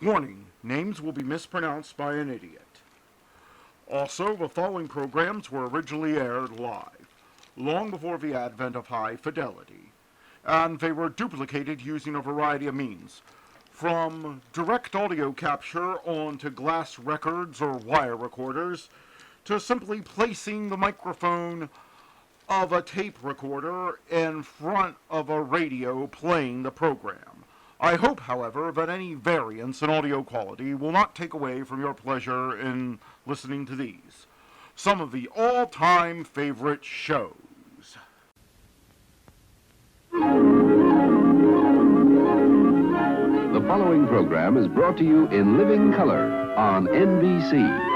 Warning, names will be mispronounced by an idiot. Also, the following programs were originally aired live, long before the advent of high fidelity, and they were duplicated using a variety of means, from direct audio capture onto glass records or wire recorders, to simply placing the microphone of a tape recorder in front of a radio playing the program. I hope, however, that any variance in audio quality will not take away from your pleasure in listening to these, some of the all-time favorite shows. The following program is brought to you in living color on NBC.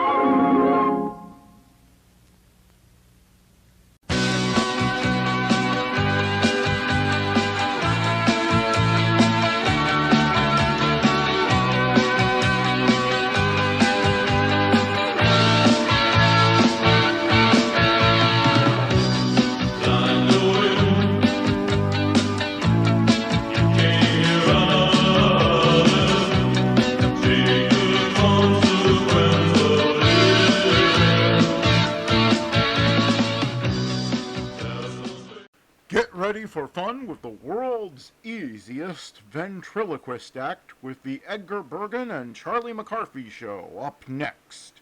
For fun with the world's easiest ventriloquist act with the Edgar, Bergen, and Charlie McCarthy show up next.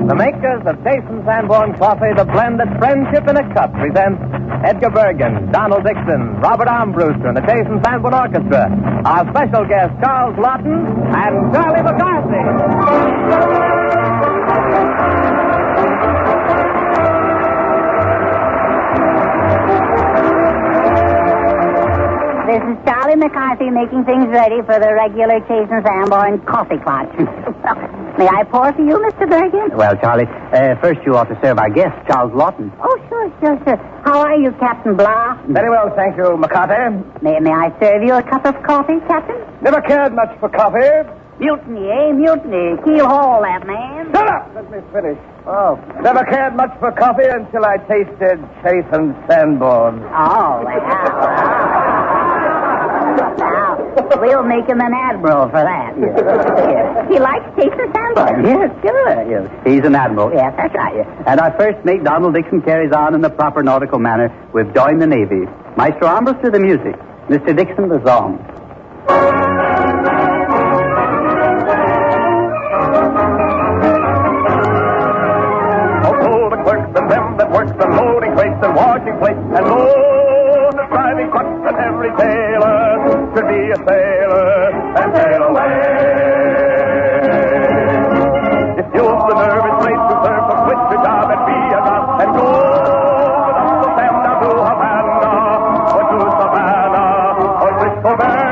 The makers of Jason Sanborn Coffee, the blend that's friendship in a cup, presents Edgar Bergen, Donald Dixon, Robert Armbruster, and the Jason Sanborn Orchestra. Our special guests, Charles Lawton and Charlie McCarthy. This is Charlie McCarthy making things ready for the regular Jason Sanborn coffee clutch. May I pour for you, Mr. Bergen? Well, Charlie, first you ought to serve our guest, Charles Lawton. Oh, sure. How are you, Captain Blah? Very well, thank you, McCarthy. May I serve you a cup of coffee, Captain? Never cared much for coffee. Mutiny, eh? Mutiny. Keel haul, that man. Shut up! Let me finish. Oh. Never cared much for coffee until I tasted Jason Sanborn. Oh, well. Now, we'll make him an admiral for that. Yes. He likes Jason Sanborn. Yes, sure. Yes. He's an admiral. Yes, that's right. Yes. And our first mate, Donald Dixon, carries on in the proper nautical manner. We've joined the Navy. Maestro Armbruster, the music. Mr. Dixon, the song. Oh, the clerks and them that works and loading crates and washing plates and load the driving trucks and every tailor should be a sailor and sail away. If you've the nerve and place to serve, so quit your job and be a cop and go up the Sam down to Havana or to Savannah or Bristol Bay.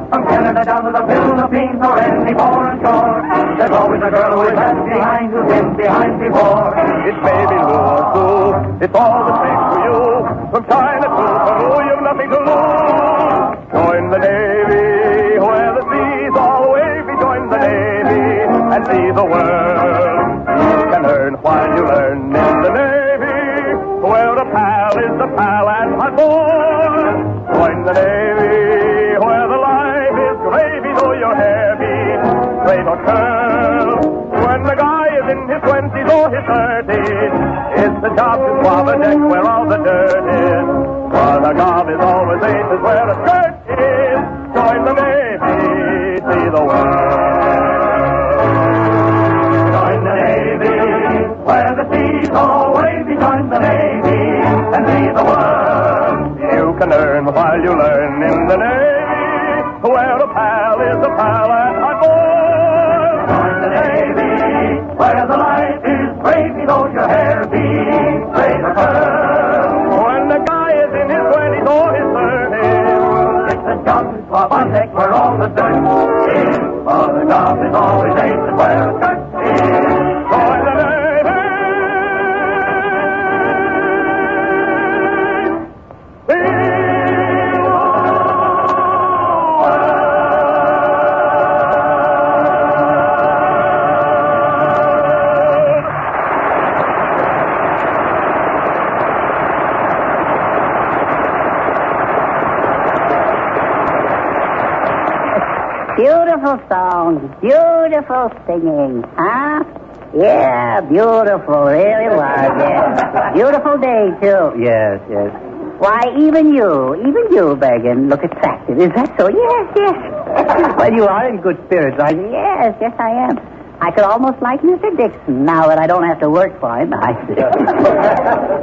From Canada down to the Philippines or any foreign shore, there's always a girl who is left behind who's been behind before. It may be Lou or Sue, it's all the same to you. From China to Peru, you've nothing to lose. Join the Navy, where the seas all wavy. Join the Navy and see the world. You can earn while you learn in the Navy, where a pal is a pal and my boy. Join the Navy, where the life is gravy, though your hair be straight or curl. When the guy is in his 20s or his 30s, it's the job to swab a deck where all the dirt is. But a job is always aces where a skirt is. Join the Navy, see the world. Join the Navy, where the seas always be. Join the Navy and see the world. You can earn while you learn in the Navy, where a pal is a pal and a boy. Join the Navy, where the life is crazy, though your hair be straight or curl. When the guy is in his 20s or his 30s, it's a job to swab on deck where all the dirt is. For the job is always aces where a skirt is. Join the Navy. See the world. Beautiful songs, beautiful singing, huh? Yeah, beautiful, really was, yes. Beautiful day, too. Yes, yes. Why, even you, Bergen, look attractive. Is that so? Yes, yes. Well, you are in good spirits, aren't you? Yes, yes, I am. I could almost like Mr. Dixon now that I don't have to work for him. I see.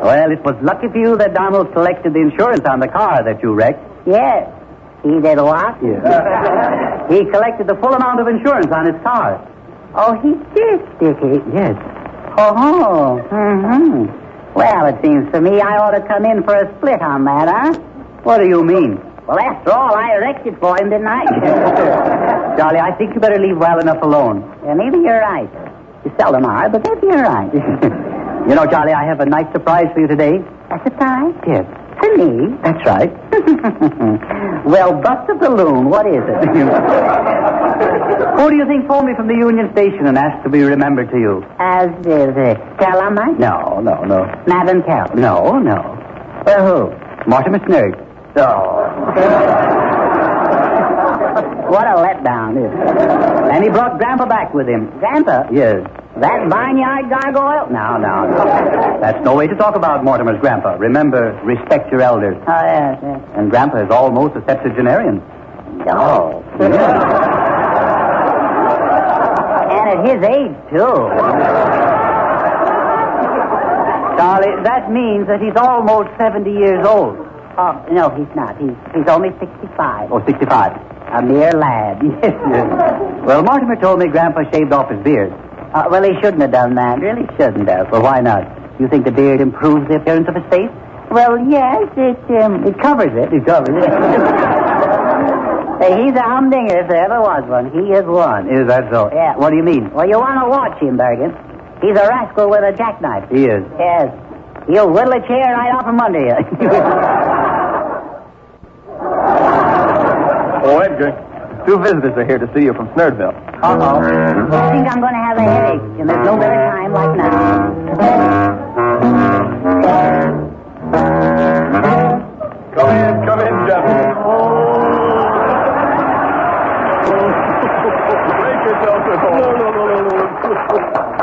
Well, it was lucky for you that Donald collected the insurance on the car that you wrecked. Yes. He did what? Yes. He collected the full amount of insurance on his car. Oh, he did he? Yes. Oh, mm-hmm. Well, it seems to me I ought to come in for a split on that, huh? What do you mean? Well, after all, I wrecked it for him, didn't I? Charlie, I think you better leave well enough alone. Yeah, maybe you're right. You seldom are, but maybe you're right. You know, Charlie, I have a nice surprise for you today. A surprise? Yes. For me? That's right. Well, bust a balloon. What is it? Who do you think phoned me from the Union Station and asked to be remembered to you? As Calamite? No. Madam Cal? No. Well, who? Mortimer Snurg. Oh. What a letdown. And he brought Grandpa back with him. Grandpa? Yes. That barnyard gargoyle? No. That's no way to talk about Mortimer's grandpa. Remember, respect your elders. Oh, yes. And Grandpa is almost a septuagenarian. Oh. Yeah. And at his age, too. Charlie, that means that he's almost 70 years old. Oh, no, he's not. He's only 65. Oh, 65. A mere lad. Yes. Well, Mortimer told me Grandpa shaved off his beard. Well, he shouldn't have done that. Really shouldn't have. Well, why not? You think the beard improves the appearance of his face? Well, yes, it covers it. It covers it. Hey, he's a humdinger if there ever was one. He is one. Is that so? Yeah. What do you mean? Well, you want to watch him, Bergen. He's a rascal with a jackknife. He is? Yes. He'll whittle a chair right off from under you. Oh, Edgar, 2 visitors are here to see you from Snurdville. Uh-oh. I think I'm going to have a headache, and there's no better time like now. Come in, gentlemen. Make yourself at home. No.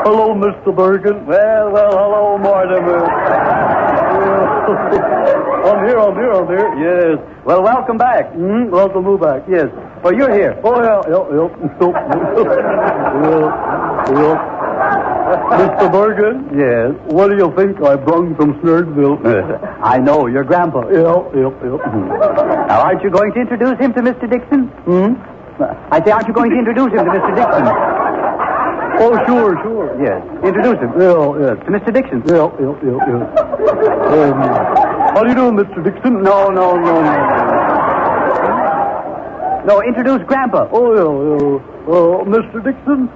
Hello, Mr. Bergen. Well, hello, Mortimer. I'm here. Yes. Well, welcome back. Welcome you back. Yes. Well, you're here. Oh, yeah. Mr. Bergen? Yes. What do you think I brung from Snurdville? I know, your grandpa. Yep. Now, aren't you going to introduce him to Mr. Dixon? I say, aren't you going to introduce him to Mr. Dixon? Oh, sure. Yes. Introduce him. Yeah. To Mr. Dixon. Yeah. How do you do, Mr. Dixon? No. No, introduce Grandpa. Oh, yeah. Mr. Dixon,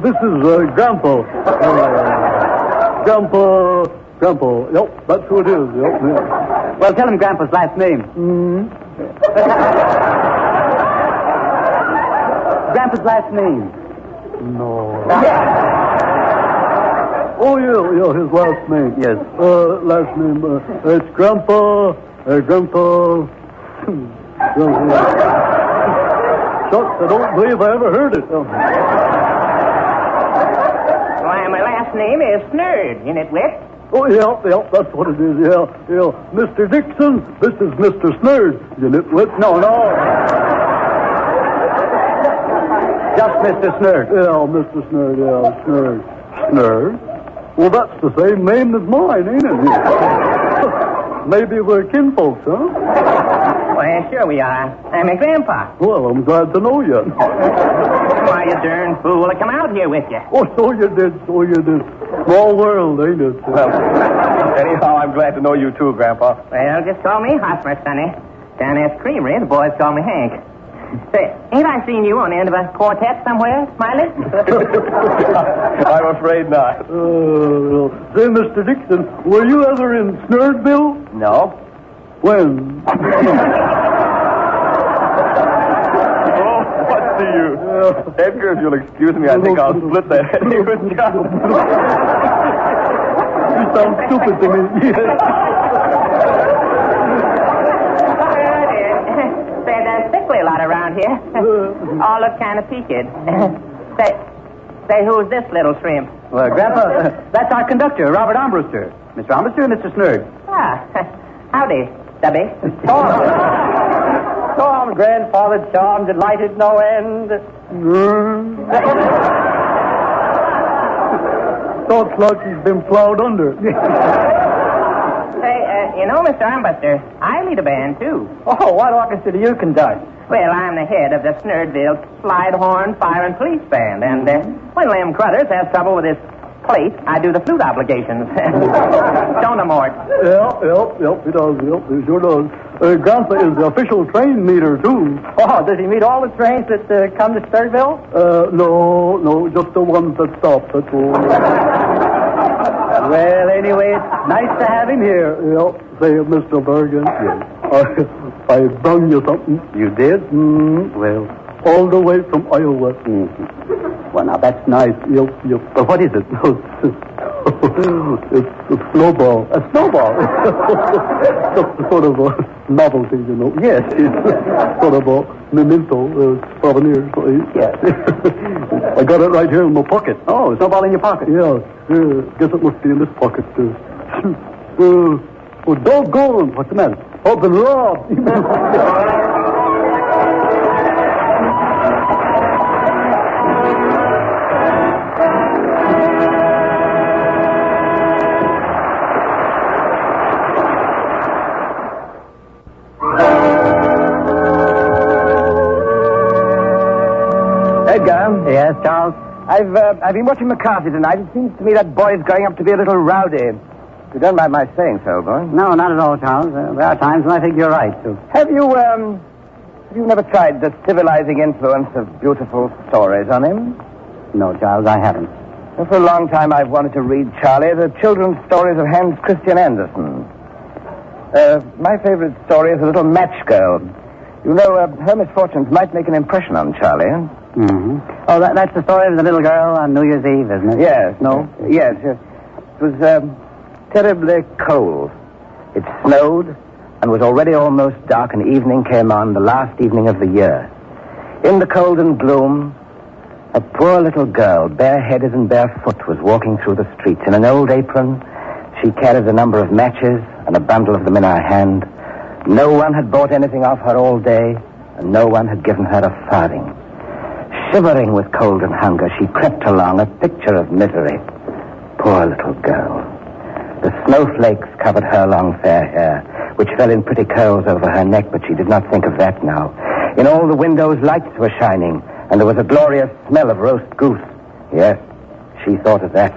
this is Grandpa. Grandpa. Yep, that's who it is. Yep. Well, tell him Grandpa's last name. Grandpa's last name. No. Oh, yeah, his last name. Yes. Last name, it's Grandpa. Shucks, I don't believe I ever heard it. Why, my last name is Snurd, isn't it, Whit? Oh, yeah, that's what it is, yeah. Mr. Dixon, this is Mr. Snurd, you nitwit. No. Just Mr. Snurd. Yeah, Mr. Snurd, Snurd? Well, that's the same name as mine, ain't it? Maybe we're kinfolks, huh? Why, sure we are. I'm a grandpa. Well, I'm glad to know you. Why, you darn fool, I come out here with you. Oh, so you did. Small world, ain't it? Well, anyhow, I'm glad to know you too, Grandpa. Well, just call me Hosmer, Sonny. Down at the creamery, the boys call me Hank. Say, ain't I seen you on the end of a quartet somewhere, Smiley? I'm afraid not. Say, Mr. Dixon, were you ever in Snurdville? No. When? Oh, what do you? Edgar, if you'll excuse me, I think I'll split that head with you. You sound stupid to me. Say, there's sickly a lot around around here. All look kind of peaked. Say, who's this little shrimp? Well, Grandpa, that's our conductor, Robert Armbruster. Mr. Armbruster and Mr. Snurg. Ah, howdy, Stubby. Tom, Grandfather John, delighted no end. Talks like he's been plowed under. Say, you know, Mr. Armbuster, I lead a band, too. Oh, what orchestra do you conduct? Well, I'm the head of the Snurdville Slide Horn Fire and Police Band, and when Lem Cruthers has trouble with his plate, I do the flute obligations. Don't I, Mort? Yep, he does. Yep, he sure does. Grandpa is the official train meter, too. Oh, does he meet all the trains that come to Snurdville? No, just the ones that stop, that's all. Well, anyway, it's nice to have him here. Yep, say, Mr. Bergen. Yes. I brung you something. You did? Well, all the way from Iowa. Well, now, that's nice. Yep. What is it? It's a snowball. A snowball? Just sort of a novelty, you know. Yes. Sort of a memento, souvenir. Yes. I got it right here in my pocket. Oh, a snowball in your pocket? Yeah. Guess it must be in this pocket. Oh, doggone. What's the matter? Oh, been robbed. Edgar? Yes, Charles? I've been watching McCarthy tonight. It seems to me that boy's growing up to be a little rowdy. You don't mind my saying so, boy? No, not at all, Charles. There are times when I think you're right, too. Have you never tried the civilizing influence of beautiful stories on him? No, Charles, I haven't. Well, for a long time I've wanted to read, Charlie, the children's stories of Hans Christian Andersen. My favorite story is a little match girl. You know, her misfortunes might make an impression on Charlie. Mm-hmm. Oh, that's the story of the little girl on New Year's Eve, isn't it? Yes. No? Yes. It was terribly cold. It snowed and was already almost dark, and evening came on, the last evening of the year. In the cold and gloom, a poor little girl, bareheaded and barefoot, was walking through the streets. In an old apron, she carried a number of matches and a bundle of them in her hand. No one had bought anything off her all day, and no one had given her a farthing. Shivering with cold and hunger, she crept along, a picture of misery. Poor little girl. The snowflakes covered her long fair hair, which fell in pretty curls over her neck, but she did not think of that now. In all the windows, lights were shining, and there was a glorious smell of roast goose. Yes, she thought of that.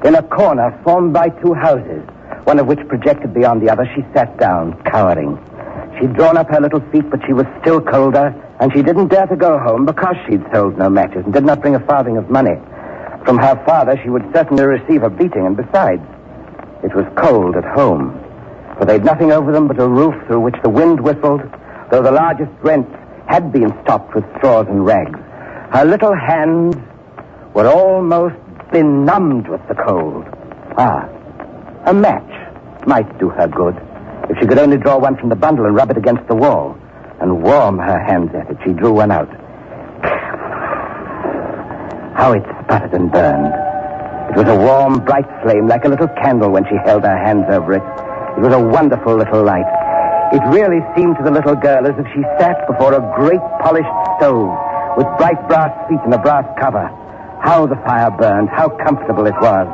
In a corner formed by two houses, one of which projected beyond the other, she sat down, cowering. She'd drawn up her little feet, but she was still colder, and she didn't dare to go home because she'd sold no matches and did not bring a farthing of money. From her father, she would certainly receive a beating, and besides, it was cold at home, for they'd nothing over them but a roof through which the wind whistled, though the largest rents had been stopped with straws and rags. Her little hands were almost benumbed with the cold. A match might do her good, if she could only draw one from the bundle and rub it against the wall and warm her hands at it. She drew one out. How it sputtered and burned. It was a warm, bright flame, like a little candle when she held her hands over it. It was a wonderful little light. It really seemed to the little girl as if she sat before a great polished stove with bright brass feet and a brass cover. How the fire burned, how comfortable it was.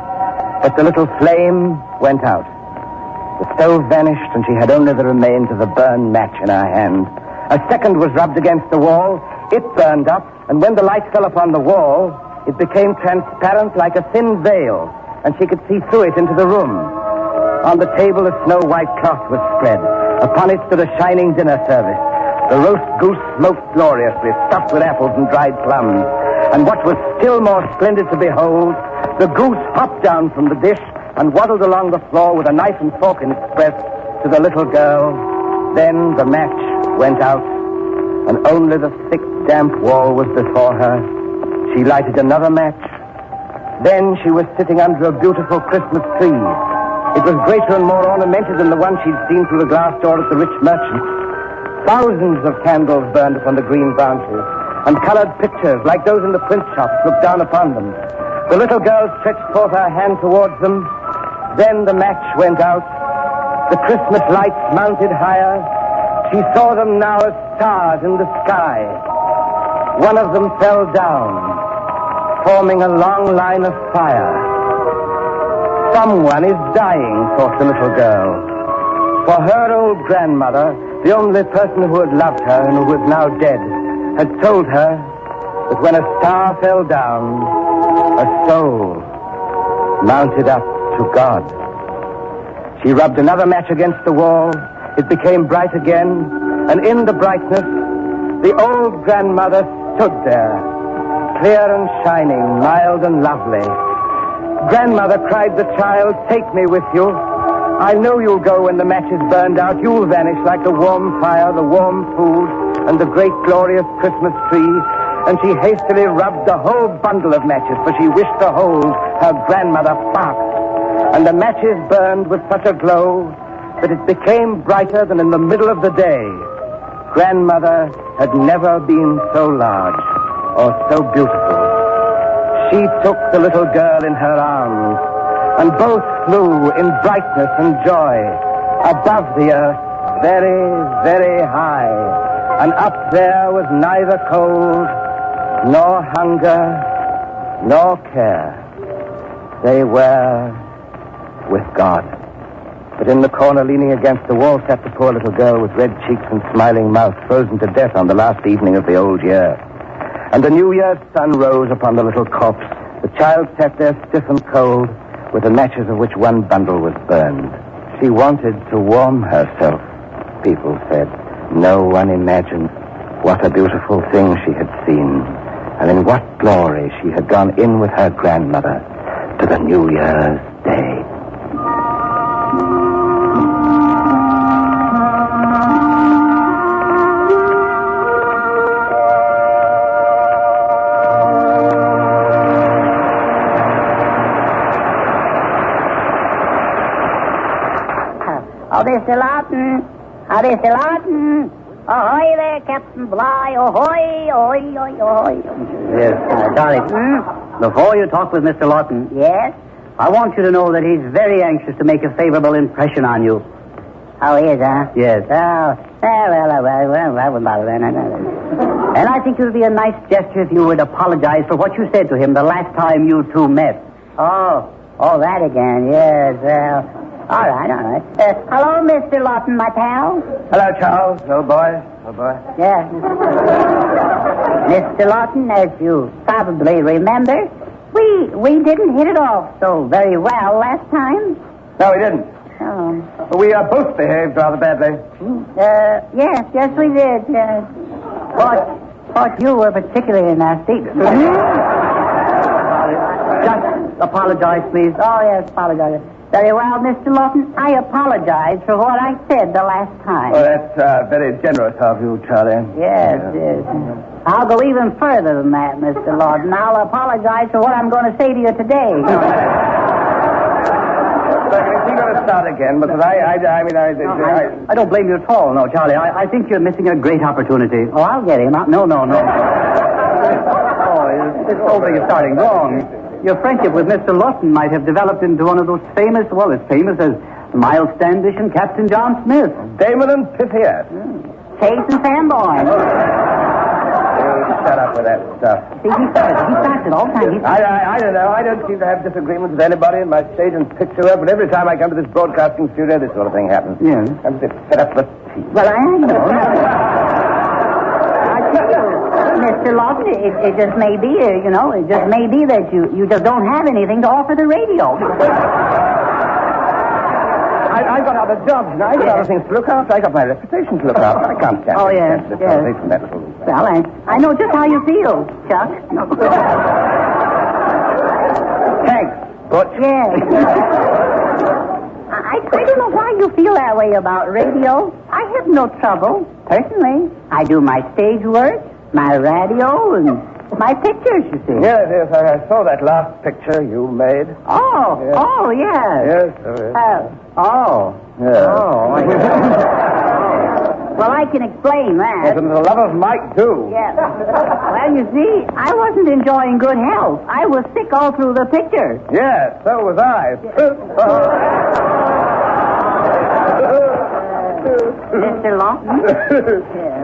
But the little flame went out. The stove vanished, and she had only the remains of the burned match in her hand. A second was rubbed against the wall. It burned up, and when the light fell upon the wall, it became transparent like a thin veil, and she could see through it into the room. On the table, a snow-white cloth was spread. Upon it stood a shining dinner service. The roast goose smoked gloriously, stuffed with apples and dried plums. And what was still more splendid to behold, the goose hopped down from the dish and waddled along the floor with a knife and fork in its breast to the little girl. Then the match went out, and only the thick, damp wall was before her. She lighted another match. Then she was sitting under a beautiful Christmas tree. It was greater and more ornamented than the one she'd seen through the glass door at the rich merchant's. Thousands of candles burned upon the green branches, and colored pictures, like those in the print shops, looked down upon them. The little girl stretched forth her hand towards them. Then the match went out. The Christmas lights mounted higher. She saw them now as stars in the sky. One of them fell down, forming a long line of fire. Someone is dying, thought the little girl. For her old grandmother, the only person who had loved her and who was now dead, had told her that when a star fell down, a soul mounted up to God. She rubbed another match against the wall. It became bright again, and in the brightness, the old grandmother stood there, clear and shining, mild and lovely. Grandmother, cried the child, take me with you. I know you'll go when the match is burned out. You'll vanish like the warm fire, the warm food, and the great glorious Christmas tree. And she hastily rubbed the whole bundle of matches, for she wished to hold her grandmother fast. And the matches burned with such a glow that it became brighter than in the middle of the day. Grandmother had never been so large or so beautiful. She took the little girl in her arms, and both flew in brightness and joy above the earth, very, very high. And up there was neither cold, nor hunger, nor care. They were with God. But in the corner, leaning against the wall, sat the poor little girl with red cheeks and smiling mouth, frozen to death on the last evening of the old year. And the New Year's sun rose upon the little corpse. The child sat there stiff and cold, with the matches of which one bundle was burned. She wanted to warm herself, people said. No one imagined what a beautiful thing she had seen, and in what glory she had gone in with her grandmother to the New Year's Day. Mr. Lawton. Mr. Lawton. Ahoy there, Captain Bligh. Ahoy, ahoy, ahoy, ahoy. Yes, darling. Before you talk with Mr. Lawton, Yes? I want you to know that he's very anxious to make a favorable impression on you. Oh, he is, huh? Yes. Oh, well, I wouldn't bother then. And I think it would be a nice gesture if you would apologize for what you said to him the last time you two met. Oh, that again, yes, well... All right. Hello, Mr. Lawton, my pal. Hello, Charles. Old boy. Yes. Mr. Lawton, as you probably remember, we didn't hit it off so very well last time. No, we didn't. Oh. We both behaved rather badly. Yes, we did. Thought you were particularly nasty. Just apologize, please. Oh, yes, apologize. Very well, Mr. Lawton. I apologize for what I said the last time. Oh, that's very generous of you, Charlie. Yes. I'll go even further than that, Mr. Lawton. I'll apologize for what I'm going to say to you today. Look, is he going to start again? Because I don't blame you at all, no, Charlie. I think you're missing a great opportunity. Oh, I'll get him. No. This whole thing is starting wrong. Your friendship with Mr. Lawton might have developed into one of those famous as Miles Standish and Captain John Smith. Damon and Pythias. Chase and Sanborn. Shut up with that stuff. See, he starts it all the time. I don't know. I don't seem to have disagreements with anybody in my stage and picture work, but every time I come to this broadcasting studio, this sort of thing happens. Yes. I'm just set up the tea. Well, I know. I tell you, Mr. Lawton, it just may be, it just may be that you just don't have anything to offer the radio. I've got other jobs, and I've got other things to look after. I've got my reputation to look after. I can't stand yes. from that little... Well, I know just how you feel, Chuck. Thanks, Butch. Yes. I don't know why you feel that way about radio. I have no trouble, personally. I do my stage work, my radio, and my pictures, you see. Yes, I saw that last picture you made. Yes. Yes. Yes. Yes. Well, I can explain that. Yes, and the love of Mike, too. Yes. Well, you see, I wasn't enjoying good health. I was sick all through the picture. Yes, so was I. Mr. Lawton?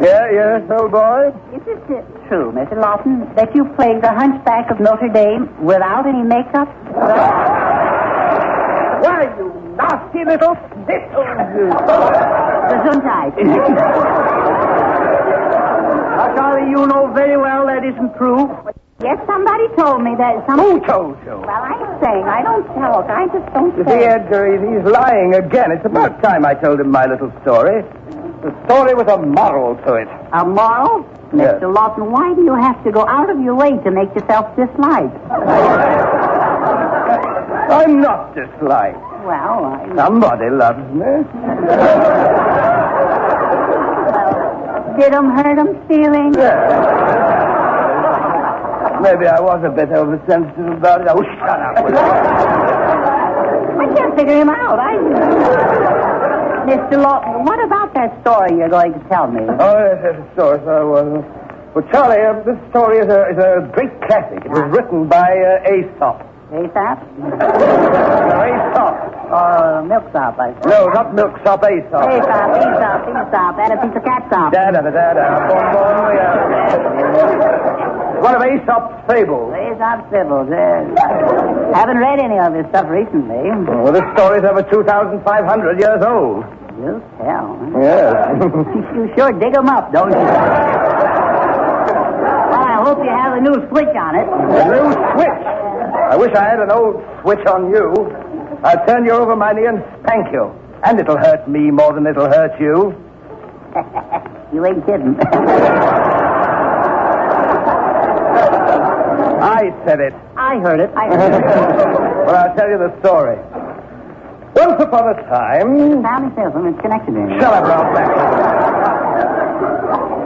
Yes, old boy? Is it true, Mr. Lawton, that you played the Hunchback of Notre Dame without any makeup? Why, you nasty little snitch! Gesundheit. Charlie, you know very well that isn't true. Yes, somebody told me that. Who told you? Well, I'm saying I don't talk. I just don't You say. see, Edgar, he's lying again. It's about time I told him my little story. The story with a moral to it. A moral? Yes. Mr. Lawton, why do you have to go out of your way to make yourself disliked? I'm not disliked. Well, Somebody loves me. did hurt him feelings? Maybe I was a bit oversensitive about it. Oh, shut up. I can't figure him out. Mr. Lawton, what about that story you're going to tell me? Oh, yes, a story. Well, Charlie, this story is a great classic. It was written by Aesop. Aesop? Aesop. Milksop, I suppose. No, not Milksop, Aesop. Aesop, and a piece of catsup. Da-da-da-da-da. Boom, boom, yeah. One of Aesop's fables. Aesop's fables, yes. Haven't read any of his stuff recently. Well, this story's over 2,500 years old. You tell. Yes. You sure dig 'em up, don't you? Well, I hope you have a new switch on it. A new switch? I wish I had an old switch on you. I'll turn you over my knee and spank you. And it'll hurt me more than it'll hurt you. You ain't kidding. I said it. I heard it. Well, I'll tell you the story. Once upon a time... Family salesman, it's connected in. Shut up, Ralph.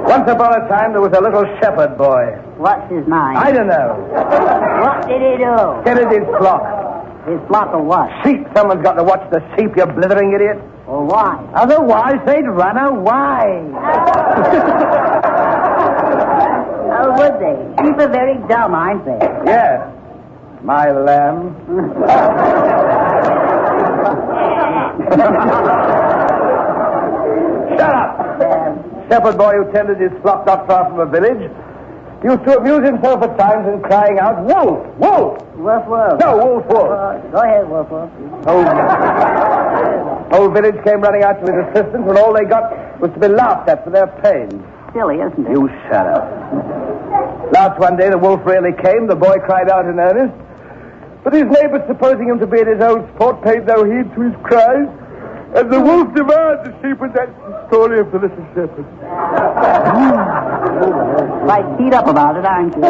Once upon a time, there was a little shepherd boy. What's his name? I don't know. What did he do? Tended his flock. His flock of what? Sheep. Someone's got to watch the sheep, you blithering idiot. Or why? Otherwise, they'd run away. Oh, would they? Sheep are very dumb, aren't they? Yes. My lamb. Shut up. Shepherd boy who tended his flock not far from a village used to amuse himself at times in crying out, "Wolf! Wolf!" Woof, woof. No, wolf, wolf. Go ahead, woof, woof. Whole village came running out to his assistance when all they got was to be laughed at for their pains. Silly, isn't it? You shut up. Last one day the wolf really came. The boy cried out in earnest. But his neighbors, supposing him to be at his own sport, paid no heed to his cries. And the wolf devoured the sheep, and that's the story of the little shepherd. Quite keyed up about it, aren't you?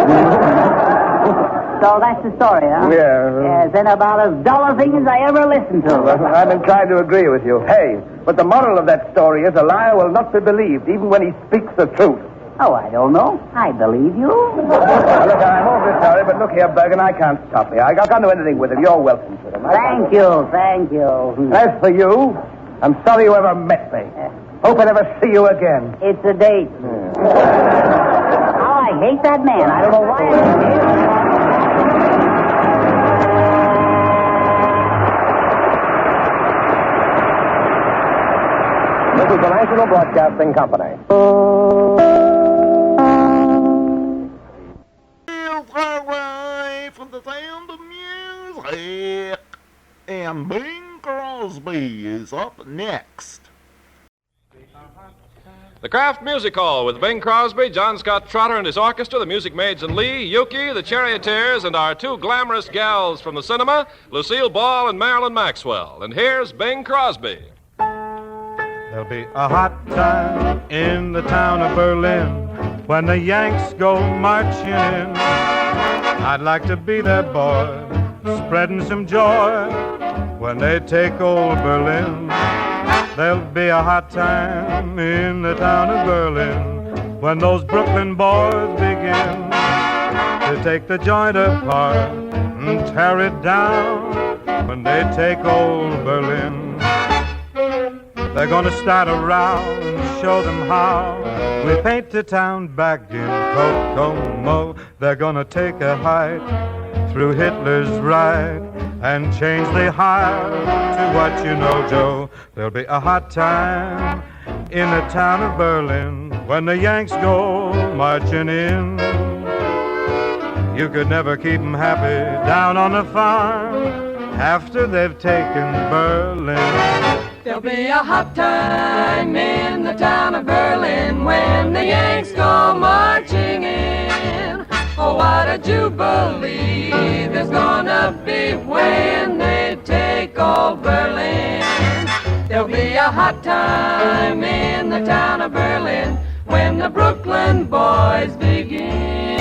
So that's the story, huh? Yeah. Yes, and about as dull a thing as I ever listened to. I'm inclined to agree with you. Hey, but the moral of that story is a liar will not be believed, even when he speaks the truth. Oh, I don't know. I believe you. Look, I'm awfully sorry, but look here, Bergen, I can't stop you. I can't do anything with him. You're welcome to him. Thank you. As for you, I'm sorry you ever met me. Hope I never see you again. It's a date. Oh, I hate that man. I don't know why I hate him. This is the National Broadcasting Company. From the sound of music. And Bing Crosby is up next. The Kraft Music Hall with Bing Crosby, John Scott Trotter and his orchestra, the Music Maids and Lee, Yuki, the Charioteers, and our two glamorous gals from the cinema, Lucille Ball and Marilyn Maxwell. And here's Bing Crosby. There'll be a hot time in the town of Berlin when the Yanks go marching in. I'd like to be that boy, spreading some joy when they take old Berlin. There'll be a hot time in the town of Berlin when those Brooklyn boys begin to take the joint apart and tear it down when they take old Berlin. They're gonna start a row and show them how we paint the town back in Kokomo. They're gonna take a hike through Hitler's Reich and change the high to what you know, Joe. There'll be a hot time in the town of Berlin when the Yanks go marching in. You could never keep 'em happy down on the farm after they've taken Berlin. There'll be a hot time in the town of Berlin when the Yanks go marching in. Oh, what a jubilee there's gonna be when they take old Berlin. There'll be a hot time in the town of Berlin when the Brooklyn boys begin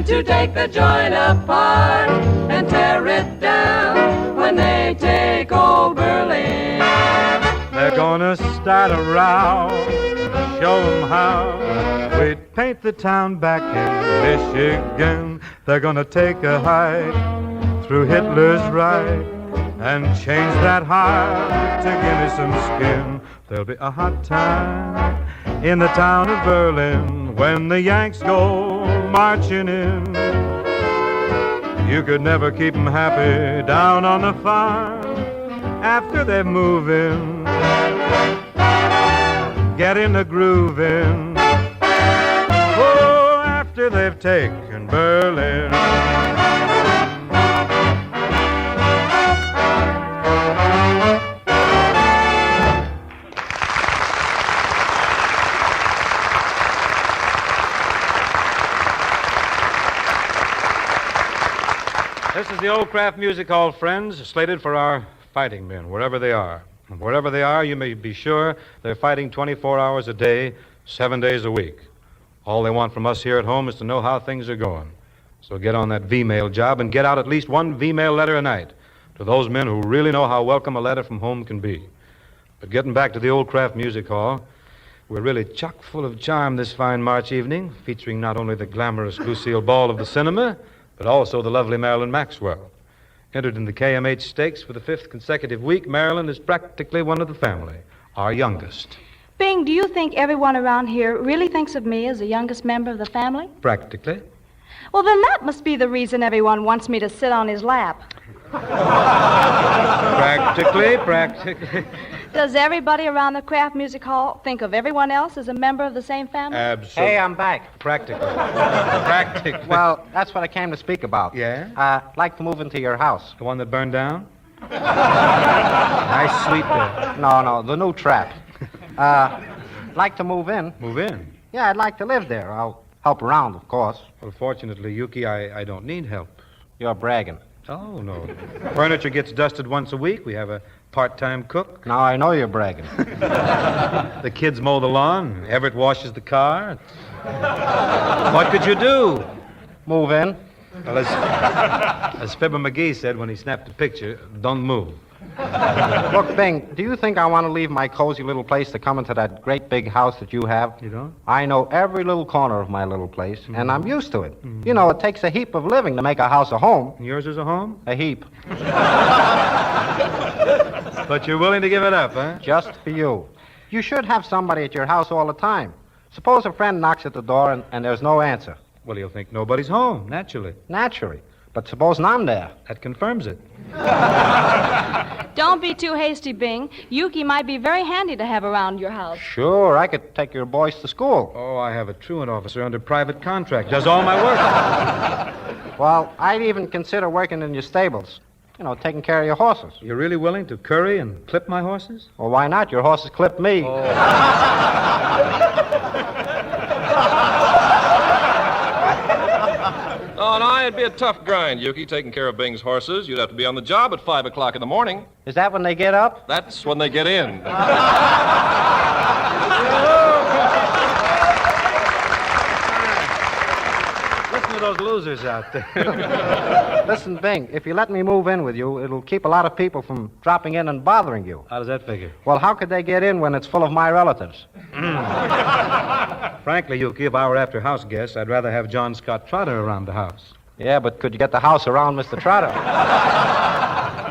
to take the joint apart and tear it down when they take old Berlin. They're gonna start a row, show 'em how we'd paint the town back in Michigan. They're gonna take a hike through Hitler's Reich and change that heart to give me some skin. There'll be a hot time in the town of Berlin when the Yanks go marching in. You could never keep 'em happy down on the farm after they move in. Get in the groove in. Oh, after they've taken Berlin. This is the Old Craft Music Hall, friends, slated for our fighting men, wherever they are. And wherever they are, you may be sure they're fighting 24 hours a day, 7 days a week. All they want from us here at home is to know how things are going. So get on that V-mail job and get out at least one V-mail letter a night to those men who really know how welcome a letter from home can be. But getting back to the Old Craft Music Hall, we're really chock full of charm this fine March evening, featuring not only the glamorous Lucille Ball of the cinema, but also the lovely Marilyn Maxwell. Entered in the KMH Stakes for the 5th consecutive week, Marilyn is practically one of the family, our youngest. Bing, do you think everyone around here really thinks of me as the youngest member of the family? Practically. Well, then that must be the reason everyone wants me to sit on his lap. Practically. Does everybody around the Craft Music Hall think of everyone else as a member of the same family? Absolutely. Hey, I'm back. Practically. Well, that's what I came to speak about. Yeah? I'd like to move into your house. The one that burned down? Nice sweet bed. No, the new trap. Like to move in. Move in? Yeah, I'd like to live there. I'll help around, of course. Well, fortunately, Yuki, I don't need help. You're bragging. Oh, no. Furniture gets dusted once a week. We have a part-time cook. Now I know you're bragging. The kids mow the lawn. Everett washes the car. What could you do? Move in. Well, as Fibber Magee said when he snapped the picture, don't move. Look, Bing, do you think I want to leave my cozy little place to come into that great big house that you have? You don't? I know every little corner of my little place, and I'm used to it. You know, it takes a heap of living to make a house a home. Yours is a home? A heap. But you're willing to give it up, huh? Just for you. You should have somebody at your house all the time. Suppose a friend knocks at the door and there's no answer. Well, he'll think nobody's home, naturally. Naturally. But supposing I'm there. That confirms it. Don't be too hasty, Bing. Yuki might be very handy to have around your house. Sure, I could take your boys to school. Oh, I have a truant officer under private contract. Does all my work. Well, I'd even consider working in your stables. You know, taking care of your horses. You're really willing to curry and clip my horses? Well, why not? Your horses clip me. Oh, no, it'd be a tough grind, Yuki, taking care of Bing's horses. You'd have to be on the job at 5 o'clock in the morning. Is that when they get up? That's when they get in. Listen to those losers out there. Listen, Bing, if you let me move in with you, it'll keep a lot of people from dropping in and bothering you. How does that figure? Well, how could they get in when it's full of my relatives? Frankly, Yuki, if I were after house guests, I'd rather have John Scott Trotter around the house. Yeah, but could you get the house around Mr. Trotter?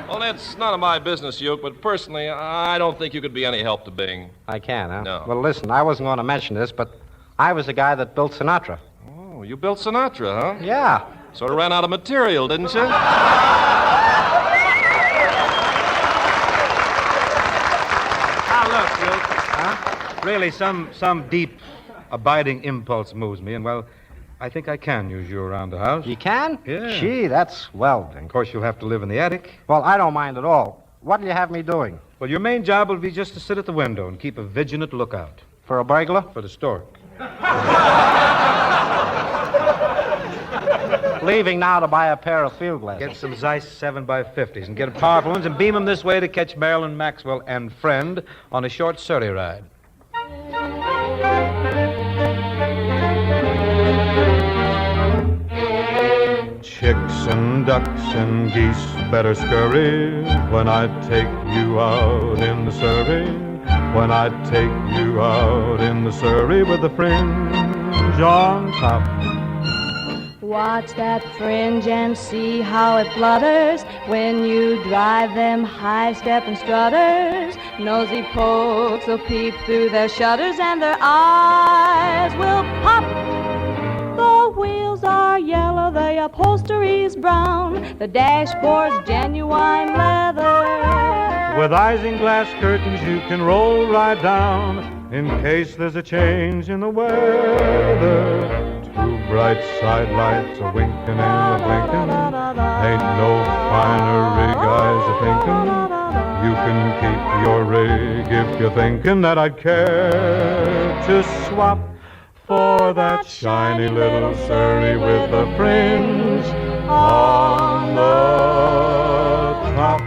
Well, That's none of my business, Uke, but personally, I don't think you could be any help to Bing. I can, huh? No. Well, listen, I wasn't going to mention this, but I was the guy that built Sinatra. Oh, you built Sinatra, huh? Yeah. Sort of ran out of material, didn't you? Look, Uke. Huh? Really, some deep, abiding impulse moves me, and, well, I think I can use you around the house. You can? Yeah. Gee, that's swell. Of course, you'll have to live in the attic. Well, I don't mind at all. What do you have me doing? Well, your main job will be just to sit at the window and keep a vigilant lookout. For a burglar? For the stork. Leaving now to buy a pair of field glasses. Get some Zeiss 7x50s and get powerful ones and beam them this way to catch Marilyn Maxwell and friend on a short Surrey ride. Chicks and ducks and geese better scurry when I take you out in the Surrey. When I take you out in the Surrey with the fringe on top. Watch that fringe and see how it flutters when you drive them high-stepping strutters. Nosy pokes will peep through their shutters and their eyes will pop. The wheels are yellow, the upholstery's brown, the dashboard's genuine leather. With isinglass curtains you can roll right down in case there's a change in the weather. Two bright side lights a-winking and a-blinking. Ain't no finer rig eyes a-thinking. You can keep your rig if you're thinking that I'd care to swap for that shiny little Surrey with the fringe on the top.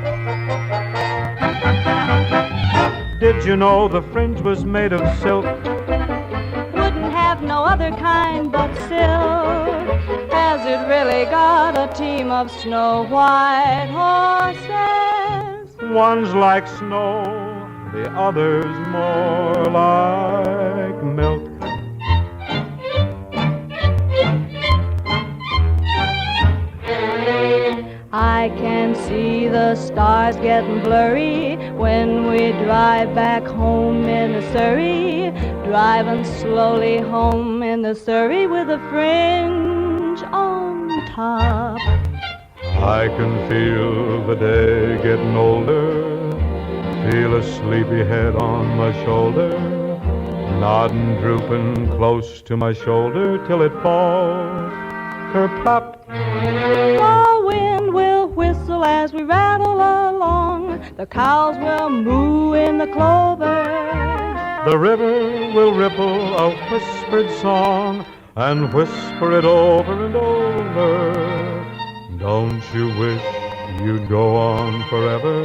Did you know the fringe was made of silk? Wouldn't have no other kind but silk. Has it really got a team of snow white horses? One's like snow, the other's more like milk. I can see the stars getting blurry when we drive back home in the Surrey, driving slowly home in the Surrey with a fringe on top. I can feel the day getting older, feel a sleepy head on my shoulder, nodding, drooping close to my shoulder till it falls kerplop. The wind will whistle as we rattle along, the cows will moo in the clover. The river will ripple a whispered song and whisper it over and over. Don't you wish you'd go on forever?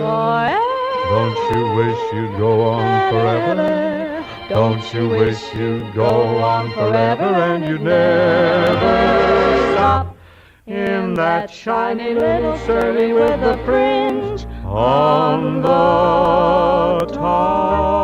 Don't you wish you'd go on forever? Don't you wish you'd go on forever and you'd never stop in that shiny little Surrey with the fringe on the top?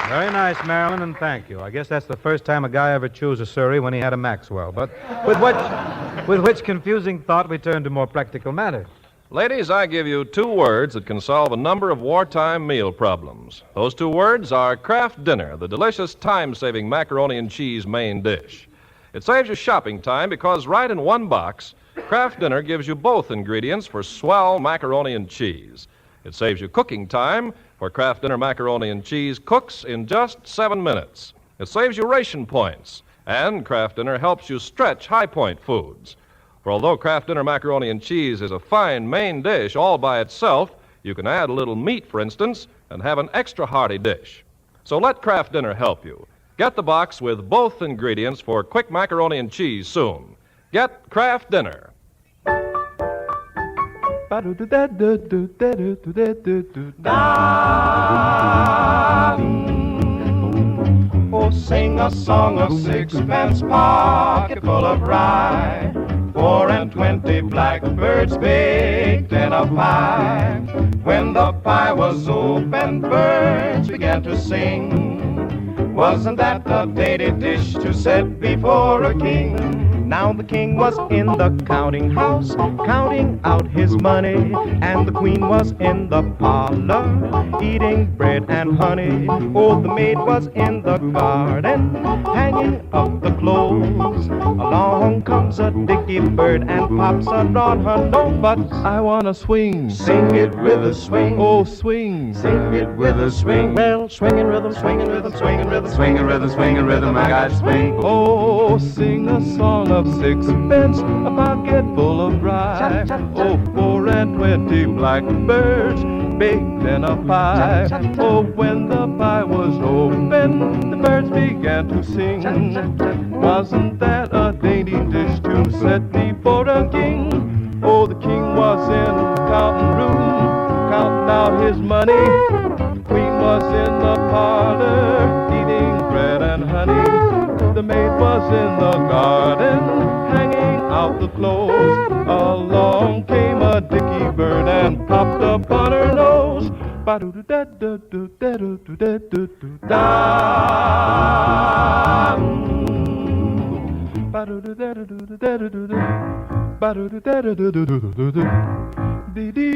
Very nice, Marilyn, and thank you. I guess that's the first time a guy ever chose a Surrey when he had a Maxwell. But with which confusing thought we turn to more practical matters. Ladies, I give you 2 words that can solve a number of wartime meal problems. Those 2 words are Kraft Dinner, the delicious time-saving macaroni and cheese main dish. It saves you shopping time because right in one box, Kraft Dinner gives you both ingredients for swell macaroni and cheese. It saves you cooking time, for Kraft Dinner macaroni and cheese cooks in just 7 minutes. It saves you ration points, and Kraft Dinner helps you stretch high-point foods. For although Kraft Dinner macaroni and cheese is a fine main dish all by itself, you can add a little meat, for instance, and have an extra hearty dish. So let Kraft Dinner help you. Get the box with both ingredients for quick macaroni and cheese soon. Get Kraft Dinner. Oh, sing a song of sixpence pocket full of rye. 24 blackbirds baked in a pie. When the pie was opened, birds began to sing. Wasn't that a dainty dish to set before a king? Now the king was in the counting house, counting out his money, and the queen was in the parlor, eating bread and honey. Oh, the maid was in the garden, hanging up the clothes. Along comes a dicky bird and pops it on her nose. But I wanna swing, sing it with a swing. Oh, swing, sing it with a swing. Well, swinging rhythm, swinging rhythm, swinging rhythm, swinging rhythm, swinging rhythm, I got swing. Oh, sing a song of sixpence, a pocket full of rye. Oh, 24 blackbirds baked in a pie. Oh, when the pie was open, the birds began to sing. Wasn't that a dainty dish to set before a king? Oh, the king was in the counting room, counting out his money. The queen was in the parlor, eating bread and honey. The maid was in the garden, hanging out the clothes. Along came a dicky bird and popped up on her nose.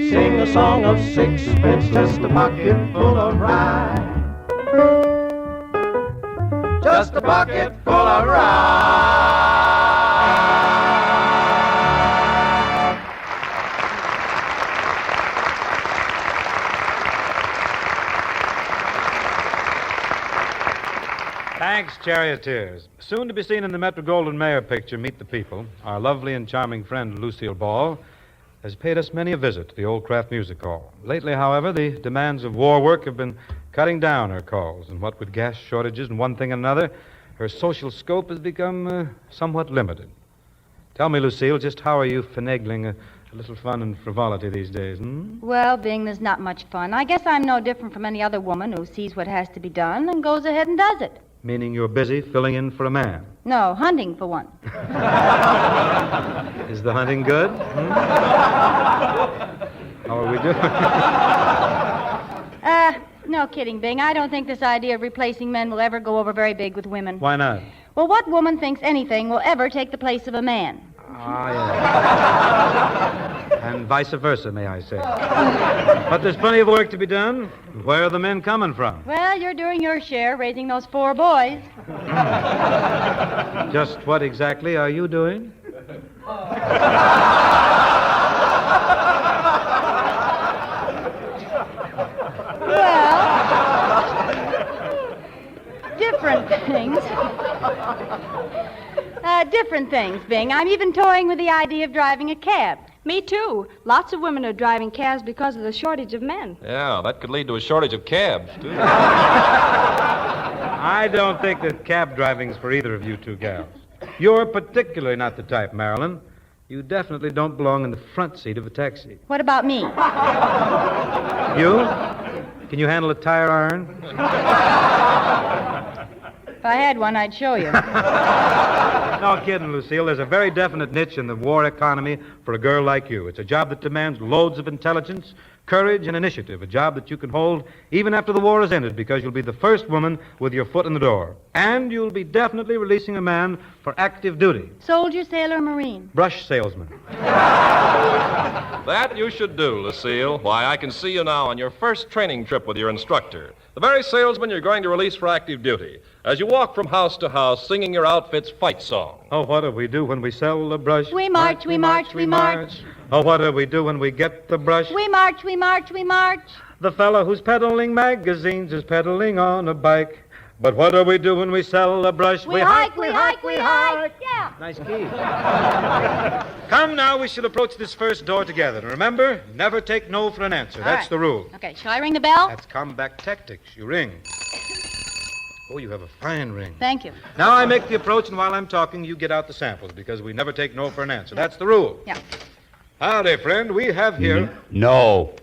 Sing a song of sixpence, just a pocket full of rye. Just a bucket full of rye. Thanks, charioteers. Soon to be seen in the Metro-Goldwyn-Mayer picture, Meet the People, our lovely and charming friend Lucille Ball has paid us many a visit to the Old Kraft Music Hall. Lately, however, the demands of war work have been cutting down her calls, and what with gas shortages and one thing and another, her social scope has become somewhat limited. Tell me, Lucille, just how are you finagling a little fun and frivolity these days, hmm? Well, being there's not much fun, I guess I'm no different from any other woman who sees what has to be done and goes ahead and does it. Meaning you're busy filling in for a man. No, hunting for one. Is the hunting good? Hmm? How are we doing? No kidding, Bing. I don't think this idea of replacing men will ever go over very big with women. Why not? Well, what woman thinks anything will ever take the place of a man? Ah, yes. And vice versa, may I say. But there's plenty of work to be done. Where are the men coming from? Well, you're doing your share, raising those 4 boys. Just what exactly are you doing? Different things. Different things, Bing. I'm even toying with the idea of driving a cab. Me too. Lots of women are driving cabs because of the shortage of men. Yeah, that could lead to a shortage of cabs, too. I don't think that cab driving's for either of you two gals. You're particularly not the type, Marilyn. You definitely don't belong in the front seat of a taxi. What about me? You? Can you handle a tire iron? If I had one, I'd show you. No kidding, Lucille. There's a very definite niche in the war economy for a girl like you. It's a job that demands loads of intelligence, courage, and initiative. A job that you can hold even after the war is ended because you'll be the first woman with your foot in the door. And you'll be definitely releasing a man for active duty. Soldier, sailor, marine. Brush salesman. That you should do, Lucille. Why, I can see you now on your first training trip with your instructor. The very salesman you're going to release for active duty. As you walk from house to house singing your outfit's fight song. Oh, what do we do when we sell the brush? We march, we march, we march. Oh, what do we do when we get the brush? We march, we march, we march. The fellow who's peddling magazines is peddling on a bike. But what do we do when we sell the brush? We hike, we hike, we hike. Yeah. Nice key. Come now, we shall approach this first door together. And remember, never take no for an answer. All That's right. the rule. Okay, shall I ring the bell? That's combat tactics. You ring. Oh, you have a fine ring. Thank you. Now I make the approach, and while I'm talking, you get out the samples, because we never take no for an answer. That's the rule. Yeah. Howdy, friend. We have here... No.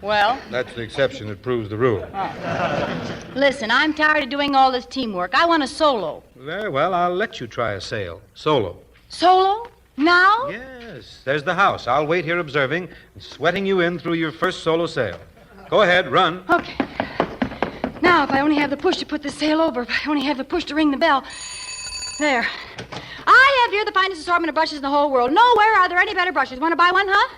Well? That's the exception that proves the rule. Listen, I'm tired of doing all this teamwork. I want a solo. Very well, I'll let you try a sail. Solo. Solo? Now? Yes. There's the house. I'll wait here observing and sweating you in through your first solo sail. Go ahead, run. Okay. Now, if I only have the push to put this sail over, if I only have the push to ring the bell. There. I have here the finest assortment of brushes in the whole world. Nowhere are there any better brushes. Want to buy one, huh?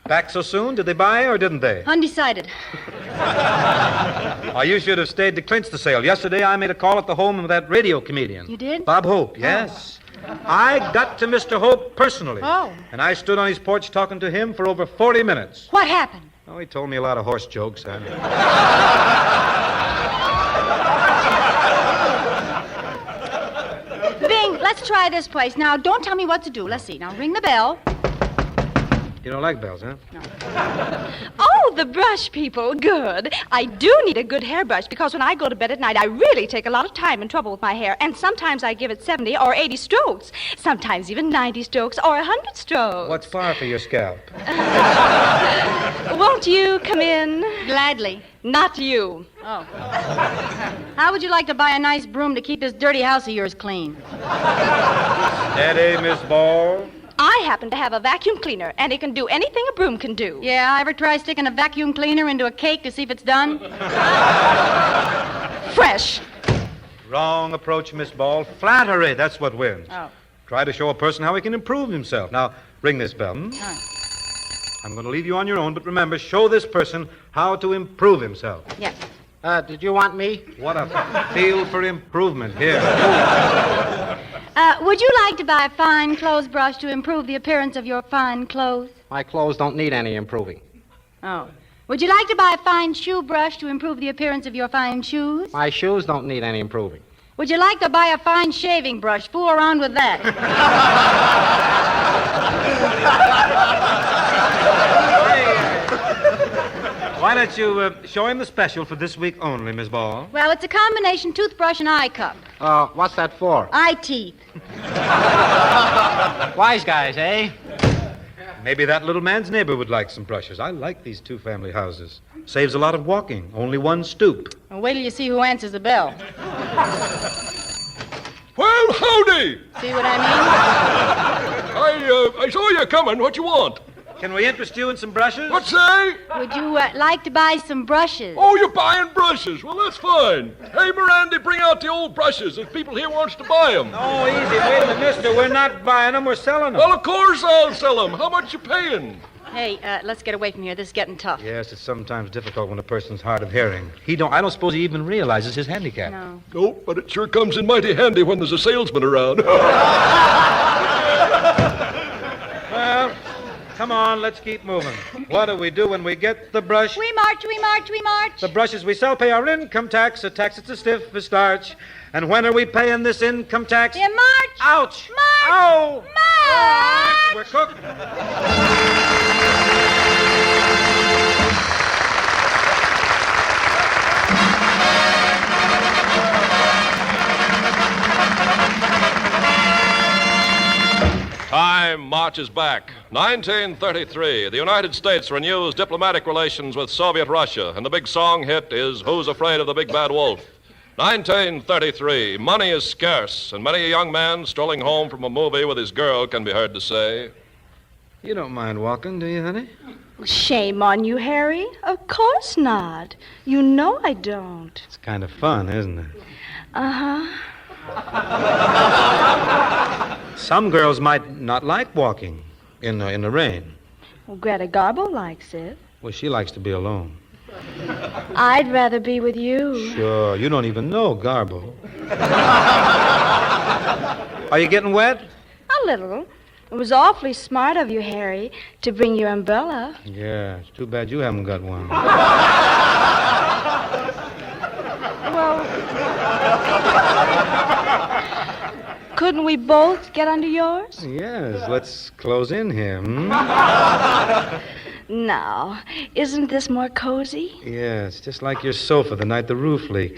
Back so soon? Did they buy or didn't they? Undecided. Oh, you should have stayed to clinch the sale. Yesterday, I made a call at the home of that radio comedian. You did? Bob Hope, yes. I got to Mr. Hope personally. Oh. And I stood on his porch talking to him for over 40 minutes. What happened? Oh, he told me a lot of horse jokes. Bing, let's try this place. Now, don't tell me what to do. Let's see. Now, ring the bell. You don't like bells, huh? No. Oh, the brush people. Good. I do need a good hairbrush because when I go to bed at night, I really take a lot of time and trouble with my hair. And sometimes I give it 70 or 80 strokes. Sometimes even 90 strokes or 100 strokes. What's far for your scalp? Won't you come in? Gladly. Not you. Oh. How would you like to buy a nice broom to keep this dirty house of yours clean? Steady, Miss Ball. I happen to have a vacuum cleaner, and it can do anything a broom can do. Yeah, ever try sticking a vacuum cleaner into a cake to see if it's done? Fresh. Wrong approach, Miss Ball. Flattery, that's what wins. Oh. Try to show a person how he can improve himself. Now, ring this bell. All right. I'm going to leave you on your own, but remember, show this person how to improve himself. Yes. Did you want me? What a feel for improvement. Here. Would you like to buy a fine clothes brush to improve the appearance of your fine clothes? My clothes don't need any improving. Oh. Would you like to buy a fine shoe brush to improve the appearance of your fine shoes? My shoes don't need any improving. Would you like to buy a fine shaving brush? Fool around with that. Why don't you show him the special for this week only, Miss Ball? Well, it's a combination toothbrush and eye cup. What's that for? Eye teeth. Wise guys, eh? Maybe that little man's neighbor would like some brushes. I like these two-family houses. Saves a lot of walking. Only one stoop. Well, wait till you see who answers the bell. Well, howdy! See what I I saw you coming. What you want? Can we interest you in some brushes? What say? Would you like to buy some brushes? Oh, you're buying brushes. Well, that's fine. Hey, Mirandy, bring out the old brushes if people here wants to buy them. Oh, easy. Wait a minute, mister. We're not buying them. We're selling them. Well, of course I'll sell them. How much you paying? Hey, let's get away from here. This is getting tough. Yes, it's sometimes difficult when a person's hard of hearing. I don't suppose he even realizes his handicap. No. No, but it sure comes in mighty handy when there's a salesman around. Well, come on, let's keep moving. What do we do when we get the brush? We march, we march, we march. The brushes we sell pay our income tax, a tax that's as stiff as starch. And when are we paying this income tax? In March. Ouch! March. Ow! March. We're cooked. Time marches back. 1933. The United States renews diplomatic relations with Soviet Russia, and the big song hit is Who's Afraid of the Big Bad Wolf? 1933. Money is scarce, and many a young man strolling home from a movie with his girl can be heard to say, You don't mind walking, do you, honey? Shame on you, Harry. Of course not. You know I don't. It's kind of fun, isn't it? Uh-huh. Some girls might not like walking in the rain. Well, Greta Garbo likes it. Well, she likes to be alone. I'd rather be with you. Sure, you don't even know Garbo. Are you getting wet? A little. It was awfully smart of you, Harry, to bring your umbrella. Yeah, it's too bad you haven't got one. Well, couldn't we both get under yours? Yes, let's close in here. Now, isn't this more cozy? Yeah, it's just like your sofa the night the roof leaked.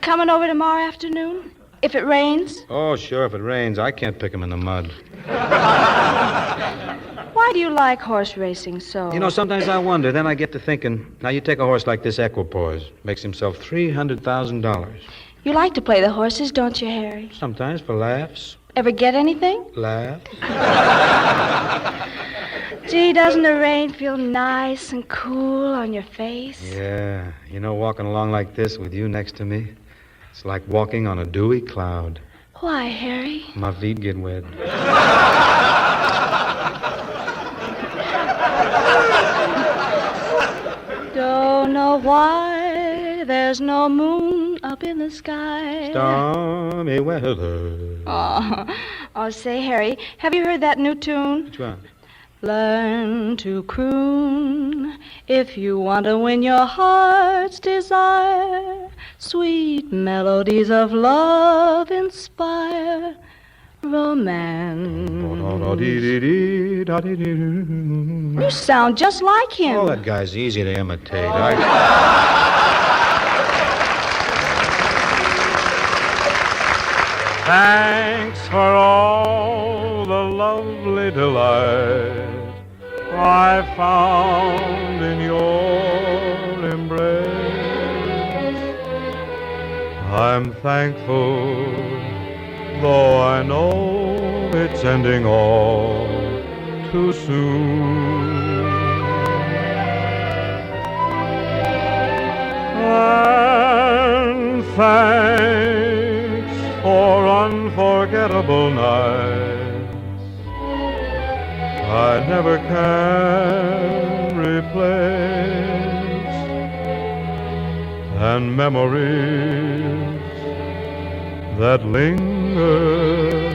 Coming over tomorrow afternoon? If it rains? Oh, sure, if it rains. I can't pick 'em in the mud. Why do you like horse racing so? You know, sometimes I wonder. Then I get to thinking, now you take a horse like this Equipoise. Makes himself $300,000. You like to play the horses, don't you, Harry? Sometimes for laughs. Ever get anything? Laugh. Gee, doesn't the rain feel nice and cool on your face? Yeah. You know, walking along like this with you next to me, it's like walking on a dewy cloud. Why, Harry? My feet get wet. Don't know why there's no moon up in the sky. Stormy weather. Oh, say, Harry, have you heard that new tune? Which one? Learn to croon if you want to win your heart's desire. Sweet melodies of love inspire romance. You sound just like him. Oh, that guy's easy to imitate. Thanks for all the lovely delight I found in your embrace. I'm thankful, though I know it's ending all too soon. And thanks for unforgettable nights I never can replace, and memories that linger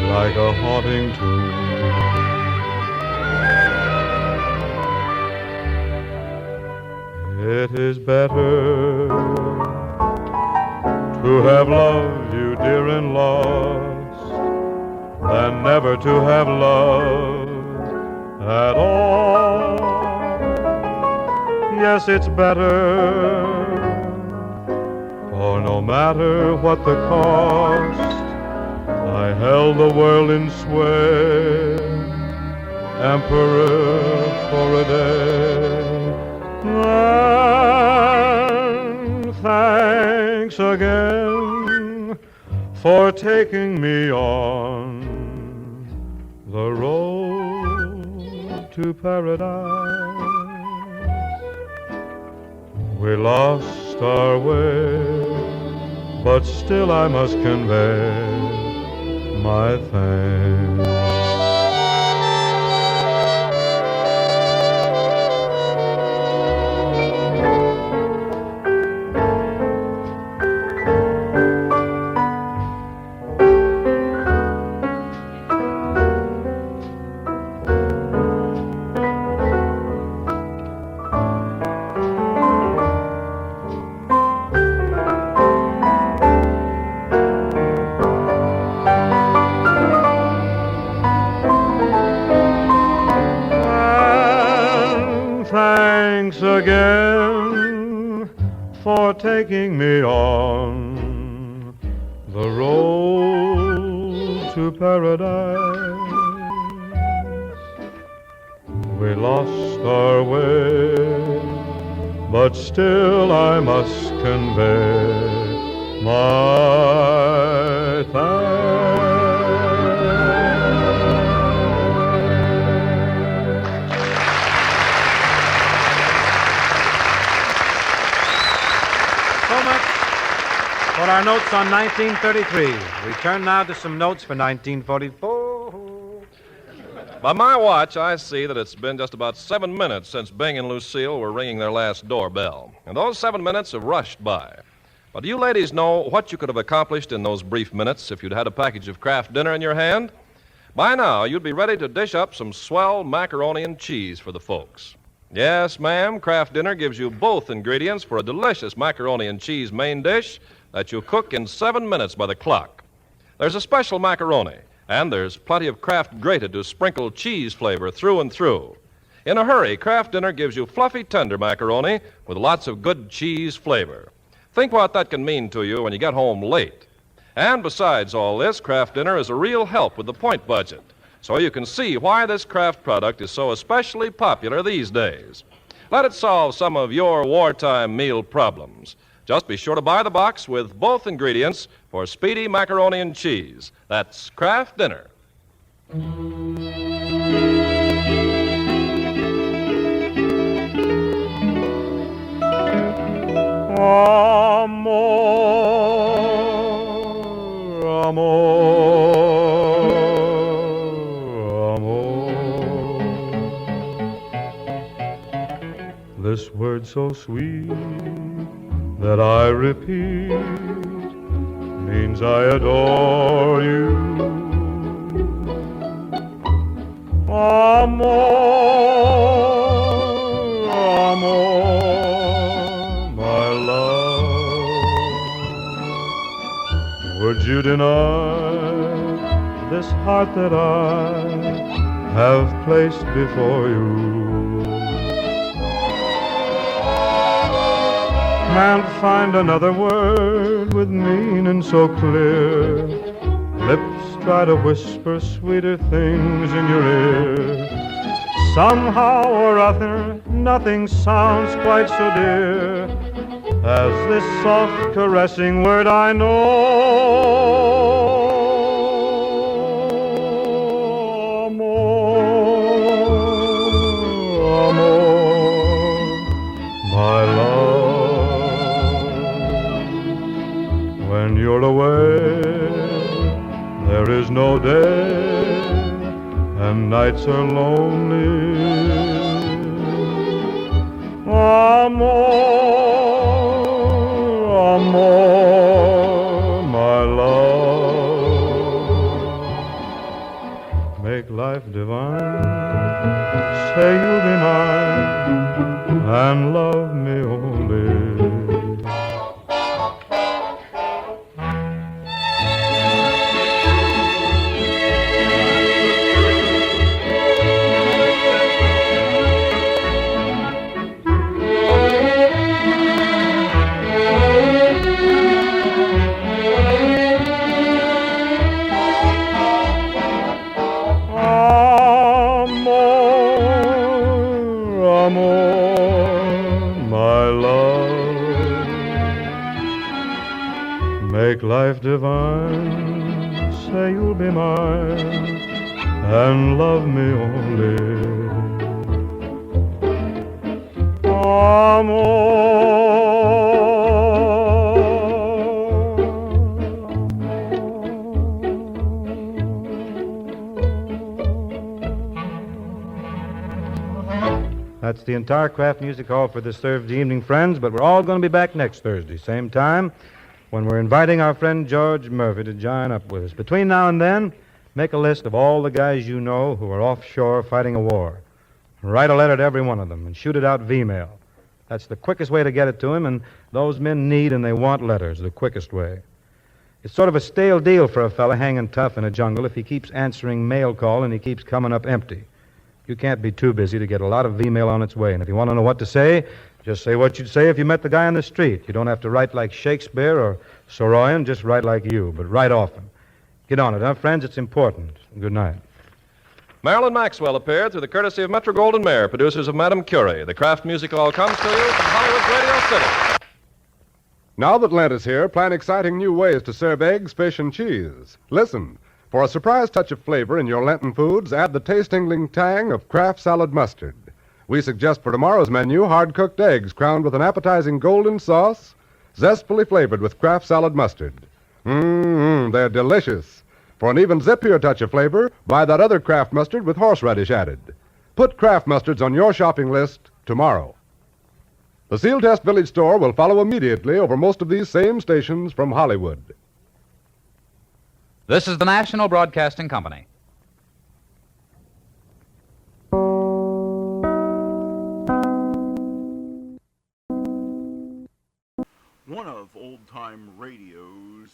like a haunting tune. It is better to have loved you, dear, and lost, than never to have loved at all. Yes, it's better, for no matter what the cost, I held the world in sway, emperor for a day. And thanks again for taking me on the road to paradise. We lost our way, but still I must convey my thanks. Thanks again for taking me on the road to paradise. We lost our way, but still I must convey my thanks. For our notes on 1933. We turn now to some notes for 1944. By my watch, I see that it's been just about 7 minutes since Bing and Lucille were ringing their last doorbell. And those 7 minutes have rushed by. But do you ladies know what you could have accomplished in those brief minutes if you'd had a package of Kraft dinner in your hand? By now, you'd be ready to dish up some swell macaroni and cheese for the folks. Yes, ma'am, Kraft dinner gives you both ingredients for a delicious macaroni and cheese main dish that you cook in 7 minutes by the clock. There's a special macaroni, and there's plenty of Kraft grated to sprinkle cheese flavor through and through. In a hurry, Kraft dinner gives you fluffy, tender macaroni with lots of good cheese flavor. Think what that can mean to you when you get home late. And besides all this, Kraft Dinner is a real help with the point budget. So you can see why this Kraft product is so especially popular these days. Let it solve some of your wartime meal problems. Just be sure to buy the box with both ingredients for speedy macaroni and cheese. That's Kraft Dinner. Amor, amor. This word so sweet that I repeat means I adore you. Amor, amor, my love. Would you deny this heart that I have placed before you? Can't find another word with meaning so clear. Lips try to whisper sweeter things in your ear. Somehow or other, nothing sounds quite so dear as this soft caressing word I know. Amor, amor, my love. When you're away, there is no day, and nights are lonely. Amor, amor, my love. Make life divine. Say you'll be mine and love me only. Make life divine, say you'll be mine, and love me only. That's the entire Kraft Music Hall for this Thursday evening, friends, but we're all going to be back next Thursday, same time, when we're inviting our friend George Murphy to join up with us. Between now and then, make a list of all the guys you know who are offshore fighting a war. Write a letter to every one of them and shoot it out V-mail. That's the quickest way to get it to him, and those men need and they want letters, the quickest way. It's sort of a stale deal for a fella hanging tough in a jungle if he keeps answering mail call and he keeps coming up empty. You can't be too busy to get a lot of V-mail on its way, and if you want to know what to say, just say what you'd say if you met the guy on the street. You don't have to write like Shakespeare or Soroyan, just write like you, but write often. Get on it, huh, friends? It's important. Good night. Marilyn Maxwell appeared through the courtesy of Metro-Goldwyn-Mayer, producers of Madame Curie. The Kraft Music Hall comes to you from Hollywood's Radio City. Now that Lent is here, plan exciting new ways to serve eggs, fish, and cheese. Listen. For a surprise touch of flavor in your Lenten foods, add the taste-tingling tang of Kraft salad mustard. We suggest for tomorrow's menu hard-cooked eggs crowned with an appetizing golden sauce, zestfully flavored with Kraft salad mustard. They're delicious. For an even zippier touch of flavor, buy that other Kraft mustard with horseradish added. Put Kraft mustards on your shopping list tomorrow. The Seal Test Village store will follow immediately over most of these same stations from Hollywood. This is the National Broadcasting Company. One of old-time radio's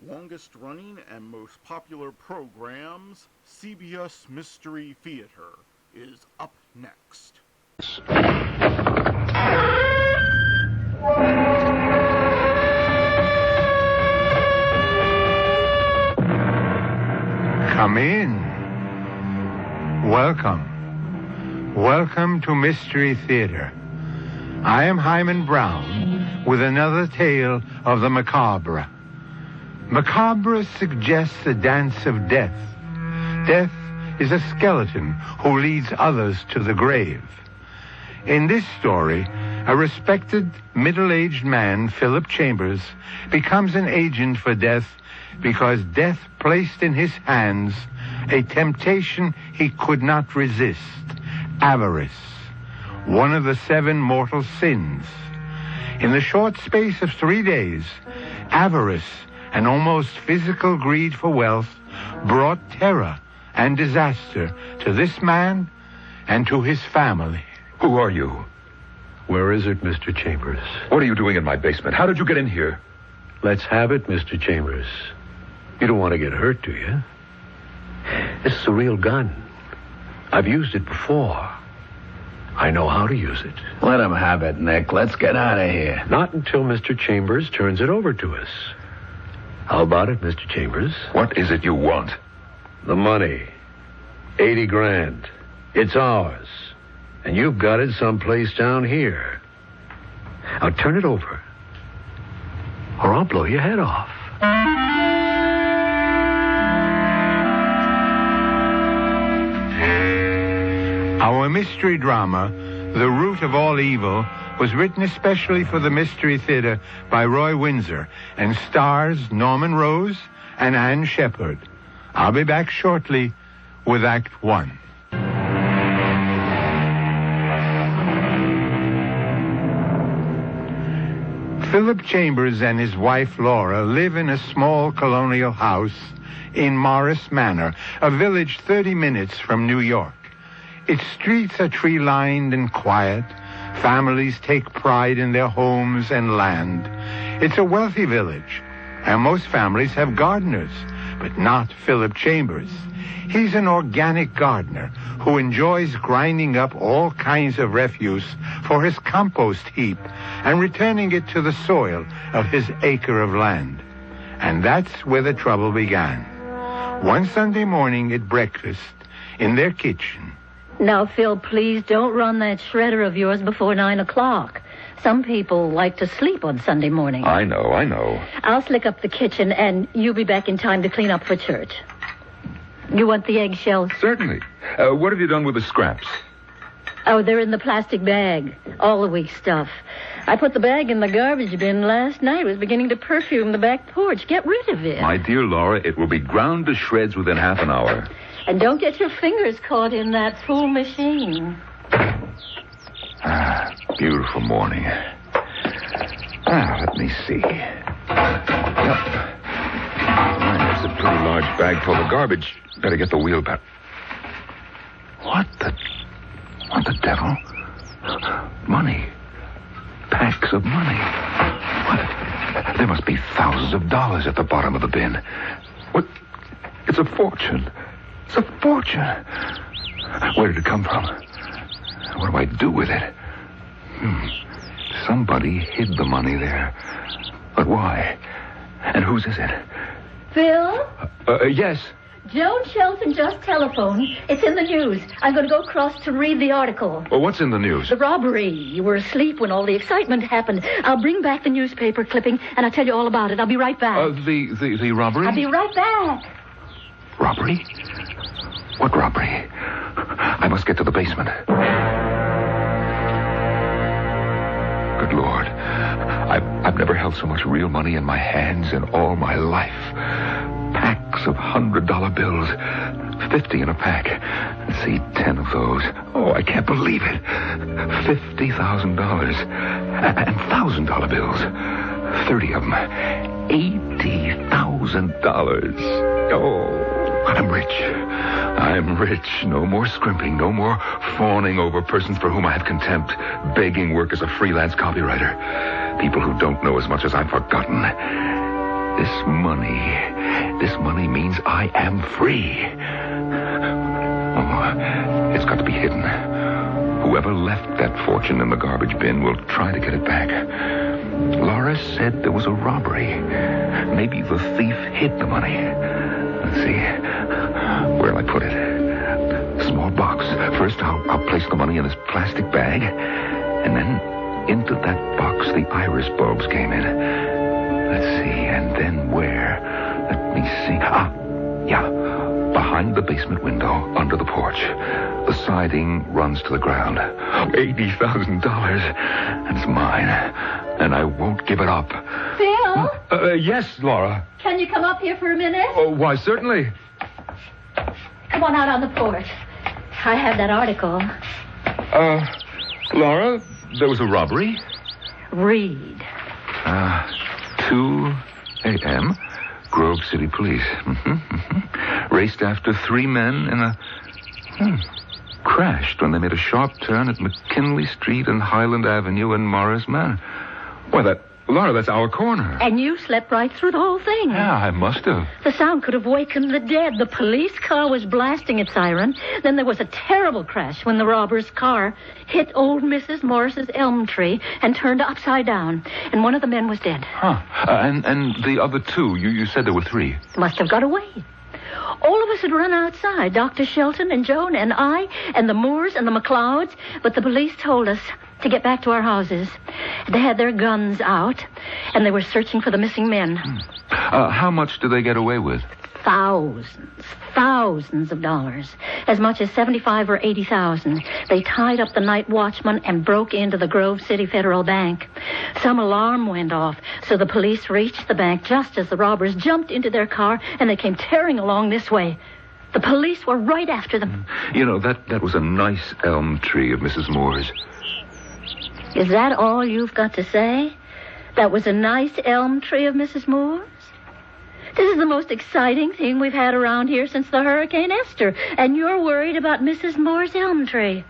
longest-running and most popular programs, CBS Mystery Theater, is up next. Come in. Welcome. Welcome to Mystery Theater. I am Hyman Brown with another tale of the macabre. Macabre suggests the dance of death. Death is a skeleton who leads others to the grave. In this story, a respected middle-aged man, Philip Chambers, becomes an agent for death because death placed in his hands a temptation he could not resist, avarice, one of the 7 mortal sins. In the short space of 3 days, avarice, an almost physical greed for wealth, brought terror and disaster to this man and to his family. Who are you? Where is it, Mr. Chambers? What are you doing in my basement? How did you get in here? Let's have it, Mr. Chambers. You don't want to get hurt, do you? This is a real gun. I've used it before. I know how to use it. Let him have it, Nick. Let's get out of here. Not until Mr. Chambers turns it over to us. How about it, Mr. Chambers? What is it you want? The money. 80 grand. It's ours. And you've got it someplace down here. Now turn it over, or I'll blow your head off. Our mystery drama, The Root of All Evil, was written especially for the Mystery Theater by Roy Windsor and stars Norman Rose and Ann Shepard. I'll be back shortly with Act 1. Philip Chambers and his wife Laura live in a small colonial house in Morris Manor, a village 30 minutes from New York. Its streets are tree-lined and quiet. Families take pride in their homes and land. It's a wealthy village, and most families have gardeners, but not Philip Chambers. He's an organic gardener who enjoys grinding up all kinds of refuse for his compost heap and returning it to the soil of his acre of land. And that's where the trouble began. One Sunday morning at breakfast, in their kitchen. Now, Phil, please don't run that shredder of yours before 9 o'clock. Some people like to sleep on Sunday morning. I know. I'll slick up the kitchen, and you'll be back in time to clean up for church. You want the eggshells? Certainly. What have you done with the scraps? Oh, they're in the plastic bag. All the weak stuff. I put the bag in the garbage bin last night. It was beginning to perfume the back porch. Get rid of it. My dear Laura, it will be ground to shreds within half an hour. And don't get your fingers caught in that fool machine. Beautiful morning. Let me see. Yep. There's a pretty large bag full of garbage. Better get the wheelbarrow. What the devil? Money. Packs of money. What? There must be thousands of dollars at the bottom of the bin. What? It's a fortune. It's a fortune. Where did it come from? What do I do with it? Somebody hid the money there. But why? And whose is it? Phil? Yes. Joan Shelton just telephoned. It's in the news. I'm going to go across to read the article. Well, what's in the news? The robbery. You were asleep when all the excitement happened. I'll bring back the newspaper clipping, and I'll tell you all about it. I'll be right back. The robbery? I'll be right back. Robbery? What robbery? I must get to the basement. Good Lord. I've never held so much real money in my hands in all my life. Packs of $100 bills. 50 in a pack. Let's see, 10 of those. Oh, I can't believe it. $50,000. And $1,000 bills. 30 of them. $80,000. Oh, I'm rich. I'm rich. No more scrimping. No more fawning over persons for whom I have contempt. Begging work as a freelance copywriter. People who don't know as much as I've forgotten. This money means I am free. Oh, it's got to be hidden. Whoever left that fortune in the garbage bin will try to get it back. Laura said there was a robbery. Maybe the thief hid the money. Let's see. Where'll I put it? Small box. First, I'll place the money in this plastic bag, and then into that box the iris bulbs came in. Let's see, and then where? Let me see. Yeah. Behind the basement window, under the porch. The siding runs to the ground. $80,000. It's mine. And I won't give it up. Phil? Yes, Laura. Can you come up here for a minute? Oh, why, certainly. Come on out on the porch. I have that article. Laura, there was a robbery. Read. 2 a.m., Grove City Police. Raced after 3 men in a... crashed when they made a sharp turn at McKinley Street and Highland Avenue in Morris Manor. Why, Laura, that's our corner. And you slept right through the whole thing. Yeah, I must have. The sound could have wakened the dead. The police car was blasting its siren. Then there was a terrible crash when the robber's car hit old Mrs. Morris's elm tree and turned upside down. And one of the men was dead. Huh. And the other 2, you said there were 3. Must have got away. All of us had run outside, Dr. Shelton and Joan and I and the Moores and the McLeods, but the police told us to get back to our houses. They had their guns out, and they were searching for the missing men. How much did they get away with? Thousands of dollars. As much as 75 or 80,000. They tied up the night watchman and broke into the Grove City Federal Bank. Some alarm went off, so the police reached the bank just as the robbers jumped into their car, and they came tearing along this way. The police were right after them. You know, that was a nice elm tree of Mrs. Moore's. Is that all you've got to say? That was a nice elm tree of Mrs. Moore's? This is the most exciting thing we've had around here since the Hurricane Esther, and you're worried about Mrs. Moore's elm tree.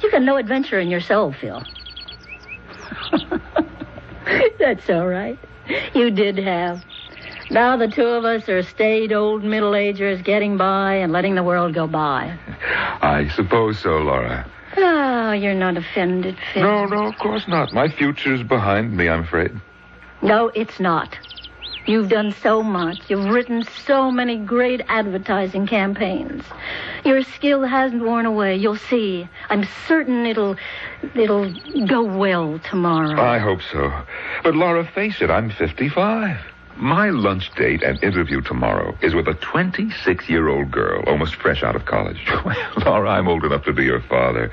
You got no adventure in your soul, Phil. That's all right. You did have. Now the 2 of us are staid old middle-agers getting by and letting the world go by. I suppose so, Laura. Oh, you're not offended, Phil. No, of course not. My future's behind me, I'm afraid. No, it's not. You've done so much. You've written so many great advertising campaigns. Your skill hasn't worn away. You'll see. I'm certain it'll go well tomorrow. I hope so. But, Laura, face it, I'm 55. My lunch date and interview tomorrow is with a 26-year-old girl, almost fresh out of college. Laura, I'm old enough to be her father.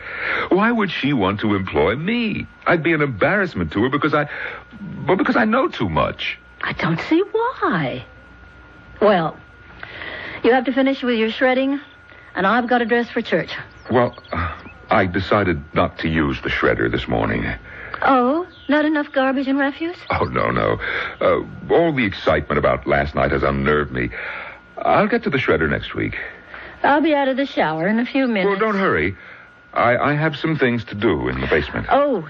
Why would she want to employ me? I'd be an embarrassment to her because I know too much. I don't see why. Well, you have to finish with your shredding, and I've got to dress for church. Well, I decided not to use the shredder this morning. Oh, not enough garbage and refuse? Oh, no. All the excitement about last night has unnerved me. I'll get to the shredder next week. I'll be out of the shower in a few minutes. Well, don't hurry. I have some things to do in the basement. Oh,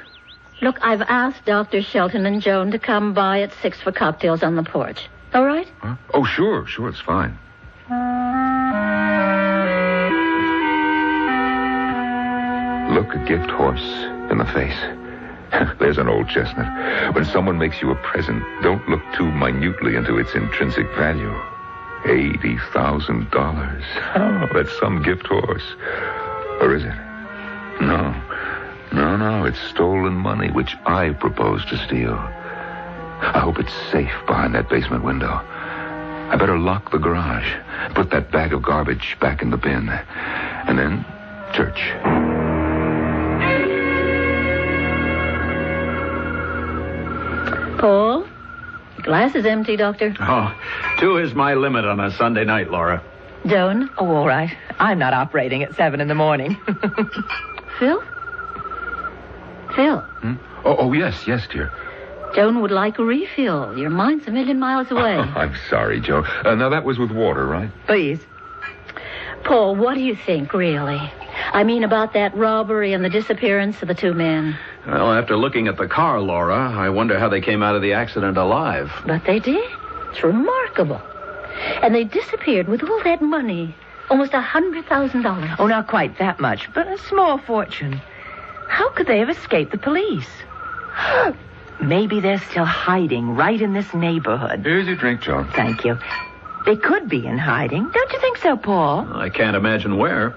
look, I've asked Dr. Shelton and Joan to come by at 6 for cocktails on the porch. All right? Huh? Oh, sure, it's fine. Look a gift horse in the face. There's an old chestnut. When someone makes you a present, don't look too minutely into its intrinsic value. $80,000. Oh, that's some gift horse. Or is it? No, it's stolen money, which I propose to steal. I hope it's safe behind that basement window. I better lock the garage, put that bag of garbage back in the bin, and then church. Paul, the glass is empty, Doctor. Oh, 2 is my limit on a Sunday night, Laura. Joan? Oh, all right. I'm not operating at 7 in the morning. Phil? Phil? Oh, yes, dear. Joan would like a refill. Your mind's a million miles away. Oh, I'm sorry, Joe. Now, that was with water, right? Please. Paul, what do you think, really? I mean about that robbery and the disappearance of the 2 men. Well, after looking at the car, Laura, I wonder how they came out of the accident alive. But they did. It's remarkable. And they disappeared with all that money. Almost $100,000. Oh, not quite that much, but a small fortune. How could they have escaped the police? Maybe they're still hiding right in this neighborhood. Here's your drink, Joan. Thank you. They could be in hiding. Don't you think so, Paul? I can't imagine where.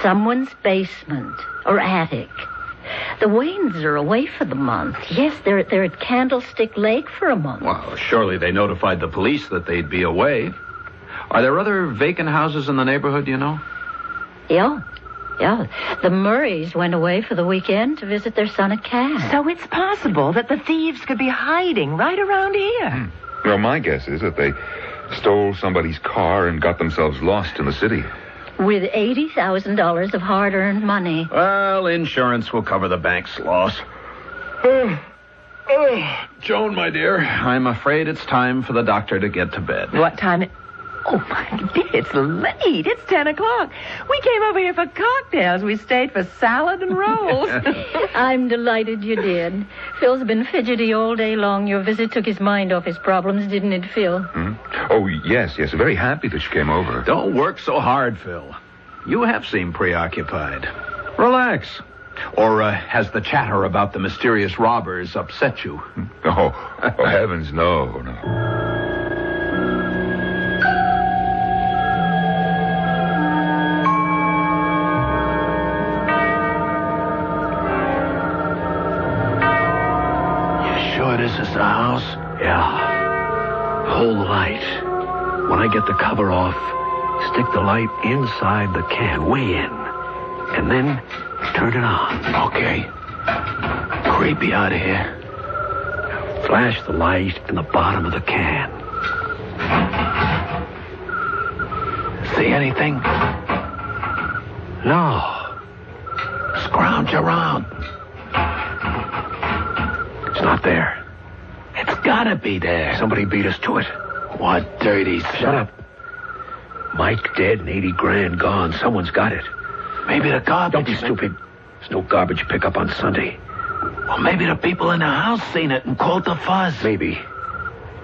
Someone's basement or attic. The Waynes are away for the month. Yes, they're at Candlestick Lake for a month. Well, surely they notified the police that they'd be away. Are there other vacant houses in the neighborhood, you know? Yeah. The Murrays went away for the weekend to visit their son at camp. So it's possible that the thieves could be hiding right around here. Well, my guess is that they stole somebody's car and got themselves lost in the city. With $80,000 of hard-earned money. Well, insurance will cover the bank's loss. Joan, my dear, I'm afraid it's time for the doctor to get to bed. What time? Oh, my dear, it's late. It's 10 o'clock. We came over here for cocktails. We stayed for salad and rolls. I'm delighted you did. Phil's been fidgety all day long. Your visit took his mind off his problems, didn't it, Phil? Oh, yes. Very happy that you came over. Don't work so hard, Phil. You have seemed preoccupied. Relax. Or has the chatter about the mysterious robbers upset you? Oh, heavens, no. This is the house? Yeah. Hold the light. When I get the cover off, stick the light inside the can, way in. And then turn it on. Okay. Creepy out of here. Flash the light in the bottom of the can. See anything? No. Scrounge around. It's not there. It's gotta be there. Somebody beat us to it. What dirty... Shut up. Mike dead and 80 grand gone. Someone's got it. Maybe the garbage... Don't be stupid. There's no garbage pickup on Sunday. Well, maybe the people in the house seen it and called the fuzz. Maybe.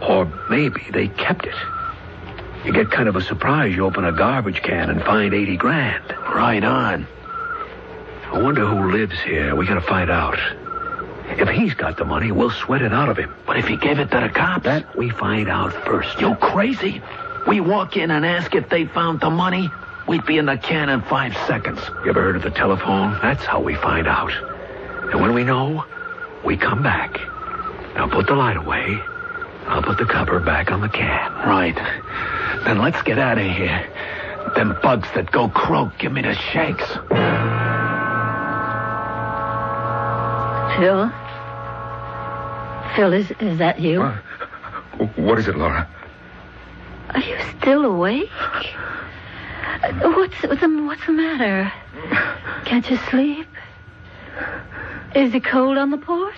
Or maybe they kept it. You get kind of a surprise. You open a garbage can and find 80 grand. Right on. I wonder who lives here. We gotta find out. If he's got the money, we'll sweat it out of him. But if he gave it to the cops? That we find out first. You crazy? We walk in and ask if they found the money, we'd be in the can in 5 seconds. You ever heard of the telephone? That's how we find out. And when we know, we come back. Now put the light away. I'll put the cover back on the can. Right. Then let's get out of here. Them bugs that go croak give me the shakes. Phil? Phil, is that you? What is it, Laura? Are you still awake? What's the matter? Can't you sleep? Is it cold on the porch?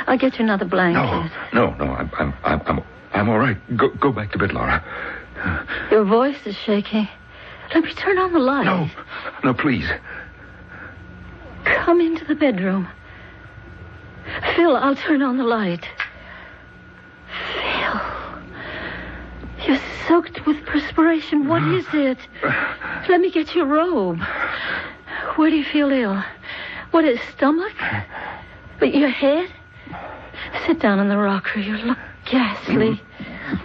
I'll get you another blanket. No. I'm all right. Go back to bed, Laura. Your voice is shaking. Let me turn on the light. No, please. Come into the bedroom. Phil, I'll turn on the light. Phil. You're soaked with perspiration. What is it? Let me get your robe. Where do you feel ill? What is stomach? Your head? Sit down on the rocker. You look ghastly.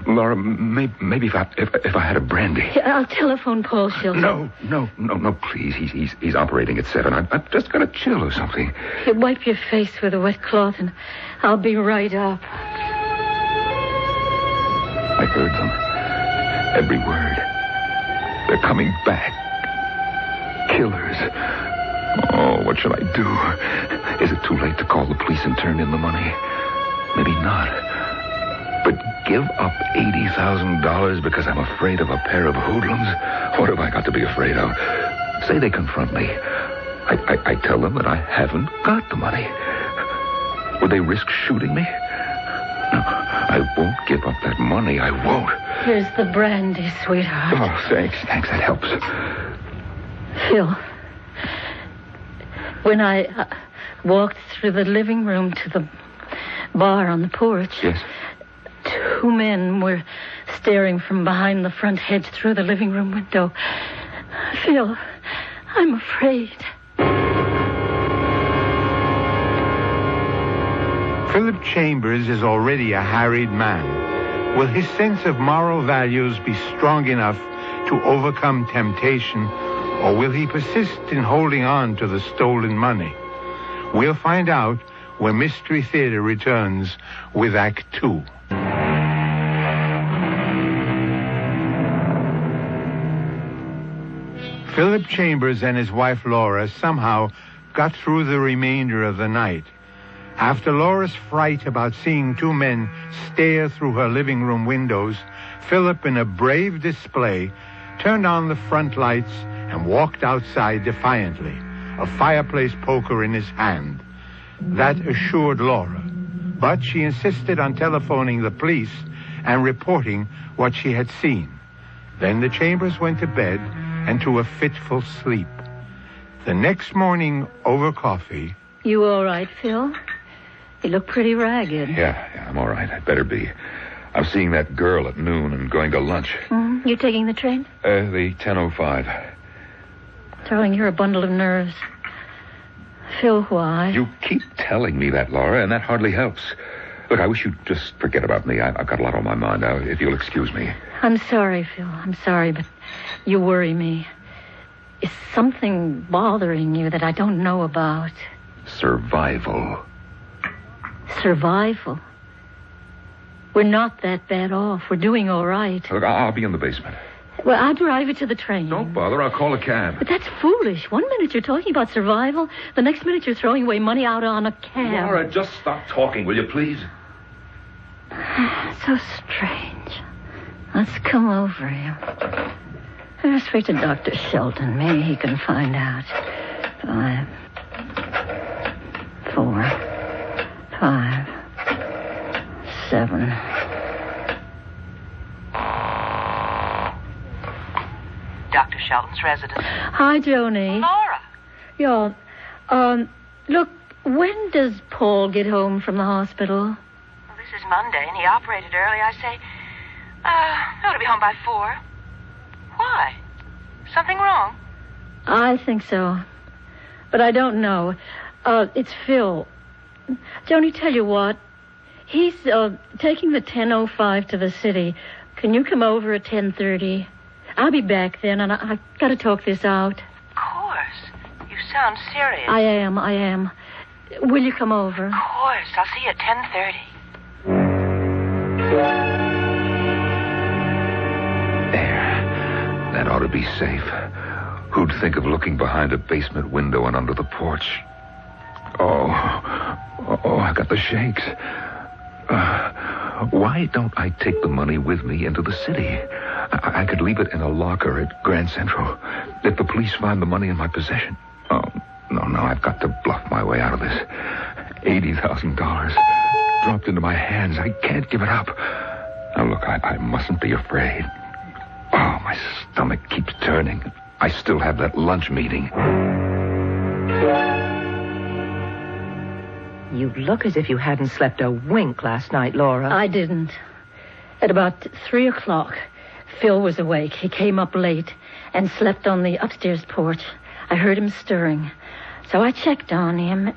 Laura, maybe if I had a brandy. I'll telephone Paul Shilton. No, please. He's operating at 7. I'm just going to chill or something. You wipe your face with a wet cloth and I'll be right up. I heard them. Every word. They're coming back. Killers. Oh, what should I do? Is it too late to call the police and turn in the money? Maybe not. But give up $80,000 because I'm afraid of a pair of hoodlums? What have I got to be afraid of? Say they confront me. I tell them that I haven't got the money. Would they risk shooting me? No, I won't give up that money. I won't. Here's the brandy, sweetheart. Oh, thanks. That helps. Phil, when I walked through the living room to the bar on the porch... Yes? 2 men were staring from behind the front hedge through the living room window. Phil, I'm afraid. Philip Chambers is already a harried man. Will his sense of moral values be strong enough to overcome temptation, or will he persist in holding on to the stolen money? We'll find out when Mystery Theater returns with Act 2. Philip Chambers and his wife Laura somehow got through the remainder of the night. After Laura's fright about seeing two men stare through her living room windows, Philip, in a brave display, turned on the front lights and walked outside defiantly, a fireplace poker in his hand. That assured Laura, but she insisted on telephoning the police and reporting what she had seen. Then the Chambers went to bed and to a fitful sleep. The next morning, over coffee... You all right, Phil? You look pretty ragged. Yeah, I'm all right. I'd better be. I'm seeing that girl at noon and going to lunch. Mm-hmm. You taking the train? The 10:05. Darling, you're a bundle of nerves. Phil, why? You keep telling me that, Laura, and that hardly helps. Look, I wish you'd just forget about me. I've got a lot on my mind now, if you'll excuse me. I'm sorry, Phil. I'm sorry, but you worry me. Is something bothering you that I don't know about? Survival. Survival? We're not that bad off. We're doing all right. Look, I'll be in the basement. Well, I'll drive you to the train. Don't bother. I'll call a cab. But that's foolish. 1 minute you're talking about survival. The next minute you're throwing away money out on a cab. Laura, just stop talking, will you, please? So strange. Let's come over here. Go straight to Dr. Shelton. Maybe he can find out. 5, 4, 5, 7. Dr. Shelton's residence. Hi, Joni. Laura. Yeah. Look, when does Paul get home from the hospital? Well, this is Monday, and he operated early. I say, he ought to be home by 4. Why? Something wrong? I think so. But I don't know. It's Phil. Joni, tell you what. He's taking the 10:05 to the city. Can you come over at 10:30? I'll be back then, and I've got to talk this out. Of course. You sound serious. I am. Will you come over? Of course. I'll see you at 10:30. There. That ought to be safe. Who'd think of looking behind a basement window and under the porch? Oh, I got the shakes. Why don't I take the money with me into the city? I could leave it in a locker at Grand Central. If the police find the money in my possession. Oh, no, I've got to bluff my way out of this. $80,000 dropped into my hands. I can't give it up. Now, look, I mustn't be afraid. Oh, my stomach keeps turning. I still have that lunch meeting. You look as if you hadn't slept a wink last night, Laura. I didn't. At about 3 o'clock, Phil was awake. He came up late and slept on the upstairs porch. I heard him stirring. So I checked on him.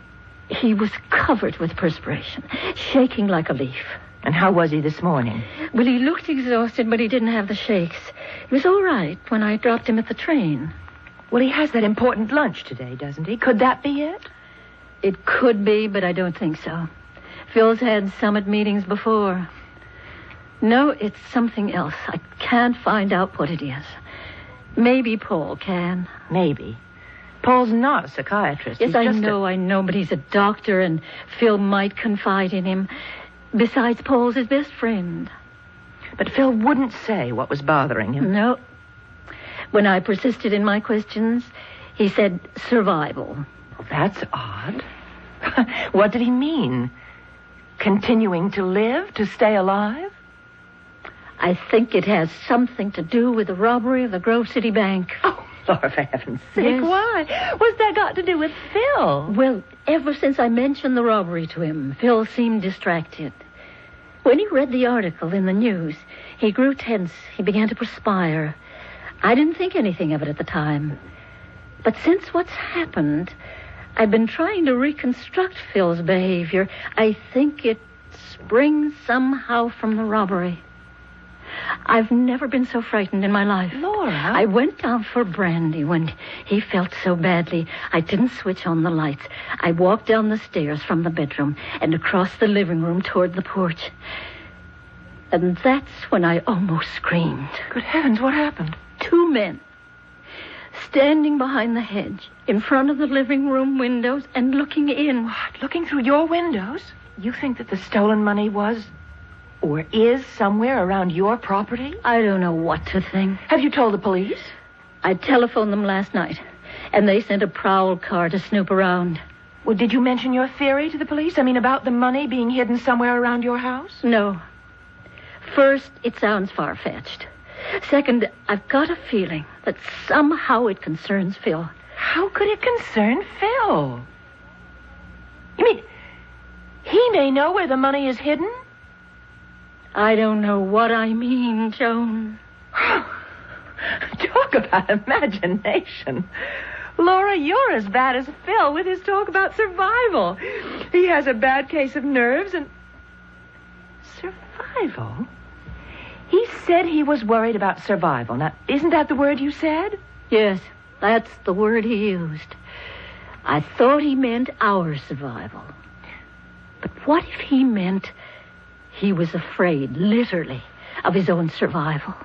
He was covered with perspiration, shaking like a leaf. And how was he this morning? Well, he looked exhausted, but he didn't have the shakes. He was all right when I dropped him at the train. Well, he has that important lunch today, doesn't he? Could that be it? It could be, but I don't think so. Phil's had summit meetings before. No, it's something else. I can't find out what it is. Maybe Paul can. Maybe. Paul's not a psychiatrist. Yes, He's I just know, but he's a doctor, and Phil might confide in him. Besides, Paul's his best friend. But Phil wouldn't say what was bothering him. No. When I persisted in my questions, he said survival. Well, that's odd. What did he mean? Continuing to live, to stay alive? I think it has something to do with the robbery of the Grove City Bank. Oh, Lord, for heaven's sake, Yes. why? What's that got to do with Phil? Well, ever since I mentioned the robbery to him, Phil seemed distracted. When he read the article in the news, he grew tense. He began to perspire. I didn't think anything of it at the time. But since what's happened, I've been trying to reconstruct Phil's behavior. I think it springs somehow from the robbery. I've never been so frightened in my life. Laura? I went down for brandy when he felt so badly. I didn't switch on the lights. I walked down the stairs from the bedroom and across the living room toward the porch. And that's when I almost screamed. Good heavens, what happened? 2 men standing behind the hedge in front of the living room windows and looking in. What? Looking through your windows? You think that the stolen money was or is somewhere around your property? I don't know what to think. Have you told the police? I telephoned them last night, and they sent a prowl car to snoop around. Well, did you mention your theory to the police? I mean, about the money being hidden somewhere around your house? No. First, it sounds far-fetched. Second, I've got a feeling that somehow it concerns Phil. How could it concern Phil? You mean he may know where the money is hidden? I don't know what I mean, Joan. Talk about imagination. Laura, you're as bad as Phil with his talk about survival. He has a bad case of nerves and... Survival? He said he was worried about survival. Now, isn't that the word you said? Yes, that's the word he used. I thought he meant our survival. But what if he meant he was afraid, literally, of his own survival?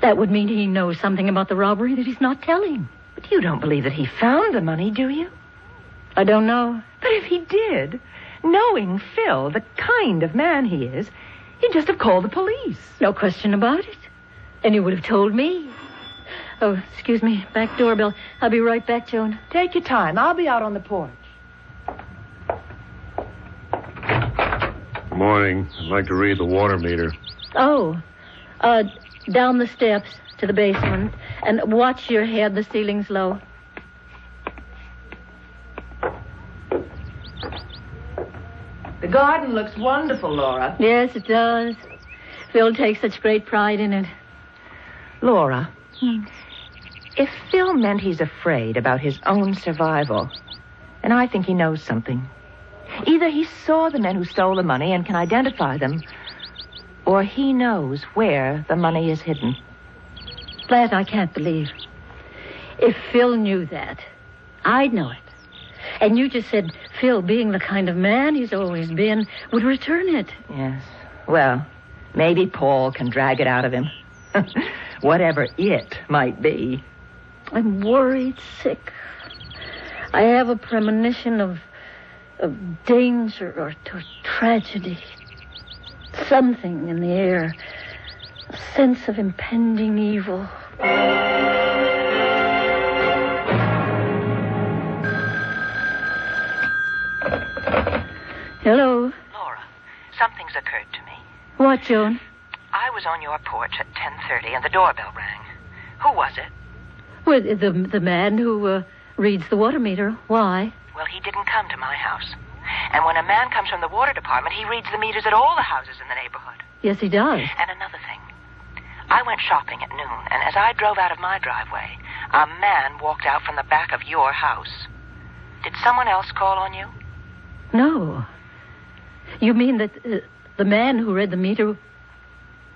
That would mean he knows something about the robbery that he's not telling. But you don't believe that he found the money, do you? I don't know. But if he did, knowing Phil, the kind of man he is, he'd just have called the police. No question about it. And he would have told me. Oh, excuse me. Back doorbell. I'll be right back, Joan. Take your time. I'll be out on the porch. Good morning. I'd like to read the water meter. Oh, down the steps to the basement. And watch your head. The ceiling's low. The garden looks wonderful, Laura. Yes, it does. Phil takes such great pride in it. Laura, if Phil meant he's afraid about his own survival, then I think he knows something. Either he saw the men who stole the money and can identify them, or he knows where the money is hidden. That I can't believe. If Phil knew that, I'd know it. And you just said Phil, being the kind of man he's always been, would return it. Yes. Well, maybe Paul can drag it out of him. Whatever it might be. I'm worried sick. I have a premonition of danger or tragedy. Something in the air. A sense of impending evil. Hello. Laura, something's occurred to me. What, Joan? I was on your porch at 10:30 and the doorbell rang. Who was it? Well, the man who reads the water meter. Why? Well, he didn't come to my house. And when a man comes from the water department, he reads the meters at all the houses in the neighborhood. Yes, he does. And another thing. I went shopping at noon, and as I drove out of my driveway, a man walked out from the back of your house. Did someone else call on you? No. You mean that the man who read the meter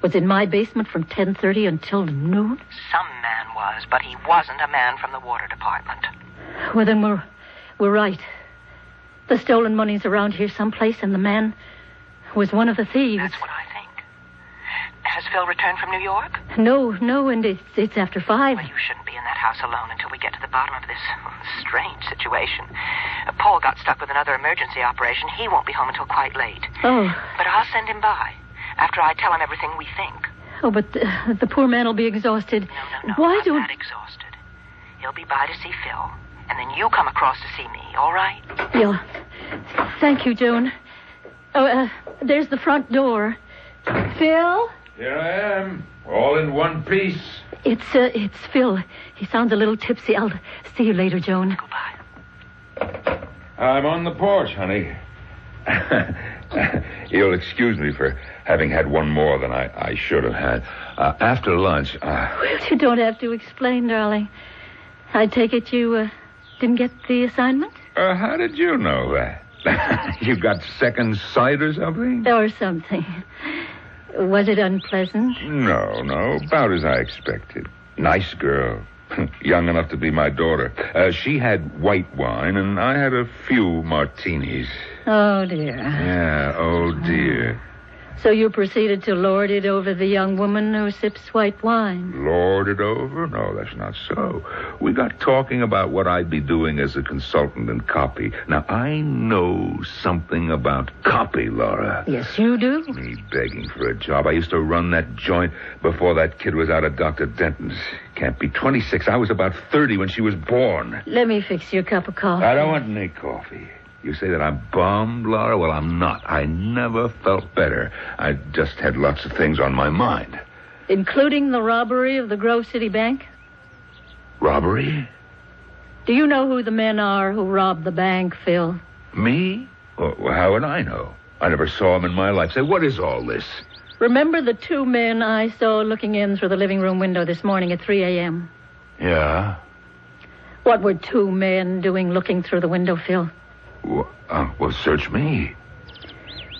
was in my basement from 10:30 until noon? Some man was, but he wasn't a man from the water department. Well, then we're right. The stolen money's around here someplace, and the man was one of the thieves. That's what I think. Has Phil returned from New York? No, and it's after 5. Well, you shouldn't be in that house alone until we get to the bottom of this strange situation. Paul got stuck with another emergency operation. He won't be home until quite late. Oh. But I'll send him by after I tell him everything we think. Oh, but the poor man will be exhausted. No, Why not that exhausted. He'll be by to see Phil, and then you come across to see me, all right? Yeah. Thank you, Joan. Oh, there's the front door. Phil? Here I am, all in one piece. It's Phil. He sounds a little tipsy. I'll see you later, Joan. Goodbye. I'm on the porch, honey. You'll excuse me for having had one more than I should have had. After lunch, Well, you don't have to explain, darling. I take it you didn't get the assignment? How did you know that? You got second sight or something? Or something. Was it unpleasant? No, about as I expected. Nice girl. Young enough to be my daughter. She had white wine, and I had a few martinis. Oh, dear. Yeah, oh, dear. So you proceeded to lord it over the young woman who sips white wine? Lord it over? No, that's not so. We got talking about what I'd be doing as a consultant in copy. Now, I know something about copy, Laura. Yes, you do. Me begging for a job. I used to run that joint before that kid was out of Dr. Denton's. Can't be 26. I was about 30 when she was born. Let me fix you a cup of coffee. I don't want any coffee. You say that I'm bummed, Laura? Well, I'm not. I never felt better. I just had lots of things on my mind. Including the robbery of the Grove City Bank? Robbery? Do you know who the men are who robbed the bank, Phil? Me? Well, how would I know? I never saw them in my life. Say, what is all this? Remember the two men I saw looking in through the living room window this morning at 3 a.m.? Yeah? What were two men doing looking through the window, Phil? Well, search me.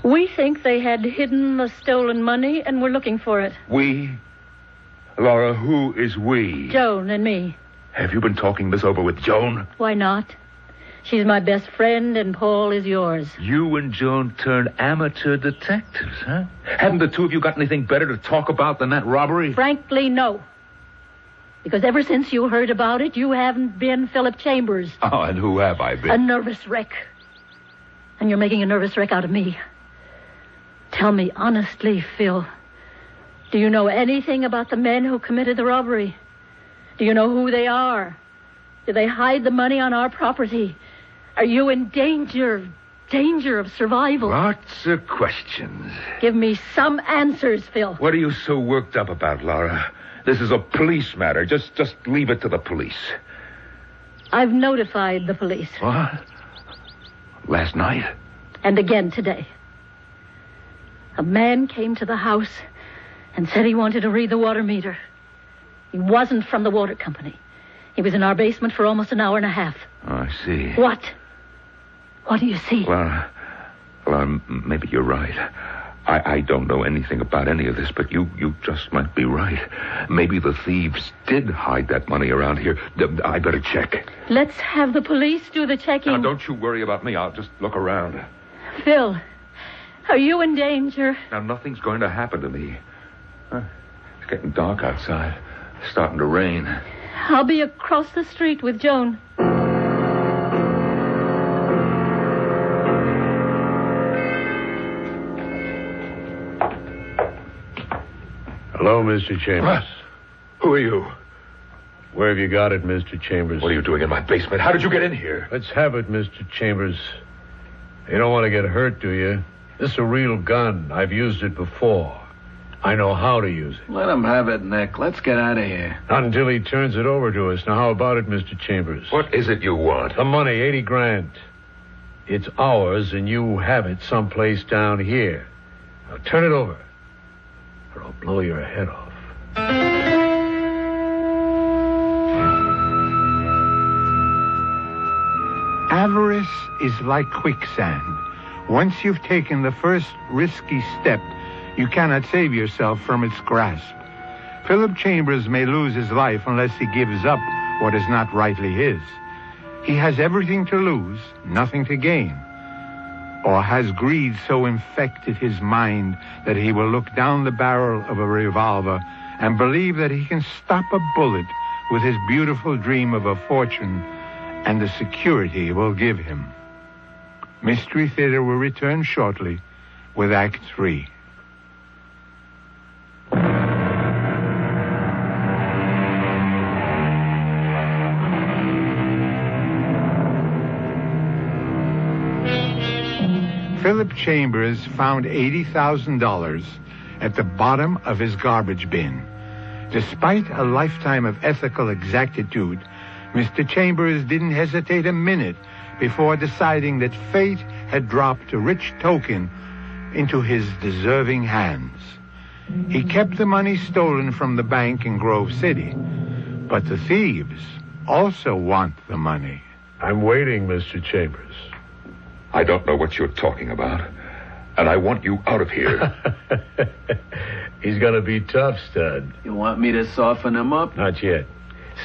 We think they had hidden the stolen money and were looking for it. We? Laura, who is we? Joan and me. Have you been talking this over with Joan? Why not? She's my best friend, and Paul is yours. You and Joan turned amateur detectives, huh? Haven't the two of you got anything better to talk about than that robbery? Frankly, no. Because ever since you heard about it, you haven't been Philip Chambers. Oh, and who have I been? A nervous wreck. And you're making a nervous wreck out of me. Tell me honestly, Phil. Do you know anything about the men who committed the robbery? Do you know who they are? Do they hide the money on our property? Are you in danger of survival? Lots of questions. Give me some answers, Phil. What are you so worked up about, Laura? This is a police matter. Just leave it to the police. I've notified the police. What? Last night? And again today. A man came to the house and said he wanted to read the water meter. He wasn't from the water company. He was in our basement for almost an hour and a half. Oh, I see. What? What do you see? Well, maybe you're right. I don't know anything about any of this, but you just might be right. Maybe the thieves did hide that money around here. I better check. Let's have the police do the checking. Now, don't you worry about me. I'll just look around. Phil, are you in danger? Now, nothing's going to happen to me. It's getting dark outside. It's starting to rain. I'll be across the street with Joan. Hello, Mr. Chambers. What? Who are you? Where have you got it, Mr. Chambers? What are you doing in my basement? How did you get in here? Let's have it, Mr. Chambers. You don't want to get hurt, do you? This is a real gun. I've used it before. I know how to use it. Let him have it, Nick. Let's get out of here. Not until he turns it over to us. Now, how about it, Mr. Chambers? What is it you want? The money, $80,000. It's ours, and you have it someplace down here. Now, turn it over, or I'll blow your head off. Avarice is like quicksand. Once you've taken the first risky step, you cannot save yourself from its grasp. Philip Chambers may lose his life unless he gives up what is not rightly his. He has everything to lose, nothing to gain. Or has greed so infected his mind that he will look down the barrel of a revolver and believe that he can stop a bullet with his beautiful dream of a fortune and the security it will give him. Mystery Theater will return shortly with Act 3. Philip Chambers found $80,000 at the bottom of his garbage bin. Despite a lifetime of ethical exactitude, Mr. Chambers didn't hesitate a minute before deciding that fate had dropped a rich token into his deserving hands. He kept the money stolen from the bank in Grove City, but the thieves also want the money. I'm waiting, Mr. Chambers. I don't know what you're talking about. And I want you out of here. He's gonna be tough, Stud. You want me to soften him up? Not yet.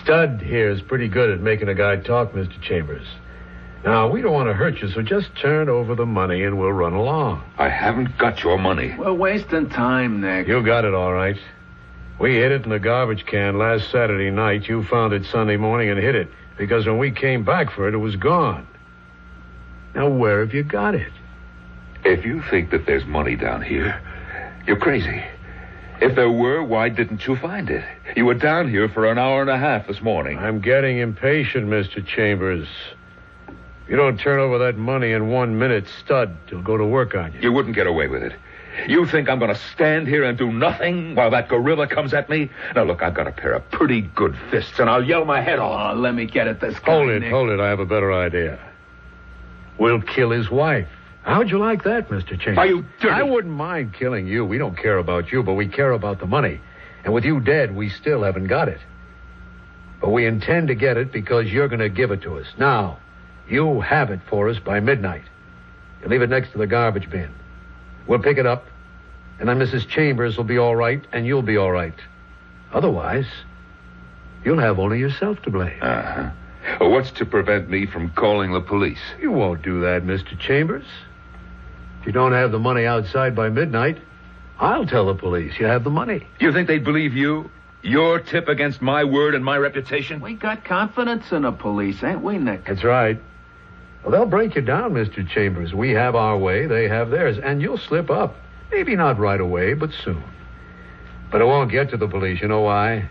Stud here is pretty good at making a guy talk, Mr. Chambers. Now, we don't want to hurt you, so just turn over the money and we'll run along. I haven't got your money. We're wasting time, Nick. You got it all right. We hid it in the garbage can last Saturday night. You found it Sunday morning and hid it, because when we came back for it, it was gone. Now, where have you got it? If you think that there's money down here, you're crazy. If there were, why didn't you find it? You were down here for an hour and a half this morning. I'm getting impatient, Mr. Chambers. If you don't turn over that money in 1 minute, Stud will go to work on you. You wouldn't get away with it. You think I'm going to stand here and do nothing while that gorilla comes at me? Now, look, I've got a pair of pretty good fists, and I'll yell my head off. Oh, let me get at this guy, Nick. Hold it. I have a better idea. We'll kill his wife. How'd you like that, Mr. Chambers? Are you dirty? I wouldn't mind killing you. We don't care about you, but we care about the money. And with you dead, we still haven't got it. But we intend to get it because you're going to give it to us. Now, you have it for us by midnight. You leave it next to the garbage bin. We'll pick it up, and then Mrs. Chambers will be all right, and you'll be all right. Otherwise, you'll have only yourself to blame. Uh-huh. Well, what's to prevent me from calling the police? You won't do that, Mr. Chambers. If you don't have the money outside by midnight, I'll tell the police you have the money. You think they'd believe you? Your tip against my word and my reputation? We got confidence in the police, ain't we, Nick? That's right. Well, they'll break you down, Mr. Chambers. We have our way, they have theirs, and you'll slip up. Maybe not right away, but soon. But it won't get to the police. You know why?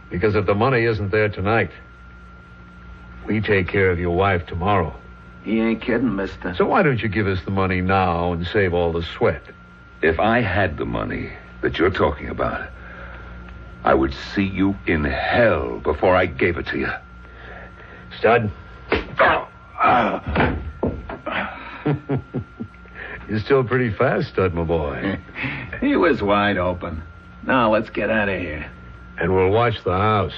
Because if the money isn't there tonight, we take care of your wife tomorrow. He ain't kidding, mister. So why don't you give us the money now and save all the sweat? If I had the money that you're talking about, I would see you in hell before I gave it to you. Stud. You're still pretty fast, Stud, my boy. He was wide open. Now, let's get out of here. And we'll watch the house.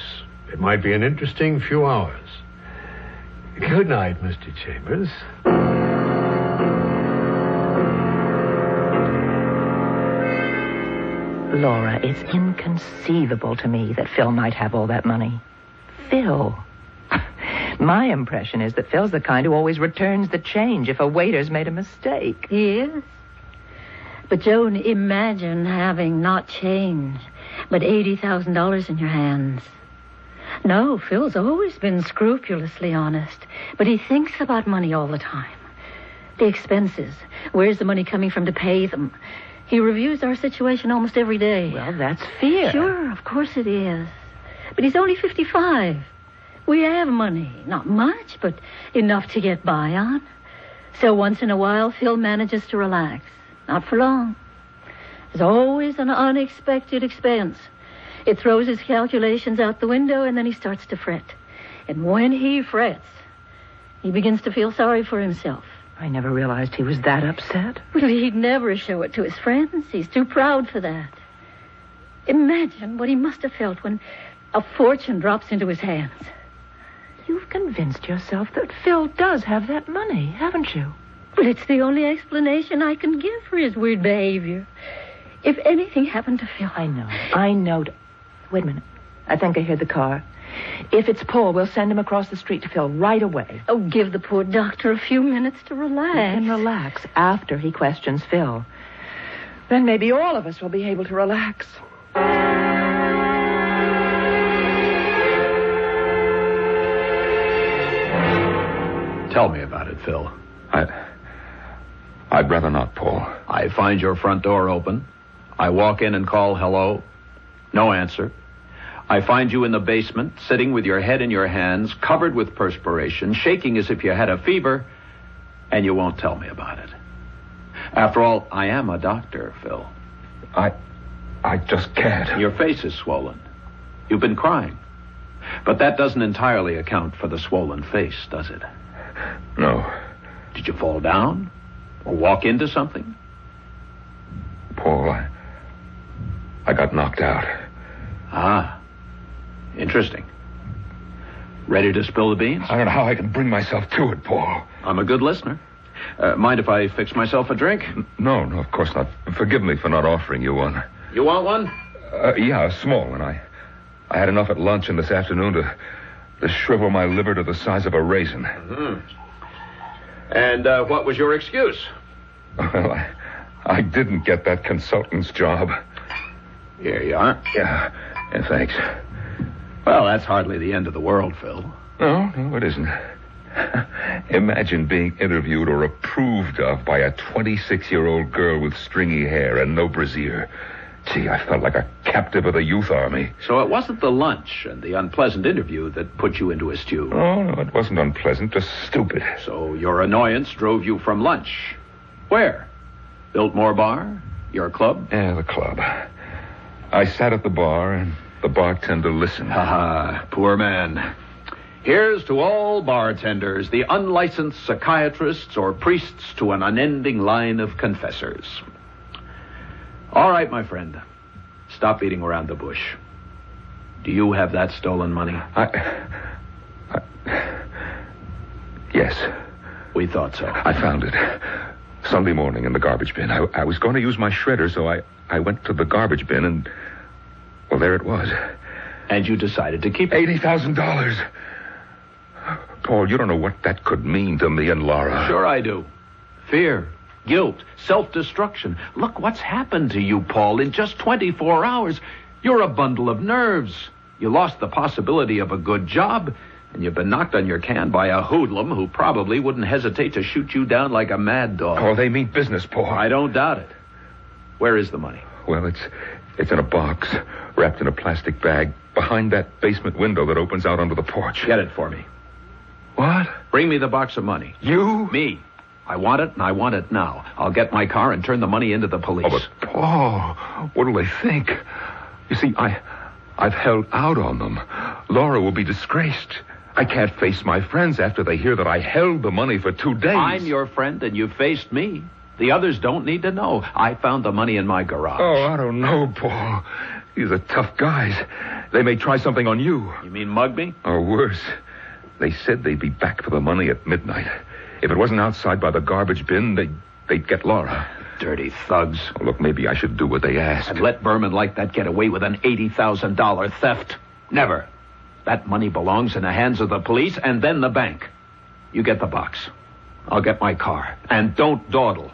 It might be an interesting few hours. Good night, Mr. Chambers. Laura, it's inconceivable to me that Phil might have all that money. Phil. My impression is that Phil's the kind who always returns the change if a waiter's made a mistake. He is. But, Joan, imagine having not change, but $80,000 in your hands. No, Phil's always been scrupulously honest, but he thinks about money all the time. The expenses. Where's the money coming from to pay them? He reviews our situation almost every day. Well, that's fear. Sure, of course it is. But he's only 55. We have money. Not much, but enough to get by on. So once in a while, Phil manages to relax. Not for long. There's always an unexpected expense. It throws his calculations out the window, and then he starts to fret. And when he frets, he begins to feel sorry for himself. I never realized he was that upset. Well, he'd never show it to his friends. He's too proud for that. Imagine what he must have felt when a fortune drops into his hands. You've convinced yourself that Phil does have that money, haven't you? Well, it's the only explanation I can give for his weird behavior. If anything happened to Phil... I know. Wait a minute. I think I hear the car. If it's Paul, we'll send him across the street to Phil right away. Oh, give the poor doctor a few minutes to relax. He can relax after he questions Phil. Then maybe all of us will be able to relax. Tell me about it, Phil. I'd rather not, Paul. I find your front door open. I walk in and call hello. No answer. I find you in the basement, sitting with your head in your hands, covered with perspiration, shaking as if you had a fever, and you won't tell me about it. After all, I am a doctor, Phil. I just can't. Your face is swollen. You've been crying. But that doesn't entirely account for the swollen face, does it? No. Did you fall down? Or walk into something? Paul, I got knocked out. Ah. Interesting. Ready to spill the beans? I don't know how I can bring myself to it, Paul. I'm a good listener. Mind if I fix myself a drink? No, of course not. Forgive me for not offering you one. You want one? Yeah, a small one. I had enough at lunch and this afternoon to shrivel my liver to the size of a raisin. Mm-hmm. And what was your excuse? Well, I didn't get that consultant's job. Here you are. Yeah, thanks. Well, that's hardly the end of the world, Phil. No, it isn't. Imagine being interviewed or approved of by a 26-year-old girl with stringy hair and no brassiere. Gee, I felt like a captive of the youth army. So it wasn't the lunch and the unpleasant interview that put you into a stew? Oh, no, it wasn't unpleasant, just stupid. So your annoyance drove you from lunch. Where? Biltmore Bar? Your club? Yeah, the club. I sat at the bar and the bartender listened. Poor man. Here's to all bartenders, the unlicensed psychiatrists or priests to an unending line of confessors. All right, my friend. Stop beating around the bush. Do you have that stolen money? Yes. We thought so. I found it. Sunday morning in the garbage bin. I was going to use my shredder, so I went to the garbage bin and... Well, there it was. And you decided to keep it? $80,000. Paul, you don't know what that could mean to me and Laura. Sure I do. Fear, guilt, self-destruction. Look what's happened to you, Paul, in just 24 hours. You're a bundle of nerves. You lost the possibility of a good job, and you've been knocked on your can by a hoodlum who probably wouldn't hesitate to shoot you down like a mad dog. Oh, they mean business, Paul. I don't doubt it. Where is the money? Well, it's in a box, wrapped in a plastic bag, behind that basement window that opens out onto the porch. Get it for me. What? Bring me the box of money. You? Me. I want it, and I want it now. I'll get my car and turn the money into the police. Oh, but Paul, what'll they think? You see, I've held out on them. Laura will be disgraced. I can't face my friends after they hear that I held the money for 2 days. I'm your friend, and you faced me. The others don't need to know. I found the money in my garage. Oh, I don't know, Paul. These are tough guys. They may try something on you. You mean mug me? Or worse. They said they'd be back for the money at midnight. If it wasn't outside by the garbage bin, they'd get Laura. Dirty thugs. Oh, look, maybe I should do what they asked. And let Berman like that get away with an $80,000 theft. Never. That money belongs in the hands of the police and then the bank. You get the box. I'll get my car. And don't dawdle.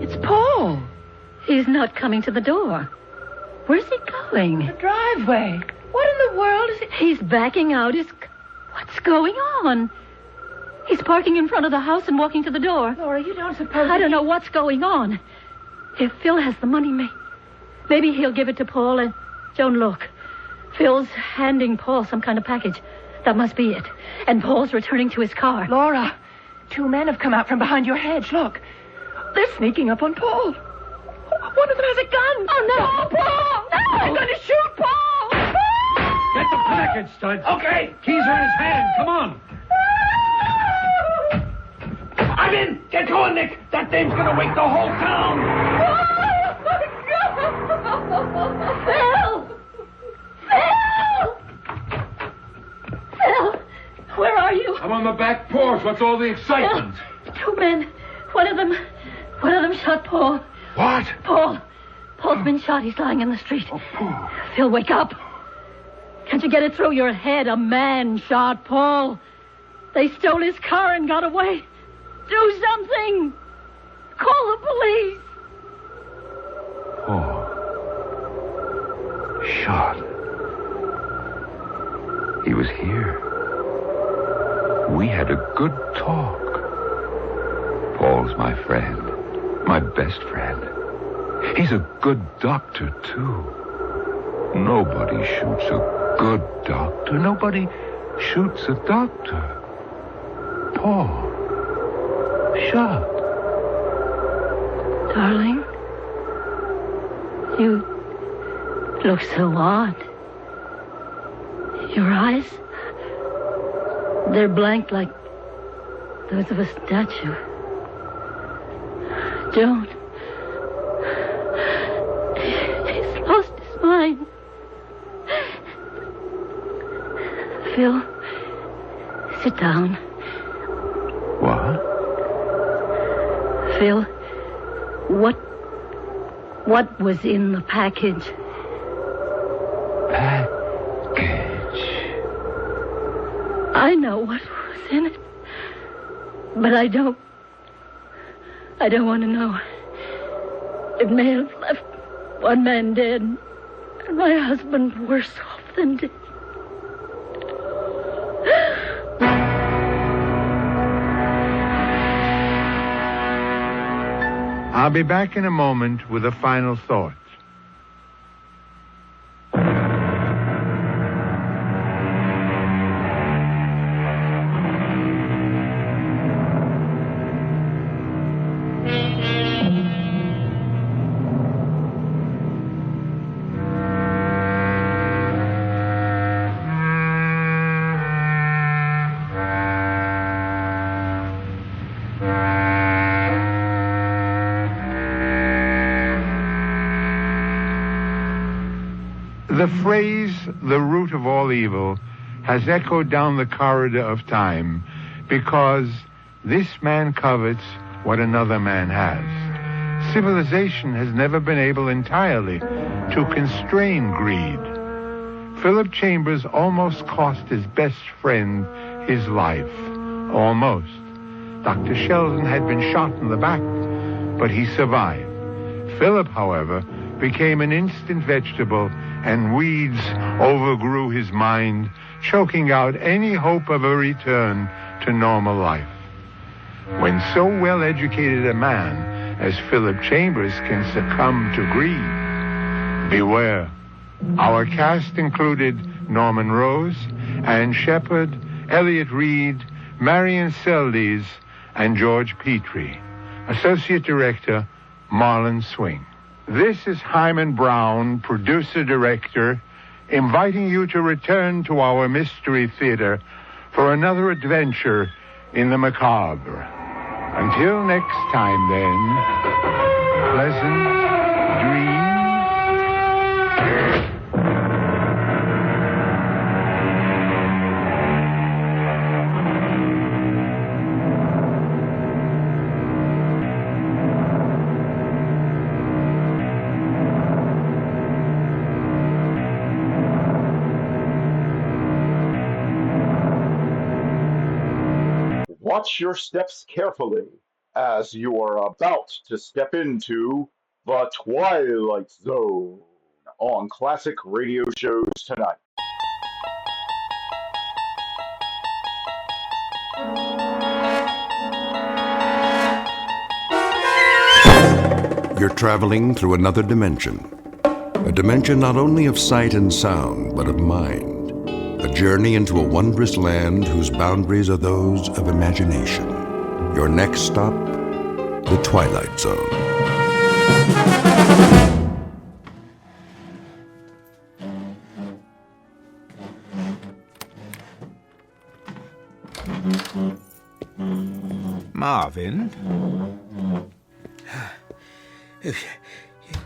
It's Paul. He's not coming to the door. Where's he going? The driveway. What in the world is it? He's backing out. What's going on? He's parking in front of the house and walking to the door. Laura, you don't suppose... I don't know what's going on. If Phil has the money, maybe he'll give it to Paul and... Don't look. Phil's handing Paul some kind of package. That must be it. And Paul's returning to his car. Laura, 2 men have come out from behind your hedge. Look. They're sneaking up on Paul. One of them has a gun. Oh, no. Paul! No! They're going to shoot Paul! Get the package, Studs. Okay. Keys are in his hand. Come on. I'm in. Get going, Nick. That dame's going to wake the whole town. Phil! Phil! Where are you? I'm on the back porch. What's all the excitement? 2 men. One of them shot Paul. What? Paul's been shot. He's lying in the street. Oh, Paul. Phil, wake up. Can't you get it through your head? A man shot Paul. They stole his car and got away. Do something. Call the police. Paul. Shot. He was here. We had a good talk. Paul's my friend. My best friend. He's a good doctor, too. Nobody shoots a good doctor. Nobody shoots a doctor. Paul. Shot. Darling, you look so odd. Your eyes, they're blank like those of a statue. Don't. He's lost his mind. Phil, sit down. What? Phil, what was in the package? Package? I know what was in it, but I don't want to know. It may have left one man dead, and my husband worse off than dead. I'll be back in a moment with a final thought. The phrase, the root of all evil, has echoed down the corridor of time because this man covets what another man has. Civilization has never been able entirely to constrain greed. Philip Chambers almost cost his best friend his life. Almost. Dr. Sheldon had been shot in the back, but he survived. Philip, however, became an instant vegetable, and weeds overgrew his mind, choking out any hope of a return to normal life. When so well-educated a man as Philip Chambers can succumb to greed, beware. Our cast included Norman Rose, Ann Shepard, Elliot Reed, Marion Seldes, and George Petrie. Associate Director, Marlon Swing. This is Hyman Brown, producer-director, inviting you to return to our Mystery Theater for another adventure in the macabre. Until next time, then, pleasant dreams. Watch your steps carefully as you are about to step into the Twilight Zone on classic radio shows tonight. You're traveling through another dimension. A dimension not only of sight and sound, but of mind. A journey into a wondrous land whose boundaries are those of imagination. Your next stop, the Twilight Zone. Marvin?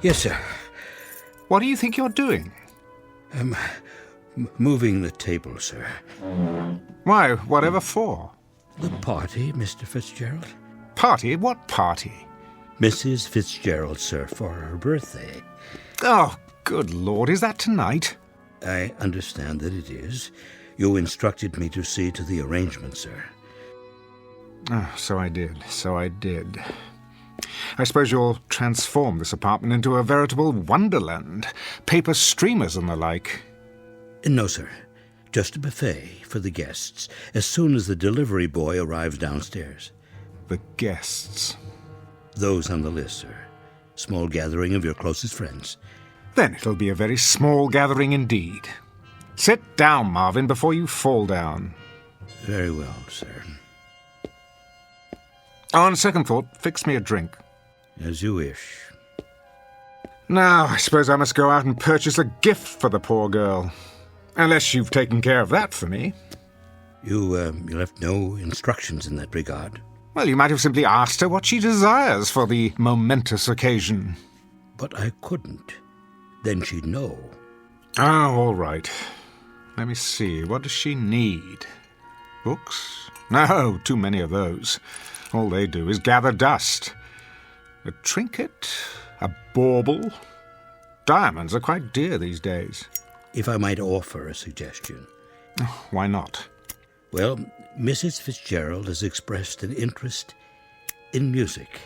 Yes, sir. What do you think you're doing? Moving the table, sir. Why, whatever for? The party, Mr. Fitzgerald. Party? What party? Mrs. Fitzgerald, sir, for her birthday. Oh, good Lord, is that tonight? I understand that it is. You instructed me to see to the arrangement, sir. Oh, so I did. I suppose you'll transform this apartment into a veritable wonderland. Paper streamers and the like. No, sir. Just a buffet for the guests, as soon as the delivery boy arrives downstairs. The guests? Those on the list, sir. Small gathering of your closest friends. Then it'll be a very small gathering indeed. Sit down, Marvin, before you fall down. Very well, sir. On second thought, fix me a drink. As you wish. Now, I suppose I must go out and purchase a gift for the poor girl. Unless you've taken care of that for me. You left no instructions in that regard. Well, you might have simply asked her what she desires for the momentous occasion. But I couldn't. Then she'd know. Oh, all right. Let me see. What does she need? Books? No, too many of those. All they do is gather dust. A trinket? A bauble? Diamonds are quite dear these days. If I might offer a suggestion. Oh, why not? Well, Mrs. Fitzgerald has expressed an interest in music.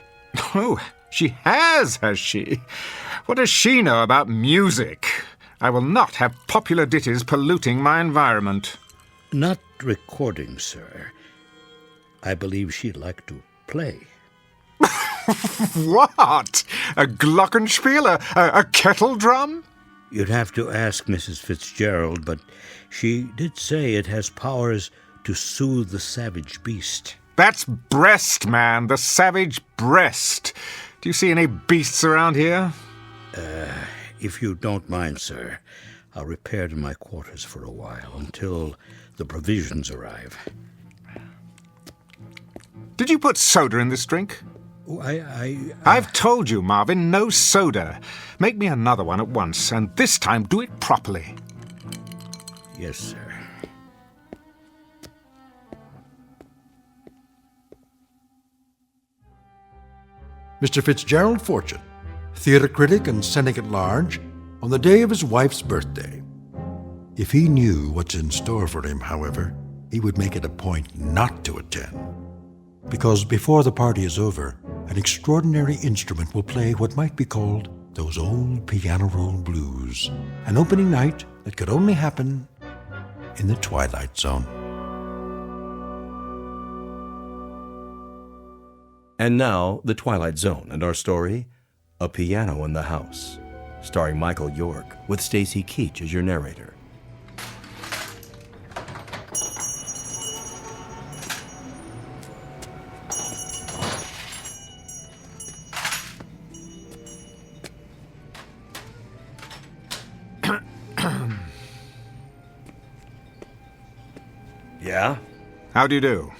Oh, she has she? What does she know about music? I will not have popular ditties polluting my environment. Not recording, sir. I believe she'd like to play. What? A glockenspiel? A kettle drum? You'd have to ask Mrs. Fitzgerald, but she did say it has powers to soothe the savage beast. That's breast, man. The savage breast. Do you see any beasts around here? If you don't mind, sir, I'll repair to my quarters for a while until the provisions arrive. Did you put soda in this drink? Oh, I've told you, Marvin, no soda. Make me another one at once, and this time do it properly. Yes, sir. Mr. Fitzgerald Fortune, theater critic and cynic at large, on the day of his wife's birthday. If he knew what's in store for him, however, he would make it a point not to attend. Because before the party is over, an extraordinary instrument will play what might be called those old piano roll blues, an opening night that could only happen in the Twilight Zone. And now, The Twilight Zone and our story, A Piano in the House, starring Michael York, with Stacy Keach as your narrator. Yeah? How do you do?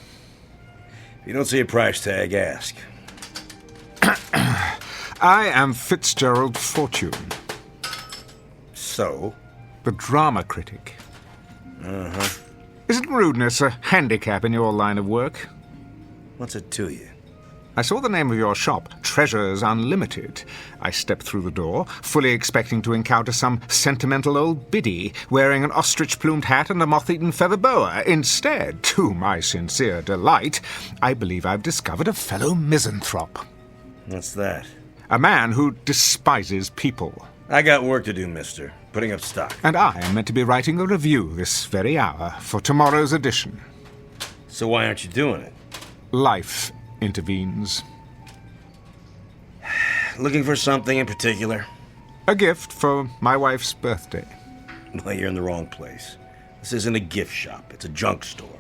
If you don't see a price tag, ask. I am Fitzgerald Fortune. So? The drama critic. Uh-huh. Isn't rudeness a handicap in your line of work? What's it to you? I saw the name of your shop, Treasures Unlimited. I stepped through the door, fully expecting to encounter some sentimental old biddy wearing an ostrich-plumed hat and a moth-eaten feather boa. Instead, to my sincere delight, I believe I've discovered a fellow misanthrope. What's that? A man who despises people. I got work to do, mister. Putting up stock. And I am meant to be writing a review this very hour for tomorrow's edition. So why aren't you doing it? Life intervenes. Looking for something in particular? A gift for my wife's birthday. Well, you're in the wrong place. This isn't a gift shop. It's a junk store.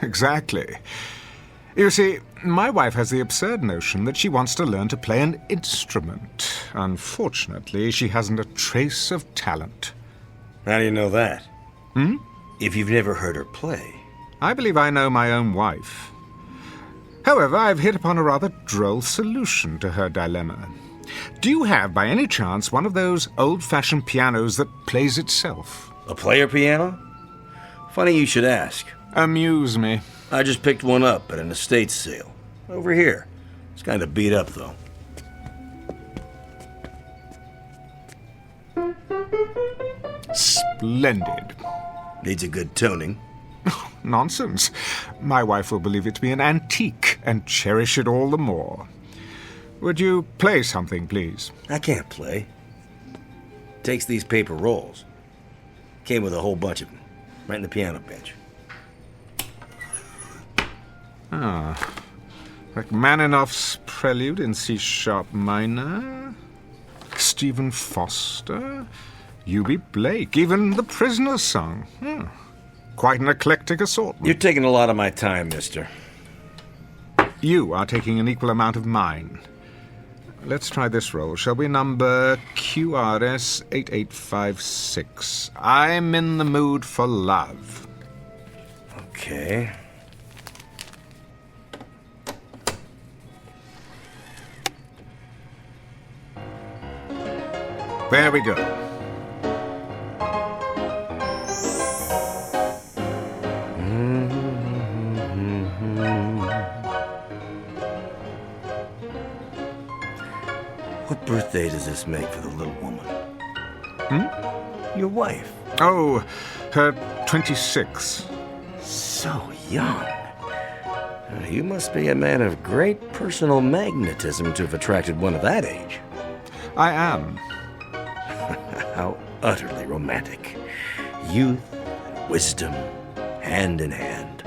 Exactly. You see, my wife has the absurd notion that she wants to learn to play an instrument. Unfortunately, she hasn't a trace of talent. How do you know that? Hmm? If you've never heard her play. I believe I know my own wife. However, I've hit upon a rather droll solution to her dilemma. Do you have, by any chance, one of those old-fashioned pianos that plays itself? A player piano? Funny you should ask. Amuse me. I just picked one up at an estate sale. Over here. It's kind of beat up, though. Splendid. Needs a good tuning. Nonsense. My wife will believe it to be an antique and cherish it all the more. Would you play something, please? I can't play. Takes these paper rolls. Came with a whole bunch of them. Right in the piano bench. Rachmaninoff's Prelude in C-sharp minor. Stephen Foster. U.B. Blake. Even The Prisoner's Song. Quite an eclectic assortment. You're taking a lot of my time, mister. You are taking an equal amount of mine. Let's try this roll, shall we? Number QRS 8856. I'm in the mood for love. Okay. There we go. birthday does this make for the little woman? Your wife. Oh, her 26th. So young. You must be a man of great personal magnetism to have attracted one of that age. I am. How utterly romantic. Youth, wisdom, hand in hand.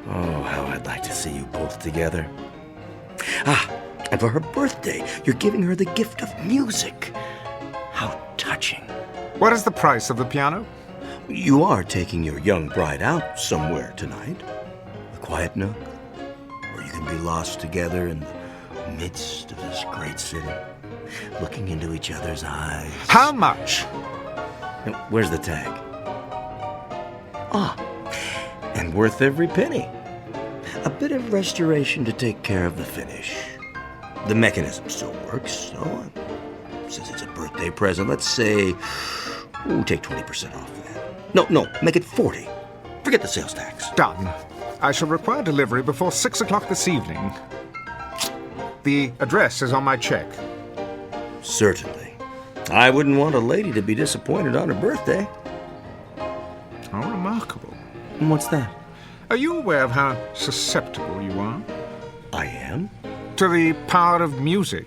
Oh, how I'd like to see you both together. And for her birthday, you're giving her the gift of music. How touching. What is the price of the piano? You are taking your young bride out somewhere tonight. A quiet nook, where you can be lost together in the midst of this great city, looking into each other's eyes. How much? Where's the tag? And worth every penny. A bit of restoration to take care of the finish. The mechanism still works, so since it's a birthday present, let's say, take 20% off that. No, make it 40. Forget the sales tax. Done. I shall require delivery before 6 o'clock this evening. The address is on my check. Certainly. I wouldn't want a lady to be disappointed on her birthday. How remarkable. And what's that? Are you aware of how susceptible you are? I am? To the power of music.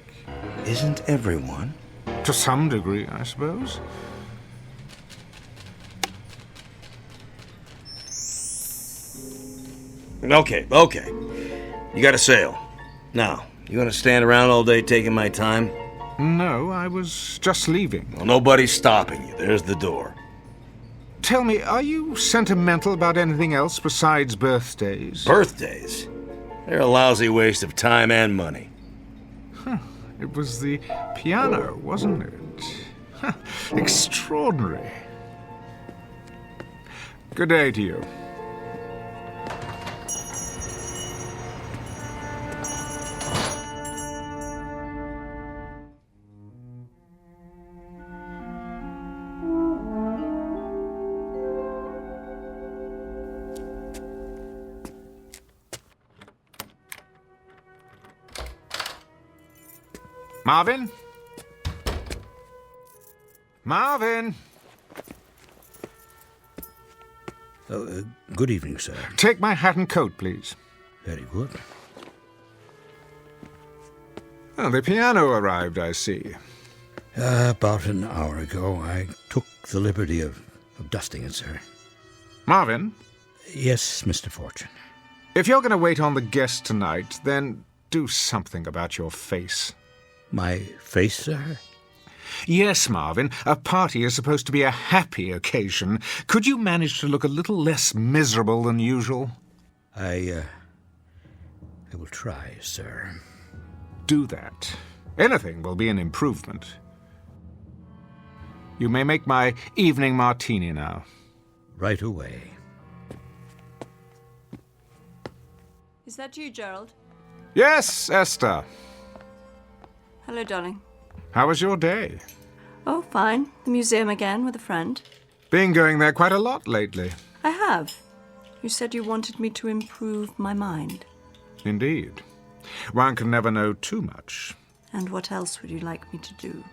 Isn't everyone? To some degree, I suppose. Okay. You got a sale. Now, you want to stand around all day taking my time? No, I was just leaving. Well, nobody's stopping you. There's the door. Tell me, are you sentimental about anything else besides birthdays? Birthdays? They're a lousy waste of time and money. It was the piano, wasn't it? Extraordinary. Good day to you. Marvin? Marvin? Good evening, sir. Take my hat and coat, please. Very good. Oh, the piano arrived, I see. About an hour ago, I took the liberty of dusting it, sir. Marvin? Yes, Mr. Fortune. If you're going to wait on the guest tonight, then do something about your face. My face, sir? Yes, Marvin. A party is supposed to be a happy occasion. Could you manage to look a little less miserable than usual? I will try, sir. Do that. Anything will be an improvement. You may make my evening martini now. Right away. Is that you, Gerald? Yes, Esther. Hello, darling. How was your day? Oh, fine. The museum again with a friend. Been going there quite a lot lately. I have. You said you wanted me to improve my mind. Indeed. One can never know too much. And what else would you like me to do?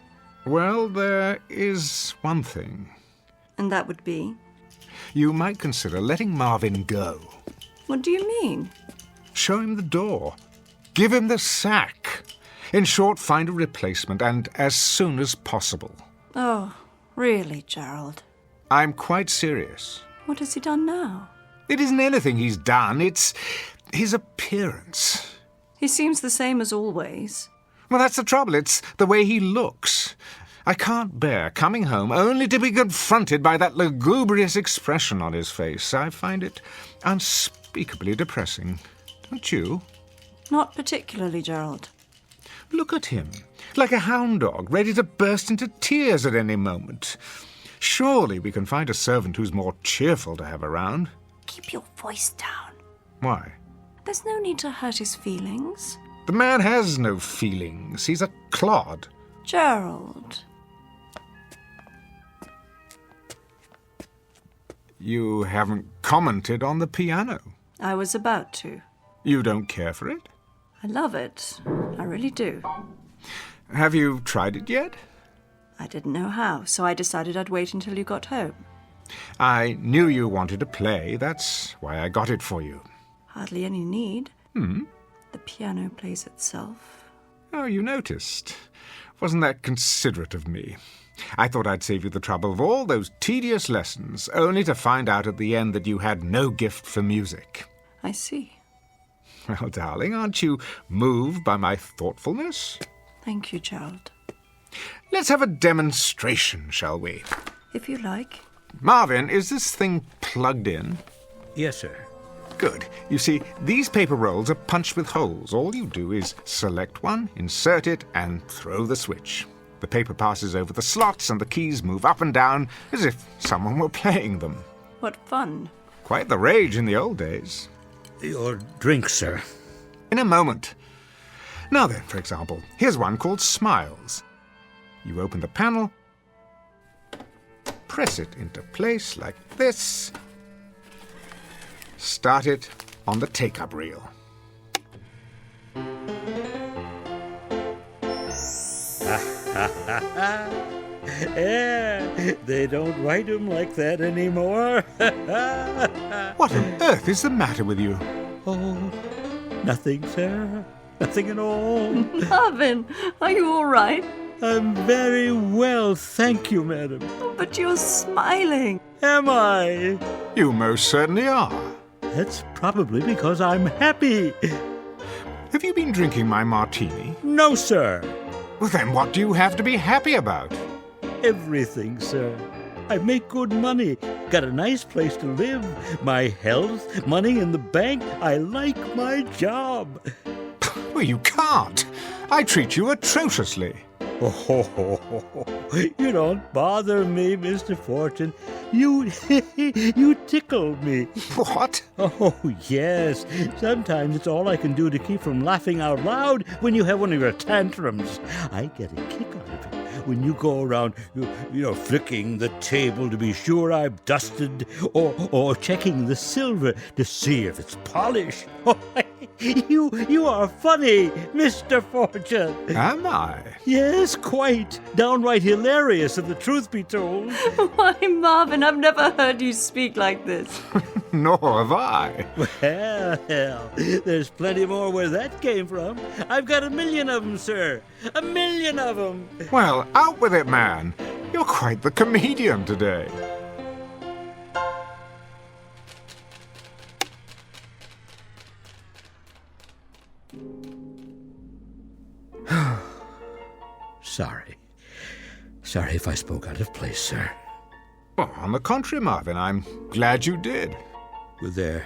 Well, there is one thing. And that would be? You might consider letting Marvin go. What do you mean? Show him the door. Give him the sack. In short, find a replacement, and as soon as possible. Oh, really, Gerald? I'm quite serious. What has he done now? It isn't anything he's done. It's his appearance. He seems the same as always. Well, that's the trouble. It's the way he looks. I can't bear coming home only to be confronted by that lugubrious expression on his face. I find it unspeakably depressing. Don't you? Not particularly, Gerald. Look at him, like a hound dog, ready to burst into tears at any moment. Surely we can find a servant who's more cheerful to have around. Keep your voice down. Why? There's no need to hurt his feelings. The man has no feelings. He's a clod. Gerald. You haven't commented on the piano. I was about to. You don't care for it? I love it. I really do. Have you tried it yet? I didn't know how, so I decided I'd wait until you got home. I knew you wanted to play. That's why I got it for you. Hardly any need. Hmm? The piano plays itself. Oh, you noticed. Wasn't that considerate of me? I thought I'd save you the trouble of all those tedious lessons, only to find out at the end that you had no gift for music. I see. Well, darling, aren't you moved by my thoughtfulness? Thank you, Gerald. Let's have a demonstration, shall we? If you like. Marvin, is this thing plugged in? Yes, sir. Good. You see, these paper rolls are punched with holes. All you do is select one, insert it, and throw the switch. The paper passes over the slots and the keys move up and down as if someone were playing them. What fun. Quite the rage in the old days. Your drink, sir. In a moment. Now then, for example, here's one called Smiles. You open the panel, press it into place like this, start it on the take-up reel. Yeah, they don't write them like that anymore. What on earth is the matter with you? Oh, nothing, sir. Nothing at all. Marvin, are you all right? I'm very well, thank you, madam. Oh, but you're smiling. Am I? You most certainly are. That's probably because I'm happy. Have you been drinking my martini? No, sir. Well, then what do you have to be happy about? Everything, sir. I make good money, got a nice place to live, my health, money in the bank. I like my job. Well, you can't. I treat you atrociously. Oh, you don't bother me, Mr. Fortune. You tickle me. What? Oh, yes. Sometimes it's all I can do to keep from laughing out loud when you have one of your tantrums. I get a kick out of it when you go around, flicking the table to be sure I've dusted, or checking the silver to see if it's polished. Oh, you are funny, Mr. Fortune. Am I? Yes, quite. Downright hilarious, if the truth be told. Why, Marvin, I've never heard you speak like this. Nor have I. Well, there's plenty more where that came from. I've got 1 million of them, sir. 1 million of them. Well, out with it, man. You're quite the comedian today. Sorry if I spoke out of place, sir. Well, on the contrary, Marvin, I'm glad you did. Will there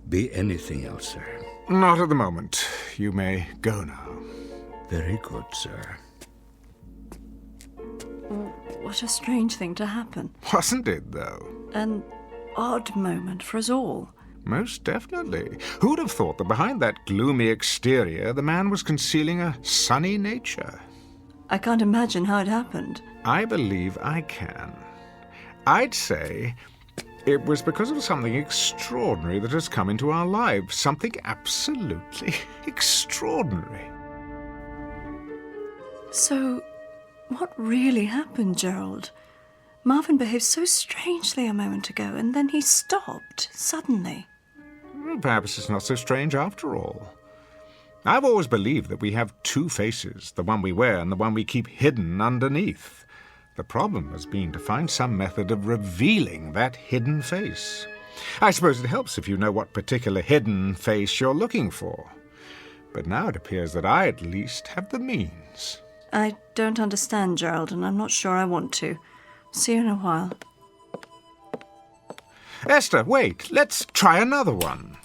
be anything else, sir? Not at the moment. You may go now. Very good, sir. What a strange thing to happen. Wasn't it, though? An odd moment for us all. Most definitely. Who'd have thought that behind that gloomy exterior the man was concealing a sunny nature? I can't imagine how it happened. I believe I can. I'd say it was because of something extraordinary that has come into our lives. Something absolutely extraordinary. So, what really happened, Gerald? Marvin behaved so strangely a moment ago, and then he stopped, suddenly. Well, perhaps it's not so strange after all. I've always believed that we have two faces, the one we wear and the one we keep hidden underneath. The problem has been to find some method of revealing that hidden face. I suppose it helps if you know what particular hidden face you're looking for. But now it appears that I, at least, have the means. I don't understand, Gerald, and I'm not sure I want to. See you in a while. Esther, wait. Let's try another one.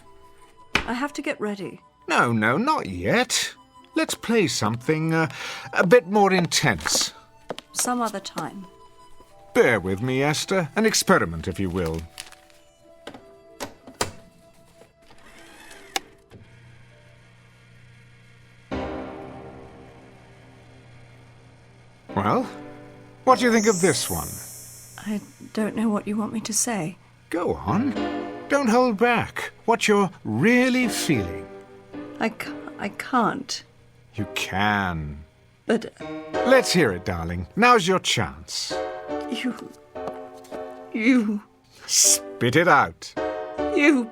I have to get ready. No, not yet. Let's play something a bit more intense. Some other time. Bear with me, Esther. An experiment, if you will. Well, what do you think of this one? I don't know what you want me to say. Go on. Don't hold back. What you're really feeling. I can't. You can. But... Let's hear it, darling. Now's your chance. You... Spit it out. You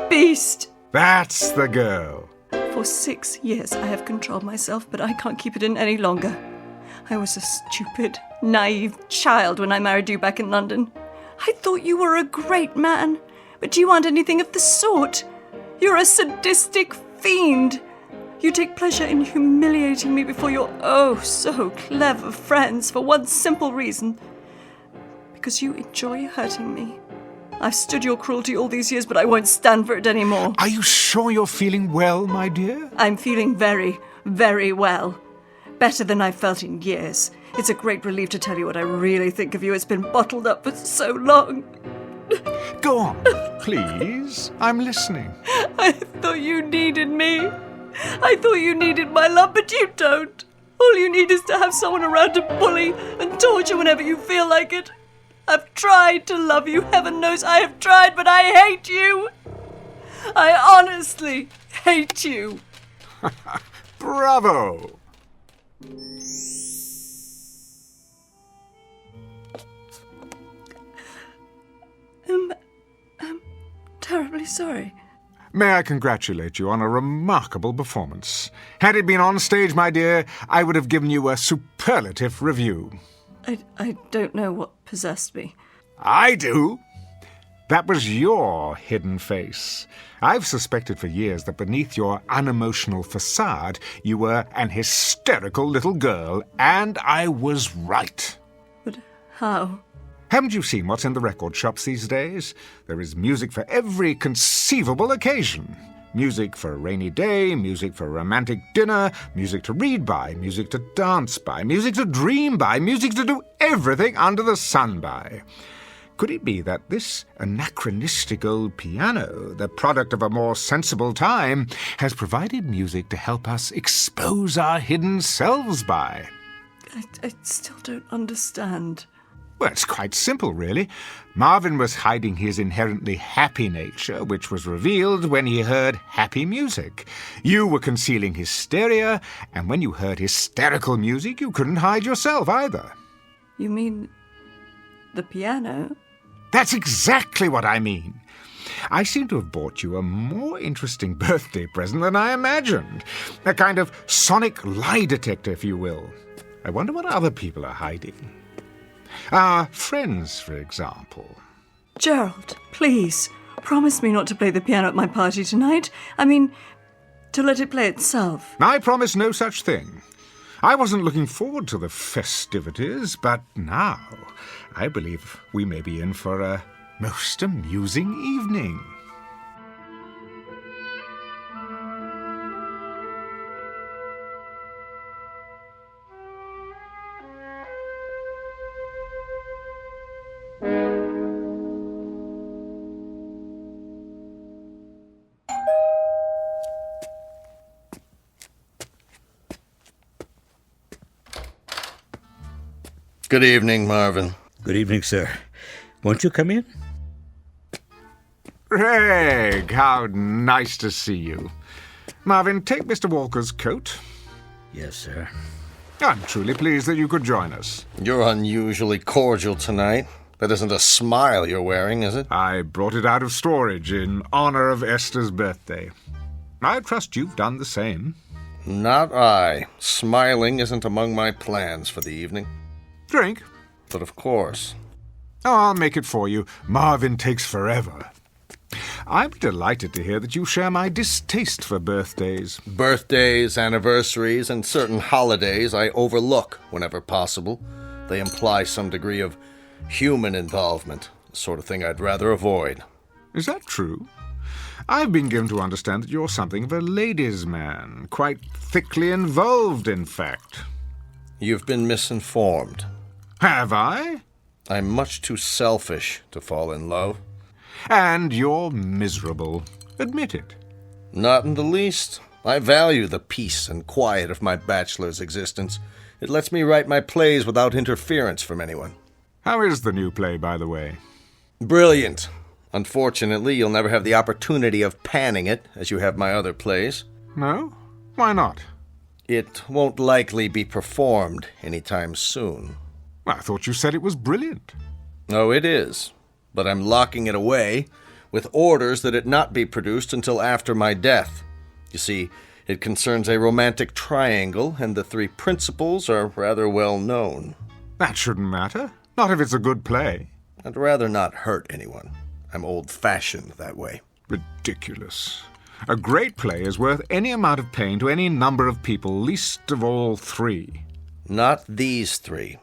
beast. That's the girl. For 6 years I have controlled myself, but I can't keep it in any longer. I was a stupid, naive child when I married you back in London. I thought you were a great man, but you aren't anything of the sort. You're a sadistic fiend. You take pleasure in humiliating me before your oh-so-clever friends for one simple reason. Because you enjoy hurting me. I've stood your cruelty all these years, but I won't stand for it anymore. Are you sure you're feeling well, my dear? I'm feeling very, very well. Better than I've felt in years. It's a great relief to tell you what I really think of you. It's been bottled up for so long. Go on, please. I'm listening. I thought you needed me. I thought you needed my love, but you don't. All you need is to have someone around to bully and torture whenever you feel like it. I've tried to love you, heaven knows I have tried, but I hate you. I honestly hate you. Bravo! I'm terribly sorry. May I congratulate you on a remarkable performance. Had it been on stage, my dear, I would have given you a superlative review. I don't know what possessed me. I do. That was your hidden face. I've suspected for years that beneath your unemotional facade, you were an hysterical little girl, and I was right. But how? Haven't you seen what's in the record shops these days? There is music for every conceivable occasion. Music for a rainy day, music for a romantic dinner, music to read by, music to dance by, music to dream by, music to do everything under the sun by. Could it be that this anachronistic old piano, the product of a more sensible time, has provided music to help us expose our hidden selves by? I still don't understand. Well, it's quite simple, really. Marvin was hiding his inherently happy nature, which was revealed when he heard happy music. You were concealing hysteria, and when you heard hysterical music, you couldn't hide yourself either. You mean the piano? That's exactly what I mean. I seem to have bought you a more interesting birthday present than I imagined. A kind of sonic lie detector, if you will. I wonder what other people are hiding. Our friends, for example. Gerald, please, promise me not to play the piano at my party tonight. I mean, to let it play itself. I promise no such thing. I wasn't looking forward to the festivities, but now I believe we may be in for a most amusing evening. Good evening, Marvin. Good evening, sir. Won't you come in? Greg, how nice to see you. Marvin, take Mr. Walker's coat. Yes, sir. I'm truly pleased that you could join us. You're unusually cordial tonight. That isn't a smile you're wearing, is it? I brought it out of storage in honor of Esther's birthday. I trust you've done the same. Not I. Smiling isn't among my plans for the evening. Drink? But of course. Oh, I'll make it for you. Marvin takes forever. I'm delighted to hear that you share my distaste for birthdays. Birthdays, anniversaries, and certain holidays I overlook whenever possible. They imply some degree of human involvement, the sort of thing I'd rather avoid. Is that true? I've been given to understand that you're something of a ladies' man, quite thickly involved, in fact. You've been misinformed. Have I? I'm much too selfish to fall in love. And you're miserable. Admit it. Not in the least. I value the peace and quiet of my bachelor's existence. It lets me write my plays without interference from anyone. How is the new play, by the way? Brilliant. Unfortunately, you'll never have the opportunity of panning it, as you have my other plays. No? Why not? It won't likely be performed anytime soon. I thought you said it was brilliant. Oh, it is. But I'm locking it away with orders that it not be produced until after my death. You see, it concerns a romantic triangle, and the three principals are rather well known. That shouldn't matter. Not if it's a good play. I'd rather not hurt anyone. I'm old-fashioned that way. Ridiculous. A great play is worth any amount of pain to any number of people, least of all three. Not these three.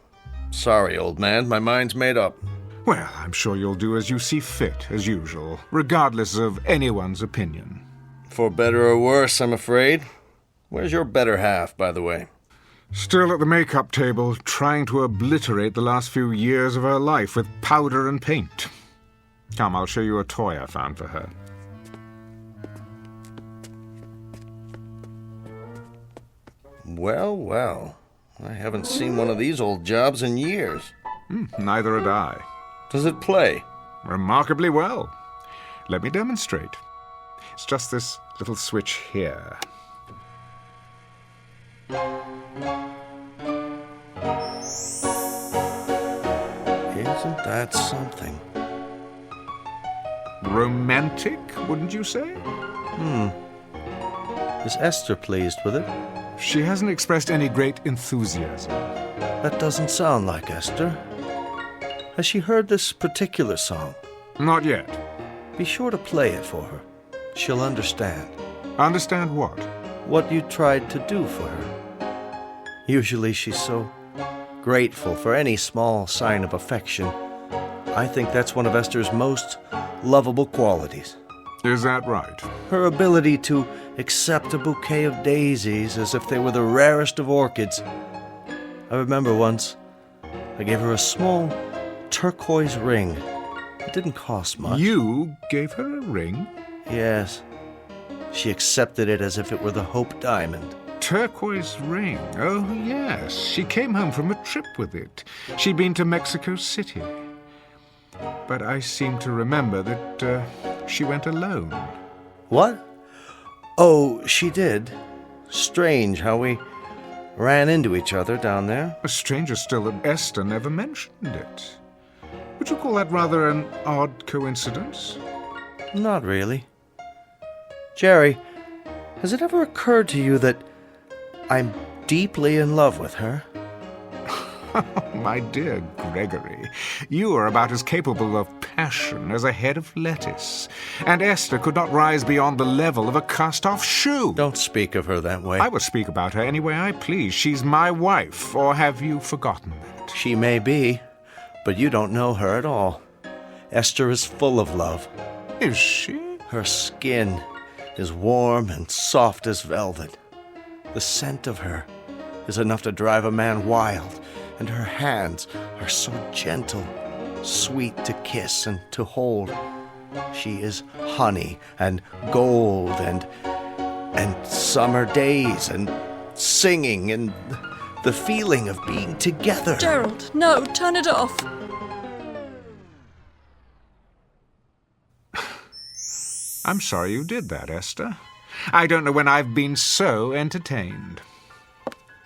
Sorry, old man, my mind's made up. Well, I'm sure you'll do as you see fit, as usual, regardless of anyone's opinion. For better or worse, I'm afraid. Where's your better half, by the way? Still at the makeup table, trying to obliterate the last few years of her life with powder and paint. Come, I'll show you a toy I found for her. Well, well. I haven't seen one of these old jobs in years. Neither had I. Does it play? Remarkably well. Let me demonstrate. It's just this little switch here. Isn't that something? Romantic, wouldn't you say? Is Esther pleased with it? She hasn't expressed any great enthusiasm. That doesn't sound like Esther. Has she heard this particular song? Not yet. Be sure to play it for her. She'll understand. Understand what? What you tried to do for her. Usually she's so grateful for any small sign of affection. I think that's one of Esther's most lovable qualities. Is that right? Her ability to accept a bouquet of daisies as if they were the rarest of orchids. I remember once I gave her a small turquoise ring. It didn't cost much. You gave her a ring? Yes. She accepted it as if it were the Hope Diamond. Turquoise ring? Oh, yes. She came home from a trip with it. She'd been to Mexico City. But I seem to remember that she went alone. What? Oh, she did. Strange how we ran into each other down there. Stranger still that Esther never mentioned it. Would you call that rather an odd coincidence? Not really. Jerry, has it ever occurred to you that I'm deeply in love with her? My dear Gregory, you are about as capable of passion as a head of lettuce, and Esther could not rise beyond the level of a cast-off shoe. Don't speak of her that way. I will speak about her any way I please. She's my wife, or have you forgotten that? She may be, but you don't know her at all. Esther is full of love. Is she? Her skin is warm and soft as velvet. The scent of her is enough to drive a man wild, and her hands are so gentle, sweet to kiss and to hold. She is honey and gold and summer days and singing and the feeling of being together. Gerald, no, turn it off. I'm sorry you did that, Esther. I don't know when I've been so entertained.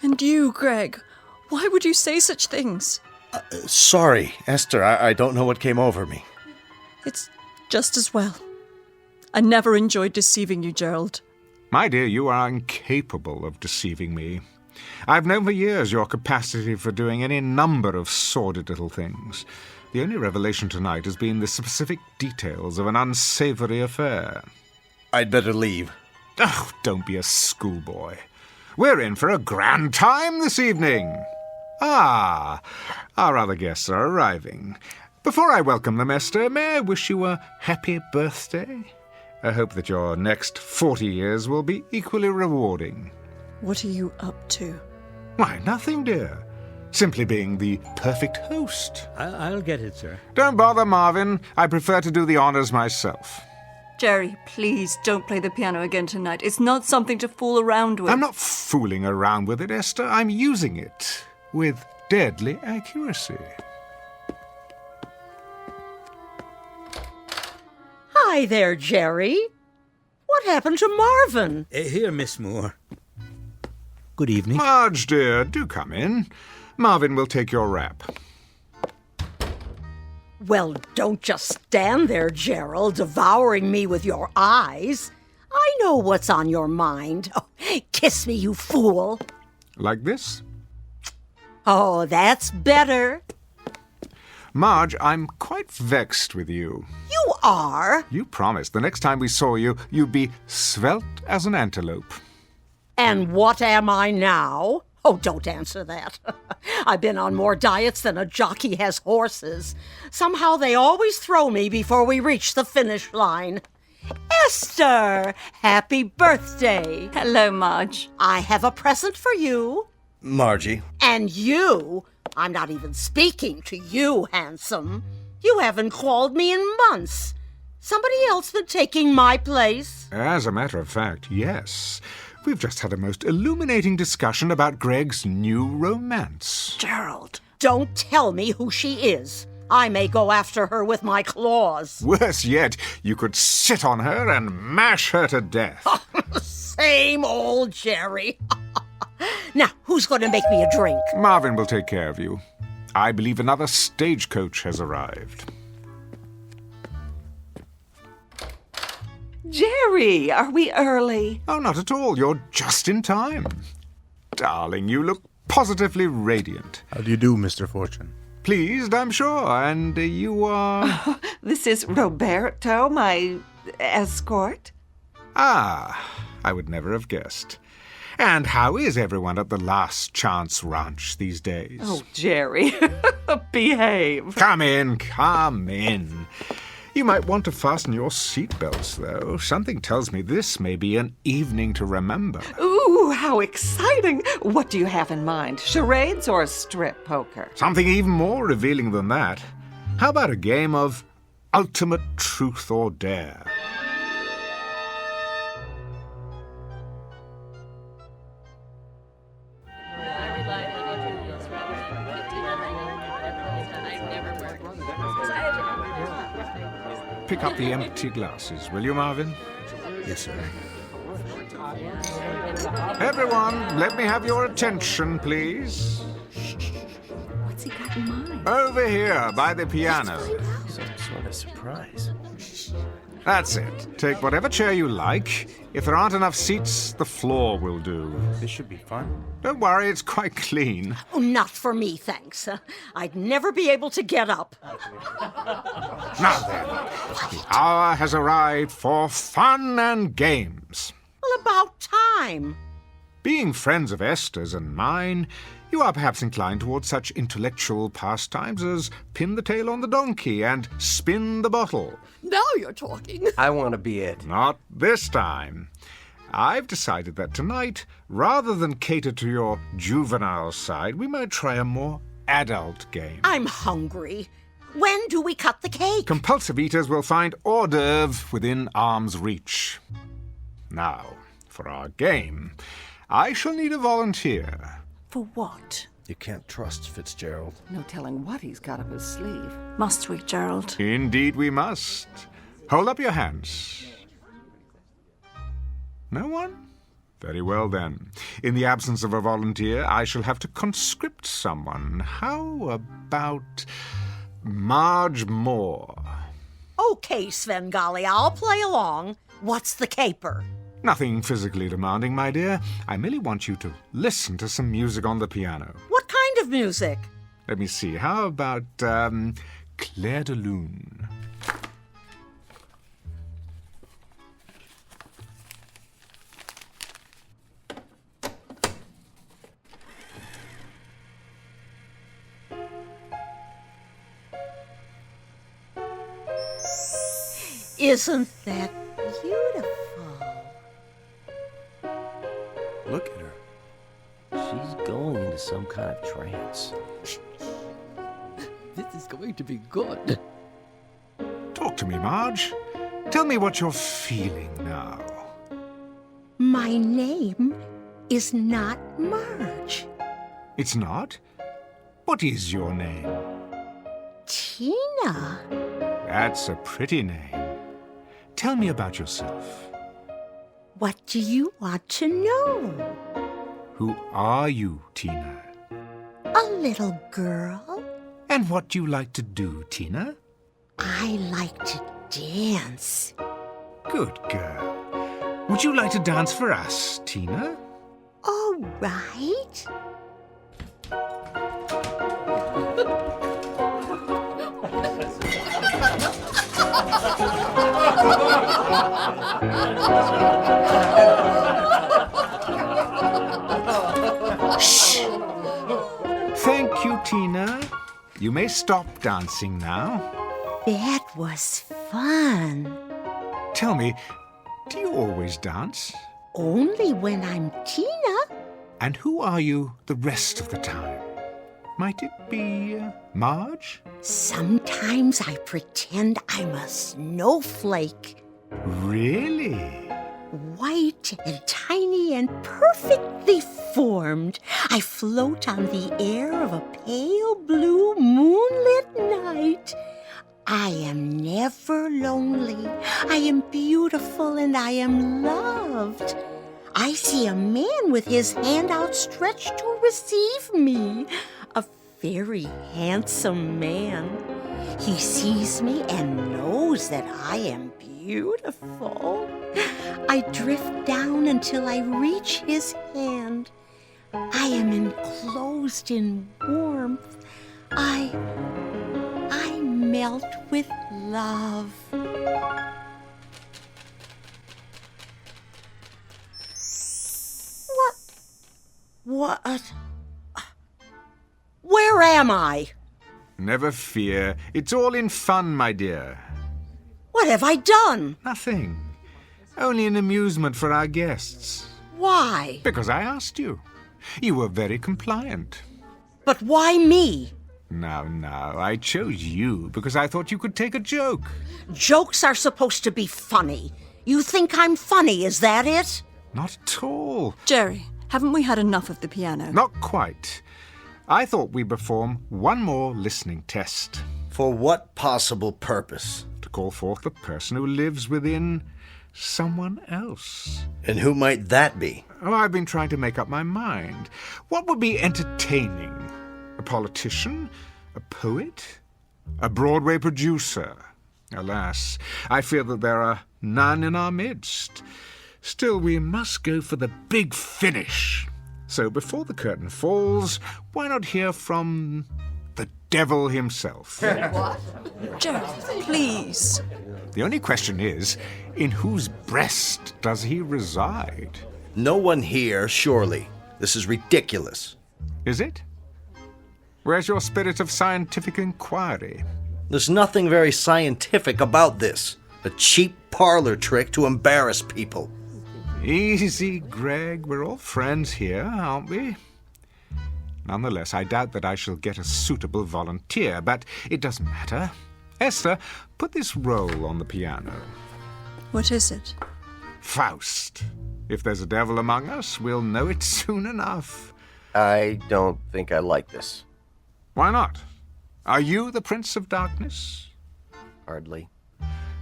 And you, Greg, why would you say such things? Sorry, Esther, I don't know what came over me. It's just as well. I never enjoyed deceiving you, Gerald. My dear, you are incapable of deceiving me. I've known for years your capacity for doing any number of sordid little things. The only revelation tonight has been the specific details of an unsavory affair. I'd better leave. Oh, don't be a schoolboy. We're in for a grand time this evening. Our other guests are arriving. Before I welcome them, Esther, may I wish you a happy birthday? I hope that your next 40 years will be equally rewarding. What are you up to? Why, nothing, dear. Simply being the perfect host. I'll get it, sir. Don't bother, Marvin. I prefer to do the honors myself. Jerry, please don't play the piano again tonight. It's not something to fool around with. I'm not fooling around with it, Esther. I'm using it with deadly accuracy. Hi there, Jerry. What happened to Marvin? Here, Miss Moore. Good evening. Marge, dear, do come in. Marvin will take your wrap. Well, don't just stand there, Gerald, devouring me with your eyes. I know what's on your mind. Oh, kiss me, you fool. Like this? Oh, that's better. Marge, I'm quite vexed with you. You are? You promised the next time we saw you, you'd be svelte as an antelope. And what am I now? Oh, don't answer that. I've been on more diets than a jockey has horses. Somehow they always throw me before we reach the finish line. Esther! Happy birthday! Hello, Marge. I have a present for you. Margie. And you? I'm not even speaking to you, handsome. You haven't called me in months. Somebody else been taking my place? As a matter of fact, yes. We've just had a most illuminating discussion about Greg's new romance. Gerald, don't tell me who she is. I may go after her with my claws. Worse yet, you could sit on her and mash her to death. Same old Jerry. Now, who's going to make me a drink? Marvin will take care of you. I believe another stagecoach has arrived. Jerry, are we early? Oh, not at all. You're just in time. Darling, you look positively radiant. How do you do, Mr. Fortune? Pleased, I'm sure. And you are... Oh, this is Roberto, my escort. Ah, I would never have guessed. And how is everyone at the Last Chance Ranch these days? Oh, Jerry, behave. Come in, come in. You might want to fasten your seatbelts, though. Something tells me this may be an evening to remember. Ooh, how exciting. What do you have in mind? Charades or strip poker? Something even more revealing than that. How about a game of ultimate truth or dare? Pick up the empty glasses, will you, Marvin? Yes, sir. Everyone, let me have your attention, please. What's he got in mind? Over here, by the piano. Some sort of surprise. That's it. Take whatever chair you like. If there aren't enough seats, the floor will do. This should be fun. Don't worry, it's quite clean. Oh, not for me, thanks. I'd never be able to get up. Now then, the hour has arrived for fun and games. Well, about time. Being friends of Esther's and mine, you are perhaps inclined towards such intellectual pastimes as pin the tail on the donkey and spin the bottle. Now you're talking. I want to be it. Not this time. I've decided that tonight, rather than cater to your juvenile side, we might try a more adult game. I'm hungry. When do we cut the cake? Compulsive eaters will find hors d'oeuvre within arm's reach. Now, for our game, I shall need a volunteer. For what? You can't trust Fitzgerald. No telling what he's got up his sleeve. Must we, Gerald? Indeed we must. Hold up your hands. No one? Very well, then. In the absence of a volunteer, I shall have to conscript someone. How about Marge Moore? Okay, Svengali, I'll play along. What's the caper? Nothing physically demanding, my dear. I merely want you to listen to some music on the piano. What kind of music? Let me see. How about Clair de Lune? Isn't that beautiful? Look at her. She's going into some kind of trance. This is going to be good. Talk to me, Marge. Tell me what you're feeling now. My name is not Marge. It's not? What is your name? Tina. That's a pretty name. Tell me about yourself. What do you want to know? Who are you, Tina? A little girl. And what do you like to do, Tina? I like to dance. Good girl. Would you like to dance for us, Tina? All right. Shh! Thank you, Tina. You may stop dancing now. That was fun. Tell me, do you always dance? Only when I'm Tina. And who are you the rest of the time? Might it be Marge? Sometimes I pretend I'm a snowflake. Really? White and tiny and perfectly formed. I float on the air of a pale blue moonlit night. I am never lonely. I am beautiful and I am loved. I see a man with his hand outstretched to receive me. A very handsome man. He sees me and knows that I am beautiful. I drift down until I reach his hand. I am enclosed in warmth. I melt with love. What? Where am I? Never fear. It's all in fun, my dear. What have I done? Nothing. Only an amusement for our guests. Why? Because I asked you. You were very compliant. But why me? Now, I chose you because I thought you could take a joke. Jokes are supposed to be funny. You think I'm funny, is that it? Not at all. Jerry, haven't we had enough of the piano? Not quite. I thought we'd perform one more listening test. For what possible purpose? To call forth the person who lives within someone else. And who might that be? Oh, I've been trying to make up my mind. What would be entertaining? A politician? A poet? A Broadway producer? Alas, I fear that there are none in our midst. Still, we must go for the big finish. So before the curtain falls, why not hear from the devil himself? What? Gerald, please. The only question is, in whose breast does he reside? No one here, surely. This is ridiculous. Is it? Where's your spirit of scientific inquiry? There's nothing very scientific about this. A cheap parlor trick to embarrass people. Easy, Greg. We're all friends here, aren't we? Nonetheless, I doubt that I shall get a suitable volunteer, but it doesn't matter. Esther, put this roll on the piano. What is it? Faust. If there's a devil among us, we'll know it soon enough. I don't think I like this. Why not? Are you the Prince of Darkness? Hardly.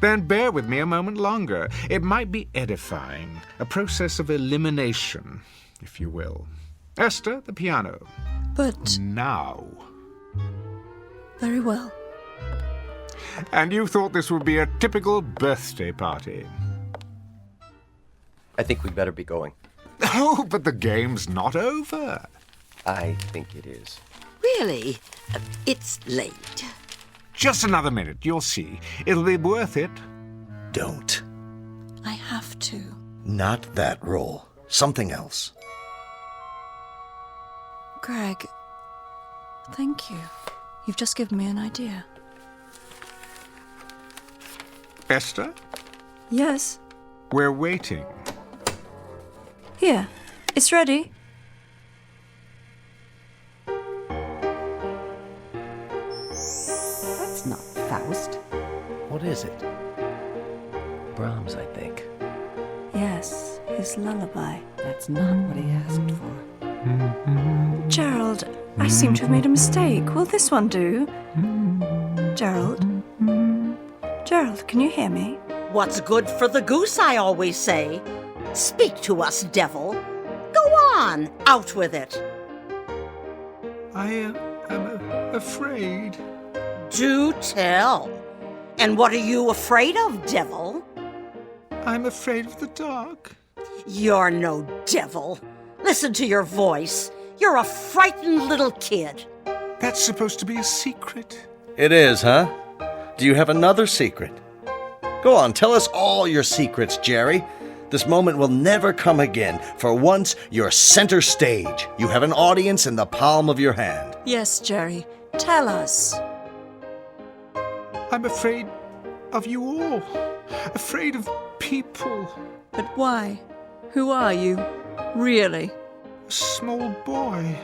Then bear with me a moment longer. It might be edifying, a process of elimination, if you will. Esther, the piano. But... Now. Very well. And you thought this would be a typical birthday party. I think we'd better be going. Oh, but the game's not over. I think it is. Really? It's late. Just another minute, you'll see. It'll be worth it. Don't. I have to. Not that role. Something else. Greg, thank you. You've just given me an idea. Esther? Yes? We're waiting. Here, it's ready. That's not Faust. What is it? Brahms, I think. Yes, his lullaby. That's not what he asked for. Gerald, I seem to have made a mistake. Will this one do? Gerald? Gerald, can you hear me? What's good for the goose, I always say. Speak to us, devil. Go on, out with it. I am afraid. Do tell. And what are you afraid of, devil? I'm afraid of the dark. You're no devil. Listen to your voice. You're a frightened little kid. That's supposed to be a secret. It is, huh? Do you have another secret? Go on, tell us all your secrets, Jerry. This moment will never come again. For once, you're center stage. You have an audience in the palm of your hand. Yes, Jerry. Tell us. I'm afraid of you all. Afraid of people. But why? Who are you? Really? A small boy.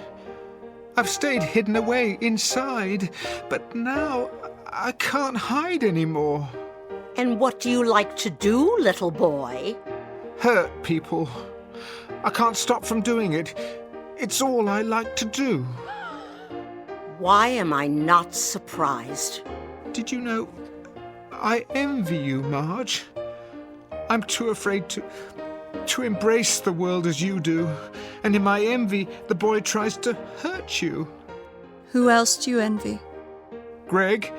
I've stayed hidden away inside, but now I can't hide anymore. And what do you like to do, little boy? Hurt people. I can't stop from doing it. It's all I like to do. Why am I not surprised? Did you know I envy you, Marge? I'm too afraid to embrace the world as you do. And in my envy, the boy tries to hurt you. Who else do you envy? Greg,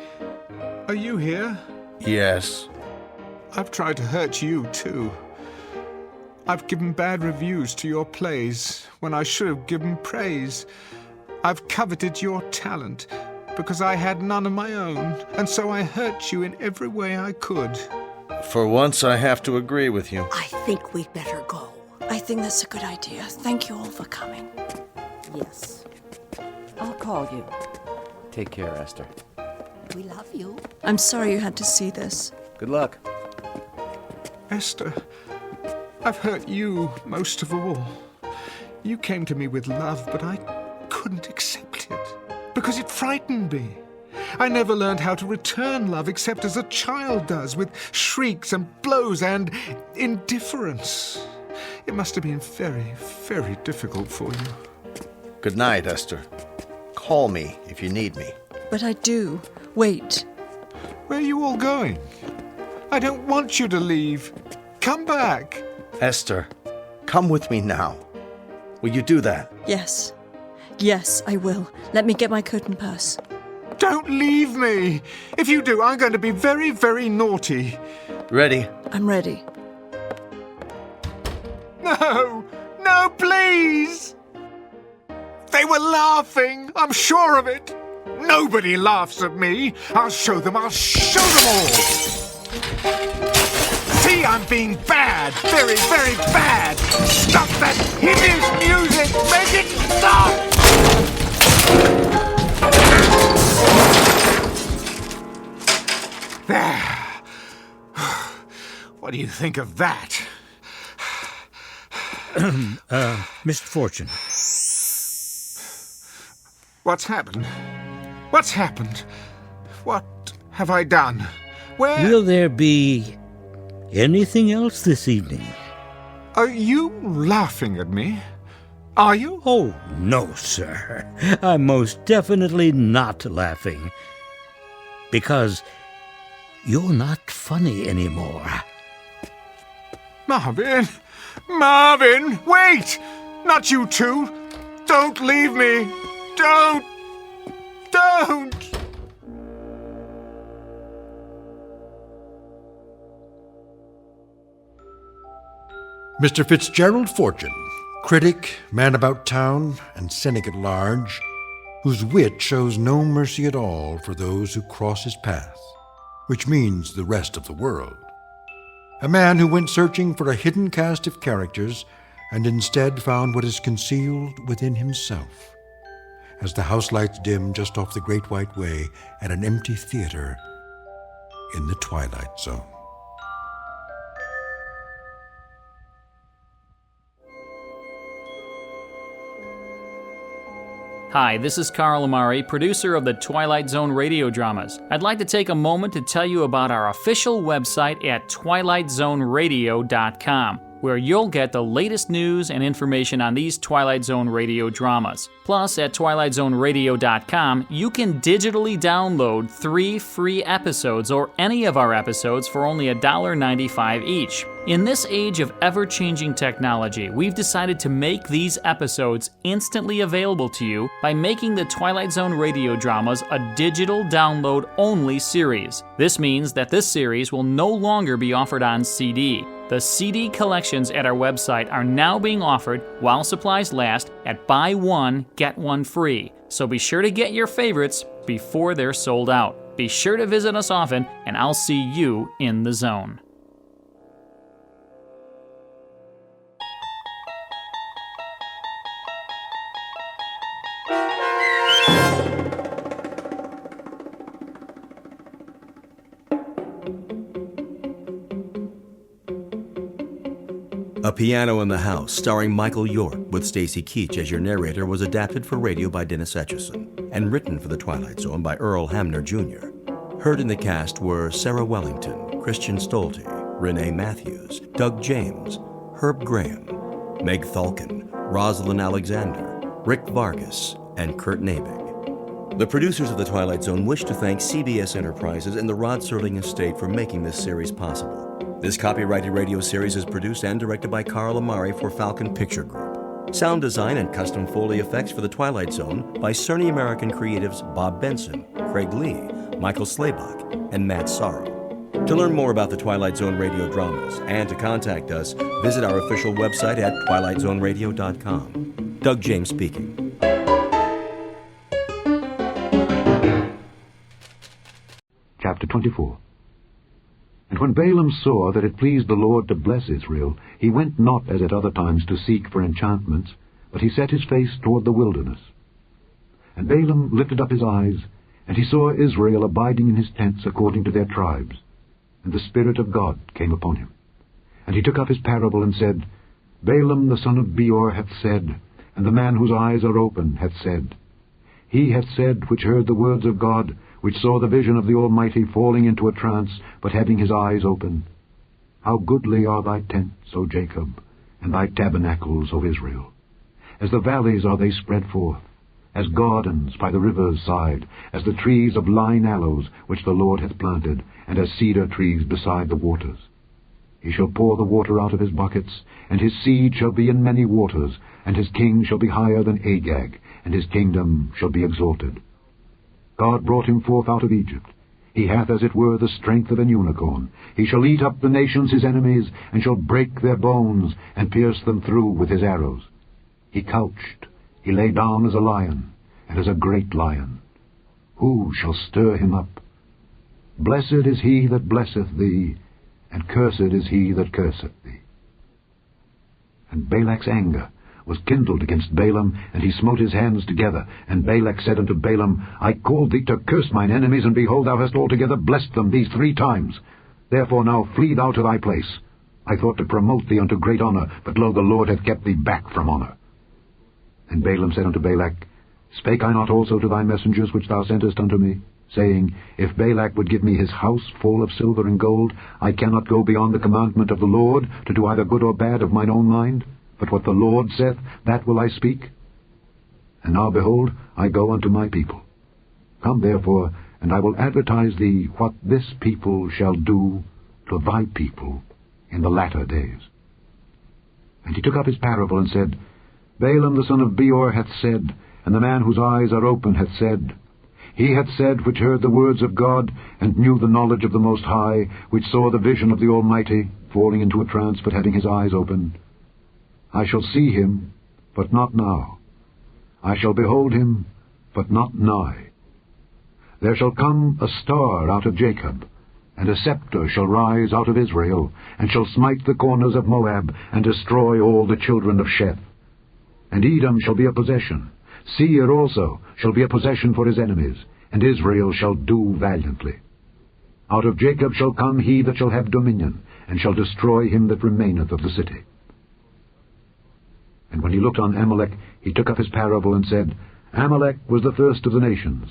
are you here? Yes. I've tried to hurt you, too. I've given bad reviews to your plays when I should have given praise. I've coveted your talent because I had none of my own, and so I hurt you in every way I could. For once, I have to agree with you. I think we'd better go. I think that's a good idea. Thank you all for coming. Yes. I'll call you. Take care, Esther. We love you. I'm sorry you had to see this. Good luck. Esther, I've hurt you most of all. You came to me with love, but I couldn't accept it because it frightened me. I never learned how to return love except as a child does, with shrieks and blows and indifference. It must have been very, very difficult for you. Good night, Esther. Call me if you need me. But I do. Wait. Where are you all going? I don't want you to leave. Come back. Esther, come with me now. Will you do that? Yes. Yes, I will. Let me get my coat and purse. Don't leave me. If you do, I'm going to be very, very naughty. Ready? I'm ready. No! No, please! They were laughing. I'm sure of it. Nobody laughs at me. I'll show them. I'll show them all. See, I'm being bad. Very, very bad. Stop that hideous music. Make it stop! There. What do you think of that? Mr. Fortune. What's happened? What's happened? What have I done? Where... Will there be anything else this evening? Are you laughing at me? Are you? Oh, no, sir. I'm most definitely not laughing. Because you're not funny anymore. Marvin! Marvin! Wait! Not you two! Don't leave me! Don't! Don't! Mr. Fitzgerald Fortune, critic, man about town, and cynic at large, whose wit shows no mercy at all for those who cross his path, which means the rest of the world. A man who went searching for a hidden cast of characters and instead found what is concealed within himself. As the house lights dim just off the Great White Way at an empty theater in the Twilight Zone. Hi, this is Carl Amari, producer of the Twilight Zone radio dramas. I'd like to take a moment to tell you about our official website at twilightzoneradio.com. where you'll get the latest news and information on these Twilight Zone radio dramas. Plus, at twilightzoneradio.com, you can digitally download 3 free episodes or any of our episodes for only $1.95 each. In this age of ever-changing technology, we've decided to make these episodes instantly available to you by making the Twilight Zone radio dramas a digital download-only series. This means that this series will no longer be offered on CD. The CD collections at our website are now being offered while supplies last at buy one, get one free. So be sure to get your favorites before they're sold out. Be sure to visit us often, and I'll see you in the zone. A Piano in the House, starring Michael York, with Stacy Keach as your narrator, was adapted for radio by Dennis Etchison and written for The Twilight Zone by Earl Hamner Jr. Heard in the cast were Sarah Wellington, Christian Stolte, Renee Matthews, Doug James, Herb Graham, Meg Thalken, Rosalind Alexander, Rick Vargas, and Kurt Nabig. The producers of The Twilight Zone wish to thank CBS Enterprises and the Rod Serling Estate for making this series possible. This copyrighted radio series is produced and directed by Carl Amari for Falcon Picture Group. Sound design and custom Foley effects for The Twilight Zone by Cerny American creatives Bob Benson, Craig Lee, Michael Slaybach, and Matt Sorrow. To learn more about the Twilight Zone radio dramas and to contact us, visit our official website at twilightzoneradio.com. Doug James speaking. Chapter 24. And when Balaam saw that it pleased the Lord to bless Israel, he went not as at other times to seek for enchantments, but he set his face toward the wilderness. And Balaam lifted up his eyes, and he saw Israel abiding in his tents according to their tribes. And the Spirit of God came upon him. And he took up his parable and said, Balaam the son of Beor hath said, and the man whose eyes are open hath said, He hath said which heard the words of God, which saw the vision of the Almighty falling into a trance, but having his eyes open. How goodly are thy tents, O Jacob, and thy tabernacles, O Israel. As the valleys are they spread forth, as gardens by the river's side, as the trees of lign aloes, which the Lord hath planted, and as cedar trees beside the waters. He shall pour the water out of his buckets, and his seed shall be in many waters, and his king shall be higher than Agag, and his kingdom shall be exalted. God brought him forth out of Egypt. He hath as it were the strength of an unicorn. He shall eat up the nations his enemies, and shall break their bones, and pierce them through with his arrows. He couched, he lay down as a lion, and as a great lion. Who shall stir him up? Blessed is he that blesseth thee, and cursed is he that curseth thee. And Balak's anger was kindled against Balaam, and he smote his hands together. And Balak said unto Balaam, I called thee to curse mine enemies, and behold, thou hast altogether blessed them these 3 times. Therefore now flee thou to thy place. I thought to promote thee unto great honor, but lo, the Lord hath kept thee back from honor. And Balaam said unto Balak, Spake I not also to thy messengers which thou sentest unto me, saying, If Balak would give me his house full of silver and gold, I cannot go beyond the commandment of the Lord, to do either good or bad of mine own mind? But what the Lord saith, that will I speak. And now, behold, I go unto my people. Come therefore, and I will advertise thee what this people shall do to thy people in the latter days. And he took up his parable and said, Balaam the son of Beor hath said, and the man whose eyes are open hath said, He hath said which heard the words of God, and knew the knowledge of the Most High, which saw the vision of the Almighty, falling into a trance, but having his eyes open. I shall see him, but not now. I shall behold him, but not nigh. There shall come a star out of Jacob, and a scepter shall rise out of Israel, and shall smite the corners of Moab, and destroy all the children of Sheth. And Edom shall be a possession. Seir also shall be a possession for his enemies, and Israel shall do valiantly. Out of Jacob shall come he that shall have dominion, and shall destroy him that remaineth of the city. And when he looked on Amalek, he took up his parable and said, Amalek was the first of the nations,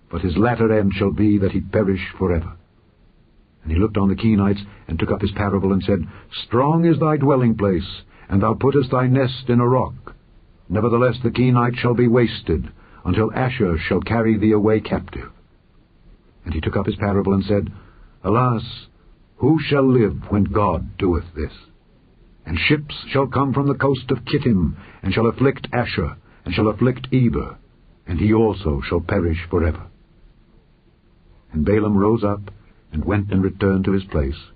but his latter end shall be that he perish forever. And he looked on the Keenites, and took up his parable, and said, Strong is thy dwelling place, and thou puttest thy nest in a rock. Nevertheless the Keenite shall be wasted, until Asher shall carry thee away captive. And he took up his parable, and said, Alas, who shall live when God doeth this? And ships shall come from the coast of Kittim, and shall afflict Asher, and shall afflict Eber, and he also shall perish forever. And Balaam rose up, and went and returned to his place,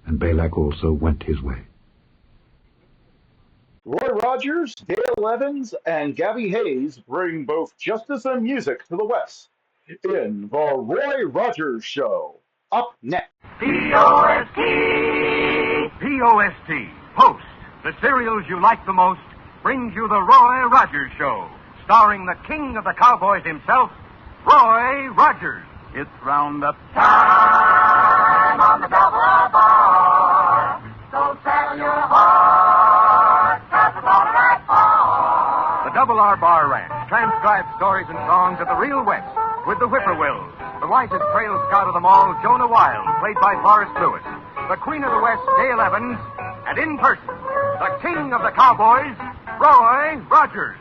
and Balak also went his way. Roy Rogers, Dale Evans, and Gabby Hayes bring both justice and music to the West in The Roy Rogers Show. Up next. P-O-S-T! P-O-S-T. Post, the cereals you like the most, brings you The Roy Rogers Show, starring the king of the cowboys himself, Roy Rogers. It's roundup time on the double R bar. So saddle your horse, 'cause it's all right for. The Double R Bar Ranch transcribes stories and songs of the real West with the whippoorwills, the wisest trail scout of them all, Jonah Wild, played by Forrest Lewis, the Queen of the West, Dale Evans, and in person, the king of the cowboys, Roy Rogers.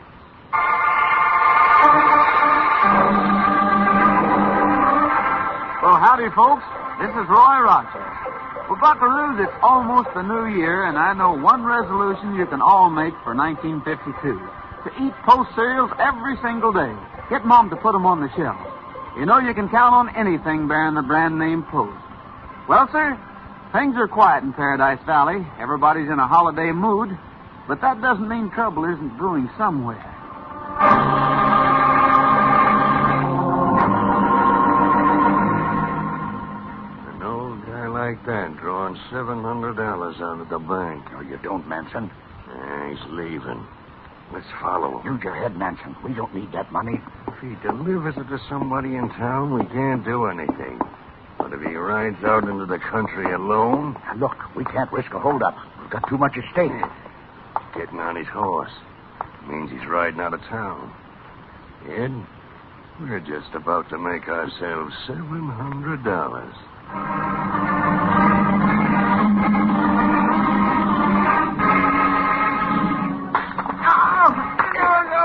Well, howdy, folks. This is Roy Rogers. Well, buckaroos, it's almost the new year, and I know one resolution you can all make for 1952. To eat Post cereals every single day. Get Mom to put them on the shelf. You know you can count on anything bearing the brand name Post. Well, sir, things are quiet in Paradise Valley. Everybody's in a holiday mood, but that doesn't mean trouble isn't brewing somewhere. Like that, drawing $700 out of the bank. Oh, you don't, Manson. He's leaving. Let's follow him. Use your head, Manson. We don't need that money. If he delivers it to somebody in town, we can't do anything. But if he rides out into the country alone... Now, look, we can't risk a holdup. We've got too much at stake. Getting on his horse means he's riding out of town. Ed, we're just about to make ourselves $700.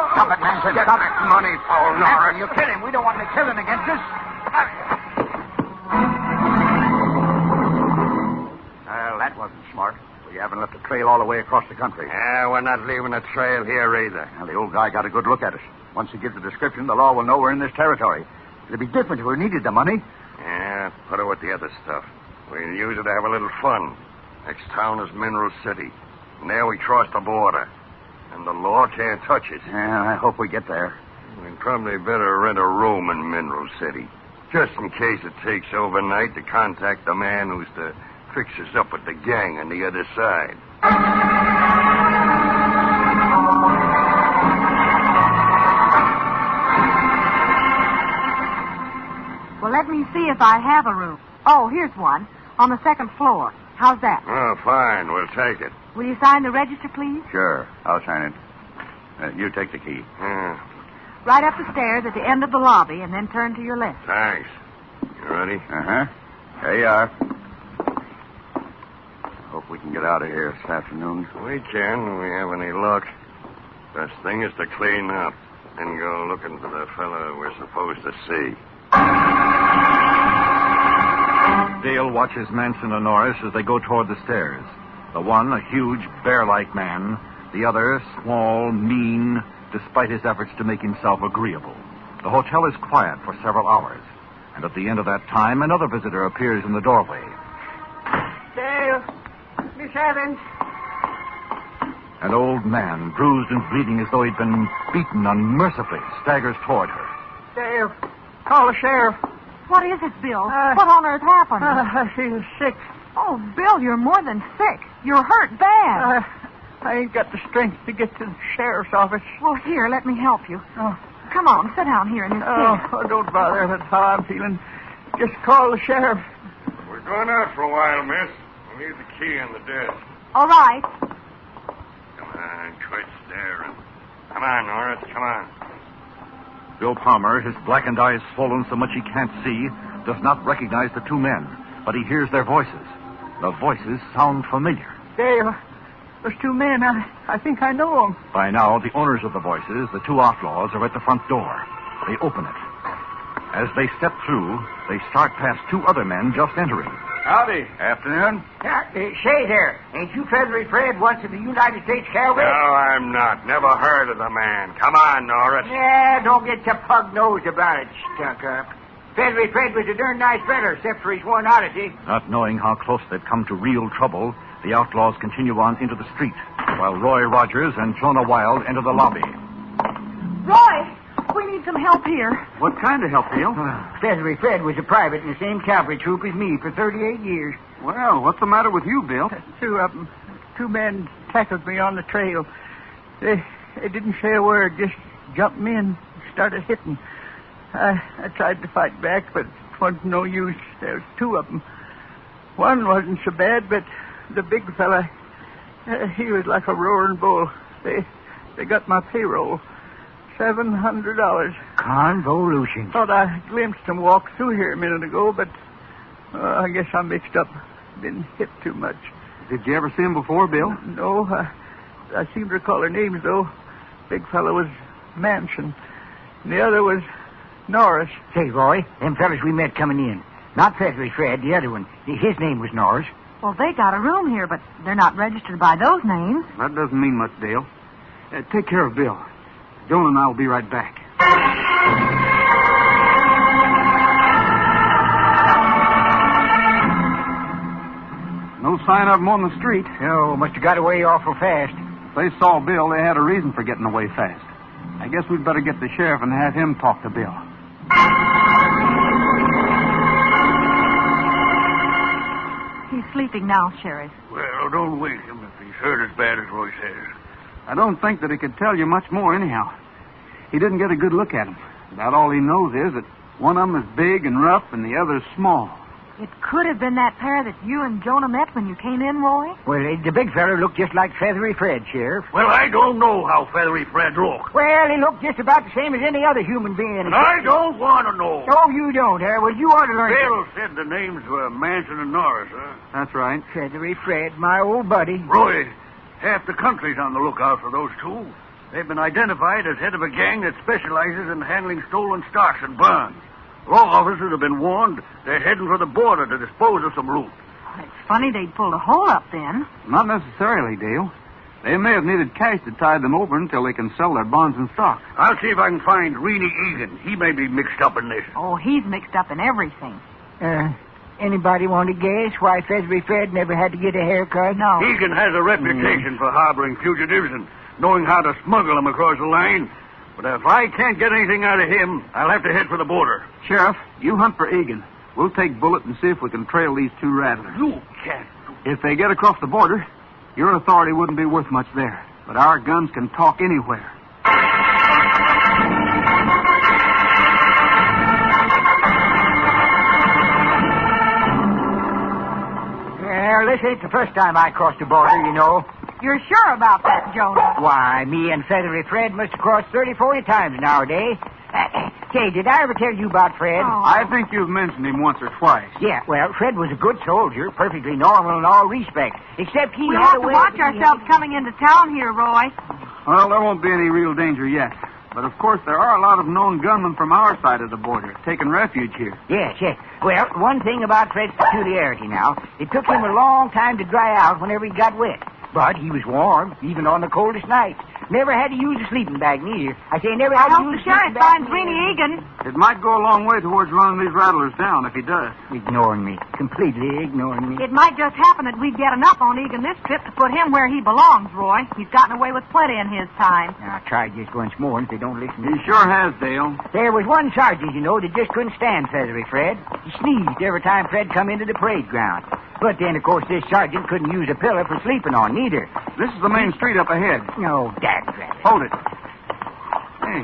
Stop it, Manson. Get Stop that money, Paul Norris. You kid him. We don't want any killing against us. Well, that wasn't smart. We haven't left a trail all the way across the country. Yeah, we're not leaving a trail here either. Well, the old guy got a good look at us. Once he gives the description, the law will know we're in this territory. It'd be different if we needed the money. Yeah, put it with the other stuff. We'll use it to have a little fun. Next town is Mineral City. And there we cross the border. And the law can't touch it. Yeah, I hope we get there. We'd probably better rent a room in Mineral City. Just in case it takes overnight to contact the man who's to fix us up with the gang on the other side. Well, let me see if I have a room. Oh, here's one. On the second floor. How's that? Oh, fine. We'll take it. Will you sign the register, please? Sure. I'll sign it. You take the key. Yeah. Right up the stairs at the end of the lobby, and then turn to your left. Thanks. You ready? Uh-huh. Here you are. Hope we can get out of here this afternoon. We can, if we have any luck. Best thing is to clean up and go looking for the fellow we're supposed to see. Dale watches Manson and Norris as they go toward the stairs. The one, a huge, bear-like man. The other, small, mean, despite his efforts to make himself agreeable. The hotel is quiet for several hours. And at the end of that time, another visitor appears in the doorway. Dale, Miss Evans. An old man, bruised and bleeding as though he'd been beaten unmercifully, staggers toward her. Dale, call the sheriff. What is it, Bill? What on earth happened? I feel sick. Oh, Bill, you're more than sick. You're hurt bad. I ain't got the strength to get to the sheriff's office. Well, here, let me help you. Come on, sit down here in this chair. Oh, don't bother. That's how I'm feeling. Just call the sheriff. We're going out for a while, miss. We leave the key on the desk. All right. Come on, quit staring. Come on, Norris, come on. Bill Palmer, his blackened eyes swollen so much he can't see, does not recognize the two men. but he hears their voices. The voices sound familiar. Dale, those two men, I think I know them. By now, the owners of the voices, the two outlaws, are at the front door. They open it. As they step through, they start past two other men just entering. Howdy. Afternoon. Say there, ain't you Feathery Fred, once in the United States Cavalry? No, I'm not. Never heard of the man. Come on, Norris. Yeah, don't get your pug-nosed about it, stuck up. Feathery Fred was a darn nice feller, except for his one oddity. Not knowing how close they've come to real trouble, the outlaws continue on into the street, while Roy Rogers and Jonah Wild enter the lobby. Roy, we need some help here. What kind of help, Dale? Feathery Fred was a private in the same cavalry troop as me for 38 years. Well, what's the matter with you, Bill? Two of them. Two men tackled me on the trail. They didn't say a word, just jumped me and started hitting. I tried to fight back, but it wasn't no use. There was two of them. One wasn't so bad, but the big fella, he was like a roaring bull. They got my payroll, $700. Convolution. Thought I glimpsed him walk through here a minute ago, but I guess I'm mixed up. Been hit too much. Did you ever see him before, Bill? No, I seem to recall their names, though. Big fella was Manson, and the other was Norris. Say, Roy, them fellas we met coming in. Not Feathery Fred, the other one. His name was Norris. Well, they got a room here, but they're not registered by those names. That doesn't mean much, Dale. Take care of Bill. Joan and I will be right back. No sign of him on the street. No, must have got away awful fast. If they saw Bill, they had a reason for getting away fast. I guess we'd better get the sheriff and have him talk to Bill. He's sleeping now, Sheriff. Well, don't wake him if he's hurt as bad as Roy says. I don't think that he could tell you much more anyhow. He didn't get a good look at him. About all he knows is that one of them is big and rough and the other's small. It could have been that pair that you and Jonah met when you came in, Roy. Well, the big fella looked just like Feathery Fred, Sheriff. Well, I don't know how Feathery Fred looked. Well, he looked just about the same as any other human being. And I don't want to know. Oh, you don't, huh? Well, you ought to learn. Bill said the names were Manson and Norris, huh? That's right. Feathery Fred, my old buddy. Roy, half the country's on the lookout for those two. They've been identified as head of a gang that specializes in handling stolen stocks and bonds. Law officers have been warned they're heading for the border to dispose of some loot. It's funny they'd pulled a hole up then. Not necessarily, Dale. They may have needed cash to tide them over until they can sell their bonds and stock. I'll see if I can find Reenie Egan. He may be mixed up in this. Oh, he's mixed up in everything. Anybody want to guess why Feathery Fred never had to get a haircut? No. Egan has a reputation for harboring fugitives and knowing how to smuggle them across the line. But if I can't get anything out of him, I'll have to head for the border. Sheriff, you hunt for Egan. We'll take Bullet and see if we can trail these two rattlers. You can't. If they get across the border, your authority wouldn't be worth much there. But our guns can talk anywhere. Well, this ain't the first time I crossed the border, you know. You're sure about that, Jonah? Why, me and Feathery Fred must have crossed 30, 40 times nowadays. Say, did I ever tell you about Fred? Oh. I think you've mentioned him once or twice. Yeah, well, Fred was a good soldier, perfectly normal in all respects, except he We had have a to way watch of- ourselves coming into town here, Roy. Well, there won't be any real danger yet. But, of course, there are a lot of known gunmen from our side of the border taking refuge here. Yes. Well, one thing about Fred's peculiarity now, it took him a long time to dry out whenever he got wet. But he was warm, even on the coldest nights. Never had to use a sleeping bag neither. I say never had I to hope use the a sheriff sleeping bag. finds Reenie Egan. It might go a long way towards running these rattlers down if he does. Ignoring me. Completely ignoring me. It might just happen that we'd get enough on Egan this trip to put him where he belongs, Roy. He's gotten away with plenty in his time. Now, I tried just once more, and if they don't listen to He me... sure has, Dale. There was one sergeant, you know, that just couldn't stand Feathery Fred. He sneezed every time Fred come into the parade ground. But then, of course, this sergeant couldn't use a pillow for sleeping on, neither. This is the main street up ahead. No, dadgummit. Hold it. Hey,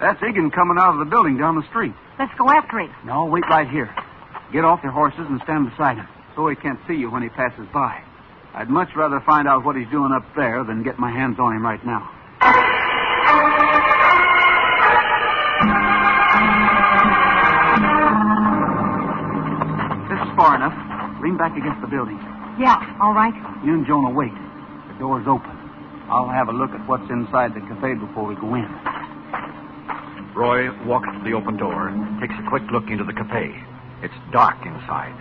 that's Egan coming out of the building down the street. Let's go after him. No, wait right here. Get off your horses and stand beside him so he can't see you when he passes by. I'd much rather find out what he's doing up there than get my hands on him right now. This is far enough. lean back against the building. Yeah, all right. You and Jonah wait. The door's open. I'll have a look at what's inside the cafe before we go in. Roy walks to the open door, takes a quick look into the cafe. It's dark inside.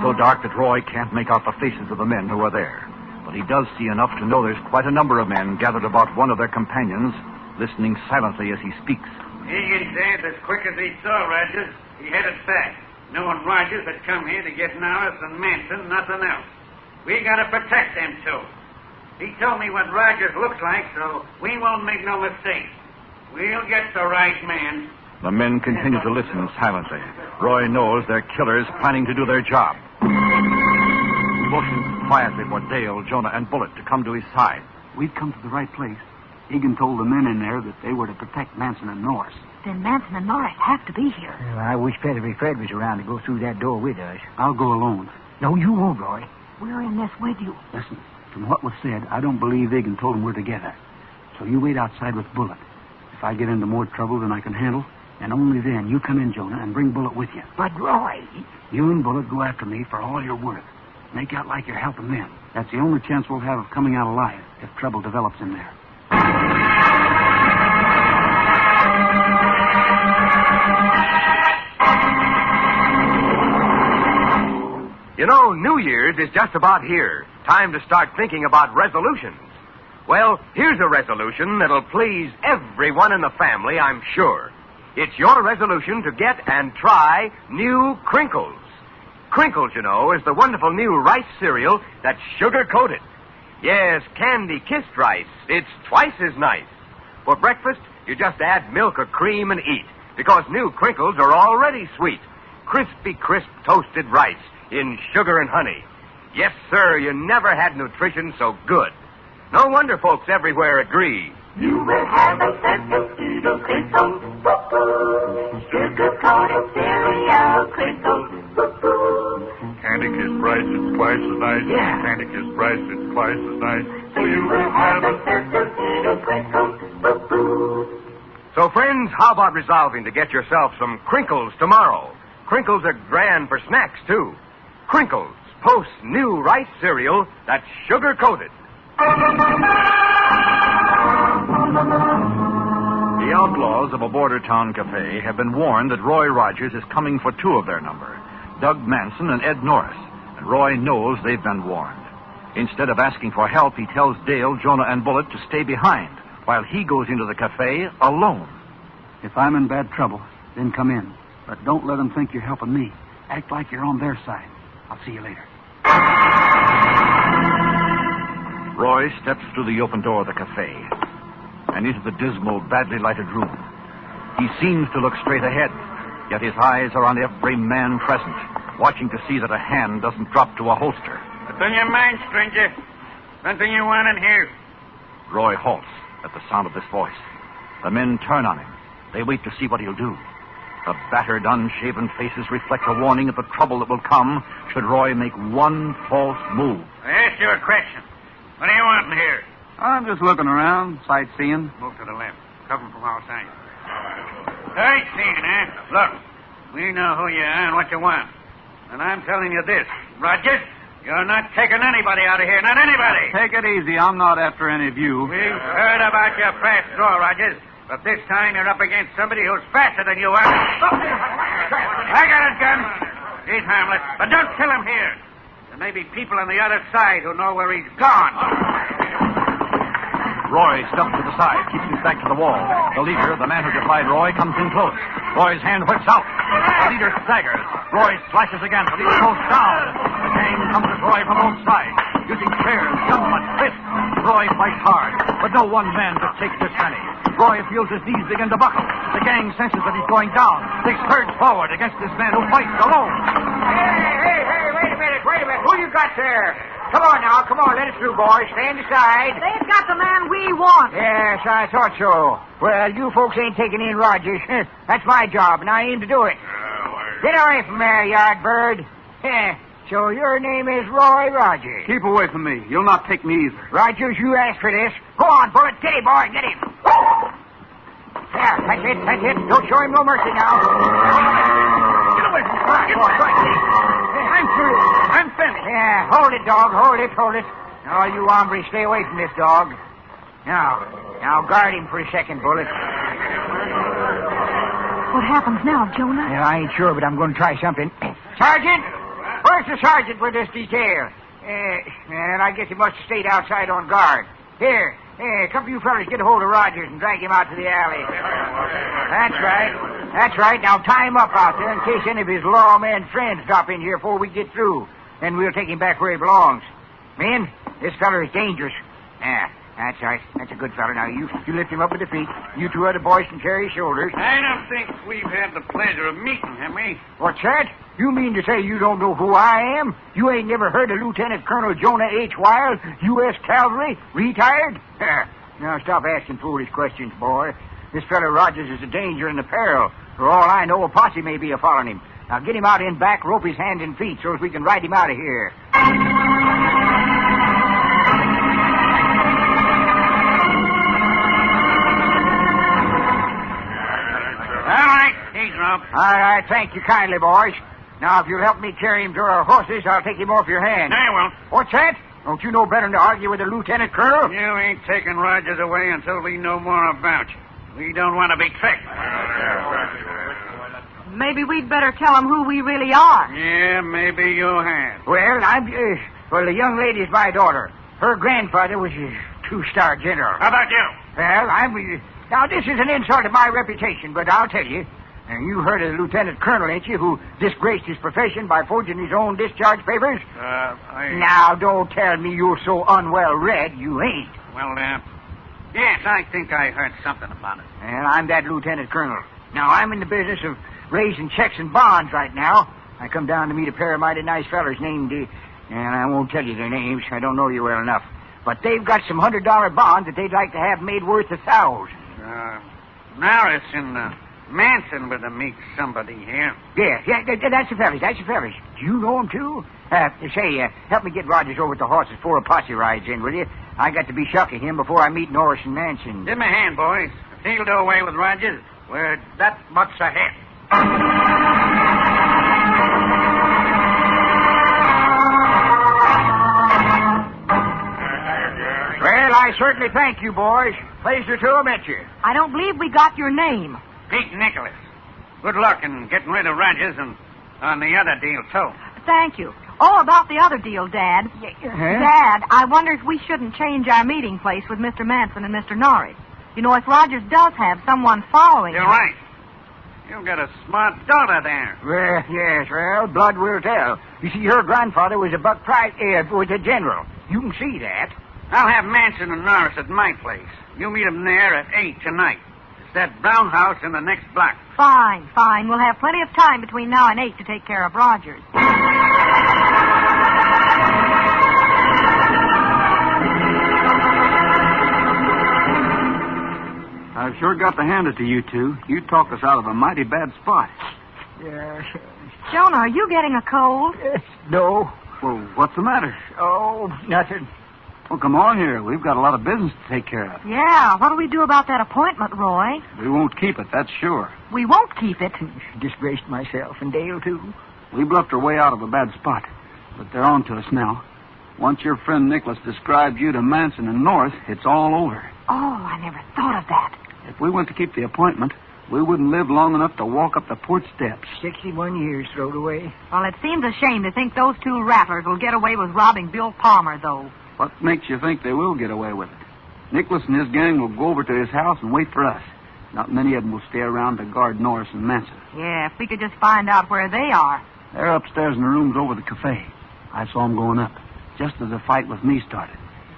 So dark that Roy can't make out the faces of the men who are there. But he does see enough to know there's quite a number of men gathered about one of their companions, listening silently as he speaks. Egan said as quick as he saw Rogers, he headed back, knowing Rogers had come here to get Norris and Manson, nothing else. We gotta protect them two. He told me what Rogers looks like, so we won't make no mistake. We'll get the right man. The men continue to listen silently. Roy knows they're killers planning to do their job. He motions quietly for Dale, Jonah, and Bullet to come to his side. We've come to the right place. Egan told the men in there that they were to protect Manson and Norris. Then Manson and Norris have to be here. Well, I wish Feathery Fred was around to go through that door with us. I'll go alone. No, you won't, Roy. We're in this with you. Listen, from what was said, I don't believe Egan told them we're together. So you wait outside with Bullet. If I get into more trouble than I can handle, and only then you come in, Jonah, and bring Bullet with you. But, Roy... You and Bullet go after me for all you're worth. Make out like you're helping them. That's the only chance we'll have of coming out alive if trouble develops in there. You know, New Year's is just about here. Time to start thinking about resolutions. Well, here's a resolution that'll please everyone in the family, I'm sure. It's your resolution to get and try new Crinkles. Crinkles, you know, is the wonderful new rice cereal that's sugar-coated. Yes, candy-kissed rice. It's twice as nice. For breakfast, you just add milk or cream and eat, because new Crinkles are already sweet. Crispy, crisp, toasted rice in sugar and honey. Yes, sir, you never had nutrition so good. No wonder folks everywhere agree. You will have a certain Beetle Crinkle, sugar-coated cereal Crinkle. Candy-kissed rice is twice as nice. Yeah. Candy-kissed rice is twice as nice. So you will have a certain Beetle Crinkle. So, friends, how about resolving to get yourself some Crinkles tomorrow? Crinkles are grand for snacks, too. Crinkles, Post's new rice cereal that's sugar-coated. The outlaws of a border town cafe have been warned that Roy Rogers is coming for two of their number, Doug Manson and Ed Norris, and Roy knows they've been warned. Instead of asking for help, he tells Dale, Jonah, and Bullet to stay behind while he goes into the cafe alone. If I'm in bad trouble, then come in. But don't let them think you're helping me. Act like you're on their side. I'll see you later. Roy steps through the open door of the cafe and into the dismal, badly lighted room. He seems to look straight ahead, yet his eyes are on every man present, watching to see that a hand doesn't drop to a holster. What's on your mind, stranger? Something you want in here? Roy halts at the sound of this voice. The men turn on him. They wait to see what he'll do. The battered, unshaven faces reflect a warning of the trouble that will come should Roy make one false move. I asked you a question. What do you want in here? I'm just looking around, sightseeing. Move to the left. Cover from all sides. Sightseeing, eh? Look, we know who you are and what you want. And I'm telling you this, Rogers, you're not taking anybody out of here, not anybody. Take it easy. I'm not after any of you. We've heard about your fast draw, Rogers. But this time you're up against somebody who's faster than you are. I got a gun. He's harmless, but don't kill him here. There may be people on the other side who know where he's gone. Roy steps to the side, keeps his back to the wall. The leader, the man who defied Roy, comes in close. Roy's hand whips out. The leader staggers. Roy slashes again. The leader goes down. The gang comes at Roy from both sides, using chairs, gunmen, fists. Roy fights hard, but no one man could take this many. Roy feels his knees begin to buckle. The gang senses that he's going down. They surge forward against this man who fights alone. Hey, wait a minute. Who you got there? Come on now, let it through, boys. Stand aside. They've got the man we want. Yes, I thought so. Well, you folks ain't taking in Rogers. That's my job, and I aim to do it. Get away from there, Yardbird. So your name is Roy Rogers. Keep away from me. You'll not take me either. Rogers, you asked for this. Go on, Bullet. Get him, boy. Get him. There, that's it. Don't show him no mercy now. Get away from me. I'm I'm finished. Yeah, hold it, dog. Hold it. Oh, you hombres, stay away from this dog. Now guard him for a second, Bullet. What happens now, Jonah? Yeah, I ain't sure, but I'm going to try something. Sergeant! Where's the sergeant with this detail? And I guess he must have stayed outside on guard. Here, a couple of you fellas get a hold of Rogers and drag him out to the alley. That's right. Now tie him up out there in case any of his lawman friends drop in here before we get through. Then we'll take him back where he belongs. Men, this fella is dangerous. Yeah, that's right. That's a good fella. Now, you lift him up with the feet. You two other boys can carry his shoulders. I don't think we've had the pleasure of meeting, have we? What's that? You mean to say you don't know who I am? You ain't never heard of Lieutenant Colonel Jonah H. Wild, U.S. Cavalry, retired? Now, stop asking foolish questions, boy. This fellow Rogers is a danger and a peril. For all I know, a posse may be a-following him. Now, get him out in back, rope his hands and feet so as we can ride him out of here. All right, he's up. All right, thank you kindly, boys. Now, if you'll help me carry him to our horses, I'll take him off your hands. I won't. What's that? Don't you know better than to argue with the lieutenant colonel? You ain't taking Rogers away until we know more about you. We don't want to be tricked. Maybe we'd better tell them who we really are. Yeah, maybe you have. Well, the young lady's my daughter. Her grandfather was a two-star general. How about you? Well, now, this is an insult to my reputation, but I'll tell you. You heard of the lieutenant colonel, ain't you, who disgraced his profession by forging his own discharge papers? Now, don't tell me you're so unwell read. You ain't. Well, yes, I think I heard something about it. And I'm that lieutenant colonel. Now, I'm in the business of raising checks and bonds right now. I come down to meet a pair of mighty nice fellers named, and I won't tell you their names. I don't know you well enough. But they've got some $100 bonds that they'd like to have made worth 1,000. Norris in the Manson with to meet somebody here. Yeah, that's the fellas. Do you know them, too? Help me get Rogers over at the horses before a posse rides in, will you? I got to be shucking him before I meet Norris and Manson. Give me a hand, boys. If he'll do away with Rogers, we're that much ahead. Well, I certainly thank you, boys. Pleasure to have met you. I don't believe we got your name. Pete Nicholas. Good luck in getting rid of Rogers and on the other deal, too. Thank you. Oh, about the other deal, Dad. Dad, I wonder if we shouldn't change our meeting place with Mr. Manson and Mr. Norris. You know, if Rogers does have someone following You're him... right. You've got a smart daughter there. Well, yes, blood will tell. You see, her grandfather was was a general. You can see that. I'll have Manson and Norris at my place. You meet them there at 8 tonight. It's that brown house in the next block. Fine. We'll have plenty of time between now and 8 to take care of Rogers. I've sure got to hand it to you two. You talked us out of a mighty bad spot. Yes. Jonah, are you getting a cold? No. Well, what's the matter? Oh, nothing. Well, come on here. We've got a lot of business to take care of. Yeah, what do we do about that appointment, Roy? We won't keep it, that's sure. We won't keep it. Disgraced myself and Dale, too. We bluffed our way out of a bad spot, but they're on to us now. Once your friend Nicholas described you to Manson and Norris, it's all over. Oh, I never thought of that. If we went to keep the appointment, we wouldn't live long enough to walk up the porch steps. 61 years thrown away. Well, it seems a shame to think those two rattlers will get away with robbing Bill Palmer, though. What makes you think they will get away with it? Nicholas and his gang will go over to his house and wait for us. Not many of them will stay around to guard Norris and Manson. Yeah, if we could just find out where they are. They're upstairs in the rooms over the cafe. I saw them going up, just as the fight with me started.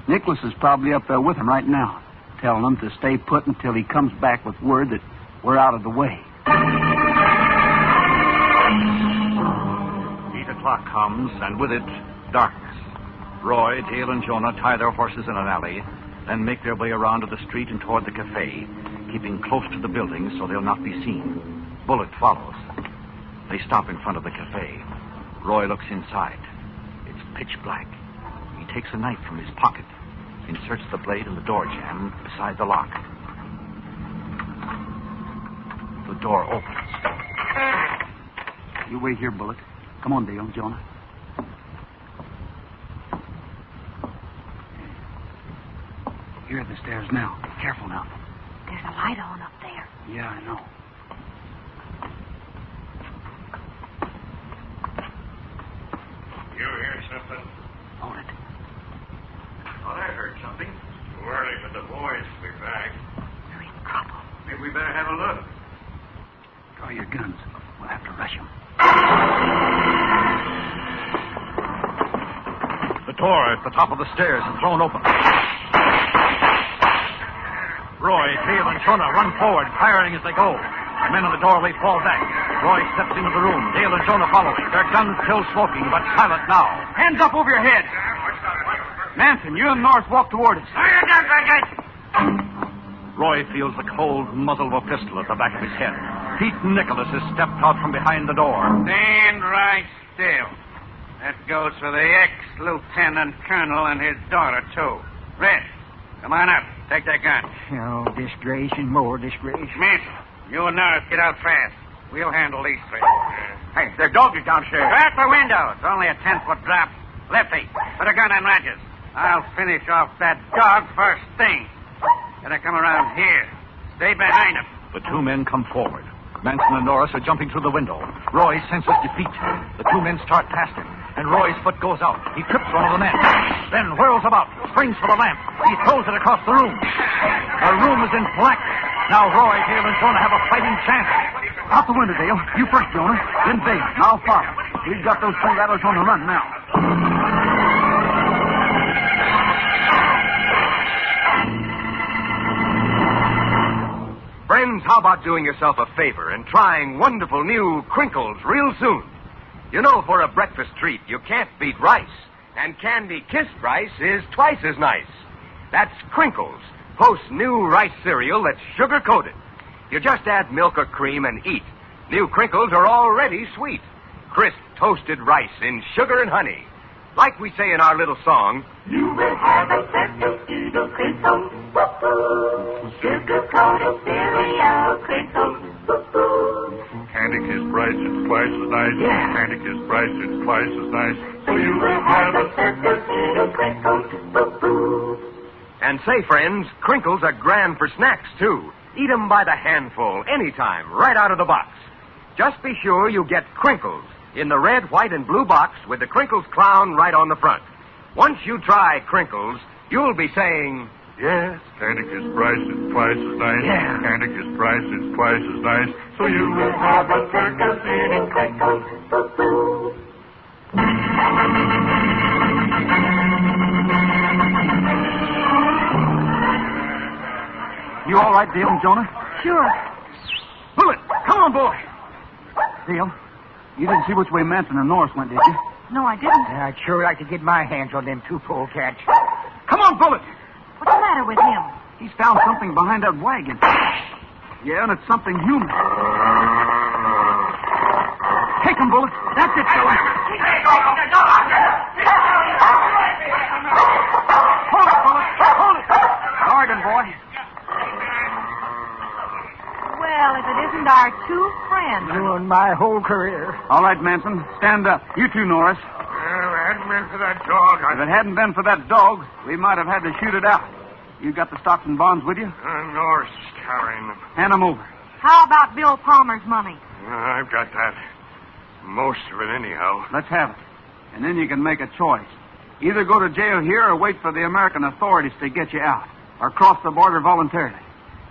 Nicholas is probably up there with them right now, telling them to stay put until he comes back with word that we're out of the way. 8 o'clock comes, and with it, darkness. Roy, Dale, and Jonah tie their horses in an alley, then make their way around to the street and toward the cafe, keeping close to the buildings so they'll not be seen. Bullet follows. They stop in front of the cafe. Roy looks inside. It's pitch black. He takes a knife from his pocket, inserts the blade in the door jamb beside the lock. The door opens. You wait here, Bullet. Come on, Dale, Jonah. Here at the stairs now. Careful now. There's a light on up there. Yeah, I know. You hear something? Hold it. Thought I heard something. Too early for the boys to be back. They're in trouble. Maybe we better have a look. Draw your guns. We'll have to rush them. The door at the top of the stairs is thrown open. Roy, Dale, and Shona run forward, firing as they go. The men in the doorway fall back. Roy steps into the room. Dale and Shona following. Their guns still smoking, but silent now. Hands up over your head. Manson, you and Norris walk toward us. Roy feels the cold muzzle of a pistol at the back of his head. Pete Nicholas has stepped out from behind the door. Stand right still. That goes for the ex-lieutenant colonel and his daughter, too. Red, come on up. Take that gun. Oh, disgrace and more disgrace. Manson, you and Norris get out fast. We'll handle these three. Hey, their dog is downstairs. At the window. It's only a 10-foot drop. Lefty, put a gun on Rogers. I'll finish off that dog first thing. Better come around here. Stay behind him. The two men come forward. Manson and Norris are jumping through the window. Roy senses defeat. The two men start past him, and Roy's foot goes out. He trips one of the men, then whirls about, springs for the lamp. He throws it across the room. The room is in black. Now Roy, Dale, and Jonah have a fighting chance. Out the window, Dale. You first, Jonah. Then Dale. Now follow. We've got those two rattlers on the run now. Friends, how about doing yourself a favor and trying wonderful new Crinkles real soon? You know, for a breakfast treat, you can't beat rice. And candy-kissed rice is twice as nice. That's Crinkles, Post's new rice cereal that's sugar-coated. You just add milk or cream and eat. New Crinkles are already sweet. Crisp toasted rice in sugar and honey. Like we say in our little song, You will have a circus Beetle Crinkle. Woo-hoo. Sugar-coated cereal Crinkle. Woo-hoo. Candy Kiss Rice, it's twice as nice. Yeah. Candy Kiss Rice, it's twice as nice. So you will have a circus Beetle Crinkle. Woo-hoo. and say, friends, Crinkles are grand for snacks, too. Eat 'em by the handful, anytime, right out of the box. Just be sure you get Crinkles in the red, white, and blue box with the Crinkles clown right on the front. Once you try Crinkles, you'll be saying, yes, Candy Kiss Price is twice as nice. Yeah. Candy Kiss Price is twice as nice. So you will have a circus eating Crinkles. Boo-boo. You all right, Dale and Jonah? Sure. Bullet, come on, boy. Dale, you didn't see which way Manson and Norris went, did you? No, I didn't. I'd sure like to get my hands on them two polecats. Come on, Bullet. What's the matter with him? He's found something behind that wagon. Yeah, and it's something human. Take him, Bullet. That's it, fella. Hold it, Bullet. Hold it. Bargain, boy. Well, if it isn't our two friends. Ruined my whole career. All right, Manson. Stand up. You too, Norris. Well, if it hadn't been for that dog, If it hadn't been for that dog, we might have had to shoot it out. You got the stocks and bonds with you? Norris is carrying them. Hand them over. How about Bill Palmer's money? I've got that. Most of it, anyhow. Let's have it. And then you can make a choice. Either go to jail here or wait for the American authorities to get you out. Or cross the border voluntarily.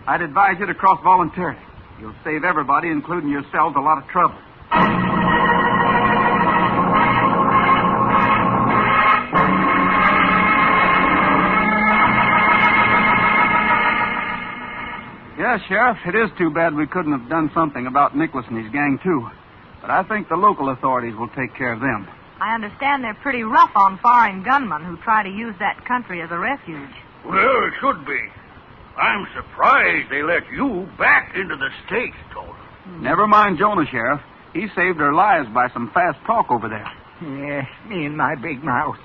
I'd advise you to cross voluntarily. You'll save everybody, including yourselves, a lot of trouble. Yeah, Sheriff, it is too bad we couldn't have done something about Nicholas and his gang, too. But I think the local authorities will take care of them. I understand they're pretty rough on foreign gunmen who try to use that country as a refuge. Well, it should be. I'm surprised they let you back into the States, Tony. Never mind Jonah, Sheriff. He saved our lives by some fast talk over there. Yes, me and my big mouth.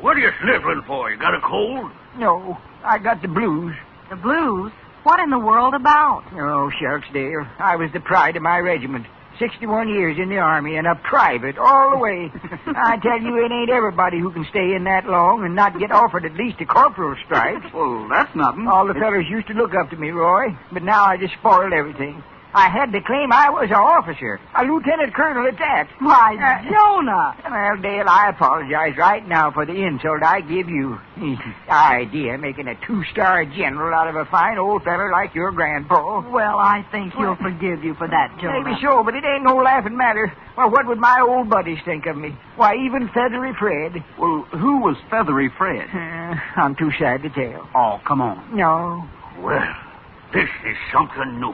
What are you sniffling for? You got a cold? No, I got the blues. The blues? What in the world about? Oh, shucks, dear. I was the pride of my regiment. 61 years in the Army and a private all the way. I tell you, it ain't everybody who can stay in that long and not get offered at least a corporal's stripes. Well, that's nothing. All the fellas used to look up to me, Roy, but now I just spoiled everything. I had to claim I was an officer, a lieutenant colonel at that. Why, Jonah! Well, Dale, I apologize right now for the insult I give you. The idea of making a 2-star general out of a fine old feller like your grandpa. Well, I think he'll forgive you for that, Jonah. Maybe so, but it ain't no laughing matter. Well, what would my old buddies think of me? Why, even Feathery Fred. Well, who was Feathery Fred? I'm too sad to tell. Oh, come on. No. Well, this is something new.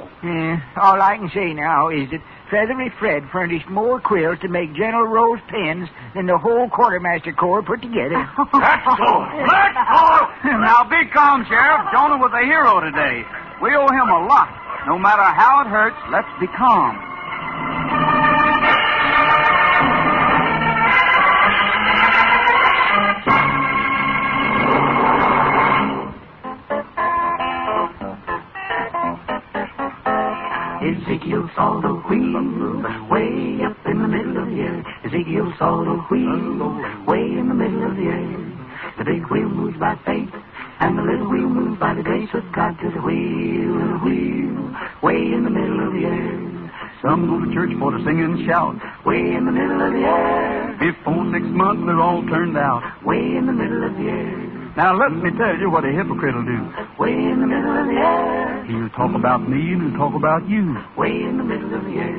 All I can say now is that Feathery Fred furnished more quills to make General Rose pens than the whole Quartermaster Corps put together. Let's go! Let's go! Now, be calm, Sheriff. Jonah was a hero today. We owe him a lot. No matter how it hurts, let's be calm. Ezekiel saw the wheel way up in the middle of the air. Ezekiel saw the wheel way in the middle of the air. The big wheel moves by faith, and the little wheel moves by the grace of God. To the wheel way in the middle of the air. Some go to church for to sing and shout. Way in the middle of the air. Before 6 months, they're all turned out. Way in the middle of the air. Now, let me tell you what a hypocrite will do. Way in the middle of the air. He'll talk about me and he'll talk about you. Way in the middle of the air.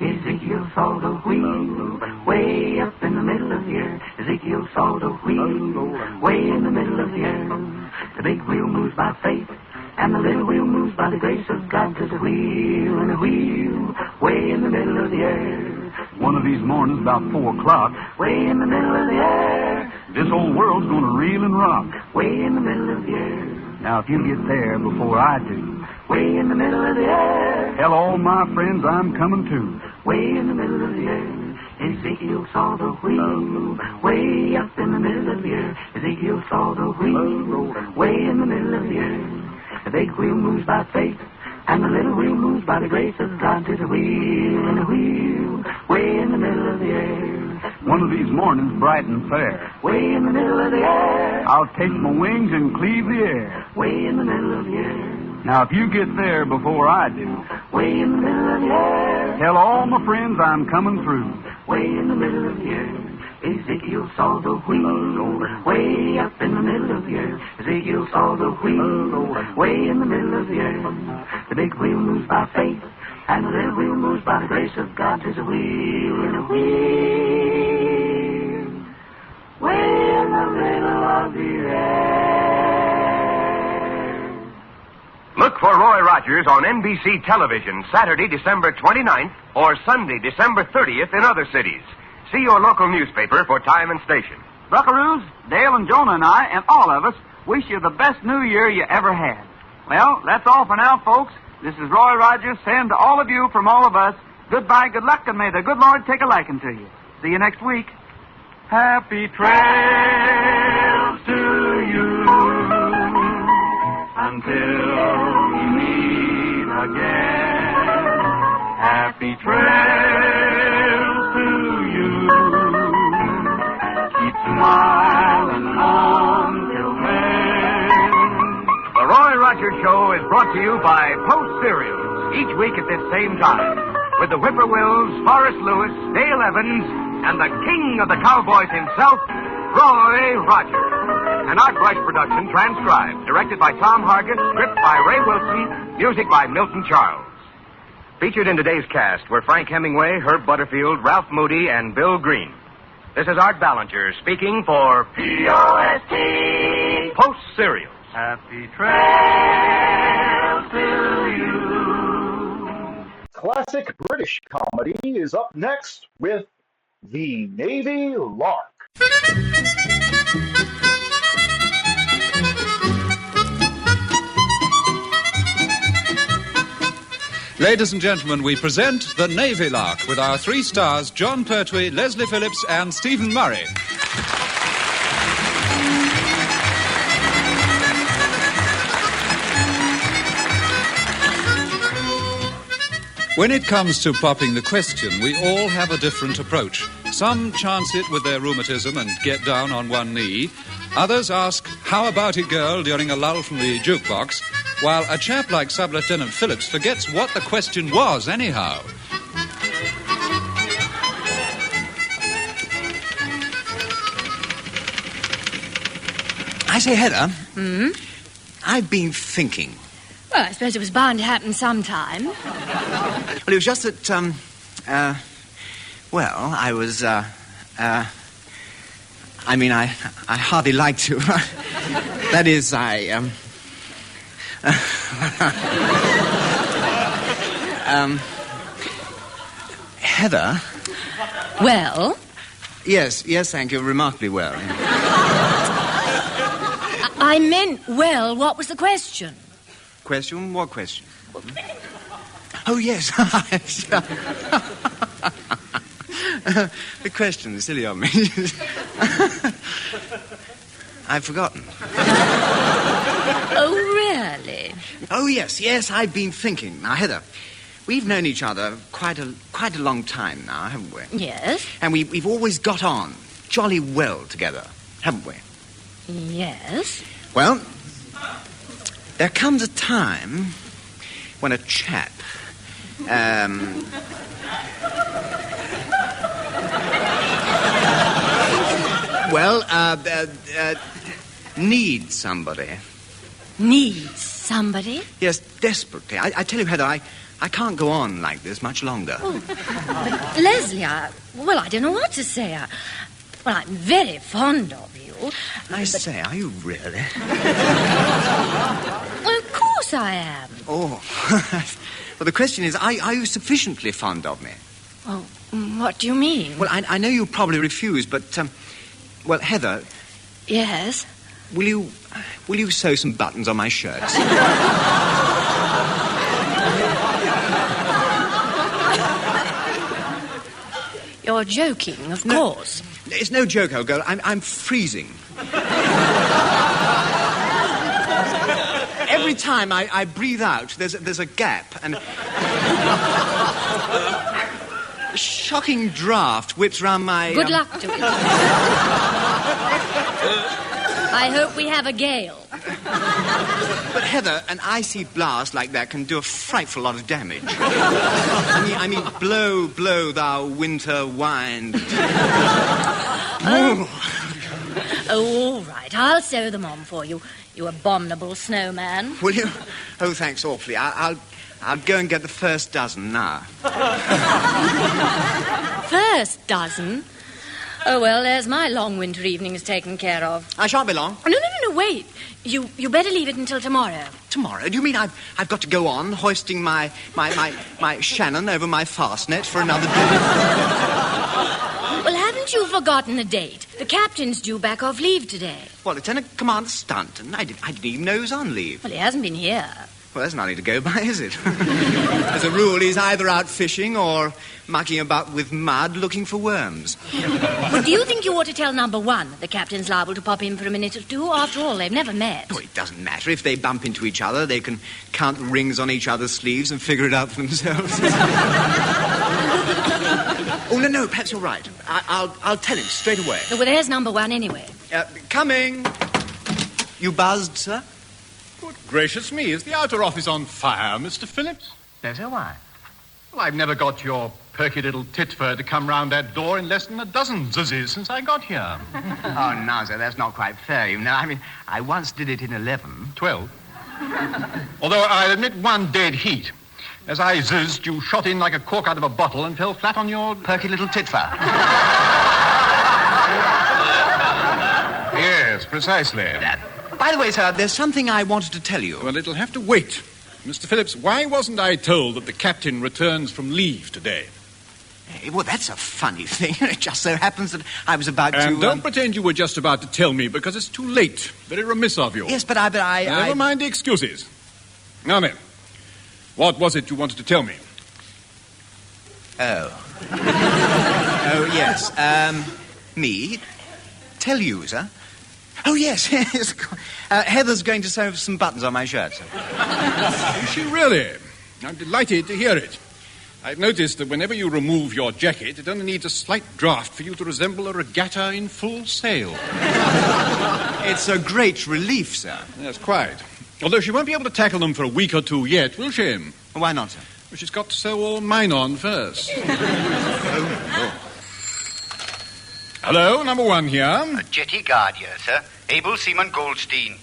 Ezekiel saw the wheel way up in the middle of the air. Ezekiel saw the wheel way in the middle of the air. The big wheel moves by faith, and the little wheel moves by the grace of God. To the wheel and the wheel way in the middle of the air. One of these mornings about 4 o'clock, way in the middle of the air. This old world's going to reel and rock. Way in the middle of the air. Now, if you get there before I do, way in the middle of the air. Tell all my friends I'm coming too. Way in the middle of the air. Ezekiel saw the wheel way up in the middle of the air. Ezekiel saw the wheel way in the middle of the air. The big wheel moves by faith, and the little wheel moves by the grace of God. To the wheel and the wheel way in the middle of the air. One of these mornings, bright and fair, way in the middle of the air. I'll take my wings and cleave the air. Way in the middle of the air. Now, if you get there before I do, way in the middle of the air. Tell all my friends I'm coming through. Way in the middle of the air. Ezekiel saw the wheel way up in the middle of the air. Ezekiel saw the wheel way in the middle of the air. The big wheel moves by faith, and the little wheel moves by the grace of God. To the wheel and the wheel way in the middle of the air. Look for Roy Rogers on NBC television Saturday, December 29th or Sunday, December 30th in other cities. See your local newspaper for time and station. Buckaroos, Dale and Jonah and I, and all of us, wish you the best New Year you ever had. Well, that's all for now, folks. This is Roy Rogers saying to all of you from all of us, goodbye, good luck, and may the good Lord take a liking to you. See you next week. Happy trails to you until we meet again. Happy trails to you. Keep smiling on till then. The Roy Rogers Show is brought to you by Post Cereals, each week at this same time, with the Whippoorwills, Forrest Lewis, Dale Evans, and the king of the cowboys himself, Roy Rogers. An Art Rush production transcribed, directed by Tom Hargis, script by Ray Wilson, music by Milton Charles. Featured in today's cast were Frank Hemingway, Herb Butterfield, Ralph Moody, and Bill Green. This is Art Ballinger speaking for P.O.S.T. Post Cereals. Happy trails to you. Classic British comedy is up next with The Navy Lark. Ladies and gentlemen, we present The Navy Lark with our 3 stars, John Pertwee, Leslie Phillips, and Stephen Murray. When it comes to popping the question, we all have a different approach. Some chance it with their rheumatism and get down on one knee. Others ask, how about it, girl, during a lull from the jukebox, while a chap like Sub-Lieutenant Phillips forgets what the question was anyhow. I say, Heather. I've been thinking. Well, I suppose it was bound to happen sometime. Well, it was just that, I was, I hardly like to. That is, Heather? Well? Yes, thank you, remarkably well. I meant, well, what was the question? Question? What question? Oh, yes. The question, silly of me. I've forgotten. Oh, really? Oh, yes, I've been thinking. Now, Heather, we've known each other quite a long time now, haven't we? Yes. And we've always got on jolly well together, haven't we? Yes. Well, there comes a time when a chap, needs somebody. Needs somebody? Yes, desperately. I tell you, Heather, I can't go on like this much longer. Oh, but Leslie, I don't know what to say. I'm very fond of you. I say, are you really? Well, of course I am. Oh, well, the question is, are you sufficiently fond of me? Oh, what do you mean? Well, I know you'll probably refuse, but, Heather... Yes? Will you sew some buttons on my shirts? You're joking, of course. It's no joke, old girl. I'm freezing. Every time I breathe out, there's a gap, and a shocking draft whips round my... Good luck to it. I hope we have a gale. But, Heather, an icy blast like that can do a frightful lot of damage. I mean, blow, thou winter wind. Oh, all right. I'll sew them on for you, you abominable snowman. Will you? Oh, thanks awfully. I'll go and get the first dozen now. First dozen? Oh, well, there's my long winter evenings taken care of. I shan't be long. No, wait. You better leave it until tomorrow. Tomorrow? Do you mean I've got to go on hoisting my Shannon over my fastnet for another day? Well, haven't you forgotten the date? The captain's due back off leave today. Well, Lieutenant Commander Stanton. I didn't even know he was on leave. Well, he hasn't been here. Well, there's nothing to go by, is it? As a rule, he's either out fishing or mucking about with mud looking for worms. Well, do you think you ought to tell number one that the captain's liable to pop in for a minute or two? After all, they've never met. Oh, it doesn't matter. If they bump into each other, they can count the rings on each other's sleeves and figure it out for themselves. Oh, no, perhaps you're right. I'll tell him straight away. Well, there's number one anyway. Coming. You buzzed, sir? Good gracious me, is the outer office on fire, Mr. Phillips? No, sir, why? Well, I've never got your perky little titfur to come round that door in less than a dozen zuzzies since I got here. Oh, no, sir, that's not quite fair, you know. I mean, I once did it in 11. 12. Although I'll admit one dead heat. As I zizzed, you shot in like a cork out of a bottle and fell flat on your... perky little titfur. Yes, precisely. By the way, sir, there's something I wanted to tell you. Well, it'll have to wait. Mr. Phillips, why wasn't I told that the captain returns from leave today? Hey, well, that's a funny thing. It just so happens that I was about to... And don't pretend you were just about to tell me, because it's too late. Very remiss of you. Yes, but I... Never mind the excuses. Now then, what was it you wanted to tell me? Oh, yes. Me? Tell you, sir? Oh, yes. Heather's going to sew some buttons on my shirt, sir. Is she really? I'm delighted to hear it. I've noticed that whenever you remove your jacket, it only needs a slight draft for you to resemble a regatta in full sail. It's a great relief, sir. Yes, quite. Although she won't be able to tackle them for a week or two yet, will she? Why not, sir? Well, she's got to sew all mine on first. Hello, number one here. Jetty guard here, sir. Able Seaman Goldstein.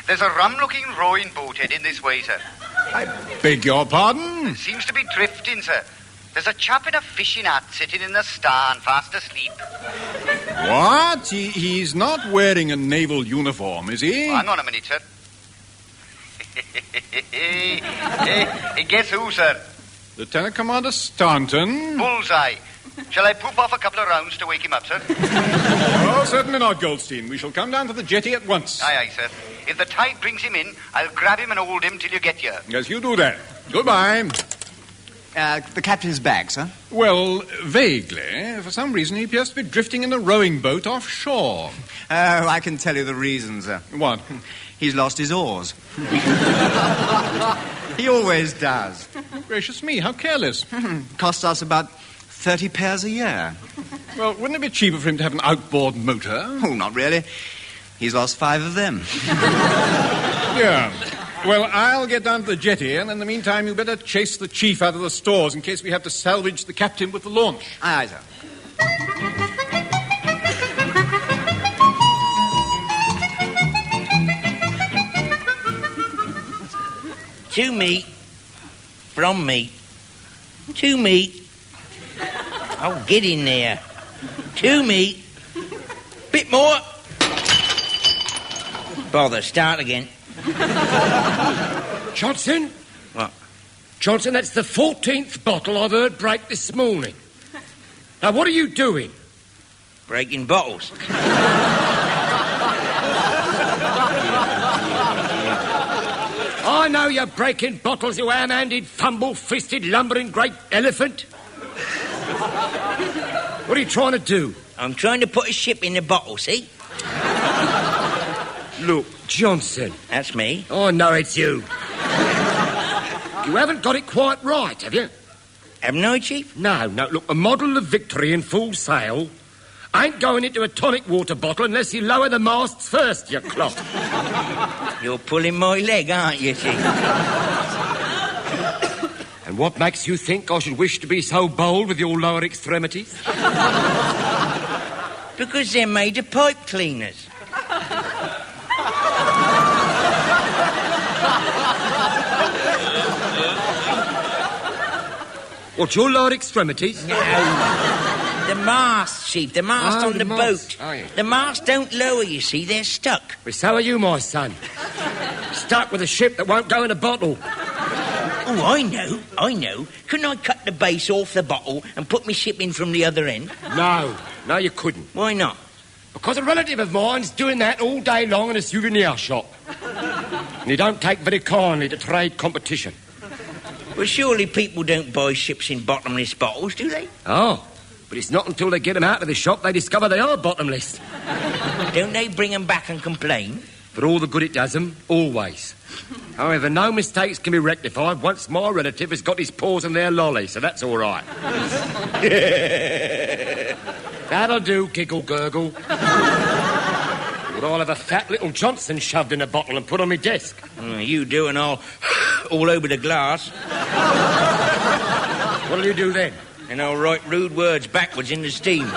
There's a rum-looking rowing boat heading this way, sir. I beg your pardon? Seems to be drifting, sir. There's a chap in a fishing hat sitting in the stern, fast asleep. What? He's not wearing a naval uniform, is he? Hang on a minute, sir. Guess who, sir? Lieutenant Commander Staunton. Bullseye. Shall I poop off a couple of rounds to wake him up, sir? Oh, certainly not, Goldstein. We shall come down to the jetty at once. Aye, sir. If the tide brings him in, I'll grab him and hold him till you get here. Yes, you do that. Goodbye. The captain's bag, sir? Well, vaguely. For some reason, he appears to be drifting in a rowing boat offshore. Oh, I can tell you the reason, sir. What? He's lost his oars. He always does. Gracious me, how careless. Costs us about 30 pairs a year. Well, wouldn't it be cheaper for him to have an outboard motor? Oh, not really. He's lost 5 of them. Yeah. Well, I'll get down to the jetty, and in the meantime, you better chase the chief out of the stores in case we have to salvage the captain with the launch. Aye, sir. To me, from me, to me. Oh, get in there. To me. Bit more. Bother, start again. Johnson? What? Johnson, that's the 14th bottle I've heard break this morning. Now, what are you doing? Breaking bottles. I know you're breaking bottles, you ham-handed, fumble-fisted, lumbering great elephant. What are you trying to do? I'm trying to put a ship in the bottle, see? Look, Johnson. That's me. Oh, no, it's you. You haven't got it quite right, have you? Haven't I, Chief? No. Look, a model of Victory in full sail ain't going into a tonic water bottle unless you lower the masts first, you clot. You're pulling my leg, aren't you, Chief? And what makes you think I should wish to be so bold with your lower extremities? Because they're made of pipe cleaners. What, your lower extremities? No. The mast, Chief. The mast on the boat. Oh, yeah. The masts don't lower, you see. They're stuck. Well, so are you, my son. Stuck with a ship that won't go in a bottle. Oh, I know. Couldn't I cut the base off the bottle and put my ship in from the other end? No, you couldn't. Why not? Because a relative of mine's doing that all day long in a souvenir shop. And he don't take very kindly to trade competition. Well, surely people don't buy ships in bottomless bottles, do they? Oh, but it's not until they get them out of the shop they discover they are bottomless. Don't they bring them back and complain? For all the good it does them, always. However, no mistakes can be rectified once my relative has got his paws on their lolly, so that's all right. That'll do, giggle gurgle. But I'll have a fat little Johnson shoved in a bottle and put on my desk. You do, and I'll all over the glass. What'll you do then? And I'll write rude words backwards in the steam.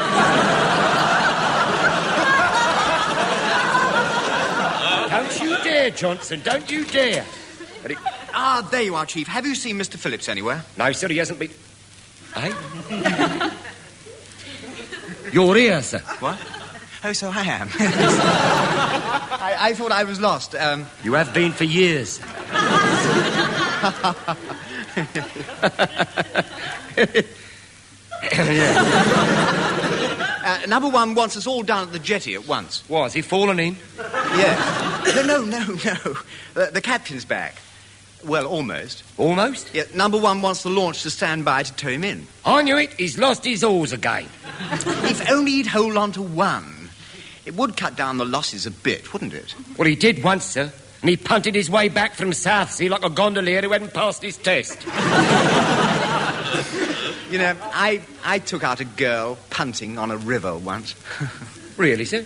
Don't you dare, Johnson, don't you dare. But it... Ah, there you are, Chief. Have you seen Mr. Phillips anywhere? No, sir, he hasn't been... Eh? You're here, sir. What? Oh, so I am. I thought I was lost. You have been for years. Number one wants us all down at the jetty at once. What, has he fallen in? Yeah. No. The captain's back. Well, almost. Almost? Yeah, number one wants the launch to stand by to tow him in. I knew it. He's lost his oars again. If only he'd hold on to one. It would cut down the losses a bit, wouldn't it? Well, he did once, sir. And he punted his way back from Southsea like a gondolier who hadn't passed his test. You know, I took out a girl punting on a river once. Really, sir?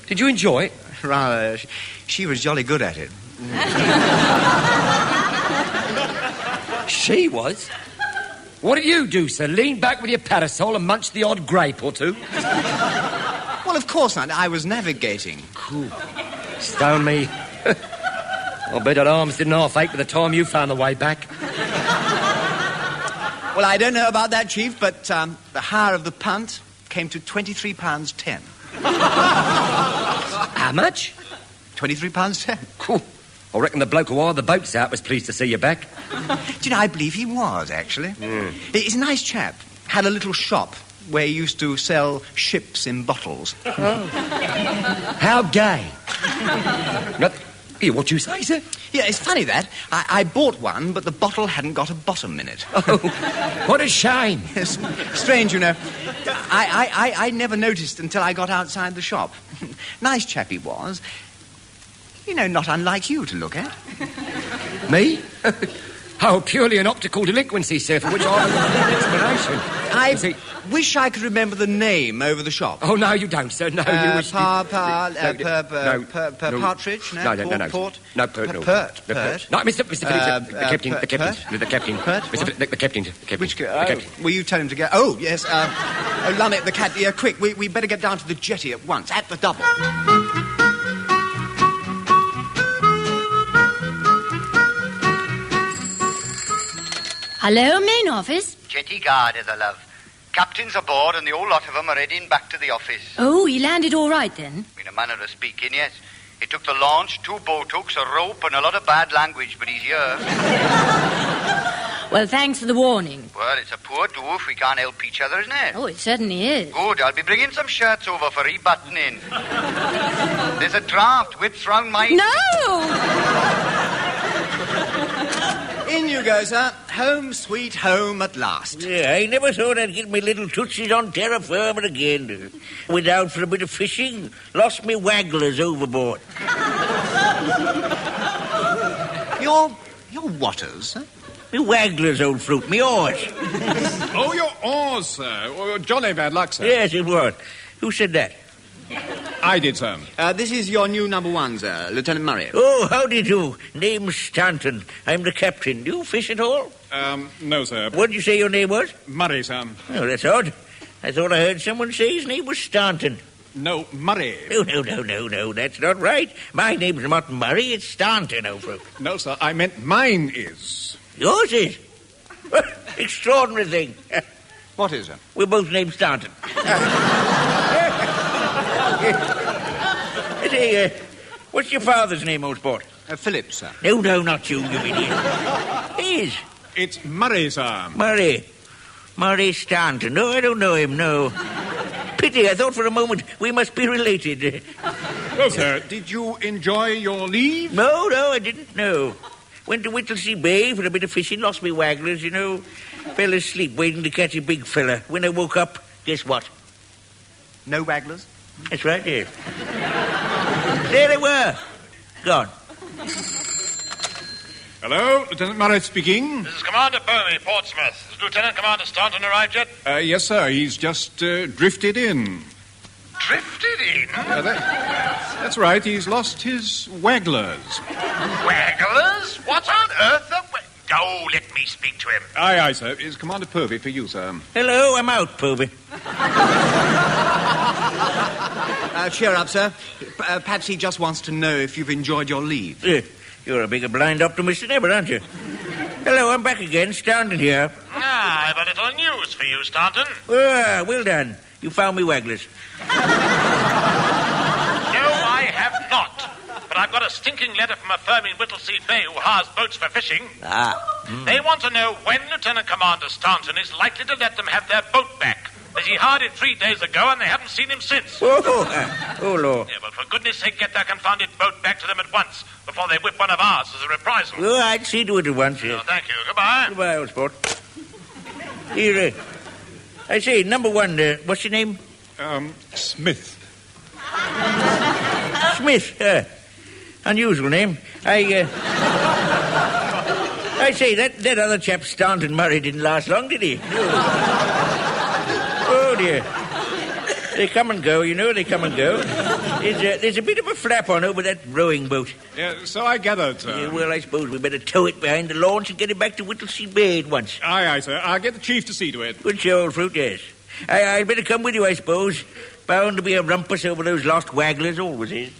Did you enjoy it? Rather. She was jolly good at it. She was? What did you do, sir? Lean back with your parasol and munch the odd grape or two? Well, of course not. I was navigating. Cool. Stone me. I bet that arms didn't half ache by the time you found the way back. Well, I don't know about that, Chief, but the hire of the punt came to £23.10. How much? £23.10. Cool. I reckon the bloke who hired the boats out was pleased to see you back. Do you know, I believe he was, actually. He's a nice chap. Had a little shop where he used to sell ships in bottles. Oh. How gay. Here, what you say, sir? Yeah, it's funny that. I bought one, but the bottle hadn't got a bottom in it. Oh, what a shame. It's strange, you know. I never noticed until I got outside the shop. Nice chap he was. You know, not unlike you to look at. Me? Oh, purely an optical delinquency, sir, for which I have an explanation. I wish I could remember the name over the shop. Oh, no, you don't, sir. No, you wish... Partridge? No. Port? No, Pert, no. Pert? No, Mr. Phillips, the captain. Mr. The captain. Which... will you tell him to go... Oh, yes, Lummit, the cat... Yeah, quick, we better get down to the jetty at once, at the double. Hello, main office. Jetty guard, as I love. Captain's aboard and the whole lot of them are heading back to the office. Oh, he landed all right then? In a manner of speaking, yes. It took the launch, 2 boat hooks, a rope and a lot of bad language, but he's here. Well, thanks for the warning. Well, it's a poor do if we can't help each other, isn't it? Oh, it certainly is. Good, I'll be bringing some shirts over for rebuttoning. There's a draft whips round my... No! In you go, sir. Home sweet home at last. Yeah, I never thought I'd get my little tootsies on terra firma again. Went out for a bit of fishing, lost me wagglers overboard. Your waters, huh? Me wagglers, old fruit, me oars. Oh, your oars, sir. Oh, jolly bad luck, sir. Yes, it was. Who said that? I did, sir. This is your new number 1, sir, Lieutenant Murray. Oh, how do you do? Name's Stanton. I'm the captain. Do you fish at all? No, sir. What did you say your name was? Murray, sir. Oh, that's odd. I thought I heard someone say his name was Stanton. No, Murray. No, that's not right. My name's not Murray, it's Stanton, old fruit. No, sir, I meant mine is. Yours is? Extraordinary thing. What is it? We're both named Stanton. Say, what's your father's name, old sport? Philip, sir. No, not you idiot. His. It's Murray, sir. Murray Stanton. No, I don't know him, no. Pity, I thought for a moment we must be related. Well, sir, did you enjoy your leave? No, I didn't, no. Went to Whittlesea Bay for a bit of fishing, lost me wagglers, you know. Fell asleep waiting to catch a big fella. When I woke up, guess what? No wagglers? That's right, yes. There they were. Gone. Hello, Lieutenant Murray speaking. This is Commander Bergen, Portsmouth. Has Lieutenant Commander Staunton arrived yet? Yes, sir. He's just drifted in. Drifted in? That's right. He's lost his wagglers. Wagglers? What on earth? Oh, let me speak to him. Aye, sir. It's Commander Purvey for you, sir. Hello, I'm out, Purvey. Cheer up, sir. Perhaps he just wants to know if you've enjoyed your leave. You're a bigger blind optimist than ever, aren't you? Hello, I'm back again, Staunton here. I've a little news for you, Staunton. Well done. You found me wagglers. No, I have not. But I've got a stinking letter from a firm in Whittlesea Bay who hires boats for fishing. They want to know when Lieutenant Commander Staunton is likely to let them have their boat back. As he hired it 3 days ago, and they haven't seen him since. Oh, Lord. Yeah, well, for goodness sake, get that confounded boat back to them at once, before they whip one of ours as a reprisal. Oh, I'd see to it at once, yes. Oh, thank you. Goodbye. Goodbye, old sport. Here, I say, number 1, what's your name? Smith. Smith, unusual name. I I say, that other chap, Staunton Murray, didn't last long, did he? No. Oh, dear. They come and go, you know, they come and go. There's a bit of a flap on over that rowing boat. Yeah, so I gathered, sir. Yeah, well, I suppose we better tow it behind the launch and get it back to Whittlesea Bay at once. Aye, sir. I'll get the chief to see to it. Good show, old fruit, yes. I'd better come with you, I suppose. Bound to be a rumpus over those lost wagglers, always is.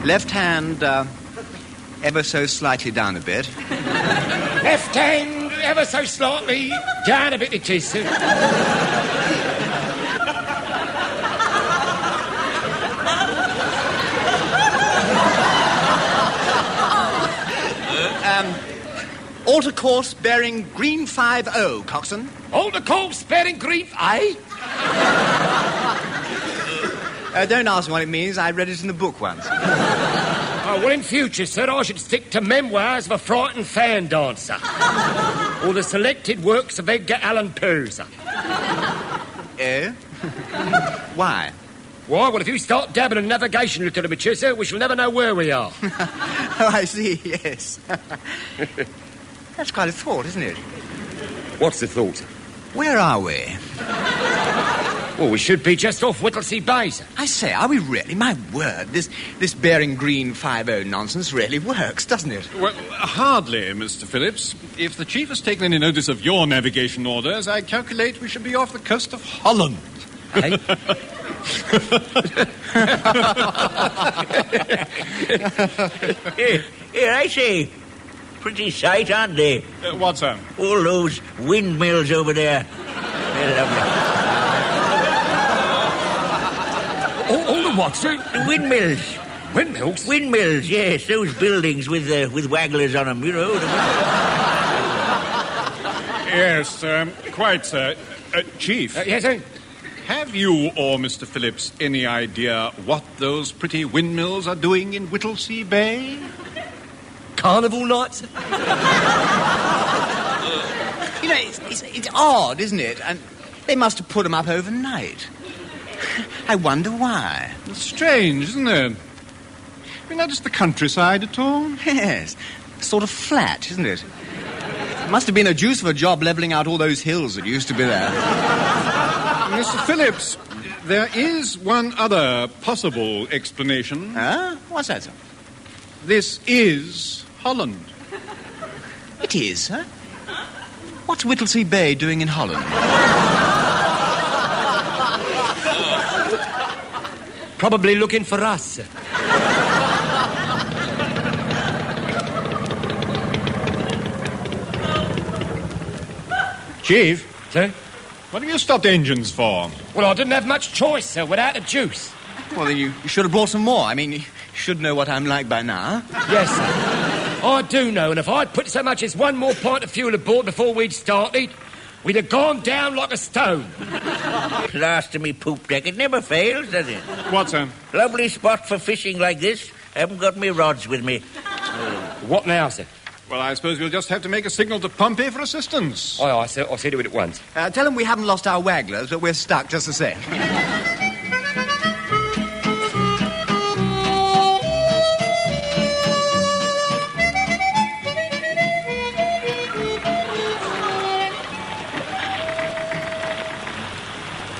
Left hand, ever so slightly down a bit. Left hand, ever so slightly down a bit, it is, sir. Alter course bearing green 50, coxswain. Alter course bearing green, eh? Don't ask me what it means. I read it in the book once. Oh, well, in future, sir, I should stick to memoirs of a frightened fan dancer. Or the selected works of Edgar Allan Poe, sir. Eh? Why? Why? Well, if you start dabbing in navigation literature, sir, we shall never know where we are. Oh, I see, yes. That's quite a thought, isn't it? What's the thought? Where are we? Well, we should be just off Whittlesea Bay, sir. I say, are we really? My word, this bearing green 50 nonsense really works, doesn't it? Well, hardly, Mr. Phillips. If the chief has taken any notice of your navigation orders, I calculate we should be off the coast of Holland. Hey? Here, I say, pretty sight, aren't they? What's that? All those windmills over there. They're lovely. All the what, sir? The windmills. Windmills? Windmills, yes. Those buildings with wagglers on them, you know. Yes, quite, sir. Chief. Yes, sir? Have you or Mr. Phillips any idea what those pretty windmills are doing in Whittlesea Bay? Carnival nights? You know, it's odd, isn't it? And they must have put them up overnight. I wonder why. It's strange, isn't it? Have you noticed the countryside at all? Yes. Sort of flat, isn't it? Must have been a deuce of a job levelling out all those hills that used to be there. Mr. Phillips, there is one other possible explanation. Huh? What's that, sir? This is Holland. It is, huh? What's Whittlesea Bay doing in Holland? Probably looking for us, sir. Chief? Sir? What have you stopped engines for? Well, I didn't have much choice, sir, without the juice. Well, then you should have brought some more. I mean, you should know what I'm like by now. Yes, sir. I do know, and if I'd put so much as one more pint of fuel aboard before we'd started, we'd have gone down like a stone. Plaster me poop deck. It never fails, does it? What's that? Lovely spot for fishing like this. Haven't got me rods with me. What now, sir? Well, I suppose we'll just have to make a signal to Pompey for assistance. Aye, sir. I'll see to it at once. Tell them we haven't lost our wagglers, but we're stuck just the same.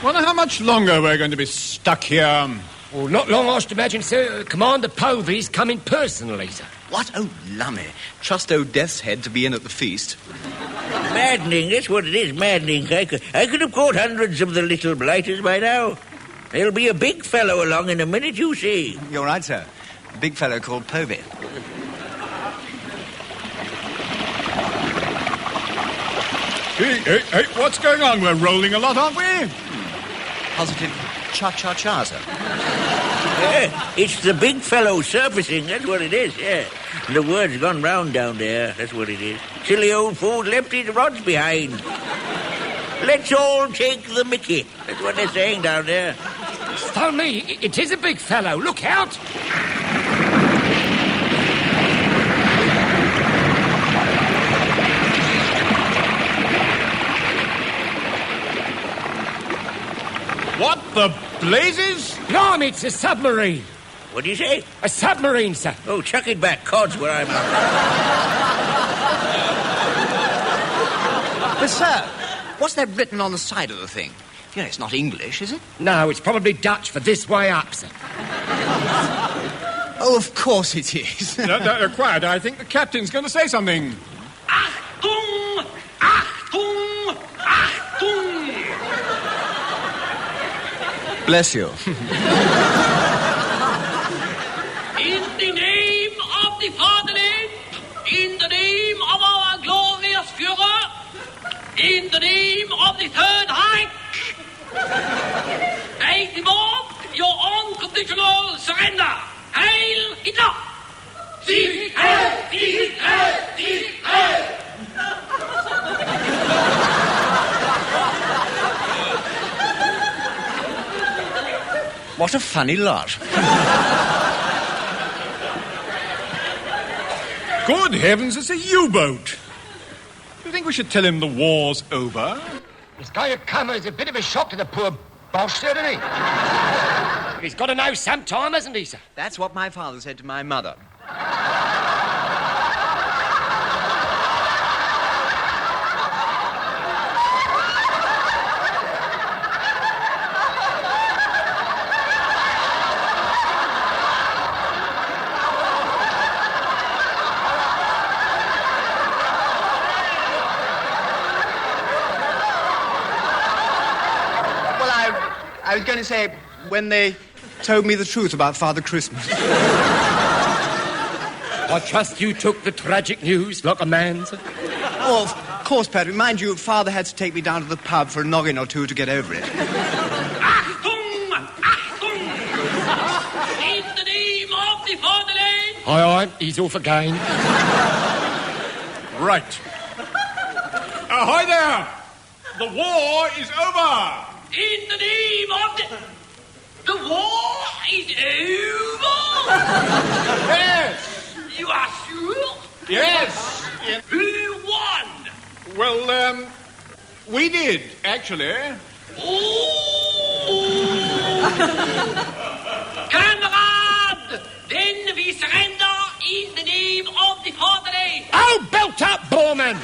Wonder how much longer we're going to be stuck here. Well, not long, I should imagine, sir. Commander Povey's coming personally, sir. What? Oh, lummy. Trust old Death's Head to be in at the feast. Maddening, that's what it is, maddening. I could have caught hundreds of the little blighters by now. There'll be a big fellow along in a minute, you see. You're right, sir. A big fellow called Povey. Hey, what's going on? We're rolling a lot, aren't we? Positive cha-cha-cha, sir. Yeah, it's the big fellow surfacing, that's what it is, yeah. The word's gone round down there, that's what it is. Silly old fool left his rods behind. Let's all take the mickey. That's what they're saying down there. Stone me, it is a big fellow. Look out! the blazes? No, it's a submarine. What do you say? A submarine, sir. Oh, chuck it back. Cod's where I'm at. But, sir, what's that written on the side of the thing? You know, it's not English, is it? No, it's probably Dutch for this way up, sir. Oh, of course it is. Quiet. I think the captain's going to say something. Achtung! Achtung! Achtung! Bless you. In the name of the Fatherland, in the name of our glorious Führer, in the name of the Third Reich, I demand your unconditional surrender. Heil Hitler! Sieg Heil! Sieg Heil! Sieg Heil! What a funny lot. Good heavens, it's a U-boat. Do you think we should tell him the war's over? This guy at Kammer is a bit of a shock to the poor Bosch, isn't he? He's got to know sometime, hasn't he, sir? That's what my father said to my mother. I was going to say, when they told me the truth about Father Christmas. I trust you took the tragic news like a man, sir. Oh, of course, Patrick. Mind you, Father had to take me down to the pub for a noggin or two to get over it. Achtung! Achtung! In the name of the Fatherland! Aye, he's off again. Right. Ahoy there! The war is over! In the name of the war is over! Yes! You are sure? Yes! Who won? Well, we did, actually. Kamerad! Then we surrender in the name of the Fatherland! Oh, belt up, Borman!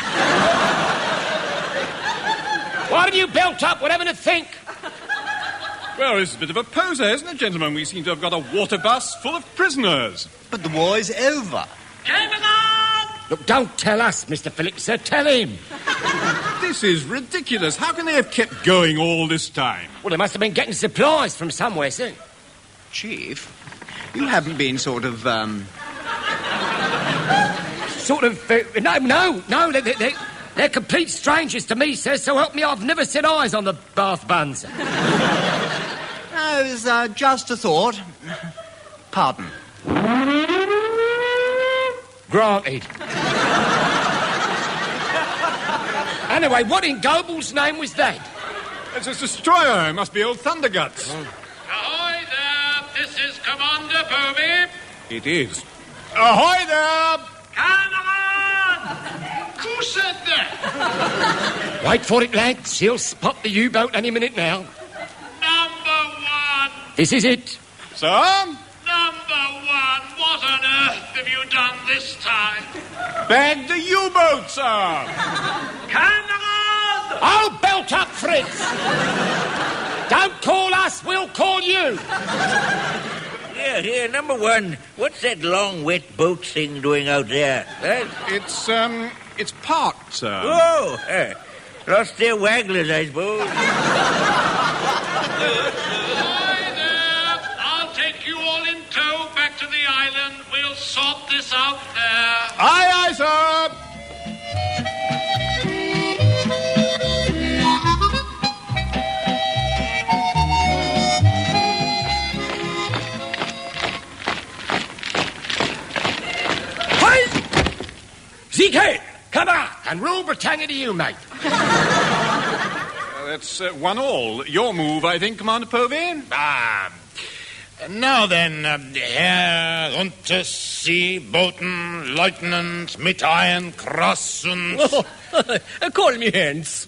What have you built up? What having to think? Well, it's a bit of a poser, isn't it, gentlemen? We seem to have got a water bus full of prisoners. But the war is over. Kamerad! Look, don't tell us, Mr. Phillips, sir. Tell him. This is ridiculous. How can they have kept going all this time? Well, they must have been getting supplies from somewhere, sir. Chief, you haven't been sort of, no, they're complete strangers to me, sir, so help me, I've never set eyes on the Bath buns. it was just a thought. Pardon. Granted. Anyway, what in Goebel's name was that? It's a destroyer. It must be old Thunderguts. Ahoy there! This is Commander Povey. It is. Ahoy there! Kamerad! Who said that? Wait for it, lads. He'll spot the U-boat any minute now. Number one! This is it. Sir? Number one! What on earth have you done this time? Bag the U-boat, sir! Kamerad! Oh, belt up, Fritz! Don't call us, we'll call you! Here, number one. What's that long, wet boat thing doing out there? It's parked, sir. Oh, lost their wagglers, I suppose. Hi there. I'll take you all in tow back to the island. We'll sort this out there. Aye, aye, sir! ZK, come on, and rule Britannia to you, mate. That's 1-1. Your move, I think, Commander Povey. Now then, Herr Unterseeboten, Leutnant mit Iron Cross und... Call me hence.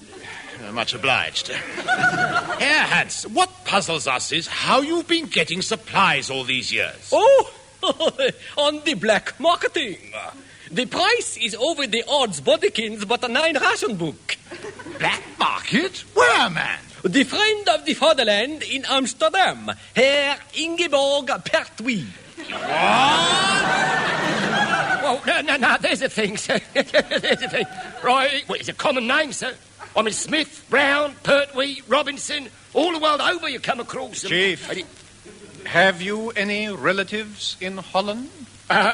Much obliged. Herr Hans, what puzzles us is how you've been getting supplies all these years. Oh, on the black marketing. The price is over the odds bodykins but a 9 ration book. Black market? Where, man? The friend of the fatherland in Amsterdam, Herr Ingeborg Pertwee. Well, no, there's a thing, sir. There's a thing. Right, well, it's a common name, sir. I mean, Smith, Brown, Pertwee, Robinson, all the world over you come across them. Chief, have you any relatives in Holland?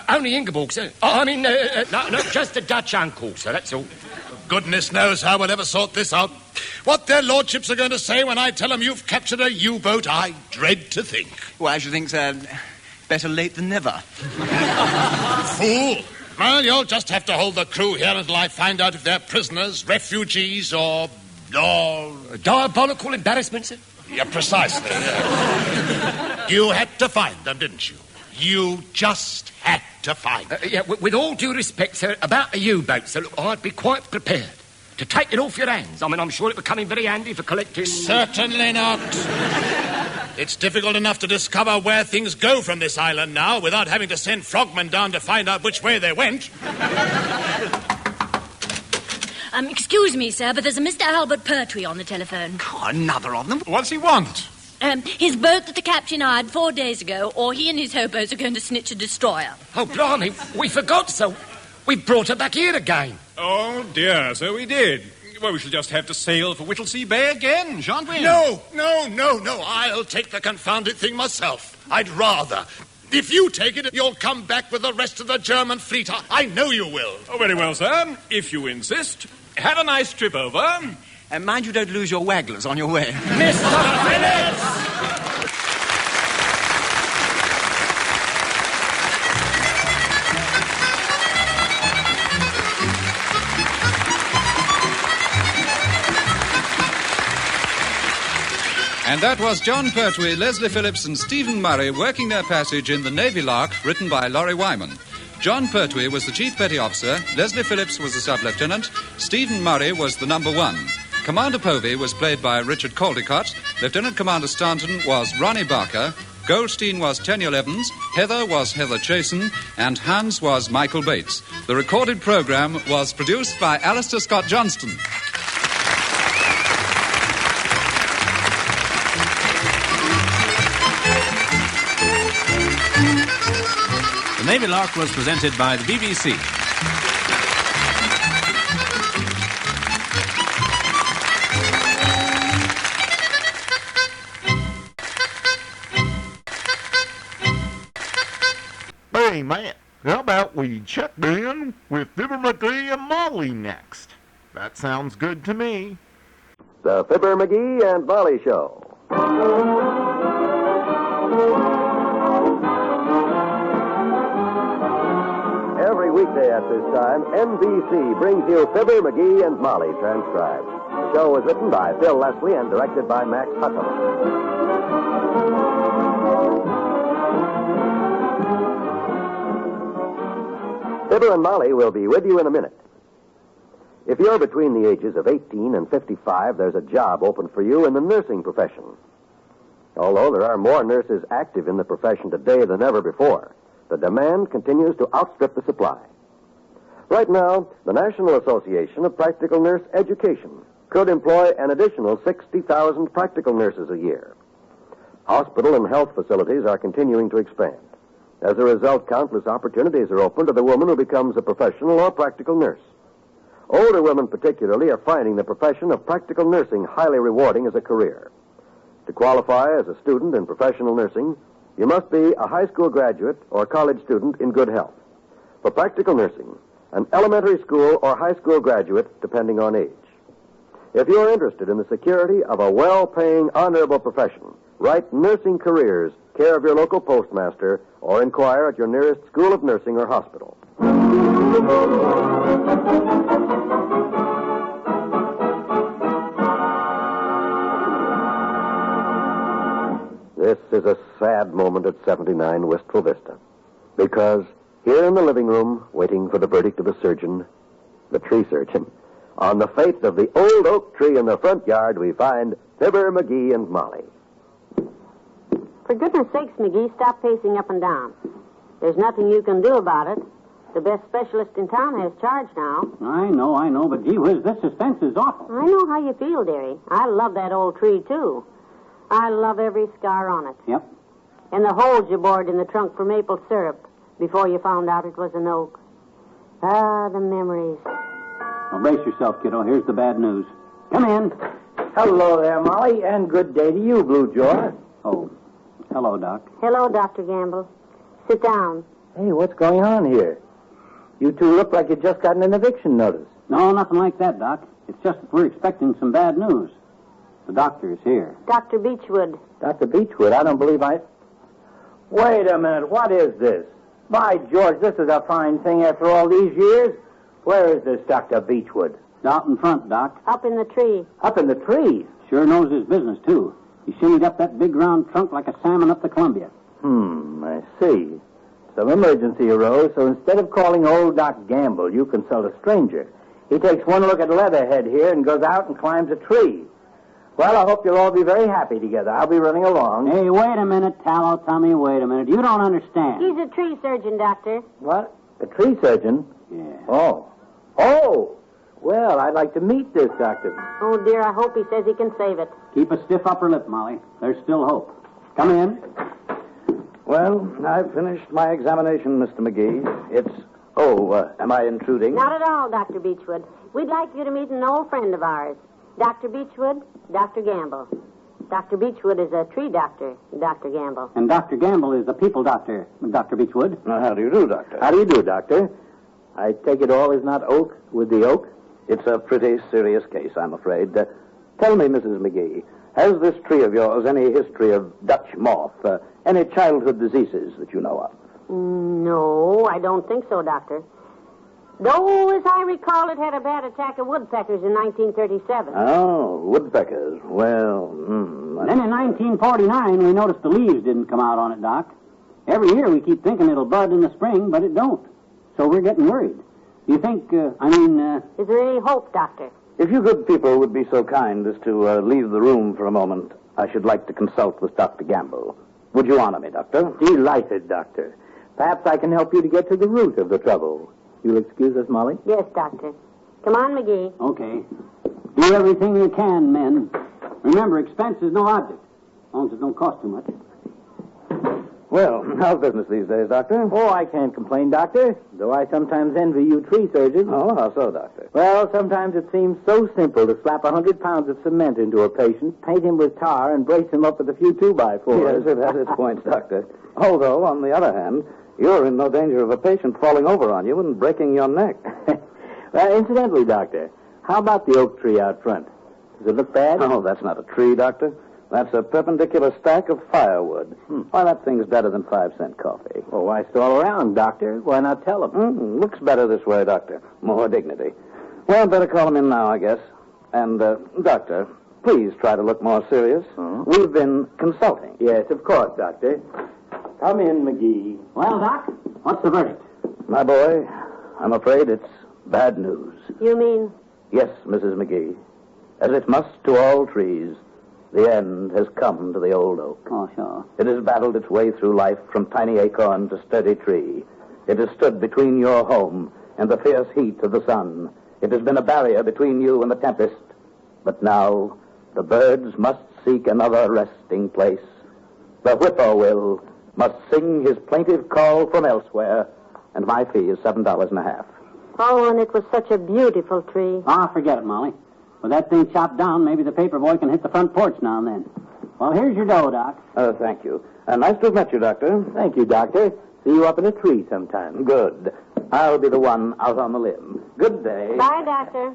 Only Ingeborg, sir. No, just a Dutch uncle, sir, that's all. Goodness knows how we'll ever sort this out. What their lordships are going to say when I tell them you've captured a U-boat, I dread to think. Well, I should think, sir, better late than never. Fool! Well, you'll just have to hold the crew here until I find out if they're prisoners, refugees, or... Diabolical embarrassment, sir? Yeah, precisely. Yeah. You had to find them, didn't you? You just had to find them. With all due respect, sir, about a U-boat, sir, look, I'd be quite prepared to take it off your hands. I mean, I'm sure it would come in very handy for collecting... Certainly not. It's difficult enough to discover where things go from this island now without having to send frogmen down to find out which way they went. Excuse me, sir, but there's a Mr. Albert Pertwee on the telephone. Oh, another of them? What's he want? His boat that the captain hired 4 days ago, or he and his hobos are going to snitch a destroyer. Oh, blimey, we forgot, so we brought her back here again. Oh, dear, so we did. Well, we shall just have to sail for Whittlesea Bay again, shan't we? No. I'll take the confounded thing myself. I'd rather. If you take it, you'll come back with the rest of the German fleet. I know you will. Oh, very well, sir. If you insist. Have a nice trip over. And mind you don't lose your wagglers on your way. Mr. Phillips! And that was John Pertwee, Leslie Phillips and Stephen Murray working their passage in The Navy Lark, written by Laurie Wyman. John Pertwee was the chief petty officer, Leslie Phillips was the sub-lieutenant, Stephen Murray was the number 1. Commander Povey was played by Richard Caldecott, Lieutenant Commander Staunton was Ronnie Barker, Goldstein was Tenniel Evans, Heather was Heather Chasen, and Hans was Michael Bates. The recorded program was produced by Alistair Scott Johnston. The Navy Lark was presented by the BBC. Hey, man, how about we check in with Fibber, McGee, and Molly next? That sounds good to me. The Fibber, McGee, and Molly Show. Every weekday at this time, NBC brings you Fibber, McGee, and Molly transcribed. The show was written by Phil Leslie and directed by Max Hutton. Fibber and Molly will be with you in a minute. If you're between the ages of 18 and 55, there's a job open for you in the nursing profession. Although there are more nurses active in the profession today than ever before, the demand continues to outstrip the supply. Right now, the National Association of Practical Nurse Education could employ an additional 60,000 practical nurses a year. Hospital and health facilities are continuing to expand. As a result, countless opportunities are open to the woman who becomes a professional or practical nurse. Older women particularly are finding the profession of practical nursing highly rewarding as a career. To qualify as a student in professional nursing, you must be a high school graduate or college student in good health. For practical nursing, an elementary school or high school graduate, depending on age. If you're interested in the security of a well-paying, honorable profession, write Nursing Careers, care of your local postmaster, or inquire at your nearest school of nursing or hospital. This is a sad moment at 79 Wistful Vista. Because here in the living room, waiting for the verdict of the surgeon, the tree surgeon, On the fate of the old oak tree in the front yard, we find Fibber, Magee, and Molly. For goodness sakes, McGee, stop pacing up and down. There's nothing you can do about it. The best specialist in town has charge now. I know, but gee whiz, this suspense is awful. I know how you feel, dearie. I love that old tree, too. I love every scar on it. Yep. And the holes you bored in the trunk for maple syrup before you found out it was an oak. Ah, the memories. Well, brace yourself, kiddo. Here's the bad news. Come in. Hello there, Molly, and good day to you, Blue Jaw. Oh, hello, Doc. Hello, Dr. Gamble. Sit down. Hey, what's going on here? You two look like you'd just gotten an eviction notice. No, nothing like that, Doc. It's just that we're expecting some bad news. The doctor's here. Dr. Beechwood. Dr. Beechwood, I don't believe I... Wait a minute, what is this? By George, this is a fine thing after all these years. Where is this Dr. Beechwood? Out in front, Doc. Up in the tree. Up in the trees? Sure knows his business, too. He shinnied up that big round trunk like a salmon up the Columbia. I see. Some emergency arose, so instead of calling old Doc Gamble, you consult a stranger. He takes one look at Leatherhead here and goes out and climbs a tree. Well, I hope you'll all be very happy together. I'll be running along. Hey, wait a minute, Tallow Tommy, wait a minute. You don't understand. He's a tree surgeon, Doctor. What? A tree surgeon? Yeah. Oh. Well, I'd like to meet this doctor. Oh, dear, I hope he says he can save it. Keep a stiff upper lip, Molly. There's still hope. Come in. Well, I've finished my examination, Mr. Magee. Am I intruding? Not at all, Dr. Beechwood. We'd like you to meet an old friend of ours. Dr. Beechwood, Dr. Gamble. Dr. Beechwood is a tree doctor, Dr. Gamble. And Dr. Gamble is the people doctor, Dr. Beechwood. Now, how do you do, Doctor? How do you do, Doctor? I take it all is not oak with the oak? It's a pretty serious case, I'm afraid. Tell me, Mrs. Magee, has this tree of yours any history of Dutch moth, any childhood diseases that you know of? No, I don't think so, Doctor. Though, as I recall, it had a bad attack of woodpeckers in 1937. Oh, woodpeckers. Well, Then in 1949, we noticed the leaves didn't come out on it, Doc. Every year we keep thinking it'll bud in the spring, but it don't. So we're getting worried. Do you think, Is there any hope, Doctor? If you good people would be so kind as to leave the room for a moment, I should like to consult with Dr. Gamble. Would you honor me, Doctor? Delighted, Doctor. Perhaps I can help you to get to the root of the trouble. You'll excuse us, Molly? Yes, Doctor. Come on, McGee. Okay. Do everything you can, men. Remember, expense is no object, as long as it don't cost too much. Well, how's business these days, Doctor? Oh, I can't complain, Doctor, though I sometimes envy you tree surgeons. Oh, how so, Doctor? Well, sometimes it seems so simple to slap 100 pounds of cement into a patient, paint him with tar, and brace him up with a few 2x4s. Yes, it has its points, Doctor. Although, on the other hand, you're in no danger of a patient falling over on you and breaking your neck. Well, incidentally, Doctor, how about the oak tree out front? Does it look bad? Oh, that's not a tree, Doctor. That's a perpendicular stack of firewood. Why, that thing's better than 5-cent coffee. Well, why stall around, Doctor? Why not tell him? Looks better this way, Doctor. More dignity. Well, better call him in now, I guess. And, Doctor, please try to look more serious. We've been consulting. Yes, of course, Doctor. Come in, McGee. Well, Doc, what's the verdict? My boy, I'm afraid it's bad news. You mean? Yes, Mrs. McGee. As it must to all trees, the end has come to the old oak. Oh, sure. It has battled its way through life from tiny acorn to sturdy tree. It has stood between your home and the fierce heat of the sun. It has been a barrier between you and the tempest. But now, the birds must seek another resting place. The whippoorwill must sing his plaintive call from elsewhere, and my fee is $7.50. Oh, and it was such a beautiful tree. Ah, forget it, Molly. With that thing chopped down, maybe the paper boy can hit the front porch now and then. Well, here's your dough, Doc. Thank you. Nice to have met you, Doctor. Thank you, Doctor. See you up in a tree sometime. Good. I'll be the one out on the limb. Good day. Bye, Doctor.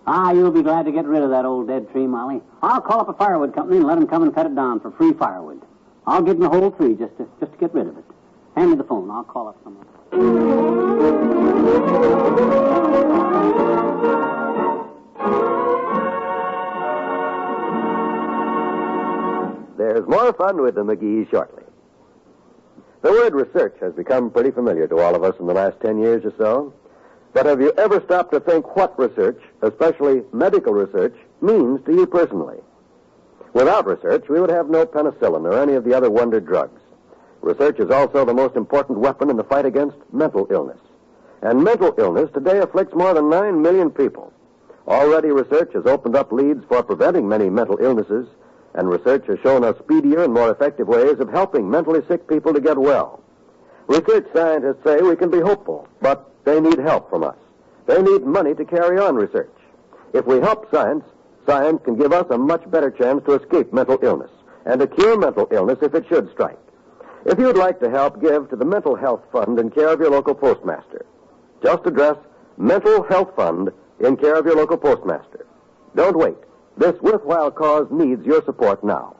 Ah, you'll be glad to get rid of that old dead tree, Molly. I'll call up a firewood company and let them come and cut it down for free firewood. I'll give them the whole tree just to get rid of it. Hand me the phone. I'll call up someone. There's more fun with the McGees shortly. The word research has become pretty familiar to all of us in the last 10 years or so. But have you ever stopped to think what research, especially medical research, means to you personally? Without research, we would have no penicillin or any of the other wonder drugs. Research is also the most important weapon in the fight against mental illness. And mental illness today afflicts more than 9 million people. Already research has opened up leads for preventing many mental illnesses, and research has shown us speedier and more effective ways of helping mentally sick people to get well. Research scientists say we can be hopeful, but they need help from us. They need money to carry on research. If we help science, science can give us a much better chance to escape mental illness and to cure mental illness if it should strike. If you'd like to help, give to the Mental Health Fund in care of your local postmaster. Just address Mental Health Fund in care of your local postmaster. Don't wait. This worthwhile cause needs your support now.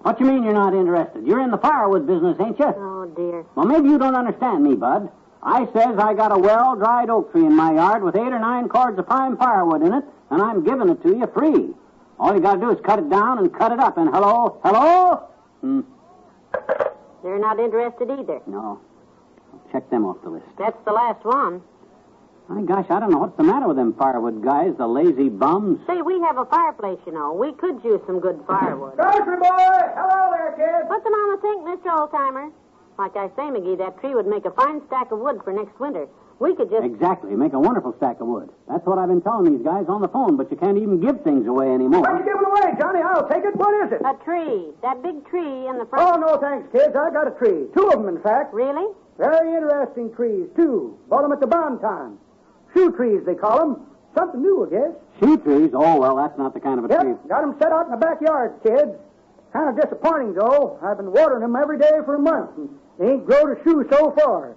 What you mean you're not interested? You're in the firewood business, ain't you? Oh, dear. Well, maybe you don't understand me, Bud. I says I got a well-dried oak tree in my yard with 8 or 9 cords of prime firewood in it, and I'm giving it to you free. All you got to do is cut it down and cut it up, and hello? They're not interested either. No. I'll check them off the list. That's the last one. My gosh, I don't know what's the matter with them firewood guys, the lazy bums. Say, we have a fireplace, you know. We could use some good firewood. Grocery boy! Hello there, kids! Put them on the sink, Mr. Oldtimer. Like I say, Magee, that tree would make a fine stack of wood for next winter. We could just... Exactly. Make a wonderful stack of wood. That's what I've been telling these guys on the phone, but you can't even give things away anymore. What are you giving away, Johnny? I'll take it. What is it? A tree. That big tree in the front... Oh, no, thanks, kids. I got a tree. 2 of them, in fact. Really? Very interesting trees, too. Bought them at the bond time. Shoe trees, they call them. Something new, I guess. Shoe trees? Oh, well, that's not the kind of a tree. Got them set out in the backyard, kids. Kind of disappointing, though. I've been watering them every day for a month, and they ain't grown a shoe so far.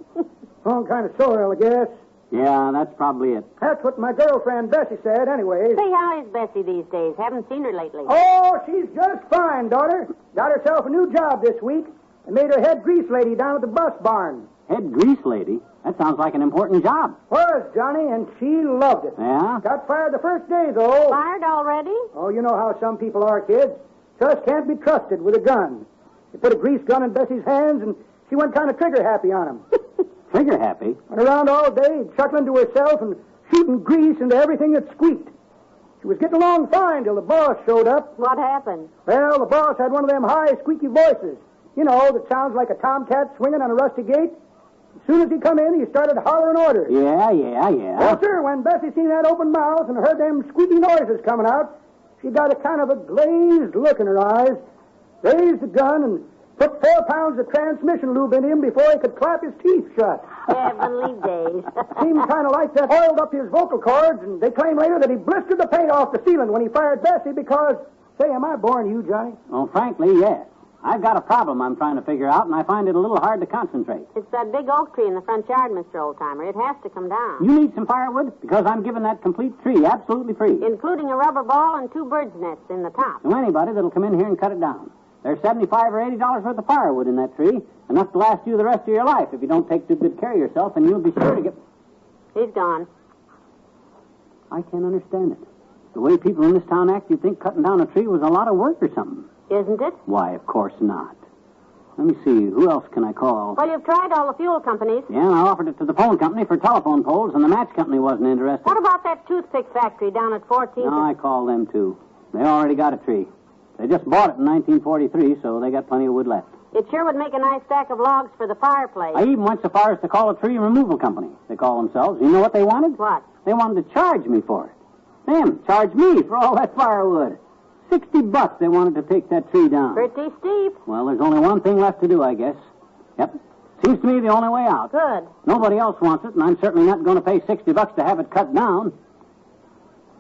Wrong kind of soil, I guess. Yeah, that's probably it. That's what my girlfriend Bessie said, anyways. Say, how is Bessie these days? Haven't seen her lately. Oh, she's just fine, daughter. Got herself a new job this week and made her head grease lady down at the bus barn. Head grease lady? That sounds like an important job. Was, Johnny, and she loved it. Yeah? Got fired the first day, though. Fired already? Oh, you know how some people are, kids. Just can't be trusted with a gun. You put a grease gun in Bessie's hands, and she went kind of trigger-happy on him. Trigger-happy? Went around all day, chuckling to herself and shooting grease into everything that squeaked. She was getting along fine till the boss showed up. What happened? Well, the boss had one of them high, squeaky voices. You know, that sounds like a tomcat swinging on a rusty gate. As soon as he come in, he started hollering orders. Yeah. Well, sir, when Bessie seen that open mouth and heard them squeaky noises coming out, she got a kind of a glazed look in her eyes, raised the gun, and put 4 pounds of transmission lube in him before he could clap his teeth shut. Heavenly days. Seemed kind of like that oiled up his vocal cords, and they claim later that he blistered the paint off the ceiling when he fired Bessie because... Say, am I boring you, Johnny? Well, frankly, yes. I've got a problem I'm trying to figure out, and I find it a little hard to concentrate. It's that big oak tree in the front yard, Mr. Oldtimer. It has to come down. You need some firewood? Because I'm giving that complete tree absolutely free. Including a rubber ball and 2 birds' nests in the top. To anybody that'll come in here and cut it down. There's $75 or $80 worth of firewood in that tree, enough to last you the rest of your life. If you don't take too good care of yourself, and you'll be sure to get... He's gone. I can't understand it. The way people in this town act, you'd think cutting down a tree was a lot of work or something. Isn't it? Why, of course not. Let me see. Who else can I call? Well, you've tried all the fuel companies. Yeah, and I offered it to the phone company for telephone poles, and the match company wasn't interested. What about that toothpick factory down at 14th? No, I called them, too. They already got a tree. They just bought it in 1943, so they got plenty of wood left. It sure would make a nice stack of logs for the fireplace. I even went so far as to call a tree removal company, they call themselves. You know what they wanted? What? They wanted to charge me for it. Them, charge me for all that firewood. $60 they wanted to take that tree down. Pretty steep. Well, there's only one thing left to do, I guess. Yep. Seems to me the only way out. Good. Nobody else wants it, and I'm certainly not going to pay $60 to have it cut down.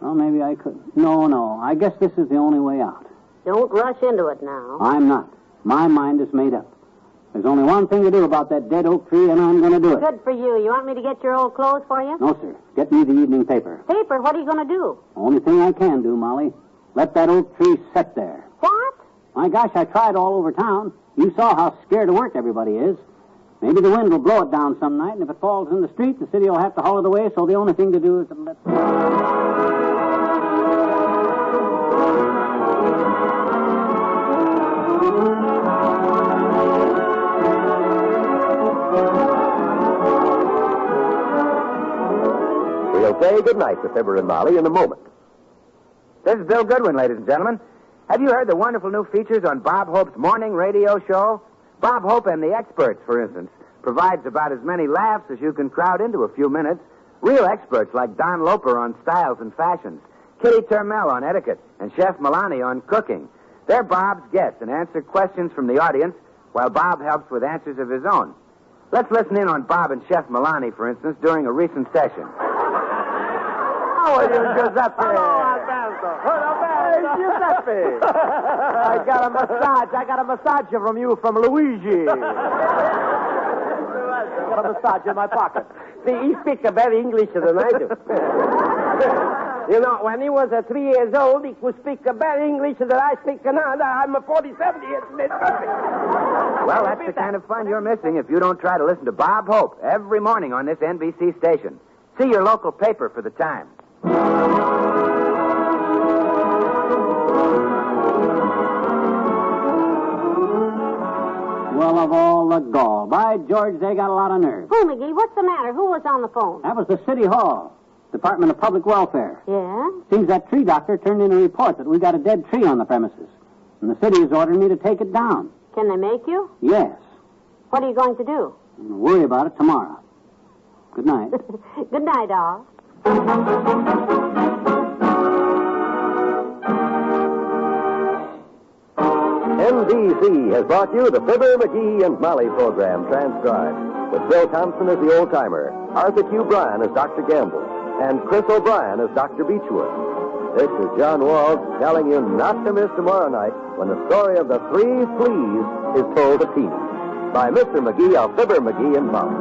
Well, maybe I could. No. I guess this is the only way out. Don't rush into it now. I'm not. My mind is made up. There's only one thing to do about that dead oak tree, and I'm going to do it. Good for you. You want me to get your old clothes for you? No, sir. Get me the evening paper. Paper? What are you going to do? Only thing I can do, Molly. Let that oak tree sit there. What? My gosh, I tried all over town. You saw how scared of work everybody is. Maybe the wind will blow it down some night, and if it falls in the street, the city will have to haul it away, so the only thing to do is to let... say goodnight to Fibber and Molly in a moment. This is Bill Goodwin, ladies and gentlemen. Have you heard the wonderful new features on Bob Hope's morning radio show? Bob Hope and the Experts, for instance, provides about as many laughs as you can crowd into a few minutes. Real experts like Don Loper on styles and fashions, Kitty Turmel on etiquette, and Chef Milani on cooking. They're Bob's guests and answer questions from the audience while Bob helps with answers of his own. Let's listen in on Bob and Chef Milani, for instance, during a recent session. How are you, Giuseppe? Hello, Alberto. Hey, Giuseppe. I got a massage. I got a massage from you from Luigi. I got a massage in my pocket. See, he speaks better English than I do. You know, when he was 3 years old, he could speak better English than I speak now. I'm 47 years old. Well, that's the kind of fun you're missing if you don't try to listen to Bob Hope every morning on this NBC station. See your local paper for the time. Well, of all the gall. By George, they got a lot of nerve. Who, McGee? What's the matter? Who was on the phone? That was the City Hall, Department of Public Welfare. Yeah? Seems that tree doctor turned in a report that we got a dead tree on the premises. And the city has ordered me to take it down. Can they make you? Yes. What are you going to do? We'll worry about it tomorrow. Good night. Good night, all. NBC has brought you the Fibber, McGee, and Molly program transcribed, with Bill Thompson as the old-timer, Arthur Q. Bryan as Dr. Gamble, and Chris O'Brien as Dr. Beechwood. This is John Walsh telling you not to miss tomorrow night when the story of the 3 Fleas is told to teens by Mr. McGee of Fibber, McGee, and Molly.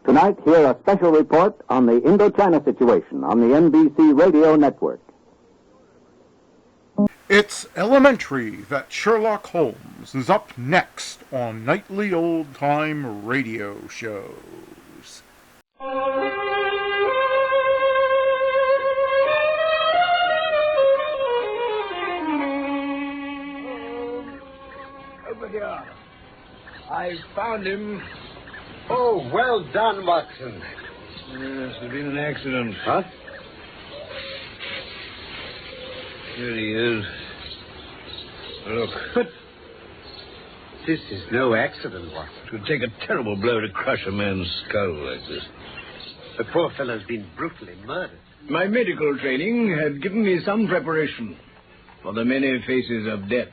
Tonight, hear a special report on the Indochina situation on the NBC Radio Network. It's elementary that Sherlock Holmes is up next on nightly old-time radio shows. Over here. I found him. Oh, well done, Watson. Yes, there's been an accident. Huh? Here he is. Look. But this is no accident, Watson. It would take a terrible blow to crush a man's skull like this. The poor fellow's been brutally murdered. My medical training had given me some preparation for the many faces of death.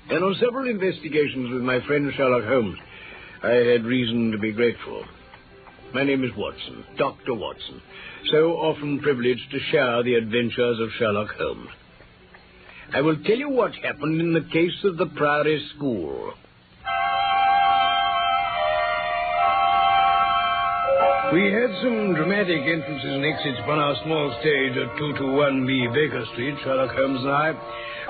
And on several investigations with my friend Sherlock Holmes, I had reason to be grateful. My name is Watson, Dr. Watson, so often privileged to share the adventures of Sherlock Holmes. I will tell you what happened in the case of the Priory School. We had some dramatic entrances and exits upon our small stage at 221B Baker Street, Sherlock Holmes and I,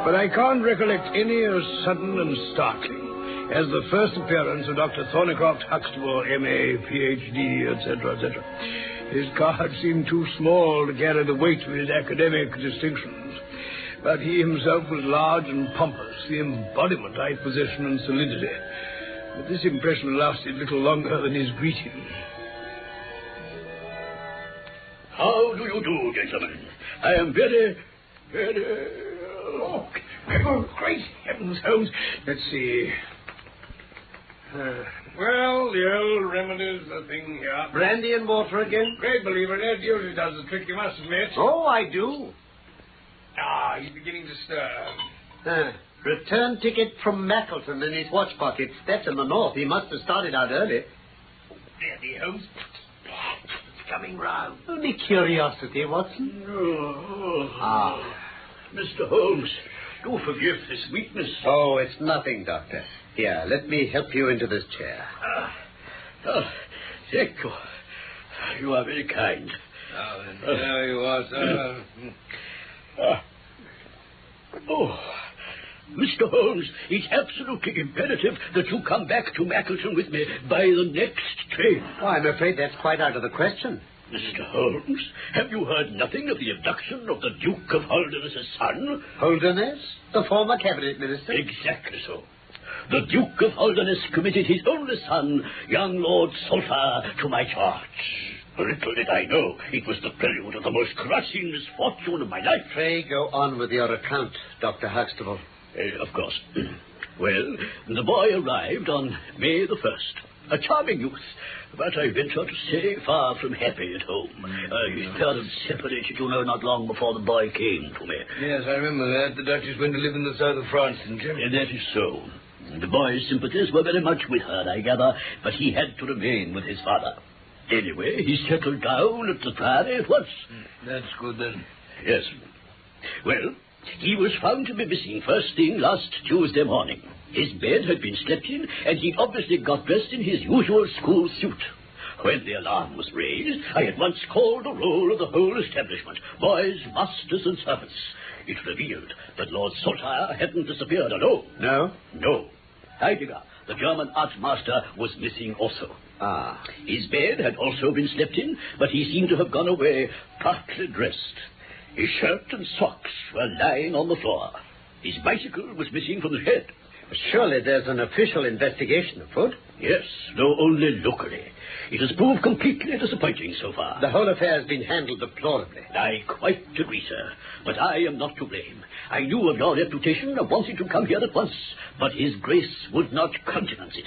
but I can't recollect any as sudden and startling as the first appearance of Dr. Thornycroft Huxtable, M.A., Ph.D., etc., etc. His card seemed too small to carry the weight of his academic distinctions, but he himself was large and pompous, the embodiment of high position and solidity. But this impression lasted little longer than his greeting. How do you do, gentlemen? I am very... Oh, great heavens, Holmes. Let's see... well, the old remedy's the thing here. Brandy and water again? Great believer in it. Usually does the trick, you must admit. Oh, I do. Ah, he's beginning to stir. Return ticket from Mackleton in his watch pocket. That's in the north. He must have started out early. Steady, Holmes. It's coming round. Only curiosity, Watson. Mr. Holmes, do forgive this weakness. Oh, it's nothing, Doctor. Here, let me help you into this chair. Thank you. You are very kind. There you are, sir. Mr. Holmes, it's absolutely imperative that you come back to Mackleton with me by the next train. Oh, I'm afraid that's quite out of the question. Mr. Holmes, have you heard nothing of the abduction of the Duke of Holderness's son? Holderness? The former cabinet minister? Exactly so. The Duke of Holderness committed his only son, young Lord Saltire, to my charge. Little did I know it was the prelude of the most crushing misfortune of my life. Pray go on with your account, Dr. Huxtable. Of course. Well, the boy arrived on May the 1st. A charming youth, but I venture to say far from happy at home. His parents separated, you know, not long before the boy came to me. Yes, I remember that. The Duchess went to live in the south of France, didn't she? That is so. The boy's sympathies were very much with her, I gather, but he had to remain with his father. Anyway, he settled down at the Priory at once. That's good, then. Yes. Well, he was found to be missing first thing last Tuesday morning. His bed had been slept in, and he obviously got dressed in his usual school suit. When the alarm was raised, I at once called the roll of the whole establishment, boys, masters, and servants. It revealed that Lord Saltire hadn't disappeared alone. No? No. Edgar, the German art master, was missing also. Ah. His bed had also been slept in, but he seemed to have gone away partly dressed. His shirt and socks were lying on the floor. His bicycle was missing from the shed. Surely there's an official investigation afoot. Yes, though only locally. It has proved completely disappointing so far. The whole affair has been handled deplorably. I quite agree, sir. But I am not to blame. I knew of your reputation and wanted to come here at once, but His Grace would not countenance it.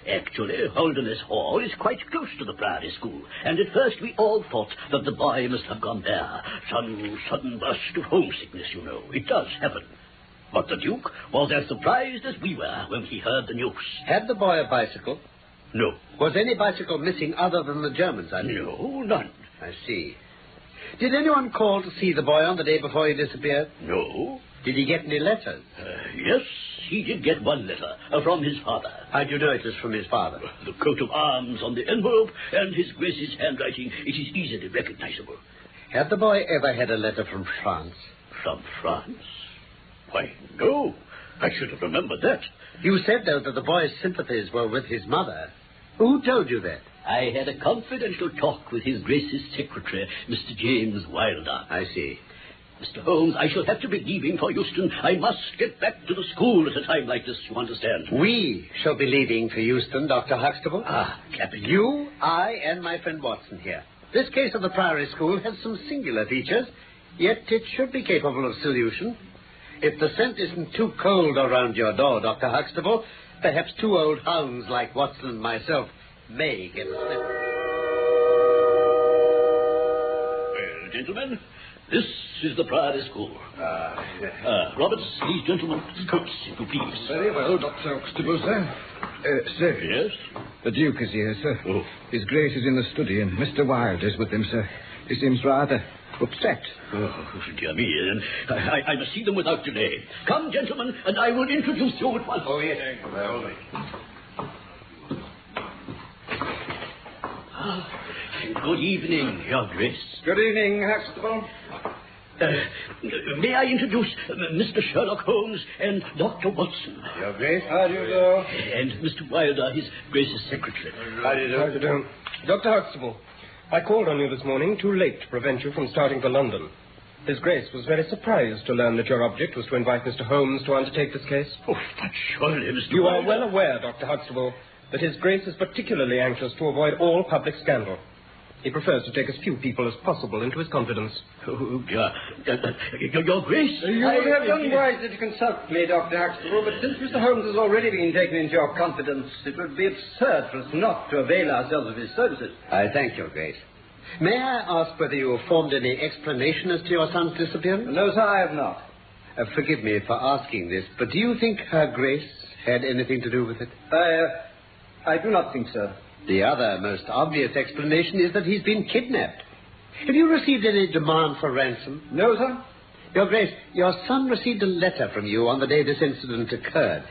Actually, Holderness Hall is quite close to the Priory School, and at first we all thought that the boy must have gone there. Some sudden burst of homesickness, you know. It does happen. But the Duke was as surprised as we were when he heard the news. Had the boy a bicycle? No. Was any bicycle missing other than the German's? No, none. I see. Did anyone call to see the boy on the day before he disappeared? No. Did he get any letters? Yes, he did get one letter from his father. How do you know it was from his father? The coat of arms on the envelope and His Grace's handwriting, it is easily recognizable. Had the boy ever had a letter from France? From France? Why, no. I should have remembered that. You said, though, that the boy's sympathies were with his mother. Who told you that? I had a confidential talk with His Grace's secretary, Mr. James Wilder. I see. Mr. Holmes, I shall have to be leaving for Euston. I must get back to the school at a time like this, you understand. We shall be leaving for Euston, Dr. Huxtable. Ah, capital. You, I, and my friend Watson here. This case of the Priory School has some singular features, yet it should be capable of solution. If the scent isn't too cold around your door, Dr. Huxtable, perhaps two old hounds like Watson and myself may get a sniff. Well, gentlemen, this is the Priory School. Roberts, these gentlemen's coats, if you please. Very well, Dr. Huxtable, sir. Sir. Yes? The Duke is here, sir. Oh. His Grace is in the study, and Mr. Wilder's with him, sir. He seems rather upset. Oh, dear me. Then I must see them without delay. Come, gentlemen, and I will introduce you at once. Oh, yes. Well. Good evening, Your Grace. Good evening, Huxtable. May I introduce Mr. Sherlock Holmes and Dr. Watson? Your Grace. How do you do? And Mr. Wilder, His Grace's secretary. How do you do? How do you do? Dr. Huxtable, I called on you this morning too late to prevent you from starting for London. His Grace was very surprised to learn that your object was to invite Mr. Holmes to undertake this case. Oh, but surely, Mr. You are Wilder... well aware, Dr. Huxtable, that His Grace is particularly anxious to avoid all public scandal. He prefers to take as few people as possible into his confidence. Oh, dear. Your Grace... You would have done wisely to consult me, Dr. Huxtable, but since Mr. Holmes has already been taken into your confidence, it would be absurd for us not to avail ourselves of his services. I thank Your Grace. May I ask whether you have formed any explanation as to your son's disappearance? No, sir, I have not. Forgive me for asking this, but do you think Her Grace had anything to do with it? I do not think so. The other most obvious explanation is that he's been kidnapped. Have you received any demand for ransom? No, sir. Your Grace, your son received a letter from you on the day this incident occurred.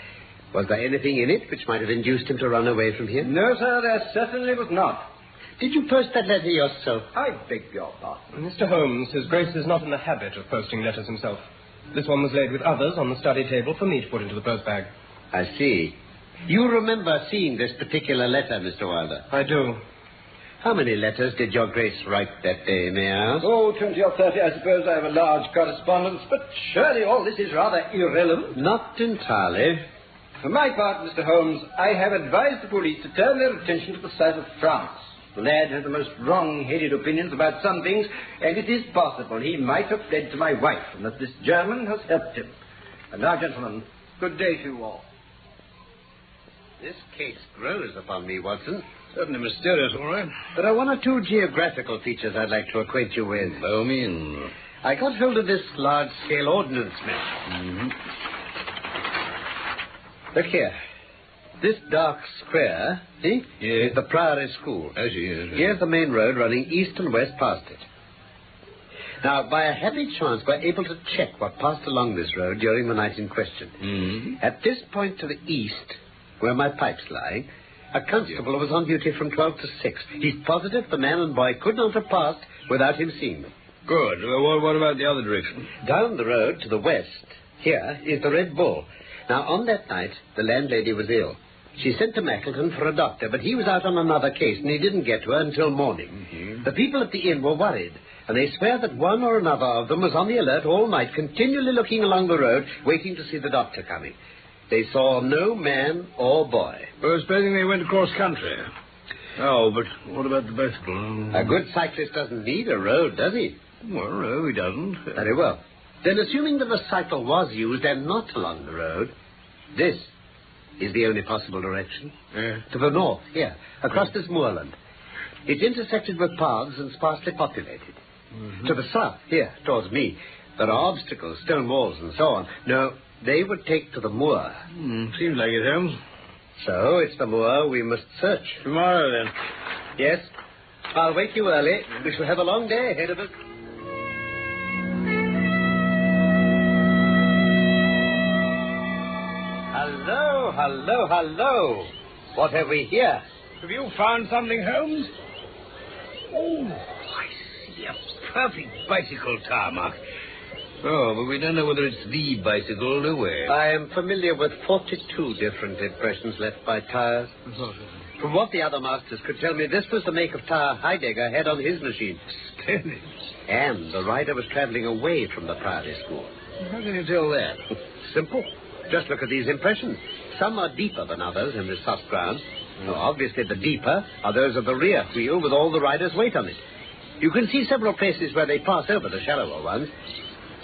Was there anything in it which might have induced him to run away from here? No, sir, there certainly was not. Did you post that letter yourself? I beg your pardon. Mr. Holmes, His Grace is not in the habit of posting letters himself. This one was laid with others on the study table for me to put into the post bag. I see. You remember seeing this particular letter, Mr. Wilder? I do. How many letters did your Grace write that day, may I ask? Oh, 20 or 30, I suppose. I have a large correspondence, but surely all this is rather irrelevant. Not entirely. For my part, Mr. Holmes, I have advised the police to turn their attention to the south of France. The lad has the most wrong-headed opinions about some things, and it is possible he might have fled to my wife, and that this German has helped him. And now, gentlemen, good day to you all. This case grows upon me, Watson. Certainly mysterious, all right. There are one or two geographical features I'd like to acquaint you with. By all means. I got hold of this large-scale ordnance map. Mm-hmm. Look here. This dark square, see? Yes. Is the Priory School. I see, yes. Here's the main road running east and west past it. Now, by a happy chance, we're able to check what passed along this road during the night in question. Mm-hmm. At this point to the east, where my pipe's lying, a constable was on duty from 12 to 6. He's positive the man and boy could not have passed without him seeing them. Good. Well, what about the other direction? Down the road to the west, here is the Red Bull. Now, on that night, the landlady was ill. She sent to Mackleton for a doctor, but he was out on another case, and he didn't get to her until morning. Mm-hmm. The people at the inn were worried, and they swear that one or another of them was on the alert all night, continually looking along the road, waiting to see the doctor coming. They saw no man or boy. Well, supposing they went across country. Oh, but what about the bicycle? A good cyclist doesn't need a road, does he? Well, no, he doesn't. Very well. Then, assuming that the cycle was used and not along the road, this is the only possible direction. Yeah. To the north, here, across this moorland. It's intersected with paths and sparsely populated. Mm-hmm. To the south, here, towards me, there are obstacles, stone walls, and so on. No, they would take to the moor. Seems like it, Holmes. So it's the moor we must search. Tomorrow, then. Yes. I'll wake you early. We shall have a long day ahead of us. Hello, hello, hello. What have we here? Have you found something, Holmes? Oh, I see. A perfect bicycle tarmac. Oh, but we don't know whether it's the bicycle, do we? I am familiar with 42 different impressions left by tires. From what the other masters could tell me, this was the make of tire Heidegger had on his machine. Splendid. And the rider was traveling away from the Priory School. How can you tell that? Simple. Just look at these impressions. Some are deeper than others in this soft ground. Now, obviously, the deeper are those of the rear wheel with all the rider's weight on it. You can see several places where they pass over the shallower ones.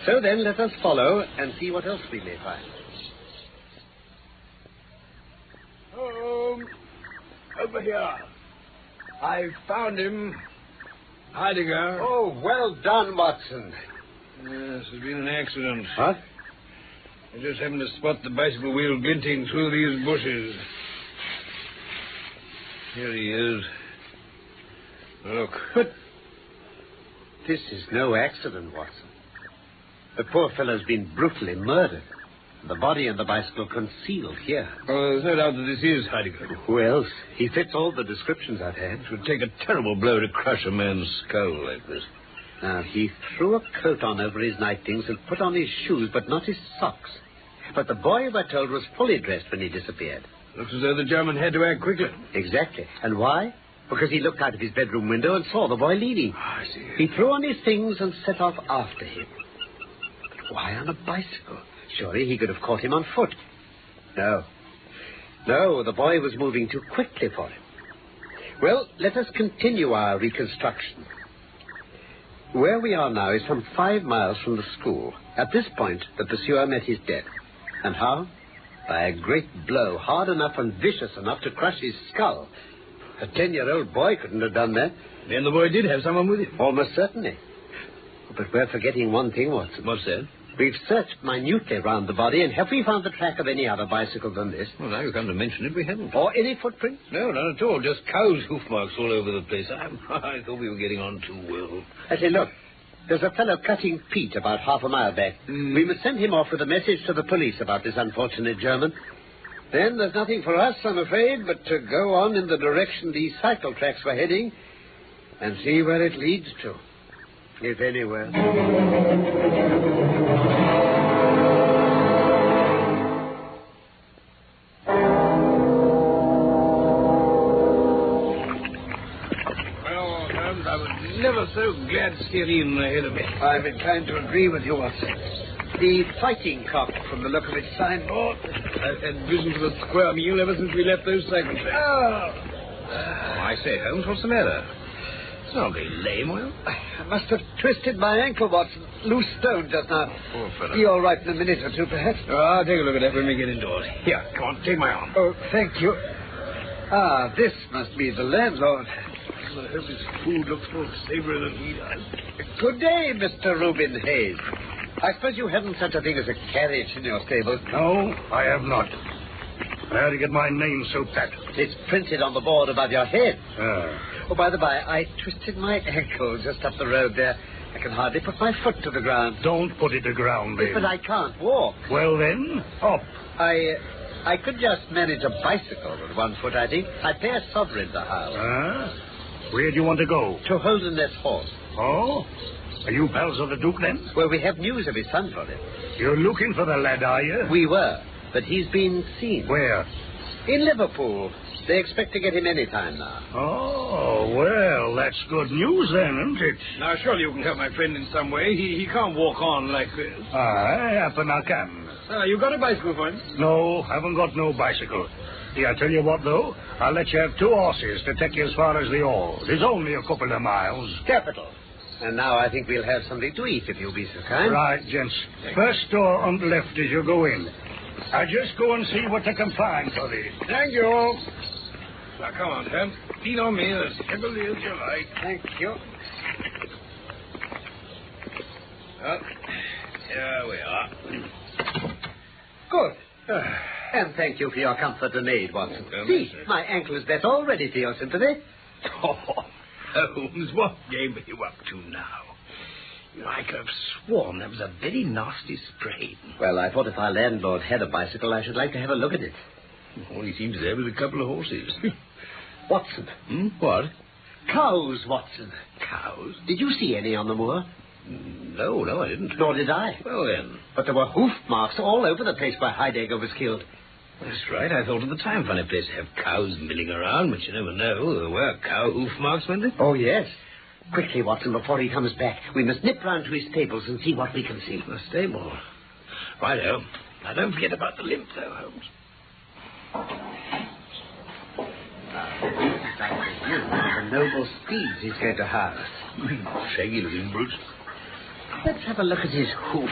So then, let us follow and see what else we may find. Over here. I found him. Heidegger. Oh, well done, Watson. Yes, there's been an accident. What? I just happened to spot the bicycle wheel glinting through these bushes. Here he is. Look. But this is no accident, Watson. The poor fellow's been brutally murdered. The body and the bicycle concealed here. Oh, there's no doubt that this is Heidegger. Who else? He fits all the descriptions I've had. It would take a terrible blow to crush a man's skull like this. Now, he threw a coat on over his night things and put on his shoes, but not his socks. But the boy, we're told, was fully dressed when he disappeared. Looks as though the German had to act quickly. Exactly. And why? Because he looked out of his bedroom window and saw the boy leaving. Oh, I see. He threw on his things and set off after him. But why on a bicycle? Surely he could have caught him on foot. No. No, the boy was moving too quickly for him. Well, let us continue our reconstruction. Where we are now is some 5 miles from the school. At this point, the pursuer met his death. And how? By a great blow, hard enough and vicious enough to crush his skull. A 10-year-old boy couldn't have done that. Then the boy did have someone with him. Almost certainly. But we're forgetting one thing, Watson. What's that? We've searched minutely round the body, and have we found the track of any other bicycle than this? Well, now you come to mention it, we haven't. Or any footprints? No, not at all. Just cows' hoof marks all over the place. I thought we were getting on too well. Actually, look. There's a fellow cutting peat about half a mile back. We must send him off with a message to the police about this unfortunate German. Then there's nothing for us, I'm afraid, but to go on in the direction these cycle tracks were heading and see where it leads to, if anywhere. Never so glad to steer in ahead of me. I'm inclined to agree with you, Watson. The fighting cock, from the look of its signboard. I've had vision for the square meal ever since we left those cycle tracks. I say, Holmes, what's the matter? It's not very lame, Will. I must have twisted my ankle, Watson. Loose stone just now. Poor fellow. Be all right in a minute or two, perhaps. I'll take a look at that when we get indoors. Here, come on, take my arm. Oh, thank you. Ah, this must be the landlord. I hope his food looks more savory than he does. Good day, Mr. Reuben Hayes. I suppose you haven't such a thing as a carriage in your stable? No, I have not. How do you get my name so pat? It's printed on the board above your head. Ah. Oh, by the by, I twisted my ankle just up the road there. I can hardly put my foot to the ground. Don't put it to ground, then. But I can't walk. Well, then, up. I could just manage a bicycle with 1 foot, I think. I pay a sovereign a hour. Ah? Where do you want to go? To Holderness Horse. Oh? Are you pals of the Duke, then? Well, we have news of his son for him. You're looking for the lad, are you? We were, but he's been seen. Where? In Liverpool. They expect to get him any time now. Oh, well, that's good news then, isn't it? Now, surely you can help my friend in some way. He can't walk on like this. I happen I can. You got a bicycle for him? No, haven't got no bicycle. Yeah, I tell you what, though. I'll let you have 2 horses to take you as far as the Hall. It's only a couple of miles. Capital. And now I think we'll have something to eat, if you'll be so kind. Right, gents. First door on the left as you go in. I'll just go and see what I can find for thee. Thank you. Now, come on, Sam. Lean on me as heavily as you like. Thank you. Well, here we are. Good. And thank you for your comfort and aid, Watson. See, my ankle is better already for your sympathy. Oh, Holmes, what game are you up to now? I could have sworn there was a very nasty strain. Well, I thought if our landlord had a bicycle, I should like to have a look at it. All he seems to have is a couple of horses. Watson. What? Cows, Watson. Cows? Did you see any on the moor? No, I didn't. Nor did I. Well, then. But there were hoof marks all over the place where Heidegger was killed. That's right. I thought at the time funny place to have cows milling around, but you never know. There were cow hoof marks, weren't there? Oh, yes. Quickly, Watson, before he comes back. We must nip round to his stables and see what we can see. The stable. Righto. Now, don't forget about the limp, though, Holmes. The noble steeds he's going to harvest. Shaggy looking brute. Let's have a look at his hoof.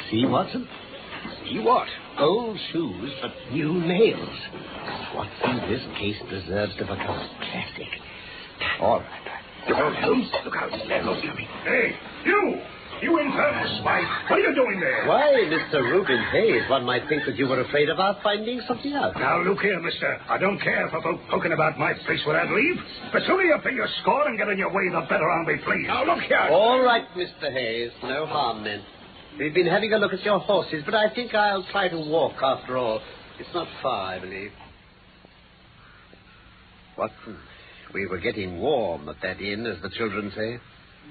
See, Watson? See what? Old shoes, but new nails. Watson, this case deserves to become a classic. All right. Holmes, look out. Landlord's coming. Hey, you! You infernal swine! What are you doing there? Why, Mr. Reuben Hayes, one might think that you were afraid of our finding something out. Now, look here, mister. I don't care for folk poking about my place without leave. The sooner you pay your score and get in your way, the better I'll be pleased. Now, look here. All right, Mr. Hayes. No harm, then. We've been having a look at your horses, but I think I'll try to walk after all. It's not far, I believe. Watson, we were getting warm at that inn, as the children say.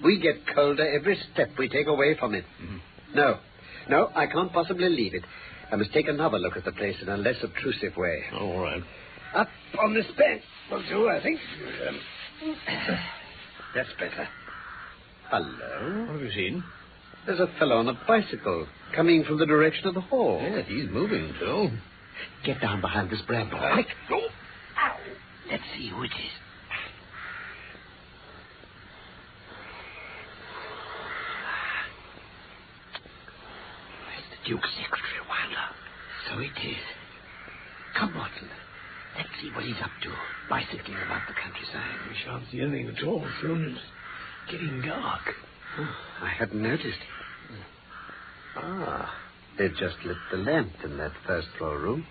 We get colder every step we take away from it. No, I can't possibly leave it. I must take another look at the place in a less obtrusive way. All right. Up on this bench will do, I think. That's better. Hello. What have you seen? There's a fellow on a bicycle coming from the direction of the hall. Yes, he's moving, too. Get down behind this bramble. Quick. Go. Ow. Let's see who it is. Duke's secretary, Wilder. So it is. Come, Watson. Let's see what he's up to, bicycling about the countryside. We shan't see anything at all, soon. It's getting dark. Oh, I hadn't noticed. They've just lit the lamp in that first-floor room.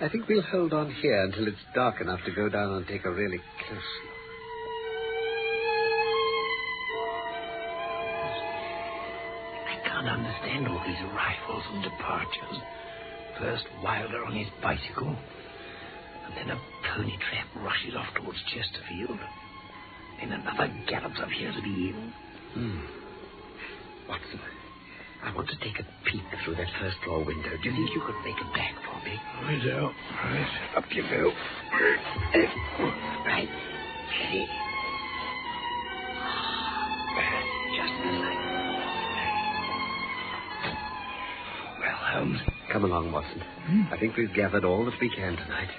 I think we'll hold on here until it's dark enough to go down and take a really close look. I can't understand all these arrivals and departures. First Wilder on his bicycle, and then a pony trap rushes off towards Chesterfield. Then another gallops up here to the inn. Watson, I want to take a peek through that first floor window. Do you think you could make it back for me? Right, up you go. Right. Steady. Come along, Watson. I think we've gathered all that we can tonight.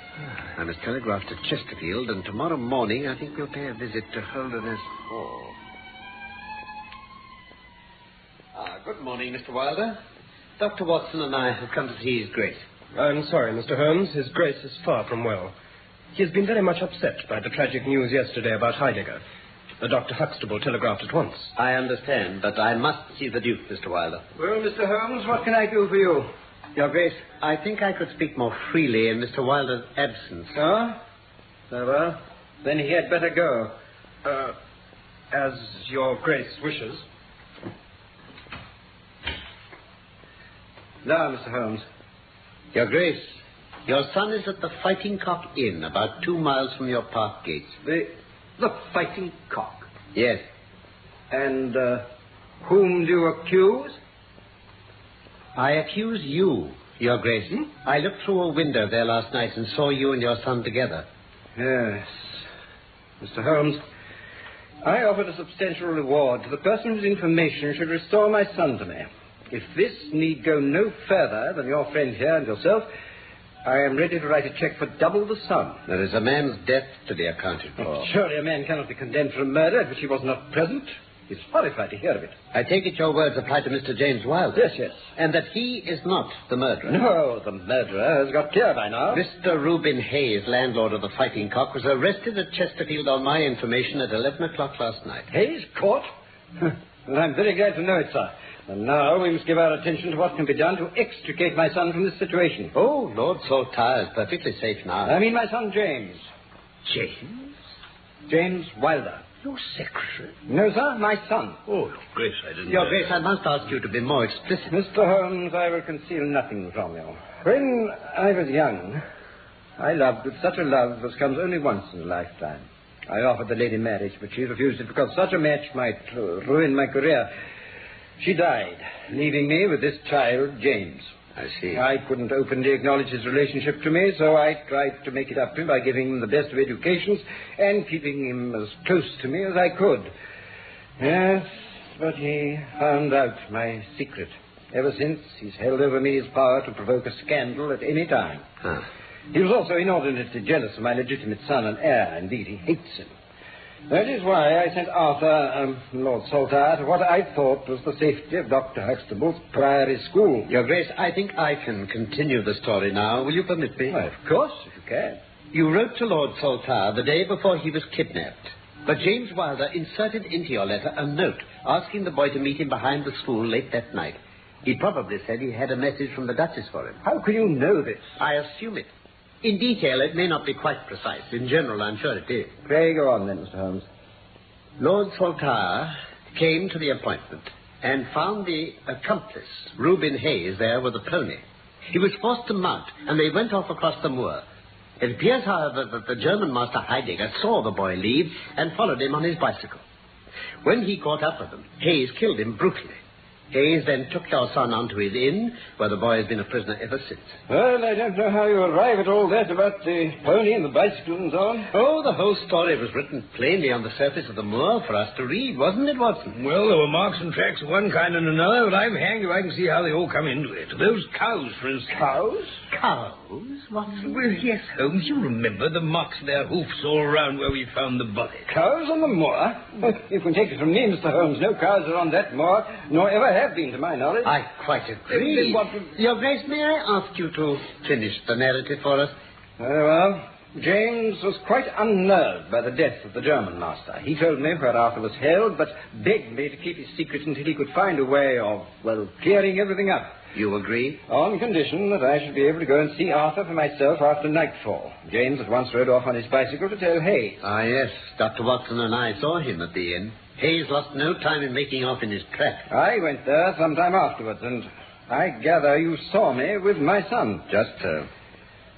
I must telegraph to Chesterfield, and tomorrow morning I think we'll pay a visit to Holderness Hall. Good morning, Mr. Wilder. Dr. Watson and I have come to see His Grace. I'm sorry, Mr. Holmes. His Grace is far from well. He has been very much upset by the tragic news yesterday about Heidegger. Dr. Huxtable telegraphed at once. I understand, but I must see the Duke, Mr. Wilder. Well, Mr. Holmes, what can I do for you? Your Grace, I think I could speak more freely in Mr. Wilder's absence. Oh? Very well. Then he had better go. As Your Grace wishes. Now, Mr. Holmes. Your Grace, your son is at the Fighting Cock Inn, about 2 miles from your park gates. The Fighting Cock? Yes. And, whom do you accuse? I accuse you, Your Grace. I looked through a window there last night and saw you and your son together. Yes. Mr. Holmes, I offered a substantial reward to the person whose information should restore my son to me. If this need go no further than your friend here and yourself, I am ready to write a check for double the sum. There is a man's death to be accounted for. Surely a man cannot be condemned for a murder at which he was not present. He's horrified to hear of it. I take it your words apply to Mr. James Wilder. Yes, yes. And that he is not the murderer. No, the murderer has got clear by now. Mr. Reuben Hayes, landlord of the Fighting Cock, was arrested at Chesterfield on my information at 11 o'clock last night. Hayes caught? Well, I'm very glad to know it, sir. And now we must give our attention to what can be done to extricate my son from this situation. Oh, Lord Saltire is perfectly safe now. I mean my son James. James? James Wilder. Your secretary? No, sir, my son. Oh, Grace, I didn't... Your Grace, I must ask you to be more explicit. Mr. Holmes, I will conceal nothing from you. When I was young, I loved with such a love as comes only once in a lifetime. I offered the lady marriage, but she refused it because such a match might ruin my career. She died, leaving me with this child, James. I see. I couldn't openly acknowledge his relationship to me, so I tried to make it up to him by giving him the best of educations and keeping him as close to me as I could. Yes, but he found out my secret. Ever since, he's held over me his power to provoke a scandal at any time. Huh. He was also inordinately jealous of my legitimate son and heir. Indeed, he hates him. That is why I sent Arthur, Lord Saltire, to what I thought was the safety of Dr. Huxtable's priory school. Your Grace, I think I can continue the story now. Will you permit me? Why, of course, if you can. You wrote to Lord Saltire the day before he was kidnapped. But James Wilder inserted into your letter a note asking the boy to meet him behind the school late that night. He probably said he had a message from the Duchess for him. How can you know this? I assume it. In detail, it may not be quite precise. In general, I'm sure it is. Pray go on, then, Mr. Holmes. Lord Saltire came to the appointment and found the accomplice, Reuben Hayes, there with a pony. He was forced to mount, and they went off across the moor. It appears, however, that the German master Heidegger saw the boy leave and followed him on his bicycle. When he caught up with them, Hayes killed him brutally. Hayes then took your son on to his inn, where the boy has been a prisoner ever since. Well, I don't know how you arrive at all that about the pony and the bicycle and so on. Oh, the whole story was written plainly on the surface of the moor for us to read, wasn't it, Watson? Well, there were marks and tracks of one kind and another, but I'm hanged if I can see how they all come into it. Those cows, for instance. Cows? Cows? Watson? Well, yes, Holmes, you remember the marks of their hoofs all around where we found the body. Cows on the moor? You can take it from me, Mr. Holmes. No cows are on that moor, nor ever have been, to my knowledge. I quite agree. Your Grace, may I ask you to finish the narrative for us? Very well. James was quite unnerved by the death of the German master. He told me where Arthur was held, but begged me to keep his secret until he could find a way of, well, clearing everything up. You agree? On condition that I should be able to go and see Arthur for myself after nightfall. James at once rode off on his bicycle to tell Hayes. Ah, yes. Dr. Watson and I saw him at the inn. Hayes lost no time in making off in his trap. I went there some time afterwards, and I gather you saw me with my son. Just so.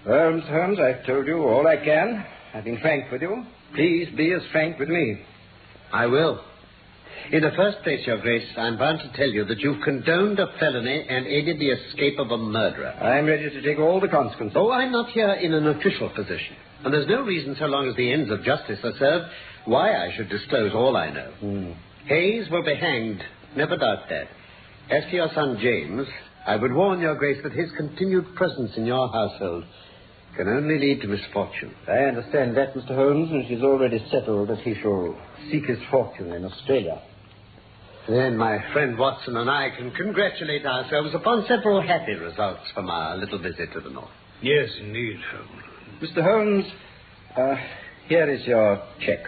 Well, Mr. Holmes, I've told you all I can. I've been frank with you. Please be as frank with me. I will. In the first place, Your Grace, I'm bound to tell you that you've condoned a felony and aided the escape of a murderer. I'm ready to take all the consequences. Oh, I'm not here in an official position. And there's no reason, so long as the ends of justice are served, why I should disclose all I know. Hayes will be hanged, never doubt that. As to your son James, I would warn your Grace that his continued presence in your household can only lead to misfortune. I understand that, Mr. Holmes, and it is already settled that he shall seek his fortune in Australia. Then my friend Watson and I can congratulate ourselves upon several happy results from our little visit to the north. Yes, indeed, Holmes. Mr. Holmes, here is your check.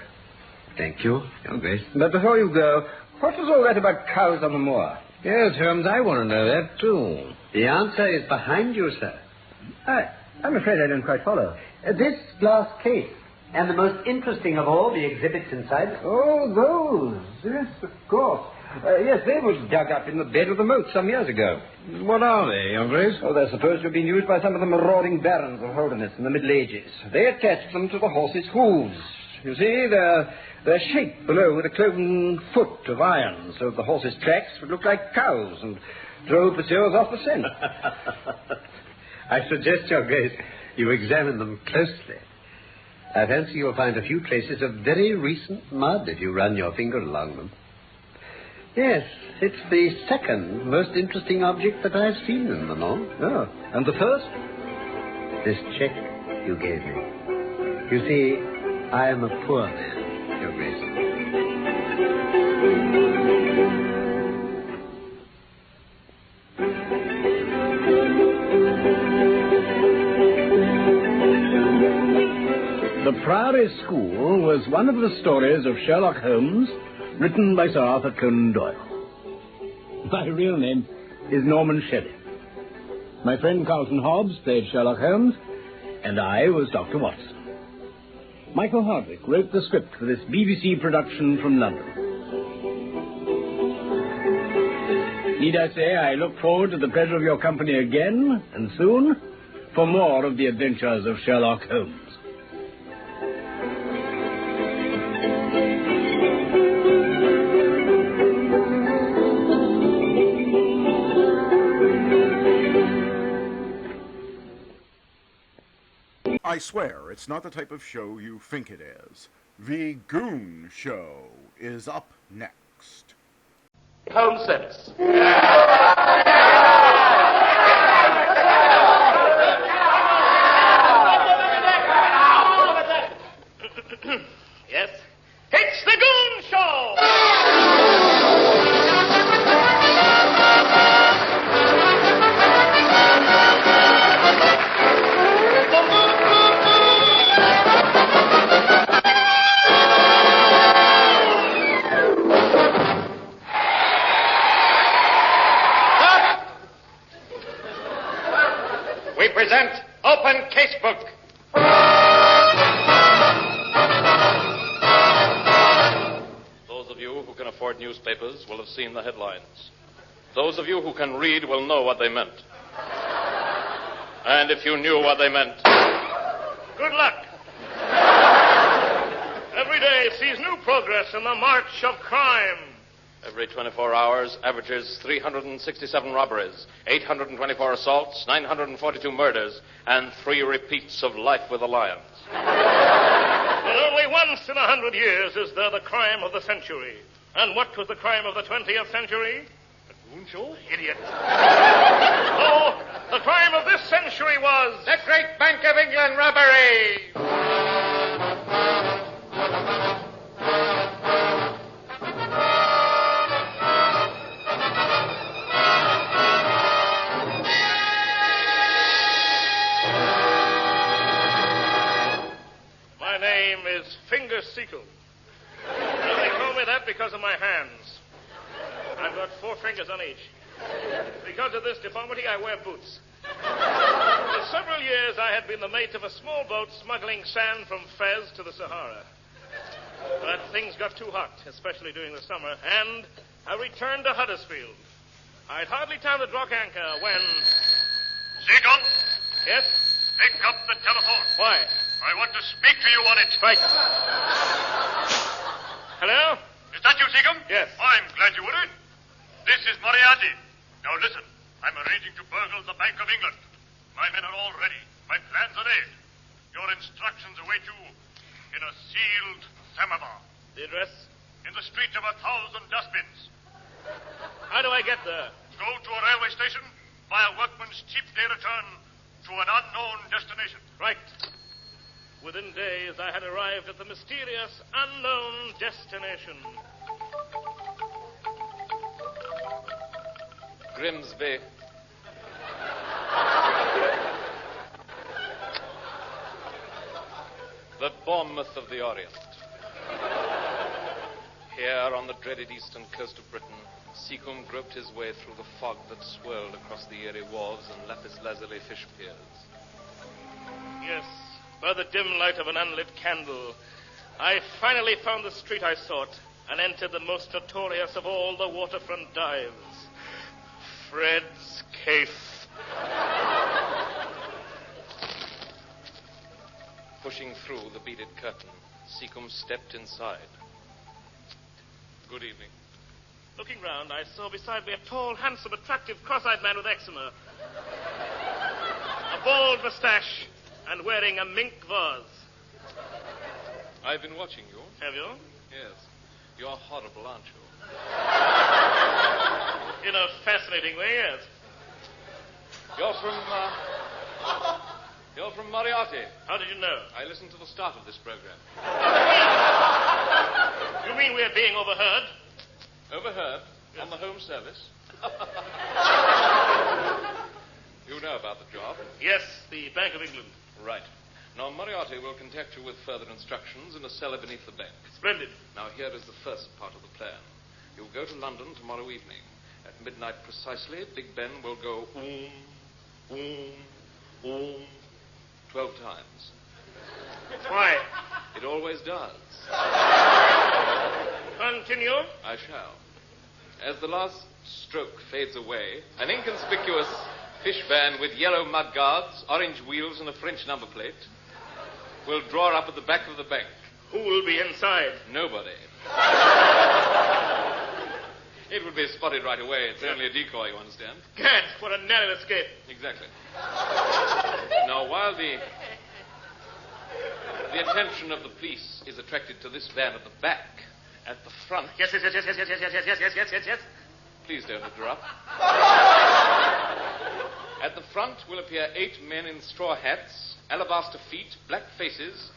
Thank you, Your Grace. But before you go, what was all that about cows on the moor? Yes, Holmes, I want to know that, too. The answer is behind you, sir. I'm afraid I don't quite follow. This glass case, and the most interesting of all the exhibits inside. Oh, those. Yes, of course. Yes, they were dug up in the bed of the moat some years ago. What are they, Your Grace? Oh, they're supposed to have been used by some of the marauding barons of Holderness in the Middle Ages. They attached them to the horses' hooves. You see, they're shaped below with a cloven foot of iron, so the horses' tracks would look like cows and throw pursuers off the scent. I suggest, Your Grace, you examine them closely. I fancy you'll find a few traces of very recent mud if you run your finger along them. Yes, it's the second most interesting object that I've seen in the north. Oh, and the first? This check you gave me. You see, I am a poor man, Your Grace. The Priory School was one of the stories of Sherlock Holmes written by Sir Arthur Conan Doyle. My real name is Norman Shelley. My friend Carlton Hobbs played Sherlock Holmes, and I was Dr. Watson. Michael Hardwick wrote the script for this BBC production from London. Need I say I look forward to the pleasure of your company again, and soon, for more of the adventures of Sherlock Holmes. I swear, it's not the type of show you think it is. The Goon Show is up next. Home service. Yes? It's the Goon Show! We present Open Casebook. Those of you who can afford newspapers will have seen the headlines. Those of you who can read will know what they meant. And if you knew what they meant... Good luck. Every day sees new progress in the march of crime. Every 24 hours averages 367 robberies, 824 assaults, 942 murders, and 3 repeats of Life with the Lions. But only once in 100 years is there the crime of the century. And what was the crime of the 20th century? The Goon Show? Idiot. Oh, the crime of this century was... The Great Bank of England robbery! My name is Finger Seekle. And they call me that because of my hands. I've got 4 fingers on each. Because of this deformity, I wear boots. For several years, I had been the mate of a small boat smuggling sand from Fez to the Sahara. But things got too hot, especially during the summer, and I returned to Huddersfield. I'd hardly time to drop anchor when... Seagull? Yes? Pick up the telephone. Why? I want to speak to you on it. Right. Hello? Is that you, Seagull? Yes. I'm glad you were in. This is Moriarty. Now listen, I'm arranging to burgle the Bank of England. My men are all ready. My plans are laid. Your instructions await you in a sealed samovar. The address? In the street of 1,000 dustbins. How do I get there? Go to a railway station, by a workman's cheap day return to an unknown destination. Right. Within days, I had arrived at the mysterious, unknown destination. Grimsby. The Bournemouth of the Orient. Here on the dreaded eastern coast of Britain, Seacombe groped his way through the fog that swirled across the eerie wharves and lapis lazuli fish piers. Yes, by the dim light of an unlit candle, I finally found the street I sought and entered the most notorious of all the waterfront dives, Fred's Cave. Pushing through the beaded curtain, Seacombe stepped inside. Good evening. Looking round, I saw beside me a tall, handsome, attractive, cross-eyed man with eczema. A bald mustache and wearing a mink vase. I've been watching you. Have you? Yes. You're horrible, aren't you? In a fascinating way, yes. You're from Moriarty. How did you know? I listened to the start of this program. You mean we're being overheard? Overheard? Yes. On the home service? You know about the job? Yes, the Bank of England. Right. Now, Moriarty will contact you with further instructions in a cellar beneath the bank. Splendid. Now, here is the first part of the plan. You'll go to London tomorrow evening. At midnight precisely, Big Ben will go 12 times. Why? It always does. Continue. I shall. As the last stroke fades away, an inconspicuous fish van with yellow mud guards, orange wheels, and a French number plate will draw up at the back of the bank. Who will be inside? Nobody. It would be spotted right away. It's only a decoy, you understand? Gad, what a narrow escape. Exactly. Now, while the attention of the police is attracted to this van at the back, at the front... Yes. Please don't interrupt. At the front will appear 8 men in straw hats, alabaster feet, black faces,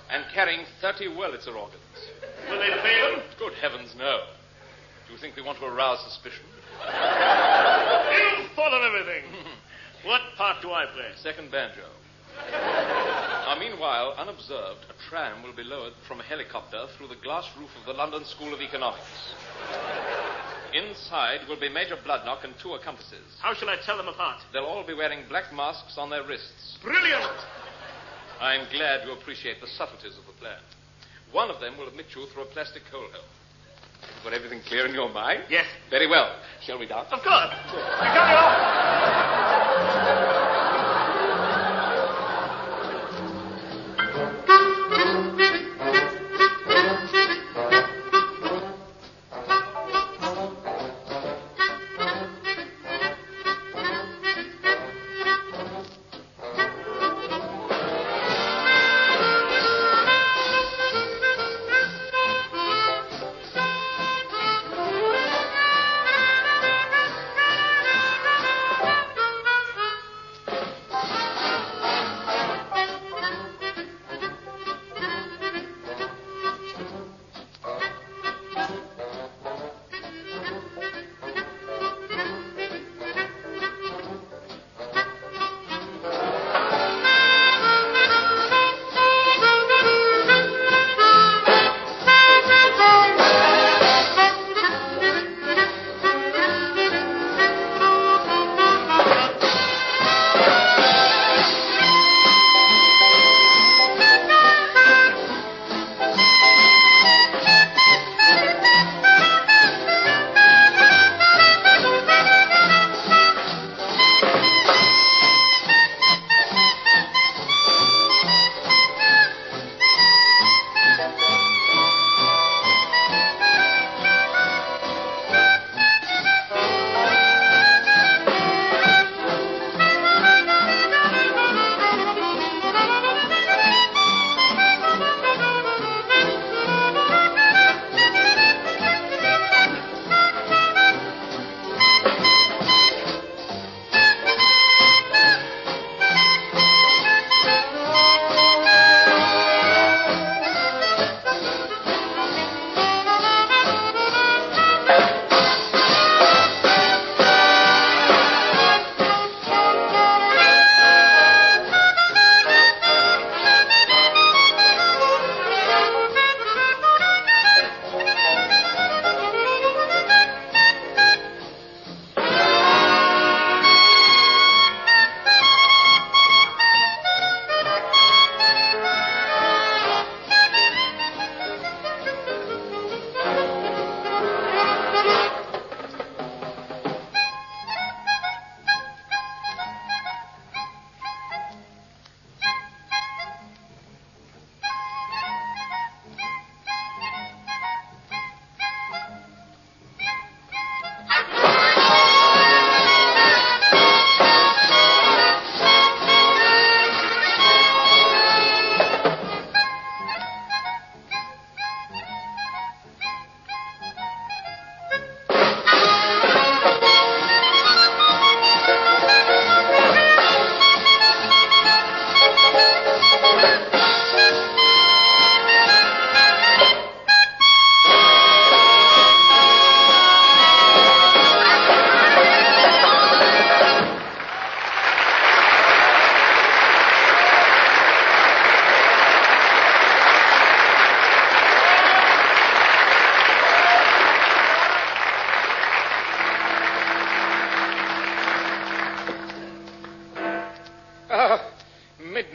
and carrying 30 Wurlitzer organs. Will they fail? Good heavens, no. Do you think we want to arouse suspicion? You've fallen everything. What part do I play? Second banjo. Now, meanwhile, unobserved, a tram will be lowered from a helicopter through the glass roof of the London School of Economics. Inside will be Major Bloodnock and 2 accomplices. How shall I tell them apart? They'll all be wearing black masks on their wrists. Brilliant! I'm glad you appreciate the subtleties of the plan. One of them will admit you through a plastic coal hole. Got everything clear in your mind? Yes. Very well. Shall we dance? Of course. Carry on.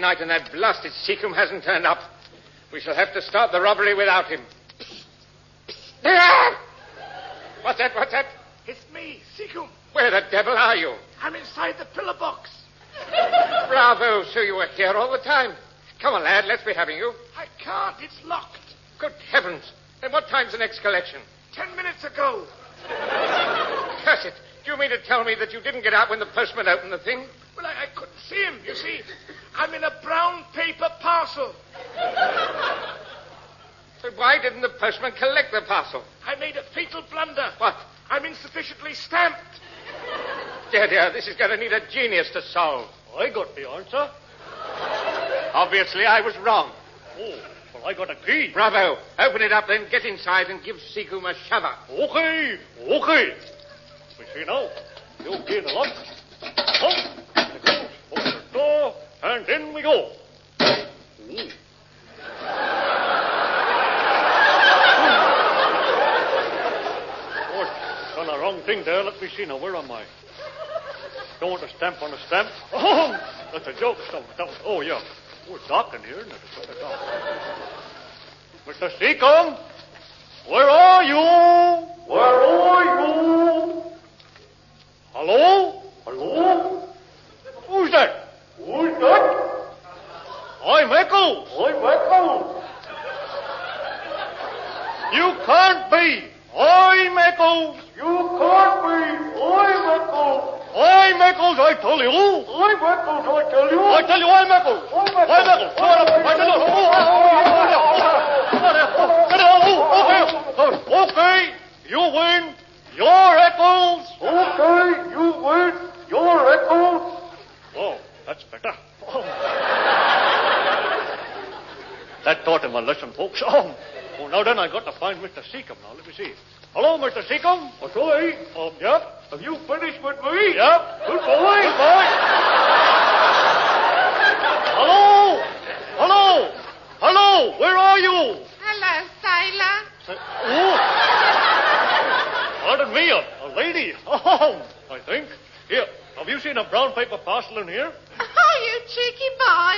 night and that blasted Seacombe hasn't turned up. We shall have to start the robbery without him. What's that? What's that? It's me, Seacombe. Where the devil are you? I'm inside the pillar box. Bravo, so you were here all the time. Come on, lad, let's be having you. I can't. It's locked. Good heavens. Then what time's the next collection? 10 minutes ago. Curse it. Do you mean to tell me that you didn't get out when the postman opened the thing? Well, I couldn't see him, you see. I'm in a brown paper parcel. So why didn't the postman collect the parcel? I made a fatal blunder. What? I'm insufficiently stamped. Dear, this is going to need a genius to solve. I got the answer. Obviously, I was wrong. Oh, well, I got a key. Bravo. Open it up, then get inside and give Seacombe a shover. Okay. We see now. You key in the lock. Up, it goes. Open the door, and in we go. Ooh. Oh, done a wrong thing there. Let me see now. Where am I? Don't want to stamp on the stamp. Oh, that's a joke. Oh, yeah. Oh, it's dark in here, isn't it? It's rather dark. Mr. Seacombe, where are you? Where are you? Hello? Hello? Who's that? Who's that? I'm Eccles. You can't be. I'm Eccles. You can't be. I'm Eccles. I'm Eccles, I tell you. I'm Eccles, I tell you. I tell you, I'm Eccles. I'm Eccles. I tell you. Okay, you win. You're Eccles. Okay, you win. You're Eccles. Oh, that's better. That taught him a lesson, folks. Oh, now then, I got to find Mr. Seacombe now. Let me see. Hello, Mr. Seacombe. What's right? Yep. Have you finished with me? Yep. Good boy. Hello. Where are you? Hello, sailor. Oh. Pardon me, a lady. Oh, I think. Here, have you seen a brown paper parcel in here? Oh, you cheeky boy.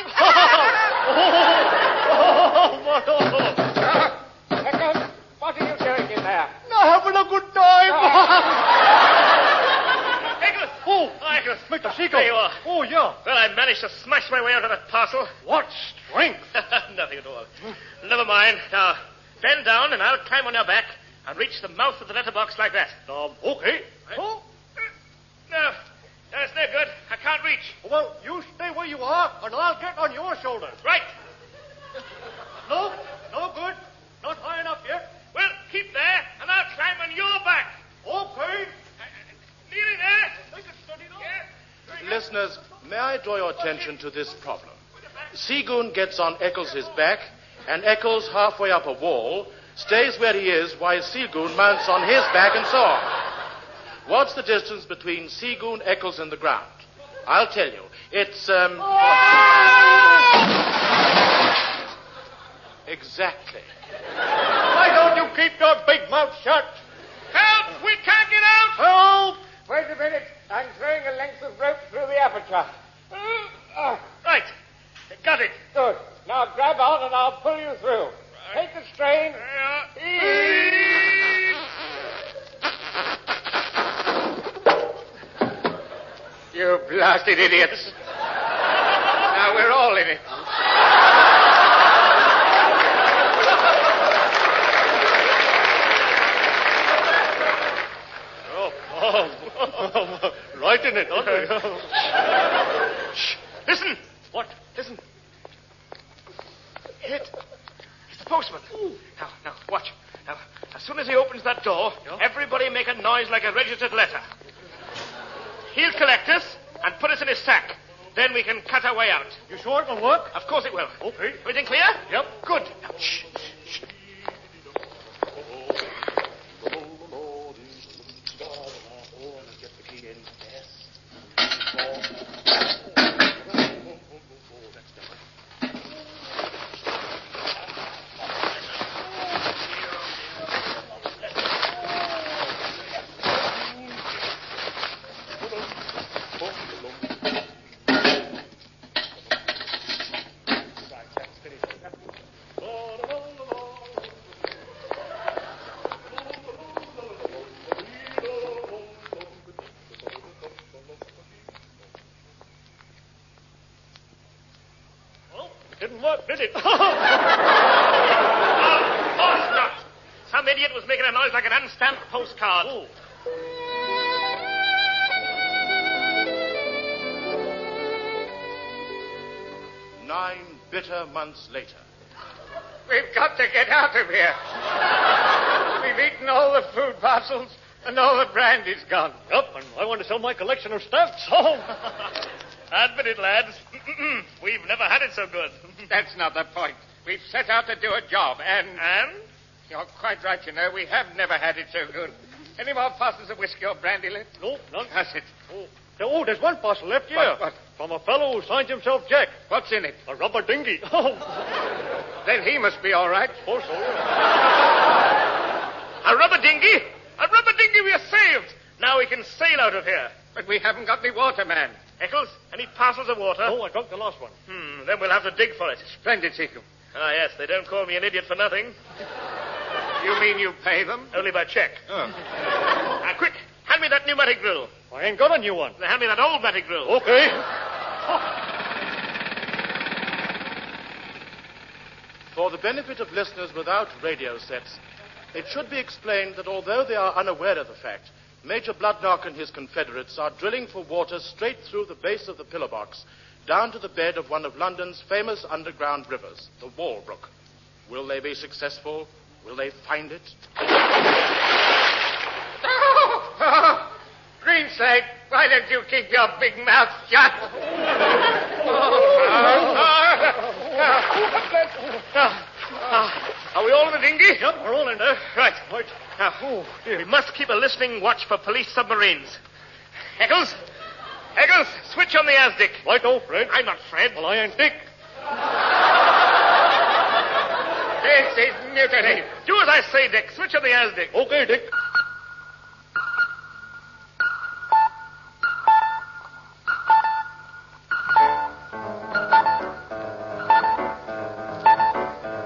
Eccles, what are you doing in there? Having a good time. Eccles. Oh, Eccles. Mr. Seacombe. There you are. Oh, yeah. Well, I managed to smash my way out of that parcel. What strength. Nothing at all. Never mind. Now, bend down and I'll climb on your back and reach the mouth of the letterbox like that. Okay. Oh. No, that's no good. I can't reach. Well, you stay where you are, and I'll get on your shoulders. Right. No good. Not high enough yet. Well, keep there, and I'll climb on your back. Okay. Nearly there. Listeners, may I draw your attention to this problem? Seagoon gets on Eccles' back, and Eccles, halfway up a wall, stays where he is while Seagoon mounts on his back and so on. What's the distance between Seagoon, Eccles, and the ground? I'll tell you. It's, Exactly. Why don't you keep your big mouth shut? Help! We can't get out! Help! Wait a minute. I'm throwing a length of rope through the aperture. Right. Got it. Good. Now grab on and I'll pull you through. Take the strain. You blasted idiots. Now we're all in it. Right in it, aren't we? Shh. Listen. What? Listen. It's the postman. Now, watch. Now, as soon as he opens that door, everybody make a noise like a registered letter. He'll collect us and put us in his sack. Then we can cut our way out. You sure it'll work? Of course it will. Okay. Everything clear? Yep. Good. Now, shh. what did it? Of course not. Some idiot was making a noise like an unstamped postcard. Oh. 9 bitter months later. We've got to get out of here. We've eaten all the food parcels, and all the brandy's gone. Yep, and I want to sell my collection of stamps. Oh. Admit it, lads. We've never had it so good. That's not the point. We've set out to do a job, and... And? You're quite right, you know. We have never had it so good. Any more parcels of whiskey or brandy left? No, none. That's it. Oh, there's one parcel left here. What? From a fellow who signs himself Jack. What's in it? A rubber dinghy. Oh. Then he must be all right. Oh, so. A rubber dinghy? A rubber dinghy, we are saved. Now we can sail out of here. But we haven't got any water, man. Eccles, any parcels of water? No, I drunk the last one. Then we'll have to dig for it. Splendid, Seacombe. Ah, yes, they don't call me an idiot for nothing. You mean you pay them? Only by check. Oh. Now, quick, hand me that pneumatic drill. I ain't got a new one. Now, hand me that old pneumatic drill. Okay. For the benefit of listeners without radio sets, it should be explained that although they are unaware of the fact, Major Bloodknock and his confederates are drilling for water straight through the base of the pillar box, down to the bed of one of London's famous underground rivers, the Walbrook. Will they be successful? Will they find it? Greenside, why don't you keep your big mouth shut? Are we all in the dinghy? Yep, we're all in there. Right. Now, we must keep a listening watch for police submarines. Eccles, switch on the Azdic. Righto, Fred. I'm not Fred. Well, I ain't Dick. This is mutiny. Do as I say, Dick. Switch on the Azdic. Okay, Dick.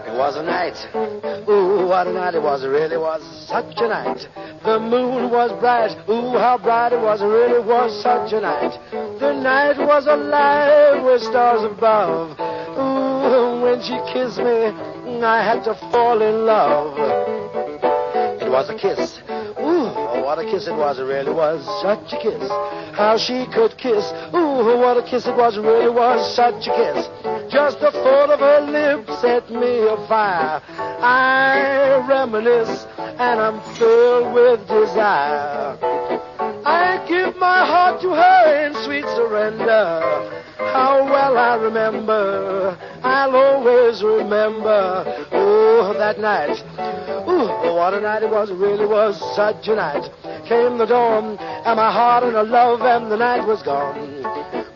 It was a night. Ooh, what a night it was. It really was such a night. The moon was bright. Ooh, how bright it was. It really was such a night. The night was alive with stars above. Ooh, when she kissed me, I had to fall in love. It was a kiss. Ooh, oh, what a kiss it was. It really was such a kiss. How she could kiss. Ooh, what a kiss it was. It really was such a kiss. Just the thought of her lips set me afire. I reminisce, and I'm filled with desire. I give my heart to her in sweet surrender. How well I remember, I'll always remember. Oh, that night. Ooh, what a night it was, it really was such a night. Came the dawn, and my heart and her love, and the night was gone.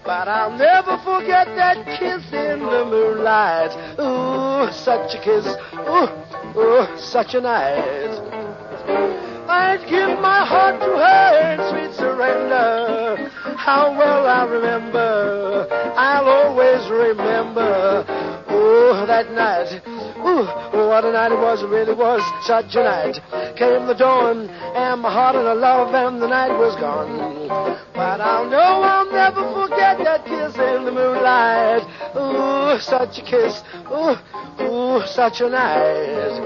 But I'll never forget that kiss in the moonlight. Ooh, such a kiss. Ooh, such a night. I'd give my heart to her in sweet surrender. How well I remember, I'll always remember. Oh, that night. Ooh, what a night it was, it really was such a night. Came the dawn, and my heart and her love, and the night was gone. But I'll never forget that kiss in the moonlight. Ooh, such a kiss. Ooh, such a night.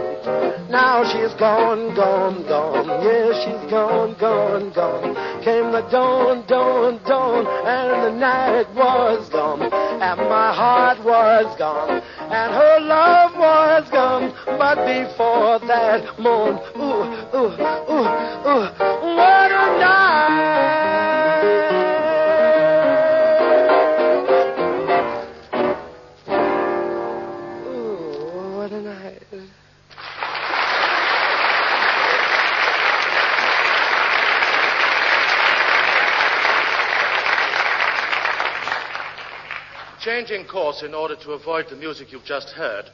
Now she's gone, gone, gone. Yeah, she's gone, gone, gone. Came the dawn, dawn, dawn, and the night was gone. And my heart was gone, and her love was gone. But before that morn, what a night. Ooh, what a night. Changing course in order to avoid the music you've just heard,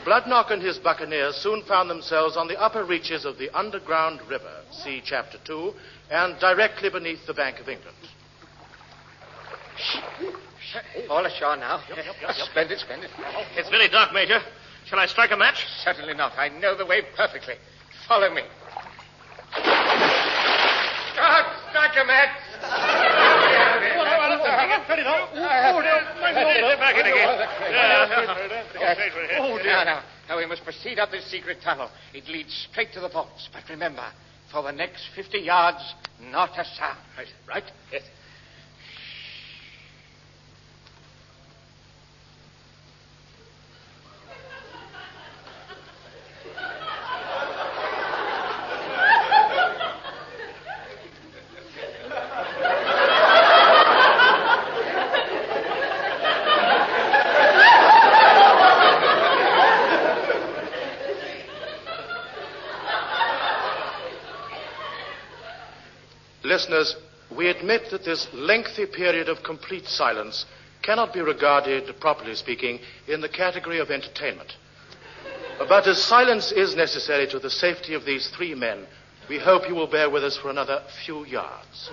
Bloodknock and his buccaneers soon found themselves on the upper reaches of the underground river, see Chapter 2, and directly beneath the Bank of England. All ashore now. Yep. Splendid. It's very dark, Major. Shall I strike a match? Certainly not. I know the way perfectly. Follow me. Strike a match. Get ready now. Back in again. Oh, dear. Now, we must proceed up this secret tunnel. It leads straight to the vaults. But remember, for the next 50 yards, not a sound. Right? Yes. Listeners, we admit that this lengthy period of complete silence cannot be regarded, properly speaking, in the category of entertainment. But as silence is necessary to the safety of these three men, we hope you will bear with us for another few yards.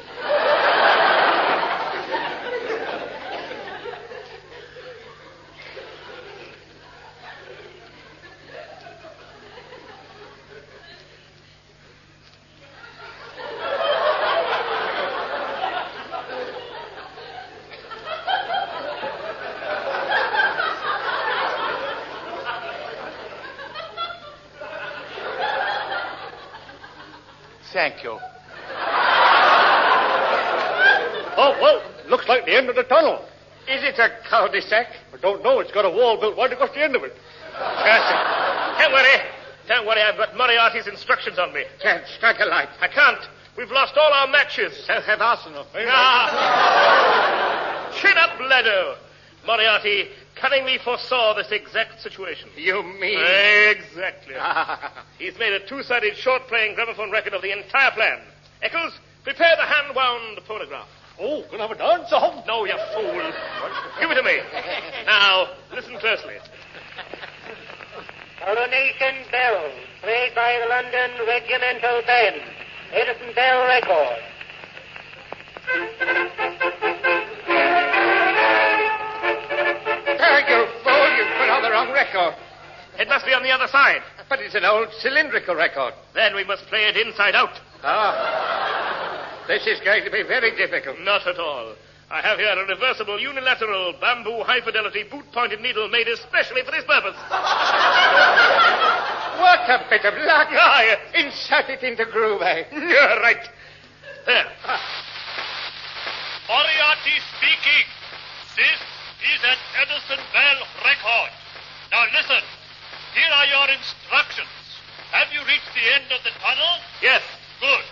Thank you. Oh, well, looks like the end of the tunnel. Is it a cul-de-sac? I don't know. It's got a wall built right across the end of it. Don't worry. Don't worry. I've got Moriarty's instructions on me. Can't strike a light. I can't. We've lost all our matches. So have Arsenal. Chin up, Ledo. Moriarty cunningly foresaw this exact situation. You mean? Exactly. He's made a two-sided short-playing gramophone record of the entire plan. Eccles, prepare the hand-wound phonograph. Oh, gonna have a dance off? No, you fool. Give it to me. Now, listen closely. Coronation Bell, played by the London Regimental Band. Edison Bell Record. You fool, you put on the wrong record. It must be on the other side. But it's an old cylindrical record. Then we must play it inside out. This is going to be very difficult. Not at all. I have here a reversible unilateral bamboo high-fidelity boot-pointed needle made especially for this purpose. What a bit of luck. Insert it into groove, eh? Yeah, right. There. Moriarty speaking. This is an Edison Bell record. Now listen. Here are your instructions. Have you reached the end of the tunnel? Yes. Good.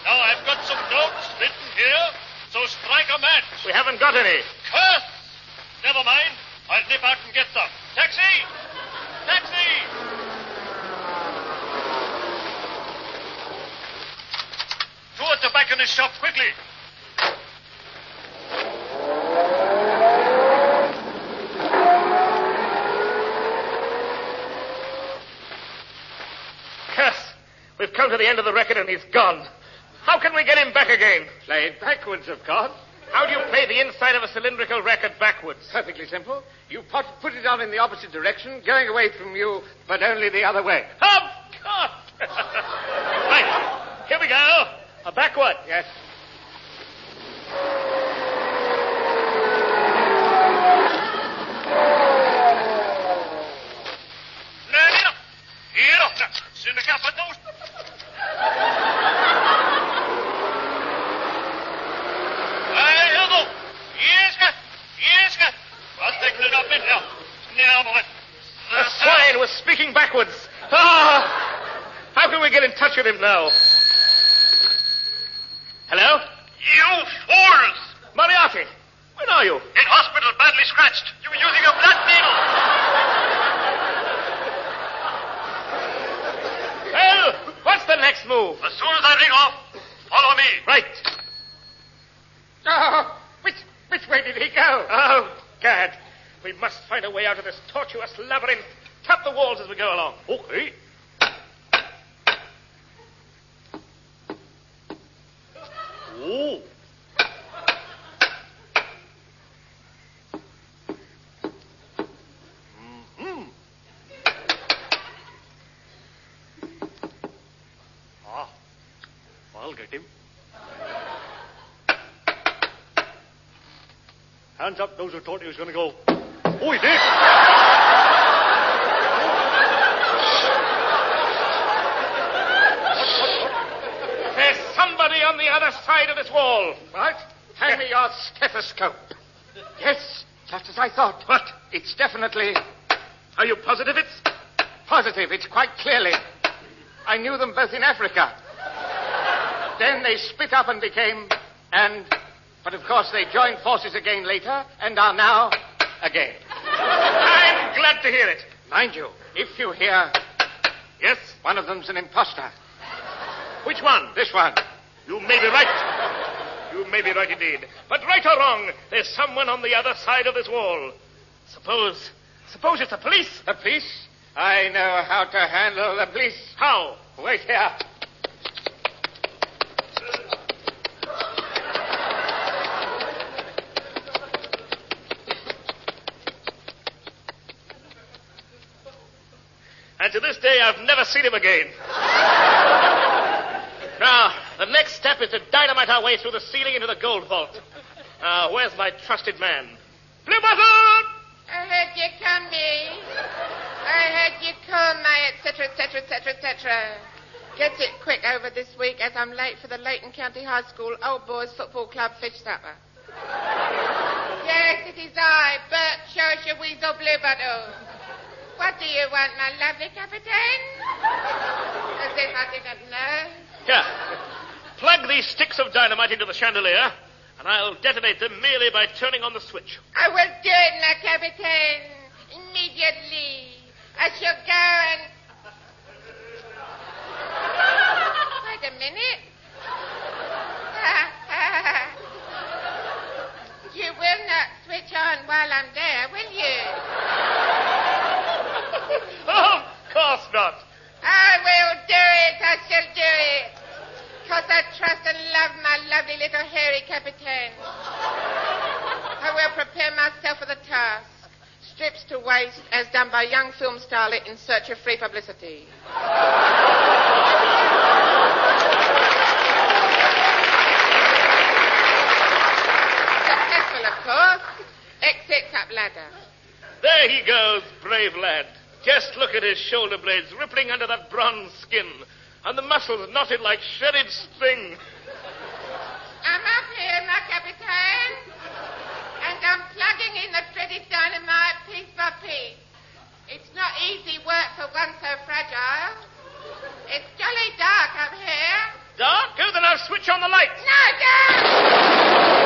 Now I've got some notes written here, so strike a match. We haven't got any. Crst! Never mind. I'll nip out and get some. Taxi! Taxi! To a tobacconist's shop, quickly. We've come to the end of the record and he's gone. How can we get him back again? Play it backwards, of course. How do you play the inside of a cylindrical record backwards? Perfectly simple. You put it on in the opposite direction, going away from you, but only the other way. Of course! Right. Here we go. A backward. Yes. The swine was speaking backwards. How can we get in touch with him now? Hello? You fools! Moriarty, where are you? In hospital, badly scratched. You were using a flat needle. Well, what's the next move? As soon as I ring off, follow me. Right. Oh, which way did he go? Oh, Gad. We must find a way out of this tortuous labyrinth. Tap the walls as we go along. Okay. Oh. I'll get him. Hands up, those who thought he was going to go. Oh, he did. There's somebody on the other side of this wall. What? Hand me your stethoscope. Yes, just as I thought. What? It's definitely... Are you positive it's... Positive, it's quite clearly. I knew them both in Africa. Then they split up and became... But of course they joined forces again later and are now... again. I'm glad to hear it. Mind you, if you hear... Yes? One of them's an imposter. Which one? This one. You may be right. You may be right indeed. But right or wrong, there's someone on the other side of this wall. Suppose it's the police. The police? I know how to handle the police. How? Wait here. And to this day, I've never seen him again. Now, the next step is to dynamite our way through the ceiling into the gold vault. Now, where's my trusted man? Blue Bottle! I heard you coming. I heard you call my etc., etc., etc., etc. Get it quick over this week as I'm late for the Leighton County High School Old Boys Football Club fish supper. Yes, it is I, Bert Churchill Weasel Blue Bottle. What do you want, my lovely Captain? As if I didn't know. Here. Plug these sticks of dynamite into the chandelier, and I'll detonate them merely by turning on the switch. I will do it, my Captain. Immediately. I shall go and... Wait a minute. You will not switch on while I'm there, will you? Oh, of course not. I will do it. I shall do it. Because I trust and love my lovely little hairy Captain. I will prepare myself for the task. Strips to waist, as done by young film starlet in search of free publicity. Successful, of course. Exit up ladder. There he goes, brave lad. Just look at his shoulder blades rippling under that bronze skin, and the muscles knotted like shredded string. I'm up here, my Captain, and I'm plugging in the dreaded dynamite piece by piece. It's not easy work for one so fragile. It's jolly dark up here. Dark? Oh, then I'll switch on the lights. No, don't!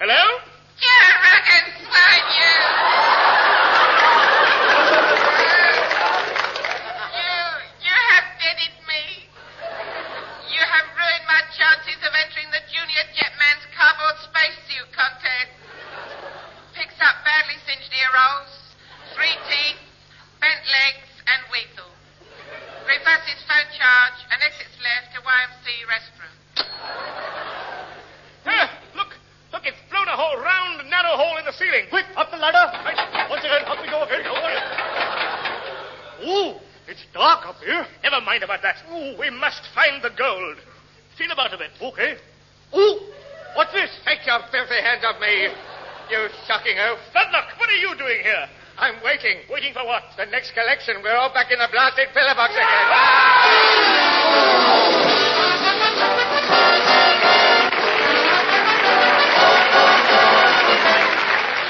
Hello? You rotten swine, you! You have deaded me. You have ruined my chances of entering the Junior Jetman's cardboard spacesuit contest. Picks up badly singed ear rolls, 3 teeth, bent legs, and weasel. Reverses phone charge and exits left to YMC restroom. Look, it's blown a whole round, narrow hole in the ceiling. Quick, up the ladder. Once again, up we go again. Ooh, it's dark up here. Never mind about that. Ooh, we must find the gold. Feel about a bit. Okay. Ooh, what's this? Take your filthy hands off me, you shocking oaf. Ludlock, what are you doing here? I'm waiting. Waiting for what? The next collection. We're all back in the blasted pillar box again.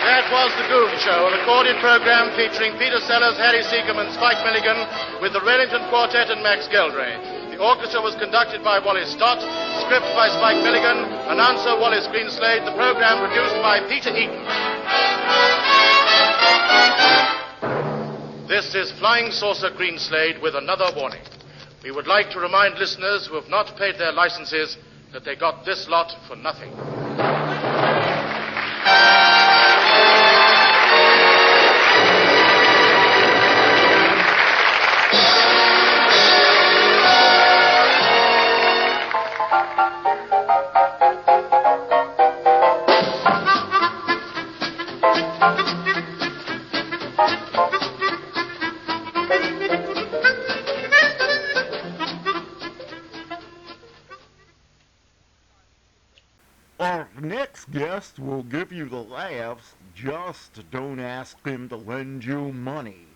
That was the Goon Show, a recorded program featuring Peter Sellers, Harry Seacombe, and Spike Milligan, with the Rellington Quartet and Max Geldray. The orchestra was conducted by Wally Stott, script by Spike Milligan, announcer Wallace Greenslade, the program produced by Peter Eaton. This is Flying Saucer Greenslade with another warning. We would like to remind listeners who have not paid their licenses that they got this lot for nothing. Our next guest will give you the laughs. Just don't ask him to lend you money.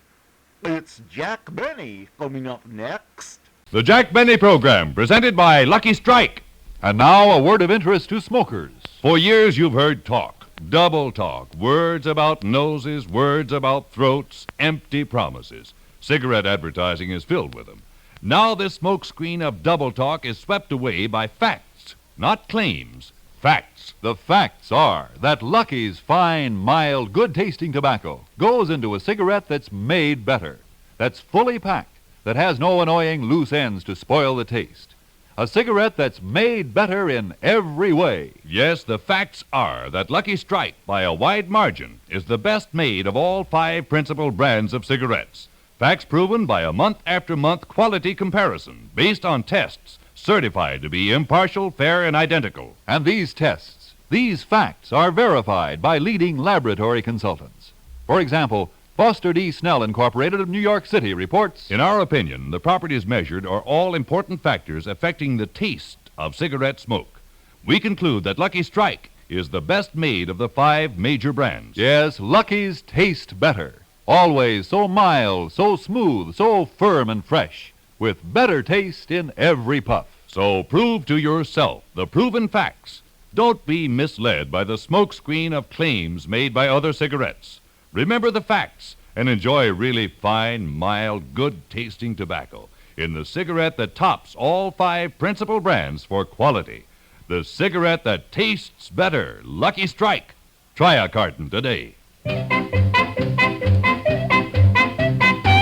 It's Jack Benny coming up next. The Jack Benny Program, presented by Lucky Strike. And now a word of interest to smokers. For years you've heard talk, double talk, words about noses, words about throats, empty promises. Cigarette advertising is filled with them. Now this smokescreen of double talk is swept away by facts, not claims. Facts. The facts are that Lucky's fine, mild, good-tasting tobacco goes into a cigarette that's made better, that's fully packed, that has no annoying loose ends to spoil the taste. A cigarette that's made better in every way. Yes, the facts are that Lucky Strike, by a wide margin, is the best made of all 5 principal brands of cigarettes. Facts proven by a month-after-month quality comparison based on tests certified to be impartial, fair, and identical. And these tests, these facts, are verified by leading laboratory consultants. For example, Foster D. Snell Incorporated of New York City reports, in our opinion, the properties measured are all important factors affecting the taste of cigarette smoke. We conclude that Lucky Strike is the best made of the 5 major brands. Yes, Lucky's taste better. Always so mild, so smooth, so firm and fresh, with better taste in every puff. So prove to yourself the proven facts. Don't be misled by the smokescreen of claims made by other cigarettes. Remember the facts and enjoy really fine, mild, good-tasting tobacco in the cigarette that tops all 5 principal brands for quality. The cigarette that tastes better, Lucky Strike. Try a carton today.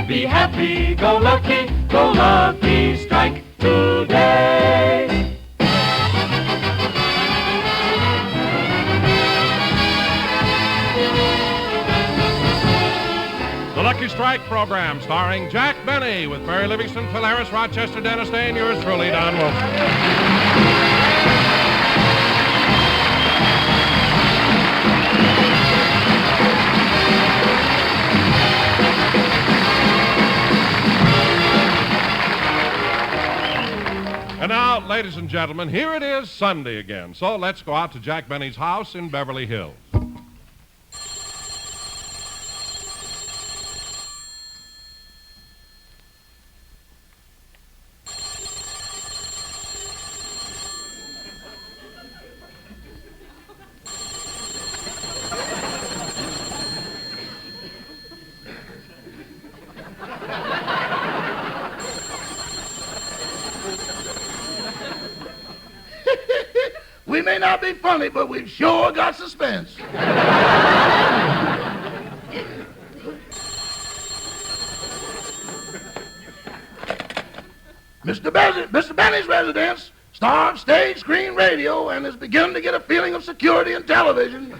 Be happy, go Lucky Strike today. The Lucky Strike program, starring Jack Benny, with Mary Livingston, Phil Harris, Rochester, Dennis Day, and yours truly, Don Wilson. And now, ladies and gentlemen, here it is Sunday again. So let's go out to Jack Benny's house in Beverly Hills. We may not be funny, but we've sure got suspense. Mr. Benny's residence, star of stage, screen, radio, and is beginning to get a feeling of security in television.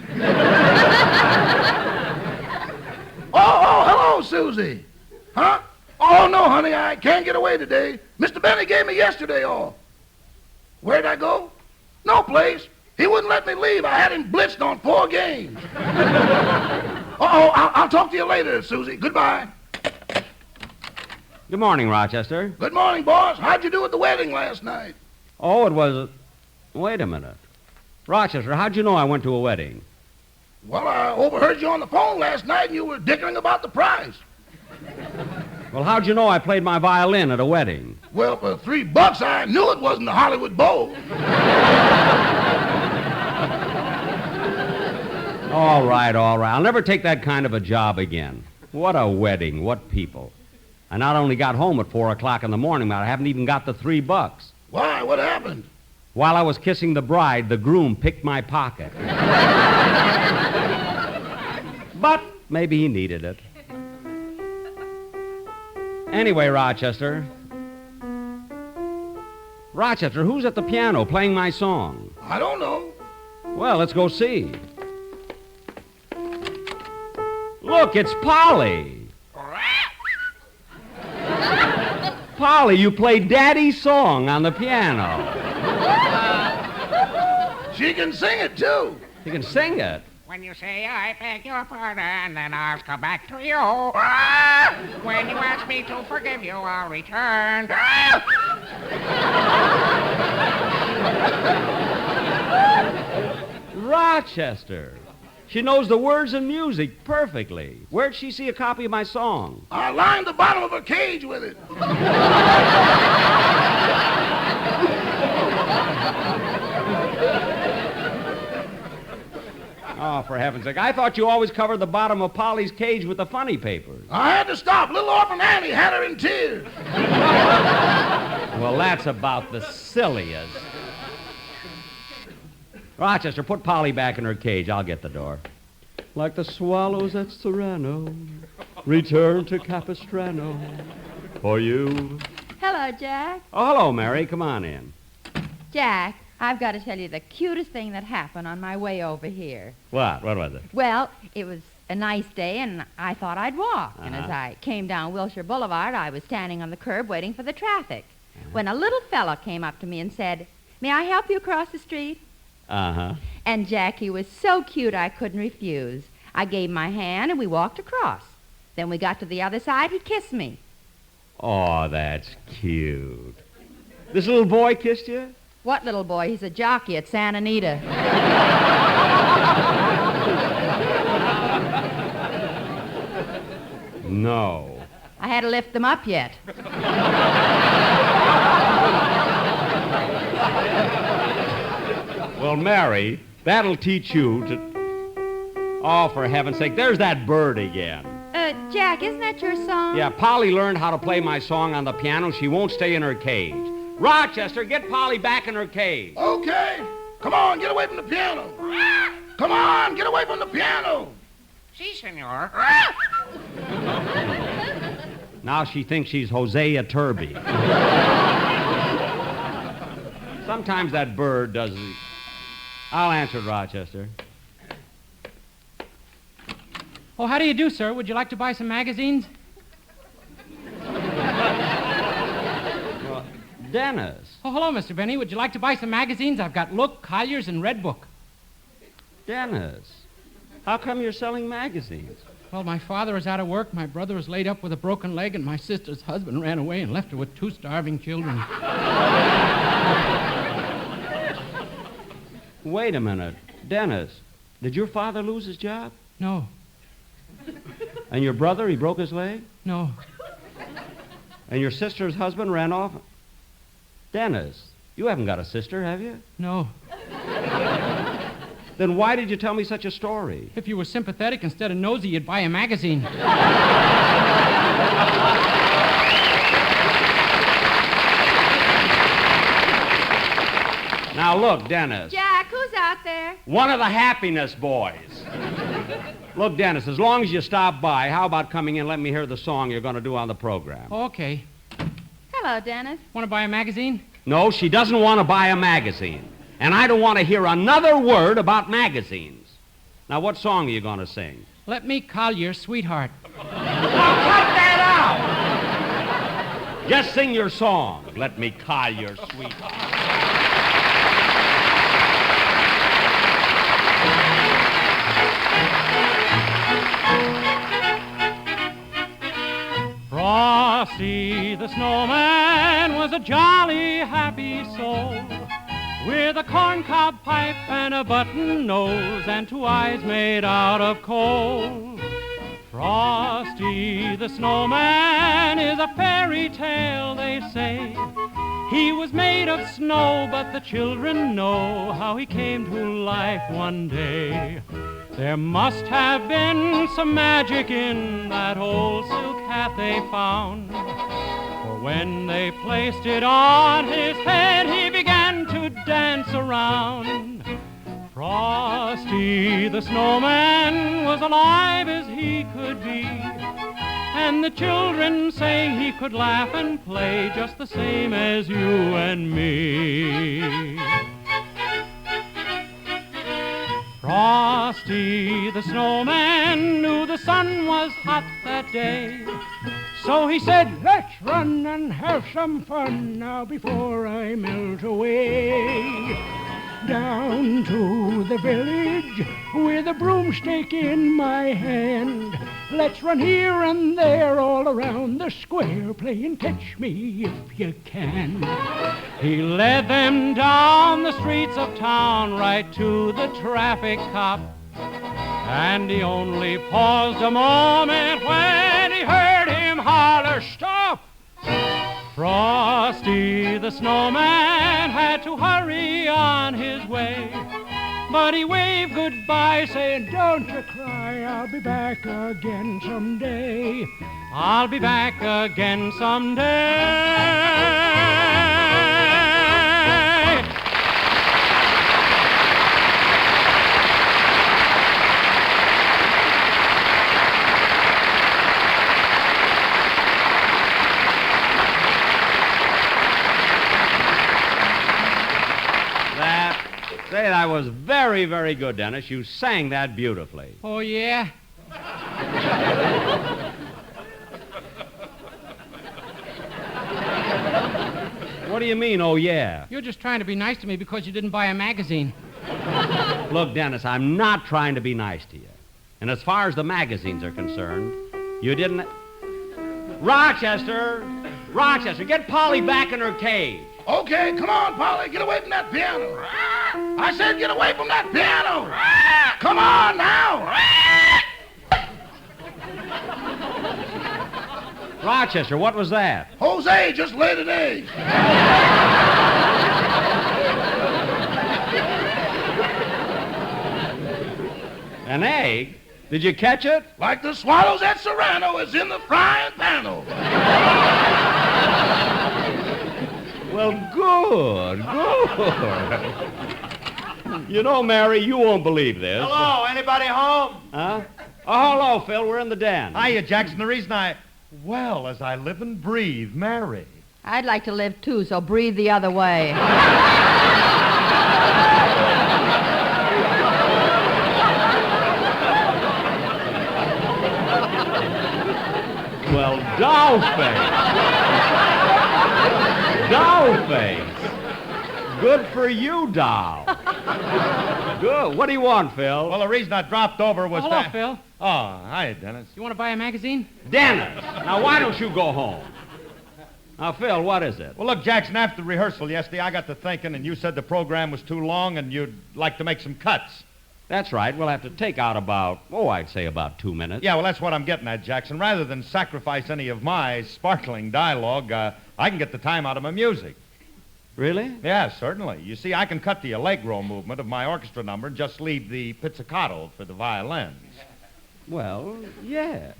Oh, hello, Susie. Huh? Oh, no, honey, I can't get away today. Mr. Benny gave me yesterday off. Where'd I go? No place. He wouldn't let me leave. I had him blitzed on 4 games. I'll talk to you later, Susie. Goodbye. Good morning, Rochester. Good morning, boss. How'd you do at the wedding last night? Oh, it was... Wait a minute. Rochester, how'd you know I went to a wedding? Well, I overheard you on the phone last night, and you were dickering about the price. Well, how'd you know I played my violin at a wedding? Well, for $3, I knew it wasn't the Hollywood Bowl. All right. I'll never take that kind of a job again. What a wedding. What people. I not only got home at 4 o'clock in the morning, but I haven't even got the $3. Why? What happened? While I was kissing the bride, the groom picked my pocket. But maybe he needed it. Anyway, Rochester, who's at the piano playing my song? I don't know. Well, let's go see. Look, it's Polly. Polly, you played Daddy's song on the piano. She can sing it, too. She can sing it? When you say I beg your pardon, then I'll come back to you. When you ask me to forgive you, I'll return. Rochester. She knows the words and music perfectly. Where'd she see a copy of my song? I lined the bottom of her cage with it. Oh, for heaven's sake. I thought you always covered the bottom of Polly's cage with the funny papers. I had to stop. Little orphan Annie had her in tears. Well, that's about the silliest. Rochester, put Polly back in her cage. I'll get the door. Like the swallows at Serrano, return to Capistrano for you. Hello, Jack. Oh, hello, Mary. Come on in. Jack, I've got to tell you the cutest thing that happened on my way over here. What? What was it? Well, it was a nice day, and I thought I'd walk. And as Uh-huh. I came down Wilshire Boulevard, I was standing on the curb waiting for the traffic. When a little fella came up to me and said, "May I help you across the street?" Uh-huh. And Jack, he was so cute I couldn't refuse. I gave him my hand, and we walked across. Then we got to the other side. He kissed me. Oh, that's cute. This little boy kissed you? What little boy? He's a jockey at Santa Anita. No. I had to lift them up yet. Well, Mary, that'll teach you to... Oh, for heaven's sake, there's that bird again. Jack, isn't that your song? Yeah, Polly learned how to play my song on the piano. She won't stay in her cage. Rochester, get Polly back in her cage. Okay. Come on, get away from the piano. Come on, get away from the piano. Si, senor. Now she thinks she's Hosea Turby. Sometimes that bird does... I'll answer it, Rochester. Oh, how do you do, sir? Would you like to buy some magazines? Well, Dennis. Oh, hello, Mr. Benny. Would you like to buy some magazines? I've got Look, Collier's, and Red Book. Dennis, how come you're selling magazines? Well, my father was out of work, my brother was laid up with a broken leg, and my sister's husband ran away and left her with 2 starving children. Wait a minute. Dennis, did your father lose his job? No. And your brother, he broke his leg? No. And your sister's husband ran off? Dennis, you haven't got a sister, have you? No. Then why did you tell me such a story? If you were sympathetic instead of nosy, you'd buy a magazine. Now look, Dennis. Jack, who's out there? One of the happiness boys. Look, Dennis, as long as you stop by, how about coming in and let me hear the song you're going to do on the program? Okay. Hello, Dennis. Want to buy a magazine? No, she doesn't want to buy a magazine. And I don't want to hear another word about magazines. Now, what song are you going to sing? Let me call your sweetheart. Now, cut that out! Just sing your song. Let me call your sweetheart. Frosty the snowman was a jolly, happy soul, with a corncob pipe and a button nose and 2 eyes made out of coal. Frosty the snowman is a fairy tale, they say. He was made of snow, but the children know how he came to life one day. There must have been some magic in that old silk hat they found, for when they placed it on his head, he began to dance around. Frosty the snowman was alive as he could be, and the children say he could laugh and play just the same as you and me. Frosty the snowman knew the sun was hot that day, so he said, "Let's run and have some fun now before I melt away." down to the village with a broomstick in my hand. Let's run here and there all around the square playing catch me if you can. He led them down the streets of town right to the traffic cop. And he only paused a moment when he heard him holler, "Stop!" Frosty the snowman had to hurry on his way. But he waved goodbye, saying, "Don't you cry, I'll be back again someday. I'll be back again someday." That was very, very good, Dennis. You sang that beautifully. Oh, yeah? What do you mean, oh, yeah? You're just trying to be nice to me because you didn't buy a magazine. Look, Dennis, I'm not trying to be nice to you. And as far as the magazines are concerned, you didn't... Rochester, get Polly back in her cage. Okay, come on, Polly, get away from that piano. I said get away from that piano. Come on now. Rochester, what was that? Jose just laid an egg. An egg? Did you catch it? Like the swallows at Serrano is in the frying panel. Well, good. You know, Mary, you won't believe this. Hello, anybody home? Huh? Oh, hello, Phil. We're in the den. Hiya, Jackson. The reason well, as I live and breathe, Mary. I'd like to live, too, so breathe the other way. Well, Dollface. Good for you, Doll. Good. What do you want, Phil? Well, the reason I dropped over was Hello, Phil. Oh, hi, Dennis. You want to buy a magazine? Dennis! Now, why don't you go home? Now, Phil, what is it? Well, look, Jackson, after rehearsal yesterday, I got to thinking, and you said the program was too long and you'd like to make some cuts. That's right. We'll have to take out I'd say about 2 minutes. Yeah, well, that's what I'm getting at, Jackson. Rather than sacrifice any of my sparkling dialogue, I can get the time out of my music. Really? Yeah, certainly. You see, I can cut the allegro movement of my orchestra number and just leave the pizzicato for the violins. Well, yes.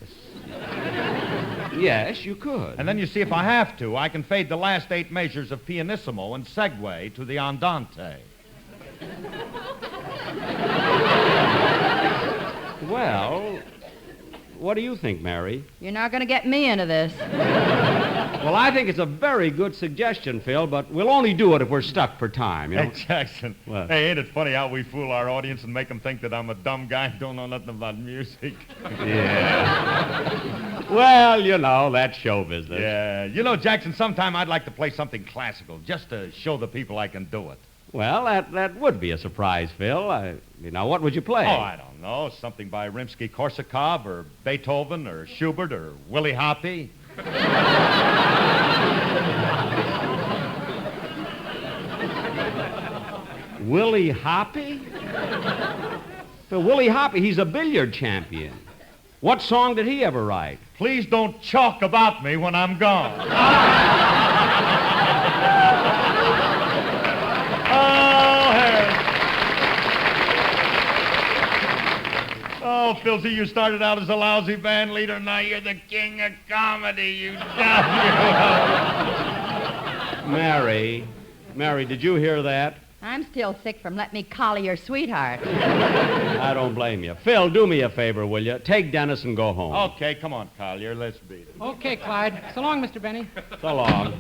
Yes, you could. And then you see, if I have to, I can fade the last 8 measures of pianissimo and segue to the andante. Well, what do you think, Mary? You're not going to get me into this. Well, I think it's a very good suggestion, Phil, but we'll only do it if we're stuck for time, you know? Hey, Jackson. What? Hey, ain't it funny how we fool our audience and make them think that I'm a dumb guy who don't know nothing about music? Yeah. Well, you know, that's show business. Yeah. You know, Jackson, sometime I'd like to play something classical just to show the people I can do it. Well, that would be a surprise, Phil. Now, what would you play? Oh, I don't know. Something by Rimsky-Korsakov or Beethoven or Schubert or Willie Hoppe. Willie Hoppe? Phil, Willie Hoppe, he's a billiard champion. What song did he ever write? Please don't chalk about me when I'm gone. Oh, Philsy, you started out as a lousy band leader. Now you're the king of comedy, you dumb. Mary, did you hear that? I'm still sick from Let Me Collar Your Sweetheart. I don't blame you. Phil, do me a favor, will you? Take Dennis and go home. Okay, come on, Collier. Let's beat it. Okay, Clyde. So long, Mr. Benny. So long.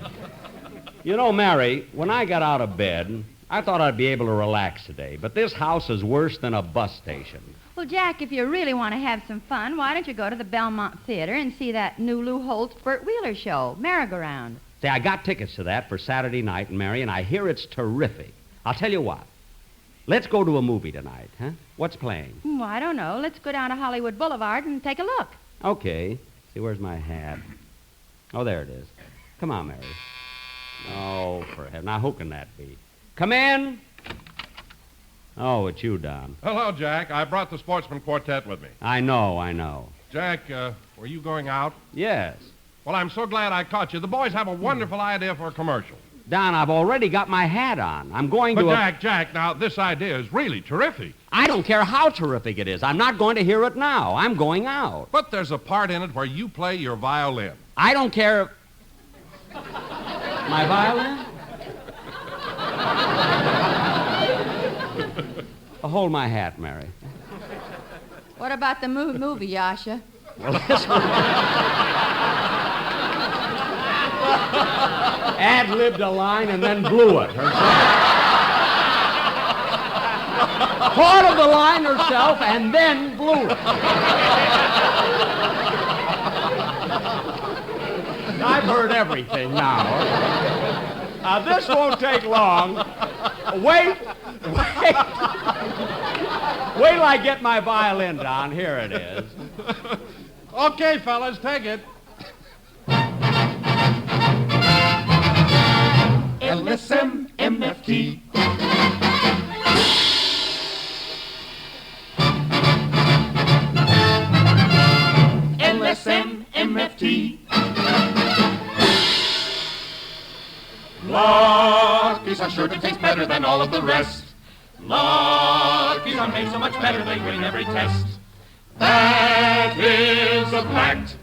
You know, Mary, when I got out of bed, I thought I'd be able to relax today, but this house is worse than a bus station. Well, Jack, if you really want to have some fun, why don't you go to the Belmont Theater and see that new Lou Holtz-Burt Wheeler show, Merry-Go-Round? See, I got tickets to that for Saturday night, Mary, and I hear it's terrific. I'll tell you what. Let's go to a movie tonight, huh? What's playing? I don't know. Let's go down to Hollywood Boulevard and take a look. Okay. See, where's my hat? Oh, there it is. Come on, Mary. Oh, for heaven. Now, who can that be? Come in. Oh, it's you, Don. Hello, Jack. I brought the Sportsman Quartet with me. I know. Jack, were you going out? Yes. Well, I'm so glad I caught you. The boys have a wonderful idea for a commercial. Don, I've already got my hat on. I'm going But to... Jack, now, this idea is really terrific. I don't care how terrific it is. I'm not going to hear it now. I'm going out. But there's a part in it where you play your violin. I don't care... My violin? Hold my hat, Mary. What about the movie, Yasha? Well, listen. Ad-libbed a line and then blew it herself. Part of the line herself and then blew it. I've heard everything now. This won't take long. Wait till I get my violin down. Here it is. Okay, fellas, take it. LSM-MFT. LSM-MFT. Lucky's are sure to taste better than all of the rest. Lucky's are made so much better they win every test. That is a fact.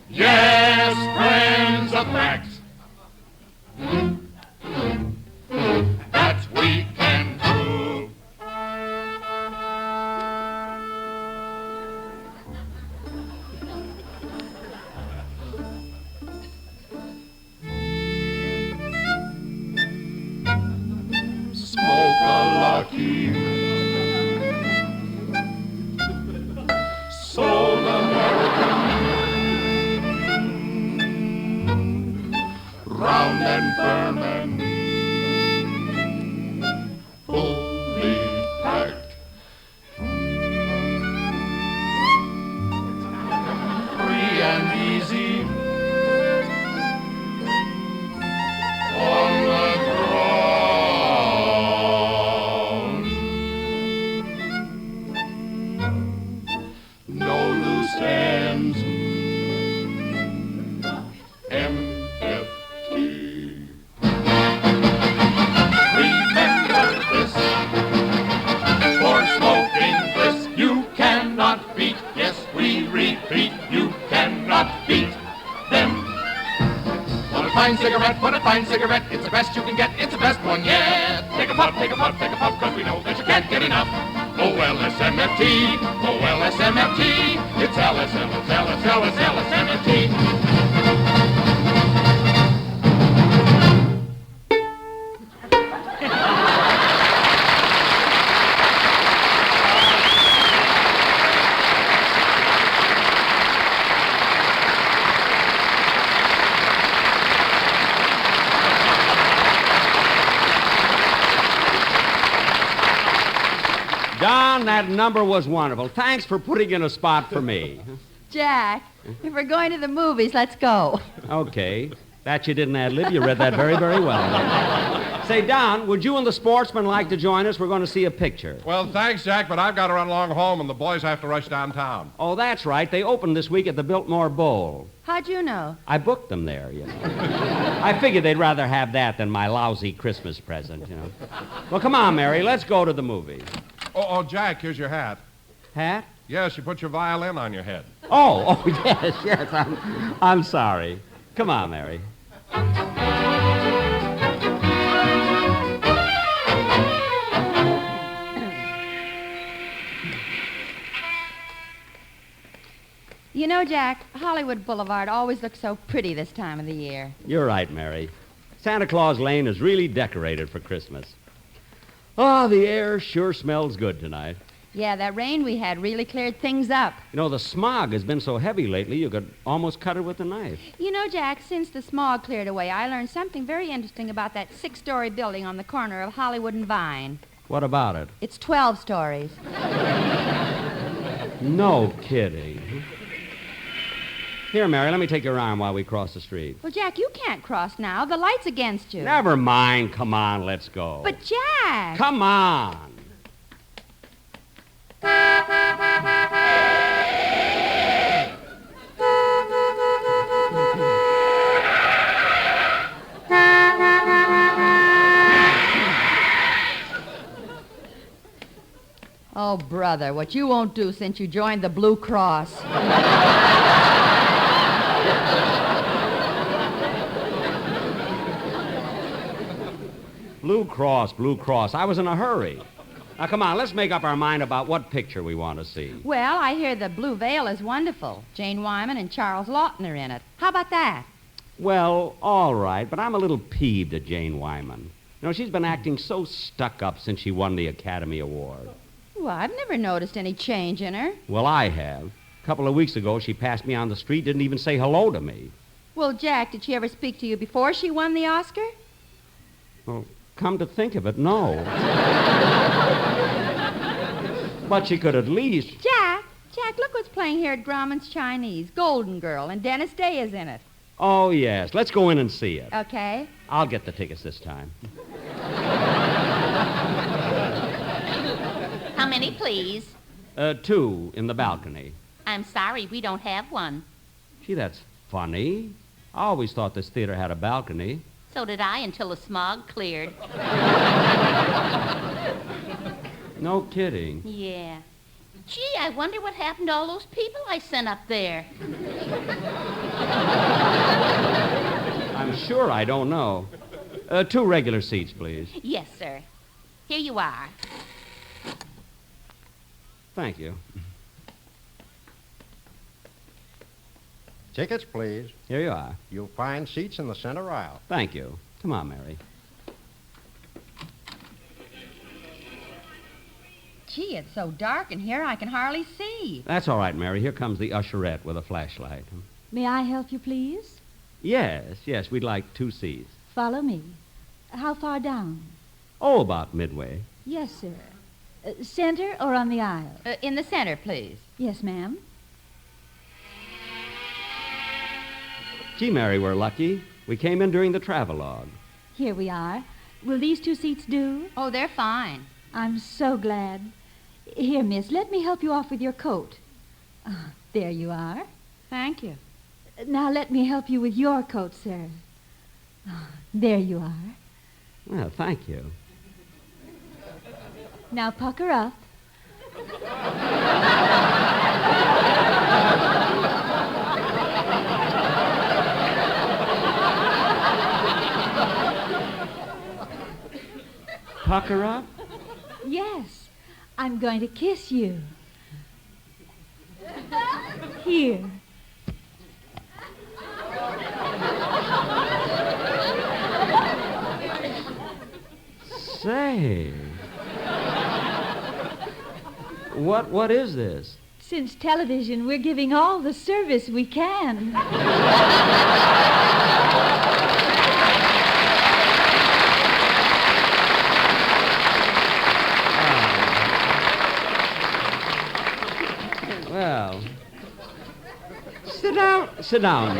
Yes, friends, a fact. That we can prove. Smoke a Lucky. Soul American. Round and firm and fully packed. Free and easy on the ground. No loose ends. What a fine cigarette, it's the best you can get, it's the best one yet. Take a puff, take a puff, take a puff, cause we know that you can't get enough. Oh, LSMFT, oh, LSMFT, it's LSM, it's LSL, it's LSMFT. Don, that number was wonderful. Thanks for putting in a spot for me. Jack, if we're going to the movies, let's go. Okay. That you didn't ad-lib. You read that very, very well. Say, Don, would you and the sportsman like to join us? We're going to see a picture. Well, thanks, Jack, but I've got to run along home, and the boys have to rush downtown. Oh, that's right. They opened this week at the Biltmore Bowl. How'd you know? I booked them there, you know. I figured they'd rather have that than my lousy Christmas present, you know. Well, come on, Mary. Let's go to the movie. Oh, Jack, here's your hat. Hat? Yes, you put your violin on your head. Oh, yes. I'm sorry. Come on, Mary. You know, Jack, Hollywood Boulevard always looks so pretty this time of the year. You're right, Mary. Santa Claus Lane is really decorated for Christmas. Oh, the air sure smells good tonight. Yeah, that rain we had really cleared things up. You know, the smog has been so heavy lately, you could almost cut it with a knife. You know, Jack, since the smog cleared away, I learned something very interesting about that 6-story building on the corner of Hollywood and Vine. What about it? It's 12 stories. No kidding. Here, Mary, let me take your arm while we cross the street. Well, Jack, you can't cross now. The light's against you. Never mind. Come on, let's go. But, Jack... Come on. Oh, brother, what you won't do since you joined the Blue Cross. Blue Cross, Blue Cross. I was in a hurry. Now, come on, let's make up our mind about what picture we want to see. Well, I hear the Blue Veil is wonderful. Jane Wyman and Charles Lawton are in it. How about that? Well, all right, but I'm a little peeved at Jane Wyman. You know, she's been acting so stuck up since she won the Academy Award. Well, I've never noticed any change in her. Well, I have. A couple of weeks ago, she passed me on the street, didn't even say hello to me. Well, Jack, did she ever speak to you before she won the Oscar? Well, come to think of it, no. But she could at least... Jack, look what's playing here at Grauman's Chinese. Golden Girl, and Dennis Day is in it. Oh, yes. Let's go in and see it. Okay. I'll get the tickets this time. How many, please? 2 in the balcony. I'm sorry, we don't have one. Gee, that's funny. I always thought this theater had a balcony. So did I until the smog cleared. No kidding. Yeah. Gee, I wonder what happened to all those people I sent up there. I'm sure I don't know. 2 regular seats, please. Yes, sir. Here you are. Thank you. Tickets, please. Here you are. You'll find seats in the center aisle. Thank you. Come on, Mary. Gee, it's so dark in here I can hardly see. That's all right, Mary. Here comes the usherette with a flashlight. May I help you, please? Yes, we'd like 2 seats. Follow me. How far down? Oh, about midway. Yes, sir. Center or on the aisle? In the center, please. Yes, ma'am. Gee, Mary, we're lucky. We came in during the travelogue. Here we are. Will these 2 seats do? Oh, they're fine. I'm so glad. Here, miss, let me help you off with your coat. Oh, there you are. Thank you. Now let me help you with your coat, sir. Oh, there you are. Well, thank you. Now pucker up. Pucker up? Yes. I'm going to kiss you. Here. Say. What is this? Since television, we're giving all the service we can. Well, sit down. Sit down.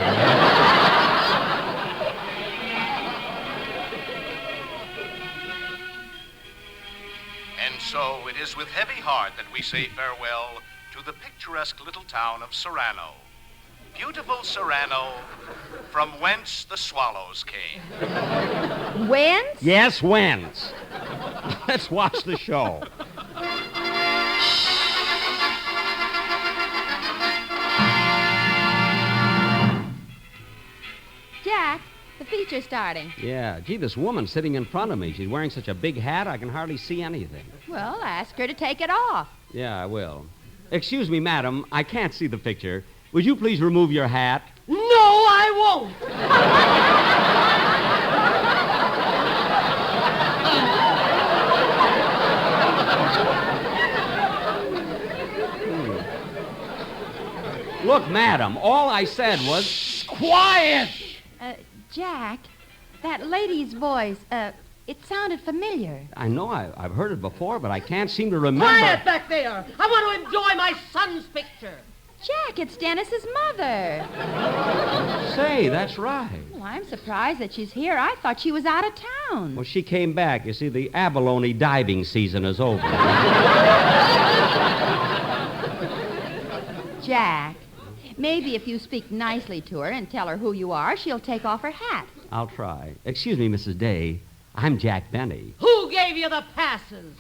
And so it is with heavy heart that we say farewell to the picturesque little town of Serrano. Beautiful Serrano, from whence the swallows came. Whence? Yes, whence. Let's watch the show. Jack, the feature's starting. Yeah, gee, this woman sitting in front of me, she's wearing such a big hat I can hardly see anything. Well, ask her to take it off. Yeah, I will. Excuse me, madam, I can't see the picture. Would you please remove your hat? No, I won't. Look, madam, all I said was... Quiet! Jack, that lady's voice, It sounded familiar. I know I've heard it before, but I can't seem to remember. Quiet back there! I want to enjoy my son's picture. Jack, it's Dennis's mother. Say, that's right. Well, I'm surprised that she's here. I thought she was out of town. Well, she came back. You see, the abalone diving season is over. Jack, maybe if you speak nicely to her and tell her who you are, she'll take off her hat. I'll try. Excuse me, Mrs. Day. I'm Jack Benny. Who gave you the passes?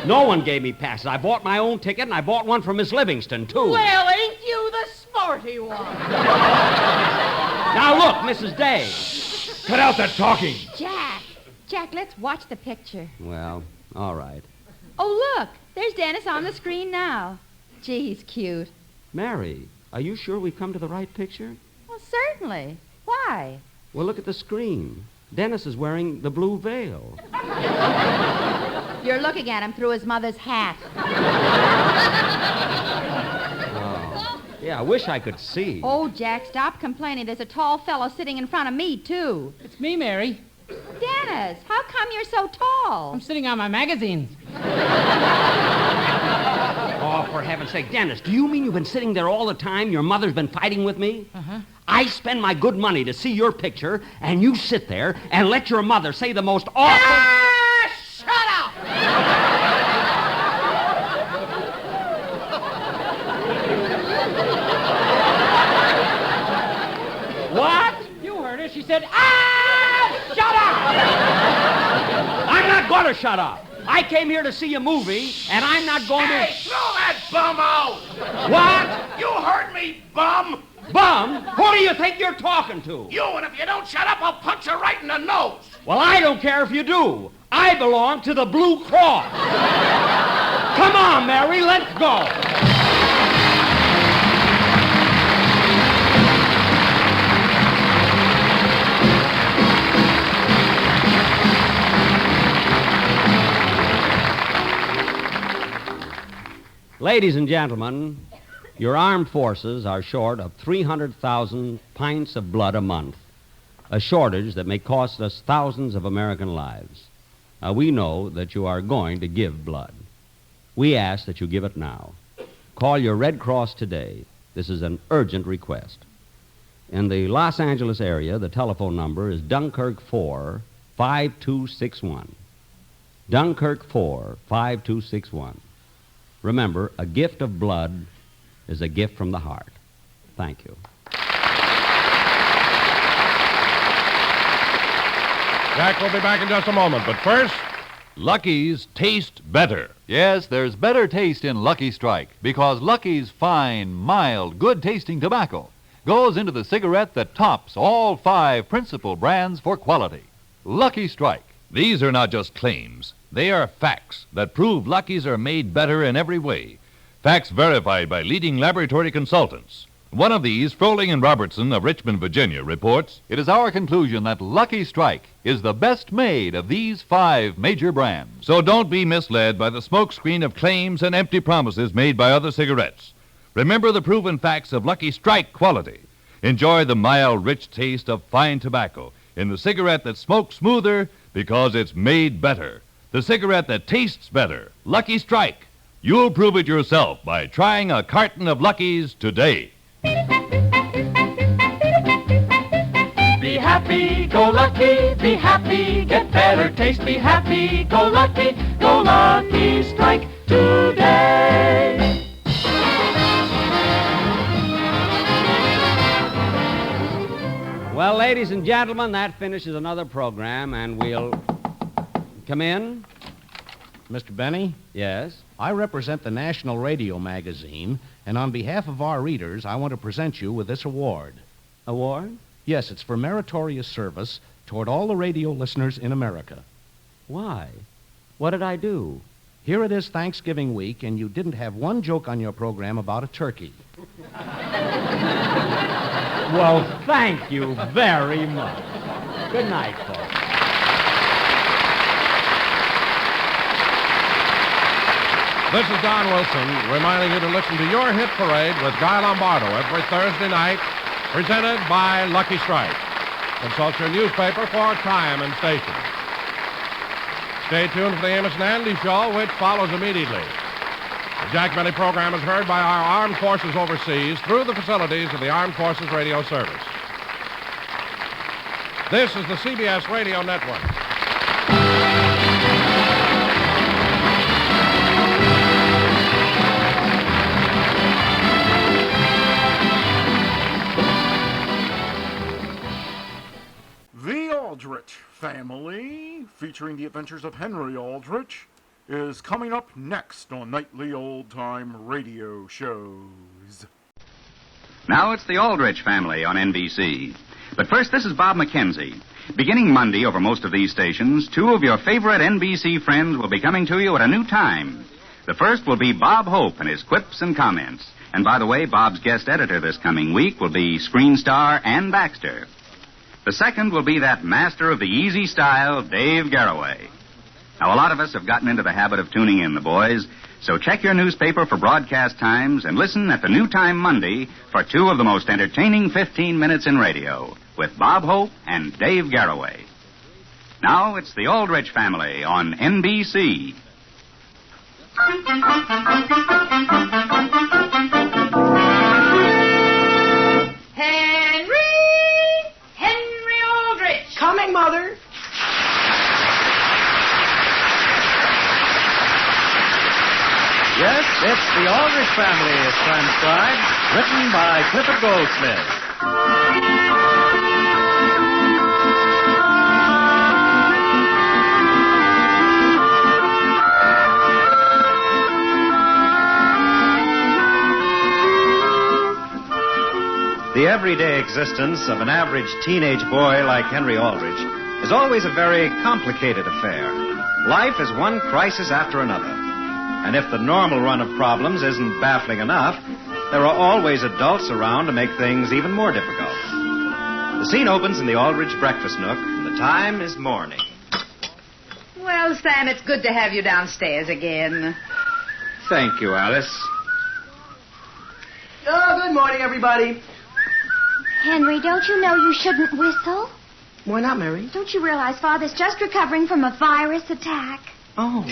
No one gave me passes. I bought my own ticket, and I bought one for Miss Livingston, too. Well, ain't you the sporty one? Now, look, Mrs. Day. Cut out that talking. Jack, let's watch the picture. Well, all right. Oh, look. There's Dennis on the screen now. Gee, he's cute. Mary, are you sure we've come to the right picture? Well, certainly. Why? Well, look at the screen. Dennis is wearing the blue veil. You're looking at him through his mother's hat. Oh. Yeah, I wish I could see. Oh, Jack, stop complaining. There's a tall fellow sitting in front of me, too. It's me, Mary. Dennis, how come you're so tall? I'm sitting on my magazines. Oh, for heaven's sake, Dennis, do you mean you've been sitting there all the time? Your mother's been fighting with me? Uh-huh. I spend my good money to see your picture, and you sit there and let your mother say the most awful... Ah, shut up! What? You heard her. She said, ah, shut up! I'm not going to shut up. I came here to see a movie, and I'm not going to... Hey, throw that bum out! What? You heard me, bum! Bum? Who do you think you're talking to? You, and if you don't shut up, I'll punch you right in the nose! Well, I don't care if you do. I belong to the Blue Cross. Come on, Mary, let's go. Ladies and gentlemen, your armed forces are short of 300,000 pints of blood a month, a shortage that may cost us thousands of American lives. We know that you are going to give blood. We ask that you give it now. Call your Red Cross today. This is an urgent request. In the Los Angeles area, the telephone number is Dunkirk 4-5261. Dunkirk 4-5261. Remember, a gift of blood is a gift from the heart. Thank you. Jack will be back in just a moment, but first... Lucky's taste better. Yes, there's better taste in Lucky Strike because Lucky's fine, mild, good-tasting tobacco goes into the cigarette that tops all 5 principal brands for quality. Lucky Strike. These are not just claims. They are facts that prove Lucky's are made better in every way. Facts verified by leading laboratory consultants. One of these, Froling and Robertson of Richmond, Virginia, reports, it is our conclusion that Lucky Strike is the best made of these 5 major brands. So don't be misled by the smokescreen of claims and empty promises made by other cigarettes. Remember the proven facts of Lucky Strike quality. Enjoy the mild, rich taste of fine tobacco in the cigarette that smokes smoother because it's made better. The cigarette that tastes better, Lucky Strike. You'll prove it yourself by trying a carton of Lucky's today. Be happy, go lucky, be happy, get better taste, be happy, go lucky strike today. Well, ladies and gentlemen, that finishes another program, and we'll... Come in. Mr. Benny? Yes? I represent the National Radio Magazine, and on behalf of our readers, I want to present you with this award. Award? Yes, it's for meritorious service toward all the radio listeners in America. Why? What did I do? Here it is Thanksgiving week, and you didn't have one joke on your program about a turkey. Well, thank you very much. Good night, folks. This is Don Wilson reminding you to listen to your hit parade with Guy Lombardo every Thursday night, presented by Lucky Strike. Consult your newspaper for time and station. Stay tuned for the Amos and Andy Show, which follows immediately. The Jack Benny program is heard by our armed forces overseas through the facilities of the Armed Forces Radio Service. This is the CBS Radio Network. The Aldrich Family, featuring the adventures of Henry Aldrich, is coming up next on nightly old-time radio shows. Now it's the Aldrich Family on NBC. But first, this is Bob McKenzie. Beginning Monday over most of these stations, two of your favorite NBC friends will be coming to you at a new time. The first will be Bob Hope and his quips and comments. And by the way, Bob's guest editor this coming week will be screen star Ann Baxter. The second will be that master of the easy style, Dave Garroway. Now, a lot of us have gotten into the habit of tuning in, the boys, so check your newspaper for broadcast times and listen at the new time Monday for two of the most entertaining 15 minutes in radio with Bob Hope and Dave Garroway. Now it's the Aldrich Family on NBC. Henry Aldrich! Coming, Mother. Yes, it's the Aldrich Family is transcribed, written by Clifford Goldsmith. The everyday existence of an average teenage boy like Henry Aldrich is always a very complicated affair. Life is one crisis after another. And if the normal run of problems isn't baffling enough, there are always adults around to make things even more difficult. The scene opens in the Aldrich breakfast nook, and the time is morning. Well, Sam, it's good to have you downstairs again. Thank you, Alice. Oh, good morning, everybody. Henry, don't you know you shouldn't whistle? Why not, Mary? Don't you realize Father's just recovering from a virus attack? Oh.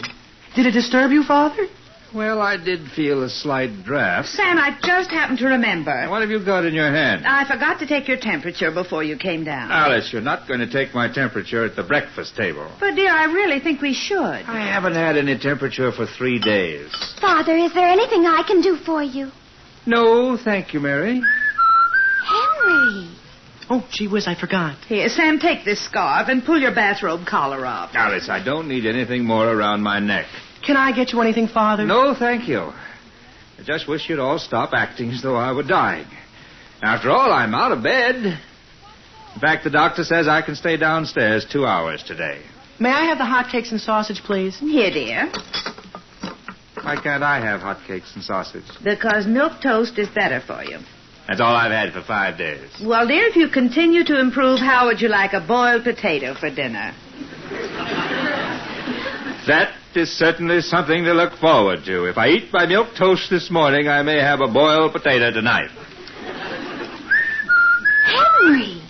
Did it disturb you, Father? Well, I did feel a slight draft. Sam, I just happened to remember. What have you got in your hand? I forgot to take your temperature before you came down. Alice, you're not going to take my temperature at the breakfast table. But, dear, I really think we should. I haven't had any temperature for 3 days. Father, is there anything I can do for you? No, thank you, Mary. Henry. Oh, gee whiz, I forgot. Here, Sam, take this scarf and pull your bathrobe collar up. Alice, I don't need anything more around my neck. Can I get you anything, Father? No, thank you. I just wish you'd all stop acting as though I were dying. After all, I'm out of bed. In fact, the doctor says I can stay downstairs 2 hours today. May I have the hotcakes and sausage, please? Here, dear. Why can't I have hotcakes and sausage? Because milk toast is better for you. That's all I've had for 5 days. Well, dear, if you continue to improve, how would you like a boiled potato for dinner? That is certainly something to look forward to. If I eat my milk toast this morning, I may have a boiled potato tonight. Henry!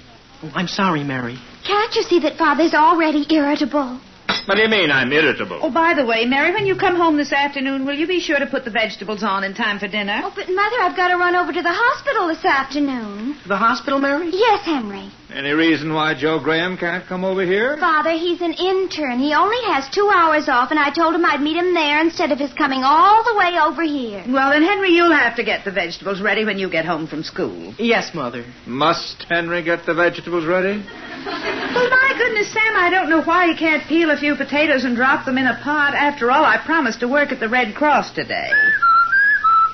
Oh, I'm sorry, Mary. Can't you see that Father's already irritable? What do you mean I'm irritable? Oh, by the way, Mary, when you come home this afternoon, will you be sure to put the vegetables on in time for dinner? Oh, but Mother, I've got to run over to the hospital this afternoon. The hospital, Mary? Yes, Henry. Any reason why Joe Graham can't come over here? Father, he's an intern. He only has 2 hours off, and I told him I'd meet him there instead of his coming all the way over here. Well, then, Henry, you'll have to get the vegetables ready when you get home from school. Yes, Mother. Must Henry get the vegetables ready? Well, my goodness, Sam, I don't know why he can't peel a few potatoes and drop them in a pot. After all, I promised to work at the Red Cross today.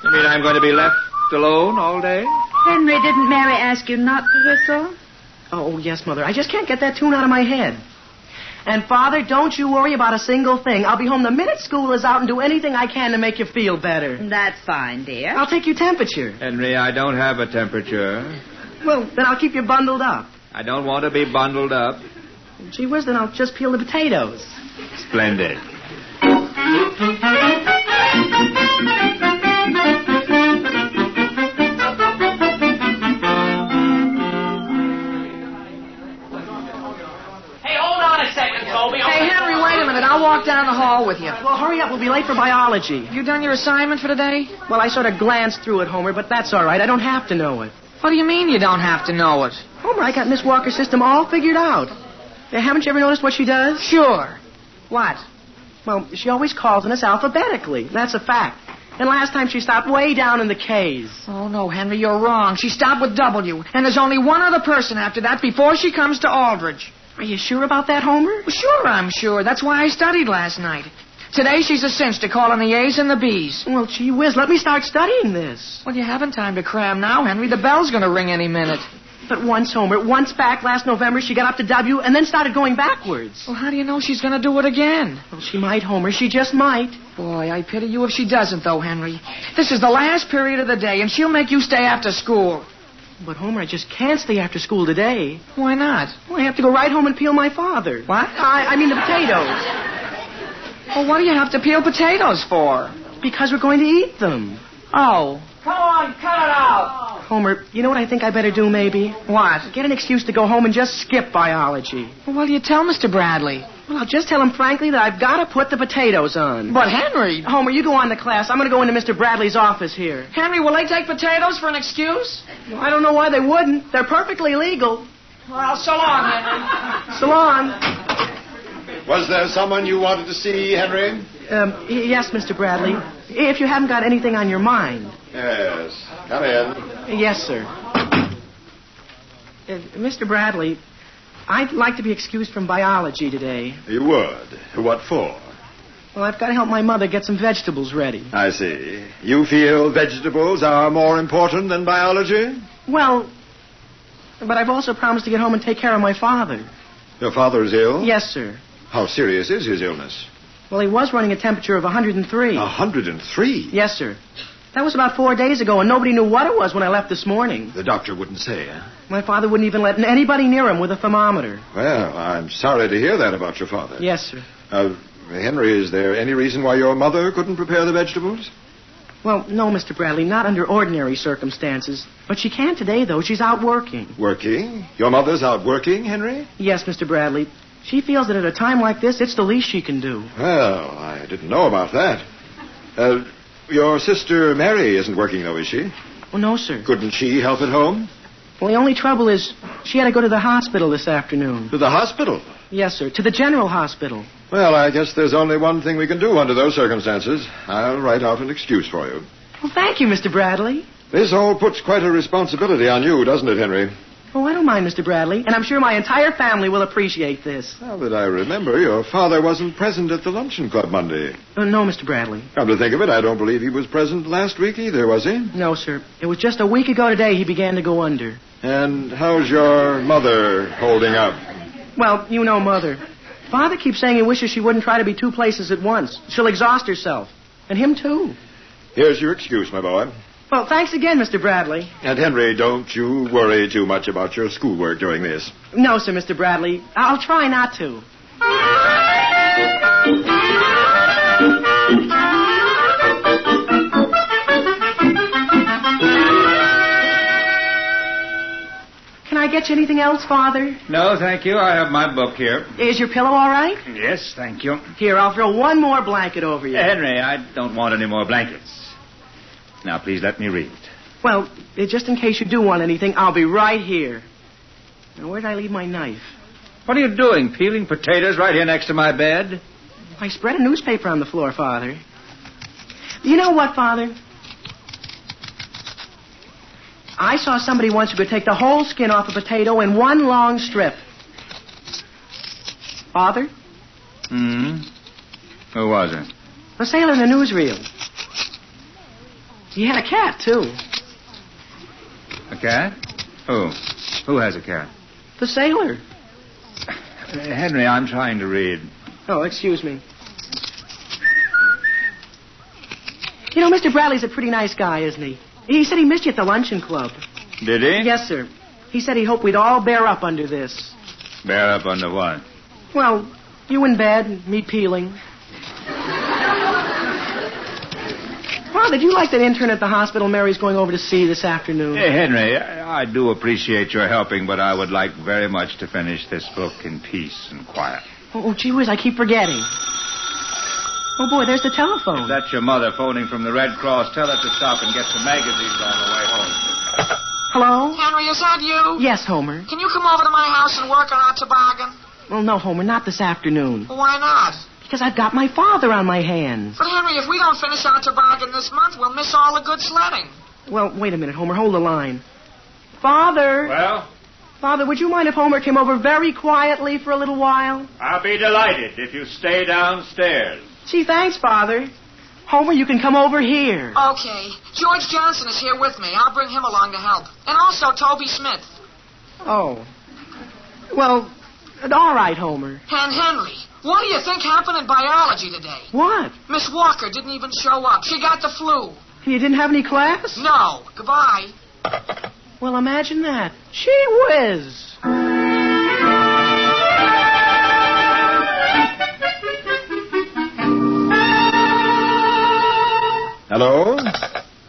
You mean I'm going to be left alone all day? Henry, didn't Mary ask you not to whistle? Oh, yes, Mother. I just can't get that tune out of my head. And, Father, don't you worry about a single thing. I'll be home the minute school is out and do anything I can to make you feel better. That's fine, dear. I'll take your temperature. Henry, I don't have a temperature. Well, then I'll keep you bundled up. I don't want to be bundled up. Gee whiz, then I'll just peel the potatoes. Splendid. walk down the hall with you. Well, hurry up. We'll be late for biology. You done your assignment for today? Well, I sort of glanced through it, Homer, but that's all right. I don't have to know it. What do you mean you don't have to know it? Homer, I got Miss Walker's system all figured out. Now, haven't you ever noticed what she does? Sure. What? Well, she always calls on us alphabetically. That's a fact. And last time she stopped way down in the K's. Oh, no, Henry, you're wrong. She stopped with W, and there's only one other person after that before she comes to Aldrich. Are you sure about that, Homer? Well, sure, I'm sure. That's why I studied last night. Today she's a cinch to call on the A's and the B's. Well, gee whiz, let me start studying this. Well, you haven't time to cram now, Henry. The bell's going to ring any minute. But once, Homer, once back last November, she got up to W and then started going backwards. Well, how do you know she's going to do it again? Well, she might, Homer. She just might. Boy, I pity you if she doesn't, though, Henry. This is the last period of the day, and she'll make you stay after school. But, Homer, I just can't stay after school today. Why not? Well, I have to go right home and peel my father. What? I mean the potatoes. Well, what do you have to peel potatoes for? Because we're going to eat them. Oh. Come on, cut it out. Homer, you know what I think I better do, maybe? What? Get an excuse to go home and just skip biology. Well, what do you tell Mr. Bradley? Well, I'll just tell him frankly that I've got to put the potatoes on. But, Henry... Homer, you go on to class. I'm going to go into Mr. Bradley's office here. Henry, will they take potatoes for an excuse? Well, I don't know why they wouldn't. They're perfectly legal. Well, so long, Henry. So long. Was there someone you wanted to see, Henry? Yes, Mr. Bradley. If you haven't got anything on your mind. Yes. Come in. Yes, sir. Mr. Bradley, I'd like to be excused from biology today. You would? What for? Well, I've got to help my mother get some vegetables ready. I see. You feel vegetables are more important than biology? Well, but I've also promised to get home and take care of my father. Your father is ill? Yes, sir. How serious is his illness? Well, he was running a temperature of 103. 103? Yes, sir. That was about 4 days ago, and nobody knew what it was when I left this morning. The doctor wouldn't say, eh? My father wouldn't even let anybody near him with a thermometer. Well, I'm sorry to hear that about your father. Yes, sir. Henry, is there any reason why your mother couldn't prepare the vegetables? Well, no, Mr. Bradley, not under ordinary circumstances. But she can today, though. She's out working. Working? Your mother's out working, Henry? Yes, Mr. Bradley. She feels that at a time like this, it's the least she can do. Well, I didn't know about that. Your sister Mary isn't working, though, is she? Oh, no, sir. Couldn't she help at home? Well, the only trouble is she had to go to the hospital this afternoon. To the hospital? Yes, sir. To the general hospital. Well, I guess there's only one thing we can do under those circumstances. I'll write out an excuse for you. Well, thank you, Mr. Bradley. This all puts quite a responsibility on you, doesn't it, Henry? Oh, I don't mind, Mr. Bradley. And I'm sure my entire family will appreciate this. Now that I remember, your father wasn't present at the luncheon club Monday. No, Mr. Bradley. Come to think of it, I don't believe he was present last week either, was he? No, sir. It was just a week ago today he began to go under. And how's your mother holding up? Well, you know Mother. Father keeps saying he wishes she wouldn't try to be two places at once. She'll exhaust herself. And him, too. Here's your excuse, my boy. Well, thanks again, Mr. Bradley. And, Henry, don't you worry too much about your schoolwork during this. No, sir, Mr. Bradley. I'll try not to. Can I get you anything else, Father? No, thank you. I have my book here. Is your pillow all right? Yes, thank you. Here, I'll throw one more blanket over you. Henry, I don't want any more blankets. Now, please let me read. Well, just in case you do want anything, I'll be right here. Now, where did I leave my knife? What are you doing, peeling potatoes right here next to my bed? I spread a newspaper on the floor, Father. You know what, Father? I saw somebody once who could take the whole skin off a potato in one long strip. Father? Hmm? Who was it? The sailor in the newsreel. He had a cat, too. A cat? Who? Who has a cat? The sailor. Henry, I'm trying to read. Oh, excuse me. You know, Mr. Bradley's a pretty nice guy, isn't he? He said he missed you at the luncheon club. Did he? Yes, sir. He said he hoped we'd all bear up under this. Bear up under what? Well, you in bed, and me peeling. Father, did you like that intern at the hospital Mary's going over to see this afternoon? Hey, Henry, I do appreciate your helping, but I would like very much to finish this book in peace and quiet. Oh, gee whiz, I keep forgetting. Oh, boy, there's the telephone. If that's your mother phoning from the Red Cross, tell her to stop and get some magazines on the way home. Hello? Henry, is that you? Yes, Homer. Can you come over to my house and work on our toboggan? Well, no, Homer, not this afternoon. Why not? Because I've got my father on my hands. But, Henry, if we don't finish our toboggan this month, we'll miss all the good sledding. Well, wait a minute, Homer. Hold the line. Father? Well? Father, would you mind if Homer came over very quietly for a little while? I'll be delighted if you stay downstairs. Gee, thanks, Father. Homer, you can come over here. Okay. George Johnson is here with me. I'll bring him along to help. And also Toby Smith. Oh. Well, all right, Homer. And Henry, what do you think happened in biology today? What? Miss Walker didn't even show up. She got the flu. You didn't have any class? No. Goodbye. Well, imagine that. Gee whiz. Hello?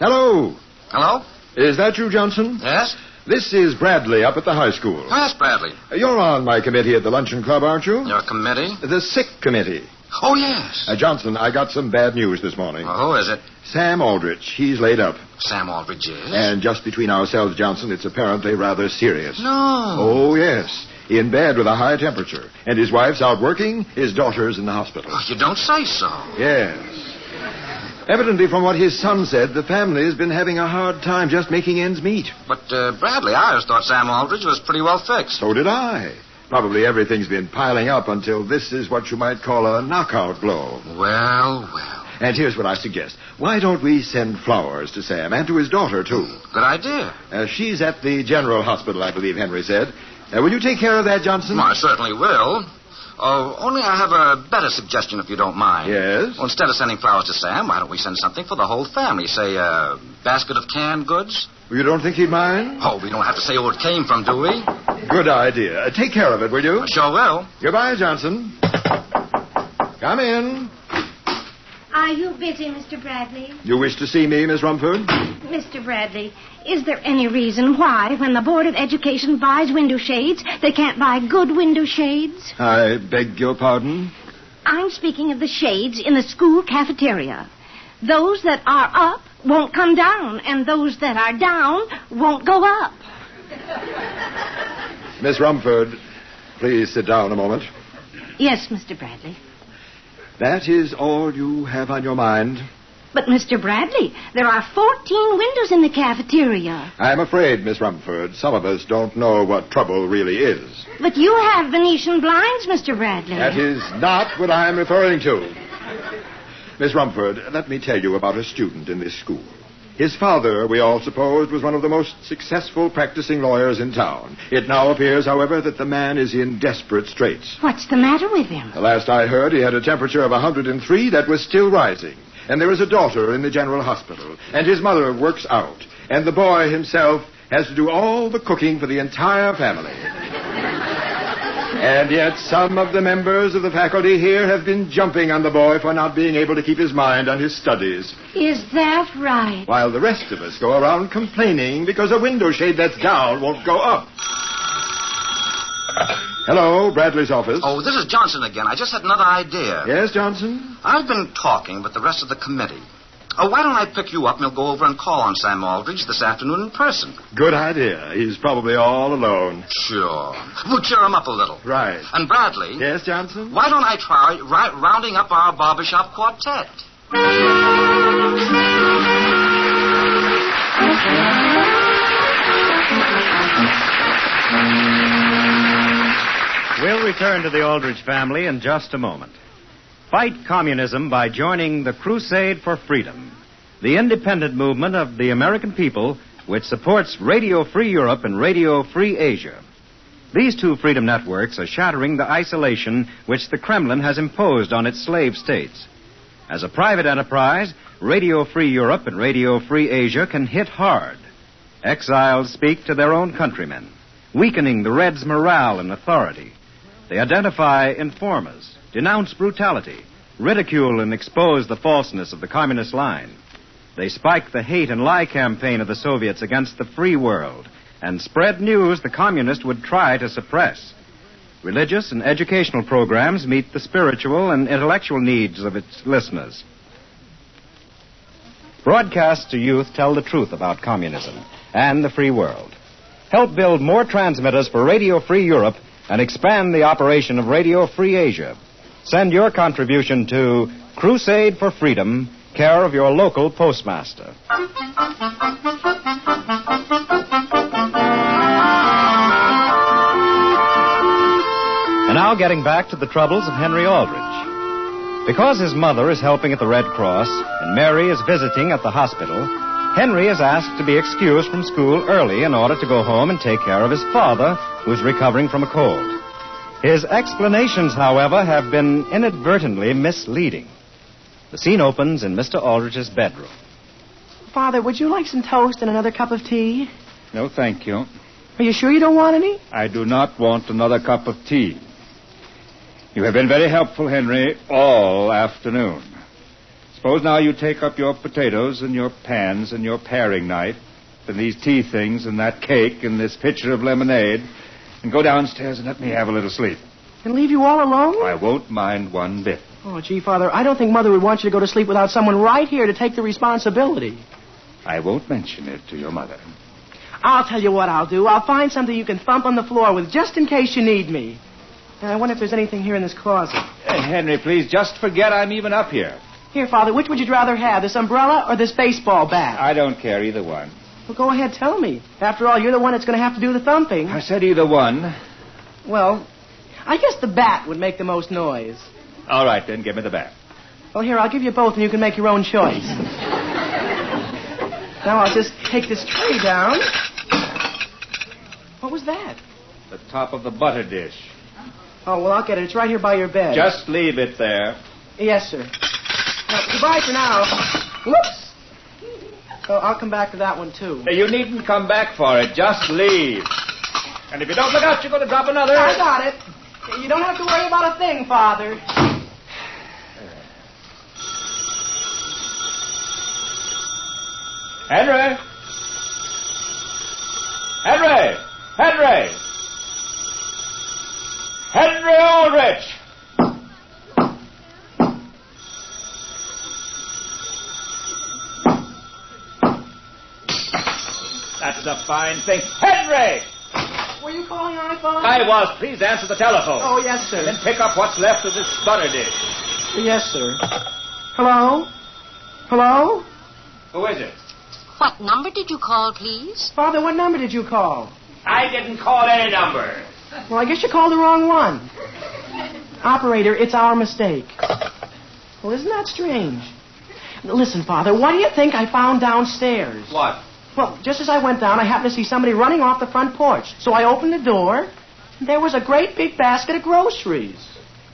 Hello? Hello? Is that you, Johnson? Yes? This is Bradley up at the high school. Yes, Bradley. You're on my committee at the luncheon club, aren't you? Your committee? The sick committee. Oh, yes. Johnson, I got some bad news this morning. Who is it? Sam Aldrich. He's laid up. Sam Aldrich is? And just between ourselves, Johnson, it's apparently rather serious. No. Oh, yes. In bed with a high temperature. And his wife's out working. His daughter's in the hospital. Oh, you don't say so. Yes. Evidently, from what his son said, the family's been having a hard time just making ends meet. But, Bradley, I always thought Sam Aldrich was pretty well fixed. So did I. Probably everything's been piling up until this is what you might call a knockout blow. Well, well. And here's what I suggest. Why don't we send flowers to Sam and to his daughter, too? Good idea. She's at the General Hospital, I believe Henry said. Will you take care of that, Johnson? Well, I certainly will. Oh, only I have a better suggestion, if you don't mind. Yes? Well, instead of sending flowers to Sam, why don't we send something for the whole family? Say, a basket of canned goods? You don't think he'd mind? Oh, we don't have to say who it came from, do we? Good idea. Take care of it, will you? I sure will. Goodbye, Johnson. Come in. Are you busy, Mr. Bradley? You wish to see me, Miss Rumford? Mr. Bradley, is there any reason why, when the Board of Education buys window shades, they can't buy good window shades? I beg your pardon? I'm speaking of the shades in the school cafeteria. Those that are up won't come down, and those that are down won't go up. Miss Rumford, please sit down a moment. Yes, Mr. Bradley. That is all you have on your mind? But, Mr. Bradley, there are 14 windows in the cafeteria. I'm afraid, Miss Rumford, some of us don't know what trouble really is. But you have Venetian blinds, Mr. Bradley. That is not what I'm referring to. Miss Rumford, let me tell you about a student in this school. His father, we all supposed, was one of the most successful practicing lawyers in town. It now appears, however, that the man is in desperate straits. What's the matter with him? The last I heard, he had a temperature of 103 that was still rising. And there is a daughter in the General Hospital. And his mother works out. And the boy himself has to do all the cooking for the entire family. And yet some of the members of the faculty here have been jumping on the boy for not being able to keep his mind on his studies. Is that right? While the rest of us go around complaining because a window shade that's down won't go up. Hello, Bradley's office. Oh, this is Johnson again. I just had another idea. Yes, Johnson? I've been talking with the rest of the committee. Why don't I pick you up and we'll go over and call on Sam Aldrich this afternoon in person? Good idea. He's probably all alone. Sure. We'll cheer him up a little. Right. And Bradley. Yes, Johnson? Why don't I try rounding up our barbershop quartet? We'll return to the Aldrich family in just a moment. Fight communism by joining the Crusade for Freedom, the independent movement of the American people which supports Radio Free Europe and Radio Free Asia. These two freedom networks are shattering the isolation which the Kremlin has imposed on its slave states. As a private enterprise, Radio Free Europe and Radio Free Asia can hit hard. Exiles speak to their own countrymen, weakening the Reds' morale and authority. They identify informers, denounce brutality, ridicule and expose the falseness of the communist line. They spike the hate and lie campaign of the Soviets against the free world and spread news the communists would try to suppress. Religious and educational programs meet the spiritual and intellectual needs of its listeners. Broadcasts to youth tell the truth about communism and the free world. Help build more transmitters for Radio Free Europe and expand the operation of Radio Free Asia. Send your contribution to Crusade for Freedom, care of your local postmaster. And now getting back to the troubles of Henry Aldrich. Because his mother is helping at the Red Cross and Mary is visiting at the hospital, Henry is asked to be excused from school early in order to go home and take care of his father, who's recovering from a cold. His explanations, however, have been inadvertently misleading. The scene opens in Mr. Aldrich's bedroom. Father, would you like some toast and another cup of tea? No, thank you. Are you sure you don't want any? I do not want another cup of tea. You have been very helpful, Henry, all afternoon. Suppose now you take up your potatoes and your pans and your paring knife and these tea things and that cake and this pitcher of lemonade and go downstairs and let me have a little sleep. And leave you all alone? I won't mind one bit. Oh, gee, Father, I don't think Mother would want you to go to sleep without someone right here to take the responsibility. I won't mention it to your mother. I'll tell you what I'll do. I'll find something you can thump on the floor with just in case you need me. And I wonder if there's anything here in this closet. Henry, please, just forget I'm even up here. Here, Father, which would you rather have, this umbrella or this baseball bat? I don't care, either one. Well, go ahead, tell me. After all, you're the one that's going to have to do the thumping. I said either one. Well, I guess the bat would make the most noise. All right, then, give me the bat. Well, here, I'll give you both and you can make your own choice. Now I'll just take this tray down. What was that? The top of the butter dish. Oh, well, I'll get it. It's right here by your bed. Just leave it there. Yes, sir. Now, goodbye for now. Whoops. Oh, I'll come back to that one, too. You needn't come back for it. Just leave. And if you don't look out, you're going to drop another. I got it. You don't have to worry about a thing, Father. Henry! Henry! Henry! Henry Aldrich! That's a fine thing. Henry! Were you calling on my phone? I was. Please answer the telephone. Oh, yes, sir. Then pick up what's left of this butter dish. Yes, sir. Hello? Hello? Who is it? What number did you call, please? Father, what number did you call? I didn't call any number. Well, I guess you called the wrong one. Operator, it's our mistake. Well, isn't that strange? Listen, Father, what do you think I found downstairs? What? Well, just as I went down, I happened to see somebody running off the front porch. So I opened the door, and there was a great big basket of groceries.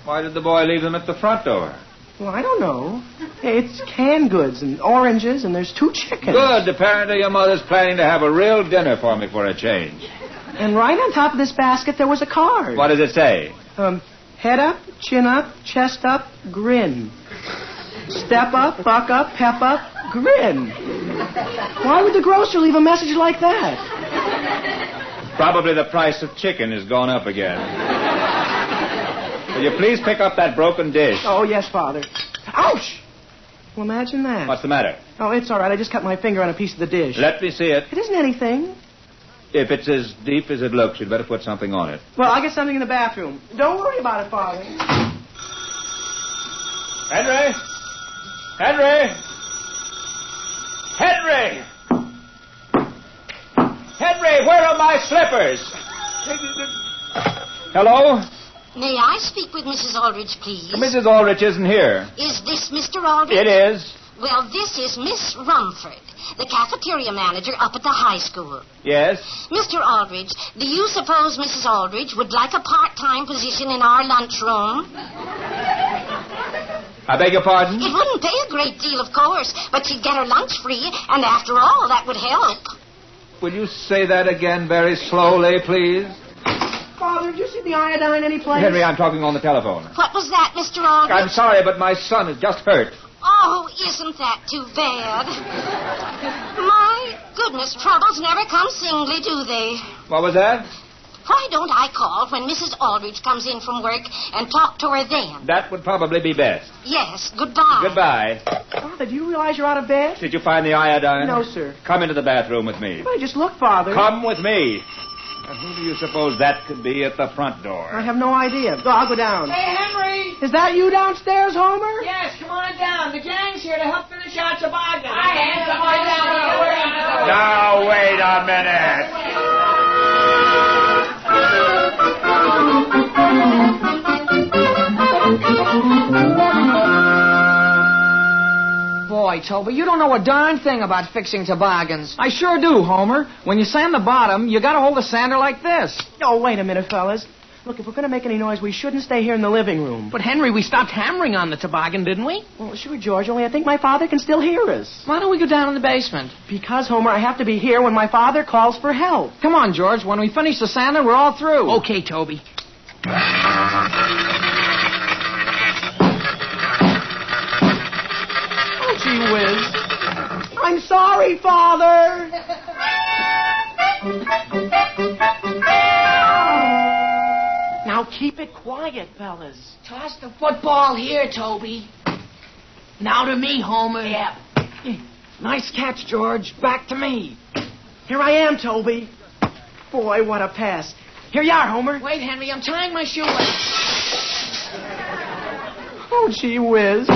Why did the boy leave them at the front door? Well, I don't know. It's canned goods and oranges, and there's 2 chickens. Good. Apparently your mother's planning to have a real dinner for me for a change. And right on top of this basket, there was a card. What does it say? Head up, chin up, chest up, grin. Step up, buck up, pep up, grin. Why would the grocer leave a message like that? Probably the price of chicken has gone up again. Will you please pick up that broken dish? Oh, yes, Father. Ouch! Well, imagine that. What's the matter? Oh, it's all right. I just cut my finger on a piece of the dish. Let me see it. It isn't anything. If it's as deep as it looks, you'd better put something on it. Well, I'll get something in the bathroom. Don't worry about it, Father. Henry! Henry! Henry! Henry, where are my slippers? Hello? May I speak with Mrs. Aldrich, please? Mrs. Aldrich isn't here. Is this Mr. Aldrich? It is. Well, this is Miss Rumford, the cafeteria manager up at the high school. Yes? Mr. Aldrich, do you suppose Mrs. Aldrich would like a part-time position in our lunchroom? I beg your pardon? It wouldn't pay a great deal, of course, but she'd get her lunch free, and after all, that would help. Will you say that again very slowly, please? Father, did you see the iodine anyplace? Henry, I'm talking on the telephone. What was that, Mr. Aldrich? I'm sorry, but my son is just hurt. Oh, isn't that too bad? My goodness, troubles never come singly, do they? What was that? Why don't I call when Mrs. Aldrich comes in from work and talk to her then? That would probably be best. Yes, goodbye. Goodbye. Father, do you realize you're out of bed? Did you find the iodine? No, sir. Come into the bathroom with me. Well, just look, Father. Come with me. Now, who do you suppose that could be at the front door? I have no idea. Go, I'll go down. Hey, Henry! Is that you downstairs, Homer? Yes, come on down. The gang's here to help finish our toboggan. Now, wait a minute. Boy, Toby, you don't know a darn thing about fixing toboggans. I sure do, Homer. When you sand the bottom, you gotta hold the sander like this. Oh, wait a minute, fellas. Look, if we're going to make any noise, we shouldn't stay here in the living room. But, Henry, we stopped hammering on the toboggan, didn't we? Well, sure, George, only I think my father can still hear us. Why don't we go down in the basement? Because, Homer, I have to be here when my father calls for help. Come on, George. When we finish the sanding, we're all through. Okay, Toby. Oh, gee whiz. I'm sorry, Father. Now keep it quiet, fellas. Toss the football here, Toby. Now to me, Homer. Yeah. Nice catch, George. Back to me. Here I am, Toby. Boy, what a pass. Here you are, Homer. Wait, Henry, I'm tying my shoelace. Oh, gee whiz.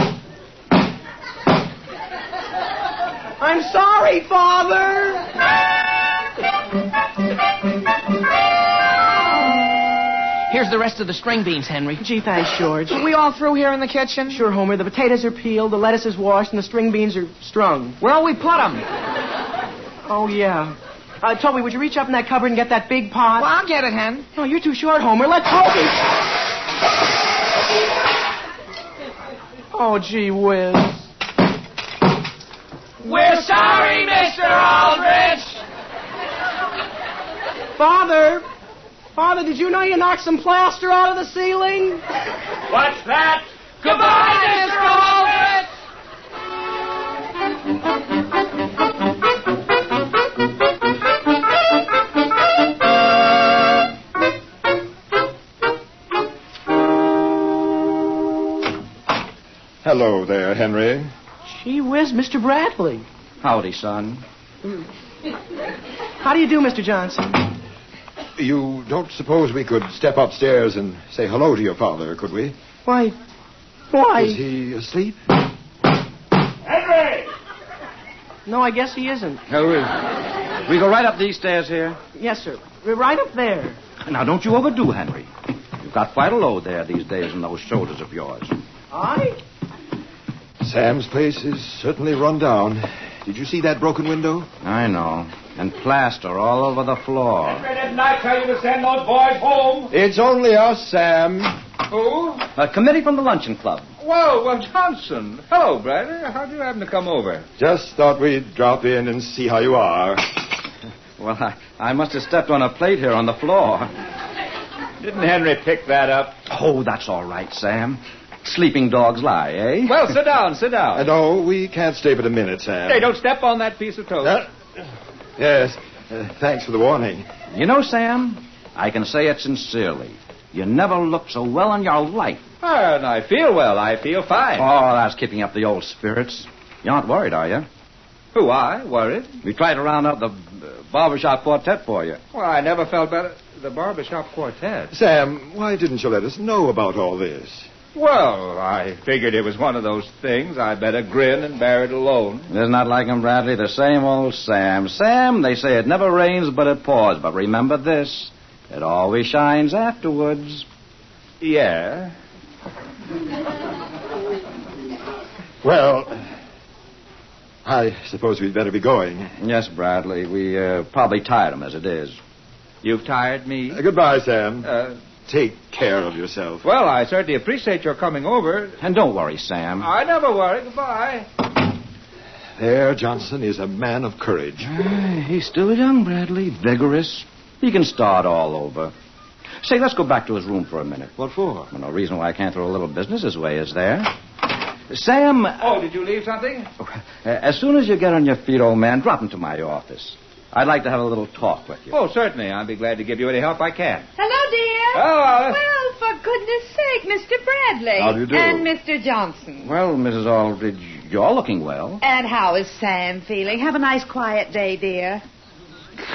I'm sorry, Father. Here's the rest of the string beans, Henry. Gee, thanks, George. Are we all through here in the kitchen? Sure, Homer. The potatoes are peeled, the lettuce is washed, and the string beans are strung. Where'll we put them? Oh, yeah. Toby, would you reach up in that cupboard and get that big pot? Well, I'll get it, Hen. No, you're too short, Homer. Let Toby... Oh, gee whiz. We're sorry, Mr. Aldrich. Father, did you know you knocked some plaster out of the ceiling? What's that? Goodbye, Mr. Hello there, Henry. Gee whiz, Mr. Bradley. Howdy, son. How do you do, Mr. Johnson? You don't suppose we could step upstairs and say hello to your father, could we? Why? Is he asleep? Henry! No, I guess he isn't. We go right up these stairs here? Yes, sir. We're right up there. Now, don't you overdo, Henry. You've got quite a load there these days on those shoulders of yours. I? Sam's place is certainly run down. Did you see that broken window? I know. And plaster all over the floor. Henry, didn't I tell you to send those boys home? It's only us, Sam. Who? A committee from the luncheon club. Well, Johnson. Hello, Bradley. How'd you happen to come over? Just thought we'd drop in and see how you are. Well, I must have stepped on a plate here on the floor. Didn't Henry pick that up? Oh, that's all right, Sam. Sleeping dogs lie, eh? Well, sit down. No, we can't stay but a minute, Sam. Hey, don't step on that piece of toast. Yes. Thanks for the warning. You know, Sam, I can say it sincerely. You never looked so well in your life. And I feel well. I feel fine. Oh, that's keeping up the old spirits. You aren't worried, are you? Who, I? Worried? We tried to round up the barbershop quartet for you. Well, I never felt better. The barbershop quartet? Sam, why didn't you let us know about all this? Well, I figured it was one of those things. I better grin and bear it alone. Isn't that like him, Bradley? The same old Sam. Sam, they say it never rains but it pours. But remember this, it always shines afterwards. Yeah. Well, I suppose we'd better be going. Yes, Bradley. We probably tired him as it is. You've tired me? Goodbye, Sam. Take care of yourself. Well, I certainly appreciate your coming over. And don't worry, Sam. I never worry. Goodbye. There, Johnson is a man of courage. He's still young, Bradley. Vigorous. He can start all over. Say, let's go back to his room for a minute. What for? Well, no reason why I can't throw a little business his way, is there? Sam... Oh, did you leave something? As soon as you get on your feet, old man, drop into my office. I'd like to have a little talk with you. Oh, certainly. I'll be glad to give you any help I can. Hello, dear. Oh, Alice. Well, for goodness sake, Mr. Bradley. How do you do? And Mr. Johnson. Well, Mrs. Aldrich, you're looking well. And how is Sam feeling? Have a nice, quiet day, dear.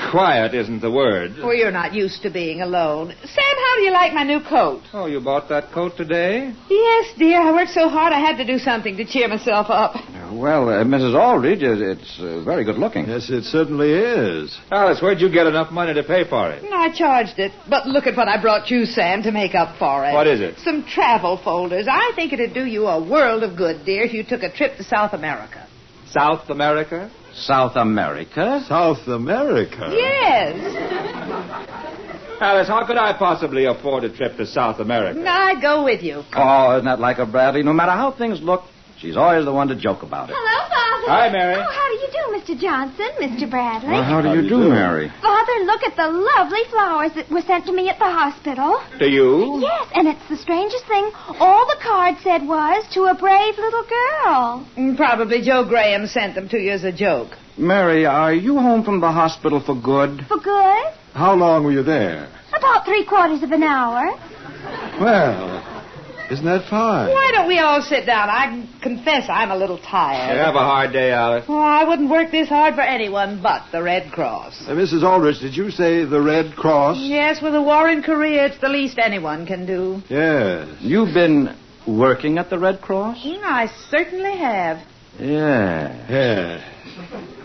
Quiet isn't the word. Well, you're not used to being alone. Sam, how do you like my new coat? Oh, you bought that coat today? Yes, dear. I worked so hard I had to do something to cheer myself up. Well, Mrs. Aldrich, it's very good looking. Yes, it certainly is. Alice, where'd you get enough money to pay for it? I charged it. But look at what I brought you, Sam, to make up for it. What is it? Some travel folders. I think it'd do you a world of good, dear, if you took a trip to South America. South America? South America? South America? Yes. Alice, how could I possibly afford a trip to South America? I'd go with you. Oh, isn't that like a Bradley? No matter how things look, she's always the one to joke about it. Hello, Father. Hi, Mary. Oh, how do you do, Mr. Johnson, Mr. Bradley? Well, how do you do, Mary? Father, look at the lovely flowers that were sent to me at the hospital. To you? Yes, and it's the strangest thing. All the card said was, to a brave little girl. Probably Joe Graham sent them to you as a joke. Mary, are you home from the hospital for good? For good? How long were you there? About 3/4 of an hour. Well, isn't that fine? Why don't we all sit down? I confess I'm a little tired. You have a hard day, Alice. Oh, I wouldn't work this hard for anyone but the Red Cross. Mrs. Aldrich, did you say the Red Cross? Yes, with the war in Korea, it's the least anyone can do. Yes. You've been working at the Red Cross? I certainly have. Yeah. Yeah.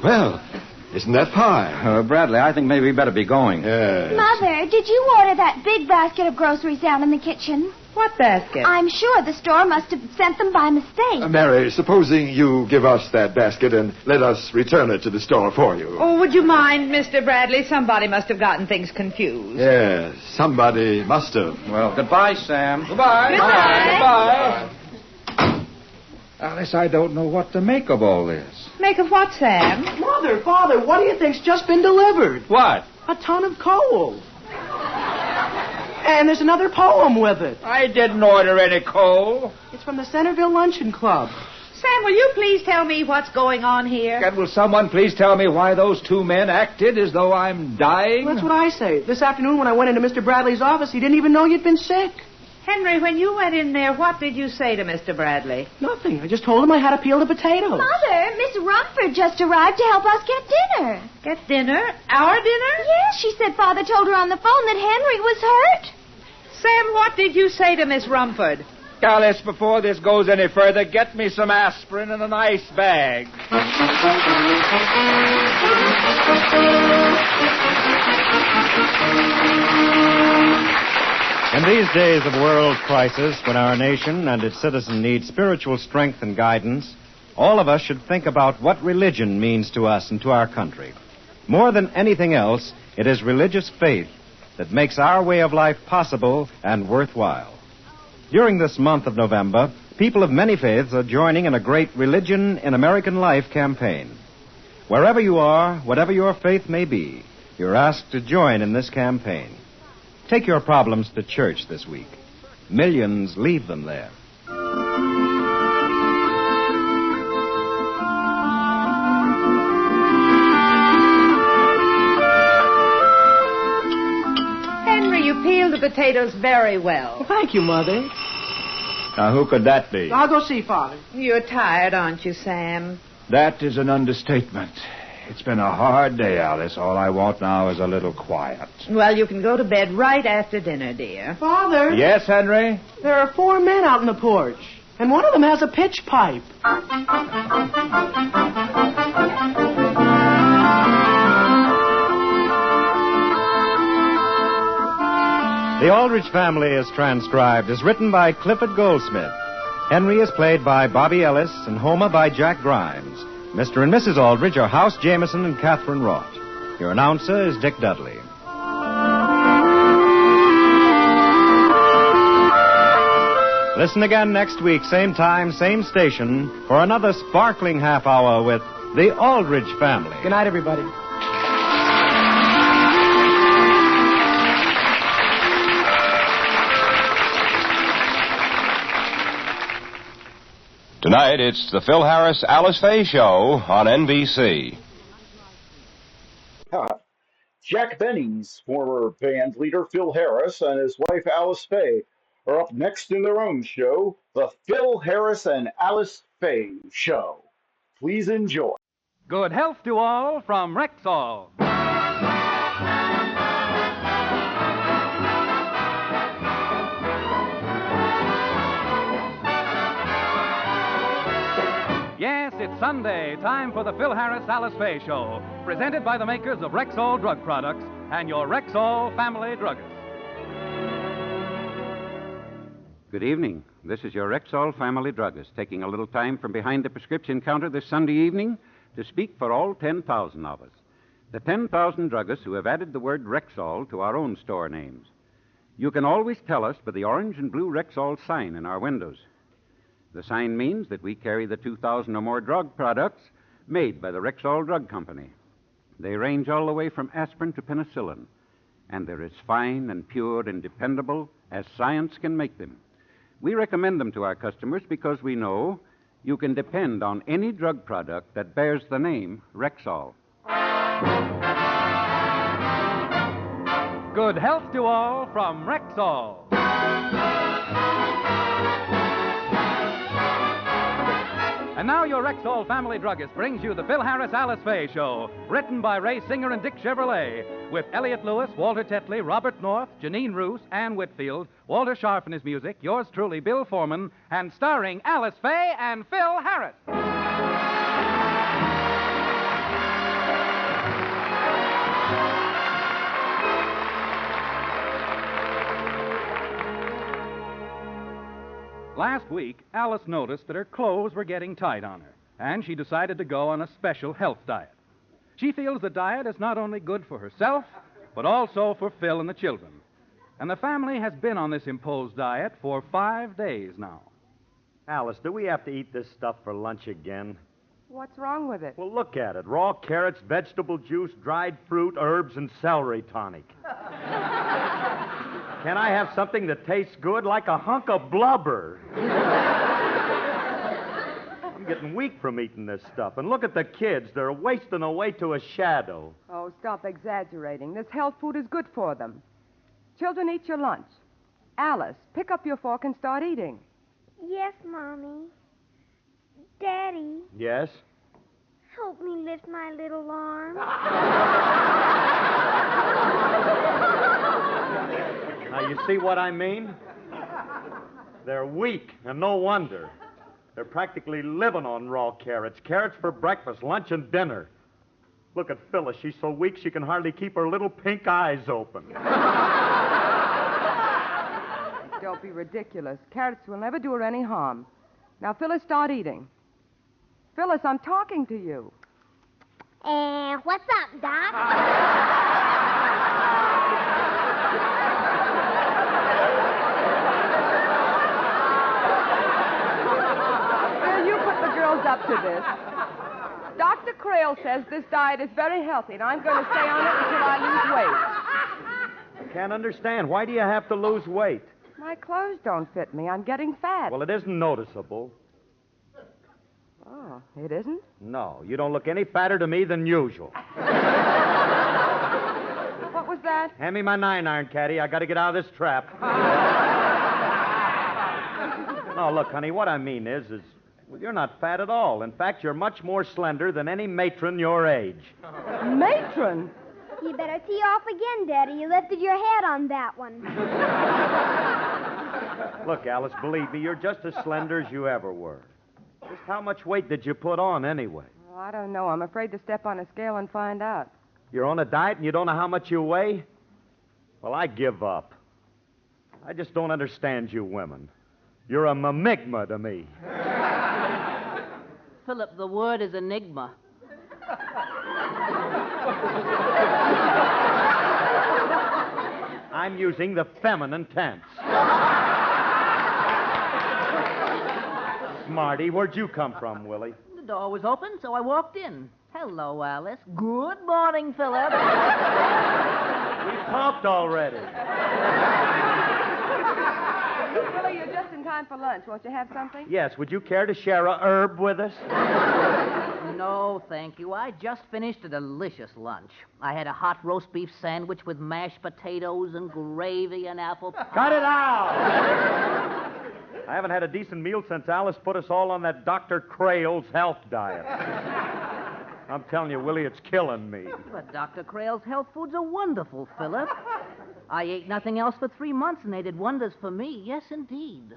Well, isn't that fine? Bradley, I think maybe we better be going. Yes. Mother, did you order that big basket of groceries down in the kitchen? What basket? I'm sure the store must have sent them by mistake. Mary, supposing you give us that basket and let us return it to the store for you. Oh, would you mind, Mr. Bradley? Somebody must have gotten things confused. Yes, somebody must have. Well, goodbye, Sam. Goodbye. Goodbye. Goodbye. Alice, I don't know what to make of all this. Make of what, Sam? Mother, Father, what do you think's just been delivered? What? A ton of coal. And there's another poem with it. I didn't order any coal. It's from the Centerville Luncheon Club. Sam, will you please tell me what's going on here? And will someone please tell me why those two men acted as though I'm dying? That's what I say. This afternoon when I went into Mr. Bradley's office, he didn't even know you'd been sick. Henry, when you went in there, what did you say to Mr. Bradley? Nothing. I just told him I had to peel the potatoes. Mother, Miss Rumford just arrived to help us get dinner. Get dinner? Our dinner? Yes, she said Father told her on the phone that Henry was hurt. Sam, what did you say to Miss Rumford? Alice, before this goes any further, get me some aspirin in an ice bag. In these days of world crisis, when our nation and its citizens need spiritual strength and guidance, all of us should think about what religion means to us and to our country. More than anything else, it is religious faith that makes our way of life possible and worthwhile. During this month of November, people of many faiths are joining in a great Religion in American Life campaign. Wherever you are, whatever your faith may be, you're asked to join in this campaign. Take your problems to church this week. Millions leave them there. Henry, you peeled the potatoes very well. Thank you, Mother. Now, who could that be? I'll go see Father. You're tired, aren't you, Sam? That is an understatement. It's been a hard day, Alice. All I want now is a little quiet. Well, you can go to bed right after dinner, dear. Father? Yes, Henry? There are 4 men out on the porch, and one of them has a pitch pipe. The Aldrich Family is transcribed as written by Clifford Goldsmith. Henry is played by Bobby Ellis and Homer by Jack Grimes. Mr. and Mrs. Aldrich are House Jameson and Catherine Roth. Your announcer is Dick Dudley. Listen again next week, same time, same station, for another sparkling half hour with the Aldrich Family. Good night, everybody. Tonight, it's the Phil Harris, Alice Faye Show on NBC. Jack Benny's former band leader Phil Harris and his wife Alice Faye are up next in their own show, The Phil Harris and Alice Faye Show. Please enjoy. Good health to all from Rexall. Yes, it's Sunday, time for the Phil Harris Alice Faye Show, presented by the makers of Rexall Drug Products and your Rexall family druggist. Good evening. This is your Rexall family druggist, taking a little time from behind the prescription counter this Sunday evening to speak for all 10,000 of us. The 10,000 druggists who have added the word Rexall to our own store names. You can always tell us by the orange and blue Rexall sign in our windows. The sign means that we carry the 2,000 or more drug products made by the Rexall Drug Company. They range all the way from aspirin to penicillin, and they're as fine and pure and dependable as science can make them. We recommend them to our customers because we know you can depend on any drug product that bears the name Rexall. Good health to all from Rexall. And now your Rexall family druggist brings you the Phil Harris Alice Faye Show, written by Ray Singer and Dick Chevrolet, with Elliot Lewis, Walter Tetley, Robert North, Janine Roos, Ann Whitfield, Walter Sharp in his music, yours truly, Bill Foreman, and starring Alice Faye and Phil Harris. Last week, Alice noticed that her clothes were getting tight on her, and she decided to go on a special health diet. She feels the diet is not only good for herself, but also for Phil and the children. And the family has been on this imposed diet for 5 days now. Alice, do we have to eat this stuff for lunch again? What's wrong with it? Well, look at it. Raw carrots, vegetable juice, dried fruit, herbs, and celery tonic. Can I have something that tastes good like a hunk of blubber? I'm getting weak from eating this stuff. And look at the kids. They're wasting away to a shadow. Oh, stop exaggerating. This health food is good for them. Children, eat your lunch. Alice, pick up your fork and start eating. Yes, Mommy. Daddy, Yes? help me lift my little arm. Now, you see what I mean? They're weak, and no wonder. They're practically living on raw carrots. Carrots for breakfast, lunch, and dinner. Look at Phyllis. She's so weak she can hardly keep her little pink eyes open. Don't be ridiculous. Carrots will never do her any harm. Now, Phyllis, start eating. Phyllis, I'm talking to you. What's up, Doc? You put the girls up to this. Dr. Crail says this diet is very healthy, and I'm going to stay on it until I lose weight. I can't understand. Why do you have to lose weight? My clothes don't fit me. I'm getting fat. Well, it isn't noticeable. Oh, it isn't? No, you don't look any fatter to me than usual. What was that? Hand me my 9-iron, Caddy. I got to get out of this trap. No, look, honey, what I mean is well, you're not fat at all. In fact, you're much more slender than any matron your age. Matron? You better tee off again, Daddy. You lifted your head on that one. Look, Alice, believe me, you're just as slender as you ever were. Just how much weight did you put on, anyway? Well, I don't know. I'm afraid to step on a scale and find out. You're on a diet and you don't know how much you weigh? Well, I give up. I just don't understand you women. You're a mamigma to me. Philip, the word is enigma. I'm using the feminine tense. Smarty, where'd you come from, Willie? The door was open, so I walked in. Hello, Alice. Good morning, Philip. We talked already. Willie, you just in time for lunch. Won't you have something? Yes, would you care to share a herb with us? No, thank you. I just finished a delicious lunch. I had a hot roast beef sandwich with mashed potatoes and gravy and apple pie. Cut it out! I haven't had a decent meal since Alice put us all on that Dr. Crail's health diet. I'm telling you, Willie, it's killing me. But Dr. Crail's health foods are wonderful, Philip. I ate nothing else for 3 months, and they did wonders for me. Yes, indeed.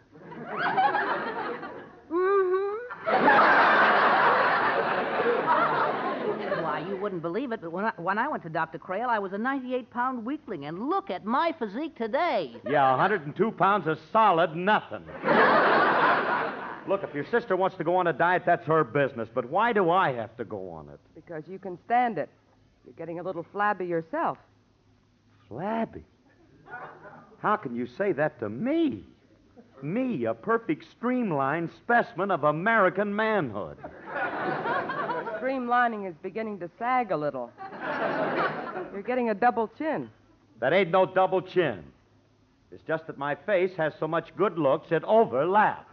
Why, you wouldn't believe it, but when I went to Dr. Crail, I was a 98-pound weakling, and look at my physique today. Yeah, 102 pounds of solid nothing. Look, if your sister wants to go on a diet, that's her business. But why do I have to go on it? Because you can stand it. You're getting a little flabby yourself. Flabby? How can you say that to me? Me, a perfect streamlined specimen of American manhood. Your streamlining is beginning to sag a little. You're getting a double chin. That ain't no double chin. It's just that my face has so much good looks, it overlaps.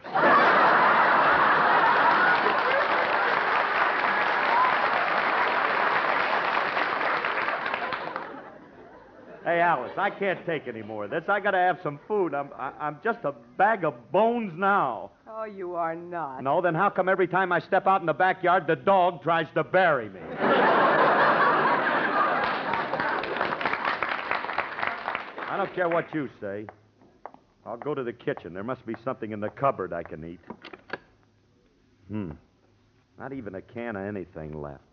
Hey, Alice, I can't take any more of this. I gotta have some food. I'm just a bag of bones now. Oh, you are not. No, then how come every time I step out in the backyard, the dog tries to bury me? I don't care what you say. I'll go to the kitchen. There must be something in the cupboard I can eat. Not even a can of anything left.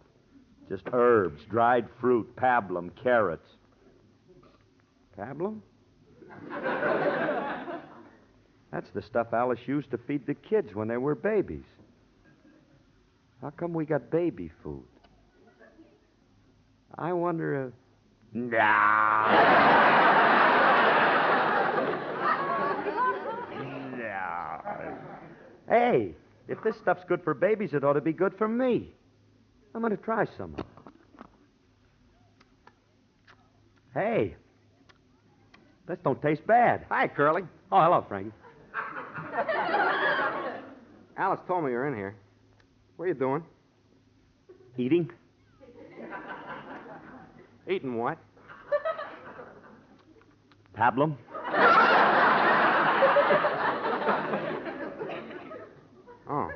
Just herbs, dried fruit, pablum, carrots. Pablum? That's the stuff Alice used to feed the kids when they were babies. How come we got baby food? I wonder if... Hey, if this stuff's good for babies, it ought to be good for me. I'm going to try some of it. Hey, this don't taste bad. Hi, Curly. Oh, hello, Frankie. Alice told me you're in here. What are you doing? Eating. Eating what? Pablum. Oh.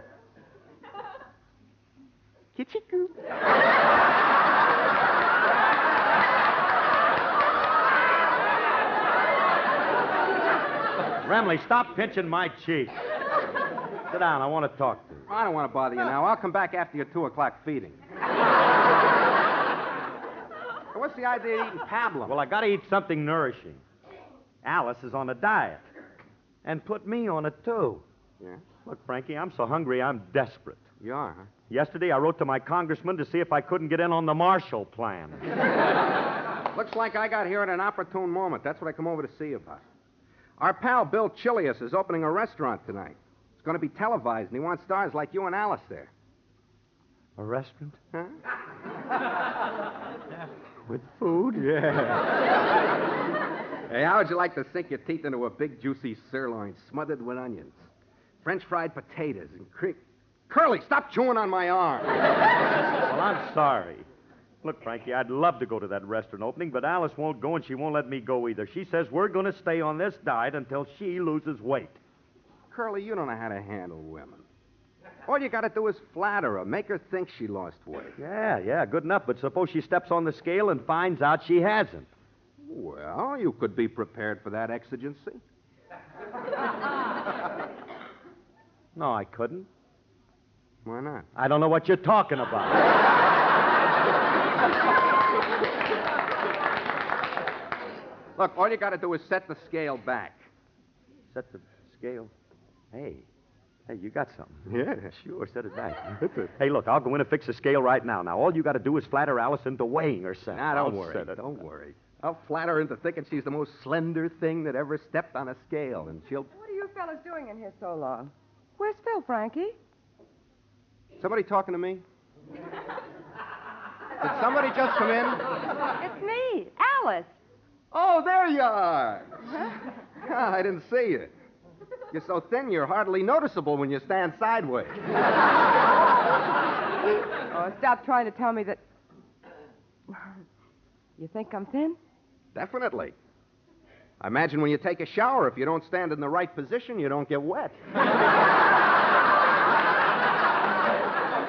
Kitchiku. Remley, stop pinching my cheek. Sit down. I want to talk to you. I don't want to bother you now. I'll come back after your 2 o'clock feeding. What's the idea of eating pablum? Well, I got to eat something nourishing. Alice is on a diet. And put me on it, too. Yeah? Look, Frankie, I'm so hungry, I'm desperate. You are, huh? Yesterday, I wrote to my congressman to see if I couldn't get in on the Marshall Plan. Looks like I got here at an opportune moment. That's what I come over to see you about. Our pal Bill Chilius is opening a restaurant tonight. It's going to be televised, and he wants stars like you and Alice there. A restaurant? Huh? With food? Yeah. Hey, how would you like to sink your teeth into a big, juicy sirloin smothered with onions? French fried potatoes and cream. Curly, stop chewing on my arm. Well, I'm sorry. Look, Frankie, I'd love to go to that restaurant opening, but Alice won't go and she won't let me go either. She says we're going to stay on this diet until she loses weight. Curly, you don't know how to handle women. All you got to do is flatter her, make her think she lost weight. Yeah, good enough. But suppose she steps on the scale and finds out she hasn't. Well, you could be prepared for that exigency. No, I couldn't. Why not? I don't know what you're talking about. Look, all you got to do is set the scale back. Set the scale? Hey, you got something. Yeah. Sure, set it back. Hey, look, I'll go in and fix the scale right now. Now, all you got to do is flatter Alice into weighing herself. Nah, don't worry. Don't worry. I'll flatter her into thinking she's the most slender thing that ever stepped on a scale, and she'll... What are you fellas doing in here so long? Where's Phil, Frankie? Somebody talking to me? Did somebody just come in? It's me, Alice. Oh, there you are. I didn't see you. You're so thin, you're hardly noticeable when you stand sideways. Oh, stop trying to tell me that... You think I'm thin? Definitely. I imagine when you take a shower, if you don't stand in the right position, you don't get wet.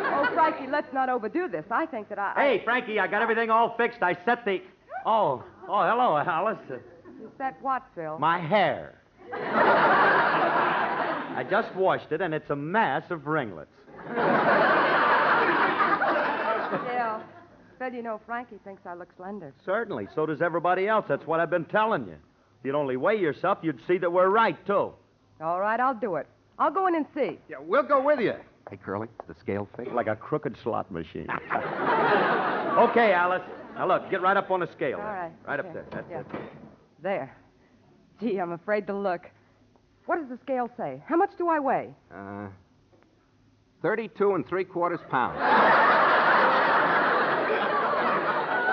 Oh, Frankie, let's not overdo this. I think that Hey, Frankie, I got everything all fixed. I set the... Oh, hello, Alice. You set what, Phil? My hair. I just washed it, and it's a mass of ringlets. Yeah. Phil, you know, Frankie thinks I look slender. Certainly. So does everybody else. That's what I've been telling you. If you'd only weigh yourself, you'd see that we're right, too. All right, I'll do it. I'll go in and see. Yeah, we'll go with you. Hey, Curly, is the scale fixed? Like a crooked slot machine. Okay, Alice. Now, look, get right up on the scale. All right. Right okay. up there. That's it. There. Gee, I'm afraid to look. What does the scale say? How much do I weigh? 32 3/4 pounds.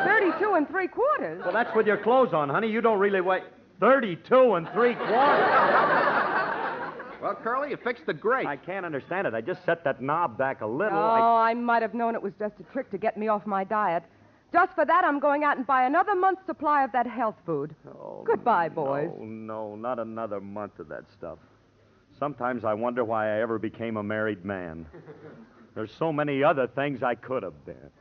32 3/4? Well, that's with your clothes on, honey. You don't really weigh 32 3/4. Well, Curly, you fixed the grate. I can't understand it. I just set that knob back a little. Oh, I might have known it was just a trick to get me off my diet. Just for that, I'm going out and buy another month's supply of that health food. Oh, Goodbye, boys. No, not another month of that stuff. Sometimes I wonder why I ever became a married man. There's so many other things I could have been.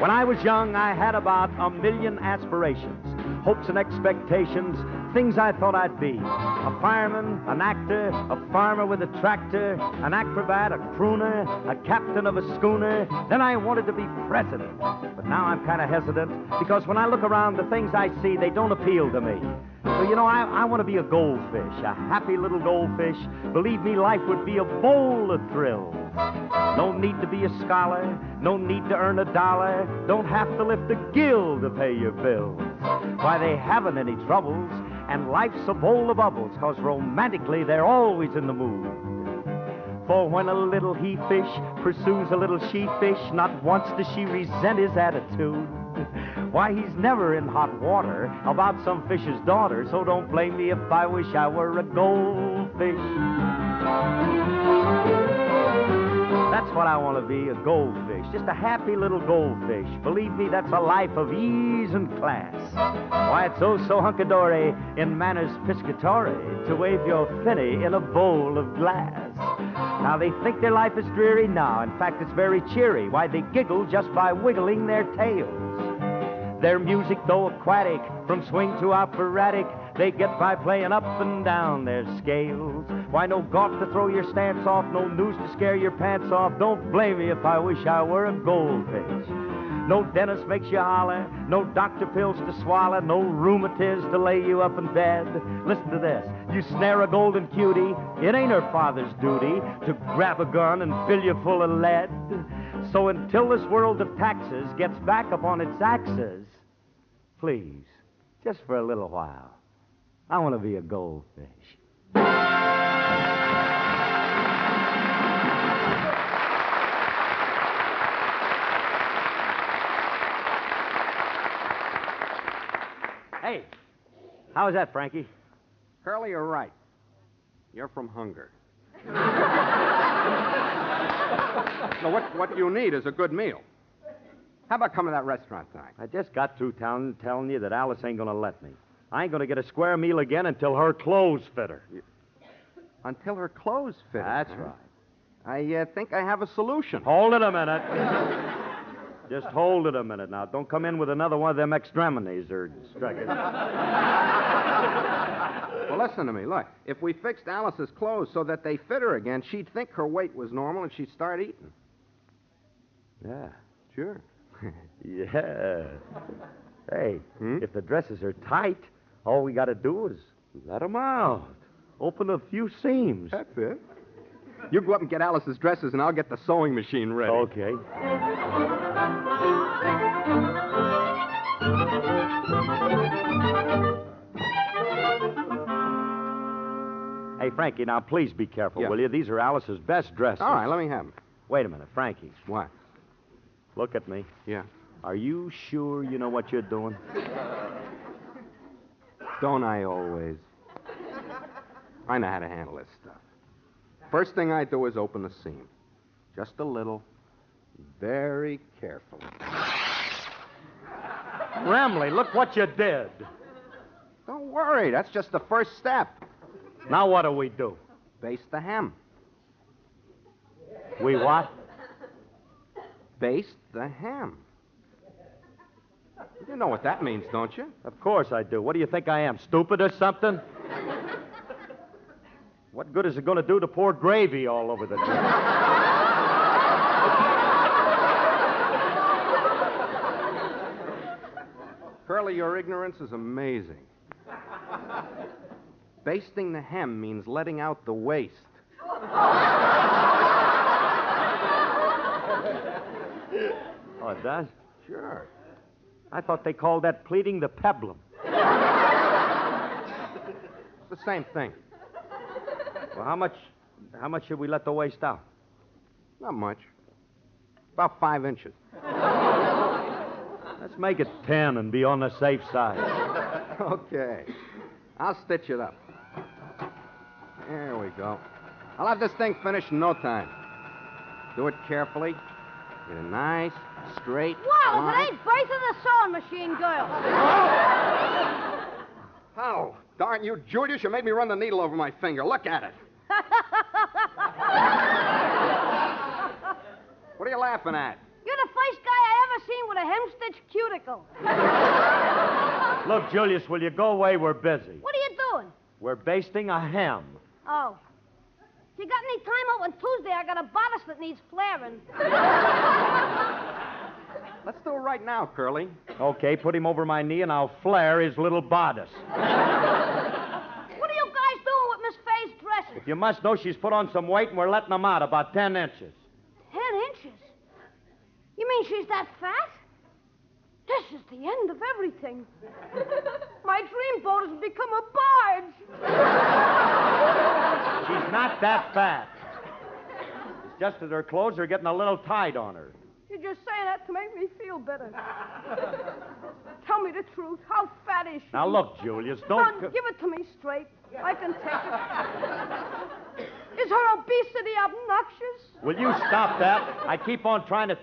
When I was young, I had about 1,000,000 aspirations, hopes and expectations, things I thought I'd be. A fireman, an actor, a farmer with a tractor, an acrobat, a crooner, a captain of a schooner. Then I wanted to be president. But now I'm kind of hesitant because when I look around, the things I see, they don't appeal to me. So, you know, I want to be a goldfish, a happy little goldfish. Believe me, life would be a bowl of thrills. No need to be a scholar, no need to earn $1. Don't have to lift a gill to pay your bills. Why, they haven't any troubles, and life's a bowl of bubbles, 'cause romantically they're always in the mood. For when a little he-fish pursues a little she-fish, not once does she resent his attitude. Why, he's never in hot water about some fish's daughter, so don't blame me if I wish I were a goldfish. That's what I want to be, a goldfish. Just a happy little goldfish. Believe me, that's a life of ease and class. Why, it's so hunky-dory in manners piscatory to wave your finny in a bowl of glass. Now, they think their life is dreary now. In fact, it's very cheery. Why, they giggle just by wiggling their tails. Their music, though aquatic, from swing to operatic, they get by playing up and down their scales. Why, no golf to throw your stance off, no news to scare your pants off. Don't blame me if I wish I were a goldfish. No dentist makes you holler, no doctor pills to swallow, no rheumatiz to lay you up in bed. Listen to this. You snare a golden cutie, it ain't her father's duty to grab a gun and fill you full of lead. So until this world of taxes gets back upon its axis, please, just for a little while, I want to be a goldfish. Hey, how was that, Frankie? Curly, you're right. You're from hunger. No, what you need is a good meal. How about coming to that restaurant tonight? I just got through telling you that Alice ain't going to let me. I ain't going to get a square meal again until her clothes fit her. Until her clothes fit her? That's right. I think I have a solution. Hold it a minute. Just hold it a minute now. Don't come in with another one of them extremities or strikers. Well, listen to me. Look, if we fixed Alice's clothes so that they fit her again, she'd think her weight was normal and she'd start eating. Yeah, sure. Yeah. Hey, if the dresses are tight, all we got to do is let them out. Open a few seams. That's it. You go up and get Alice's dresses, and I'll get the sewing machine ready. Okay. Hey, Frankie, now please be careful, will you? These are Alice's best dresses. All right, let me have them. Wait a minute, Frankie. What? Look at me. Yeah. Are you sure you know what you're doing? Don't I always? I know how to handle this stuff. First thing I do is open the seam. Just a little. Very carefully. Remley, look what you did. Don't worry. That's just the first step. Now what do we do? Baste the hem. We what? Baste the hem. You know what that means, don't you? Of course I do. What do you think I am, stupid or something? What good is it going to do to pour gravy all over the joint? Curly, your ignorance is amazing. Basting the hem means letting out the waste. Oh, it does? Sure. I thought they called that pleating the peblum. It's the same thing. Well, how much should we let the waste out? Not much. About 5 inches. Let's make it 10 and be on the safe side. Okay. I'll stitch it up. There we go. I'll have this thing finished in no time. Do it carefully. Get a nice, straight Well, line. if it ain't Birth of the Sewing Machine Girl. Oh, darn you, Julius, you made me run the needle over my finger. Look at it. What are you laughing at? You're the first guy I ever seen with a hem-stitched cuticle. Look, Julius, will you go away? We're busy. What are you doing? We're basting a hem. Oh. If you got any time out on Tuesday, I got a bodice that needs flaring. Let's do it right now, Curly. Okay, put him over my knee and I'll flare his little bodice. What are you guys doing with Miss Faye's dresses? If you must know, she's put on some weight and we're letting them out about 10 inches. 10 inches? You mean she's that fat? This is the end of everything. My dream boat has become a barge. She's not that fat. It's just that her clothes are getting a little tight on her. You're just saying that to make me feel better. Tell me the truth. How fat is she? Now, look, Julius, Now, don't... give it to me straight. I can take it. Is her obesity obnoxious? Will you stop that? I keep on trying to...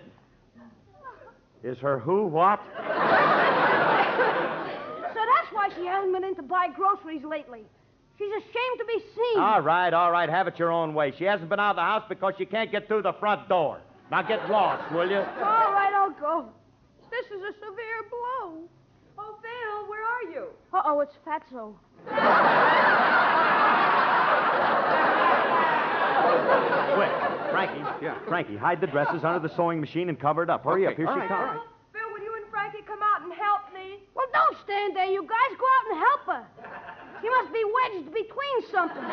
Is her who what? So that's why she hasn't been in to buy groceries lately. She's ashamed to be seen. All right. Have it your own way. She hasn't been out of the house because she can't get through the front door. Now get lost, will you? All right, I'll go. This is a severe blow. Oh, Bill, where are you? Uh-oh, it's Fatso. Quick, Frankie. Yeah. Frankie, hide the dresses under the sewing machine and cover it up. Hurry up, here she comes. All right. Bill, will you and Frankie come out and help me? Well, don't stand there, you guys. Go out and help her. She must be wedged between something.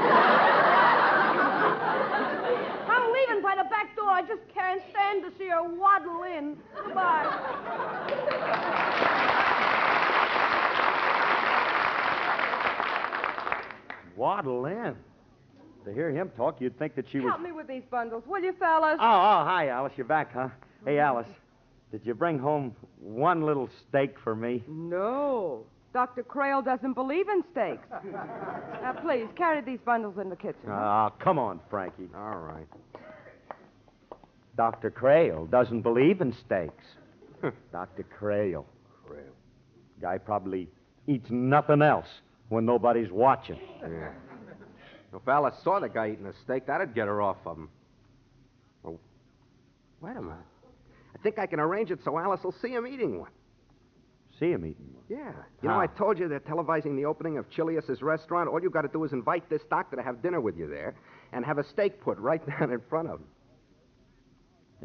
I'm leaving by the back door. I just can't stand to see her waddle in. Goodbye. Waddle in. To hear him talk, you'd think that she was... Help me with these bundles, will you, fellas? Oh, hi, Alice. You're back, huh? Hey, Alice, did you bring home one little steak for me? No. Dr. Crale doesn't believe in steaks. Now, please, carry these bundles in the kitchen. Ah, come on, Frankie. All right. Dr. Crale doesn't believe in steaks. Dr. Crale. Guy probably eats nothing else when nobody's watching. Yeah. If Alice saw the guy eating a steak, that'd get her off of him. Oh, wait a minute. I think I can arrange it so Alice will see him eating one. See him eating one? Yeah. You know, I told you they're televising the opening of Chilius's restaurant. All you got to do is invite this doctor to have dinner with you there and have a steak put right down in front of him.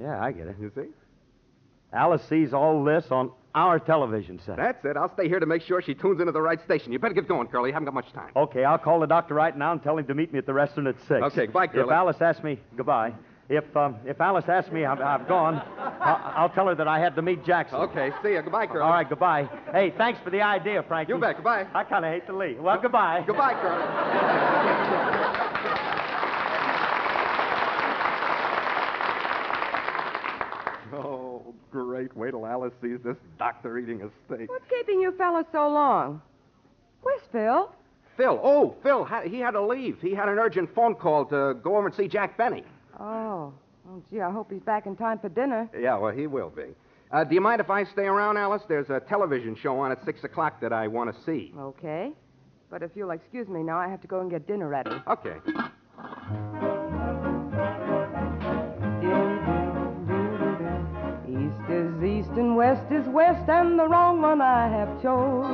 Yeah, I get it. You see? Alice sees all this on our television set. That's it. I'll stay here to make sure she tunes into the right station. You better get going, Curly. You haven't got much time. Okay, I'll call the doctor right now and tell him to meet me at the restaurant at 6. Okay, goodbye, Curly. If Alice asks me, goodbye. If Alice asks me I've gone, I'll tell her that I had to meet Jackson. Okay, see you. Goodbye, Curly. All right, goodbye. Hey, thanks for the idea, Frankie. You bet. Goodbye. I kind of hate to leave. Well, goodbye. Goodbye, Curly. Oh, great. Wait till Alice sees this doctor eating a steak. What's keeping you fellas so long? Where's Phil? Phil. Oh, Phil. He had to leave. He had an urgent phone call to go over and see Jack Benny. Oh, gee, I hope he's back in time for dinner. Yeah, well, he will be. Do you mind if I stay around, Alice? There's a television show on at 6 o'clock that I want to see. Okay. But if you'll excuse me now, I have to go and get dinner ready. Okay. East is east and west is west, and the wrong one I have chose.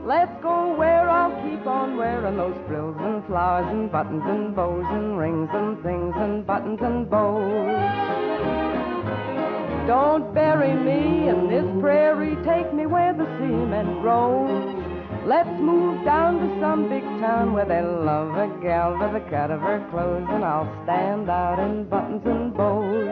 Let's go where I'll keep on wearing those frills and flowers and buttons and bows and rings and things and buttons and bows. Don't bury me in this prairie, take me where the seamen grow. Let's move down to some big town where they love a gal by the cut of her clothes, and I'll stand out in buttons and bows.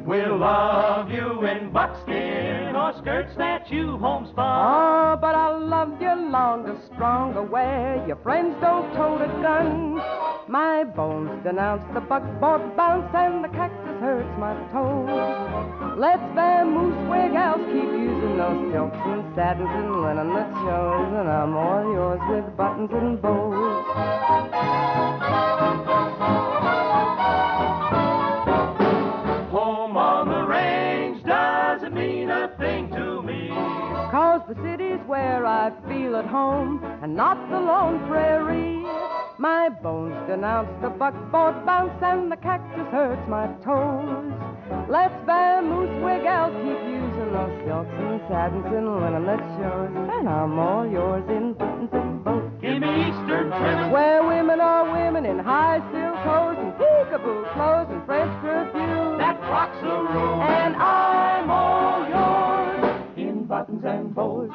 We'll love you in buckskin or skirts that you homespun. Oh, but I'll love you longer, stronger, where your friends don't tote a gun. My bones denounce the buckboard bounce, and the cactus hurts my toes. Let's vamoose where gals keep using those silks and satins and linen that shows, and I'm all yours with buttons and bows. Home on the range doesn't mean a thing to me. 'Cause the city's where I feel at home, and not the lone prairie. My bones denounce the buckboard bounce, and the cactus hurts my toes. Let's vamoose where gals keep using those silks and satins and linen that shows, and I'm all yours in buttons and bows. Give me Eastern trimming, where women are women in high silk hose and peekaboo clothes and French perfume that rocks the room, and I'm all yours in buttons and bows.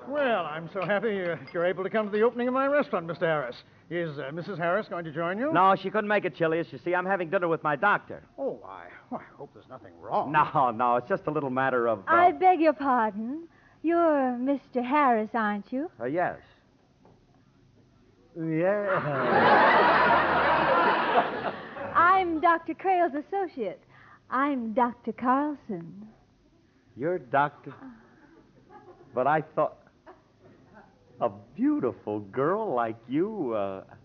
Well, I'm so happy you're able to come to the opening of my restaurant, Mr. Harris. Is Mrs. Harris going to join you? No, she couldn't make it, Chilius. You see, I'm having dinner with my doctor. Oh, I hope there's nothing wrong. No, it's just a little matter of... I beg your pardon. You're Mr. Harris, aren't you? Yes. Yeah. I'm Dr. Crale's associate. I'm Dr. Carlson. You're Dr. But I thought... A beautiful girl like you,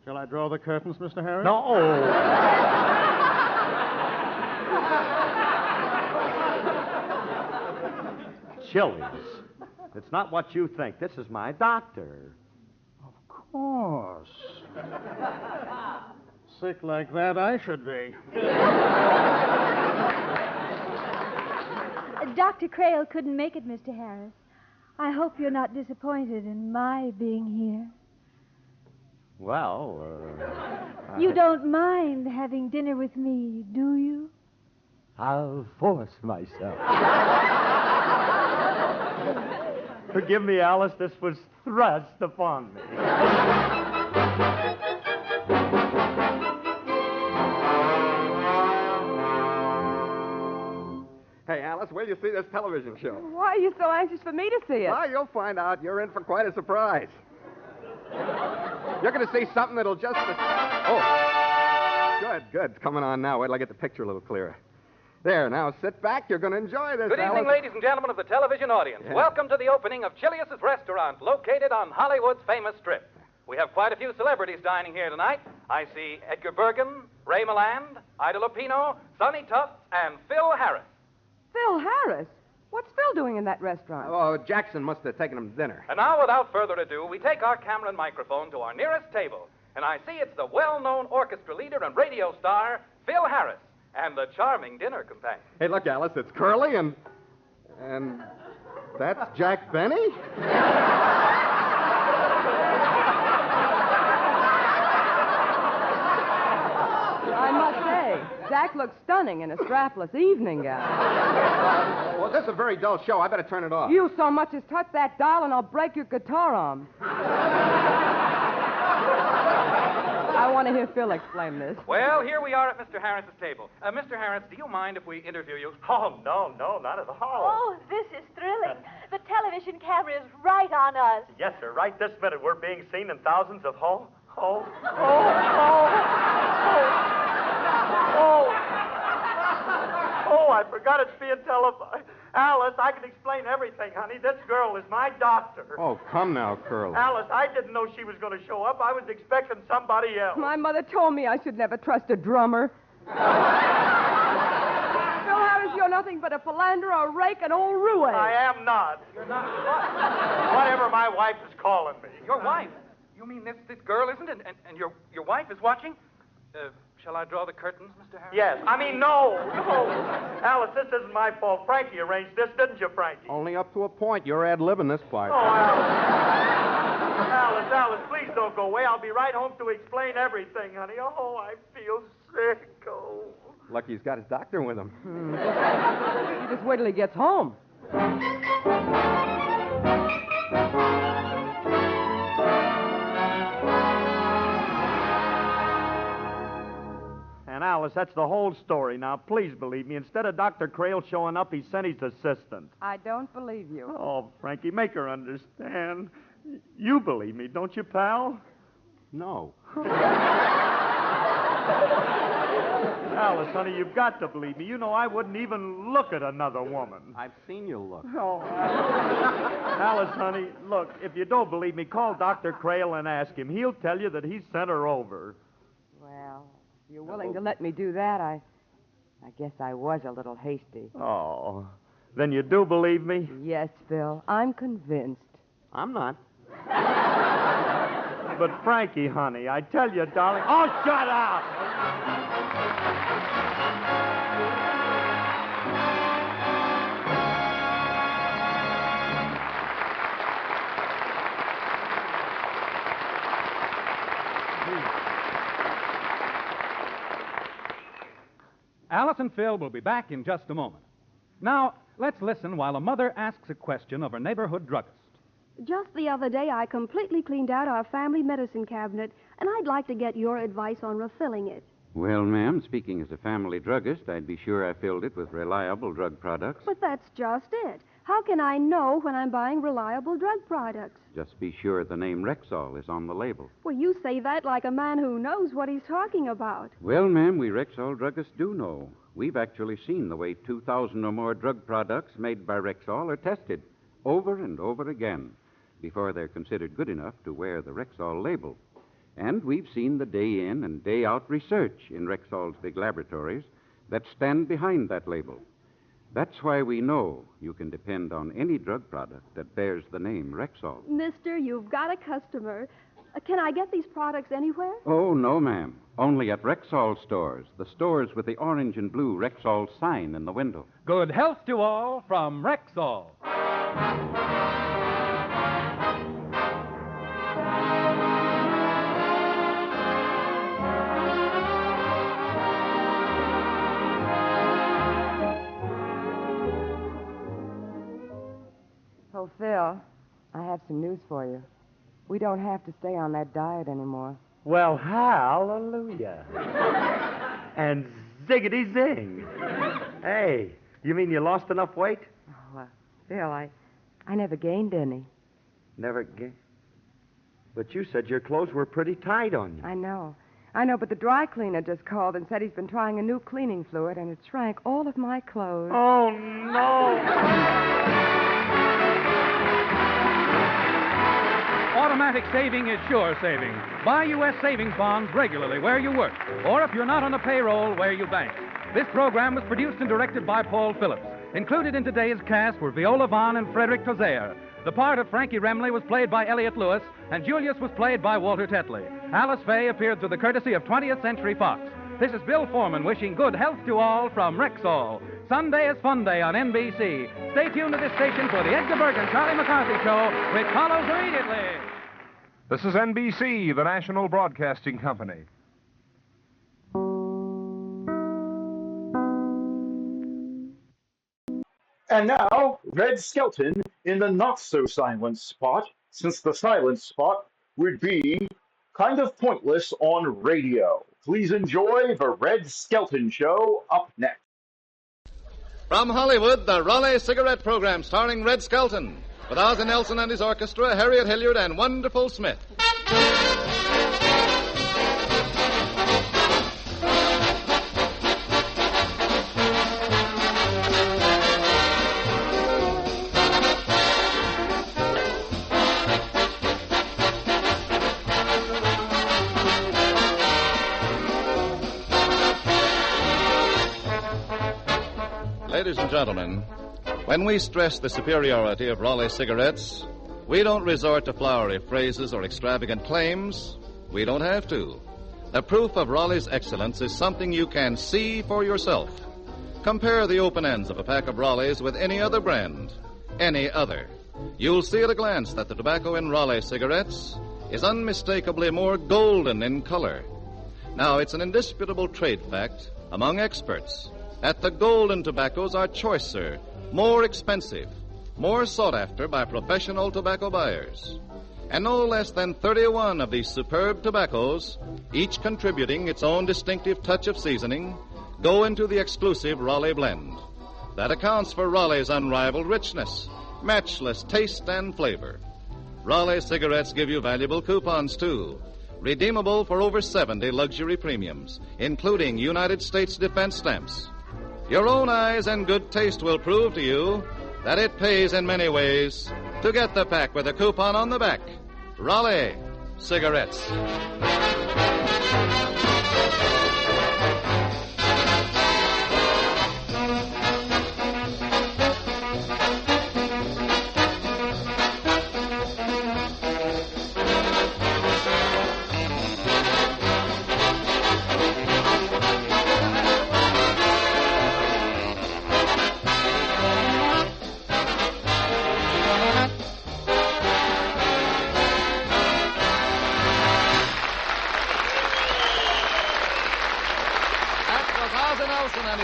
Shall I draw the curtains, Mr. Harris? No. Chilius. It's not what you think. This is my doctor. Of course. Sick like that, I should be. Dr. Crale couldn't make it, Mr. Harris. I hope you're not disappointed in my being here. Well, You don't mind having dinner with me, do you? I'll force myself. Forgive me, Alice. This was thrust upon me. Hey, Alice, where'll you see this television show? Why are you so anxious for me to see it? Well, you'll find out. You're in for quite a surprise. You're going to see something that'll just... Oh, good. It's coming on now. Wait till I get the picture a little clearer. There, now sit back. You're going to enjoy this, Good evening, Alice. ladies and gentlemen of the television audience. Yeah. Welcome to the opening of Chilius's Restaurant, located on Hollywood's famous strip. We have quite a few celebrities dining here tonight. I see Edgar Bergen, Ray Milland, Ida Lupino, Sonny Tufts, and Phil Harris. Phil Harris? What's Phil doing in that restaurant? Oh, Jackson must have taken him to dinner. And now, without further ado, we take our camera and microphone to our nearest table. And I see it's the well-known orchestra leader and radio star, Phil Harris, and the charming dinner companion. Hey, look, Alice, it's Curly and that's Jack Benny? I must say, Jack looks stunning in a strapless evening gown. Well, this is a very dull show. I better turn it off. You so much as touch that dial and I'll break your guitar arm. I want to hear Phil explain this. Well, here we are at Mr. Harris's table. Mr. Harris, do you mind if we interview you? Oh, no, not at all. Oh, this is thrilling. The television camera is right on us. Yes, sir. Right this minute, we're being seen in thousands of Oh, I forgot it's being televised. Alice, I can explain everything, honey. This girl is my doctor. Oh, come now, Curly. Alice, I didn't know she was going to show up. I was expecting somebody else. My mother told me I should never trust a drummer. Phil Harris, you're nothing but a philanderer, a rake, an old roue. I am not. You're not what? Whatever my wife is calling me. Your wife? You mean this girl isn't? And your wife is watching? Shall I draw the curtains, Mr. Harris? Yes. I mean, no. Alice, this isn't my fault. Frankie arranged this, didn't you, Frankie? Only up to a point. You're ad-libbing this part. Oh, Alice, please don't go away. I'll be right home to explain everything, honey. Oh, I feel sick. Oh. Lucky he's got his doctor with him. You just wait till he gets home. And Alice, that's the whole story. Now, please believe me. Instead of Dr. Crail showing up, he sent his assistant. I don't believe you. Oh, Frankie, make her understand. You believe me, don't you, pal? No. Alice, honey, you've got to believe me. You know I wouldn't even look at another woman. I've seen you look. Oh, Alice, honey, look, if you don't believe me, call Dr. Crail and ask him. He'll tell you that he sent her over. Well, if you're willing to let me do that, I guess I was a little hasty. Oh, then you do believe me? Yes, Phil, I'm convinced. I'm not. But Frankie, honey, I tell you, darling... Oh, shut up! Alice and Phil will be back in just a moment. Now, let's listen while a mother asks a question of her neighborhood druggist. Just the other day, I completely cleaned out our family medicine cabinet, and I'd like to get your advice on refilling it. Well, ma'am, speaking as a family druggist, I'd be sure I filled it with reliable drug products. But that's just it. How can I know when I'm buying reliable drug products? Just be sure the name Rexall is on the label. Well, you say that like a man who knows what he's talking about. Well, ma'am, we Rexall druggists do know. We've actually seen the way 2,000 or more drug products made by Rexall are tested over and over again before they're considered good enough to wear the Rexall label. And we've seen the day in and day out research in Rexall's big laboratories that stand behind that label. That's why we know you can depend on any drug product that bears the name Rexall. Mister, you've got a customer. Can I get these products anywhere? Oh, no, ma'am. Only at Rexall stores, the stores with the orange and blue Rexall sign in the window. Good health to all from Rexall. Oh, Phil, I have some news for you. We don't have to stay on that diet anymore. Well, hallelujah. And ziggity zing. Hey, you mean you lost enough weight? Oh, Phil, I never gained any. Never gained? But you said your clothes were pretty tight on you. I know, but the dry cleaner just called and said he's been trying a new cleaning fluid, and it shrank all of my clothes. Oh, no. Automatic saving is sure saving. Buy U.S. savings bonds regularly where you work, or if you're not on the payroll, where you bank. This program was produced and directed by Paul Phillips. Included in today's cast were Viola Vaughn and Frederick Tozier. The part of Frankie Remley was played by Elliott Lewis, and Julius was played by Walter Tetley. Alice Faye appeared through the courtesy of 20th Century Fox. This is Bill Foreman wishing good health to all from Rexall. Sunday is Fun Day on NBC. Stay tuned to this station for the Edgar Bergen Charlie McCarthy Show, which follows immediately. This is NBC, the national broadcasting company. And now, Red Skelton in the not-so-silent spot, since the silent spot would be kind of pointless on radio. Please enjoy the Red Skelton Show up next. From Hollywood, the Raleigh Cigarette Program starring Red Skelton, with Ozzie Nelson and his orchestra, Harriet Hilliard, and Wonderful Smith. Ladies and gentlemen, when we stress the superiority of Raleigh cigarettes, we don't resort to flowery phrases or extravagant claims. We don't have to. The proof of Raleigh's excellence is something you can see for yourself. Compare the open ends of a pack of Raleighs with any other brand, any other. You'll see at a glance that the tobacco in Raleigh cigarettes is unmistakably more golden in color. Now, it's an indisputable trade fact among experts that the golden tobaccos are choicer, more expensive, more sought after by professional tobacco buyers. And no less than 31 of these superb tobaccos, each contributing its own distinctive touch of seasoning, go into the exclusive Raleigh blend. That accounts for Raleigh's unrivaled richness, matchless taste and flavor. Raleigh cigarettes give you valuable coupons, too, redeemable for over 70 luxury premiums, including United States Defense stamps. Your own eyes and good taste will prove to you that it pays in many ways to get the pack with a coupon on the back. Raleigh cigarettes.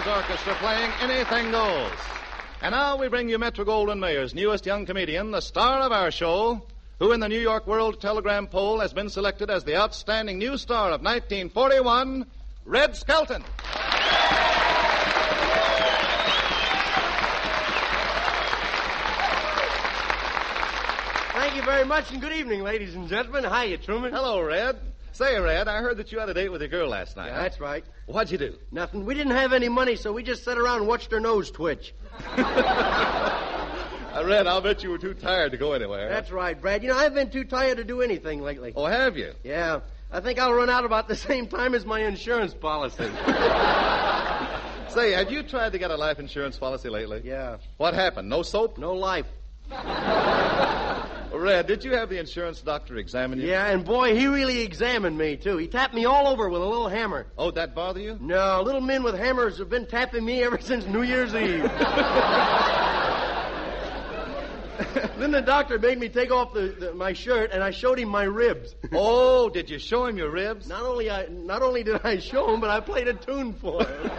Orchestra playing Anything Goes. And now we bring you Metro-Goldwyn-Mayer's newest young comedian, the star of our show, who in the New York World Telegram poll has been selected as the outstanding new star of 1941, Red Skelton. Thank you very much, and good evening, ladies and gentlemen. Hiya, Truman. Hello, Red. Say, Red, I heard that you had a date with a girl last night. Yeah, that's right. What'd you do? Nothing. We didn't have any money, so we just sat around and watched her nose twitch. Red, I'll bet you were too tired to go anywhere. That's right, Brad. You know, I've been too tired to do anything lately. Oh, have you? Yeah. I think I'll run out about the same time as my insurance policy. Say, have you tried to get a life insurance policy lately? Yeah. What happened? No soap? No life. Red, did you have the insurance doctor examine you? Yeah, and boy, he really examined me, too. He tapped me all over with a little hammer. Oh, did that bother you? No, little men with hammers have been tapping me ever since New Year's Eve. Then the doctor made me take off my shirt, and I showed him my ribs. Oh, did you show him your ribs? Not only did I show him, but I played a tune for him.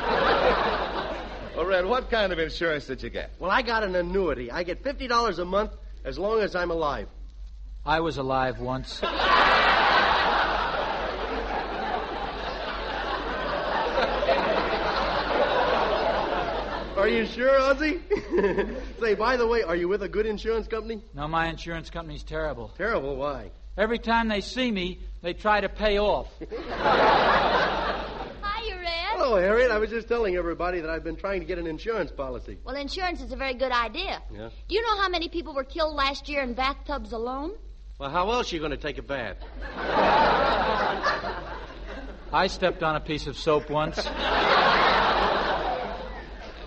Well, Red, what kind of insurance did you get? Well, I got an annuity. I get $50 a month as long as I'm alive. I was alive once. Are you sure, Ozzie? Say, by the way, are you with a good insurance company? No, my insurance company's terrible. Terrible? Why? Every time they see me, they try to pay off. Hiya, Red. Hello, Harriet. I was just telling everybody that I've been trying to get an insurance policy. Well, insurance is a very good idea. Yeah? Do you know how many people were killed last year in bathtubs alone? Well, how else are you going to take a bath? I stepped on a piece of soap once.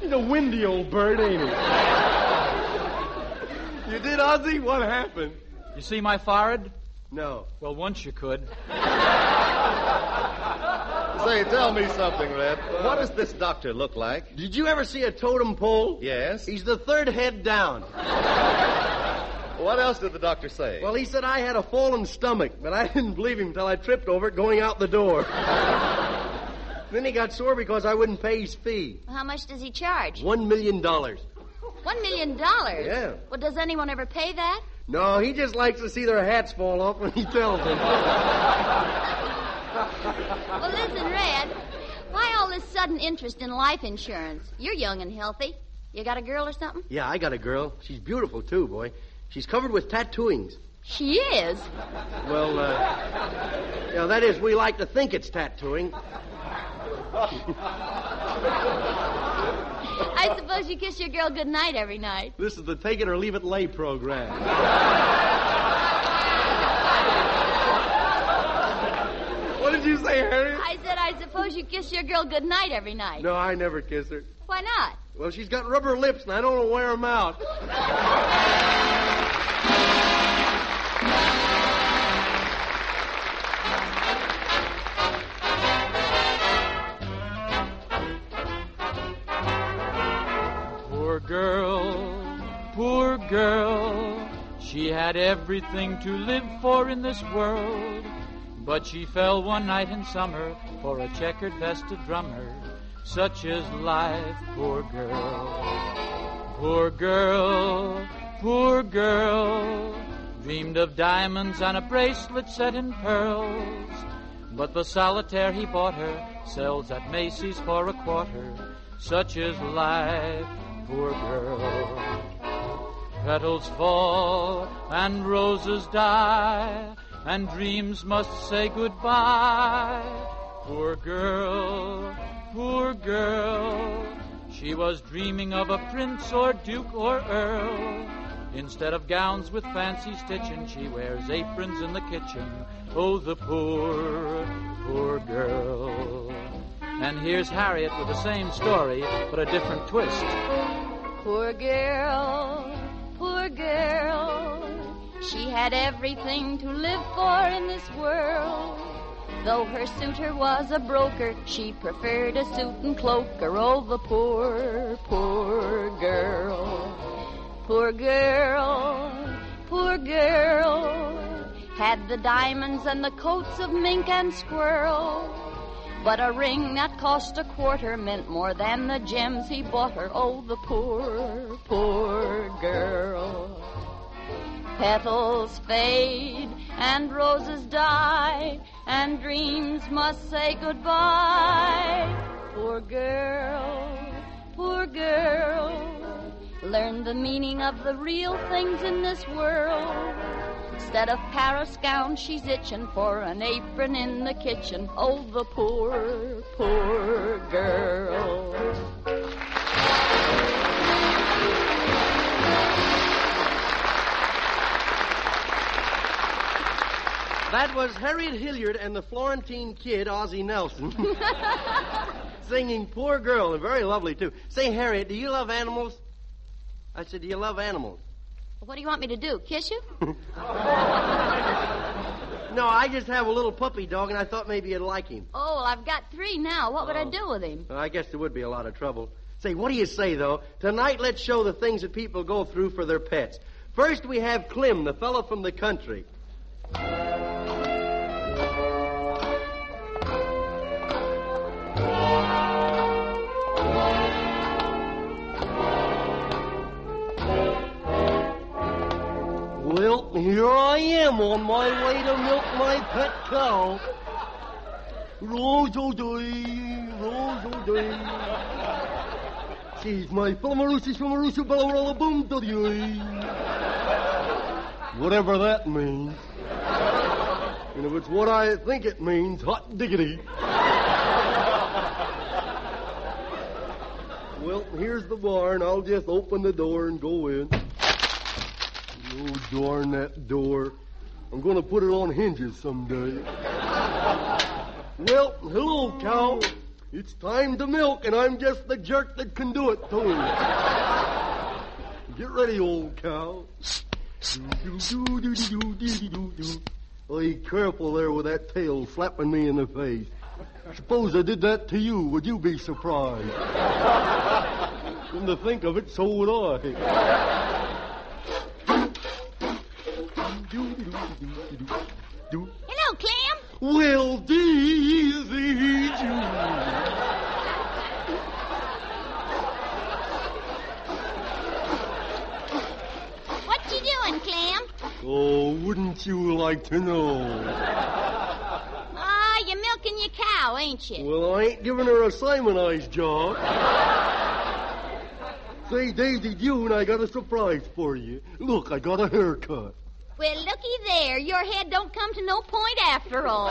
He's a windy old bird, ain't he? You did, Ozzie? What happened? You see my forehead? No. Well, once you could. Say, tell me something, Red. What does this doctor look like? Did you ever see a totem pole? Yes. He's the third head down. What else did the doctor say? Well, he said I had a fallen stomach, but I didn't believe him until I tripped over it going out the door. Then he got sore because I wouldn't pay his fee. Well, how much does he charge? $1 million. $1 million? Yeah. Well, does anyone ever pay that? No, he just likes to see their hats fall off when he tells them. Well, listen, Red. Why all this sudden interest in life insurance? You're young and healthy. You got a girl or something? Yeah, I got a girl. She's beautiful, too, boy. She's covered with tattooings. She is? Well, that is, we like to think it's tattooing. I suppose you kiss your girl goodnight every night. This is the take it or leave it lay program. What did you say, Harry? I said I suppose you kiss your girl goodnight every night. No, I never kiss her. Why not? Well, she's got rubber lips, and I don't want to wear them out. Poor girl, she had everything to live for in this world. But she fell one night in summer for a checkered vested drummer. Such is life, poor girl. Poor girl, poor girl, dreamed of diamonds and a bracelet set in pearls. But the solitaire he bought her sells at Macy's for a quarter. Such is life, poor girl. Petals fall and roses die, and dreams must say goodbye. Poor girl, poor girl, she was dreaming of a prince or duke or earl. Instead of gowns with fancy stitching, she wears aprons in the kitchen. Oh, the poor, poor girl. And here's Harriet with the same story, but a different twist. Poor girl, poor girl, she had everything to live for in this world. Though her suitor was a broker, she preferred a suit and cloaker. Oh, the poor, poor girl. Poor girl, poor girl, had the diamonds and the coats of mink and squirrel. But a ring that cost a quarter meant more than the gems he bought her. Oh, the poor, poor girl. Petals fade and roses die, and dreams must say goodbye. Poor girl, poor girl, learn the meaning of the real things in this world. Instead of Paris gown, she's itching for an apron in the kitchen. Oh, the poor, poor girl. That was Harriet Hilliard and the Florentine Kid, Ozzie Nelson, singing Poor Girl, and very lovely, too. Say, Harriet, do you love animals? I said, do you love animals? What do you want me to do, kiss you? No, I just have a little puppy dog, and I thought maybe you'd like him. Oh, well, I've got 3 now. What would I do with him? Well, I guess there would be a lot of trouble. Say, what do you say, though? Tonight, let's show the things that people go through for their pets. First, we have Clem, the fellow from the country. Well, here I am on my way to milk my pet cow. Rose-o-day, rose-o-day. She's my Filamarusis from Marusu Bella Boom W. Whatever that means. And if it's what I think it means, hot diggity. Well, here's the barn. I'll just open the door and go in. Oh, darn that door. I'm going to put it on hinges someday. Well, hello, cow. It's time to milk, and I'm just the jerk that can do it, too. Get ready, old cow. Oh, be careful there with that tail slapping me in the face. Suppose I did that to you, would you be surprised? Come to think of it, so would I. Hello, Clem. Well, these What you doing, Clem? wouldn't you like to know? Ah, you're milking your cow, ain't you? Well, I ain't giving her a Simonized job. Say, Daisy June, I got a surprise for you. Look, I got a haircut. Well, looky there. Your head don't come to no point after all.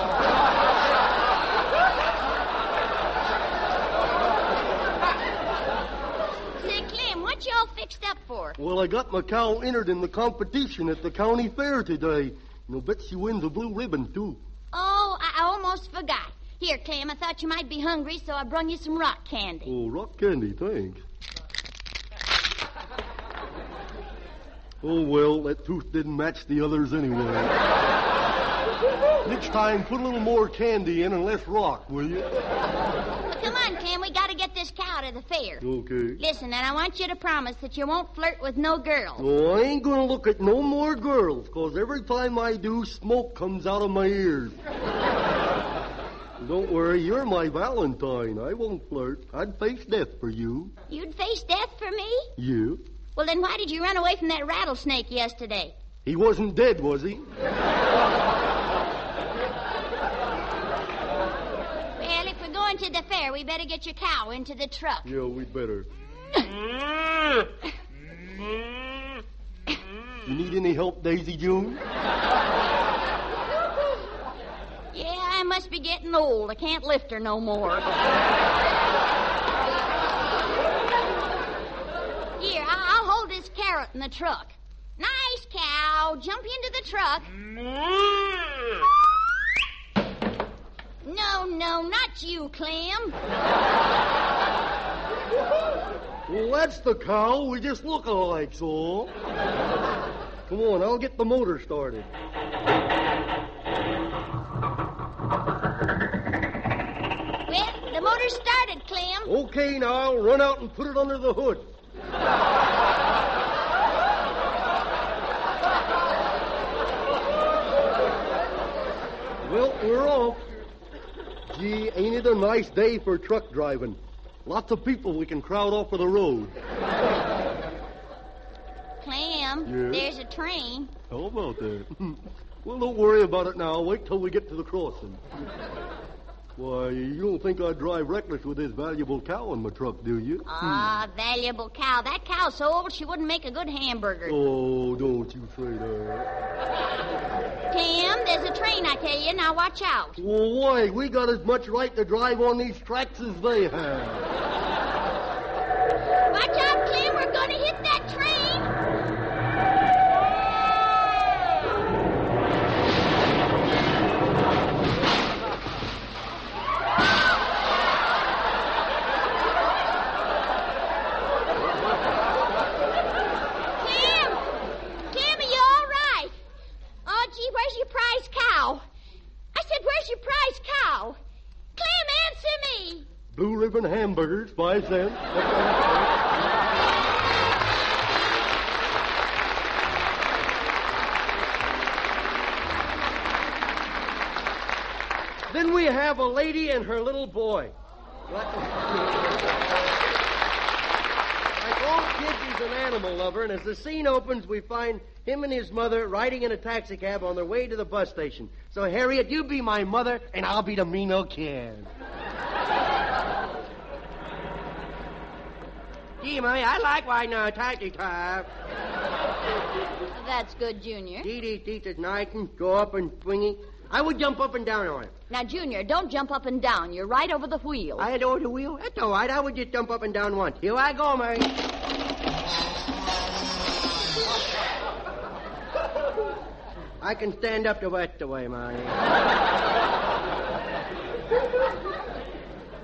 Say, Clem, what you all fixed up for? Well, I got my cow entered in the competition at the county fair today. And I'll bet she wins a blue ribbon, too. Oh, I almost forgot. Here, Clem, I thought you might be hungry, so I brung you some rock candy. Oh, rock candy, thanks. Oh, well, that tooth didn't match the others anyway. Next time, put a little more candy in and less rock, will you? Come on, Clem, we gotta get this cow to the fair. Okay. Listen, and I want you to promise that you won't flirt with no girls. Oh, I ain't gonna look at no more girls, 'cause every time I do, smoke comes out of my ears. Don't worry, you're my Valentine. I won't flirt. I'd face death for you. You'd face death for me? You? Well, then why did you run away from that rattlesnake yesterday? He wasn't dead, was he? Well, if we're going to the fair, we better get your cow into the truck. Yeah, we'd better. You need any help, Daisy June? Yeah, I must be getting old. I can't lift her no more. Here, I'll hold this carrot in the truck. Nice cow. Jump into the truck. No, not you, Clem. Well, that's the cow. We just look alike, so. Come on, I'll get the motor started. Well, the motor's started, Clem. Okay, now I'll run out and put it under the hood. Well, we're off. Gee, ain't it a nice day for truck driving? Lots of people we can crowd off of the road. Clem, Yes? there's a train. How about that? Well, don't worry about it now. Wait till we get to the crossing. Why, you don't think I'd drive reckless with this valuable cow in my truck, do you? Ah, valuable cow. That cow's so old she wouldn't make a good hamburger. Oh, don't you say that. Clem, there's a train, I tell you. Now watch out. Well, why? We got as much right to drive on these tracks as they have. Watch out, Clem. We're going to hit that train. Where's your prize cow? I said, where's your prize cow? Clem, answer me. Blue ribbon hamburgers, 5 cents. Then we have a lady and her little boy. Like all kids, he's an animal lover, and as the scene opens, we find him and his mother riding in a taxicab on their way to the bus station. So, Harriet, you be my mother, and I'll be the mean old kid. Gee, Mommy, I like riding on a taxicab. That's good, Junior. Teach is nice and go up and swingy. I would jump up and down on it. Now, Junior, don't jump up and down. You're right over the wheel. I had over the wheel? That's all right. I would just jump up and down once. Here I go, Mary. I can stand up the rest of the way, Mary.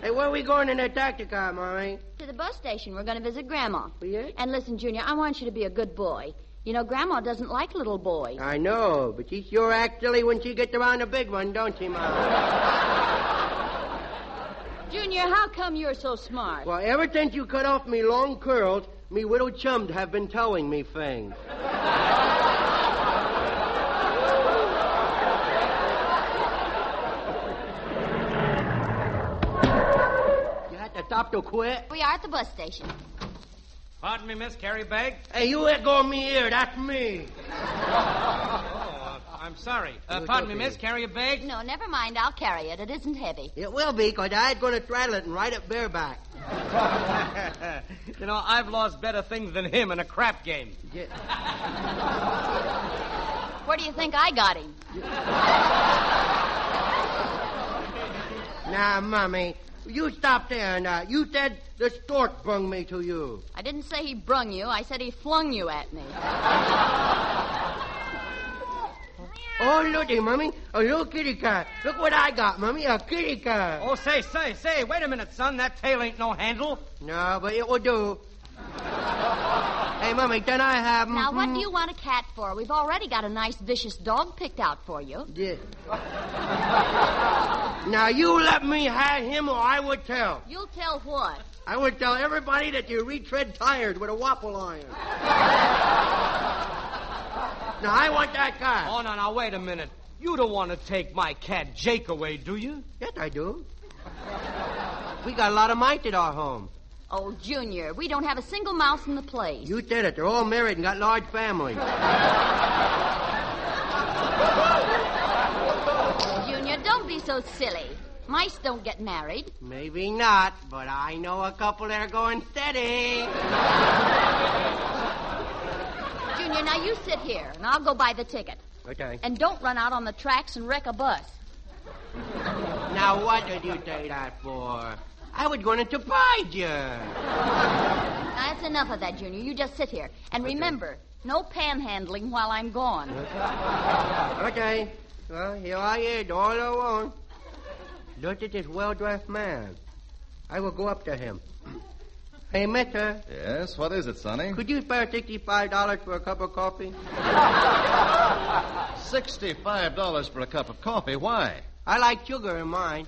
Hey, where are we going in that taxi car, Mary? To the bus station. We're going to visit Grandma. Yeah? And listen, Junior, I want you to be a good boy. You know, Grandma doesn't like little boys. I know, but she sure acts silly when she gets around a big one, don't she, Mom? Junior, how come you're so smart? Well, ever since you cut off me long curls, me widow chums have been telling me things. You had to stop to quit? We are at the bus station. Pardon me, miss, carry bag? Hey, you let go of me ear. That's me. I'm I'm sorry. Pardon me, miss. Carry a bag? No, never mind. I'll carry it. It isn't heavy. It will be, 'cause I ain't going to straddle it and ride it bareback. You know, I've lost better things than him in a crap game. Where do you think I got him? Now, Mommy, you stop there now. You said the stork brung me to you. I didn't say he brung you. I said he flung you at me. Oh, looky, Mommy, a little kitty cat. Look what I got, Mommy, a kitty cat. Oh, say, wait a minute, son. That tail ain't no handle. No, but it will do. Hey, Mommy, can I have... Now, what do you want a cat for? We've already got a nice, vicious dog picked out for you. Yeah. Now, you let me have him or I would tell. You'll tell what? I would tell everybody that you retread tires with a waffle iron. Now, I want that cat. Oh, no, now, wait a minute. You don't want to take my cat Jake away, do you? Yes, I do. We got a lot of mice at our home. Oh, Junior, we don't have a single mouse in the place. You said it. They're all married and got large families. Junior, don't be so silly. Mice don't get married. Maybe not, but I know a couple that are going steady. Junior, now you sit here, and I'll go buy the ticket. Okay. And don't run out on the tracks and wreck a bus. Now, what did you say that for? I was going to surprise you. Now, that's enough of that, Junior. You just sit here. And remember, no panhandling while I'm gone. Okay. Well, here I is, all alone. Look at this well-dressed man. I will go up to him. Hey, mister. Yes, what is it, Sonny? Could you spare $65 for a cup of coffee? $65 for a cup of coffee? Why? I like sugar in mine.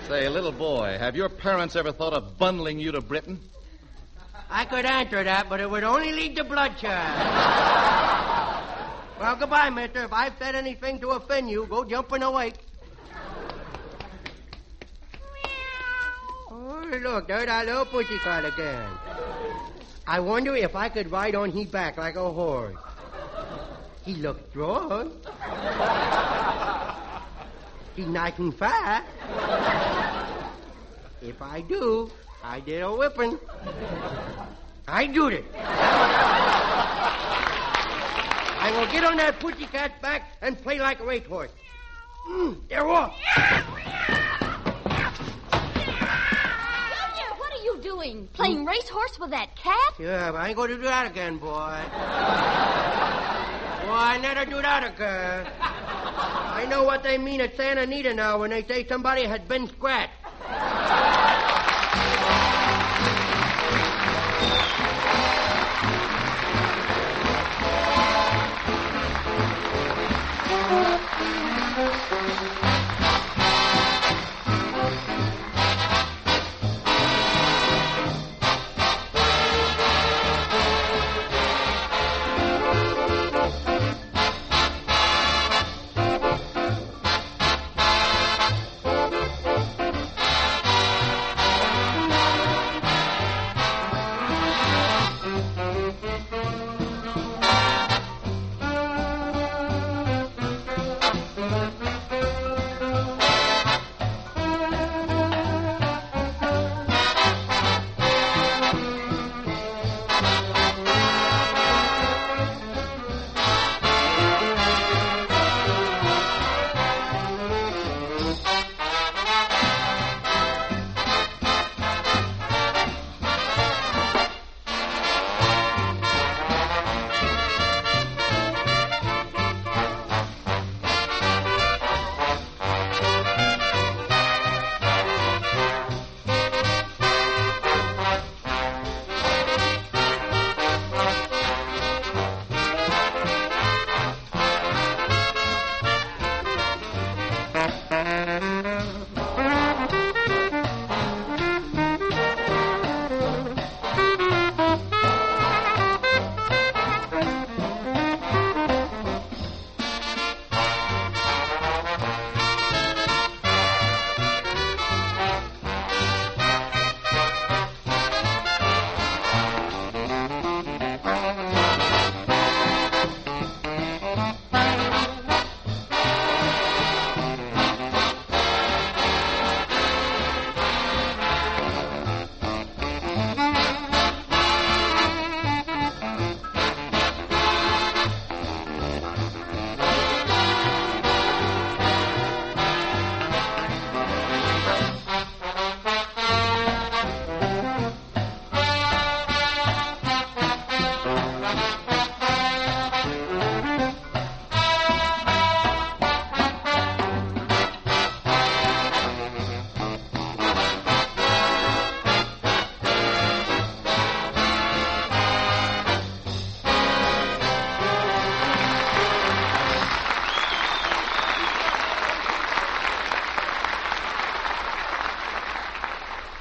Say, little boy, have your parents ever thought of bundling you to Britain? I could answer that, but it would only lead to bloodshed. Well, goodbye, mister. If I've said anything to offend you, go jump in the lake. Oh, look, there's that little pussycat again. I wonder if I could ride on his back like a horse. He looks strong. He's nice and fat. If I do, I did a whipping. I do it. I will get on that pussycat's back and play like a racehorse. They're off. Junior, what are you doing? Playing racehorse with that cat? Yeah, but I ain't going to do that again, boy. Boy, I never do that again. I know what they mean at Santa Anita now when they say somebody has been scratched.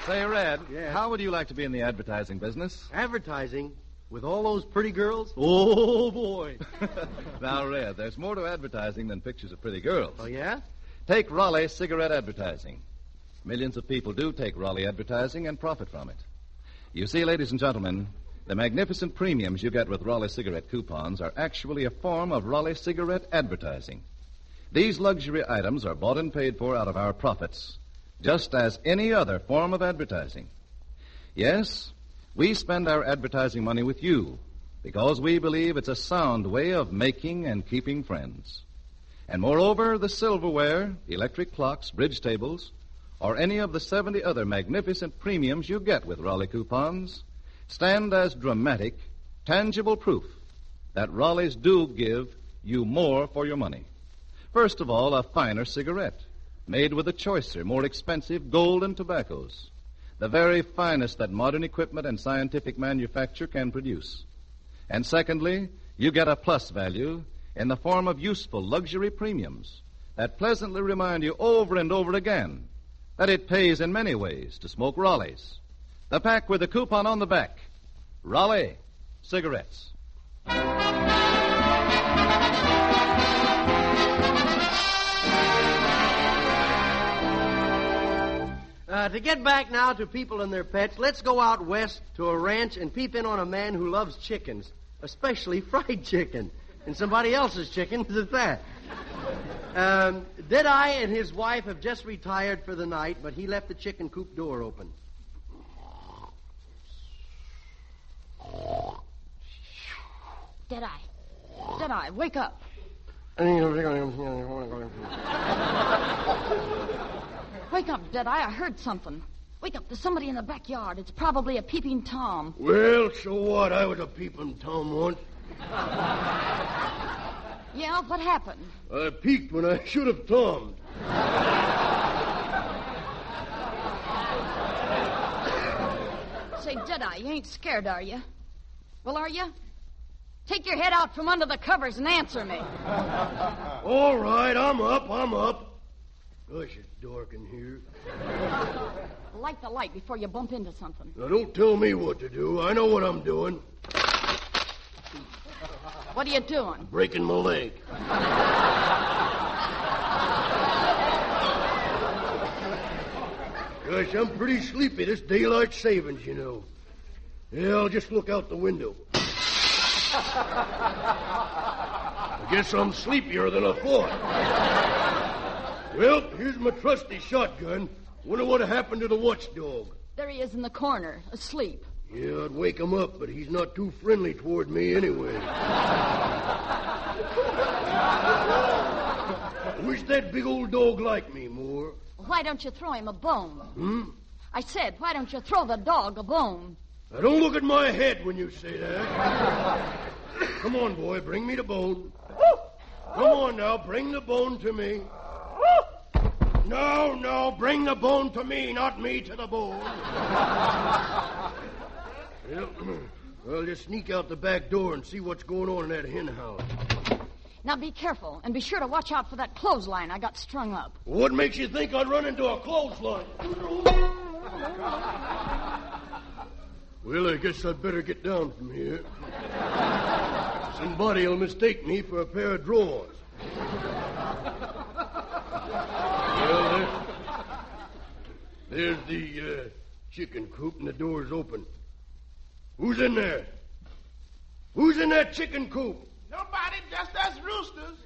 Say, Red, Yeah. how would you like to be in the advertising business? Advertising? With all those pretty girls? Oh, boy. Now, Red, there's more to advertising than pictures of pretty girls. Oh, yeah? Take Raleigh cigarette advertising. Millions of people do take Raleigh advertising and profit from it. You see, ladies and gentlemen, the magnificent premiums you get with Raleigh cigarette coupons are actually a form of Raleigh cigarette advertising. These luxury items are bought and paid for out of our profits, just as any other form of advertising. Yes, we spend our advertising money with you because we believe it's a sound way of making and keeping friends. And moreover, the silverware, electric clocks, bridge tables, or any of the 70 other magnificent premiums you get with Raleigh coupons stand as dramatic, tangible proof that Raleighs do give you more for your money. First of all, a finer cigarette made with the choicer, more expensive golden tobaccos, the very finest that modern equipment and scientific manufacture can produce. And secondly, you get a plus value in the form of useful luxury premiums that pleasantly remind you over and over again that it pays in many ways to smoke Raleighs. The pack with the coupon on the back. Raleigh cigarettes. To get back now to people and their pets, let's go out west to a ranch and peep in on a man who loves chickens, especially fried chicken, and somebody else's chickens at that. Deadeye and his wife have just retired for the night, but he left the chicken coop door open. Deadeye, wake up. Wake up, Deadeye, I heard something. Wake up, there's somebody in the backyard. It's probably a peeping Tom. Well, so what? I was a peeping Tom once. Yeah, what happened? I peeked when I should have Tommed. Say, Deadeye, you ain't scared, are you? Well, are you? Take your head out from under the covers and answer me. All right, I'm up. Gosh, it's dark in here. Light the light before you bump into something. Now, don't tell me what to do. I know what I'm doing. What are you doing? Breaking my leg. Gosh, I'm pretty sleepy. This daylight savings, you know. Yeah, I'll just look out the window. I guess I'm sleepier than I thought. Well, here's my trusty shotgun. Wonder what happened to the watchdog. There he is in the corner, asleep. Yeah, I'd wake him up, but he's not too friendly toward me anyway. I wish that big old dog liked me more. Why don't you throw him a bone? Hmm? I said, why don't you throw the dog a bone? Now, don't look at my head when you say that. Come on, boy, bring me the bone. Come on now, bring the bone to me. No, bring the bone to me, not me to the bone. Well, just sneak out the back door and see what's going on in that hen house. Now be careful, and be sure to watch out for that clothesline I got strung up. What makes you think I'd run into a clothesline? Well, I guess I'd better get down from here. Somebody will mistake me for a pair of drawers. Well, there's the chicken coop, and the door's open. Who's in there? Who's in that chicken coop? Nobody, just us roosters.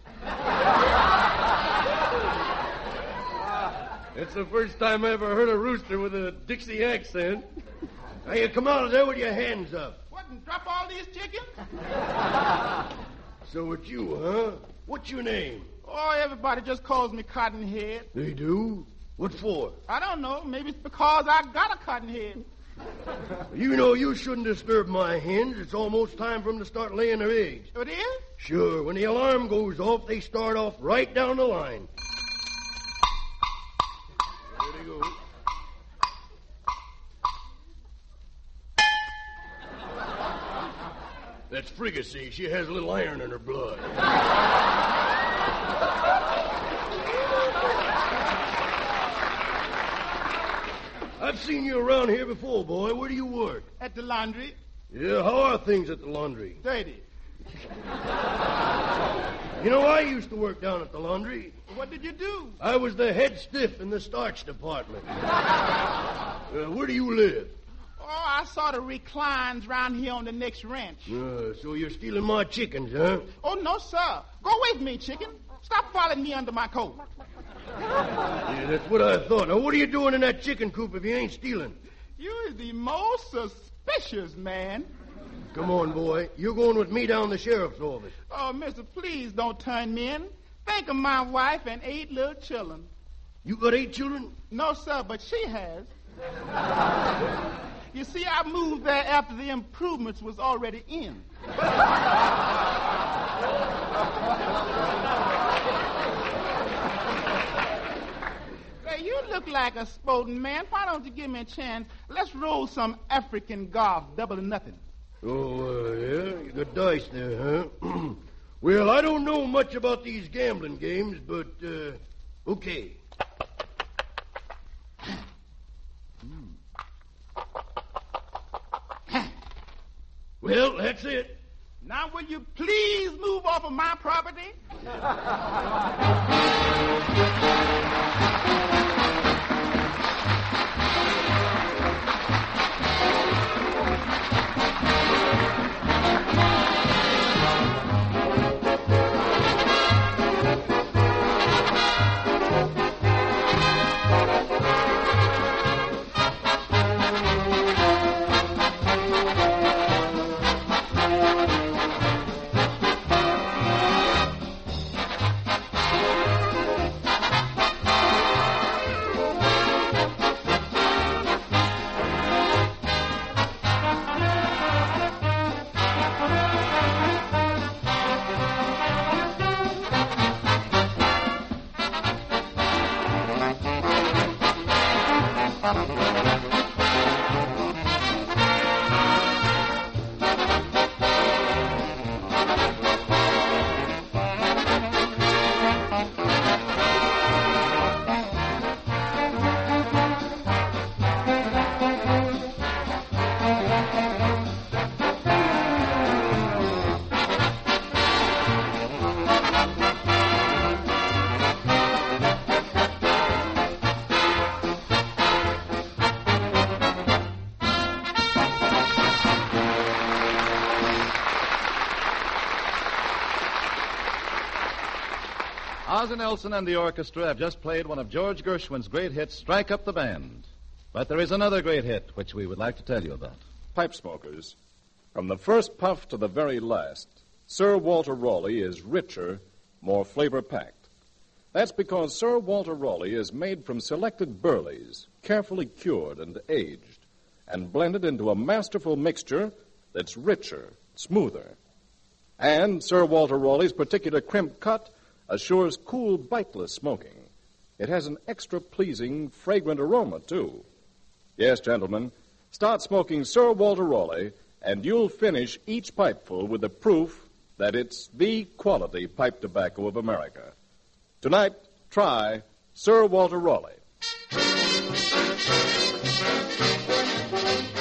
It's the first time I ever heard a rooster with a Dixie accent. Now, you come out of there with your hands up. What, and drop all these chickens? So it's you, huh? What's your name? Oh, everybody just calls me Cottonhead. They do? What for? I don't know. Maybe it's because I got a cotton head. You know you shouldn't disturb my hens. It's almost time for them to start laying their eggs. It is? Sure. When the alarm goes off, they start off right down the line. There they go. That's Fricassee. She has a little iron in her blood. I've seen you around here before, boy. Where do you work? At the laundry. Yeah, how are things at the laundry? Dirty. You know, I used to work down at the laundry. What did you do? I was the head stiff in the starch department. Where do you live? Oh, I sort of reclines round here on the next ranch. So you're stealing my chickens, huh? Oh, no, sir. Go away from me, chicken. Stop following me under my coat. Yeah, that's what I thought. Now, what are you doing in that chicken coop if you ain't stealing? You is the most suspicious man. Come on, boy. You're going with me down the sheriff's office. Oh, mister, please don't turn me in. Think of my wife and 8 little children. You got 8 children? No, sir, but she has. You see, I moved there after the improvements was already in. Say, you look like a sporting man. Why don't you give me a chance? Let's roll some African golf, double or nothing. Oh, yeah? You got dice there, huh? Well, I don't know much about these gambling games, but, okay. Well, that's it. Now, will you please move off of my property? Ozzie Nelson and the orchestra have just played one of George Gershwin's great hits, Strike Up the Band. But there is another great hit which we would like to tell you about. Pipe smokers. From the first puff to the very last, Sir Walter Raleigh is richer, more flavor-packed. That's because Sir Walter Raleigh is made from selected burleys, carefully cured and aged, and blended into a masterful mixture that's richer, smoother. And Sir Walter Raleigh's particular crimp cut assures cool, biteless smoking. It has an extra pleasing, fragrant aroma, too. Yes, gentlemen, start smoking Sir Walter Raleigh, and you'll finish each pipeful with the proof that it's the quality pipe tobacco of America. Tonight, try Sir Walter Raleigh.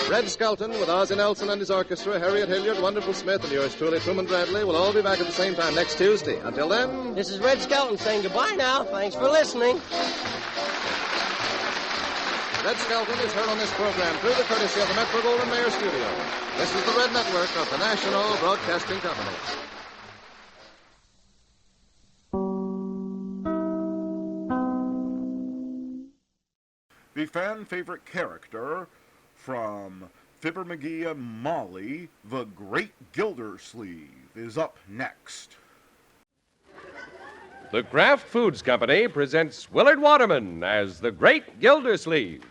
Red Skelton with Ozzie Nelson and his orchestra, Harriet Hilliard, Wonderful Smith, and yours truly, Truman Bradley, will all be back at the same time next Tuesday. Until then... This is Red Skelton saying goodbye now. Thanks for listening. Red Skelton is heard on this program through the courtesy of the Metro-Goldwyn-Mayer Studio. This is the Red Network of the National Broadcasting Company. The fan-favorite character from Fibber, Magee, and Molly, the Great Gildersleeve, is up next. The Kraft Foods Company presents Willard Waterman as the Great Gildersleeve.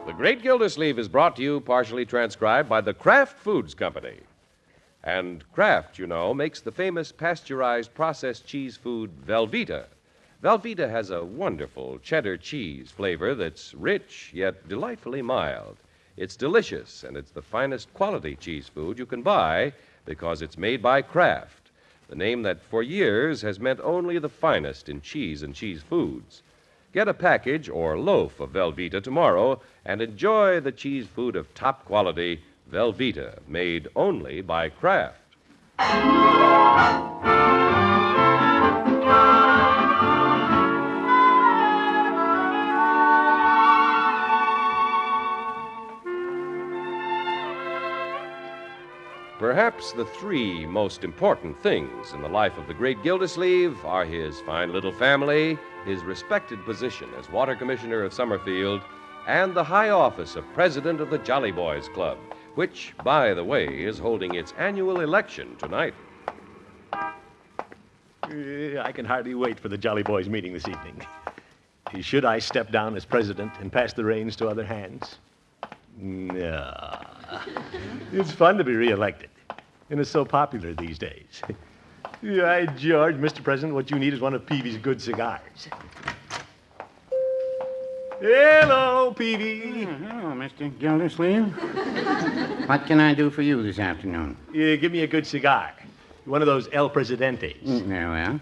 The Great Gildersleeve is brought to you, partially transcribed, by the Kraft Foods Company. And Kraft, you know, makes the famous pasteurized processed cheese food Velveeta. Velveeta has a wonderful cheddar cheese flavor that's rich yet delightfully mild. It's delicious, and it's the finest quality cheese food you can buy because it's made by Kraft, the name that for years has meant only the finest in cheese and cheese foods. Get a package or loaf of Velveeta tomorrow and enjoy the cheese food of top quality, Velveeta, made only by Kraft. Perhaps the three most important things in the life of the Great Gildersleeve are his fine little family, his respected position as Water Commissioner of Summerfield, and the high office of President of the Jolly Boys Club, which, by the way, is holding its annual election tonight. I can hardly wait for the Jolly Boys meeting this evening. Should I step down as president and pass the reins to other hands? No. It's fun to be reelected, and it's so popular these days. Yeah, George, Mr. President, what you need is one of Peavy's good cigars. Hello, Peavy. Hello, Mr. Gildersleeve. What can I do for you this afternoon? Give me a good cigar. One of those El Presidentes. Very well.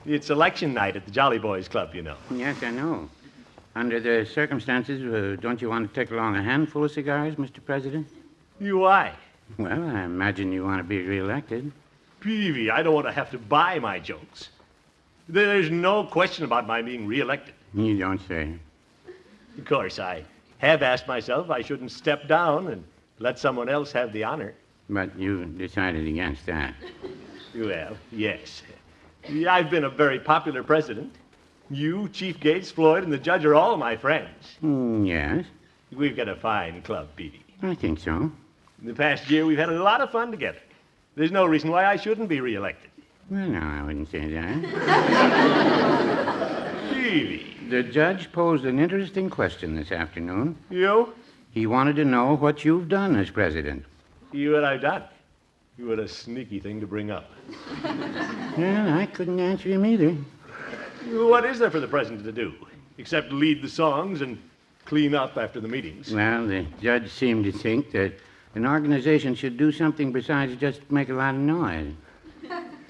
It's election night at the Jolly Boys Club, you know. Yes, I know. Under the circumstances, don't you want to take along a handful of cigars, Mr. President? Why? Well, I imagine you want to be reelected. Peavy, I don't want to have to buy my jokes. There's no question about my being reelected. You don't say. Of course, I have asked myself I shouldn't step down and let someone else have the honor. But you decided against that. Well, yes. I've been a very popular president. You, Chief Gates, Floyd, and the judge are all my friends. Yes. We've got a fine club, Peavy. I think so. In the past year, we've had a lot of fun together. There's no reason why I shouldn't be reelected. Well, no, I wouldn't say that. Peavy. The judge posed an interesting question this afternoon. You? He wanted to know what you've done as president. What I've done? What a sneaky thing to bring up. Well, I couldn't answer him either. What is there for the president to do, except lead the songs and clean up after the meetings? Well, the judge seemed to think that an organization should do something besides just make a lot of noise.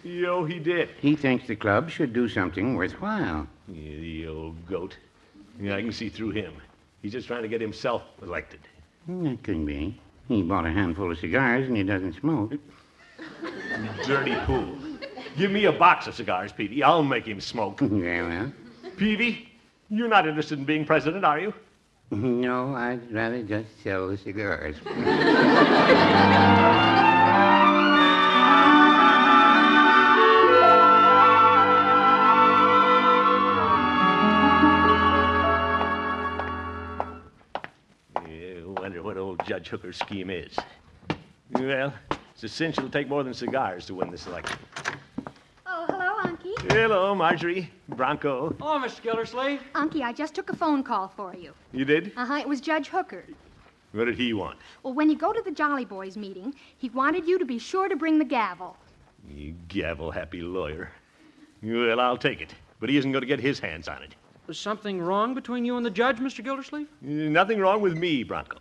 He did. He thinks the club should do something worthwhile. Yeah, the old goat. Yeah, I can see through him. He's just trying to get himself elected. That couldn't be. He bought a handful of cigars and he doesn't smoke. Dirty fool. Give me a box of cigars, Peavy. I'll make him smoke. Very well. Peavy, you're not interested in being president, are you? No, I'd rather just sell the cigars. Wonder what old Judge Hooker's scheme is. Well, it's essential to take more than cigars to win this election. Oh, hello, Unky. Hello, Marjorie. Bronco. Oh, Mr. Gildersleeve. Unky, I just took a phone call for you. You did? Uh-huh, it was Judge Hooker. What did he want? Well, when you go to the Jolly Boys meeting, he wanted you to be sure to bring the gavel. You gavel-happy lawyer. Well, I'll take it. But he isn't going to get his hands on it. Was something wrong between you and the judge, Mr. Gildersleeve? Nothing wrong with me, Bronco.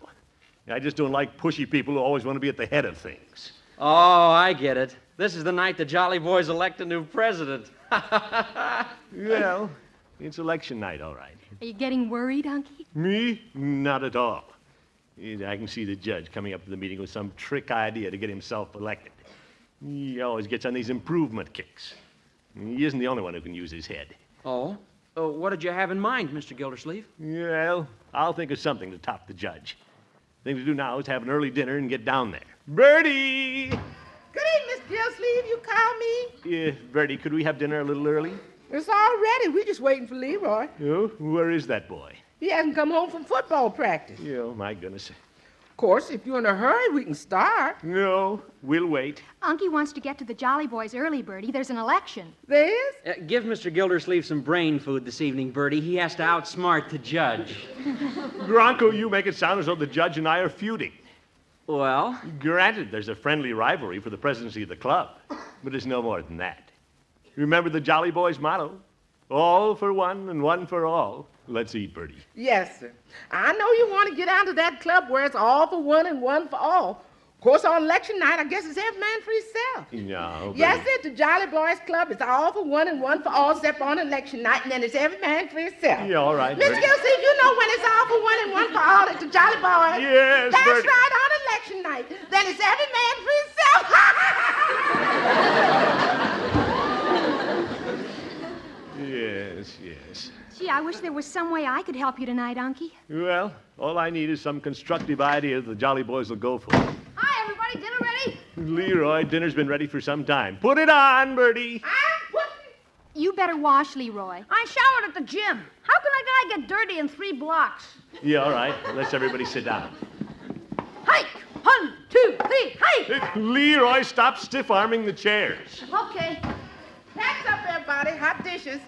I just don't like pushy people who always want to be at the head of things. Oh, I get it. This is the night the Jolly Boys elect a new president. Well, it's election night, all right. Are you getting worried, Unky? Me? Not at all. I can see the judge coming up to the meeting with some trick idea to get himself elected. He always gets on these improvement kicks. He isn't the only one who can use his head. Oh? What did you have in mind, Mr. Gildersleeve? Well, I'll think of something to top the judge. The thing to do now is have an early dinner and get down there. Bertie! Good evening, Mr. Gildersleeve. You call me? Bertie, could we have dinner a little early? It's all ready. We're just waiting for Leroy. Oh, where is that boy? He hasn't come home from football practice. Oh, my goodness. Of course, if you're in a hurry, we can start. No, we'll wait. Unky wants to get to the Jolly Boys early, Bertie. There's an election. There is? Give Mr. Gildersleeve some brain food this evening, Bertie. He has to outsmart the judge. Bronco, you make it sound as though the judge and I are feuding. Well? Granted, there's a friendly rivalry for the presidency of the club, but it's no more than that. Remember the Jolly Boys motto? All for one and one for all. Let's eat, Bertie. Yes, sir. I know you want to get out to that club where it's all for one and one for all. Of course, on election night, I guess it's every man for himself. No, Yes, sir, the Jolly Boys Club is all for one and one for all except on election night, and then it's every man for himself. Yeah, all right, Mr. Bertie. Gildersleeve, you know when it's all for one and one for all at the Jolly Boys? Yes, That's Bertie. right, on election night. Then it's every man for himself. Yes, yes. Gee, I wish there was some way I could help you tonight, Unky. Well, all I need is some constructive idea the Jolly Boys will go for. Hi, everybody. Dinner ready? Leroy, dinner's been ready for some time. Put it on, Bertie. You better wash, Leroy. I showered at the gym. How can a guy get dirty in 3 blocks? Yeah, all right. Let's everybody sit down. Hike! 1, 2, 3, hike! Leroy, stop stiff-arming the chairs. Okay. Pack's up, everybody. Hot dishes.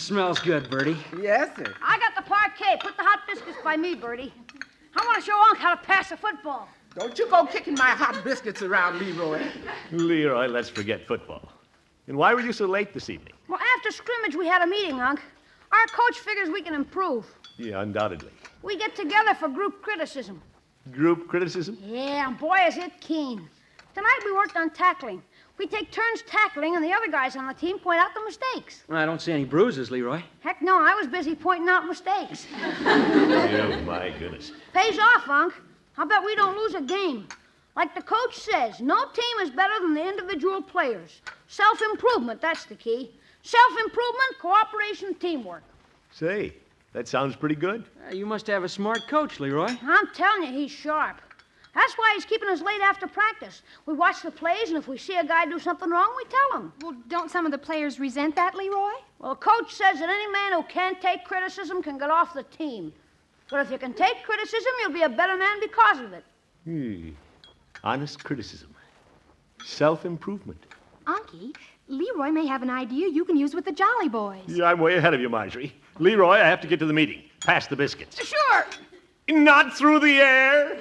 Smells good, Bertie. Yes, sir. I got the parquet. Put the hot biscuits by me, Bertie. I want to show Unc how to pass a football. Don't you go kicking my hot biscuits around, Leroy. Leroy, let's forget football. And why were you so late this evening? Well, after scrimmage, we had a meeting, Unc. Our coach figures we can improve. Yeah, undoubtedly. We get together for group criticism. Group criticism? Yeah, boy, is it keen. Tonight we worked on tackling. We take turns tackling, and the other guys on the team point out the mistakes. I don't see any bruises, Leroy. Heck no, I was busy pointing out mistakes. Oh, my goodness. Pays off, Unc. I bet we don't lose a game. Like the coach says, no team is better than the individual players. Self-improvement, that's the key. Self-improvement, cooperation, teamwork. Say, that sounds pretty good. You must have a smart coach, Leroy. I'm telling you, he's sharp. That's why he's keeping us late after practice. We watch the plays, and if we see a guy do something wrong, we tell him. Well, don't some of the players resent that, Leroy? Well, coach says that any man who can't take criticism can get off the team. But if you can take criticism, you'll be a better man because of it. Honest criticism. Self-improvement. Unky, Leroy may have an idea you can use with the Jolly Boys. Yeah, I'm way ahead of you, Marjorie. Leroy, I have to get to the meeting. Pass the biscuits. Sure. Not through the air.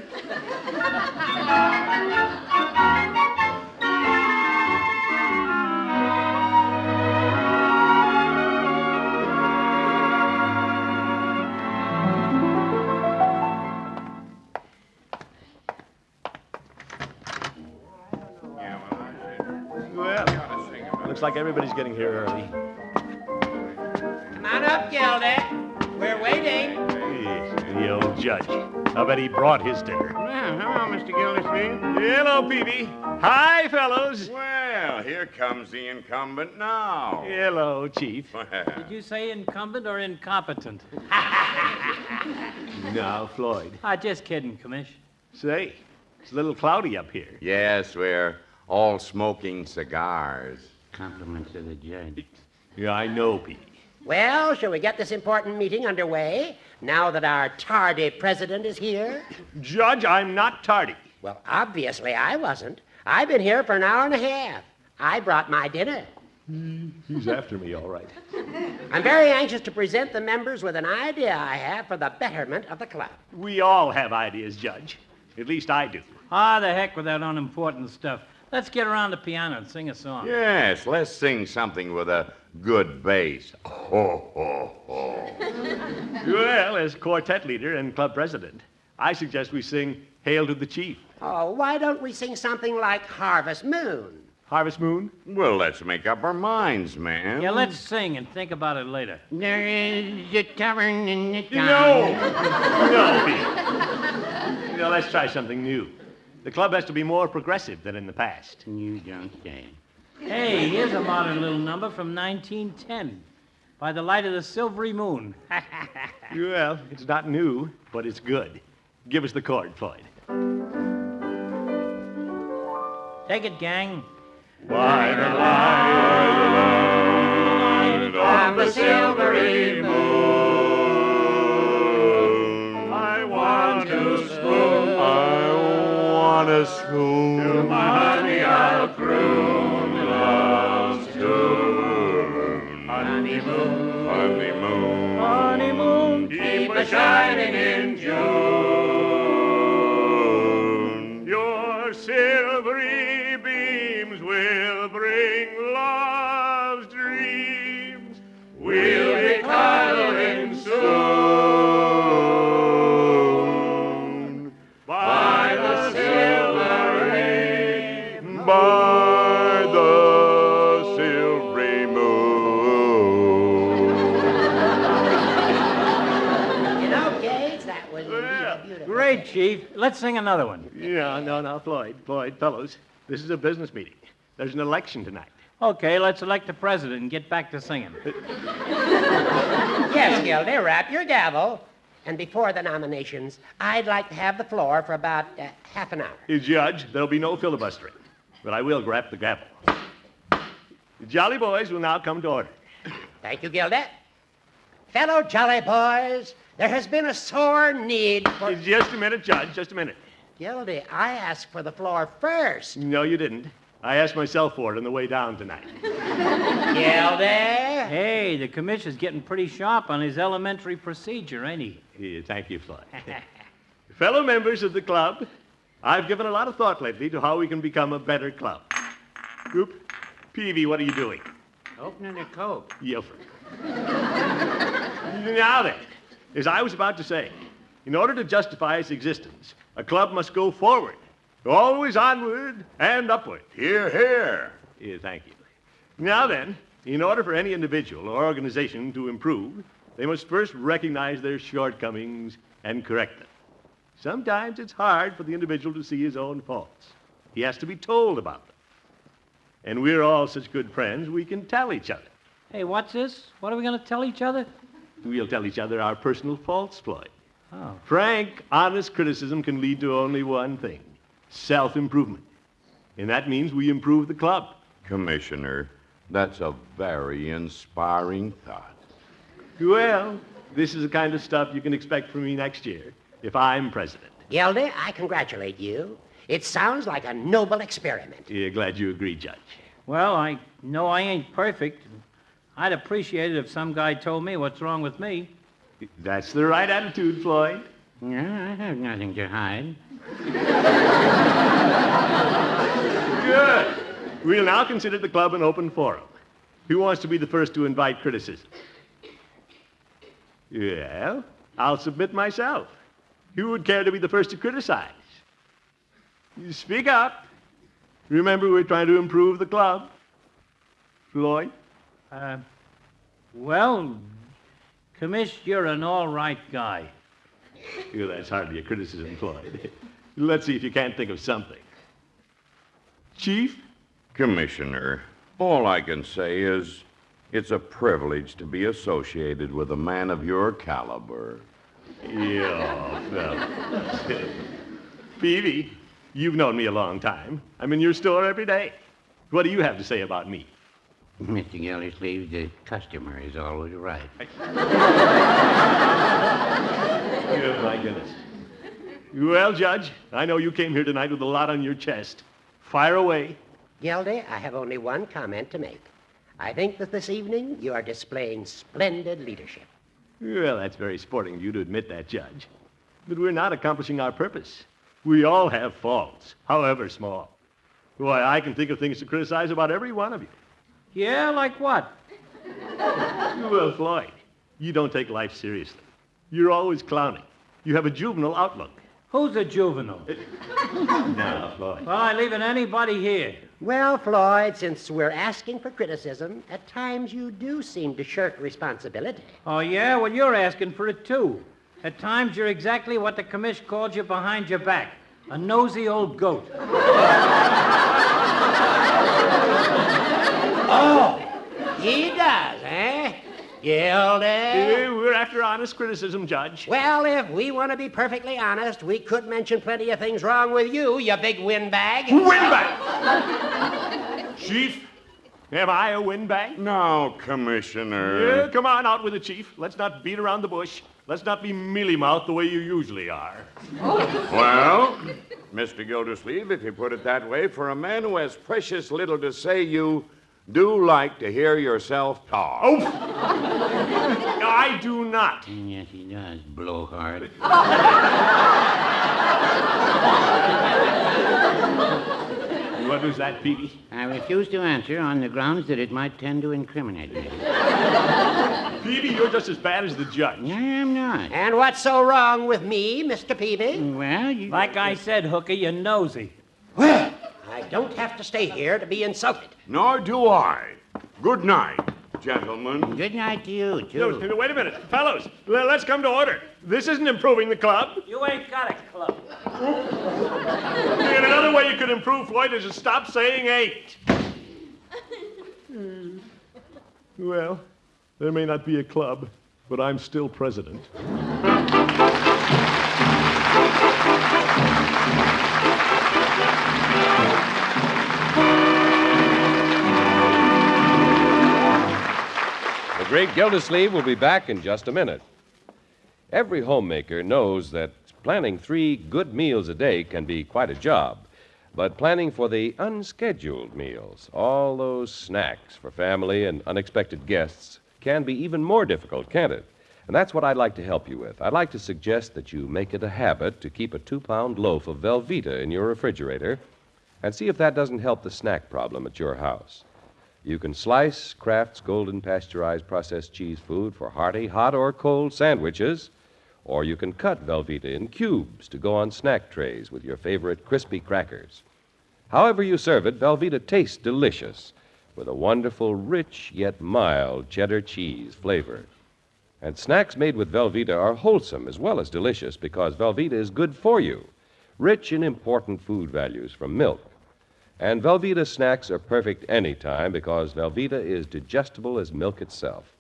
Well, looks like everybody's getting here early. Come on up, Gildy. We're waiting. The old judge. I bet he brought his dinner. Well, hello, Mr. Gildersleeve. Hello, Peavy. Hi, fellows. Well, here comes the incumbent now. Hello, Chief. Did you say incumbent or incompetent? Now, Floyd. Just kidding, Commish. Say, it's a little cloudy up here. Yes, we're all smoking cigars. Compliments to the judge. Yeah, I know, Peavy. Well, shall we get this important meeting underway now that our tardy president is here? Judge, I'm not tardy. Well, obviously I wasn't. I've been here for an hour and a half. I brought my dinner. He's after me, all right. I'm very anxious to present the members with an idea I have for the betterment of the club. We all have ideas, Judge. At least I do. The heck with that unimportant stuff. Let's get around the piano and sing a song. Yes, let's sing something with a good bass. Ho, ho, ho. Well, as quartet leader and club president, I suggest we sing Hail to the Chief. Oh, why don't we sing something like Harvest Moon? Harvest Moon? Well, let's make up our minds, man. Yeah, let's sing and think about it later. There is a tavern in the town. No, Pete. Let's try something new. The club has to be more progressive than in the past. You don't say. Hey, here's a modern little number from 1910. By the light of the silvery moon. Well, it's not new, but it's good. Give us the chord, Floyd. Take it, gang. By the light of the silvery moon, I want to spoon. I want to spoon. To my honey I'll croon love's tune. Honeymoon, honeymoon, honeymoon, keep a shining in June. Your silvery beams will bring love's dreams Great, Chief. Let's sing another one. Yeah, no, Floyd, fellows, this is a business meeting. There's an election tonight. Okay, let's elect the president and get back to singing. Yes, Gildy, rap your gavel. And before the nominations, I'd like to have the floor for about half an hour. Judge, there'll be no filibustering, but I will grab the gavel. The Jolly Boys will now come to order. Thank you, Gildy. Fellow Jolly Boys, there has been a sore need for... Just a minute, Judge, just a minute. Gildy, I asked for the floor first. No, you didn't. I asked myself for it on the way down tonight. Gildy? Hey, the commissioner's getting pretty sharp on his elementary procedure, ain't he? Yeah, thank you, Floyd. Fellow members of the club, I've given a lot of thought lately to how we can become a better club. Oop. Peavy, what are you doing? Opening a Coke. Yelfer. Now then, as I was about to say, in order to justify its existence, a club must go forward. Always onward and upward. Hear, hear. Yeah, thank you. Now then, in order for any individual or organization to improve, they must first recognize their shortcomings and correct them. Sometimes it's hard for the individual to see his own faults. He has to be told about them. And we're all such good friends, we can tell each other. Hey, what's this? What are we going to tell each other? We'll tell each other our personal faults, Floyd. Oh. Frank, honest criticism can lead to only one thing. Self-improvement. And that means we improve the club. Commissioner, that's a very inspiring thought. Well, this is the kind of stuff you can expect from me next year if I'm president. Gildy, I congratulate you. It sounds like a noble experiment. Yeah, glad you agree, Judge. Well, I know I ain't perfect. I'd appreciate it if some guy told me what's wrong with me. That's the right attitude, Floyd. Yeah, I have nothing to hide. Good. We'll now consider the club an open forum. Who wants to be the first to invite criticism? Well, I'll submit myself. Who would care to be the first to criticize? You speak up. Remember, we're trying to improve the club. Floyd? Well, Commish, you're an all right guy. Well, that's hardly a criticism, Floyd. Let's see if you can't think of something. Chief? Commissioner, all I can say is it's a privilege to be associated with a man of your caliber. Yeah, well. Peavy, you've known me a long time. I'm in your store every day. What do you have to say about me? Mr. Gildersleeve, the customer is always right. Oh, my goodness. Well, Judge, I know you came here tonight with a lot on your chest. Fire away. Gildy, I have only one comment to make. I think that this evening you are displaying splendid leadership. Well, that's very sporting of you to admit that, Judge. But we're not accomplishing our purpose. We all have faults, however small. Why, I can think of things to criticize about every one of you. Yeah, like what? Well, Floyd, you don't take life seriously. You're always clowning. You have a juvenile outlook. Who's a juvenile? Now, Floyd. Well, I leaving anybody here. Well, Floyd, since we're asking for criticism, at times you do seem to shirk responsibility. Oh, yeah? Well, you're asking for it, too. At times, you're exactly what the commish called you behind your back. A nosy old goat. Oh, he does, eh? Gildy? We're after honest criticism, Judge. Well, if we want to be perfectly honest, we could mention plenty of things wrong with you big windbag. Windbag! Chief, am I a windbag? No, Commissioner. Yeah, come on, out with it, Chief. Let's not beat around the bush. Let's not be mealy-mouthed the way you usually are. Well, Mr. Gildersleeve, if you put it that way, for a man who has precious little to say, you do like to hear yourself talk. Oh! I do not. Yes, he does, blowhard. What was that, Peavy? I refuse to answer on the grounds that it might tend to incriminate me. Peavy, you're just as bad as the judge. I am not. And what's so wrong with me, Mr. Peavy? Well, you... Like I said, Hooker, you're nosy. Well, I don't have to stay here to be insulted. Nor do I. Good night. gentlemen. Good night to you, too. No, wait a minute. Fellows, let's come to order. This isn't improving the club. You ain't got a club. And another way you could improve, Floyd, is to stop saying ain't. Well, there may not be a club, but I'm still president. The Great Gildersleeve will be back in just a minute. Every homemaker knows that planning 3 good meals a day can be quite a job. But planning for the unscheduled meals, all those snacks for family and unexpected guests, can be even more difficult, can't it? And that's what I'd like to help you with. I'd like to suggest that you make it a habit to keep a 2-pound loaf of Velveeta in your refrigerator and see if that doesn't help the snack problem at your house. You can slice Kraft's golden pasteurized processed cheese food for hearty, hot or cold sandwiches, or you can cut Velveeta in cubes to go on snack trays with your favorite crispy crackers. However you serve it, Velveeta tastes delicious with a wonderful, rich yet mild cheddar cheese flavor. And snacks made with Velveeta are wholesome as well as delicious because Velveeta is good for you, rich in important food values from milk. And Velveeta snacks are perfect any time because Velveeta is digestible as milk itself.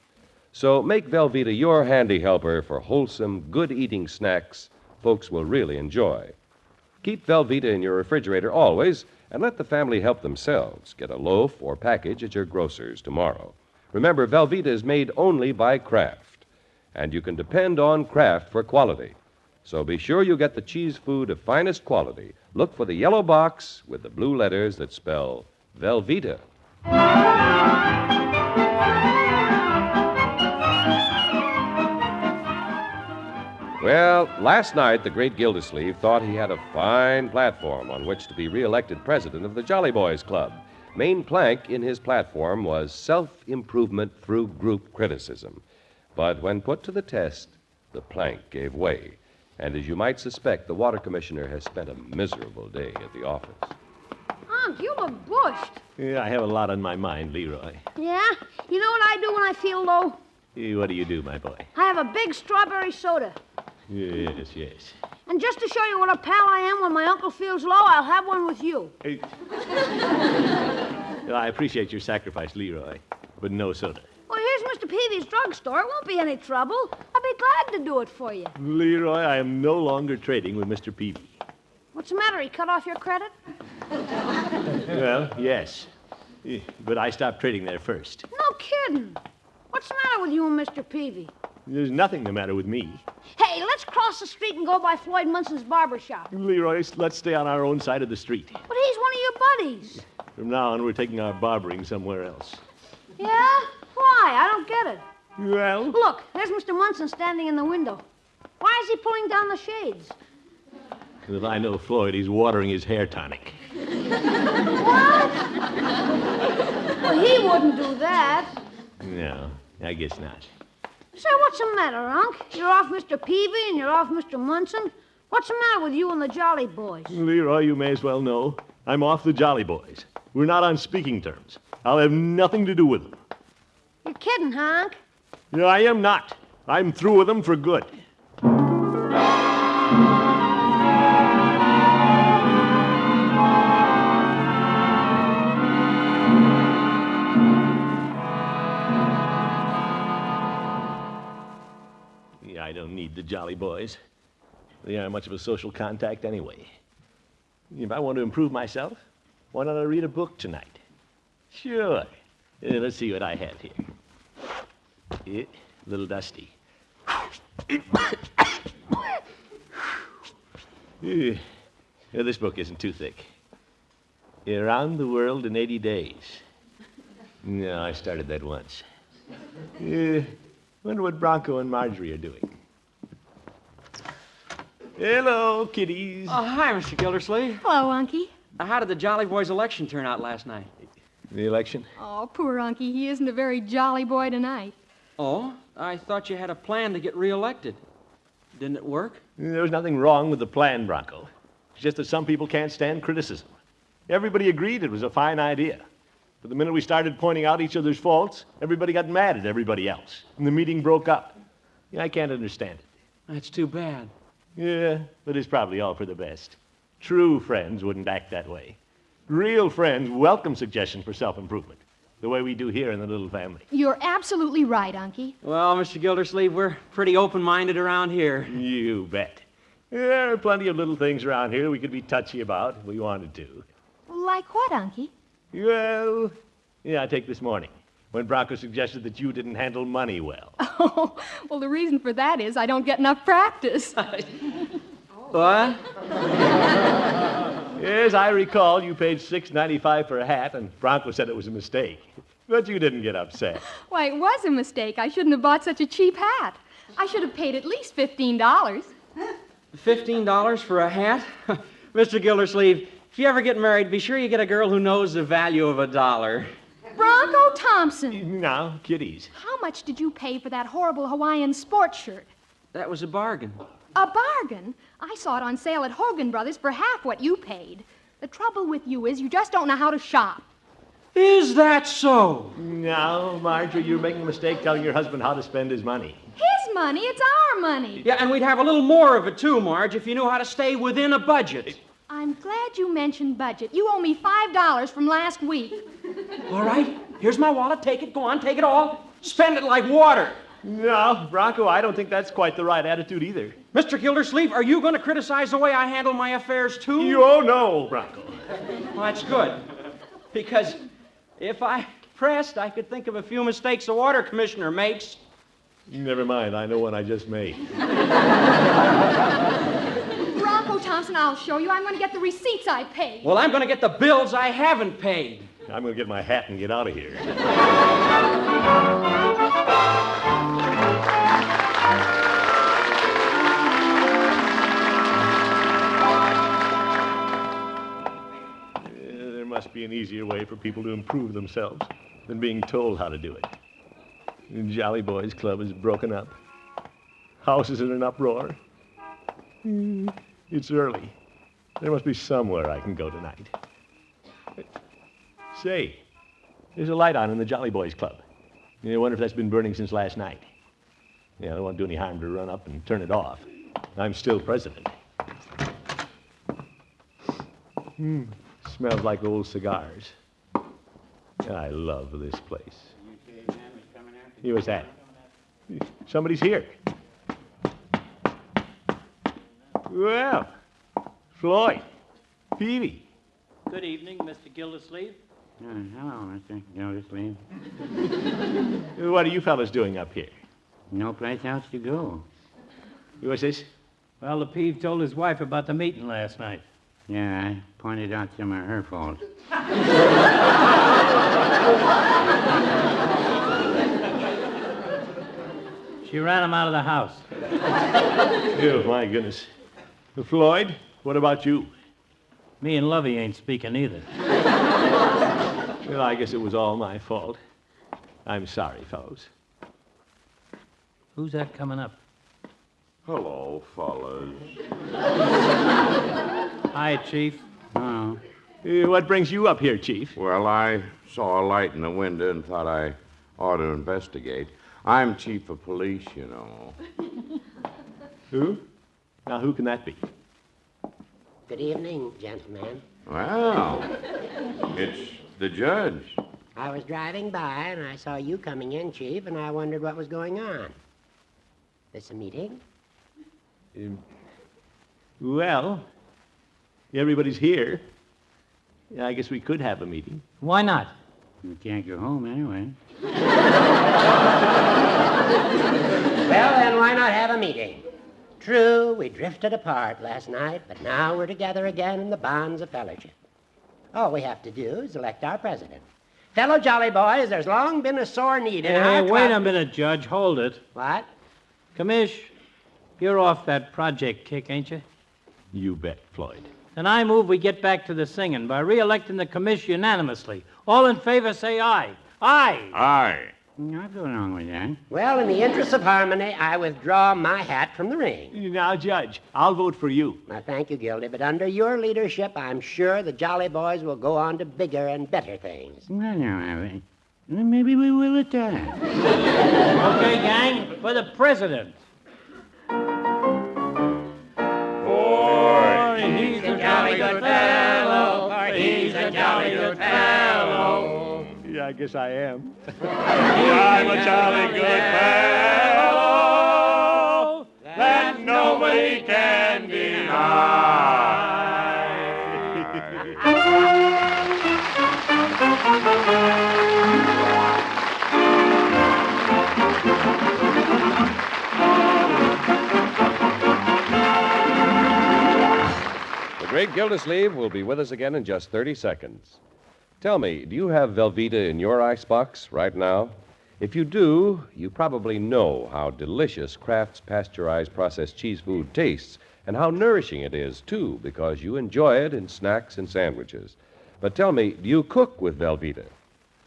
So make Velveeta your handy helper for wholesome, good-eating snacks folks will really enjoy. Keep Velveeta in your refrigerator always and let the family help themselves. Get a loaf or package at your grocer's tomorrow. Remember, Velveeta is made only by Kraft, and you can depend on Kraft for quality. So be sure you get the cheese food of finest quality. Look for the yellow box with the blue letters that spell Velveeta. Well, last night the Great Gildersleeve thought he had a fine platform on which to be re-elected president of the Jolly Boys Club. Main plank in his platform was self-improvement through group criticism. But when put to the test, the plank gave way. And as you might suspect, the water commissioner has spent a miserable day at the office. Unc, you look bushed. Yeah, I have a lot on my mind, Leroy. Yeah? You know what I do when I feel low? What do you do, my boy? I have a big strawberry soda. Yes, yes. And just to show you what a pal I am when my uncle feels low, I'll have one with you. Hey. I appreciate your sacrifice, Leroy, but no soda. Well, here's Mr. Peavy's drugstore. It won't be any trouble. I'll be glad to do it for you. Leroy, I am no longer trading with Mr. Peavy. What's the matter? He cut off your credit? Well, yes. But I stopped trading there first. No kidding. What's the matter with you and Mr. Peavy? There's nothing the matter with me. Hey, let's cross the street and go by Floyd Munson's barber shop. Leroy, let's stay on our own side of the street. But he's one of your buddies. From now on, we're taking our barbering somewhere else. Yeah? Why? I don't get it. Well? Look, there's Mr. Munson standing in the window. Why is he pulling down the shades? If I know Floyd, he's watering his hair tonic. What? Well, he wouldn't do that. No, I guess not. Say, what's the matter, Unc? You're off Mr. Peavy and you're off Mr. Munson. What's the matter with you and the Jolly Boys? Leroy, you may as well know. I'm off the Jolly Boys. We're not on speaking terms. I'll have nothing to do with them. You're kidding, huh, Unc? No, I am not. I'm through with them for good. I don't need the Jolly Boys. They aren't much of a social contact anyway. If I want to improve myself, why not I read a book tonight? Sure. Let's see what I have here. A little dusty. This book isn't too thick. Around the World in 80 Days. No, I started that once. Wonder what Bronco and Marjorie are doing. Hello, kiddies. Oh, hi, Mr. Gildersleeve. Hello, Unky. How did the Jolly Boys election turn out last night? The election? Oh, poor Unky. He isn't a very jolly boy tonight. Oh, I thought you had a plan to get reelected. Didn't it work? There was nothing wrong with the plan, Bronco. It's just that some people can't stand criticism. Everybody agreed it was a fine idea. But the minute we started pointing out each other's faults, everybody got mad at everybody else, and the meeting broke up. Yeah, I can't understand it. That's too bad. Yeah, but it's probably all for the best. True friends wouldn't act that way. Real friends welcome suggestions for self-improvement, the way we do here in the little family. You're absolutely right, Unky. Well, Mr. Gildersleeve, we're pretty open-minded around here. You bet. There are plenty of little things around here we could be touchy about if we wanted to. Like what, Unky? Well, yeah, take this morning, when Bronco suggested that you didn't handle money well. Oh, well, the reason for that is I don't get enough practice. What? Yes, I recall you paid $6.95 for a hat, and Bronco said it was a mistake. But you didn't get upset. Why, it was a mistake. I shouldn't have bought such a cheap hat. I should have paid at least $15. $15 for a hat? Mr. Gildersleeve, if you ever get married, be sure you get a girl who knows the value of $1. Bronco Thompson. Now, kiddies. How much did you pay for that horrible Hawaiian sports shirt? That was a bargain. A bargain? I saw it on sale at Hogan Brothers for half what you paid. The trouble with you is you just don't know how to shop. Is that so? Now, Marjorie, you're making a mistake telling your husband how to spend his money. His money? It's our money. Yeah, and we'd have a little more of it, too, Marge, if you knew how to stay within a budget. I'm glad you mentioned budget. You owe me $5 from last week. All right, here's my wallet. Take it. Go on, take it all. Spend it like water. No, Bronco, I don't think that's quite the right attitude either. Mr. Gildersleeve, are you going to criticize the way I handle my affairs, too? Oh, no, Bronco. Well, that's good. Because if I pressed, I could think of a few mistakes the water commissioner makes. Never mind, I know one I just made. Bronco Thompson, I'll show you. I'm going to get the receipts I paid. Well, I'm going to get the bills I haven't paid. I'm going to get my hat and get out of here. There must be an easier way for people to improve themselves than being told how to do it. The Jolly Boys Club is broken up. House is in an uproar. It's early. There must be somewhere I can go tonight. Say, there's a light on in the Jolly Boys Club. I wonder if that's been burning since last night. Yeah, I don't want to do any harm to run up and turn it off. I'm still president. Smells like old cigars. I love this place. Who was that? Somebody's here. Well, Floyd, Peavy. Good evening, Mr. Gildersleeve. Hello, Mr. Gildersleeve. What are you fellas doing up here? No place else to go. What's this? Well, the Peeve told his wife about the meeting last night. Yeah, I pointed out some of her faults. She ran him out of the house. Oh, my goodness. Floyd, what about you? Me and Lovey ain't speaking either. Well, I guess it was all my fault. I'm sorry, fellows. Who's that coming up? Hello, fellas. Hi, Chief. Oh. What brings you up here, Chief? Well, I saw a light in the window and thought I ought to investigate. I'm chief of police, you know. Who? Now, who can that be? Good evening, gentlemen. Well, it's the judge. I was driving by and I saw you coming in, Chief, and I wondered what was going on. This a meeting? Well, everybody's here. Yeah, I guess we could have a meeting. Why not? You can't go home anyway. Well, then why not have a meeting? True, we drifted apart last night, but now we're together again in the bonds of fellowship. All we have to do is elect our president. Fellow Jolly Boys, there's long been a sore need in our club. Wait a minute, Judge. Hold it. What? Commish, you're off that project kick, ain't you? You bet, Floyd. Then I move we get back to the singing by re-electing the commish unanimously. All in favor, say aye. Aye. Aye. Not go along with that. Well, in the interest of harmony, I withdraw my hat from the ring. Now, Judge, I'll vote for you. Now, thank you, Gildy, but under your leadership, I'm sure the Jolly Boys will go on to bigger and better things. Well, now, maybe we will at that. Okay, gang, for the president. For he's a jolly good fellow, for he's a jolly good fellow. Yeah, I guess I am. I'm a jolly good fellow that nobody can The Great Gildersleeve will be with us again in just 30 seconds. Tell me, do you have Velveeta in your icebox right now? If you do, you probably know how delicious Kraft's pasteurized processed cheese food tastes and how nourishing it is, too, because you enjoy it in snacks and sandwiches. But tell me, do you cook with Velveeta?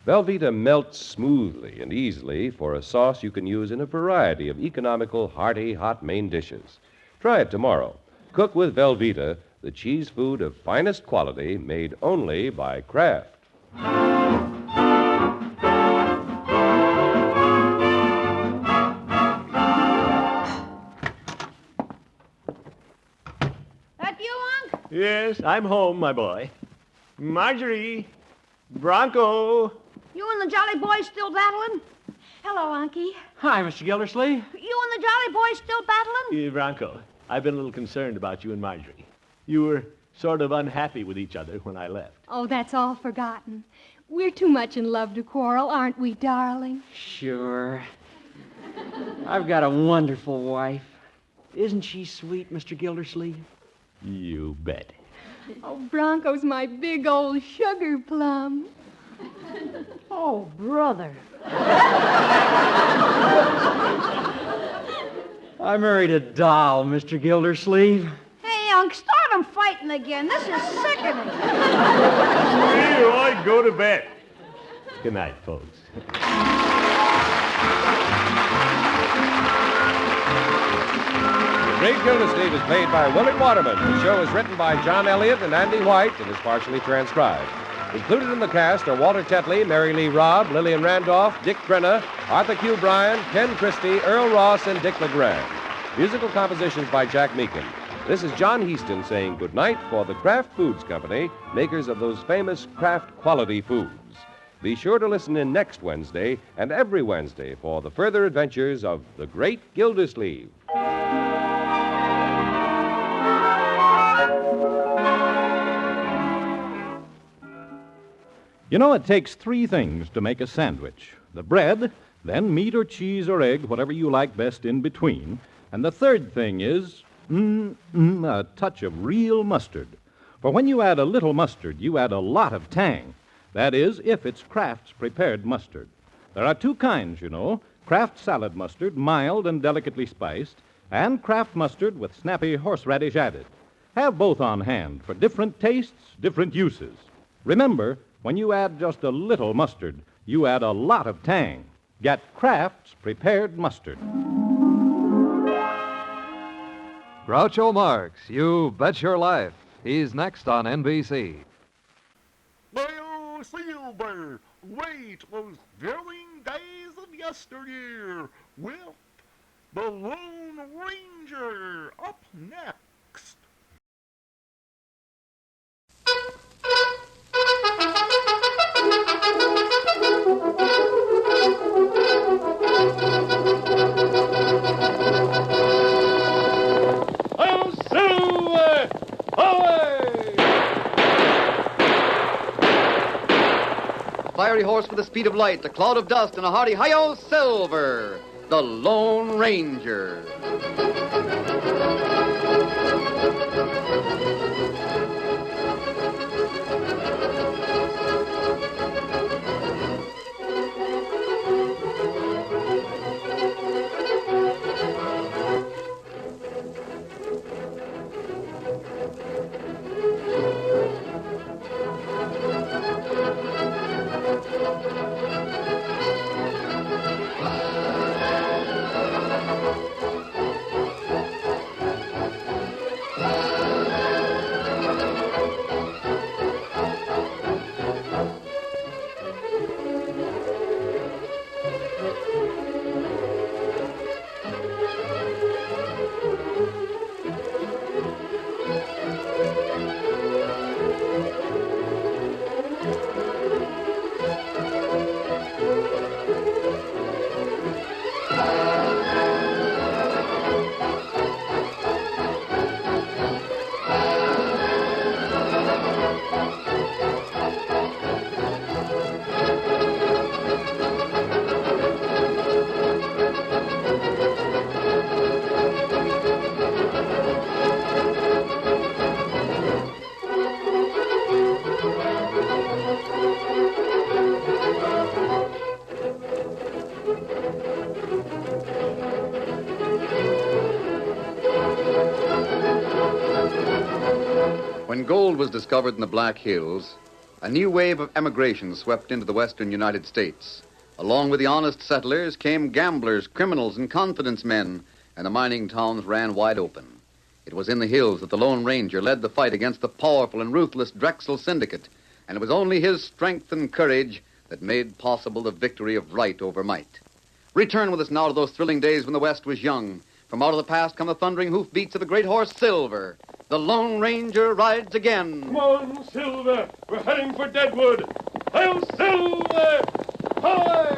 Velveeta melts smoothly and easily for a sauce you can use in a variety of economical, hearty, hot main dishes. Try it tomorrow. Cook with Velveeta, the cheese food of finest quality made only by Kraft. That you, Unc? Yes, I'm home, my boy. Marjorie, Bronco. You and the Jolly Boys still battling? Hello, Unky. Hi, Mr. Gildersleeve. You and the Jolly Boys still battling? Bronco, I've been a little concerned about you and Marjorie. You were sort of unhappy with each other when I left. Oh, that's all forgotten. We're too much in love to quarrel, aren't we, darling? Sure. I've got a wonderful wife. Isn't she sweet, Mr. Gildersleeve? You bet. Oh, Bronco's my big old sugar plum. Oh, brother. I married a doll, Mr. Gildersleeve. Hey, Unc, start 'em fighting again. This is sickening. Hey, boy, go to bed. Good night, folks. The Great Gildersleeve is played by Willard Waterman. The show is written by John Elliott and Andy White and is partially transcribed. Included in the cast are Walter Tetley, Mary Lee Robb, Lillian Randolph, Dick Brenna, Arthur Q. Bryan, Ken Christie, Earl Ross, and Dick LeGrand. Musical compositions by Jack Meakin. This is John Heaston saying goodnight for the Kraft Foods Company, makers of those famous Kraft quality foods. Be sure to listen in next Wednesday and every Wednesday for the further adventures of the Great Gildersleeve. You know, it takes three things to make a sandwich. The bread, then meat or cheese or egg, whatever you like best in between. And the third thing is, a touch of real mustard. For when you add a little mustard, you add a lot of tang. That is, if it's Kraft's prepared mustard. There are two kinds, you know. Kraft salad mustard, mild and delicately spiced, and Kraft mustard with snappy horseradish added. Have both on hand for different tastes, different uses. Remember, when you add just a little mustard, you add a lot of tang. Get Kraft's prepared mustard. Groucho Marx, You Bet Your Life. He's next on NBC. Well, Silver, wait those thrilling days of yesteryear with the Lone Ranger up next. Oh, Silver! Away! Fiery horse with the speed of light, a cloud of dust, and a hearty hi-yo Silver, the Lone Ranger. When gold was discovered in the Black Hills, a new wave of emigration swept into the western United States. Along with the honest settlers came gamblers, criminals, and confidence men, and the mining towns ran wide open. It was in the hills that the Lone Ranger led the fight against the powerful and ruthless Drexel Syndicate, and it was only his strength and courage that made possible the victory of right over might. Return with us now to those thrilling days when the West was young. From out of the past come the thundering hoofbeats of the great horse Silver. The Lone Ranger rides again. Come on, Silver. We're heading for Deadwood. Hail, Silver! Hi!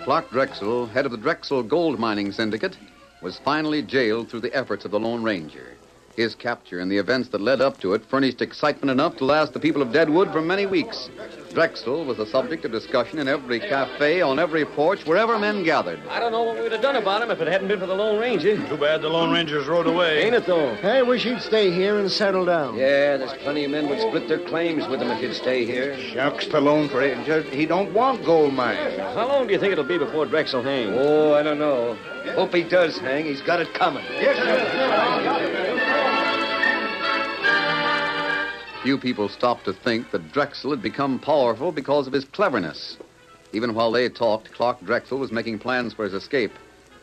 Clark Drexel, head of the Drexel Gold Mining Syndicate, was finally jailed through the efforts of the Lone Ranger. His capture and the events that led up to it furnished excitement enough to last the people of Deadwood for many weeks. Drexel was the subject of discussion in every cafe, on every porch, wherever men gathered. I don't know what we'd have done about him if it hadn't been for the Lone Ranger. Too bad the Lone Ranger's rode away. Ain't it, though? I wish he'd stay here and settle down. Yeah, there's plenty of men would split their claims with him if he'd stay here. Shucks, the Lone Ranger. He don't want gold mines. How long do you think it'll be before Drexel hangs? Oh, I don't know. Hope he does hang. He's got it coming. Yes, sir. Few people stopped to think that Drexel had become powerful because of his cleverness. Even while they talked, Clark Drexel was making plans for his escape.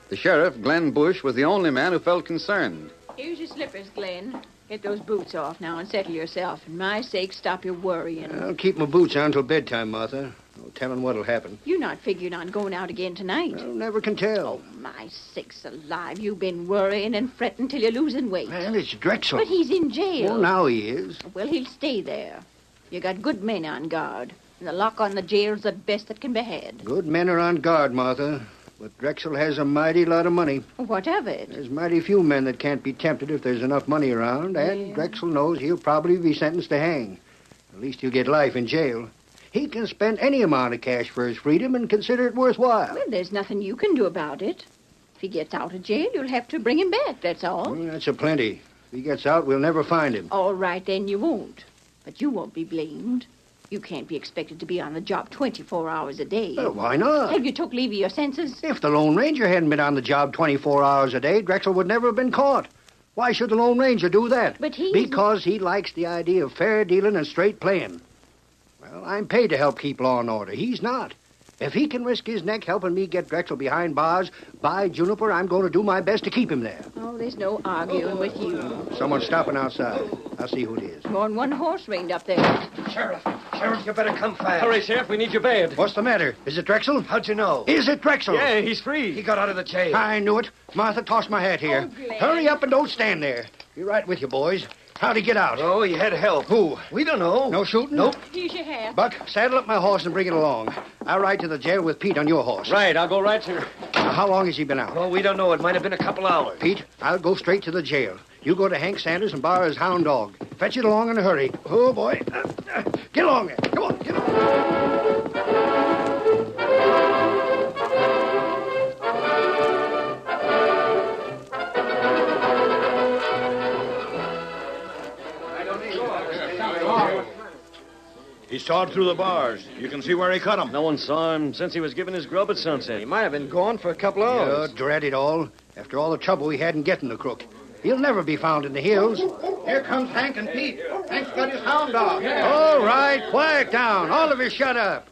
The sheriff, Glenn Bush, was the only man who felt concerned. Here's your slippers, Glenn. Get those boots off now and settle yourself. For my sake, stop your worrying. I'll keep my boots on till bedtime, Martha. No telling what'll happen. You're not figuring on going out again tonight. Well, never can tell. Oh, my sakes alive. You've been worrying and fretting till you're losing weight. Well, it's Drexel. But he's in jail. Well, now he is. Well, he'll stay there. You got good men on guard. And the lock on the jail's the best that can be had. Good men are on guard, Martha. But Drexel has a mighty lot of money. What of it? There's mighty few men that can't be tempted if there's enough money around, and Drexel knows he'll probably be sentenced to hang. At least he'll get life in jail. He can spend any amount of cash for his freedom and consider it worthwhile. Well, there's nothing you can do about it. If he gets out of jail, you'll have to bring him back, that's all. Well, that's a plenty. If he gets out, we'll never find him. All right, then you won't. But you won't be blamed. You can't be expected to be on the job 24 hours a day. Well, why not? Have you took leave of your senses? If the Lone Ranger hadn't been on the job 24 hours a day, Drexel would never have been caught. Why should the Lone Ranger do that? But he... Because he likes the idea of fair dealing and straight playing. Well, I'm paid to help keep law and order. He's not. If he can risk his neck helping me get Drexel behind bars, by Juniper, I'm going to do my best to keep him there. Oh, there's no arguing with you. Someone's stopping outside. I'll see who it is. More than one horse reined up there. Sheriff, you better come fast. Hurry, Sheriff, we need your bed. What's the matter? Is it Drexel? How'd you know? Is it Drexel? Yeah, he's free. He got out of the jail. I knew it. Martha, toss my hat here. Oh, Hurry up and don't stand there. Be right with you, boys. How'd he get out? Oh, he had help. Who? We don't know. No shooting? Nope. Here's your hat. Buck, saddle up my horse and bring it along. I'll ride to the jail with Pete on your horse. Right, I'll go right to... Now, how long has he been out? Oh, we don't know. It might have been a couple hours. Pete, I'll go straight to the jail. You go to Hank Sanders and borrow his hound dog. Fetch it along in a hurry. Oh, boy. Get along there. Come on, get along. He sawed through the bars. You can see where he cut him. No one saw him since he was giving his grub at sunset. He might have been gone for a couple hours. Oh, dread it all. After all the trouble we had in getting the crook. He'll never be found in the hills. Here comes Hank and Pete. Hank's got his hound dog. All right, quiet down. All of you shut up.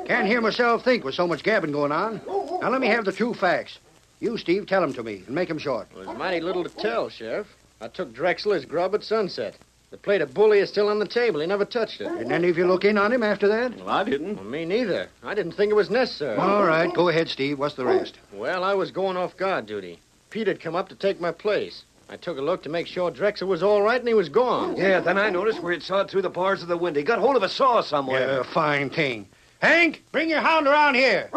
Can't hear myself think with so much gabbing going on. Now let me have the true facts. You, Steve, tell them to me and make them short. Well, there's mighty little to tell, Sheriff. I took Drexel his grub at sunset. The plate of bully is still on the table. He never touched it. Didn't any of you look in on him after that? Well, I didn't. Well, me neither. I didn't think it was necessary. All right, go ahead, Steve. What's the rest? Well, I was going off guard duty. Pete had come up to take my place. I took a look to make sure Drexel was all right, and he was gone. Yeah, then I noticed where he'd sawed through the bars of the window. He got hold of a saw somewhere. Yeah, fine thing. Hank, bring your hound around here.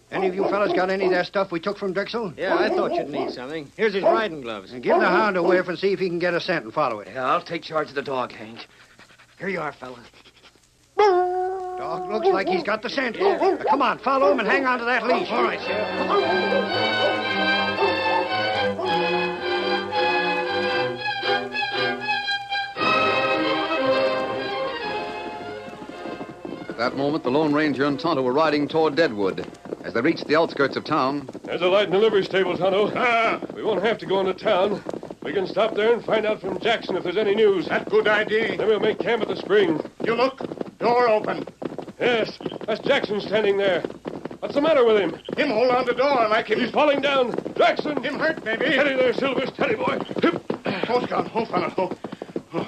Any of you fellas got any of that stuff we took from Drexel? Yeah, I thought you'd need something. Here's his riding gloves. And give the hound a whiff and see if he can get a scent and follow it. Yeah, I'll take charge of the dog, Hank. Here you are, fella. Dog looks like he's got the scent. Now, come on, follow him and hang on to that leash. All right, Sheriff. At that moment, the Lone Ranger and Tonto were riding toward Deadwood. As they reached the outskirts of town, There's a light in the livery stable, Tonto. We won't have to go into town. We can stop there and find out from Jackson if there's any news. That's good idea. Then we'll make camp at the spring. You look. Door open. Yes, that's Jackson standing there. What's the matter with him? Him hold on the door like him. He's falling down. Jackson! Him hurt, maybe. Steady there, Silver. Steady, boy. Hold on. Hold on.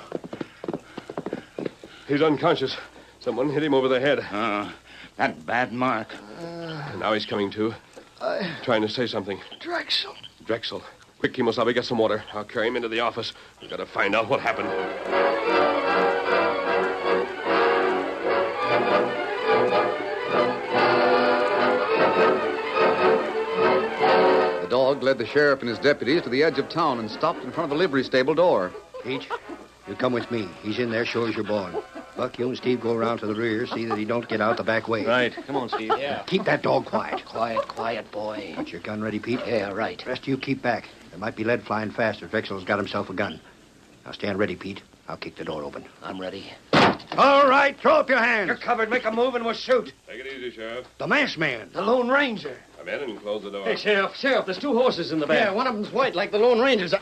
He's unconscious. Someone hit him over the head. That bad mark. Now he's coming to. Trying to say something. Drexel. Quick, Kimosabe, get some water. I'll carry him into the office. We've got to find out what happened. the dog led the sheriff and his deputies to the edge of town and stopped in front of the livery stable door. Peach, you come with me. He's in there sure as you're born. Buck, you and Steve go around to the rear, see that he don't get out the back way. Right. Come on, Steve. Yeah. Keep that dog quiet. Quiet, boy. Got your gun ready, Pete? Yeah, right. The rest of you keep back. There might be lead flying fast if Drexel's got himself a gun. Now stand ready, Pete. I'll kick the door open. I'm ready. All right, throw up your hands. You're covered. Make a move and we'll shoot. Take it easy, Sheriff. The masked man. The Lone Ranger. Come in and close the door. Hey, Sheriff, there's two horses in the back. Yeah, one of them's white like the Lone Ranger's.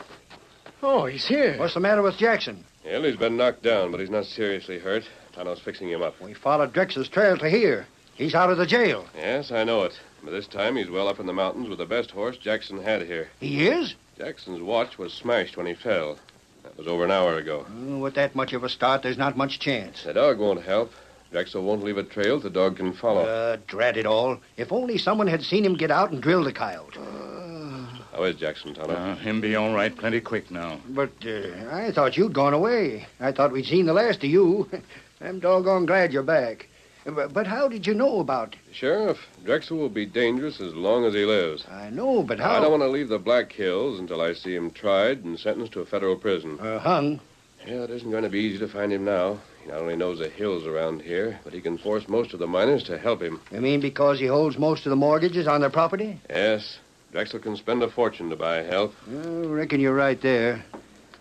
Oh, he's here. What's the matter with Jackson? Well, he's been knocked down, but he's not seriously hurt. Tonto's fixing him up. We followed Drexel's trail to here. He's out of the jail. Yes, I know it. But this time he's well up in the mountains with the best horse Jackson had here. He is? Jackson's watch was smashed when he fell. That was over an hour ago. With that much of a start, there's not much chance. The dog won't help. Drexel won't leave a trail the dog can follow. Drat it all. If only someone had seen him get out and drill the coyote. How is Jackson, Tonto? Him be all right plenty quick now. But I thought you'd gone away. I thought we'd seen the last of you. I'm doggone glad you're back. But how did you know about... Sheriff, Drexel will be dangerous as long as he lives. I know, but how... I don't want to leave the Black Hills until I see him tried and sentenced to a federal prison. Hung? Yeah, it isn't going to be easy to find him now. He not only knows the hills around here, but he can force most of the miners to help him. You mean because he holds most of the mortgages on their property? Yes. Drexel can spend a fortune to buy help. I reckon you're right there.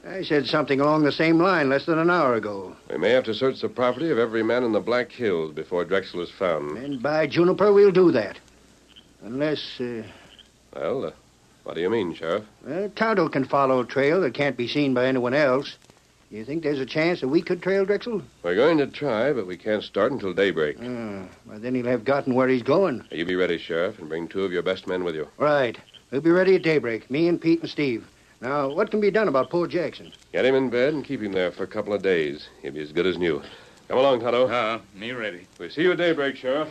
I said something along the same line less than an hour ago. We may have to search the property of every man in the Black Hills before Drexel is found. And by Juniper, we'll do that. Unless, Well, what do you mean, Sheriff? Tonto can follow a trail that can't be seen by anyone else. You think there's a chance that we could trail Drexel? We're going to try, but we can't start until daybreak. Well, then he'll have gotten where he's going. You be ready, Sheriff, and bring two of your best men with you. Right. We'll be ready at daybreak, me and Pete and Steve. Now, what can be done about poor Jackson? Get him in bed and keep him there for a couple of days. He'll be as good as new. Come along, Tonto. Me ready. We'll see you at daybreak, Sheriff.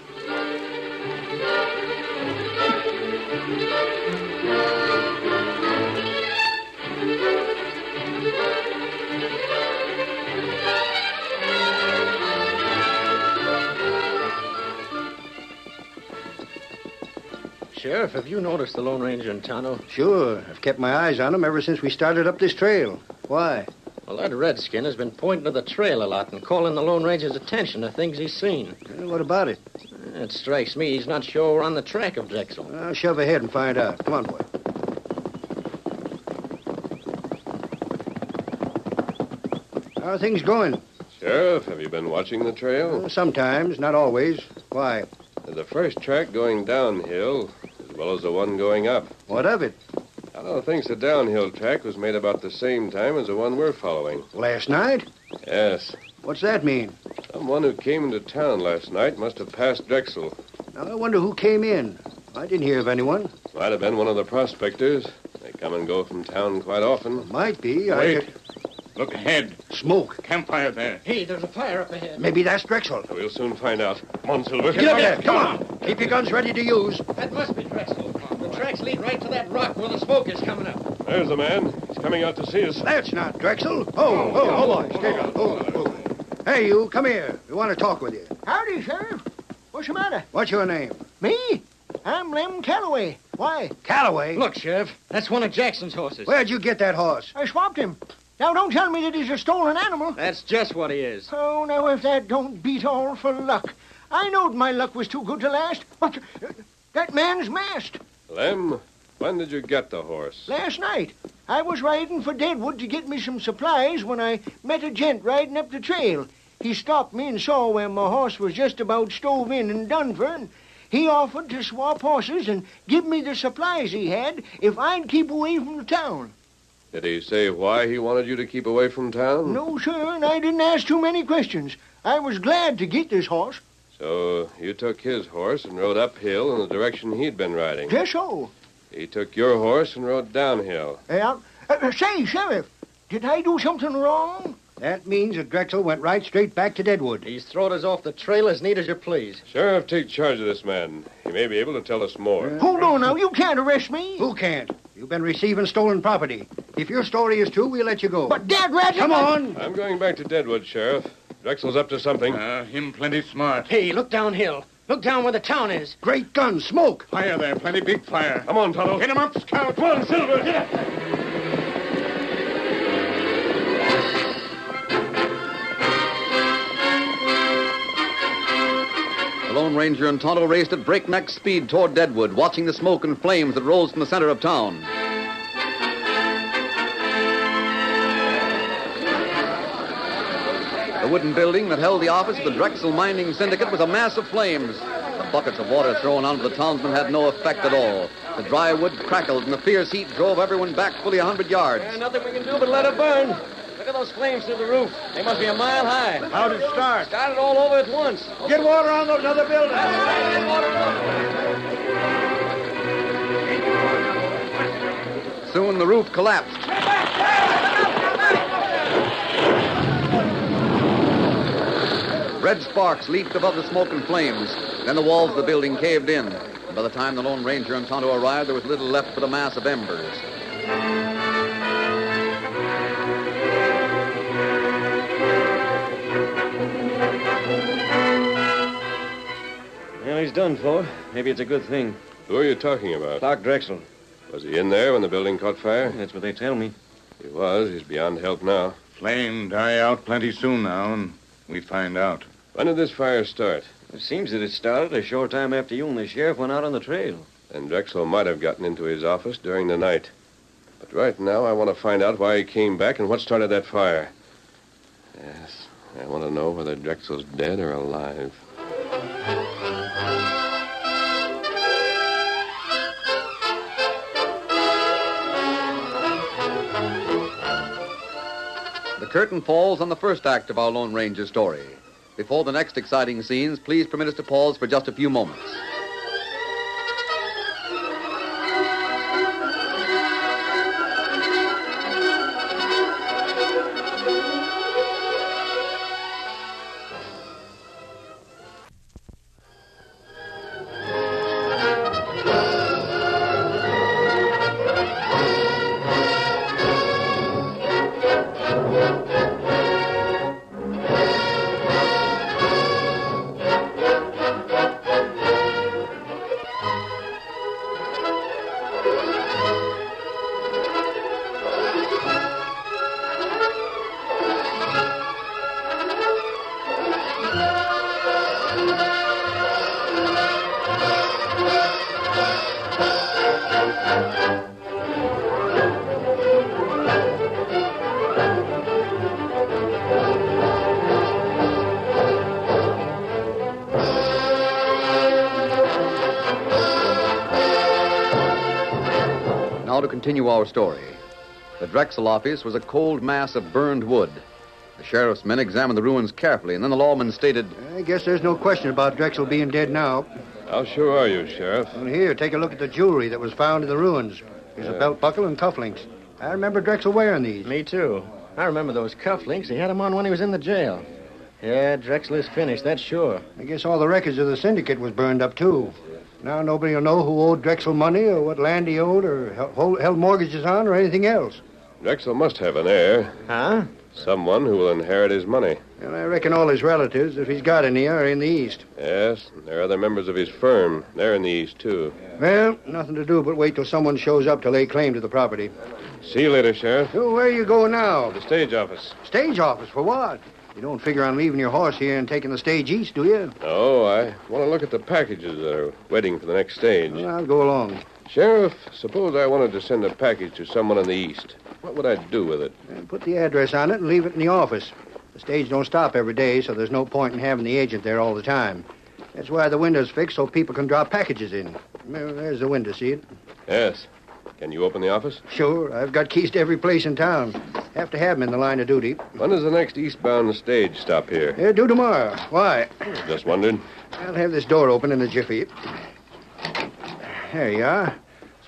Sheriff, have you noticed the Lone Ranger and Tonto? Sure. I've kept my eyes on him ever since we started up this trail. Why? Well, that redskin has been pointing to the trail a lot and calling the Lone Ranger's attention to things he's seen. What about it? It strikes me he's not sure we're on the track of Drexel. I'll shove ahead and find out. Come on, boy. How are things going? Sheriff, have you been watching the trail? Sometimes, not always. Why? The first track going downhill, as well as the one going up. What of it? Tonto thinks the downhill track was made about the same time as the one we're following. Last night? Yes. What's that mean? Someone who came into town last night must have passed Drexel. Now, I wonder who came in. I didn't hear of anyone. Might have been one of the prospectors. They come and go from town quite often. Might be. Wait. Look ahead. Smoke. Campfire there. Hey, there's a fire up ahead. Maybe that's Drexel. We'll soon find out. Come on, Silver. Get up there. Come on. Keep your guns ready to use. That must be Drexel. The tracks lead right to that rock where the smoke is coming up. There's the man. He's coming out to see us. That's not Drexel. Oh, boy. Stay down. Oh. Hey, you. Come here. We want to talk with you. Howdy, Sheriff. What's the matter? What's your name? Me? I'm Lem Calloway. Why? Calloway? Look, Sheriff. That's one of Jackson's horses. Where'd you get that horse? I swapped him. Now, don't tell me that he's a stolen animal. That's just what he is. Oh, now, if that don't beat all for luck. I knowed my luck was too good to last. But that man's masked. Lem, when did you get the horse? Last night. I was riding for Deadwood to get me some supplies when I met a gent riding up the trail. He stopped me and saw when my horse was just about stove in Denver, and he offered to swap horses and give me the supplies he had if I'd keep away from the town. Did he say why he wanted you to keep away from town? No, sir, and I didn't ask too many questions. I was glad to get this horse. So you took his horse and rode uphill in the direction he'd been riding? Just so. He took your horse and rode downhill. Yeah. Say, Sheriff, did I do something wrong? That means that Drexel went right straight back to Deadwood. He's throwed us off the trail as neat as you please. Sheriff, take charge of this man. He may be able to tell us more. Hold on now, you can't arrest me. Who can't? You've been receiving stolen property. If your story is true, we'll let you go. But Dad Rat... Come on! I'm going back to Deadwood, Sheriff. Drexel's up to something. Him plenty smart. Hey, look downhill. Look down where the town is. Great gun, smoke. Fire there, plenty big fire. Come on, Tonto. Hit him up, Scout. Come on, Silver, get up. The Lone Ranger and Tonto raced at breakneck speed toward Deadwood, watching the smoke and flames that rose from the center of town. The wooden building that held the office of the Drexel Mining Syndicate was a mass of flames. The buckets of water thrown onto the townsmen had no effect at all. The dry wood crackled, and the fierce heat drove everyone back fully 100 yards. There's nothing we can do but let it burn. Look at those flames through the roof. They must be a mile high. How'd it start? Started all over at once. Get water on those other buildings. Get water on. Soon the roof collapsed. Red sparks leaped above the smoke and flames. Then the walls of the building caved in. And by the time the Lone Ranger and Tonto arrived, there was little left but a mass of embers. Well, he's done for. Maybe it's a good thing. Who are you talking about? Clark Drexel. Was he in there when the building caught fire? That's what they tell me. He was. He's beyond help now. Flame die out plenty soon now, and we find out. When did this fire start? It seems that it started a short time after you and the sheriff went out on the trail. And Drexel might have gotten into his office during the night. But right now, I want to find out why he came back and what started that fire. Yes, I want to know whether Drexel's dead or alive. The curtain falls on the first act of our Lone Ranger story. Before the next exciting scenes, please permit us to pause for just a few moments. Now to continue our story. The Drexel office was a cold mass of burned wood. The sheriff's men examined the ruins carefully, and then the lawman stated, I guess there's no question about Drexel being dead now. How sure are you, Sheriff? Well, here, take a look at the jewelry that was found in the ruins. Here's a belt buckle and cufflinks. I remember Drexel wearing these. Me, too. I remember those cufflinks. He had them on when he was in the jail. Yeah, Drexel is finished, that's sure. I guess all the records of the syndicate was burned up, too. Now nobody will know who owed Drexel money or what land he owed or held mortgages on or anything else. Drexel must have an heir. Huh? Someone who will inherit his money. Well, I reckon all his relatives, if he's got any, are in the East. Yes, and there are other members of his firm. They're in the East, too. Well, nothing to do but wait till someone shows up to lay claim to the property. See you later, Sheriff. So where are you going now? The stage office. Stage office? For what? You don't figure on leaving your horse here and taking the stage east, do you? No, I want to look at the packages that are waiting for the next stage. Well, I'll go along. Sheriff, suppose I wanted to send a package to someone in the East. What would I do with it? Put the address on it and leave it in the office. The stage don't stop every day, so there's no point in having the agent there all the time. That's why the window's fixed so people can drop packages in. There's the window, see it? Yes. Can you open the office? Sure. I've got keys to every place in town. Have to have them in the line of duty. When does the next eastbound stage stop here? They're due tomorrow. Why? Just wondered. I'll have this door open in a jiffy. There you are.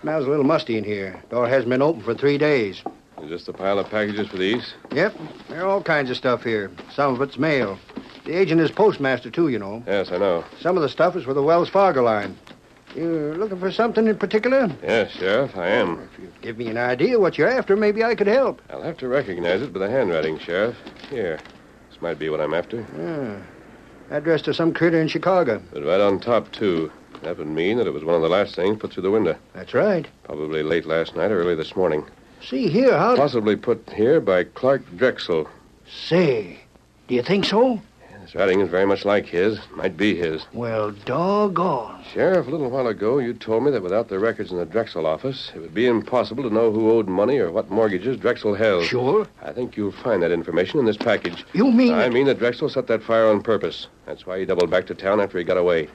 Smells a little musty in here. Door hasn't been open for 3 days. Is this the pile of packages for the east? Yep. There are all kinds of stuff here. Some of it's mail. The agent is postmaster, too, you know. Yes, I know. Some of the stuff is for the Wells Fargo line. You're looking for something in particular? Yes, Sheriff, I am. If you give me an idea what you're after, maybe I could help. I'll have to recognize it by the handwriting, Sheriff. Here. This might be what I'm after. Addressed to some critter in Chicago. But right on top, too. That would mean that it was one of the last things put through the window. That's right. Probably late last night or early this morning. See here, how... Possibly put here by Clark Drexel. Say, do you think so? This writing is very much like his. Might be his. Well, doggone. Sheriff, a little while ago, you told me that without the records in the Drexel office, it would be impossible to know who owed money or what mortgages Drexel held. Sure. I think you'll find that information in this package. You mean... I mean that Drexel set that fire on purpose. That's why he doubled back to town after he got away.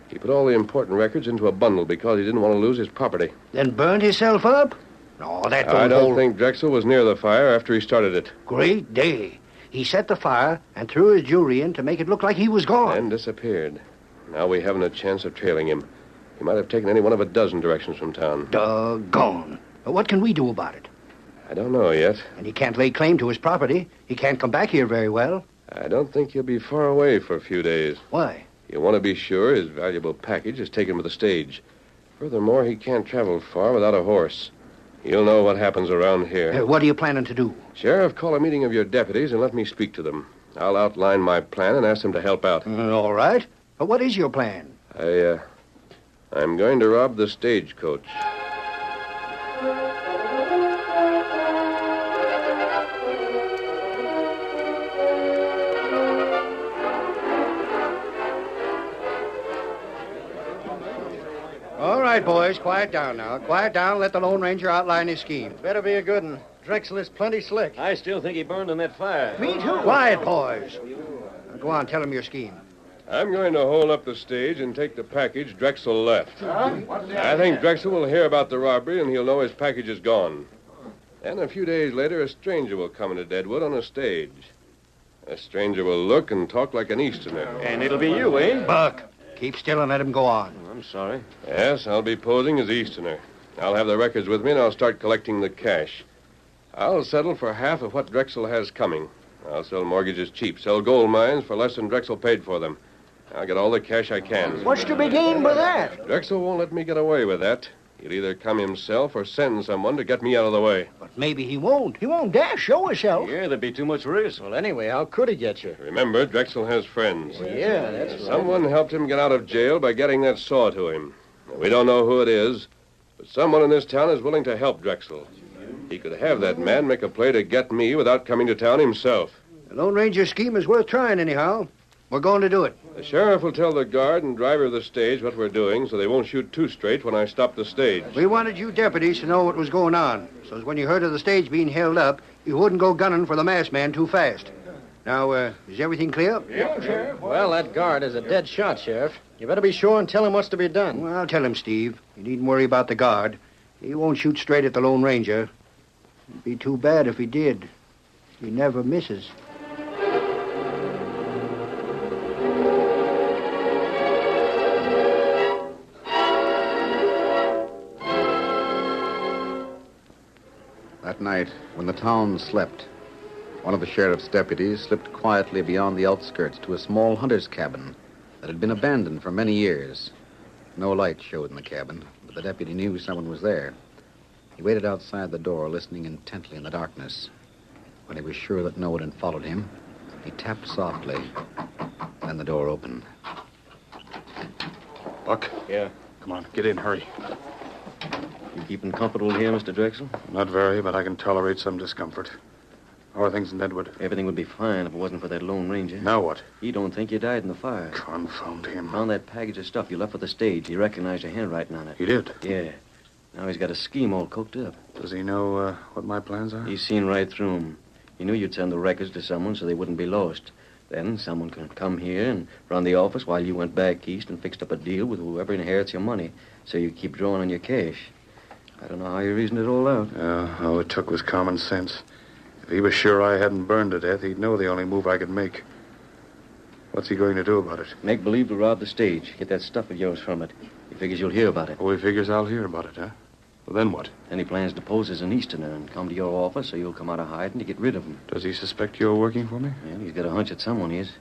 He put all the important records into a bundle because he didn't want to lose his property. Then burned himself up? No, that don't I don't hold. think Drexel was near the fire after he started it. Great day. He set the fire and threw his jewelry in to make it look like he was gone. And disappeared. Now we haven't a chance of trailing him. He might have taken any one of a dozen directions from town. Doggone. But what can we do about it? I don't know yet. And he can't lay claim to his property. He can't come back here very well. I don't think he'll be far away for a few days. Why? He'll want to be sure his valuable package is taken to the stage. Furthermore, he can't travel far without a horse. He'll know what happens around here. What are you planning to do? Sheriff, call a meeting of your deputies and let me speak to them. I'll outline my plan and ask them to help out. All right. But what is your plan? I'm going to rob the stagecoach. All right, boys, quiet down now. Quiet down. Let the Lone Ranger outline his scheme. Better be a good one. Drexel is plenty slick. I still think he burned in that fire. Me too. Quiet, boys. Now, go on, tell him your scheme. I'm going to hold up the stage and take the package Drexel left. I think Drexel will hear about the robbery and he'll know his package is gone. Then a few days later, a stranger will come into Deadwood on a stage. A stranger will look and talk like an Easterner. And it'll be you, eh? Buck, keep still and let him go on. I'm sorry. Yes, I'll be posing as Easterner. I'll have the records with me and I'll start collecting the cash. I'll settle for half of what Drexel has coming. I'll sell mortgages cheap, sell gold mines for less than Drexel paid for them. I'll get all the cash I can. What's to be gained by that? Drexel won't let me get away with that. He'll either come himself or send someone to get me out of the way. But maybe he won't. He won't dare show himself. Yeah, there'd be too much risk. Well, anyway, how could he get you? Remember, Drexel has friends. Yeah, that's right. Someone helped him get out of jail by getting that saw to him. We don't know who it is, but someone in this town is willing to help Drexel. He could have that man make a play to get me without coming to town himself. The Lone Ranger scheme is worth trying anyhow. We're going to do it. The sheriff will tell the guard and driver of the stage what we're doing so they won't shoot too straight when I stop the stage. We wanted you deputies to know what was going on, so as when you heard of the stage being held up, you wouldn't go gunning for the masked man too fast. Now, is everything clear? Yeah, Sheriff. Well, that guard is a dead shot, Sheriff. You better be sure and tell him what's to be done. Well, I'll tell him, Steve. You needn't worry about the guard. He won't shoot straight at the Lone Ranger. It'd be too bad if he did. He never misses. That night, when the town slept, one of the sheriff's deputies slipped quietly beyond the outskirts to a small hunter's cabin that had been abandoned for many years. No light showed in the cabin, but the deputy knew someone was there. He waited outside the door, listening intently in the darkness. When he was sure that no one had followed him, he tapped softly. Then the door opened. Buck? Yeah? Come on, get in, hurry. You keeping comfortable here, Mr. Drexel? Not very, but I can tolerate some discomfort. How are things in Deadwood? Everything would be fine if it wasn't for that Lone Ranger. Now what? He don't think you died in the fire. Confound him. Found that package of stuff you left for the stage. He recognized your handwriting on it. He did? Yeah. Now he's got a scheme all cooked up. Does he know what my plans are? He's seen right through 'em. He knew you'd send the records to someone so they wouldn't be lost. Then someone could come here and run the office while you went back east and fixed up a deal with whoever inherits your money, so you keep drawing on your cash. I don't know how you reasoned it all out. All it took was common sense. If he was sure I hadn't burned to death, he'd know the only move I could make. What's he going to do about it? Make believe to rob the stage. Get that stuff of yours from it. He figures you'll hear about it. Oh, he figures I'll hear about it, huh? Well, then what? Then he plans to pose as an Easterner and come to your office so you'll come out of hiding to get rid of him. Does he suspect you're working for me? Well, he's got a hunch that someone is.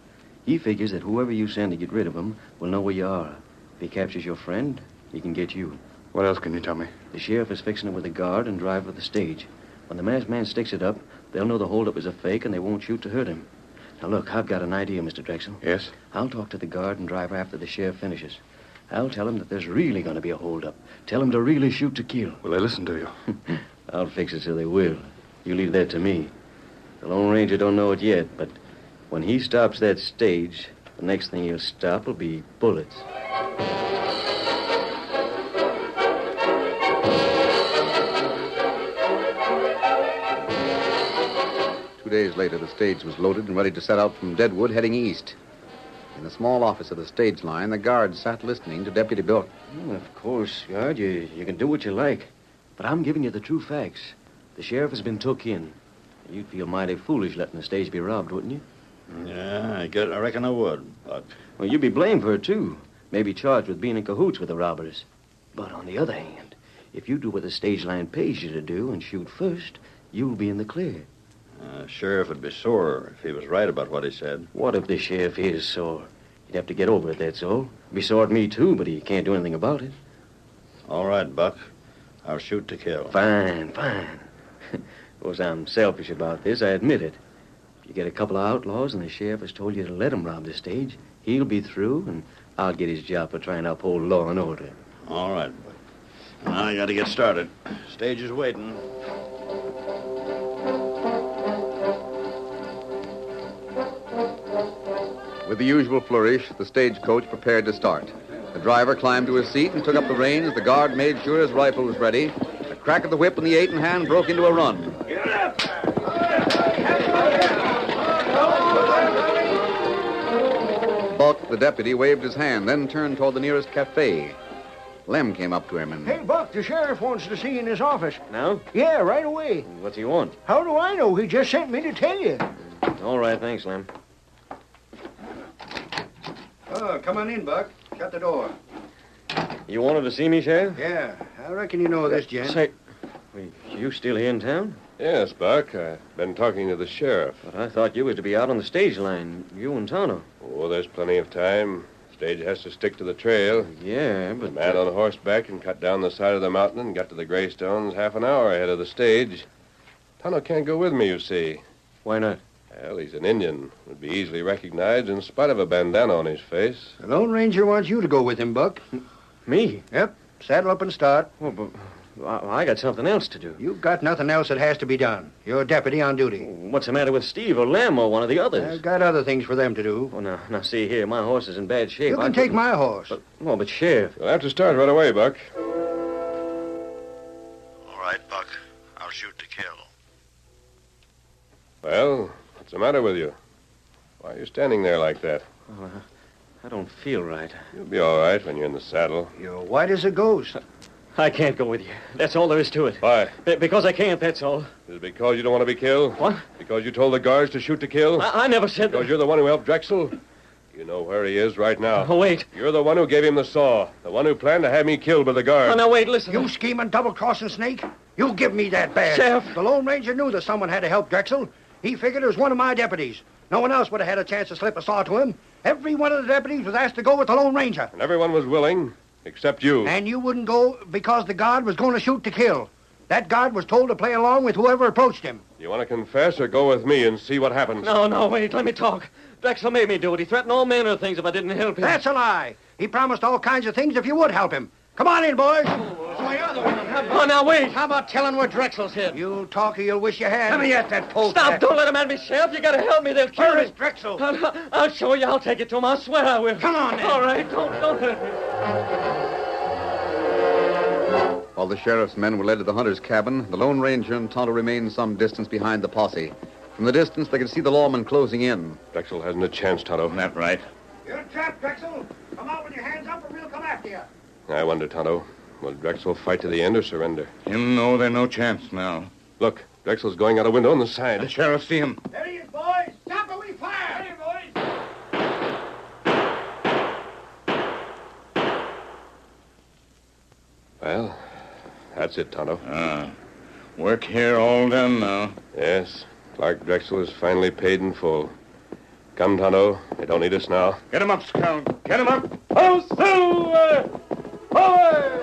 He figures that whoever you send to get rid of him will know where you are. If he captures your friend, he can get you. What else can you tell me? The sheriff is fixing it with a guard and driver of the stage. When the masked man sticks it up, they'll know the holdup is a fake and they won't shoot to hurt him. Now, look, I've got an idea, Mr. Drexel. Yes? I'll talk to the guard and driver after the sheriff finishes. I'll tell him that there's really going to be a holdup. Tell him to really shoot to kill. Will they listen to you? I'll fix it so they will. You leave that to me. The Lone Ranger don't know it yet, but when he stops that stage, the next thing he'll stop will be bullets. 2 days later, the stage was loaded and ready to set out from Deadwood, heading east. In the small office of the stage line, the guard sat listening to Deputy Bill. Well, of course, guard, you can do what you like. But I'm giving you the true facts. The sheriff has been took in. You'd feel mighty foolish letting the stage be robbed, wouldn't you? Yeah, I reckon I would, but... Well, you'd be blamed for it, too. Maybe charged with being in cahoots with the robbers. But on the other hand, if you do what the stage line pays you to do and shoot first, you'll be in the clear. Sheriff would be sore if he was right about what he said. What if the sheriff is sore? He'd have to get over it, that's all. Be sore at me, too, but he can't do anything about it. All right, Buck. I'll shoot to kill. Fine. Of course, I'm selfish about this, I admit it. If you get a couple of outlaws and the sheriff has told you to let him rob the stage, he'll be through, and I'll get his job for trying to uphold law and order. All right, Buck. Now I got to get started. Stage is waiting. With the usual flourish, the stagecoach prepared to start. The driver climbed to his seat and took up the reins. The guard made sure his rifle was ready. The crack of the whip and the 8-in-hand broke into a run. Get up! Buck, the deputy, waved his hand, then turned toward the nearest cafe. Lem came up to him and... Hey, Buck, the sheriff wants to see you in his office. Now? Yeah, right away. What's he want? How do I know? He just sent me to tell you. All right, thanks, Lem. Oh, come on in, Buck. Shut the door. You wanted to see me, Sheriff? Yeah, I reckon you know this, gent. Say, you still here in town? Yes, Buck. I've been talking to the sheriff. But I thought you was to be out on the stage line, you and Tonto. Oh, there's plenty of time. Stage has to stick to the trail. Yeah, but... The man on horseback can cut down the side of the mountain and got to the Greystones half an hour ahead of the stage. Tonto can't go with me, you see. Why not? Well, he's an Indian. Would be easily recognized in spite of a bandana on his face. The Lone Ranger wants you to go with him, Buck. Me? Yep. Saddle up and start. Well, but I got something else to do. You've got nothing else that has to be done. You're a deputy on duty. What's the matter with Steve or Lem or one of the others? I've got other things for them to do. Well, now, see here. My horse is in bad shape. You can take my horse. But Sheriff... You'll have to start right away, Buck. All right, Buck. I'll shoot to kill. Well, what's the matter with you? Why are you standing there like that? Well, I don't feel right. You'll be all right when you're in the saddle. You're white as a ghost. I can't go with you. That's all there is to it. Why? Because I can't, that's all. Is it because you don't want to be killed? What? Because you told the guards to shoot to kill? I never said that. Because you're the one who helped Drexel? You know where he is right now. Oh, wait. You're the one who gave him the saw. The one who planned to have me killed by the guards. Oh, now, wait, listen. You scheming, double-crossing snake? You give me that badge. Sheriff. The Lone Ranger knew that someone had to help Drexel. He figured it was one of my deputies. No one else would have had a chance to slip a saw to him. Every one of the deputies was asked to go with the Lone Ranger. And everyone was willing, except you. And you wouldn't go because the guard was going to shoot to kill. That guard was told to play along with whoever approached him. You want to confess or go with me and see what happens? No, wait, let me talk. Drexel made me do it. He threatened all manner of things if I didn't help him. That's a lie. He promised all kinds of things if you would help him. Come on in, boys. Oh, now, wait. How about telling where Drexel's hid? You talk or you'll wish you had. Let me at that poke. Stop, don't let him at me, Sheriff. You gotta help me. They'll kill me. Where is Drexel? I'll show you. I'll take it to him. I swear I will. Come on, then. All right, don't hurt me. While the sheriff's men were led to the hunter's cabin, the Lone Ranger and Tonto remained some distance behind the posse. From the distance, they could see the lawman closing in. Drexel hasn't a chance, Tonto. Isn't that right? You're trapped, Drexel. Come out with your hands up or we'll come after you. I wonder, Tonto, will Drexel fight to the end or surrender? Him know there's no chance now. Look, Drexel's going out a window on the side. The sheriff see him. There he is, boys. Stop or we fire. Ready, boys. Well, that's it, Tonto. Work here all done now. Yes, Clark Drexel is finally paid in full. Come, Tonto. They don't need us now. Get him up, Scout. Get him up. Oh, Silver! Forward!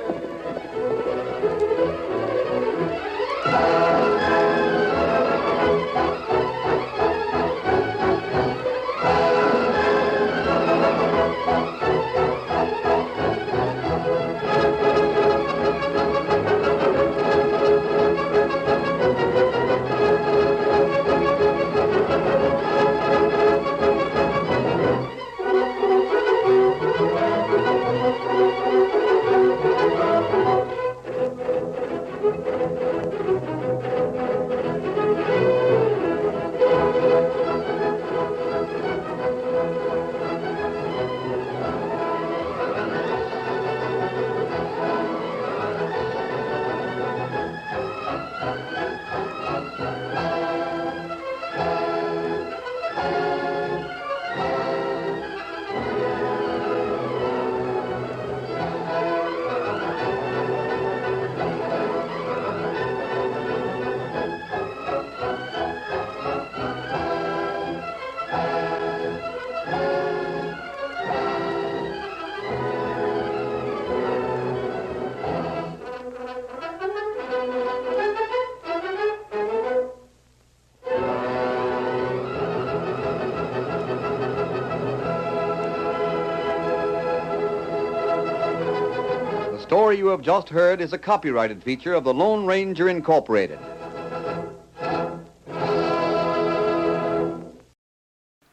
The story you have just heard is a copyrighted feature of the Lone Ranger Incorporated.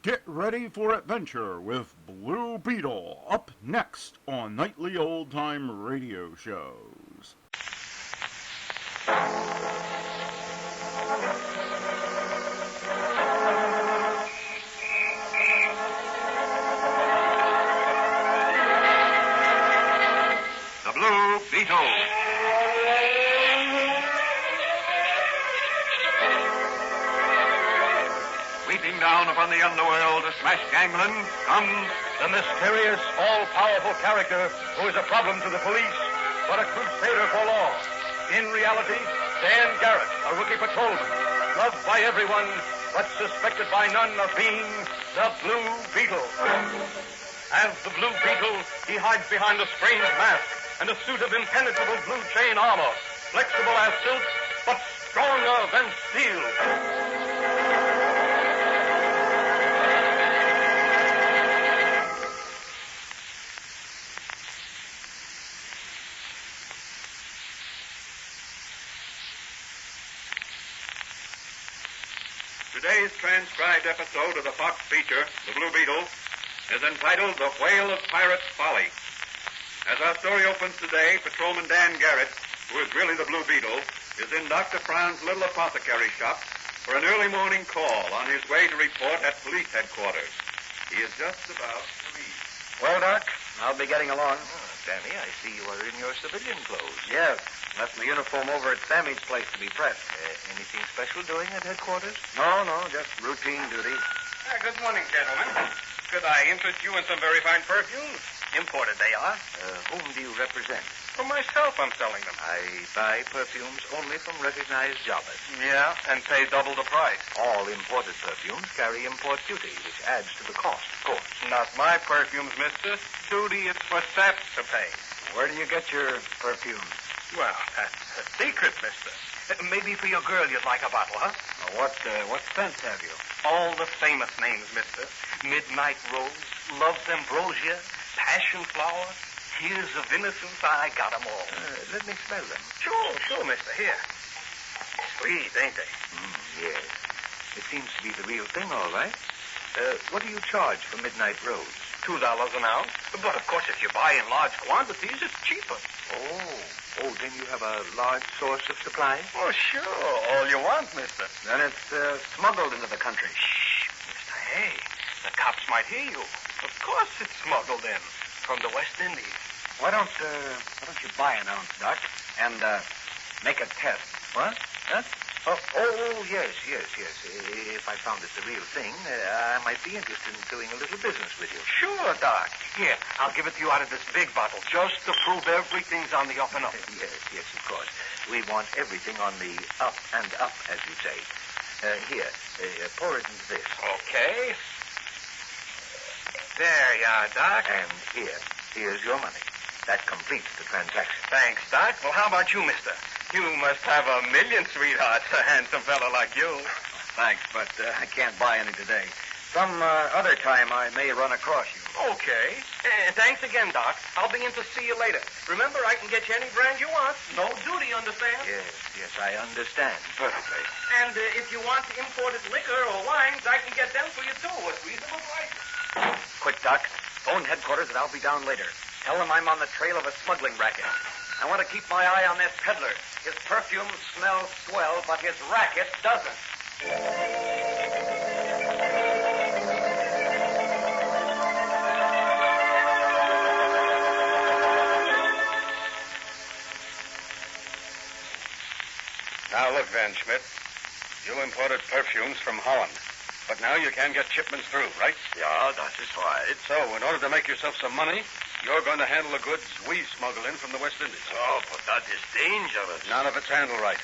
Get ready for adventure with Blue Beetle up next on Nightly Old Time Radio Shows. The Blue Beetle. Sweeping down upon the underworld to smash gangland comes the mysterious, all-powerful character who is a problem to the police, but a crusader for law. In reality, Dan Garrett, a rookie patrolman, loved by everyone, but suspected by none of being the Blue Beetle. As the Blue Beetle, he hides behind a strange mask and a suit of impenetrable blue chain armor, flexible as silk, but stronger than steel. Today's transcribed episode of the Fox feature, The Blue Beetle, is entitled The Whale of Pirates' Folly. As our story opens today, Patrolman Dan Garrett, who is really the Blue Beetle, is in Dr. Franz's little apothecary shop for an early morning call on his way to report at police headquarters. He is just about to leave. Well, Doc, I'll be getting along. Danny, I see you are in your civilian clothes. Yes. Left my uniform over at Sammy's place to be pressed. Anything special doing at headquarters? No, just routine duty. Good morning, gentlemen. Could I interest you in some very fine perfumes? Imported they are. Whom do you represent? For myself, I'm selling them. I buy perfumes only from recognized jobbers. Yeah, and pay double the price. All imported perfumes carry import duty, which adds to the cost, of course. Not my perfumes, mister. Duty is for saps to pay. Where do you get your perfumes? Well, that's a secret, mister. Maybe for your girl you'd like a bottle, huh? What scents have you? All the famous names, mister. Midnight Rose, Love's Ambrosia, Passion Flower, Tears of Innocence. I got 'em all. Let me smell them. Sure, mister. Here. Sweet, ain't they? Yes. It seems to be the real thing, all right. What do you charge for Midnight Rose? $2 an ounce. But, of course, if you buy in large quantities, it's cheaper. Oh, then you have a large source of supply? Oh, sure. All you want, mister. Then it's smuggled into the country. Shh, Mr. Hay. The cops might hear you. Of course it's smuggled in from the West Indies. Why don't you buy an ounce, Doc, and make a test? What? Huh? Yes. If I found it the real thing, I might be interested in doing a little business with you. Sure, Doc. Here, I'll give it to you out of this big bottle, just to prove everything's on the up and up. Yes, of course. We want everything on the up and up, as you say. Here, pour it into this. Okay. There you are, Doc. And here's your money. That completes the transaction. Thanks, Doc. Well, how about you, mister? You must have a million sweethearts, a handsome fellow like you. Thanks, but I can't buy any today. Some other time I may run across you. Okay. Thanks again, Doc. I'll be in to see you later. Remember, I can get you any brand you want. No duty, understand? Yes, I understand perfectly. And if you want imported liquor or wines, I can get them for you, too, at reasonable prices. Quick, Doc. Phone headquarters and I'll be down later. Tell them I'm on the trail of a smuggling racket. I want to keep my eye on that peddler. His perfume smells swell, but his racket doesn't. Now, look, Van Schmidt. You imported perfumes from Holland. But now you can't get shipments through, right? Yeah, that is right. So, in order to make yourself some money, you're going to handle the goods we smuggle in from the West Indies. Oh, but that is dangerous. None of it's handled right.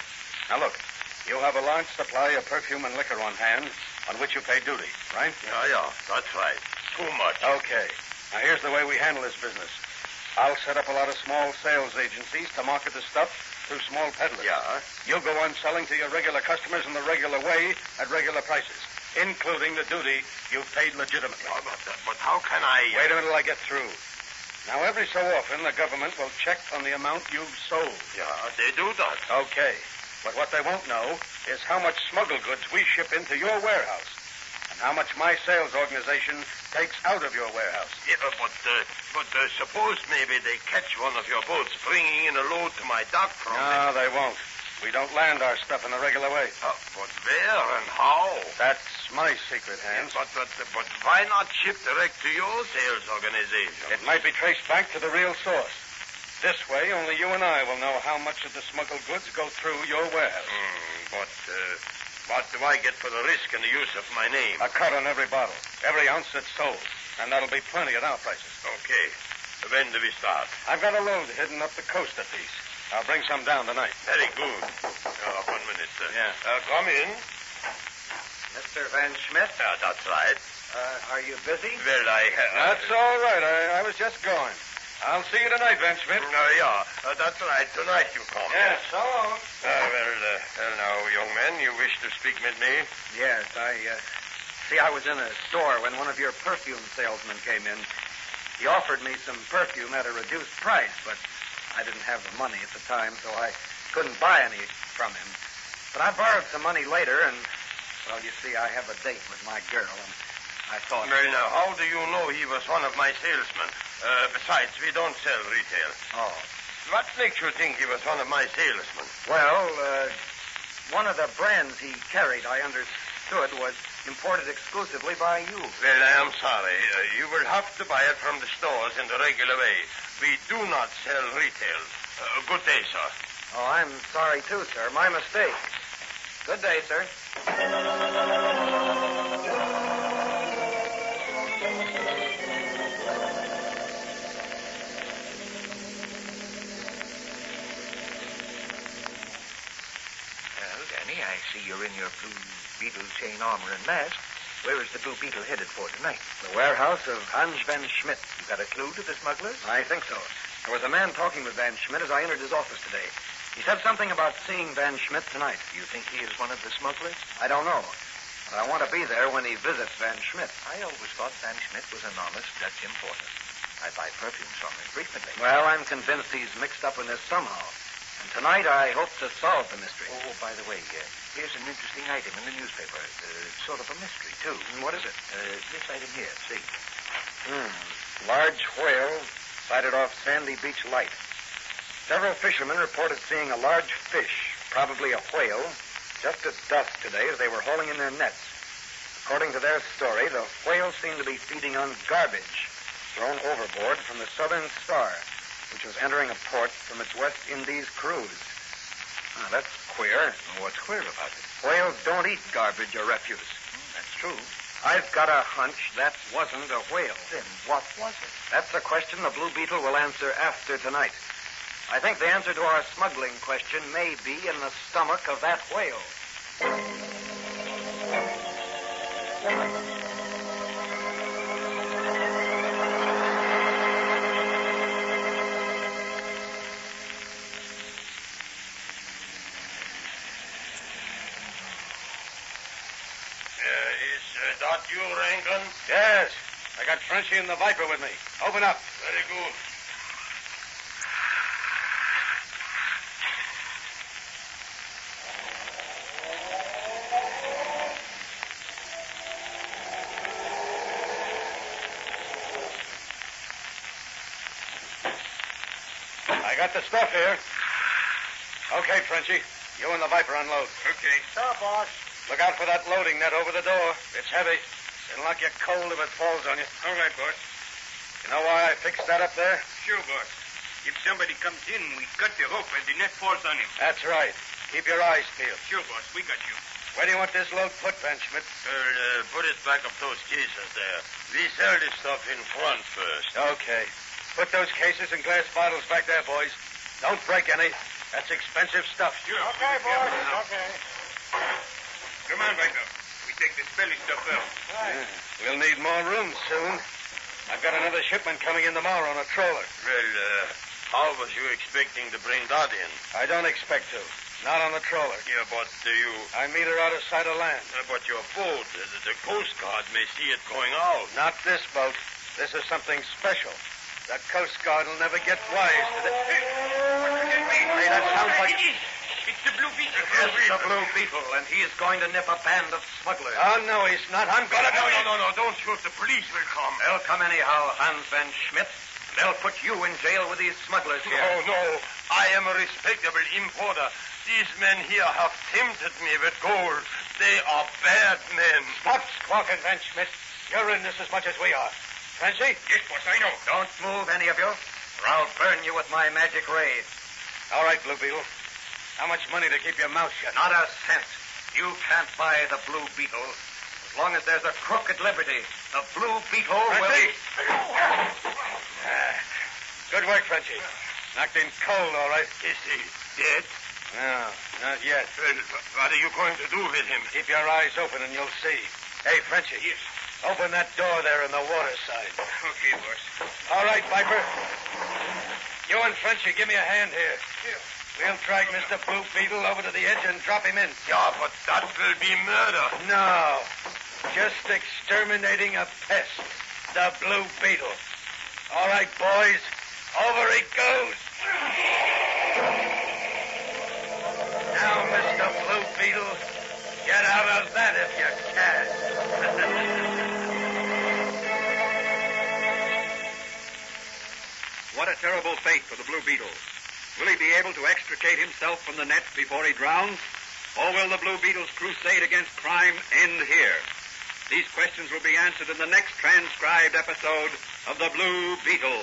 Now, look, you have a large supply of perfume and liquor on hand on which you pay duty, right? Yeah, that's right. Too much. Okay. Now, here's the way we handle this business. I'll set up a lot of small sales agencies to market the stuff through small peddlers. Yeah? You'll go on selling to your regular customers in the regular way at regular prices, including the duty you've paid legitimately. Oh, but how can I... Wait a minute till I get through. Now, every so often, the government will check on the amount you've sold. Yeah, they do that. Okay. But what they won't know is how much smuggled goods we ship into your warehouse and how much my sales organization takes out of your warehouse. Yeah, but suppose maybe they catch one of your boats bringing in a load to my dock from... No, they won't. We don't land our stuff in the regular way. But where and how? That's my secret, Hans. But why not ship direct to your sales organization? It might be traced back to the real source. This way, only you and I will know how much of the smuggled goods go through your warehouse. But what do I get for the risk and the use of my name? A cut on every bottle, every ounce that's sold. And that'll be plenty at our prices. Okay. When do we start? I've got a load hidden up the coast at least. I'll bring some down tonight. Very good. 1 minute, sir. Yeah. Come in. Mr. Van Schmidt? That's right. Are you busy? Well, That's all right. I was just going. I'll see you tonight, Van Schmidt. That's right. Tonight you come. Yes, so long. Well, now, young man, you wish to speak with me? Yes, I was in a store when one of your perfume salesmen came in. He offered me some perfume at a reduced price, but I didn't have the money at the time, so I couldn't buy any from him. But I borrowed some money later, and, well, you see, I have a date with my girl, and I thought... Well, now, how do you know he was one of my salesmen? Besides, we don't sell retail. Oh. What makes you think he was one of my salesmen? Well, one of the brands he carried, I understood, was imported exclusively by you. Well, I am sorry. You will have to buy it from the stores in the regular way. We do not sell retail. Good day, sir. Oh, I'm sorry, too, sir. My mistake. Good day, sir. Danny, I see you're in your blue Beetle chain armor and mask. Where is the Blue Beetle headed for tonight? The warehouse of Hans Van Schmidt. You got a clue to the smugglers? I think so. There was a man talking with Van Schmidt as I entered his office today. He said something about seeing Van Schmidt tonight. You think he is one of the smugglers? I don't know. But I want to be there when he visits Van Schmidt. I always thought Van Schmidt was an honest Dutch importer. I buy perfumes from him frequently. Well, I'm convinced he's mixed up in this somehow. And tonight I hope to solve the mystery. Oh, by the way, here's an interesting item in the newspaper. Sort of a mystery, too. And what is it? This item here, see. Large whale sighted off Sandy Beach Light. Several fishermen reported seeing a large fish, probably a whale, just at dusk today as they were hauling in their nets. According to their story, the whale seemed to be feeding on garbage thrown overboard from the Southern Star, which was entering a port from its West Indies cruise. That's queer. What's queer about it? Whales don't eat garbage or refuse. That's true. I've got a hunch that wasn't a whale. Then what was it? That's a question the Blue Beetle will answer after tonight. I think the answer to our smuggling question may be in the stomach of that whale. Is that you, Rankin? Yes. I got Frenchy and the Viper with me. Open up. Very good. I got the stuff here. Okay, Frenchy. You and the Viper unload. Okay. Stop, boss. Look out for that loading net over the door. It's heavy. It'll knock you cold if it falls on you. All right, boss. You know why I fixed that up there? Sure, boss. If somebody comes in, we cut the rope and the net falls on him. That's right. Keep your eyes peeled. Sure, boss. We got you. Where do you want this load put, Van Schmidt? Put it back of those cases there. We sell this stuff in front first. Okay. Put those cases and glass bottles back there, boys. Don't break any. That's expensive stuff. Sure. Okay, boss. Okay. Come on, Viper. We take this belly stuff out. Right. We'll need more room soon. I've got another shipment coming in tomorrow on a trawler. Well, how was you expecting to bring that in? I don't expect to. Not on the trawler. Yeah, but you... I meet her out of sight of land. But your boat, the Coast Guard may see it going out. Not this boat. This is something special. The Coast Guard will never get wise to the... Hey, that sounds like... It's the Blue Beetle. Yes, the Blue Beetle, and he is going to nip a band of smugglers. Oh, no, he's not. I'm gonna... No, don't shoot. The police will come. They'll come anyhow, Hans Van Schmidt. They'll put you in jail with these smugglers here. No. I am a respectable importer. These men here have tempted me with gold. They are bad men. Stop squawking, Van Schmidt. You're in this as much as we are. Fancy? Yes, boss, I know. Don't move, any of you, or I'll burn you with my magic ray. All right, Blue Beetle. How much money to keep your mouth shut? Not a cent. You can't buy the Blue Beetle. As long as there's a crook at liberty, the Blue Beetle will be... Good work, Frenchy. Knocked him cold, all right. Is he dead? No, not yet. Well, what are you going to do with him? Keep your eyes open and you'll see. Hey, Frenchy. Yes. Open that door there on the water side. Okay, boss. All right, Viper. You and Frenchy, give me a hand here. Yeah. We'll drag Mr. Blue Beetle over to the edge and drop him in. Yeah, but that will be murder. No. Just exterminating a pest. The Blue Beetle. All right, boys. Over he goes. Now, Mr. Blue Beetle, get out of that if you can. What a terrible fate for the Blue Beetle. Will he be able to extricate himself from the net before he drowns? Or will the Blue Beetle's crusade against crime end here? These questions will be answered in the next transcribed episode of The Blue Beetle.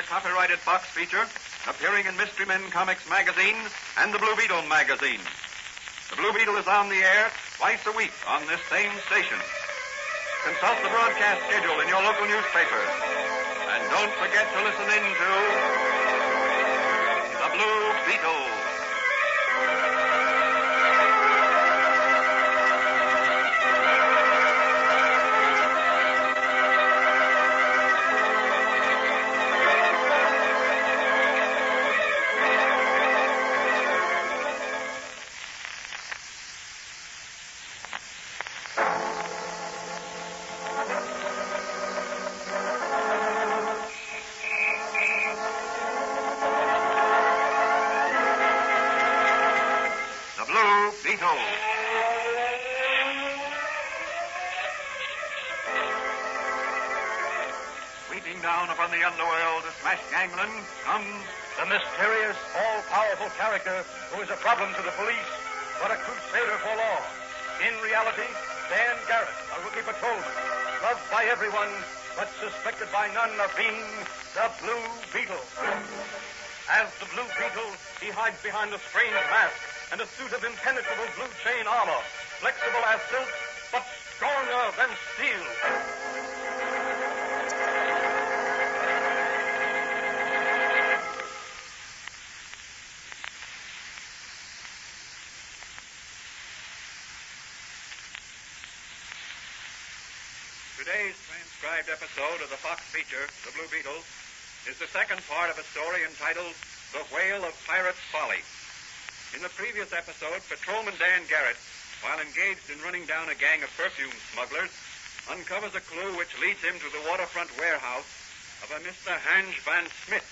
Copyrighted box feature appearing in Mystery Men Comics magazine and the Blue Beetle magazine. The Blue Beetle is on the air twice a week on this same station. Consult the broadcast schedule in your local newspaper. And don't forget to listen in to The Blue Beetle. Beetle. Sweeping down upon the underworld to smash gangland comes the mysterious, all-powerful character who is a problem to the police, but a crusader for law. In reality, Dan Garrett, a rookie patrolman, loved by everyone, but suspected by none of being the Blue Beetle. As the Blue Beetle, he hides behind a strange mask and a suit of impenetrable blue chain armor, flexible as silk, but stronger than steel. Today's transcribed episode of the Fox feature, The Blue Beetle, is the second part of a story entitled The Whale of Pirate's Folly. In the previous episode, Patrolman Dan Garrett, while engaged in running down a gang of perfume smugglers, uncovers a clue which leads him to the waterfront warehouse of a Mr. Hans Van Smith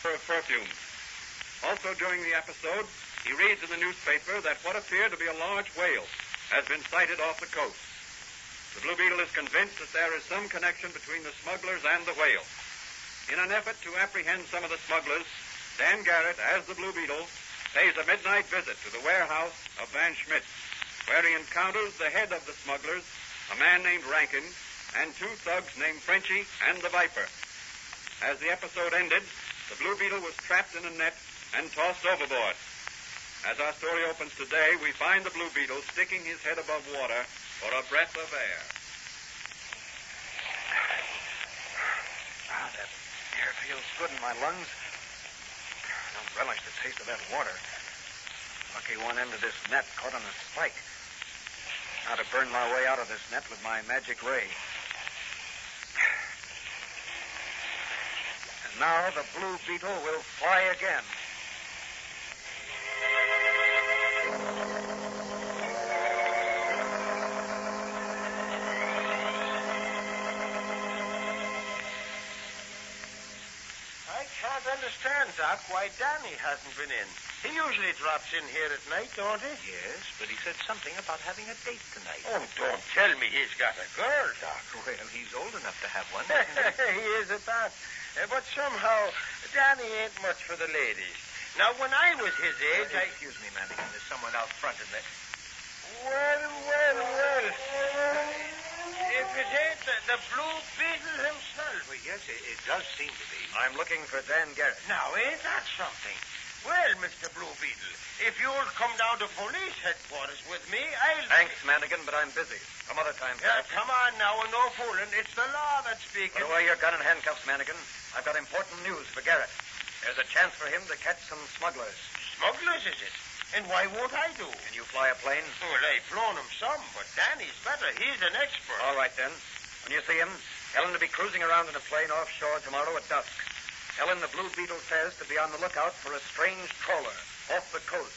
of perfumes. Also during the episode, he reads in the newspaper that what appeared to be a large whale has been sighted off the coast. The Blue Beetle is convinced that there is some connection between the smugglers and the whale. In an effort to apprehend some of the smugglers, Dan Garrett, as the Blue Beetle, pays a midnight visit to the warehouse of Van Schmidt, where he encounters the head of the smugglers, a man named Rankin, and two thugs named Frenchie and the Viper. As the episode ended, the Blue Beetle was trapped in a net and tossed overboard. As our story opens today, we find the Blue Beetle sticking his head above water for a breath of air. That air feels good in my lungs. I don't relish the taste of that water. Lucky one end of this net caught on a spike. Now to burn my way out of this net with my magic ray. And now the Blue Beetle will fly again. I can't understand, Doc, why Danny hasn't been in. He usually drops in here at night, don't he? Yes, but he said something about having a date tonight. Oh, don't tell me he's got a girl, Doc. Well, he's old enough to have one. He is at that. But somehow, Danny ain't much for the ladies. Now, when I was his age, Excuse me, Mannigan. There's someone out front in there. Well. If it ain't the Blue Beetle himself. Well, yes, it does seem to be. I'm looking for Dan Garrett. Now, ain't that something? Well, Mr. Blue Beetle, if you'll come down to police headquarters with me, I'll... Thanks, Mannigan, but I'm busy. Some other time, Yeah, perhaps. come on now, and no fooling. It's the law that's speaking. Put away your gun and handcuffs, Mannigan. I've got important news for Garrett. There's a chance for him to catch some smugglers. Smugglers, is it? And why won't I do? Can you fly a plane? Well, I've flown him some, but Danny's better. He's an expert. All right, then. When you see him, tell him to be cruising around in a plane offshore tomorrow at dusk. Tell him the Blue Beetle says to be on the lookout for a strange trawler off the coast.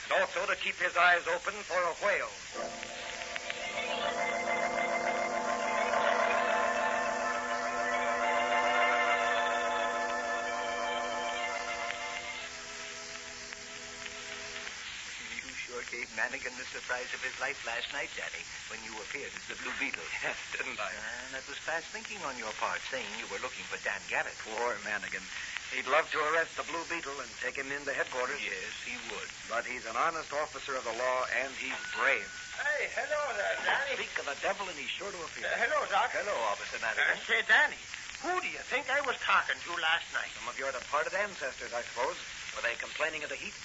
And also to keep his eyes open for a whale. You sure gave Mannigan the surprise of his life last night, Danny, when you appeared as the Blue Beetle. Yes, didn't I? And that was fast thinking on your part, saying you were looking for Dan Garrett. Poor Mannigan. He'd love to arrest the Blue Beetle and take him into headquarters. Yes, he would. But he's an honest officer of the law, and he's brave. Hey, hello there, Danny. Speak of the devil, and he's sure to appear. Hello, Doc. Hello, Officer Mannigan. Say, Danny, who do you think I was talking to last night? Some of your departed ancestors, I suppose. Were they complaining of the heat?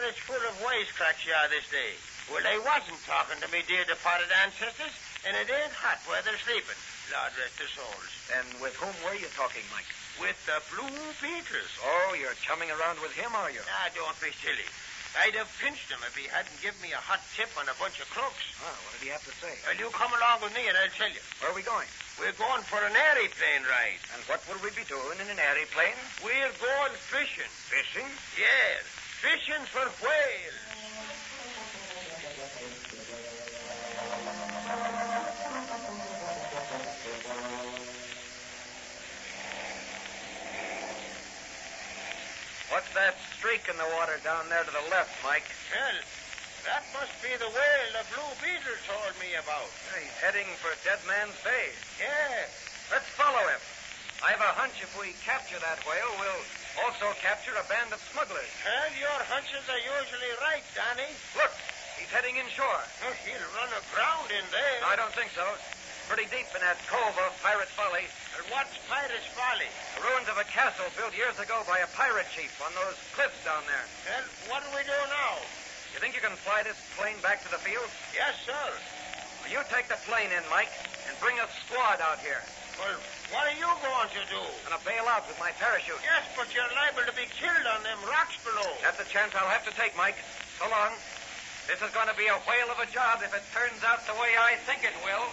It's full of wisecracks you are this day. Well, they wasn't talking to me dear departed ancestors, and it ain't hot where they're sleeping. Lord rest their souls. And with whom were you talking, Mike? With the Blue Beetles. Oh, you're chumming around with him, are you? Don't be silly. I'd have pinched him if he hadn't given me a hot tip on a bunch of crooks. Oh, what did he have to say? Well, you come along with me and I'll tell you. Where are we going? We're going for an aeroplane ride. And what will we be doing in an aeroplane? We're going fishing. Fishing? Yes, fishing for whales. What's that streak in the water down there to the left, Mike? Well, That must be the whale the Blue Beetle told me about. He's heading for Dead Man's Bay. Yeah. Let's follow him. I've a hunch if we capture that whale, we'll also capture a band of smugglers. Well, your hunches are usually right, Danny. Look, he's heading inshore. He'll run aground in there. I don't think so. Pretty deep in that cove of Pirate's Folly. And what's Pirate's Folly? The ruins of a castle built years ago by a pirate chief on those cliffs down there. Well, what do we do now? You think you can fly this plane back to the field? Yes, sir. Well, you take the plane in, Mike, and bring a squad out here. Well, what are you going to do? I'm going to bail out with my parachute. Yes, but you're liable to be killed on them rocks below. That's a chance I'll have to take, Mike. So long. This is going to be a whale of a job if it turns out the way I think it will.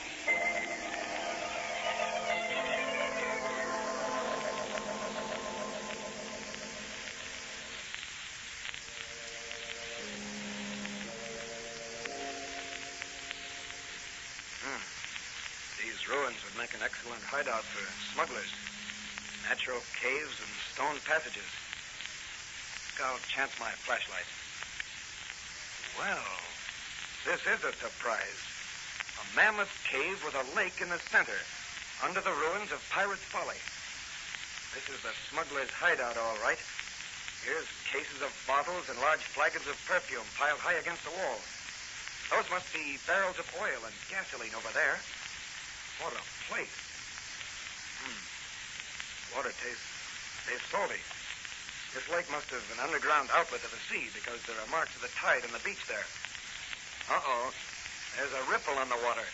These ruins would make an excellent hideout for smugglers. Natural caves and stone passages. I'll chance my flashlight. Well, this is a surprise. A mammoth cave with a lake in the center, under the ruins of Pirate's Folly. This is the smuggler's hideout, all right. Here's cases of bottles and large flagons of perfume piled high against the wall. Those must be barrels of oil and gasoline over there. What a place. Water tastes salty. This lake must have an underground outlet of the sea because there are marks of the tide on the beach there. Uh-oh. There's a ripple on the water.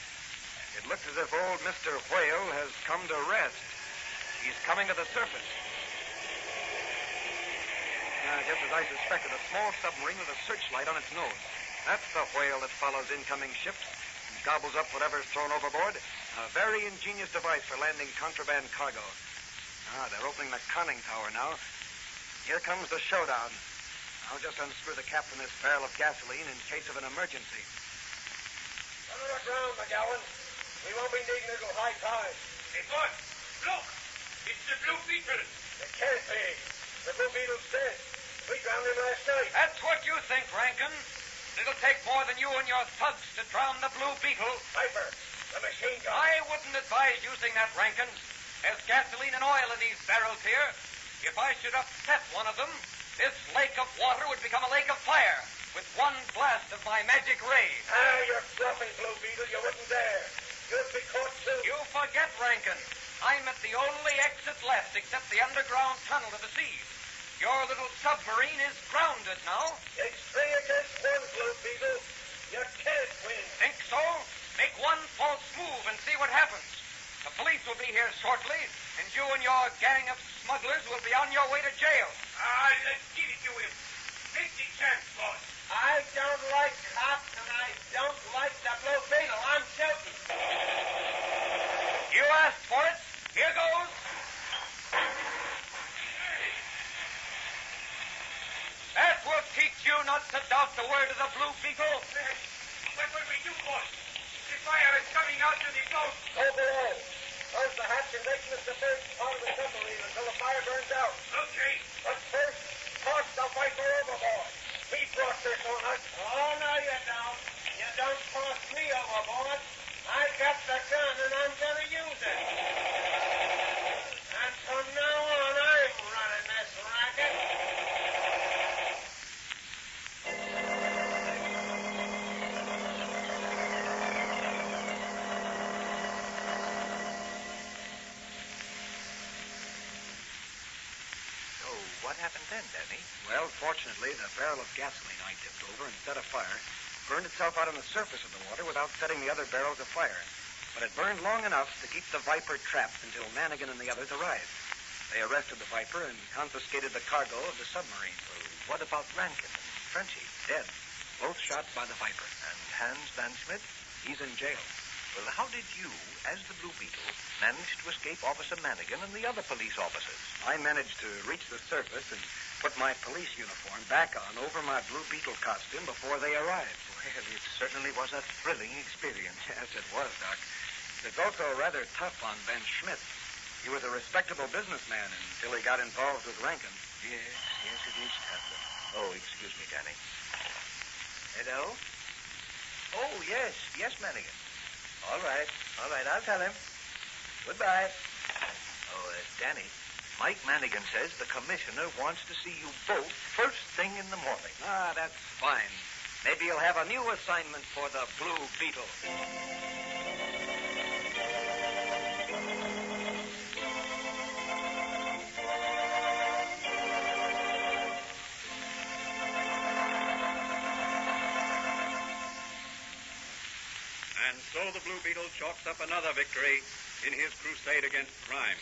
It looks as if old Mr. Whale has come to rest. He's coming to the surface. Just as I suspected, a small submarine with a searchlight on its nose. That's the whale that follows incoming ships and gobbles up whatever's thrown overboard. A very ingenious device for landing contraband cargo. They're opening the conning tower now. Here comes the showdown. I'll just unscrew the cap from this barrel of gasoline in case of an emergency. Run her aground, McGowan. We won't be needing it till high tide. Hey, boy, look! It's the Blue Beetle. It can't be. The Blue Beetle's dead. We drowned him last night. That's what you think, Rankin. It'll take more than you and your thugs to drown the Blue Beetle. Piper, the machine gun. I wouldn't advise using that, Rankin. There's gasoline and oil in these barrels here. If I should upset one of them, this lake of water would become a lake of fire with one blast of my magic ray. You're bluffing, Blue Beetle. You wouldn't dare. You'd be caught soon. You forget, Rankin. I'm at the only exit left except the underground tunnel to the sea. Your little submarine is grounded now. It's 3 against 1, Blue Beetle. You can't win. Think so? Make one false move and see what happens. The police will be here shortly, and you and your gang of smugglers will be on your way to jail. Let's give it to him. Take the chance, boss. I don't like cops, and I don't like the Blue Beetle. I'm Shelton. You asked for it. Here goes. That will teach you not to doubt the word of the Blue Beetle. What will we do, boss? The fire is coming out to the boat. Go below. Close the hatch and make the submerged part of the submarine until the fire burns out. Okay. But first, toss the Viper overboard. He brought this on us. Oh, no, you don't. You don't toss me overboard. I got the gun, and I'm going to use it. And from now on, I'm running this racket. What happened then, Danny? Well, fortunately, the barrel of gasoline I tipped over and set afire burned itself out on the surface of the water without setting the other barrels afire. But it burned long enough to keep the Viper trapped until Manigan and the others arrived. They arrested the Viper and confiscated the cargo of the submarine. Well, what about Rankin and Frenchie? Dead. Both shot by the Viper. And Hans Van Schmidt? He's in jail. Well, how did you, as the Blue Beetle, manage to escape Officer Manigan and the other police officers? I managed to reach the surface and put my police uniform back on over my Blue Beetle costume before they arrived. Well, it certainly was a thrilling experience. Yes, it was, Doc. It's also rather tough on Ben Schmidt. He was a respectable businessman until he got involved with Rankin. Yes, it is tough. Oh, excuse me, Danny. Hello? Oh, yes, Mannigan. All right, I'll tell him. Goodbye. Oh, Danny, Mike Mannigan says the commissioner wants to see you both first thing in the morning. Ah, that's fine. Maybe you'll have a new assignment for the Blue Beetle. And so the Blue Beetle chalks up another victory in his crusade against crime.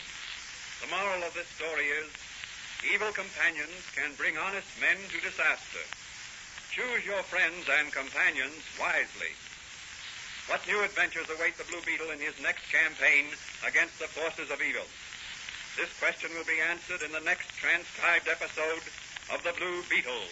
The moral of this story is, evil companions can bring honest men to disaster. Choose your friends and companions wisely. What new adventures await the Blue Beetle in his next campaign against the forces of evil? This question will be answered in the next transcribed episode of The Blue Beetle.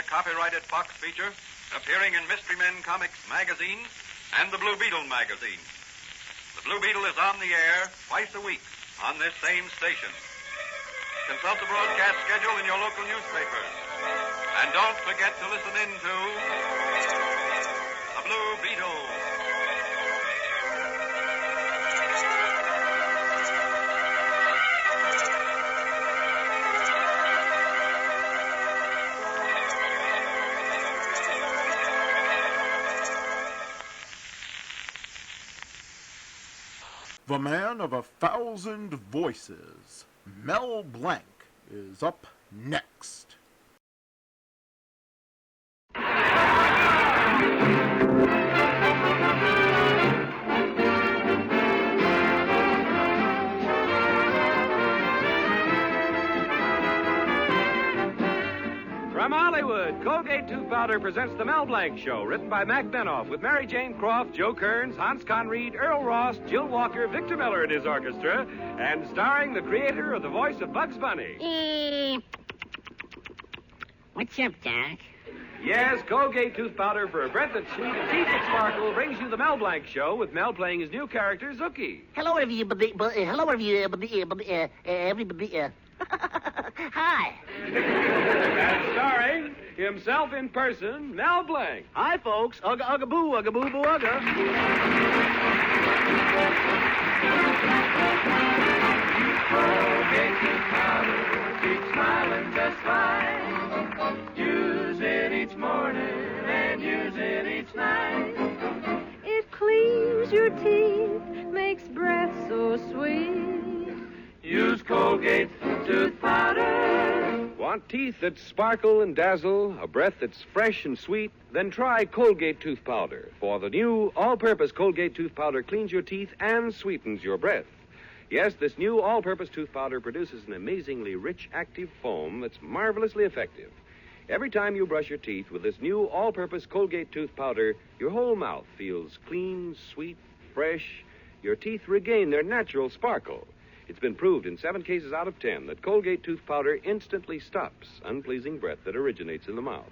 Copyrighted Fox feature appearing in Mystery Men Comics magazine and the Blue Beetle magazine. The Blue Beetle is on the air twice a week on this same station. Consult the broadcast schedule in your local newspapers. And don't forget to listen in to the Blue Beetle. The man of 1,000 voices, Mel Blanc, is up next. From Hollywood, Colgate Tooth Powder presents The Mel Blanc Show, written by Mac Benoff, with Mary Jane Croft, Joe Kearns, Hans Conried, Earl Ross, Jill Walker, Victor Miller and his orchestra, and starring the creator of the voice of Bugs Bunny. What's up, Doc? Yes, Colgate Tooth Powder for a breath that's sweet and teeth that sparkle brings you The Mel Blanc Show, with Mel playing his new character, Zookie. Hello, everybody. Everybody. Hi. And starring himself in person, Mel Blanc. Hi, folks. Ugga, ugga, boo, ugga, boo, boo, ugga. Colgate Tooth Powder, keep smiling just fine. Use it each morning and use it each night. It cleans your teeth, makes breath so sweet. Use Colgate Tooth Powder. Want teeth that sparkle and dazzle, a breath that's fresh and sweet? Then try Colgate Tooth Powder. For the new all-purpose Colgate Tooth Powder cleans your teeth and sweetens your breath. Yes, this new all-purpose tooth powder produces an amazingly rich, active foam that's marvelously effective. Every time you brush your teeth with this new all-purpose Colgate Tooth Powder, your whole mouth feels clean, sweet, fresh. Your teeth regain their natural sparkle. It's been proved in 7 cases out of 10 that Colgate Tooth Powder instantly stops unpleasing breath that originates in the mouth.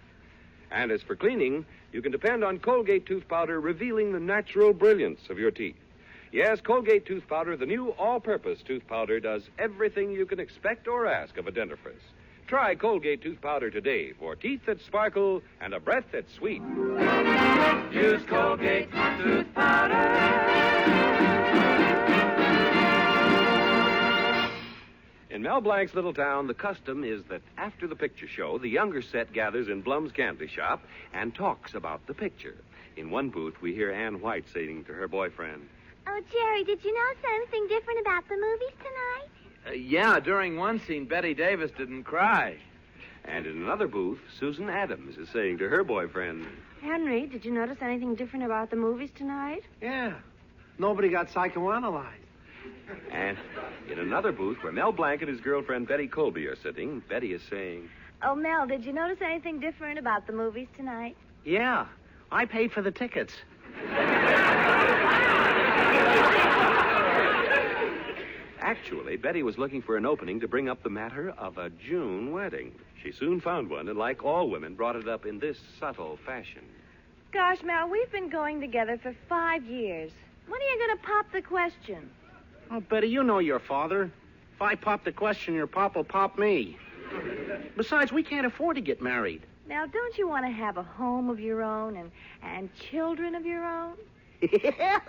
And as for cleaning, you can depend on Colgate Tooth Powder revealing the natural brilliance of your teeth. Yes, Colgate Tooth Powder, the new all-purpose tooth powder, does everything you can expect or ask of a dentifrice. Try Colgate Tooth Powder today for teeth that sparkle and a breath that's sweet. Use Colgate Tooth Powder. In Mel Blanc's little town, the custom is that after the picture show, the younger set gathers in Blum's candy shop and talks about the picture. In one booth, we hear Ann White saying to her boyfriend, "Oh, Jerry, did you notice anything different about the movies tonight?" Yeah, during one scene, Betty Davis didn't cry. And in another booth, Susan Adams is saying to her boyfriend, "Henry, did you notice anything different about the movies tonight?" Yeah. Nobody got psychoanalyzed. And in another booth where Mel Blanc and his girlfriend Betty Colby are sitting, Betty is saying, "Oh, Mel, did you notice anything different about the movies tonight?" Yeah. I paid for the tickets. Actually, Betty was looking for an opening to bring up the matter of a June wedding. She soon found one, and like all women, brought it up in this subtle fashion. Gosh, Mel, we've been going together for 5 years. When are you going to pop the question? Oh, Betty, you know your father. If I pop the question, your pop will pop me. Besides, we can't afford to get married. Now, don't you want to have a home of your own and children of your own? Now,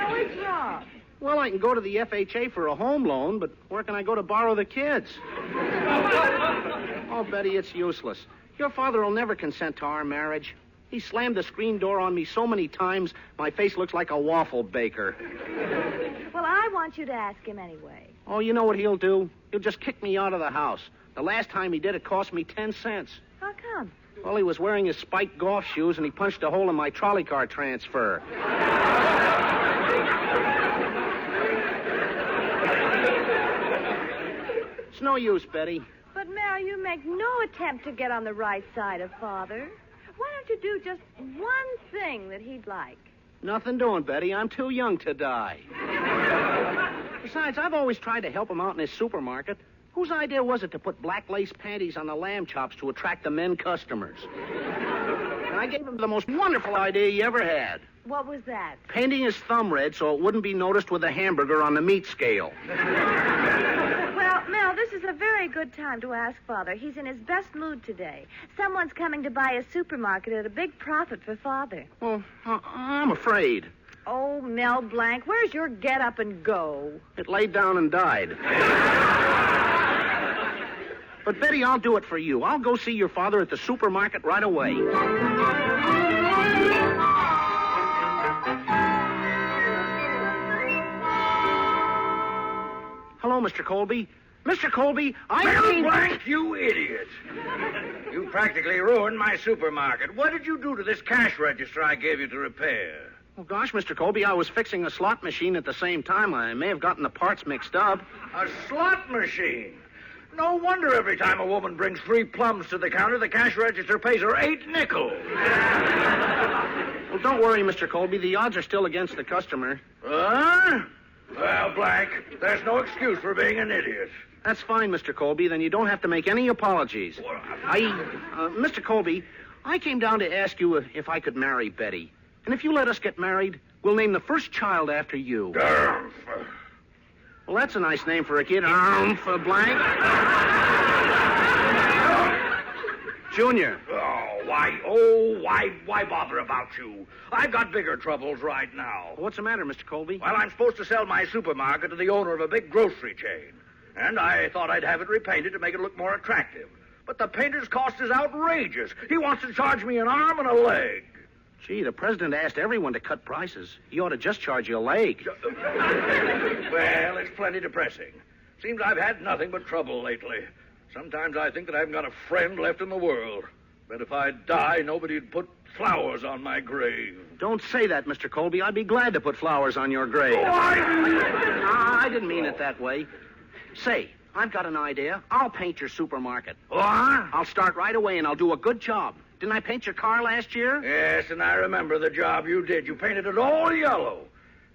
what's wrong? Well, I can go to the FHA for a home loan, but where can I go to borrow the kids? Oh, Betty, it's useless. Your father will never consent to our marriage. He slammed the screen door on me so many times, my face looks like a waffle baker. Well, I want you to ask him anyway. Oh, you know what he'll do? He'll just kick me out of the house. The last time he did, it cost me 10 cents. How come? Well, he was wearing his spiked golf shoes, and he punched a hole in my trolley car transfer. It's no use, Betty. But, Mel, you make no attempt to get on the right side of Father. Why don't you do just one thing that he'd like? Nothing doing, Betty. I'm too young to die. Besides, I've always tried to help him out in his supermarket. Whose idea was it to put black lace panties on the lamb chops to attract the men customers? And I gave him the most wonderful idea he ever had. What was that? Painting his thumb red so it wouldn't be noticed with a hamburger on the meat scale. Well, Mel, this is a very good time to ask Father. He's in his best mood today. Someone's coming to buy a supermarket at a big profit for Father. Well, I'm afraid. Oh, Mel Blanc, where's your get up and go? It laid down and died. But, Betty, I'll do it for you. I'll go see your father at the supermarket right away. Hello, Mr. Colby. Mr. Colby, Mel Blanc, you idiot. You practically ruined my supermarket. What did you do to this cash register I gave you to repair? Oh, gosh, Mr. Colby, I was fixing a slot machine at the same time. I may have gotten the parts mixed up. A slot machine? No wonder every time a woman brings 3 plums to the counter, the cash register pays her 8 nickels. Well, don't worry, Mr. Colby. The odds are still against the customer. Huh? Well, Blanc, there's no excuse for being an idiot. That's fine, Mr. Colby. Then you don't have to make any apologies. Mr. Colby, I came down to ask you if I could marry Betty. And if you let us get married, we'll name the first child after you. Well, that's a nice name for a kid. For Blank. Junior. Why bother about you? I've got bigger troubles right now. What's the matter, Mr. Colby? Well, I'm supposed to sell my supermarket to the owner of a big grocery chain. And I thought I'd have it repainted to make it look more attractive. But the painter's cost is outrageous. He wants to charge me an arm and a leg. Gee, the president asked everyone to cut prices. He ought to just charge you a leg. Well, it's plenty depressing. Seems I've had nothing but trouble lately. Sometimes I think that I haven't got a friend left in the world. But if I die, nobody'd put flowers on my grave. Don't say that, Mr. Colby. I'd be glad to put flowers on your grave. I didn't mean it that way. Say, I've got an idea. I'll paint your supermarket. What? I'll start right away, and I'll do a good job. Didn't I paint your car last year? Yes, and I remember the job you did. You painted it all yellow.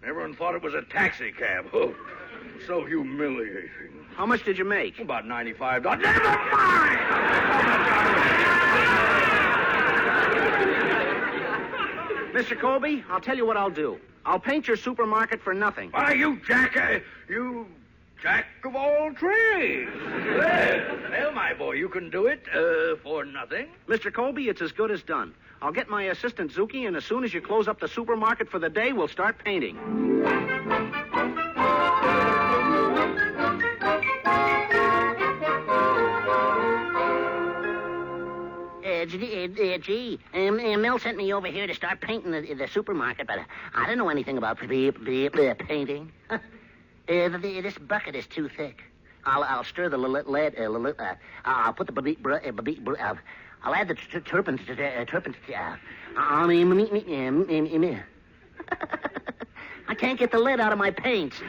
Everyone thought it was a taxi cab. Oh, so humiliating. How much did you make? About $95. Never mind! Mr. Colby, I'll tell you what I'll do. I'll paint your supermarket for nothing. Why, you jack of all trades. Well, my boy, you can do it for nothing. Mr. Colby, it's as good as done. I'll get my assistant Zuki, and as soon as you close up the supermarket for the day, we'll start painting. Gee, Mel sent me over here to start painting the supermarket, but I don't know anything about painting. This bucket is too thick. I'll stir the lead. I'll put the I'll add the turpentine. I can't get the lead out of my paints.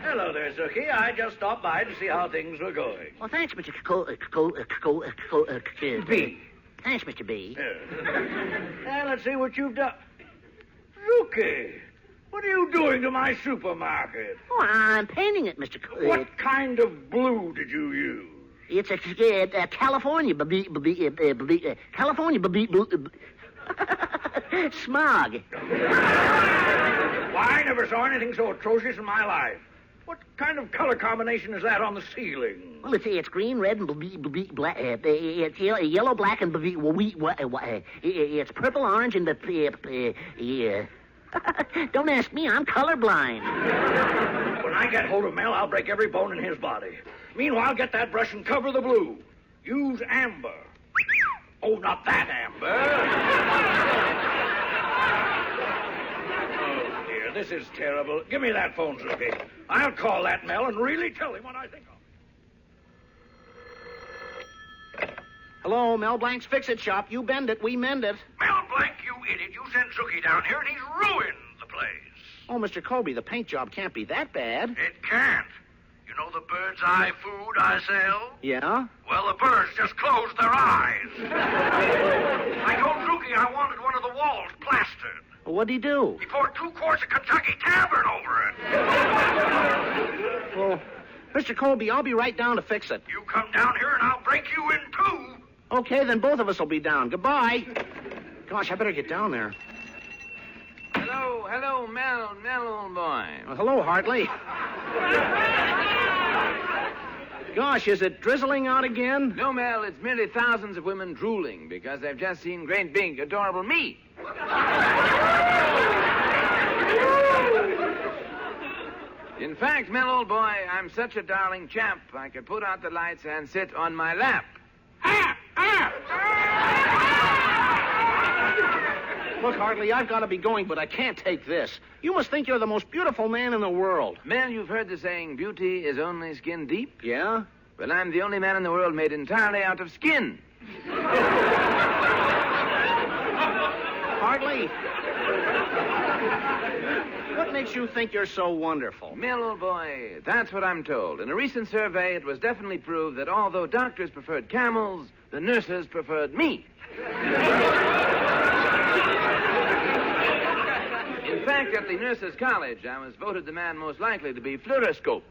Hello there, Zookie. I just stopped by to see how things were going. Well, thanks, Mr. B. Thanks, Mr. B. And let's see what you've done. Zookie, what are you doing to my supermarket? Oh, I'm painting it, Mr. What kind of blue did you use? It's a California California smog. Why, I never saw anything so atrocious in my life. What kind of color combination is that on the ceiling? Well, it's green, red, and black. It's yellow, black, and it's purple, orange, and Don't ask me. I'm colorblind. When I get hold of Mel, I'll break every bone in his body. Meanwhile, get that brush and cover the blue. Use amber. Oh, not that amber. Oh, dear, this is terrible. Give me that phone, Zookie. I'll call that Mel and really tell him what I think of. Hello, Mel Blanc's Fix-It Shop. You bend it, we mend it. Mel Blanc, you idiot. You sent Zookie down here and he's ruined the place. Oh, Mr. Colby, the paint job can't be that bad. It can't. You know the bird's eye food I sell? Yeah? Well, the birds just closed their eyes. I told Zookie I wanted one of the walls plastered. Well, what'd he do? He poured 2 quarts of Kentucky Tavern over it. Well, Mr. Colby, I'll be right down to fix it. You come down here and I'll break you in 2. Okay, then both of us will be down. Goodbye. Gosh, I better get down there. Hello, Mel, old boy. Well, hello, Hartley. Gosh, is it drizzling out again? No, Mel, it's merely thousands of women drooling because they've just seen great, big, adorable me. In fact, Mel, old boy, I'm such a darling chap, I could put out the lights and sit on my lap. Look, Hartley, I've got to be going, but I can't take this. You must think you're the most beautiful man in the world. Mel, you've heard the saying, beauty is only skin deep? Yeah? Well, I'm the only man in the world made entirely out of skin. Hartley, what makes you think you're so wonderful? Mel, old boy, that's what I'm told. In a recent survey, it was definitely proved that although doctors preferred camels, the nurses preferred me. In fact, at the nurses' college, I was voted the man most likely to be fluoroscoped.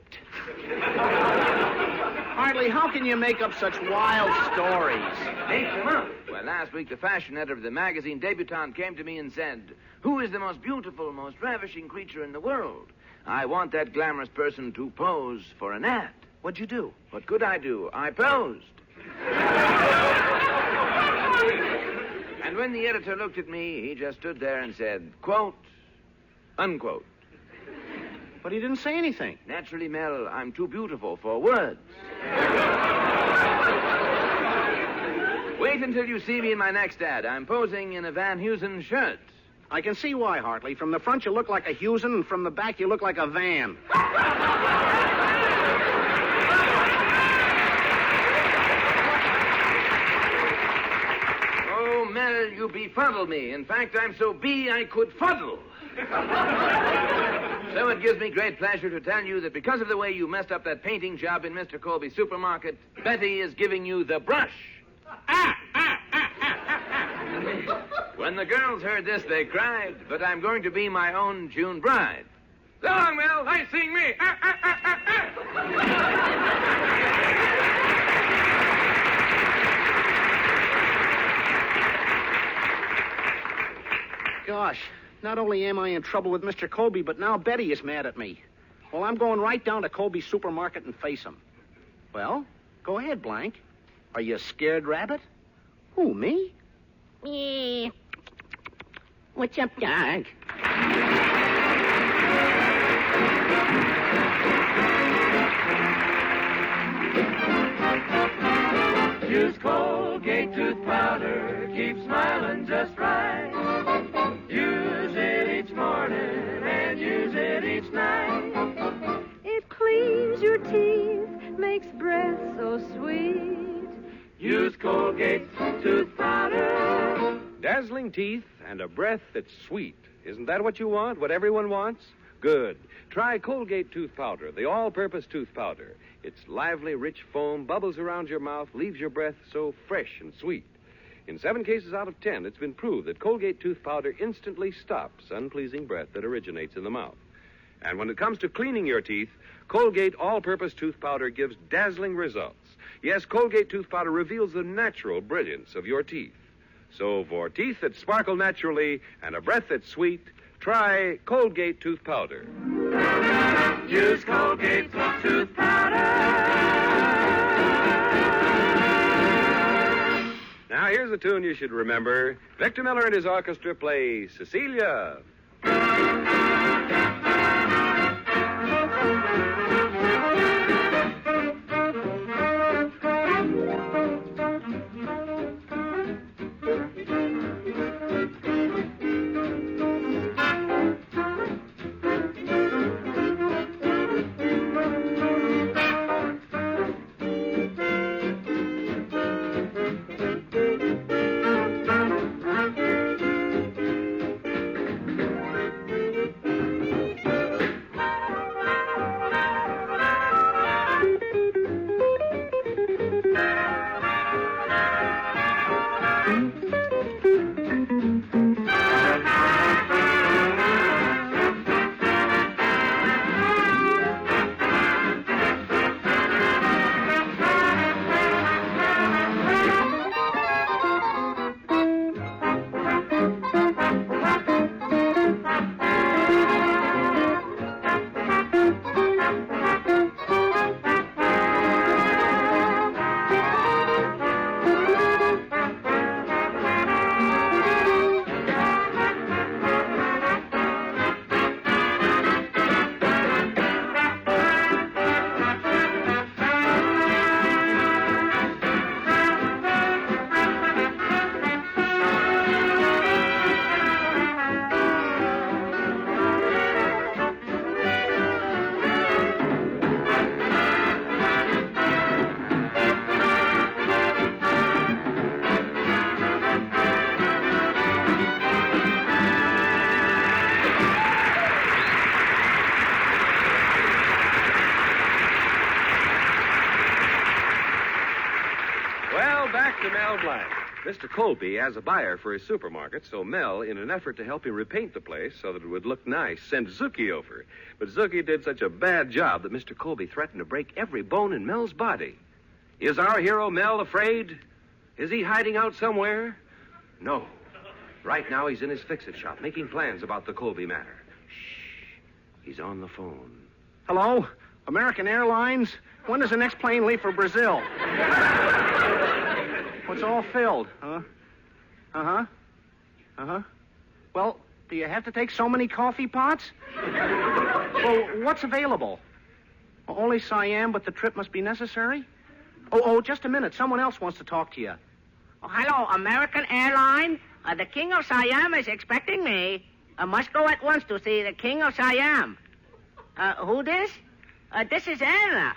Hartley, how can you make up such wild stories? Make them up. Well, last week, the fashion editor of the magazine Debutante came to me and said, "Who is the most beautiful, most ravishing creature in the world? I want that glamorous person to pose for an ad." What'd you do? What could I do? I posed. And when the editor looked at me, he just stood there and said, quote, unquote. But he didn't say anything. Naturally, Mel, I'm too beautiful for words. Wait until you see me in my next ad. I'm posing in a Van Heusen shirt. I can see why, Hartley. From the front, you look like a Heusen, and from the back, you look like a van. Oh, Mel, you befuddle me. In fact, I'm so I could fuddle. So it gives me great pleasure to tell you that because of the way you messed up that painting job in Mr. Colby's supermarket, Betty is giving you the brush. When the girls heard this, they cried, but I'm going to be my own June bride. So long, Mel. Nice seeing me. Gosh, not only am I in trouble with Mr. Colby, but now Betty is mad at me. Well, I'm going right down to Colby's supermarket and face him. Well, go ahead, Blank. Are you a scared rabbit? Who, me? Me. What's up, dog? Use Colgate tooth powder, keep smiling just right. Use it each morning and use it each night. It cleans your teeth, makes breath so sweet. Use Colgate tooth powder. Dazzling teeth and a breath that's sweet. Isn't that what you want? What everyone wants? Good. Try Colgate tooth powder, the all-purpose tooth powder. Its lively, rich foam bubbles around your mouth, leaves your breath so fresh and sweet. In 7 cases out of 10, it's been proved that Colgate tooth powder instantly stops unpleasing breath that originates in the mouth. And when it comes to cleaning your teeth, Colgate all-purpose tooth powder gives dazzling results. Yes, Colgate tooth powder reveals the natural brilliance of your teeth. So for teeth that sparkle naturally and a breath that's sweet, try Colgate tooth powder. Use Colgate tooth powder. Now here's a tune you should remember. Victor Miller and his orchestra play Cecilia. Back to Mel Blanc. Mr. Colby has a buyer for his supermarket, so Mel, in an effort to help him repaint the place so that it would look nice, sent Zookie over. But Zookie did such a bad job that Mr. Colby threatened to break every bone in Mel's body. Is our hero Mel afraid? Is he hiding out somewhere? No. Right now he's in his fix-it shop making plans about the Colby matter. Shh. He's on the phone. Hello? American Airlines? When does the next plane leave for Brazil? What's all filled, huh? Uh-huh. Uh-huh. Well, do you have to take so many coffee pots? Well, what's available? Only Siam, but the trip must be necessary? Oh, just a minute. Someone else wants to talk to you. Oh, hello, American Airline. The King of Siam is expecting me. I must go at once to see the King of Siam. Who this? This is Anna.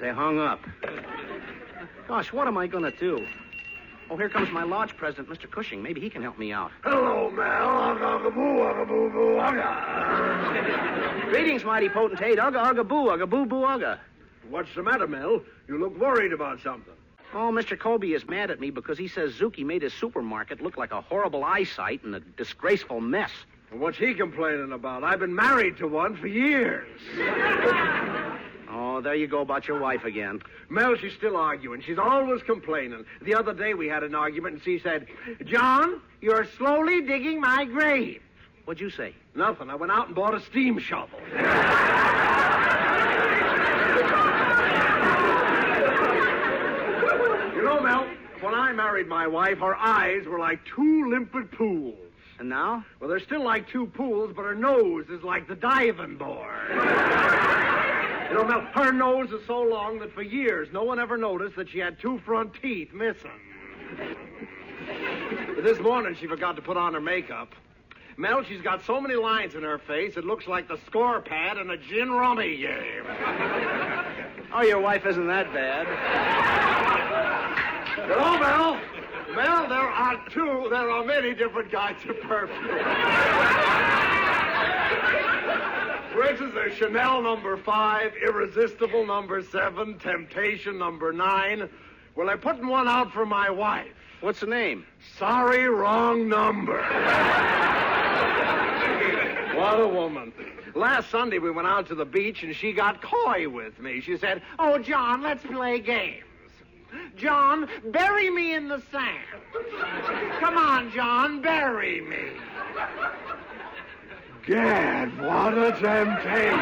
They hung up. Gosh, what am I going to do? Oh, here comes my lodge president, Mr. Cushing. Maybe he can help me out. Hello, Mel. Ugga-boo-boo-boo-ugga. Greetings, mighty potentate. Ugga-ugga-boo, ugga-boo-boo-ugga. What's the matter, Mel? You look worried about something. Oh, Mr. Colby is mad at me because he says Zookie made his supermarket look like a horrible eyesight and a disgraceful mess. And what's he complaining about? I've been married to one for years. Oh, there you go about your wife again. Mel, she's still arguing. She's always complaining. The other day we had an argument, and she said, John, you're slowly digging my grave. What'd you say? Nothing. I went out and bought a steam shovel. You know, Mel, when I married my wife, her eyes were like two limpid pools. And now? Well, they're still like two pools, but her nose is like the diving board. You know, Mel, her nose is so long that for years no one ever noticed that she had two front teeth missing. But this morning she forgot to put on her makeup. Mel, she's got so many lines in her face it looks like the score pad in a gin rummy game. Oh, your wife isn't that bad. Hello, Mel. Mel, there are many different kinds of perfume. For instance, there's Chanel number 5, Irresistible number 7, Temptation number 9. Well, I'm putting one out for my wife. What's the name? Sorry, wrong number. What a woman. Last Sunday, we went out to the beach, and she got coy with me. She said, "Oh, John, let's play games. John, bury me in the sand. Come on, John, bury me." Gad, what a temptation.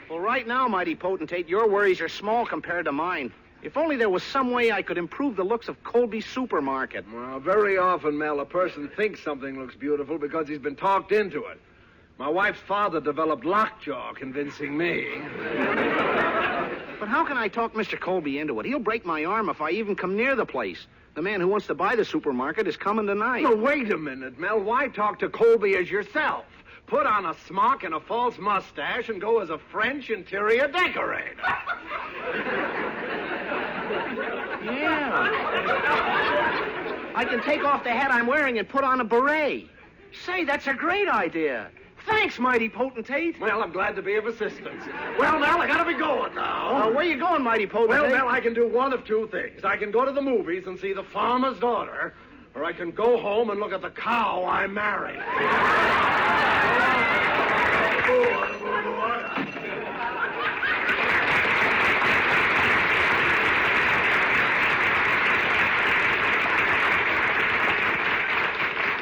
Well, right now, mighty potentate, your worries are small compared to mine. If only there was some way I could improve the looks of Colby's supermarket. Well, very often, Mel, a person thinks something looks beautiful because he's been talked into it. My wife's father developed lockjaw convincing me. But how can I talk Mr. Colby into it? He'll break my arm if I even come near the place. The man who wants to buy the supermarket is coming tonight. No, wait a minute, Mel. Why talk to Colby as yourself? Put on a smock and a false mustache and go as a French interior decorator. Yeah. I can take off the hat I'm wearing and put on a beret. Say, that's a great idea. Thanks, mighty potentate. Well, I'm glad to be of assistance. Well, Mel, I gotta be going now. Where you going, mighty potentate? Well, Mel, I can do one of two things. I can go to the movies and see The Farmer's Daughter, or I can go home and look at the cow I married.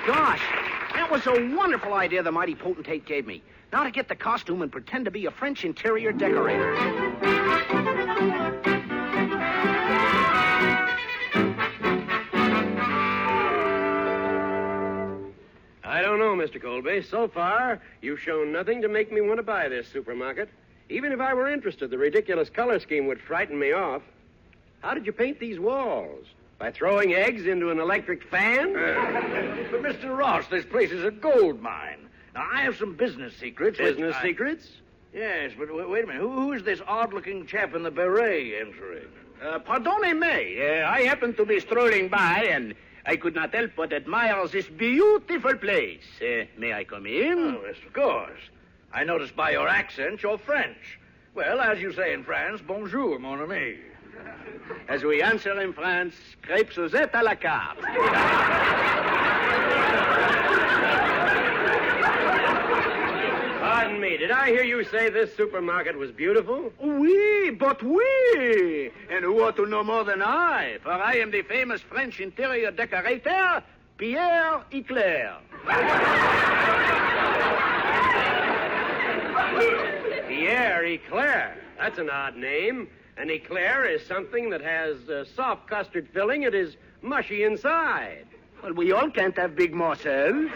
Gosh, that was a wonderful idea the mighty potentate gave me. Now to get the costume and pretend to be a French interior decorator. I don't know, Mr. Colby. So far, you've shown nothing to make me want to buy this supermarket. Even if I were interested, the ridiculous color scheme would frighten me off. How did you paint these walls? By throwing eggs into an electric fan? But, Mr. Ross, this place is a gold mine. Now, I have some business secrets. Business secrets? Yes, but wait a minute. Who is this odd-looking chap in the beret entering? Pardonnez-me. I happened to be strolling by, and I could not help but admire this beautiful place. May I come in? Oh, yes, of course. I noticed by your accent you're French. Well, as you say in France, bonjour, mon ami. As we answer in France, crêpes Suzette à la carte. Pardon me, did I hear you say this supermarket was beautiful? Oui, but oui. And who ought to know more than I? For I am the famous French interior decorator, Pierre Eclair. Pierre Eclair. That's an odd name. An eclair is something that has soft custard filling and is mushy inside. Well, we all can't have big morsels.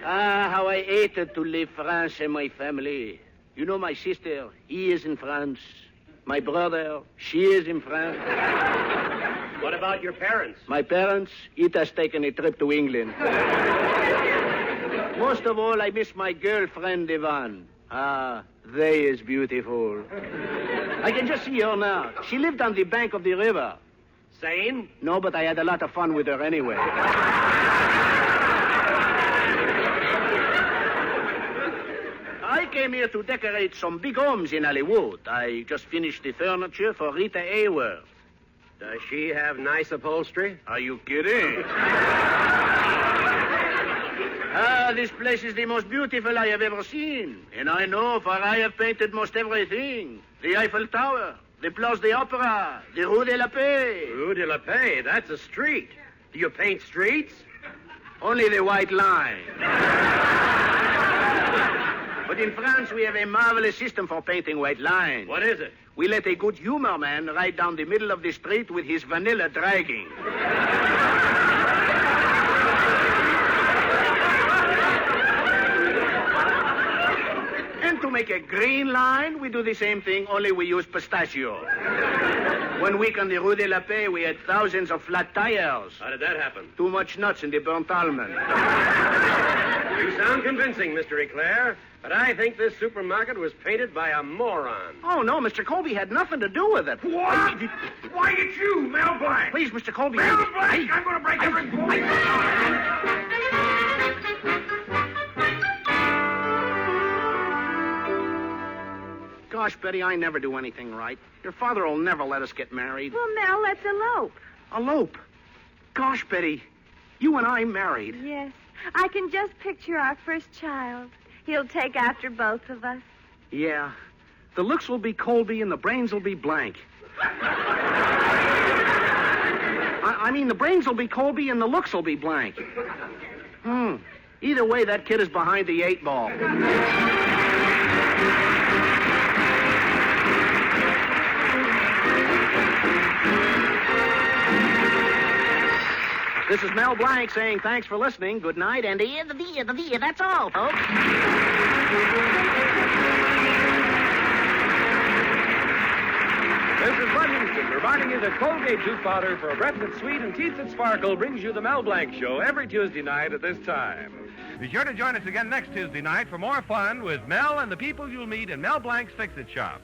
Ah, how I hated to leave France and my family. You know, my sister, he is in France. My brother, she is in France. What about your parents? My parents, it has taken a trip to England. Most of all, I miss my girlfriend, Yvonne. Ah, they is beautiful. I can just see her now. She lived on the bank of the river. Sane? No, but I had a lot of fun with her anyway. I came here to decorate some big homes in Hollywood. I just finished the furniture for Rita Hayworth. Does she have nice upholstery? Are you kidding? Ah, this place is the most beautiful I have ever seen. And I know, for I have painted most everything. The Eiffel Tower, the Place de l'Opera, the Rue de la Paix. Rue de la Paix, that's a street. Do you paint streets? Only the white line. But in France, we have a marvelous system for painting white lines. What is it? We let a good humor man ride down the middle of the street with his vanilla dragging. And to make a green line, we do the same thing, only we use pistachio. 1 week on the Rue de la Paix, we had thousands of flat tires. How did that happen? Too much nuts in the burnt almond. You sound convincing, Mr. Eclair, but I think this supermarket was painted by a moron. Oh, no, Mr. Colby had nothing to do with it. What? Why, it's you, Mel Blanc. Please, Mr. Colby. Mel Blanc, I'm going to break every bone. Gosh, Betty, I never do anything right. Your father will never let us get married. Well, Mel, let's elope. Elope? Gosh, Betty, you and I married. Yes. I can just picture our first child. He'll take after both of us. Yeah. The looks will be Colby and the brains will be Blank. I mean, the brains will be Colby and the looks will be Blank. Either way, that kid is behind the 8 ball. This is Mel Blanc saying thanks for listening. Good night, and that's all, folks. This is Livingston reminding you that Colgate tooth powder for a breath that's sweet and teeth that sparkle brings you the Mel Blanc Show every Tuesday night at this time. Be sure to join us again next Tuesday night for more fun with Mel and the people you'll meet in Mel Blanc's Fix-It Shop.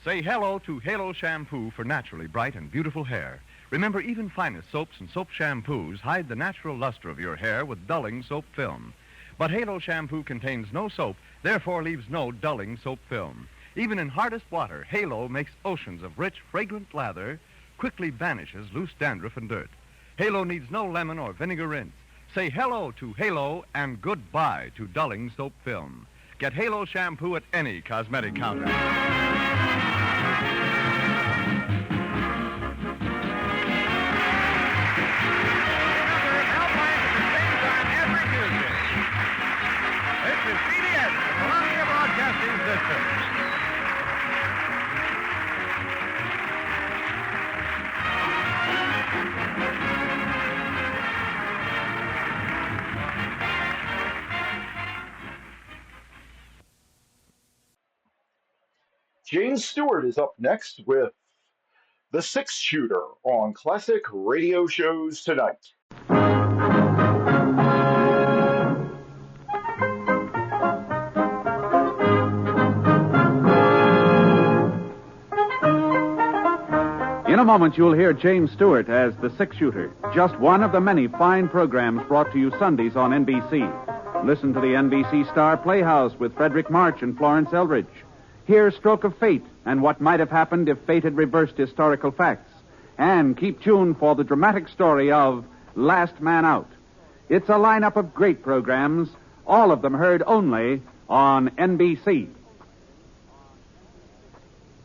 Say hello to Halo Shampoo for naturally bright and beautiful hair. Remember, even finest soaps and soap shampoos hide the natural luster of your hair with dulling soap film. But Halo Shampoo contains no soap, therefore leaves no dulling soap film. Even in hardest water, Halo makes oceans of rich, fragrant lather, quickly vanishes loose dandruff and dirt. Halo needs no lemon or vinegar rinse. Say hello to Halo and goodbye to dulling soap film. Get Halo Shampoo at any cosmetic counter. Jane Stewart is up next with The Six Shooter on Classic Radio Shows Tonight. In a moment, you'll hear Jane Stewart as The Six Shooter, just one of the many fine programs brought to you Sundays on NBC. Listen to the NBC star Playhouse with Frederick March and Florence Eldridge. Hear Stroke of Fate and what might have happened if fate had reversed historical facts. And keep tuned for the dramatic story of Last Man Out. It's a lineup of great programs, all of them heard only on NBC.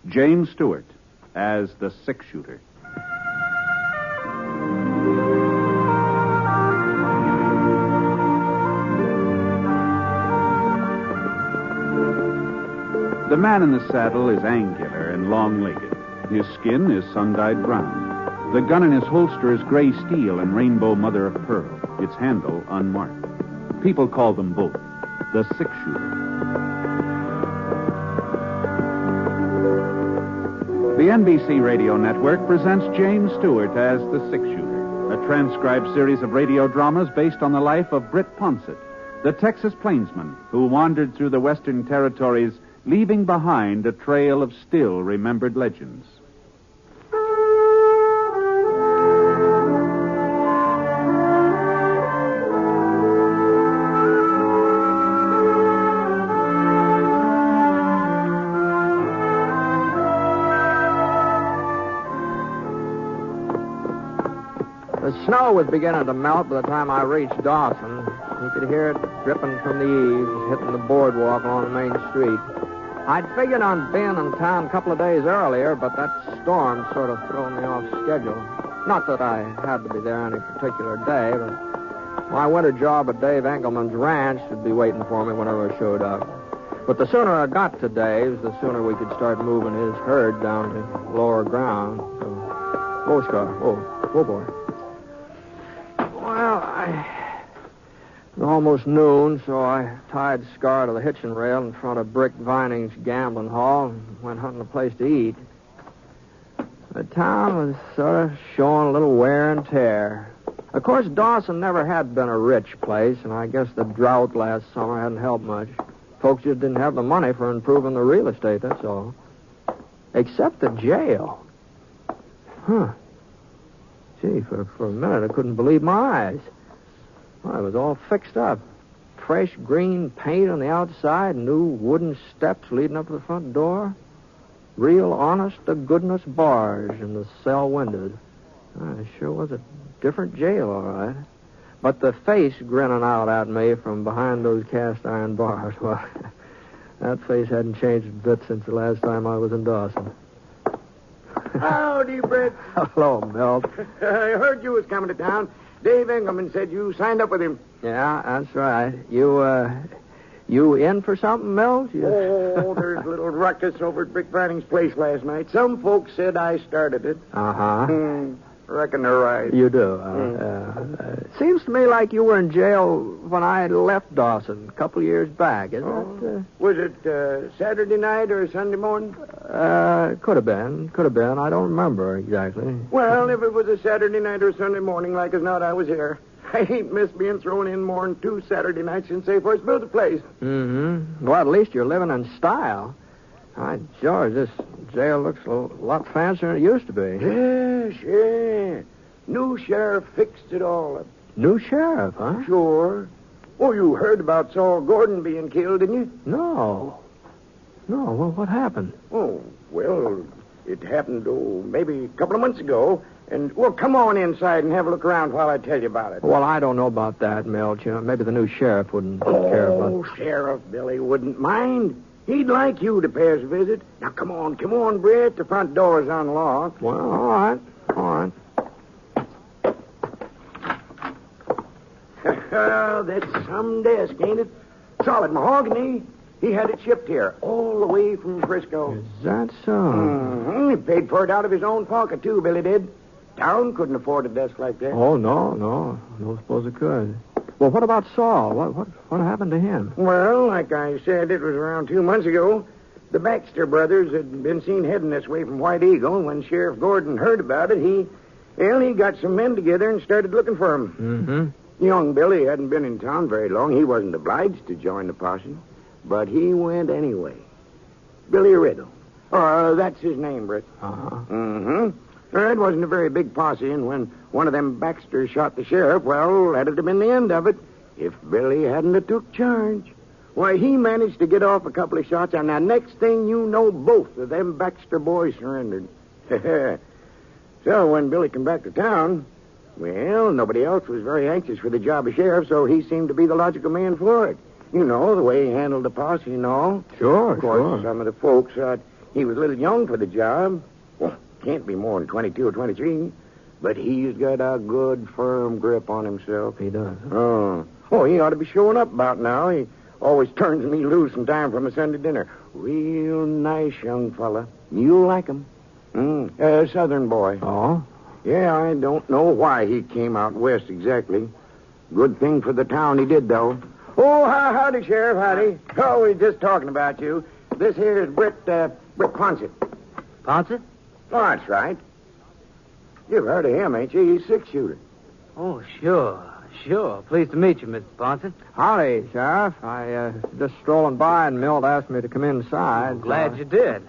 Jane Stewart as the Six Shooter. The man in the saddle is angular and long-legged. His skin is sun-dyed brown. The gun in his holster is gray steel and rainbow mother of pearl, its handle unmarked. People call them both the Six Shooter. The NBC Radio Network presents Jane Stewart as the Six Shooter, a transcribed series of radio dramas based on the life of Britt Ponsett, the Texas plainsman who wandered through the Western Territories, leaving behind a trail of still-remembered legends. The snow was beginning to melt by the time I reached Dawson. You could hear it dripping from the eaves, hitting the boardwalk along the main street. I'd figured on being in town a couple of days earlier, but that storm sort of threw me off schedule. Not that I had to be there any particular day, but my winter job at Dave Engelman's ranch would be waiting for me whenever I showed up. But the sooner I got to Dave's, the sooner we could start moving his herd down to lower ground. So, Scar. Oh, boy. Well, It was almost noon, so I tied Scar to the hitching rail in front of Brick Vining's gambling hall and went hunting a place to eat. The town was sort of showing a little wear and tear. Of course, Dawson never had been a rich place, and I guess the drought last summer hadn't helped much. Folks just didn't have the money for improving the real estate, that's all. Except the jail. Huh. Gee, for a minute I couldn't believe my eyes. Well, it was all fixed up. Fresh green paint on the outside, new wooden steps leading up to the front door. Real honest-to-goodness bars in the cell windows. It sure was a different jail, all right. But the face grinning out at me from behind those cast-iron bars, well, that face hadn't changed a bit since the last time I was in Dawson. Howdy, Brett. Hello, Milt. I heard you was coming to town. Dave Engelman said you signed up with him. Yeah, that's right. You in for something, Milt? Oh, there's a little ruckus over at Brick Vining's place last night. Some folks said I started it. Uh-huh. Reckon they're right. You do. Seems to me like you were in jail when I left Dawson a couple years back, isn't it? Was it Saturday night or Sunday morning? Could have been. I don't remember exactly. Well, if it was a Saturday night or Sunday morning, like as not, I was here. I ain't missed being thrown in more than 2 Saturday nights since they first built the place. Mm-hmm. Well, at least you're living in style. By George, this jail looks a lot fancier than it used to be. Yes, yeah. New sheriff fixed it all up. New sheriff, huh? Sure. Oh, you heard about Saul Gordon being killed, didn't you? No. Well, what happened? Oh, well, it happened, maybe a couple of months ago. And, well, come on inside and have a look around while I tell you about it. Well, I don't know about that, Milt. You know, maybe the new sheriff wouldn't care about it. Oh, Sheriff Billy wouldn't mind. He'd like you to pay us a visit. Now, come on, Brett. The front door's unlocked. Well, all right. That's some desk, ain't it? Solid mahogany. He had it shipped here, all the way from Frisco. Is that so? Mm-hmm. He paid for it out of his own pocket, too, Billy did. Town couldn't afford a desk like that. Oh, no. I don't suppose it could. Well, what about Saul? What happened to him? Well, like I said, it was around 2 months ago. The Baxter brothers had been seen heading this way from White Eagle. When Sheriff Gordon heard about it, he got some men together and started looking for him. Mm-hmm. Young Billy hadn't been in town very long. He wasn't obliged to join the posse, but he went anyway. Billy Riddle. That's his name, Britt. Uh-huh. Mm-hmm. It wasn't a very big posse, and when one of them Baxters shot the sheriff, well, that'd have been the end of it if Billy hadn't have took charge. Why, he managed to get off a couple of shots, and the next thing you know, both of them Baxter boys surrendered. So when Billy came back to town, well, nobody else was very anxious for the job of sheriff, so he seemed to be the logical man for it. You know, the way he handled the posse and all. Sure, Of course, some of the folks thought he was a little young for the job. Well, can't be more than 22 or 23. But he's got a good, firm grip on himself. He does. Oh, he ought to be showing up about now. He always turns me loose in time for my Sunday dinner. Real nice young fella. You'll like him. Southern boy. Oh? Yeah, I don't know why he came out west exactly. Good thing for the town he did, though. Oh, howdy, Sheriff, howdy. Oh, we're just talking about you. This here is Britt Ponset. Ponset? Oh, that's right. You've heard of him, ain't you? He's six-shooter. Oh, sure. Pleased to meet you, Mr. Ponset. Howdy, Sheriff. I just strolling by, and Milt asked me to come inside. Glad you did.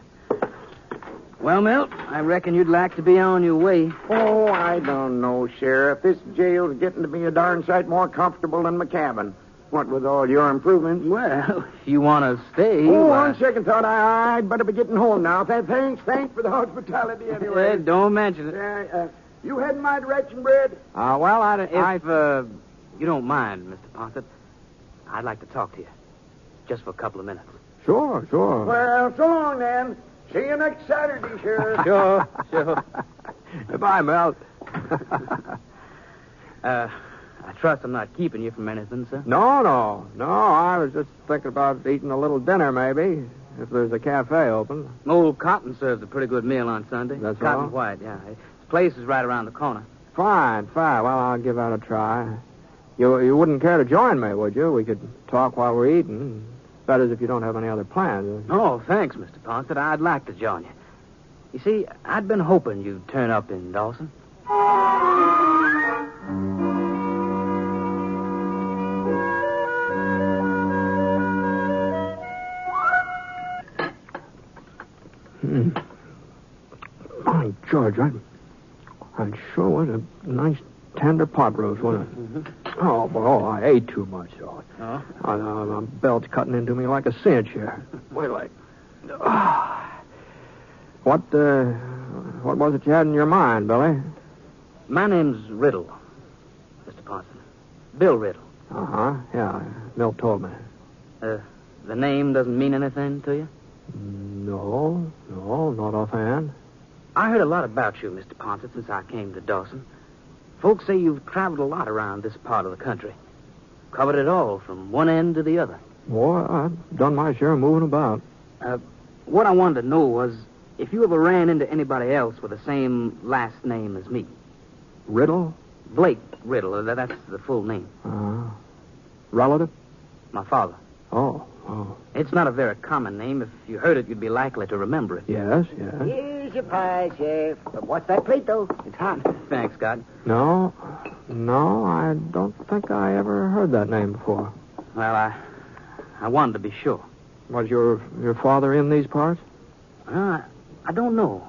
Well, Milt, I reckon you'd like to be on your way. Oh, I don't know, Sheriff. This jail's getting to be a darn sight more comfortable than my cabin. What with all your improvements? Well, if you want to stay... Oh, on second thought, I'd better be getting home now. Thanks for the hospitality anyway. Don't mention it. You heading my direction, Brett? Well, If you don't mind, Mr. Ponset, I'd like to talk to you. Just for a couple of minutes. Sure. Well, so long, then. See you next Saturday, Sheriff. Sure. Goodbye, Milt. I trust I'm not keeping you from anything, sir. No. I was just thinking about eating a little dinner, maybe, if there's a cafe open. Old Cotton serves a pretty good meal on Sunday. That's Cotton all? White, yeah. His place is right around the corner. Fine. Well, I'll give that a try. You wouldn't care to join me, would you? We could talk while we're eating. That is, if you don't have any other plans. Oh, thanks, Mr. Ponset. I'd like to join you. You see, I'd been hoping you'd turn up in Dawson. My George, I'd sure was a nice tender pot roast, wasn't it? Mm-hmm. Oh, boy, I ate too much, though. Oh? My belt's cutting into me like a cinch here. Wait, like... What was it you had in your mind, Billy? My name's Riddle, Mr. Ponset. Bill Riddle. Uh-huh, yeah. Milt told me. The name doesn't mean anything to you? No, not offhand. I heard a lot about you, Mr. Ponset, since I came to Dawson. Folks say you've traveled a lot around this part of the country. Covered it all, from one end to the other. Boy, I've done my share of moving about. What I wanted to know was if you ever ran into anybody else with the same last name as me. Riddle? Blake Riddle. That's the full name. Relative? My father. Oh. It's not a very common name. If you heard it, you'd be likely to remember it. Yes. Here's your pie, Sheriff. But watch that plate, though. It's hot. Thanks, God. No, I don't think I ever heard that name before. Well, I wanted to be sure. Was your father in these parts? I don't know.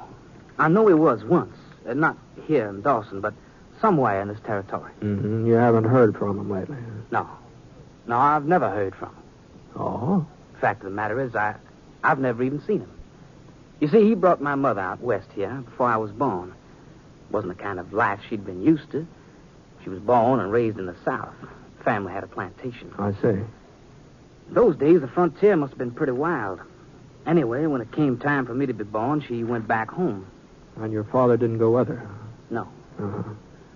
I know he was once. Not here in Dawson, but somewhere in this territory. Mm-hmm. You haven't heard from him lately? No, I've never heard from him. Oh? Fact of the matter is, I've never even seen him. You see, he brought my mother out west here before I was born. Wasn't the kind of life she'd been used to. She was born and raised in the South. Family had a plantation. I see. Those days, the frontier must have been pretty wild. Anyway, when it came time for me to be born, she went back home. And your father didn't go with her? No. Uh-huh.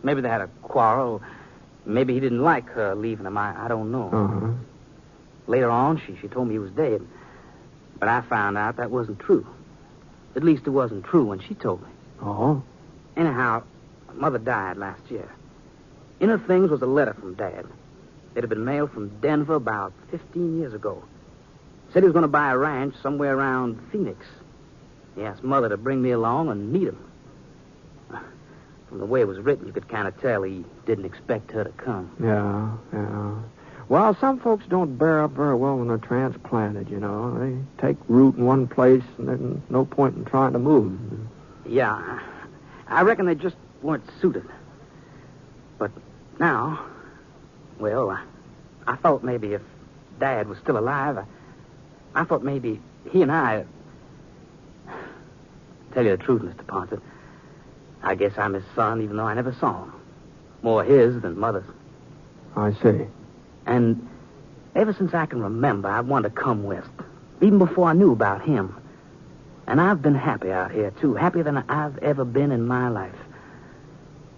Maybe they had a quarrel. Maybe he didn't like her leaving him. I don't know. Uh-huh. Later on, she told me he was dead. But I found out that wasn't true. At least it wasn't true when she told me. Oh? Anyhow, Mother died last year. In her things was a letter from Dad. It had been mailed from Denver about 15 years ago. Said he was going to buy a ranch somewhere around Phoenix. He asked Mother to bring me along and meet him. From the way it was written, you could kind of tell he didn't expect her to come. Yeah. Well, some folks don't bear up very well when they're transplanted, you know. They take root in one place, and there's no point in trying to move. Yeah, I reckon they just weren't suited. But now, well, I thought maybe if Dad was still alive, I thought maybe he and I... Tell you the truth, Mr. Ponset, I guess I'm his son, even though I never saw him. More his than Mother's. I see. And ever since I can remember, I've wanted to come west, even before I knew about him. And I've been happy out here, too, happier than I've ever been in my life.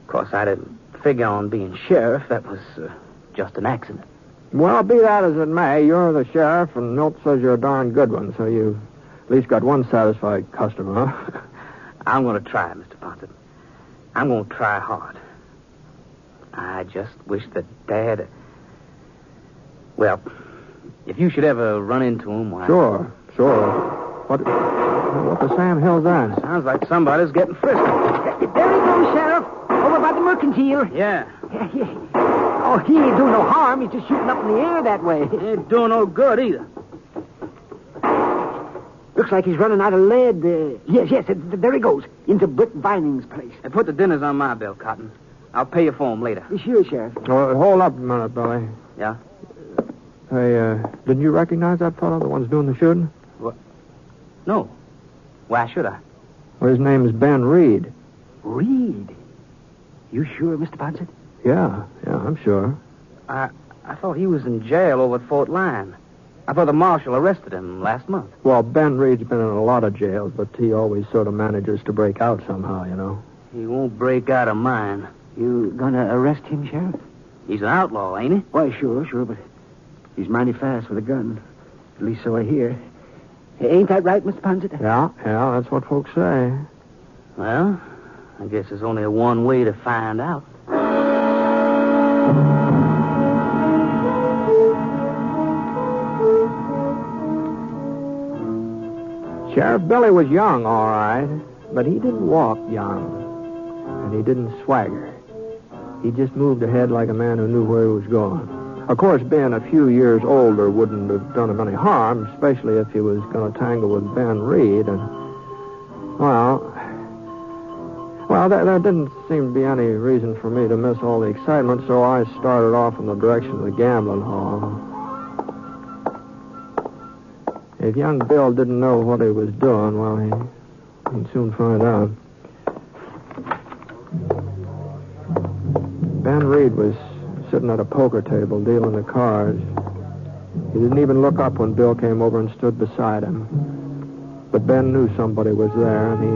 Of course, I didn't figure on being sheriff. That was just an accident. Well, be that as it may, you're the sheriff, and Milt says you're a darn good one, so you've at least got one satisfied customer, huh? I'm going to try, Mr. Ponset. I'm going to try hard. I just wish that Dad... Well, if you should ever run into him, why... Sure. What the Sam Hill's that? Sounds like somebody's getting frisky. There he goes, Sheriff. Over by the mercantile. Yeah. Oh, he ain't doing no harm. He's just shooting up in the air that way. Ain't doing no good either. Looks like he's running out of lead. Yes, there he goes. Into Britt Vining's place. Hey, put the dinners on my bill, Cotton. I'll pay you for them later. Sure, Sheriff. Oh, hold up a minute, Billy. Yeah? Hey, didn't you recognize that fellow, the one's doing the shooting? What? No. Why should I? Well, his name is Ben Reed. Reed? You sure, Mr. Ponset? Yeah, I'm sure. I thought he was in jail over at Fort Lyon. I thought the marshal arrested him last month. Well, Ben Reed's been in a lot of jails, but he always sort of manages to break out somehow, you know. He won't break out of mine. You gonna arrest him, Sheriff? He's an outlaw, ain't he? Why, sure, but he's mighty fast with a gun. At least so I hear. Ain't that right, Mr. Ponset? Yeah, that's what folks say. Well, I guess there's only one way to find out. Sheriff Billy was young, all right, but he didn't walk young, and he didn't swagger. He just moved ahead like a man who knew where he was going. Of course, being a few years older wouldn't have done him any harm, especially if he was going to tangle with Ben Reed. And, well, there didn't seem to be any reason for me to miss all the excitement, so I started off in the direction of the gambling hall. If young Bill didn't know what he was doing, well, he'd soon find out. Ben Reed was sitting at a poker table dealing the cards. He didn't even look up when Bill came over and stood beside him. But Ben knew somebody was there, and he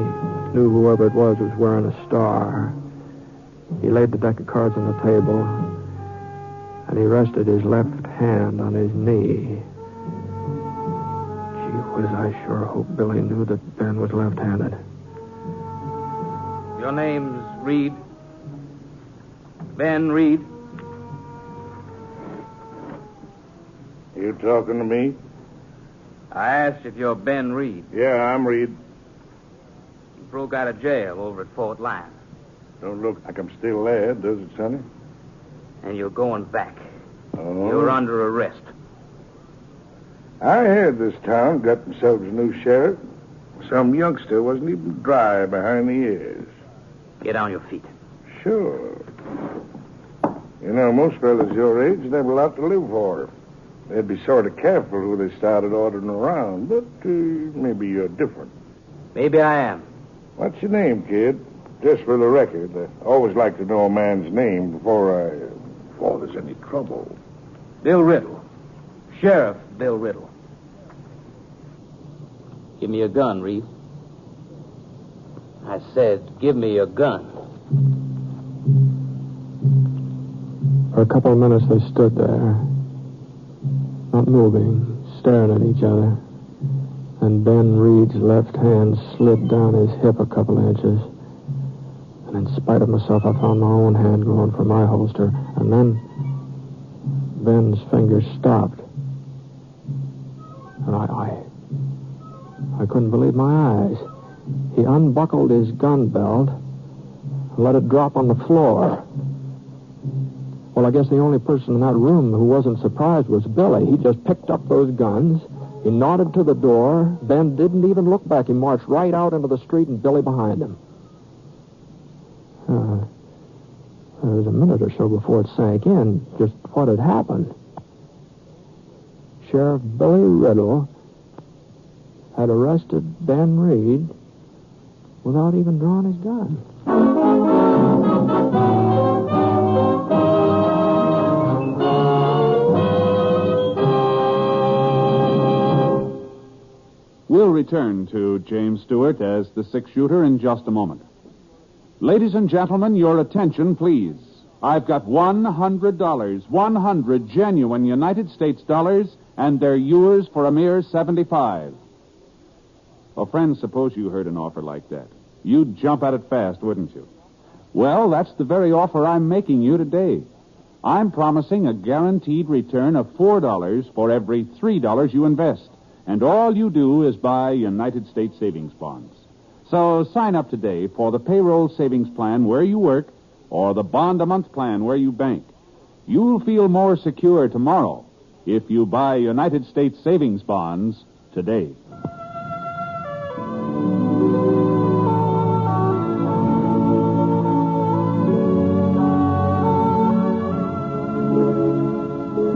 knew whoever it was wearing a star. He laid the deck of cards on the table, and he rested his left hand on his knee. Gee whiz, I sure hope Billy knew that Ben was left-handed. Your name's Reed? Ben Reed? You talking to me? I asked if you're Ben Reed. Yeah, I'm Reed. You broke out of jail over at Fort Lyons. Don't look like I'm still there, does it, Sonny? And you're going back. Oh. You're under arrest. I heard this town got themselves a new sheriff. Some youngster wasn't even dry behind the ears. Get on your feet. Sure. You know, most fellas your age have a lot to live for. They'd be sort of careful who they started ordering around, but maybe you're different. Maybe I am. What's your name, kid? Just for the record, I always like to know a man's name before there's any trouble. Bill Riddle. Sheriff Bill Riddle. Give me a gun, Reed. I said, give me a gun. For a couple of minutes, they stood there, not moving, staring at each other. And Ben Reed's left hand slid down his hip a couple inches. And in spite of myself, I found my own hand going for my holster. And then Ben's fingers stopped. And I couldn't believe my eyes. He unbuckled his gun belt and let it drop on the floor. Well, I guess the only person in that room who wasn't surprised was Billy. He just picked up those guns. He nodded to the door. Ben didn't even look back. He marched right out into the street and Billy behind him. There was a minute or so before it sank in just what had happened. Sheriff Billy Riddle had arrested Ben Reed without even drawing his gun. We'll return to James Stewart as the six-shooter in just a moment. Ladies and gentlemen, your attention, please. I've got $100, 100 genuine United States dollars, and they're yours for a mere 75. Well, friends, suppose you heard an offer like that. You'd jump at it fast, wouldn't you? Well, that's the very offer I'm making you today. I'm promising a guaranteed return of $4 for every $3 you invest. And all you do is buy United States savings bonds. So sign up today for the payroll savings plan where you work or the bond-a-month plan where you bank. You'll feel more secure tomorrow if you buy United States savings bonds today.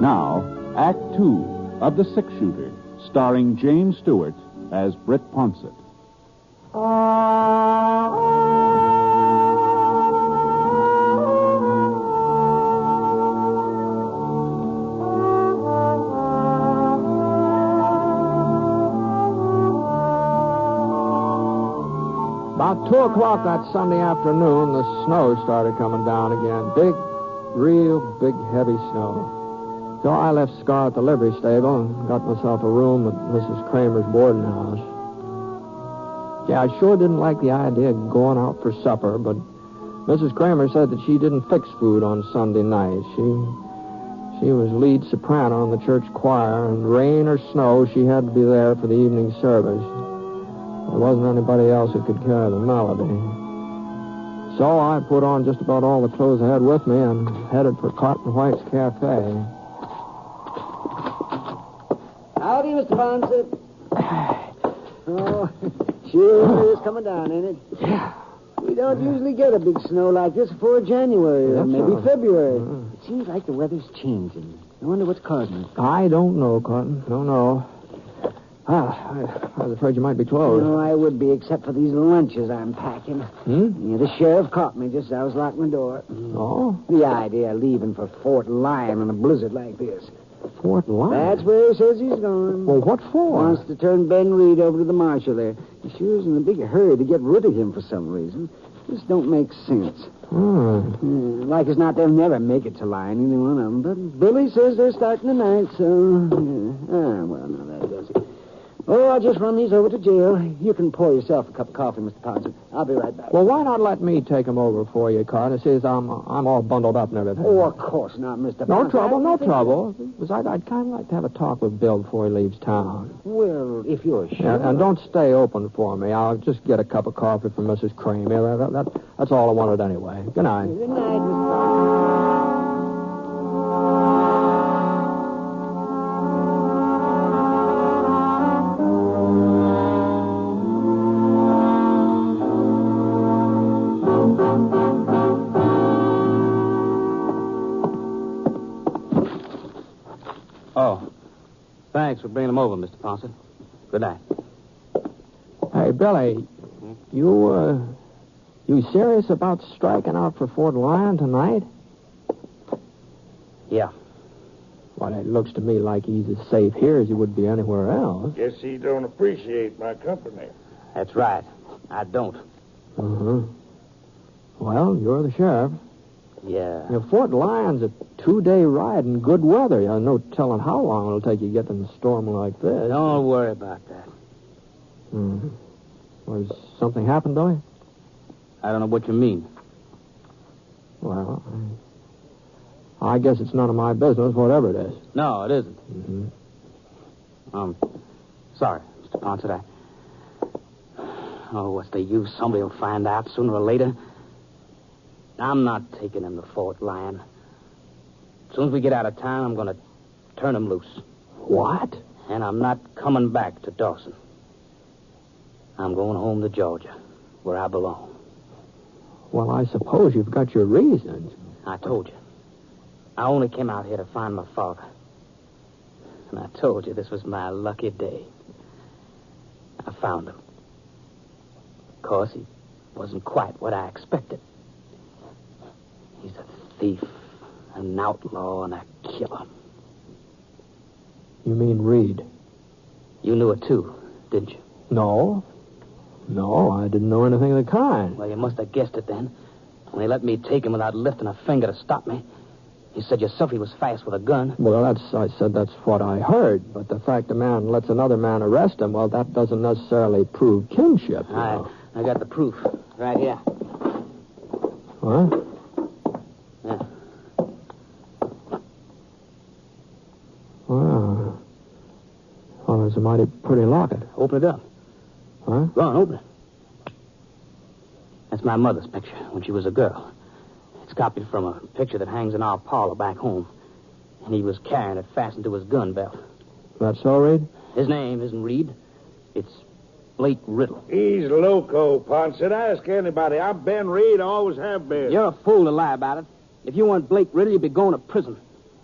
Now, Act 2 of The Six-Shooter, starring James Stewart as Britt Ponsett. About 2 o'clock that Sunday afternoon, the snow started coming down again. Big, real big, heavy snow. So I left Scar at the livery stable and got myself a room at Mrs. Kramer's boarding house. Yeah, I sure didn't like the idea of going out for supper, but Mrs. Kramer said that she didn't fix food on Sunday nights. She was lead soprano in the church choir, and rain or snow, she had to be there for the evening service. There wasn't anybody else who could carry the melody. So I put on just about all the clothes I had with me and headed for Cotton White's Cafe. Howdy, Mr. Bonset. Oh, sure is coming down, ain't it? Yeah. We don't usually get a big snow like this before January or That's maybe right. February. It seems like the weather's changing. I wonder what's causing it. I don't know, Cotton. Don't know. I was afraid you might be closed. No, I would be, except for these lunches I'm packing. Yeah, the sheriff caught me just as I was locking the door. Oh? The idea of leaving for Fort Lyon in a blizzard like this. Fort Lyon? That's where he says he's going. Well, what for? Wants to turn Ben Reed over to the marshal there. He sure is in a big hurry to get rid of him for some reason. This don't make sense. Like as not, they'll never make it to Lyon, either one of them. But Billy says they're starting tonight, so... well, now that does it. Oh, I'll just run these over to jail. You can pour yourself a cup of coffee, Mr. Ponson. I'll be right back. Well, why not let me take them over for you, Cotton? It says I'm all bundled up and everything. Oh, of course not, Mr. No Ponson. trouble, no trouble. Because I'd kind of like to have a talk with Bill before he leaves town. Well, if you're sure. Yeah, and don't stay open for me. I'll just get a cup of coffee from Mrs. Cream. Yeah, that's all I wanted anyway. Good night. Good night, Mr. Ponson. Oh. Thanks for bringing them over, Mr. Ponson. Good night. Hey, Billy, you serious about striking out for Fort Lyon tonight? Yeah. Well, it looks to me like he's as safe here as he would be anywhere else. Guess he don't appreciate my company. That's right. I don't. Uh-huh. Well, you're the sheriff. Yeah. You know, Fort Lyon's a 2-day ride in good weather. You no telling how long it'll take you to get in a storm like this. Don't worry about that. Mm-hmm. Was something happened, Billy? I don't know what you mean. Well, I guess it's none of my business, whatever it is. No, it isn't. Mm-hmm. Sorry, Mr. Ponson. Oh, what's the use? Somebody will find out sooner or later. I'm not taking him to Fort Lyon. As soon as we get out of town, I'm going to turn him loose. What? And I'm not coming back to Dawson. I'm going home to Georgia, where I belong. Well, I suppose you've got your reasons. I told you. I only came out here to find my father. And I told you this was my lucky day. I found him. Of course, he wasn't quite what I expected. He's a thief, an outlaw, and a killer. You mean Reed? You knew it, too, didn't you? No, I didn't know anything of the kind. Well, you must have guessed it then. When he let me take him without lifting a finger to stop me, you said yourself he was fast with a gun. Well, I said that's what I heard. But the fact a man lets another man arrest him, well, that doesn't necessarily prove kinship. I got the proof right here. What? Yeah. Well, it's a mighty pretty locket. Open it up. Huh? Go on, open it. That's my mother's picture when she was a girl. It's copied from a picture that hangs in our parlor back home. And he was carrying it fastened to his gun belt. That's so, Reed? His name isn't Reed. It's Blake Riddle. He's loco, Ponson. Ask anybody. I'm Ben Reed. I always have been. You're a fool to lie about it. If you weren't Blake Riddle, you'd be going to prison.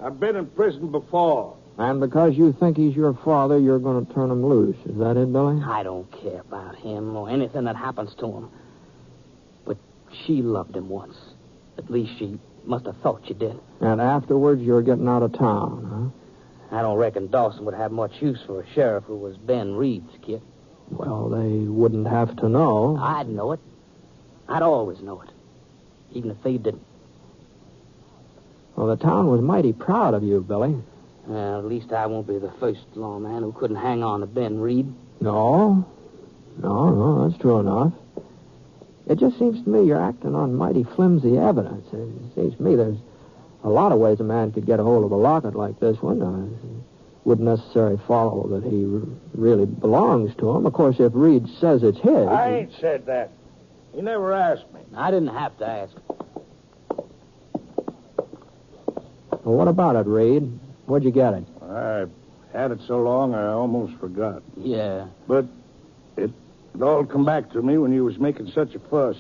I've been in prison before. And because you think he's your father, you're going to turn him loose. Is that it, Billy? I don't care about him or anything that happens to him. But she loved him once. At least she must have thought she did. And afterwards, you're getting out of town, huh? I don't reckon Dawson would have much use for a sheriff who was Ben Reed's kid. Well, they wouldn't have to know. I'd know it. I'd always know it. Even if they didn't. Well, the town was mighty proud of you, Billy. At least I won't be the first lawman who couldn't hang on to Ben Reed. No, that's true enough. It just seems to me you're acting on mighty flimsy evidence. It seems to me there's a lot of ways a man could get a hold of a locket like this one. wouldn't necessarily follow that he really belongs to him. Of course, if Reed says it's his... I ain't said that. He never asked me. I didn't have to ask. Well, what about it, Reed? Where'd you get it? I had it so long I almost forgot. Yeah. But it all come back to me when you was making such a fuss.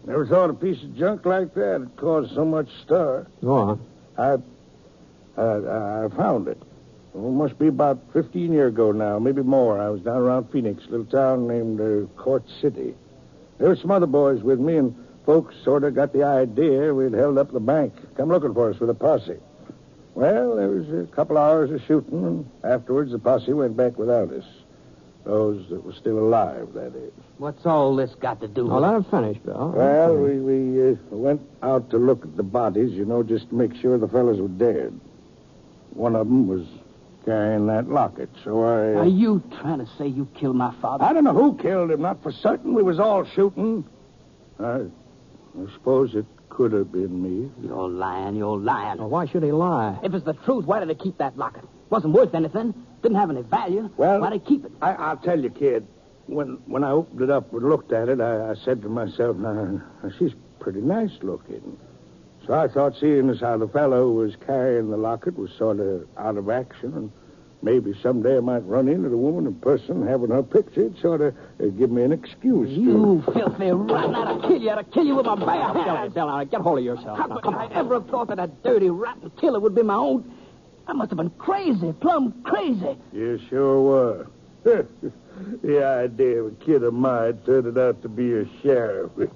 Never thought a piece of junk like that would cause so much stir. Go on. I found it. Well, it must be about 15 years ago now, maybe more. I was down around Phoenix, a little town named Court City. There were some other boys with me, and folks sort of got the idea we'd held up the bank, come looking for us with a posse. Well, there was a couple hours of shooting, and afterwards the posse went back without us. Those that were still alive, that is. What's all this got to do with Well, let him finish, Bill. Well, we went out to look at the bodies, just to make sure the fellas were dead. One of them was carrying that locket, so I... Are you trying to say you killed my father? I don't know who killed him, not for certain. We was all shooting. I suppose it could have been me. You're lying. Well, why should he lie? If it's the truth, why did he keep that locket? Wasn't worth anything. Didn't have any value. Well, why'd he keep it? I'll tell you, kid. When I opened it up and looked at it, I said to myself, now, she's pretty nice looking. So I thought, seeing as how the fellow who was carrying the locket was sort of out of action, and maybe someday I might run into the woman in person having her picture, it'd sort of give me an excuse. You filthy rotten! I'd kill you with my bare hands. Now, get hold of yourself. How could I ever have thought that a dirty, rotten killer would be my own? I must have been crazy, plumb crazy. You sure were. The idea of a kid of mine turning out to be a sheriff. It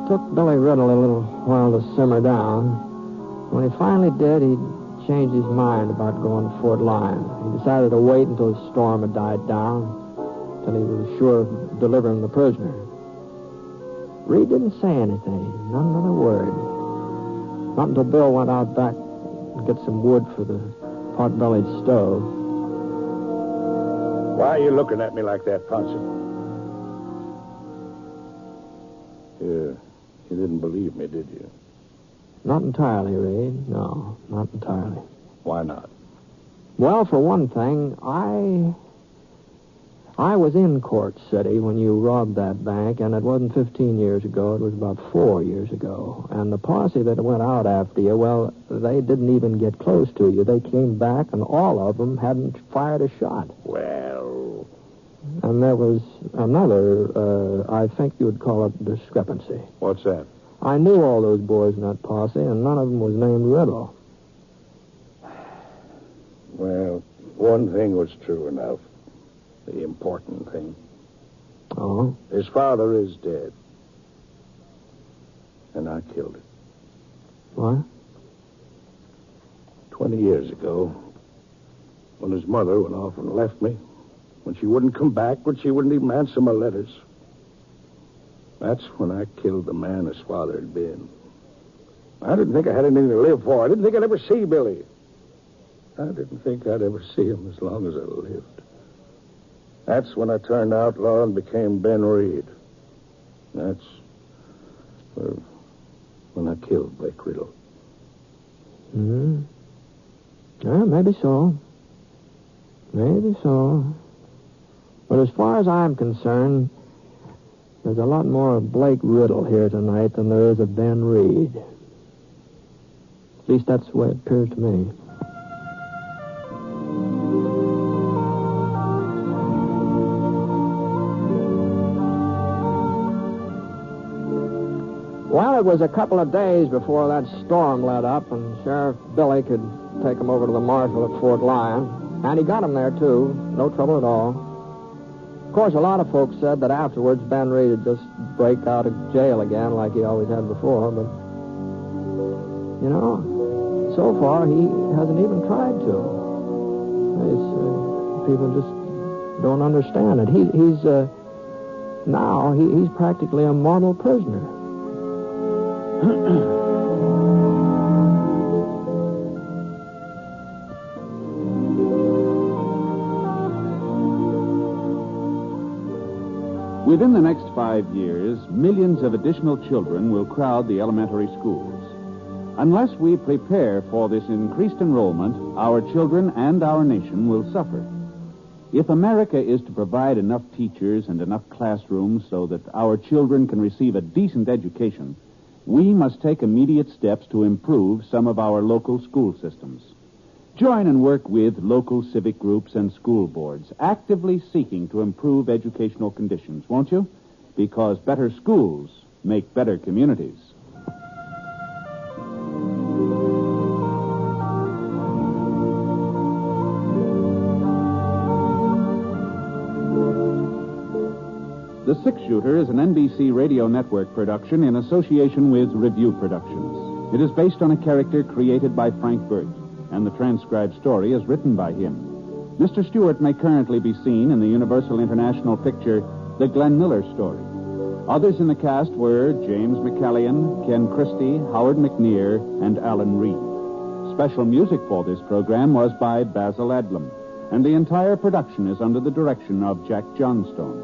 took Billy Riddle a little while to simmer down. When he finally did, he changed his mind about going to Fort Lyon. He decided to wait until the storm had died down, till he was sure of delivering the prisoner. Reed didn't say anything, not another word. Not until Bill went out back to get some wood for the pot-bellied stove. Why are you looking at me like that, Ponson? You didn't believe me, did you? Not entirely, Reed. No, not entirely. Why not? Well, for one thing, I was in Court City when you robbed that bank, and it wasn't 15 years ago. It was about 4 years ago. And the posse that went out after you, well, they didn't even get close to you. They came back, and all of them hadn't fired a shot. Well... And there was another, I think you would call it discrepancy. What's that? I knew all those boys in that posse, and none of them was named Riddle. Well, one thing was true enough. The important thing. Oh? His father is dead. And I killed him. What? 20 years ago, when his mother went off and left me, when she wouldn't come back, when she wouldn't even answer my letters, that's when I killed the man his father had been. I didn't think I had anything to live for. I didn't think I'd ever see Billy. I didn't think I'd ever see him as long as I lived. That's when I turned outlaw and became Ben Reed. That's when I killed Blake Riddle. Hmm. Yeah, maybe so. Maybe so. But as far as I'm concerned, there's a lot more of Blake Riddle here tonight than there is of Ben Reed. At least that's the way it appears to me. Well, it was a couple of days before that storm let up, and Sheriff Billy could take him over to the marshal at Fort Lyon. And he got him there, too. No trouble at all. Of course, a lot of folks said that afterwards Ben Reed would just break out of jail again like he always had before, but, you know, so far he hasn't even tried to. People just don't understand it. He's practically a model prisoner. Within the next 5 years, millions of additional children will crowd the elementary schools. Unless we prepare for this increased enrollment, our children and our nation will suffer. If America is to provide enough teachers and enough classrooms so that our children can receive a decent education, we must take immediate steps to improve some of our local school systems. Join and work with local civic groups and school boards, actively seeking to improve educational conditions, won't you? Because better schools make better communities. The Six Shooter is an NBC Radio Network production in association with Review Productions. It is based on a character created by Frank Burt, and the transcribed story is written by him. Mr. Stewart may currently be seen in the Universal International picture, The Glenn Miller Story. Others in the cast were James McCallion, Ken Christie, Howard McNear, and Alan Reed. Special music for this program was by Basil Adlam, and the entire production is under the direction of Jack Johnstone.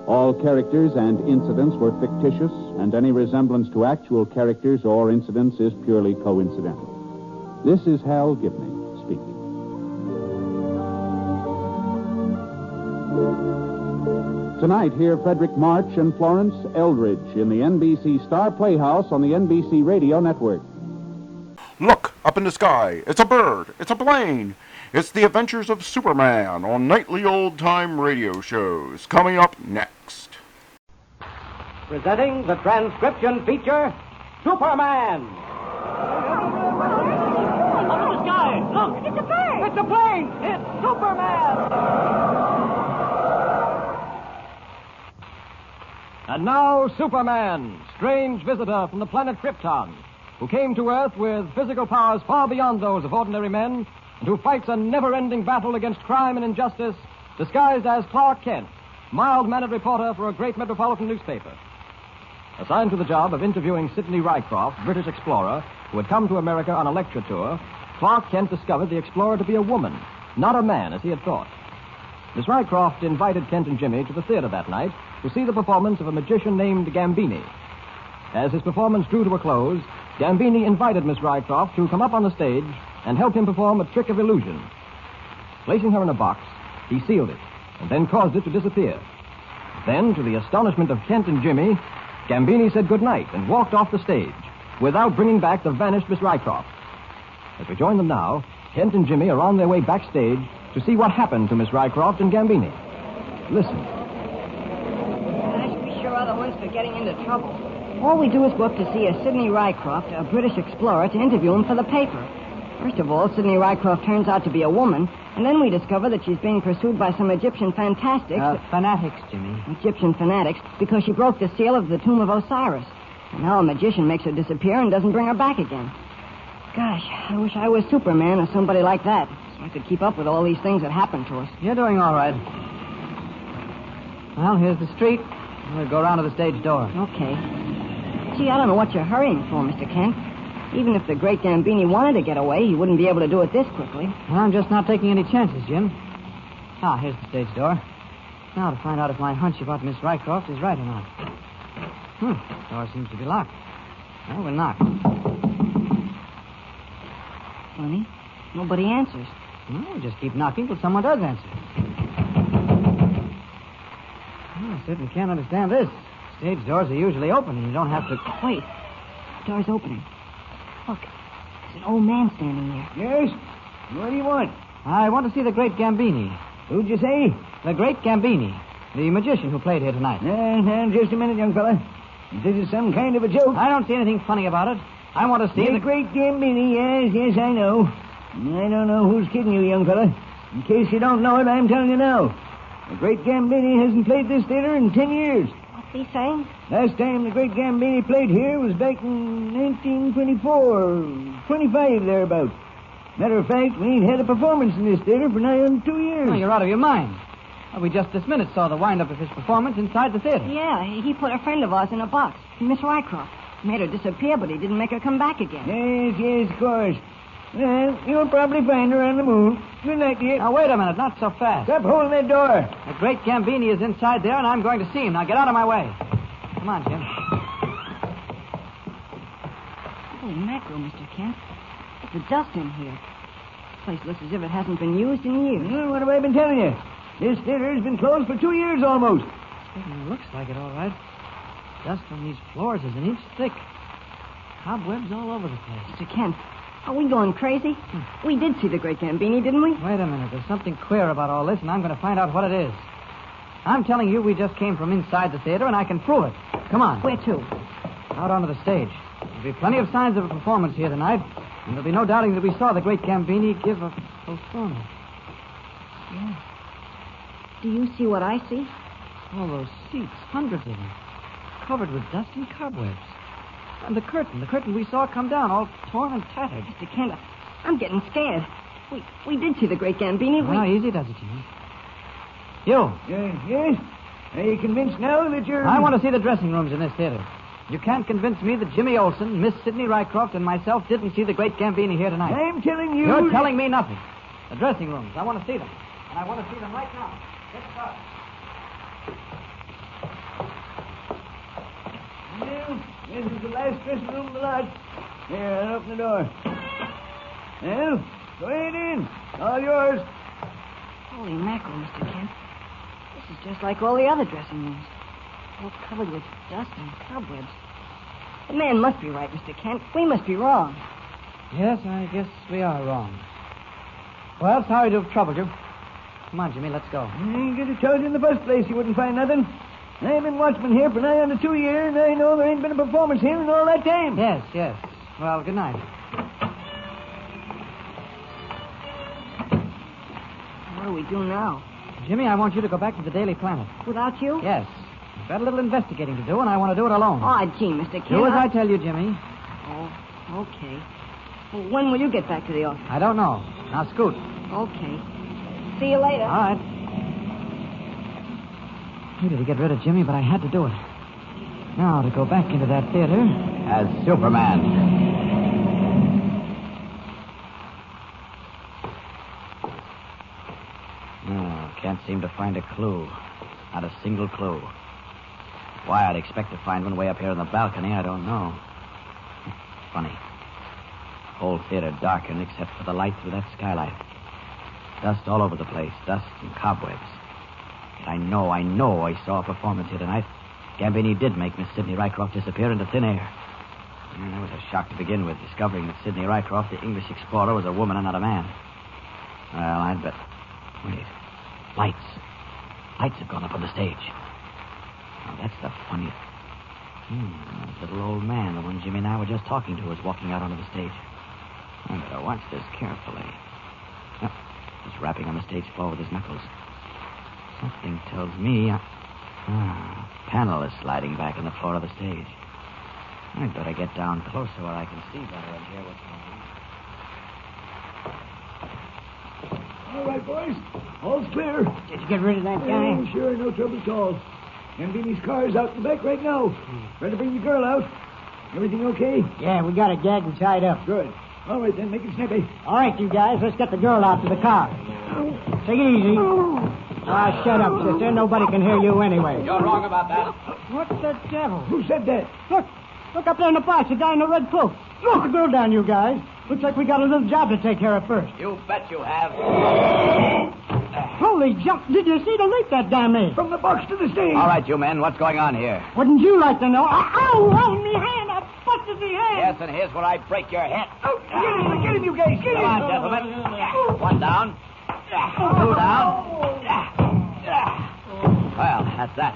All characters and incidents were fictitious, and any resemblance to actual characters or incidents is purely coincidental. This is Hal Gibney speaking. Tonight, hear Frederick March and Florence Eldridge in the NBC Star Playhouse on the NBC Radio Network. Look, up in the sky. It's a bird. It's a plane. It's the adventures of Superman on nightly old-time radio shows. Coming up next. Presenting the transcription feature, Superman. Up in the sky. Look. It's a bird. It's a plane. It's Superman. And now, Superman, strange visitor from the planet Krypton, who came to Earth with physical powers far beyond those of ordinary men, and who fights a never-ending battle against crime and injustice, disguised as Clark Kent, mild-mannered reporter for a great metropolitan newspaper. Assigned to the job of interviewing Sidney Rycroft, British explorer, who had come to America on a lecture tour, Clark Kent discovered the explorer to be a woman, not a man as he had thought. Miss Rycroft invited Kent and Jimmy to the theater that night to see the performance of a magician named Gambini. As his performance drew to a close, Gambini invited Miss Rycroft to come up on the stage and help him perform a trick of illusion. Placing her in a box, he sealed it and then caused it to disappear. Then, to the astonishment of Kent and Jimmy, Gambini said goodnight and walked off the stage without bringing back the vanished Miss Rycroft. As we join them now, Kent and Jimmy are on their way backstage to see what happened to Miss Rycroft and Gambini. Listen. I should be sure other ones for getting into trouble. All we do is go up to see a Sidney Rycroft, a British explorer, to interview him for the paper. First of all, Sidney Rycroft turns out to be a woman, and then we discover that she's being pursued by some Egyptian fanatics, Jimmy. Egyptian fanatics, because she broke the seal of the tomb of Osiris. And now a magician makes her disappear and doesn't bring her back again. Gosh, I wish I was Superman or somebody like that, so I could keep up with all these things that happen to us. You're doing all right. Well, here's the street. We'll go around to the stage door. Okay. Gee, I don't know what you're hurrying for, Mr. Kent. Even if the great Gambini wanted to get away, he wouldn't be able to do it this quickly. Well, I'm just not taking any chances, Jim. Ah, here's the stage door. Now to find out if my hunch about Miss Rycroft is right or not. The door seems to be locked. Well, we'll knock. Funny. Nobody answers. Well, we'll just keep knocking till someone does answer. Well, I certainly can't understand this. Stage doors are usually open, and you don't have to... Wait. The door's opening. Look, there's an old man standing there. Yes? What do you want? I want to see the great Gambini. Who'd you say? The great Gambini, the magician who played here tonight. Now, just a minute, young fella. This is some kind of a joke. I don't see anything funny about it. I want to see the great Gambini, yes, I know. I don't know who's kidding you, young fella. In case you don't know it, I'm telling you now. The great Gambini hasn't played this theater in 10 years. What's he saying? Last time the great Gambini played here was back in 1924, 25 thereabouts. Matter of fact, we ain't had a performance in this theater for nigh on 2 years. Oh, you're out of your mind. Well, we just this minute saw the wind-up of his performance inside the theater. Yeah, he put a friend of ours in a box, Miss Rycroft. Made her disappear, but he didn't make her come back again. Yes, of course. Well, you'll probably find her on the move. Good night, dear. Now, wait a minute. Not so fast. Stop holding that door. The great Gambini is inside there, and I'm going to see him. Now, get out of my way. Come on, Jim. Holy mackerel, Mr. Kent. It's the dust in here. This place looks as if it hasn't been used in years. Well, what have I been telling you? This theater's been closed for 2 years almost. It looks like it, all right. Dust on these floors is an inch thick. Cobwebs all over the place. Mr. Kent, are we going crazy? We did see the great Gambini, didn't we? Wait a minute. There's something queer about all this, and I'm going to find out what it is. I'm telling you, we just came from inside the theater, and I can prove it. Come on. Where to? Out onto the stage. There'll be plenty of signs of a performance here tonight, and there'll be no doubting that we saw the great Gambini give a performance. Yeah. Do you see what I see? All those seats, hundreds of them, covered with dust and cobwebs. And the curtain we saw come down, all torn and tattered. Mr. Kent, I'm getting scared. We did see the great Gambini. Now, easy does it, Jimmy. You. Yes? Are you convinced now that you're... I want to see the dressing rooms in this theater. You can't convince me that Jimmy Olsen, Miss Sidney Rycroft, and myself didn't see the great Gambini here tonight. I'm telling you... You're telling me nothing. The dressing rooms, I want to see them. And I want to see them right now. Get started. Well, this is the last dressing room of the lot. Here, I'll open the door. Well, go ahead in. All yours. Holy mackerel, Mr. Kent. This is just like all the other dressing rooms. All covered with dust and cobwebs. The man must be right, Mr. Kent. We must be wrong. Yes, I guess we are wrong. Well, sorry to have troubled you. Come on, Jimmy, let's go. I could have told you in the first place you wouldn't find nothing. I've been watchman here for nigh on to 2 years, and I know there ain't been a performance here in all that time. Yes. Well, good night. What do we do now? Jimmy, I want you to go back to the Daily Planet. Without you? Yes. I've got a little investigating to do, and I want to do it alone. Oh, gee, Mr. Kent. Do as I tell you, Jimmy. Oh, okay. Well, when will you get back to the office? I don't know. Now, scoot. Okay. See you later. All right. Hated to get rid of Jimmy, but I had to do it. Now, to go back into that theater as Superman. Can't seem to find a clue. Not a single clue. Why I'd expect to find one way up here in the balcony, I don't know. Funny. Whole theater darkened except for the light through that skylight. Dust all over the place. Dust and cobwebs. Yet I know I saw a performance here tonight. Gambini did make Miss Sidney Rycroft disappear into thin air. And it was a shock to begin with, discovering that Sidney Rycroft, the English explorer, was a woman and not a man. Well, I'd bet... Wait. Lights. Lights have gone up on the stage. Now, that's the funniest... That little old man, the one Jimmy and I were just talking to, is walking out onto the stage. I better watch this carefully. Oh, he's rapping on the stage floor with his knuckles. Something tells me... a panel is sliding back in the floor of the stage. I'd better get down closer where I can see better and hear what's going on. All right, boys. All's clear. Did you get rid of that guy? Oh, sure, no trouble at all. Gambini's car's out in the back right now. Better bring the girl out. Everything okay? Yeah, we got it gagged and tied up. Good. All right, then, make it snappy. All right, you guys, let's get the girl out to the car. Take it easy. Shut up, sister. Nobody can hear you anyway. You're wrong about that. What the devil? Who said that? Look up there in the box, the guy in the red cloak. Look, the girl down, you guys. Looks like we got a little job to take care of first. You bet you have. Holy jump. Did you see the leap that guy made? From the box to the stage. All right, you men, what's going on here? Wouldn't you like to know? Ow, me hand. I busted me hand. Yes, and here's where I break your head. Get him, you guys. Get him. Come on, gentlemen. One down. Two down. Well, that's that.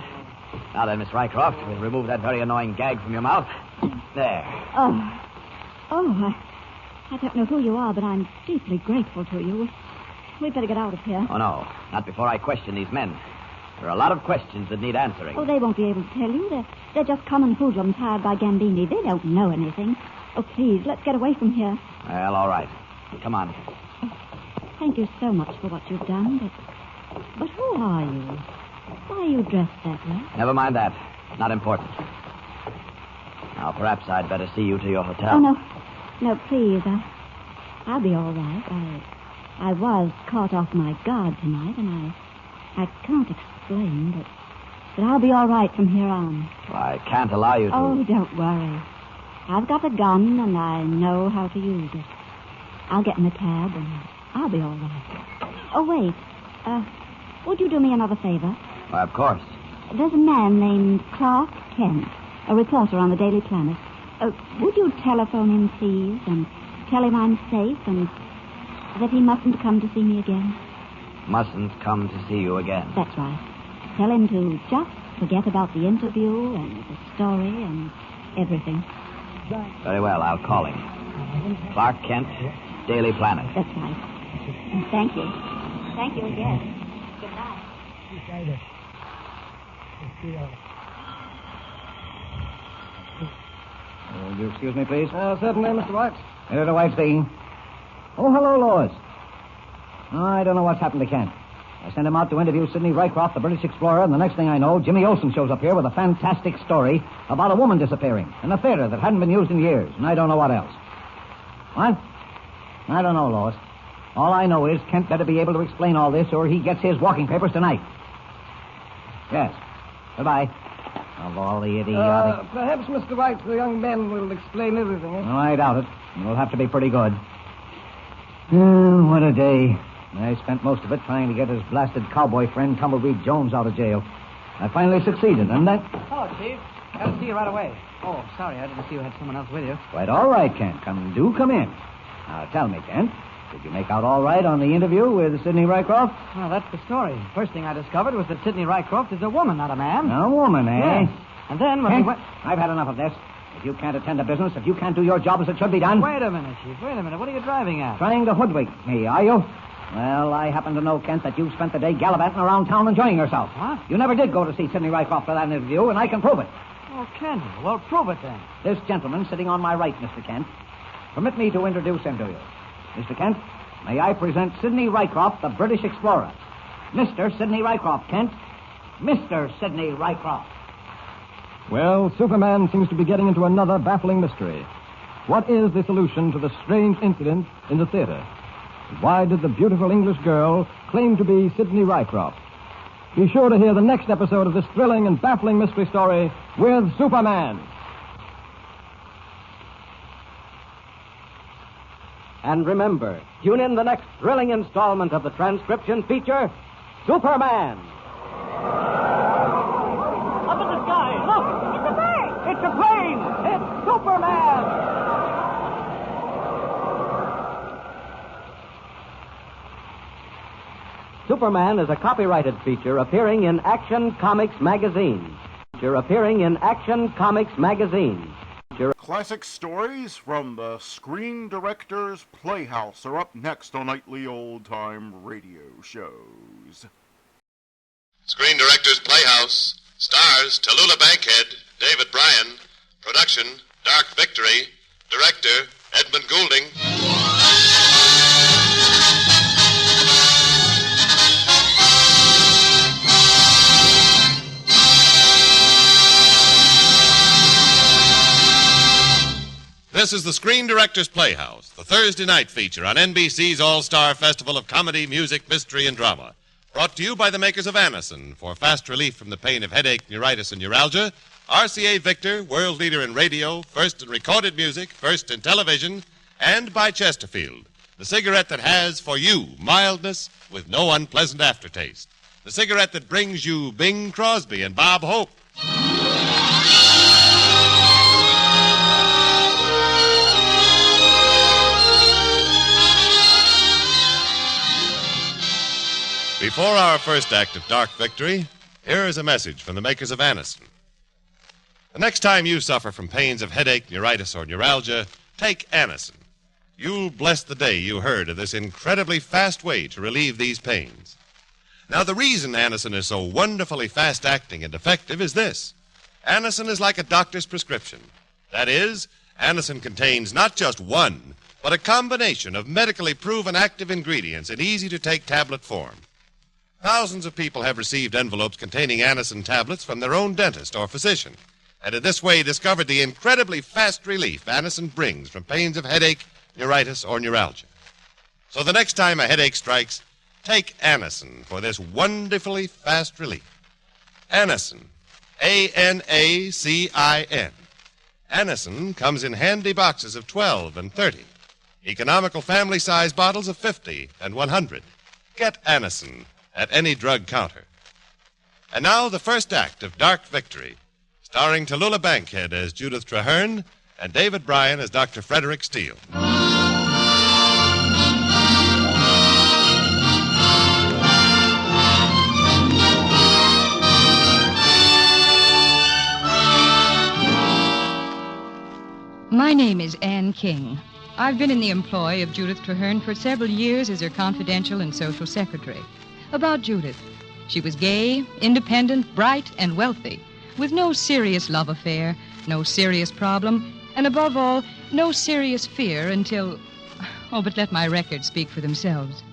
Now then, Miss Rycroft, we'll remove that very annoying gag from your mouth. There. I don't know who you are, but I'm deeply grateful to you. We'd better get out of here. Oh, no. Not before I question these men. There are a lot of questions that need answering. Oh, they won't be able to tell you. They're just common hoodlums hired by Gambini. They don't know anything. Oh, please, let's get away from here. Well, all right. Come on. Thank you so much for what you've done, but who are you? Why are you dressed that way? Never mind that. Not important. Now, perhaps I'd better see you to your hotel. Oh, no. No, please. I'll be all right. I was caught off my guard tonight, and I can't explain, but I'll be all right from here on. I can't allow you to. Oh, don't worry. I've got a gun, and I know how to use it. I'll get in the cab, and I'll be all right. Oh, wait. Would you do me another favor? Why, of course. There's a man named Clark Kent, a reporter on the Daily Planet. Would you telephone him, please, and tell him I'm safe and that he mustn't come to see me again? Mustn't come to see you again. That's right. Tell him to just forget about the interview and the story and everything. Very well, I'll call him. Clark Kent, Daily Planet. That's right. Thank you. Thank you again. Good night. Would you excuse me, please? Certainly, Mr. White. Here to White speaking. Oh, hello, Lois. I don't know what's happened to Kent. I sent him out to interview Sidney Rycroft, the British explorer, and the next thing I know, Jimmy Olsen shows up here with a fantastic story about a woman disappearing in a theater that hadn't been used in years, and I don't know what else. What? I don't know, Lois. All I know is Kent better be able to explain all this, or he gets his walking papers tonight. Yes. Goodbye. Of all the idiotic... Perhaps, Mr. White, the young man will explain everything. Oh, I doubt it. It'll have to be pretty good. Oh, what a day. I spent most of it trying to get his blasted cowboy friend Tumbleweed Jones out of jail. I finally succeeded, and that... Hello, Chief. Got to see you right away. Oh, sorry, I didn't see you had someone else with you. Quite all right, Kent. Come in. Now, tell me, Kent, did you make out all right on the interview with Sidney Rycroft? Well, that's the story. First thing I discovered was that Sidney Rycroft is a woman, not a man. A woman, eh? Yes. And then when Kent, we went... I've had enough of this. If you can't attend to business, if you can't do your job as it should be done... Wait a minute, Chief. Wait a minute. What are you driving at? Trying to hoodwink me, are you? Well, I happen to know, Kent, that you spent the day gallivanting around town enjoying yourself. What? You never did go to see Sidney Rycroft for that interview, and I can prove it. Oh, can you? Well, prove it then. This gentleman sitting on my right, Mr. Kent. Permit me to introduce him to you. Mr. Kent, may I present Sidney Rycroft, the British explorer. Mr. Sidney Rycroft, Kent. Mr. Sidney Rycroft. Well, Superman seems to be getting into another baffling mystery. What is the solution to the strange incident in the theater? Why did the beautiful English girl claim to be Sidney Rycroft? Be sure to hear the next episode of this thrilling and baffling mystery story with Superman. And remember, tune in the next thrilling installment of the transcription feature, Superman. Up in the sky, look! It's a bird! It's a plane! It's Superman! Superman is a copyrighted feature appearing in Action Comics magazine. Classic stories from the Screen Directors Playhouse are up next on nightly old-time radio shows. Screen Directors Playhouse stars Tallulah Bankhead, David Bryan. Production, Dark Victory. Director, Edmund Goulding. This is the Screen Directors Playhouse, the Thursday night feature on NBC's All-Star Festival of Comedy, Music, Mystery, and Drama. Brought to you by the makers of Anacin for fast relief from the pain of headache, neuritis, and neuralgia. RCA Victor, world leader in radio, first in recorded music, first in television, and by Chesterfield, the cigarette that has, for you, mildness with no unpleasant aftertaste. The cigarette that brings you Bing Crosby and Bob Hope. Before our first act of Dark Victory, here is a message from the makers of Anacin. The next time you suffer from pains of headache, neuritis, or neuralgia, take Anacin. You'll bless the day you heard of this incredibly fast way to relieve these pains. Now, the reason Anacin is so wonderfully fast-acting and effective is this. Anacin is like a doctor's prescription. That is, Anacin contains not just one, but a combination of medically proven active ingredients in easy-to-take tablet form. Thousands of people have received envelopes containing Anacin tablets from their own dentist or physician, and in this way discovered the incredibly fast relief Anacin brings from pains of headache, neuritis, or neuralgia. So the next time a headache strikes, take Anacin for this wonderfully fast relief. Anacin. Anacin. Anacin comes in handy boxes of 12 and 30. Economical family-size bottles of 50 and 100. Get Anacin at any drug counter. And now the first act of Dark Victory, starring Tallulah Bankhead as Judith Traherne and David Bryan as Dr. Frederick Steele. My name is Anne King. I've been in the employ of Judith Traherne for several years as her confidential and social secretary. About Judith. She was gay, independent, bright, and wealthy, with no serious love affair, no serious problem, and above all, no serious fear until... Oh, but let my records speak for themselves.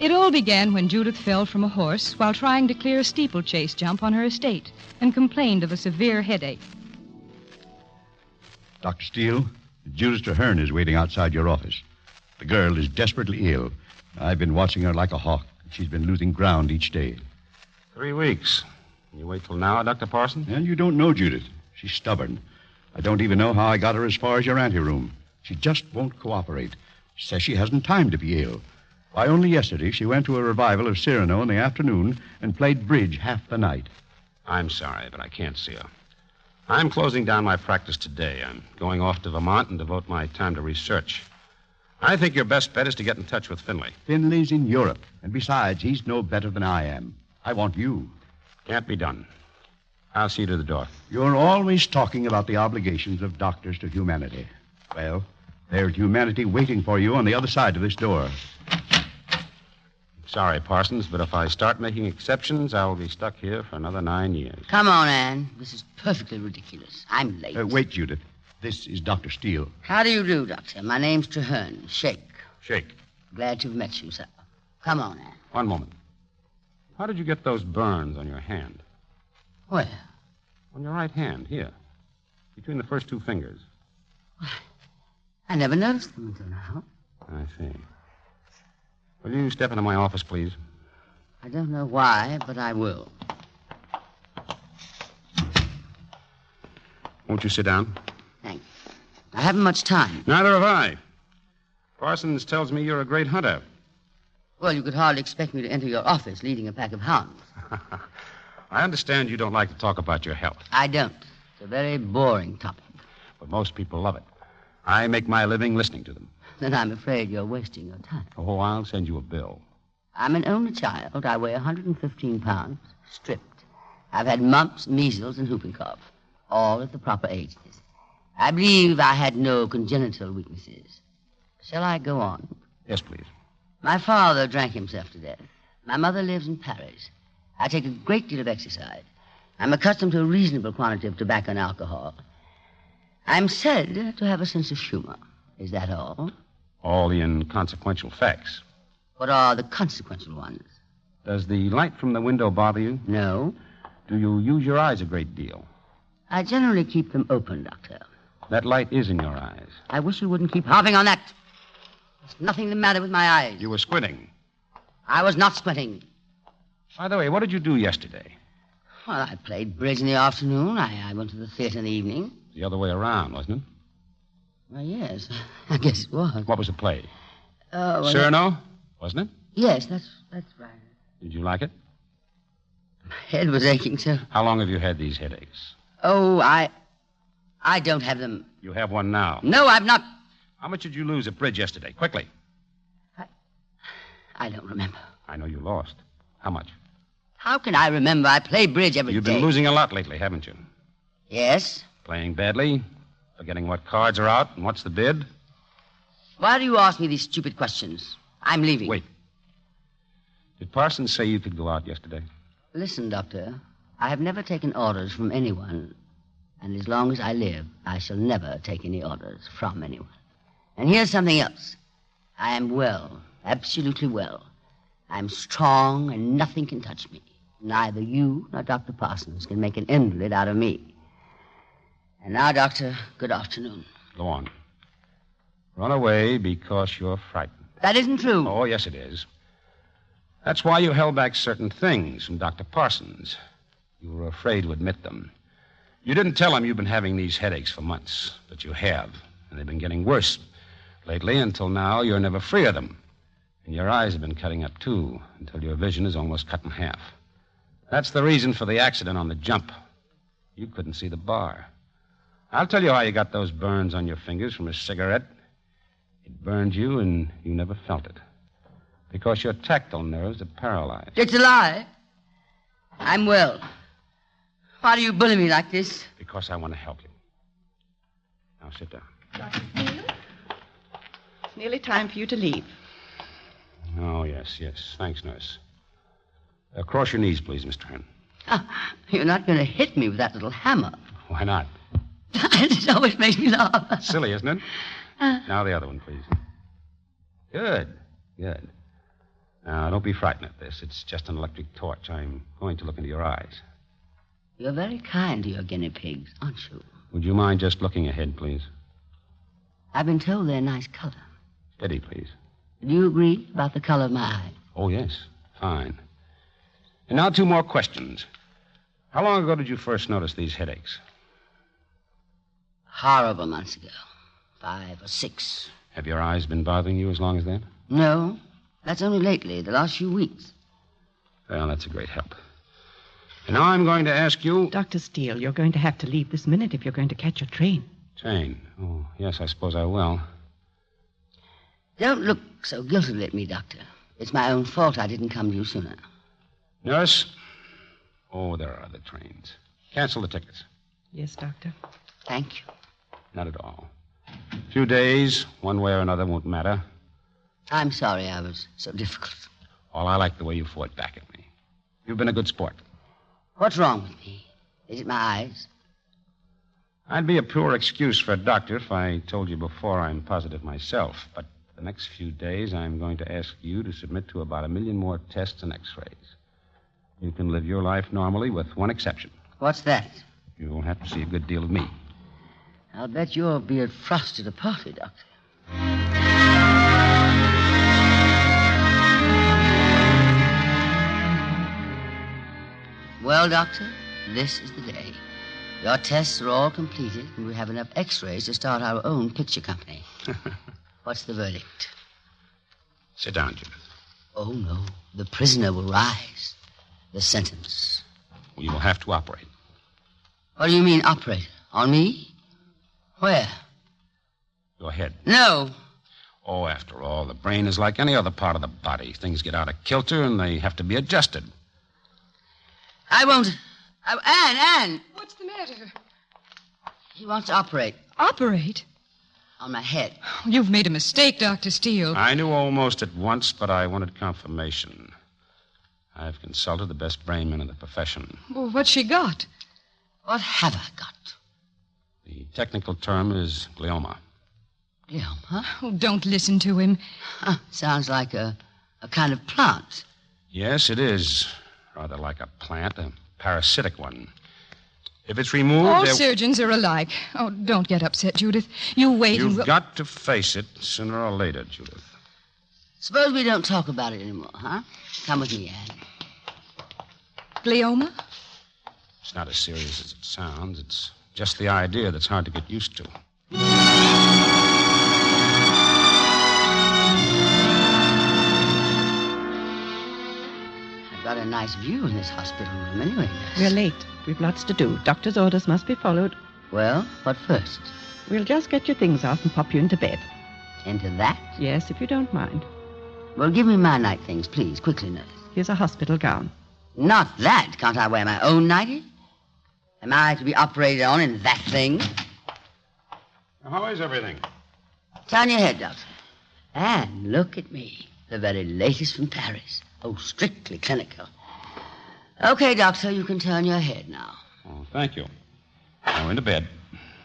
It all began when Judith fell from a horse while trying to clear a steeplechase jump on her estate and complained of a severe headache. Dr. Steele, Judith Traherne is waiting outside your office. The girl is desperately ill. I've been watching her like a hawk. She's been losing ground each day. 3 weeks. You wait till now, Dr. Parson? And you don't know Judith. She's stubborn. I don't even know how I got her as far as your anteroom. She just won't cooperate. She says she hasn't time to be ill. Why, only yesterday she went to a revival of Cyrano in the afternoon and played bridge half the night. I'm sorry, but I can't see her. I'm closing down my practice today. I'm going off to Vermont and devote my time to research. I think your best bet is to get in touch with Finley. Finley's in Europe, and besides, he's no better than I am. I want you. Can't be done. I'll see you to the door. You're always talking about the obligations of doctors to humanity. Well, there's humanity waiting for you on the other side of this door. Sorry, Parsons, but if I start making exceptions, I'll be stuck here for another 9 years. Come on, Anne. This is perfectly ridiculous. I'm late. Wait, Judith. This is Dr. Steele. How do you do, Doctor? My name's Traherne. Shake. Shake. Glad to have met you, sir. Come on, Anne. One moment. How did you get those burns on your hand? Where? On your right hand, here. Between the first 2 fingers. I never noticed them until now. I see. Will you step into my office, please? I don't know why, but I will. Won't you sit down? Thank you. I haven't much time. Neither have I. Parsons tells me you're a great hunter. Well, you could hardly expect me to enter your office leading a pack of hounds. I understand you don't like to talk about your health. I don't. It's a very boring topic. But most people love it. I make my living listening to them. Then I'm afraid you're wasting your time. Oh, I'll send you a bill. I'm an only child. I weigh 115 pounds, stripped. I've had mumps, measles, and whooping cough, all at the proper ages. I believe I had no congenital weaknesses. Shall I go on? Yes, please. My father drank himself to death. My mother lives in Paris. I take a great deal of exercise. I'm accustomed to a reasonable quantity of tobacco and alcohol. I'm said to have a sense of humor. Is that all? All the inconsequential facts. What are the consequential ones? Does the light from the window bother you? No. Do you use your eyes a great deal? I generally keep them open, Doctor. That light is in your eyes. I wish you wouldn't keep harping on that. There's nothing the matter with my eyes. You were squinting. I was not squinting. By the way, what did you do yesterday? Well, I played bridge in the afternoon. I went to the theater in the evening. The other way around, wasn't it? Well, yes. I guess it was. What was the play? Well, Cyrano, wasn't it? Yes, that's right. Did you like it? My head was aching, sir. How long have you had these headaches? Oh, I don't have them. You have one now. No, I've not. How much did you lose at bridge yesterday? Quickly. I don't remember. I know you lost. How much? How can I remember? I play bridge every day. You've been losing a lot lately, haven't you? Yes. Playing badly, forgetting what cards are out and what's the bid. Why do you ask me these stupid questions? I'm leaving. Wait. Did Parsons say you could go out yesterday? Listen, Doctor. I have never taken orders from anyone. And as long as I live, I shall never take any orders from anyone. And here's something else. I am well, absolutely well. I'm strong, and nothing can touch me. Neither you nor Dr. Parsons can make an invalid out of me. And now, Doctor, good afternoon. Go on. Run away because you're frightened. That isn't true. Oh, yes, it is. That's why you held back certain things from Dr. Parsons. You were afraid to admit them. You didn't tell him you've been having these headaches for months, but you have, and they've been getting worse. Lately, until now, you're never free of them. And your eyes have been cutting up, too, until your vision is almost cut in half. That's the reason for the accident on the jump. You couldn't see the bar. I'll tell you how you got those burns on your fingers from a cigarette. It burned you, and you never felt it. Because your tactile nerves are paralyzed. It's a lie. I'm well. Why do you bully me like this? Because I want to help you. Now, sit down. Dr. Steele? It's nearly time for you to leave. Oh, yes. Thanks, nurse. Cross your knees, please, Mr. Hearn. You're not going to hit me with that little hammer. Why not? It always makes me laugh. Silly, isn't it? Now the other one, please. Good. Now, don't be frightened at this. It's just an electric torch. I'm going to look into your eyes. You're very kind to your guinea pigs, aren't you? Would you mind just looking ahead, please? I've been told they're nice color. Steady, please. Do you agree about the color of my eye? Oh, yes. Fine. And now 2 more questions. How long ago did you first notice these headaches? Horrible months ago. 5 or 6. Have your eyes been bothering you as long as that? No. That's only lately, the last few weeks. Well, that's a great help. And now I'm going to ask you... Dr. Steele, you're going to have to leave this minute if you're going to catch your train. Train? Oh, yes, I suppose I will. Don't look so guiltily at me, Doctor. It's my own fault I didn't come to you sooner. Nurse? Oh, there are other trains. Cancel the tickets. Yes, Doctor. Thank you. Not at all. A few days, one way or another, won't matter. I'm sorry I was so difficult. All I like the way you fought back at me. You've been a good sport. What's wrong with me? Is it my eyes? I'd be a poor excuse for a doctor if I told you before I'm positive myself. But the next few days, I'm going to ask you to submit to about 1 million more tests and x-rays. You can live your life normally with one exception. What's that? You'll have to see a good deal of me. I'll bet you'll be at Frost at a party, Doctor. Well, Doctor, this is the day. Your tests are all completed, and we have enough x-rays to start our own picture company. What's the verdict? Sit down, Judith. Oh, no. The prisoner will rise. The sentence. We will have to operate. What do you mean, operate? On me? Where? Go ahead. No. Oh, after all, the brain is like any other part of the body. Things get out of kilter, and they have to be adjusted. I won't. Anne! What's the matter? He wants to operate. Operate? On my head. You've made a mistake, Dr. Steele. I knew almost at once, but I wanted confirmation. I've consulted the best brainmen in the profession. Well, what's she got? What have I got? The technical term is glioma. Glioma? Oh, don't listen to him. Sounds like a kind of plant. Yes, it is. Rather like a plant, a parasitic one. If it's removed... All surgeons are alike. Oh, don't get upset, Judith. You wait and... You've got to face it sooner or later, Judith. Suppose we don't talk about it anymore, huh? Come with me, Anne. Glioma? It's not as serious as it sounds. It's just the idea that's hard to get used to. I've got a nice view in this hospital room anyway. We're late. We've lots to do. Doctor's orders must be followed. Well, what first? We'll just get your things off and pop you into bed. Into that? Yes, if you don't mind. Well, give me my night things, please. Quickly, nurse. Here's a hospital gown. Not that. Can't I wear my own nightie? Am I to be operated on in that thing? How is everything? Turn your head, Doctor. And look at me. The very latest from Paris. Oh, strictly clinical. Okay, Doctor, you can turn your head now. Oh, thank you. Now into bed.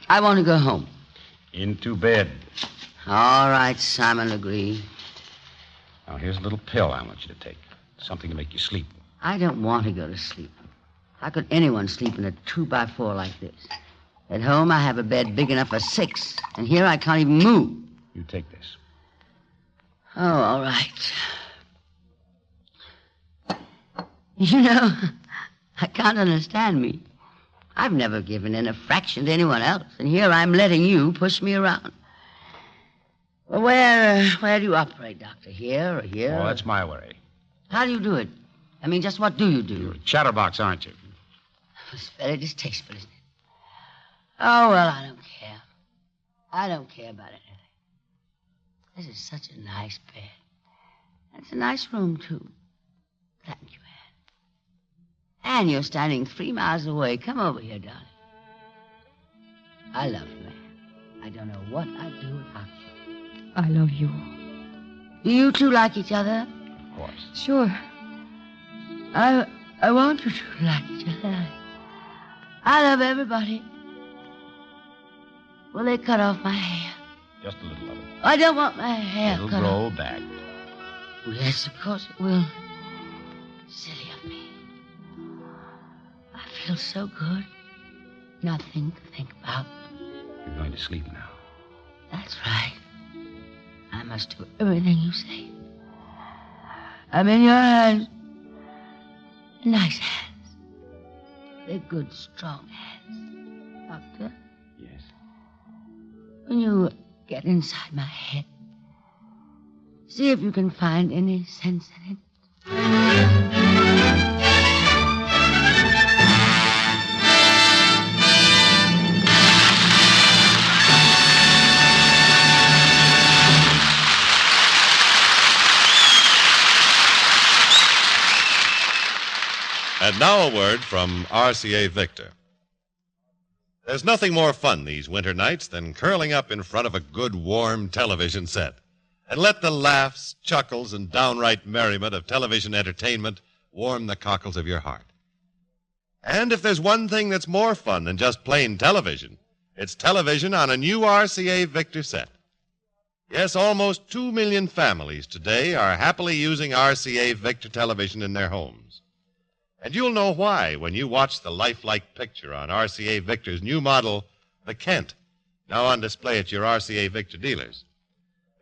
I want to go home. Into bed. All right, Simon Legree. Now, here's a little pill I want you to take. Something to make you sleep. I don't want to go to sleep. How could anyone sleep in a 2x4 like this? At home, I have a bed big enough for 6, and here I can't even move. You take this. Oh, all right. You know, I can't understand me. I've never given in a fraction to anyone else, and here I'm letting you push me around. Well, where do you operate, Doctor? Here or here? Oh, that's my worry. How do you do it? I mean, just what do you do? You're a chatterbox, aren't you? It's very distasteful, isn't it? Oh, well, I don't care. I don't care about anything. This is such a nice bed. It's a nice room, too. Thank you, Anne. Anne, you're standing 3 miles away. Come over here, darling. I love you, Anne. I don't know what I'd do without you. I love you. Do you two like each other? Of course. Sure. I want you to like each other. I love everybody. Will they cut off my hair? Just a little of it. I don't want my hair It'll cut grow off. back. Well, yes, of course it will. Silly of me. I feel so good. Nothing to think about. You're going to sleep now. That's right. I must do everything you say. I'm in your hands. Nice hands. They're good, strong hands. Doctor? Yes. When you get inside my head, see if you can find any sense in it. And now a word from RCA Victor. There's nothing more fun these winter nights than curling up in front of a good, warm television set and let the laughs, chuckles, and downright merriment of television entertainment warm the cockles of your heart. And if there's one thing that's more fun than just plain television, it's television on a new RCA Victor set. Yes, almost 2 million families today are happily using RCA Victor television in their homes. And you'll know why when you watch the lifelike picture on RCA Victor's new model, the Kent, now on display at your RCA Victor dealers.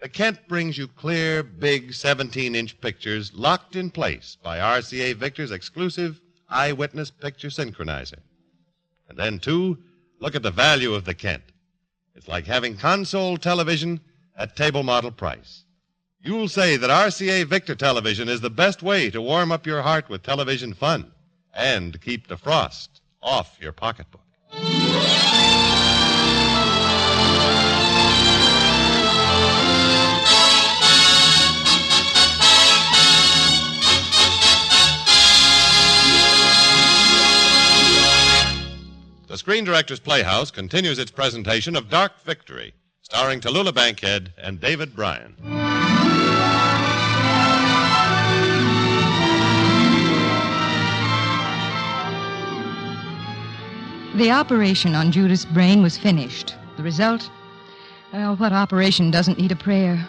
The Kent brings you clear, big 17-inch pictures locked in place by RCA Victor's exclusive eyewitness picture synchronizer. And then, too, look at the value of the Kent. It's like having console television at table model price. You'll say that RCA Victor television is the best way to warm up your heart with television fun and keep the frost off your pocketbook. The Screen Directors Playhouse continues its presentation of Dark Victory, starring Tallulah Bankhead and David Bryan. The operation on Judith's brain was finished. The result? Well, what operation doesn't need a prayer?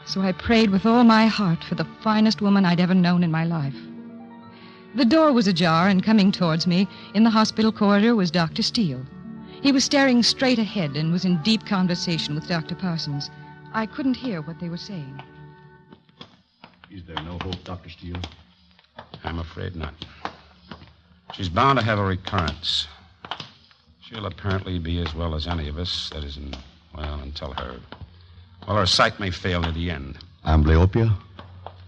So I prayed with all my heart for the finest woman I'd ever known in my life. The door was ajar, and coming towards me in the hospital corridor was Dr. Steele. He was staring straight ahead and was in deep conversation with Dr. Parsons. I couldn't hear what they were saying. Is there no hope, Dr. Steele? I'm afraid not. She's bound to have a recurrence. She'll apparently be as well as any of us, that is, until her sight may fail near the end. Amblyopia?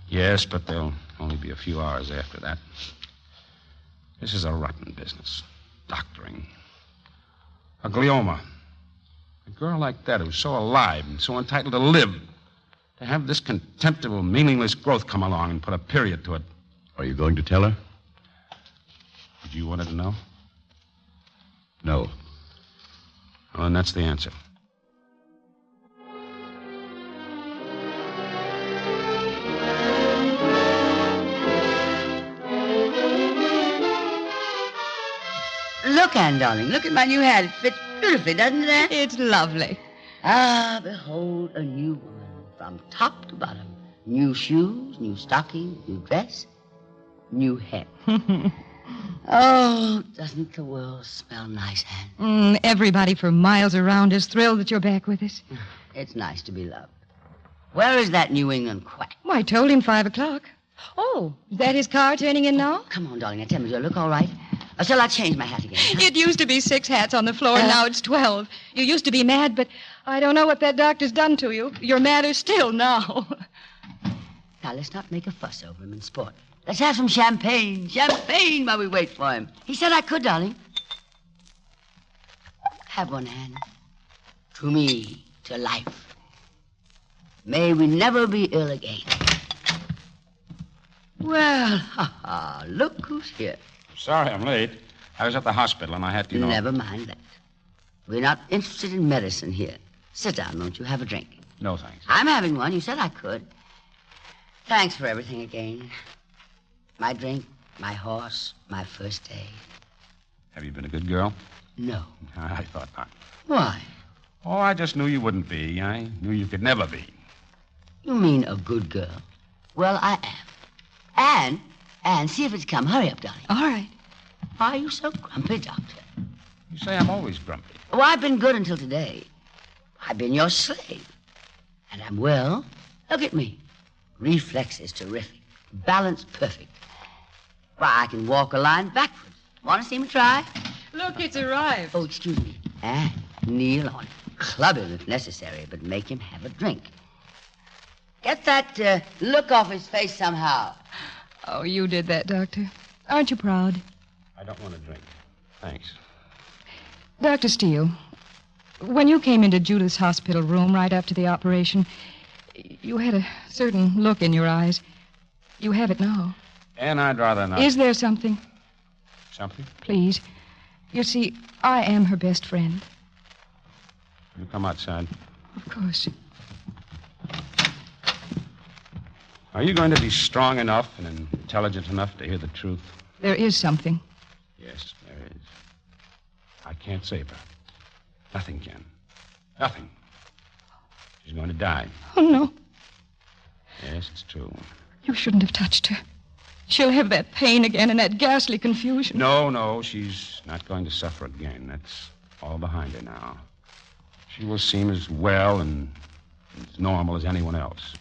Yes, but there'll only be a few hours after that. This is a rotten business. Doctoring. A glioma. A girl like that who's so alive and so entitled to live. To have this contemptible, meaningless growth come along and put a period to it. Are you going to tell her? Did you want her to know? No. Well, then that's the answer. Look, Anne, darling. Look at my new hat. It fits beautifully, doesn't it, Anne? It's lovely. Ah, behold a new woman from top to bottom. New shoes, new stockings, new dress, new hat. Oh, doesn't the world smell nice, Anne? Everybody for miles around is thrilled that you're back with us. It's nice to be loved. Where is that New England quack? Well, I told him 5 o'clock. Oh, is that his car turning in now? Come on, darling. Now tell me, do I look all right? Or shall I change my hat again? Huh? It used to be 6 hats on the floor, and now it's 12. You used to be mad, but I don't know what that doctor's done to you. You're madder still now. Now, let's not make a fuss over him in sport. Let's have some champagne. Champagne while we wait for him. He said I could, darling. Have one, Anne. To me, to life. May we never be ill again. Well, look who's here. Sorry I'm late. I was at the hospital and I had to, Never mind that. We're not interested in medicine here. Sit down, won't you? Have a drink. No, thanks. I'm having one. You said I could. Thanks for everything again. My drink, my horse, my first day. Have you been a good girl? No. I thought not. Why? Oh, I just knew you wouldn't be. I knew you could never be. You mean a good girl? Well, I am. Anne, see if it's come. Hurry up, darling. All right. Why are you so grumpy, Doctor? You say I'm always grumpy. Oh, I've been good until today. I've been your slave. And I'm well. Look at me. Reflexes terrific. Balance perfect. Why, I can walk a line backwards. Want to see me try? Look, it's arrived. Oh, excuse me. Anne, kneel on him. Club him if necessary, but make him have a drink. Get that look off his face somehow. Oh, you did that, Doctor. Aren't you proud? I don't want to drink. Thanks. Dr. Steele, when you came into Judith's hospital room right after the operation, you had a certain look in your eyes. You have it now. And I'd rather not. Is there something? Something? Please. You see, I am her best friend. You come outside. Of course. Are you going to be strong enough and intelligent enough to hear the truth? There is something. Yes, there is. I can't save her. Nothing can. Nothing. She's going to die. Oh, no. Yes, it's true. You shouldn't have touched her. She'll have that pain again and that ghastly confusion. No, she's not going to suffer again. That's all behind her now. She will seem as well and as normal as anyone else.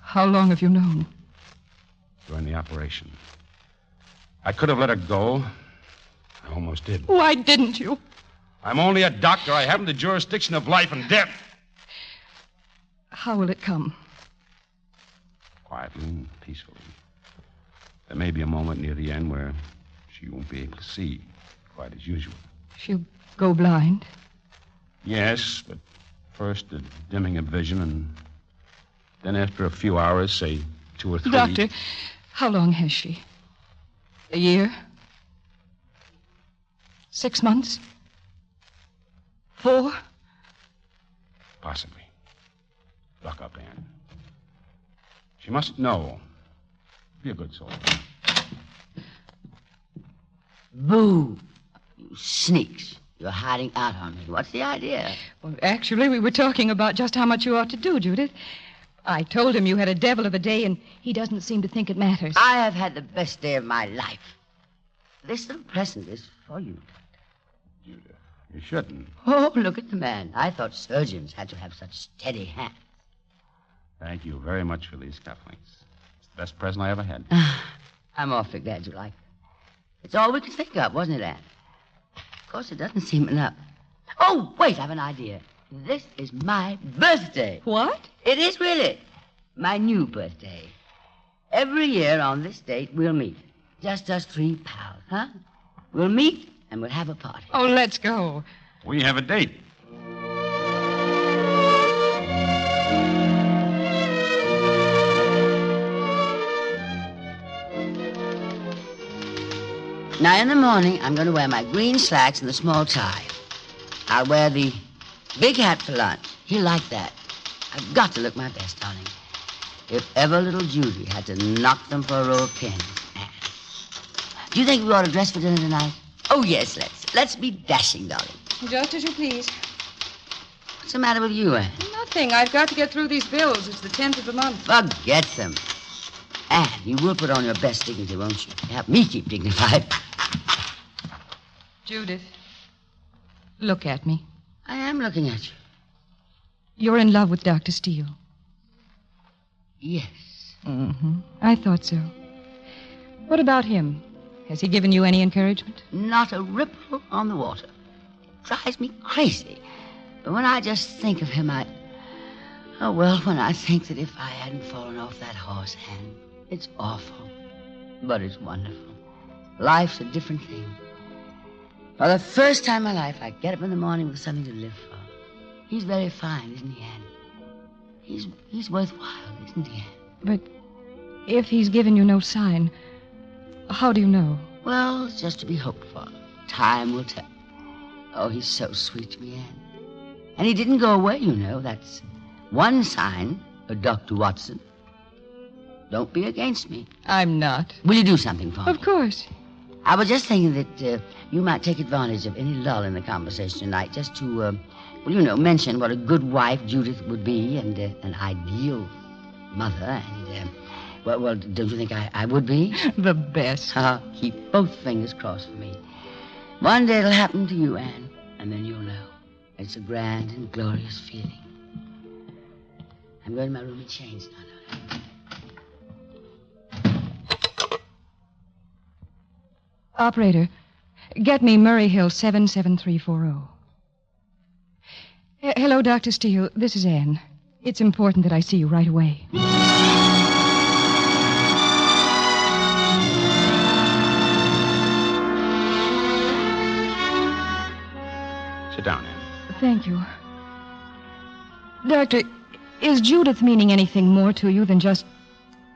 How long have you known? During the operation. I could have let her go. I almost did. Why didn't you? I'm only a doctor. I haven't the jurisdiction of life and death. How will it come? Quietly and peacefully. There may be a moment near the end where she won't be able to see quite as usual. She'll go blind? Yes, but first a dimming of vision, and then after a few hours, say 2 or 3... Doctor, how long has she? A year? 6 months? 4? Possibly. Lock up, Anne. She mustn't know. Be a good soul. Boo! You sneaks. You're hiding out on me. What's the idea? Well, actually, we were talking about just how much you ought to do, Judith. I told him you had a devil of a day, and he doesn't seem to think it matters. I have had the best day of my life. This little present is for you. Judith, you shouldn't. Oh, look at the man. I thought surgeons had to have such steady hands. Thank you very much for these cufflinks. It's the best present I ever had. I'm awfully glad you like it. It's all we could think of, wasn't it, Anne? Of course, it doesn't seem enough. Oh, wait, I have an idea. This is my birthday. What? It is really. My new birthday. Every year on this date, we'll meet. Just us 3 pals, huh? We'll meet and we'll have a party. Oh, let's go. We have a date. Now, in the morning, I'm going to wear my green slacks and the small tie. I'll wear the big hat for lunch. He'll like that. I've got to look my best, darling. If ever little Judy had to knock them for a row of pins. Do you think we ought to dress for dinner tonight? Oh, yes, let's be dashing, darling. Just as you please. What's the matter with you, Anne? Nothing. I've got to get through these bills. It's the 10th of the month. Forget them. Anne, you will put on your best dignity, won't you? Help me keep dignified. Judith, look at me. I am looking at you. You're in love with Dr. Steele. Yes. Mm-hmm. I thought so. What about him? Has he given you any encouragement? Not a ripple on the water. Drives me crazy. But when I just think of him, when I think that if I hadn't fallen off that horse, Anne, it's awful. But it's wonderful. Life's a different thing. For the first time in my life, I get up in the morning with something to live for. He's very fine, isn't he, Anne? He's worthwhile, isn't he, Anne? But if he's given you no sign, how do you know? Well, it's just to be hoped for. Time will tell. Oh, he's so sweet to me, Anne. And he didn't go away, you know. That's one sign, Dr. Watson. Don't be against me. I'm not. Will you do something for me? Of course. I was just thinking that you might take advantage of any lull in the conversation tonight just to, mention what a good wife Judith would be and an ideal mother. And, don't you think I would be? The best. Keep both fingers crossed for me. One day it'll happen to you, Anne, and then you'll know. It's a grand and glorious feeling. I'm going to my room and change now. Operator, get me Murray Hill 77340. Hello, Dr. Steele. This is Anne. It's important that I see you right away. Sit down, Anne. Thank you. Doctor, is Judith meaning anything more to you than just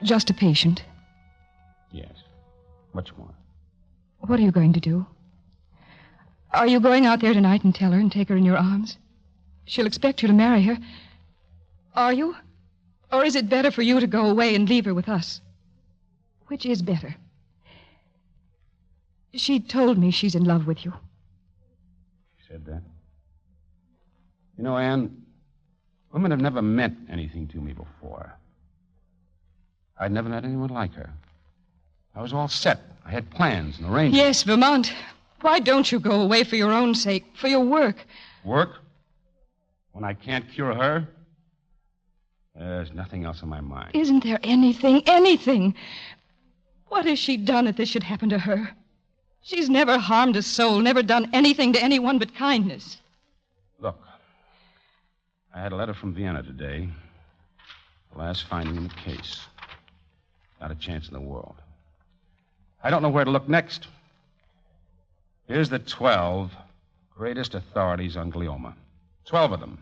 a patient? Yes. Much more. What are you going to do? Are you going out there tonight and tell her and take her in your arms? She'll expect you to marry her. Are you? Or is it better for you to go away and leave her with us? Which is better? She told me she's in love with you. She said that? You know, Anne, women have never meant anything to me before. I'd never met anyone like her. I was all set. I had plans and arrangements. Yes, Vermont. Why don't you go away for your own sake, for your work? Work? When I can't cure her? There's nothing else on my mind. Isn't there anything? What has she done that this should happen to her? She's never harmed a soul, never done anything to anyone but kindness. Look, I had a letter from Vienna today. The last finding in the case. Not a chance in the world. I don't know where to look next. Here's the 12 greatest authorities on glioma. 12 of them.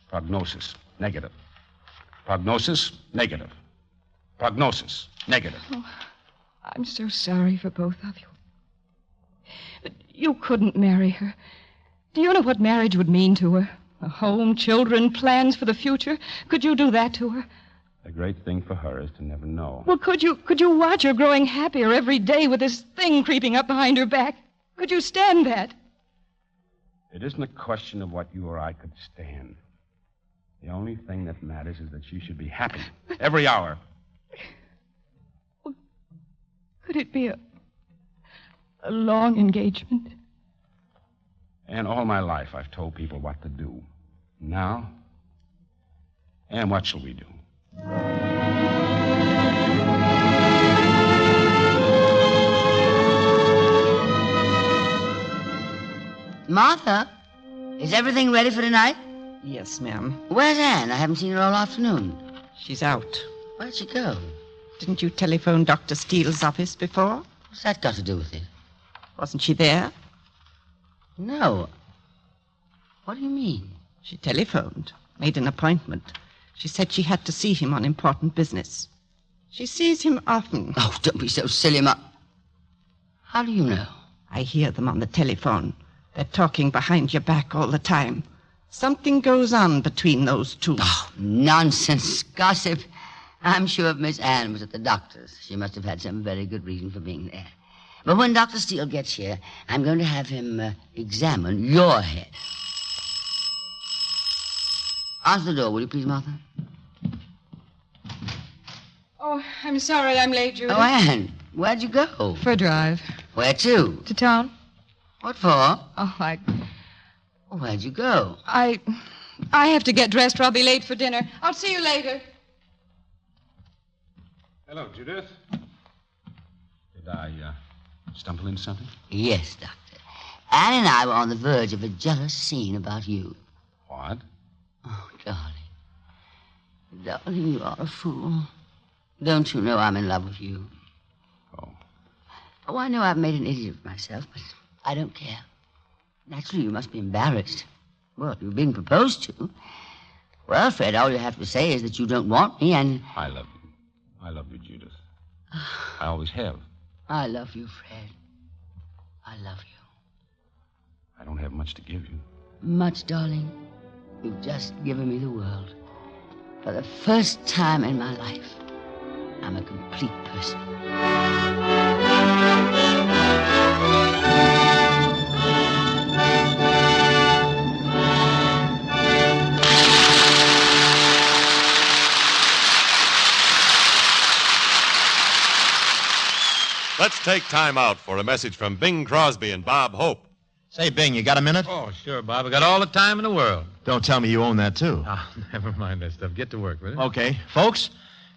Prognosis, negative. Prognosis, negative. Prognosis, negative. Oh, I'm so sorry for both of you. But you couldn't marry her. Do you know what marriage would mean to her? A home, children, plans for the future. Could you do that to her? The great thing for her is to never know. Well, could you watch her growing happier every day with this thing creeping up behind her back? Could you stand that? It isn't a question of what you or I could stand. The only thing that matters is that she should be happy every hour. Well, could it be a long engagement? And all my life I've told people what to do. Now? And what shall we do? Martha, is everything ready for tonight? Yes, ma'am. Where's Anne? I haven't seen her all afternoon. She's out. Where'd she go? Didn't you telephone Dr. Steele's office before? What's that got to do with it? Wasn't she there? No. What do you mean? She telephoned, made an appointment. She said she had to see him on important business. She sees him often. Oh, don't be so silly, Ma. How do you know? I hear them on the telephone. They're talking behind your back all the time. Something goes on between those two. Oh, nonsense. Gossip. I'm sure if Miss Anne was at the doctor's, she must have had some very good reason for being there. But when Dr. Steele gets here, I'm going to have him examine your head. Answer the door, will you please, Martha? Oh, I'm sorry I'm late, Judith. Oh, Anne, where'd you go? For a drive. Where to? To town. What for? Oh, Where'd you go? I have to get dressed or I'll be late for dinner. I'll see you later. Hello, Judith. Did I stumble into something? Yes, Doctor. Anne and I were on the verge of a jealous scene about you. What? Oh, darling. Darling, you are a fool. Don't you know I'm in love with you? Oh, I know I've made an idiot of myself, but I don't care. Naturally, you must be embarrassed. Well, you've been proposed to. Well, Fred, all you have to say is that you don't want me, and... I love you. I love you, Judith. I always have. I love you, Fred. I love you. I don't have much to give you. Much, darling. You've just given me the world. For the first time in my life, I'm a complete person. Let's take time out for a message from Bing Crosby and Bob Hope. Say, Bing, you got a minute? Oh, sure, Bob. I got all the time in the world. Don't tell me you own that, too. Oh, never mind that stuff. Get to work with it. Okay. Folks,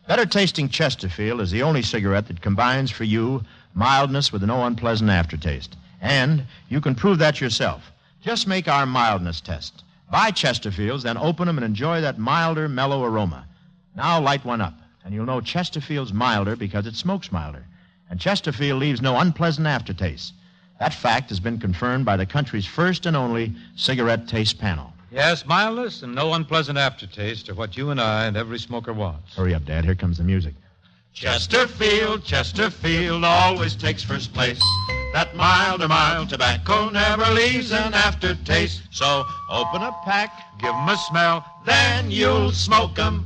Better Tasting Chesterfield is the only cigarette that combines for you mildness with no unpleasant aftertaste. And you can prove that yourself. Just make our mildness test. Buy Chesterfields, then open them and enjoy that milder, mellow aroma. Now light one up, and you'll know Chesterfield's milder because it smokes milder. And Chesterfield leaves no unpleasant aftertaste. That fact has been confirmed by the country's first and only cigarette taste panel. Yes, mildness and no unpleasant aftertaste are what you and I and every smoker wants. Hurry up, Dad. Here comes the music. Chesterfield, Chesterfield always takes first place. That mild tobacco never leaves an aftertaste. So open a pack, give 'em a smell, then you'll smoke 'em.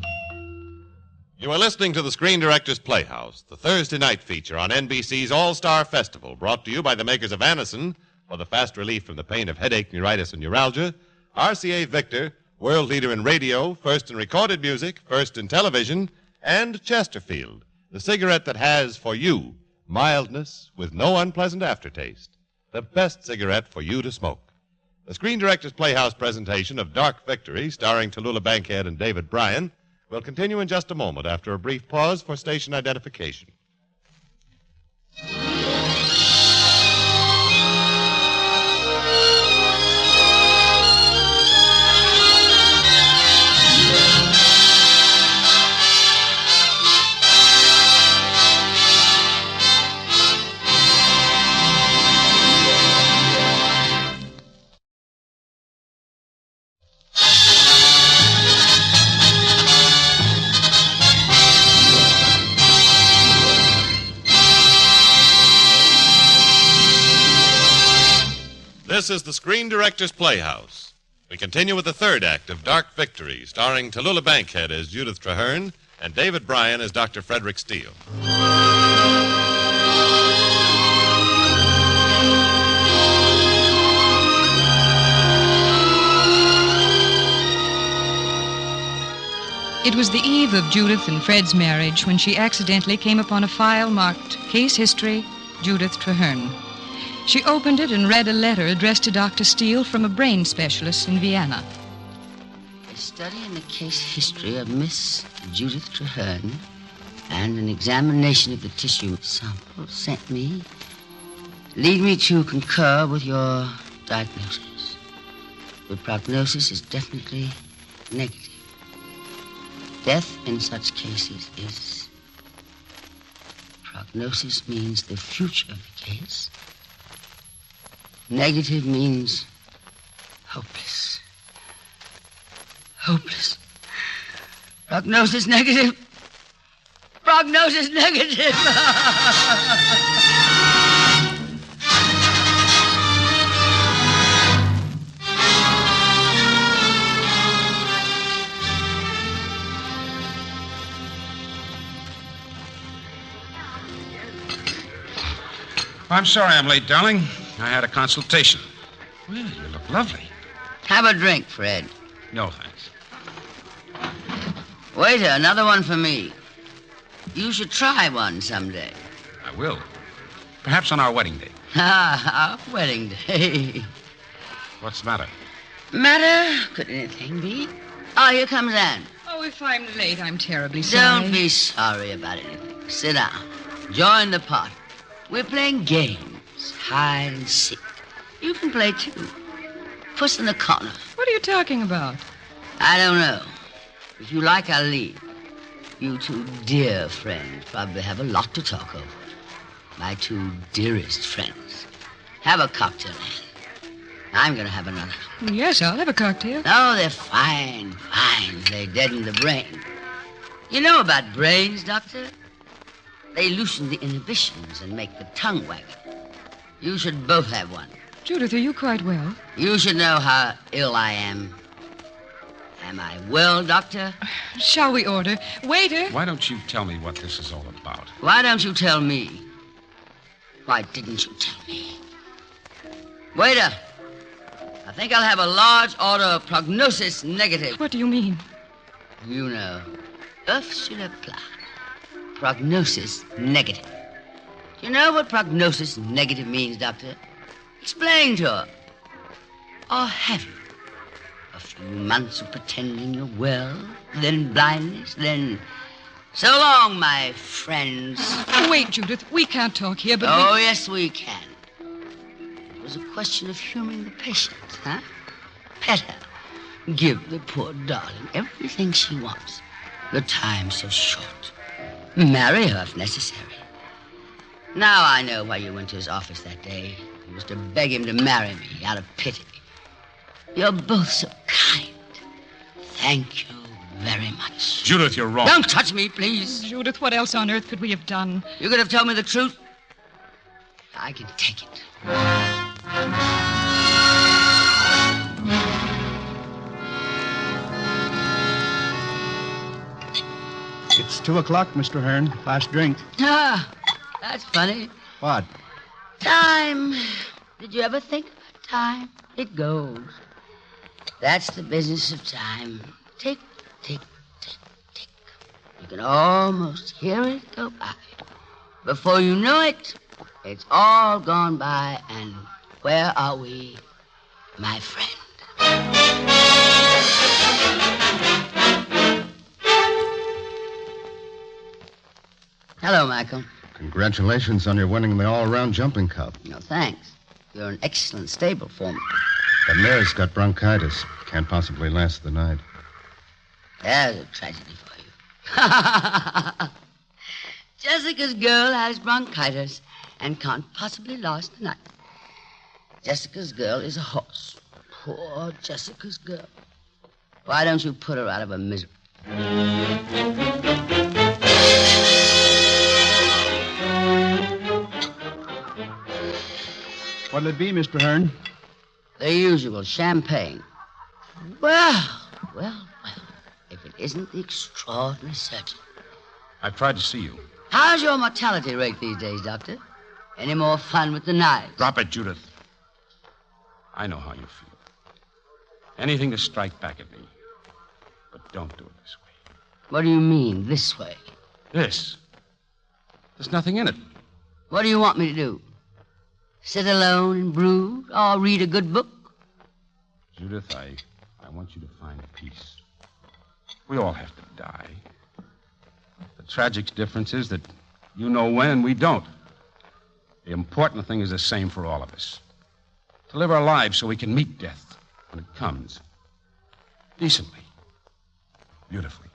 You are listening to the Screen Directors Playhouse, the Thursday night feature on NBC's All-Star Festival, brought to you by the makers of Anacin for the fast relief from the pain of headache, neuritis, and neuralgia, RCA Victor, world leader in radio, first in recorded music, first in television, and Chesterfield, the cigarette that has, for you, mildness with no unpleasant aftertaste, the best cigarette for you to smoke. The Screen Directors Playhouse presentation of Dark Victory, starring Tallulah Bankhead and David Bryan, will continue in just a moment after a brief pause for station identification. This is the Screen Directors Playhouse. We continue with the third act of Dark Victory, starring Tallulah Bankhead as Judith Traherne and David Bryan as Dr. Frederick Steele. It was the eve of Judith and Fred's marriage when she accidentally came upon a file marked Case History, Judith Traherne. She opened it and read a letter addressed to Dr. Steele from a brain specialist in Vienna. A study in the case history of Miss Judith Traherne and an examination of the tissue sample sent me lead me to concur with your diagnosis. The prognosis is definitely negative. Death in such cases is... Prognosis means the future of the case. Negative means hopeless. Hopeless. Prognosis negative. Prognosis negative. I'm sorry I'm late, darling. I had a consultation. Well, you look lovely. Have a drink, Fred. No, thanks. Waiter, another one for me. You should try one someday. I will. Perhaps on our wedding day. Ah, our wedding day. What's the matter? Matter? Could anything be? Oh, here comes Anne. Oh, if I'm late, I'm terribly sorry. Don't be sorry about anything. Sit down. Join the party. We're playing games. Hide and seek. You can play, too. Puss in the corner. What are you talking about? I don't know. If you like, I'll leave. You two dear friends probably have a lot to talk over. My two dearest friends. Have a cocktail, Anne. I'm going to have another. Yes, I'll have a cocktail. Oh, they're fine. They deaden the brain. You know about brains, Doctor? They loosen the inhibitions and make the tongue wag. You should both have one. Judith, are you quite well? You should know how ill I am. Am I well, Doctor? Shall we order? Waiter! Why don't you tell me what this is all about? Why don't you tell me? Why didn't you tell me? Waiter! I think I'll have a large order of prognosis negative. What do you mean? You know. Œuf sur le plat. Prognosis negative. Do you know what prognosis negative means, Doctor? Explain to her. Or have you? A few months of pretending you're well, then blindness, then... So long, my friends. Wait, Judith. We can't talk here, but Oh, yes, we can. It was a question of humoring the patient, huh? Pet her. Give the poor darling everything she wants. The time's so short. Marry her if necessary. Now I know why you went to his office that day. It was to beg him to marry me out of pity. You're both so kind. Thank you very much. Judith, you're wrong. Don't touch me, please. Judith, what else on earth could we have done? You could have told me the truth. I can take it. It's 2:00, Mr. Hearn. Last drink. Ah, that's funny. What? Time. Did you ever think about time? It goes. That's the business of time. Tick, tick, tick, tick. You can almost hear it go by. Before you know it, it's all gone by, and where are we, my friend? Hello, Michael. Congratulations on your winning the all-around jumping cup. No, thanks. You're an excellent stable foreman. The mare's got bronchitis. Can't possibly last the night. There's a tragedy for you. Jessica's girl has bronchitis and can't possibly last the night. Jessica's girl is a horse. Poor Jessica's girl. Why don't you put her out of her misery? What'll it be, Mr. Hearn? The usual champagne. Well. If it isn't the extraordinary surgeon. I tried to see you. How's your mortality rate these days, Doctor? Any more fun with the knives? Drop it, Judith. I know how you feel. Anything to strike back at me. But don't do it this way. What do you mean, this way? This? There's nothing in it. What do you want me to do? Sit alone and brood, or read a good book? Judith, I want you to find peace. We all have to die. The tragic difference is that you know when and we don't. The important thing is the same for all of us. To live our lives so we can meet death when it comes. Decently. Beautifully.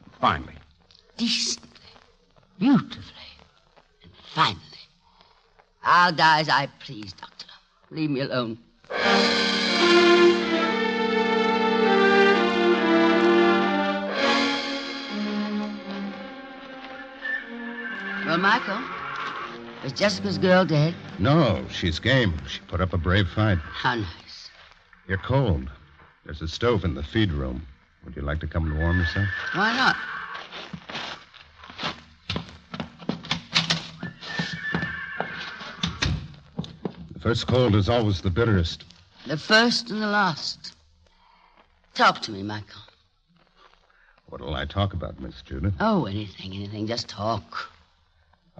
And finally. Decently. Beautifully. And finally. I'll die as I please, Doctor. Leave me alone. Well, Michael, is Jessica's girl dead? No, she's game. She put up a brave fight. How nice. You're cold. There's a stove in the feed room. Would you like to come and warm yourself? Why not? The first cold is always the bitterest. The first and the last. Talk to me, Michael. What'll I talk about, Miss Judith? Oh, anything. Just talk.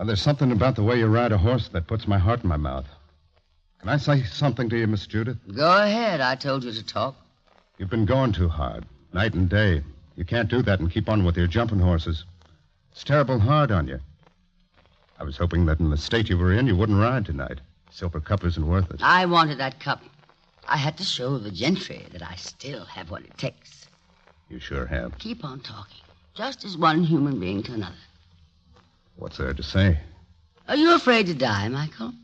There's something about the way you ride a horse that puts my heart in my mouth. Can I say something to you, Miss Judith? Go ahead. I told you to talk. You've been going too hard, night and day. You can't do that and keep on with your jumping horses. It's terrible hard on you. I was hoping that in the state you were in, you wouldn't ride tonight. Silver cup isn't worth it. I wanted that cup. I had to show the gentry that I still have what it takes. You sure have. Keep on talking, just as one human being to another. What's there to say? Are you afraid to die, Michael?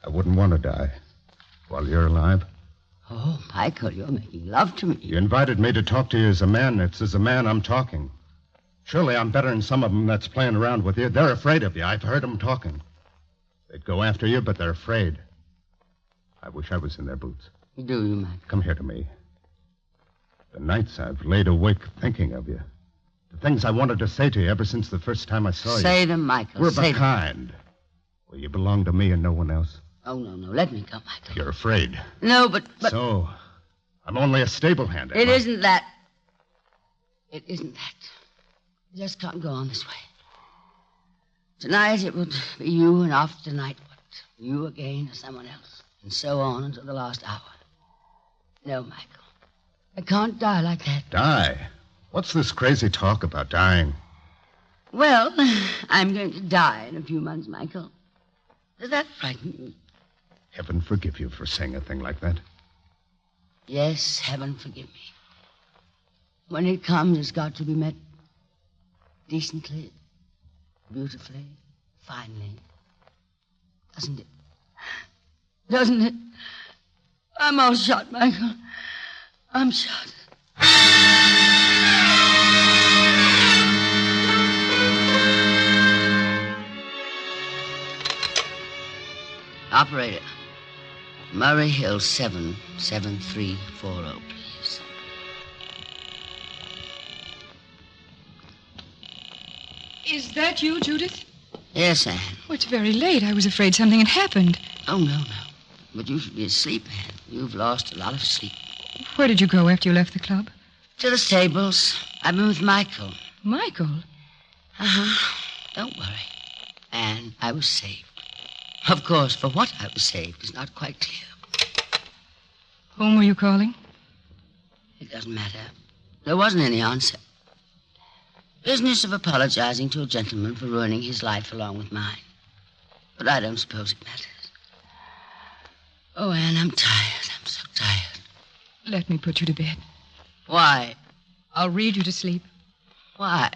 I wouldn't want to die while you're alive. Oh, Michael, you're making love to me. You invited me to talk to you as a man. It's as a man I'm talking. Surely I'm better than some of them that's playing around with you. They're afraid of you. I've heard them talking. They'd go after you, but they're afraid. I wish I was in their boots. Do you, Michael? Come here to me. The nights I've laid awake thinking of you. The things I wanted to say to you ever since the first time I saw you. Say them, Michael. We're Say them. behind. Well, you belong to me and no one else. Oh, no. Let me come, Michael. You're afraid. No, but... So, I'm only a stable hand. It isn't that. It isn't that. You just can't go on this way. Tonight it would be you, and after tonight, what? You again or someone else. And so on until the last hour. No, Michael. I can't die like that. Die? What's this crazy talk about dying? Well, I'm going to die in a few months, Michael. Does that frighten you? Heaven forgive you for saying a thing like that. Yes, heaven forgive me. When it comes, it's got to be met decently, beautifully, finely. Doesn't it? Doesn't it? I'm all shot, Michael. I'm shot. Operator, Murray Hill 77340, please. Is that you, Judith? Yes, Anne. Oh, it's very late. I was afraid something had happened. Oh, no. But you should be asleep, Anne. You've lost a lot of sleep. Where did you go after you left the club? To the stables. I've been with Michael. Michael? Uh-huh. Don't worry. Anne, I was saved. Of course, for what I was saved is not quite clear. Whom were you calling? It doesn't matter. There wasn't any answer. Business of apologizing to a gentleman for ruining his life along with mine. But I don't suppose it matters. Oh, Anne, I'm tired. I'm so tired. Let me put you to bed. Why? I'll read you to sleep. Why?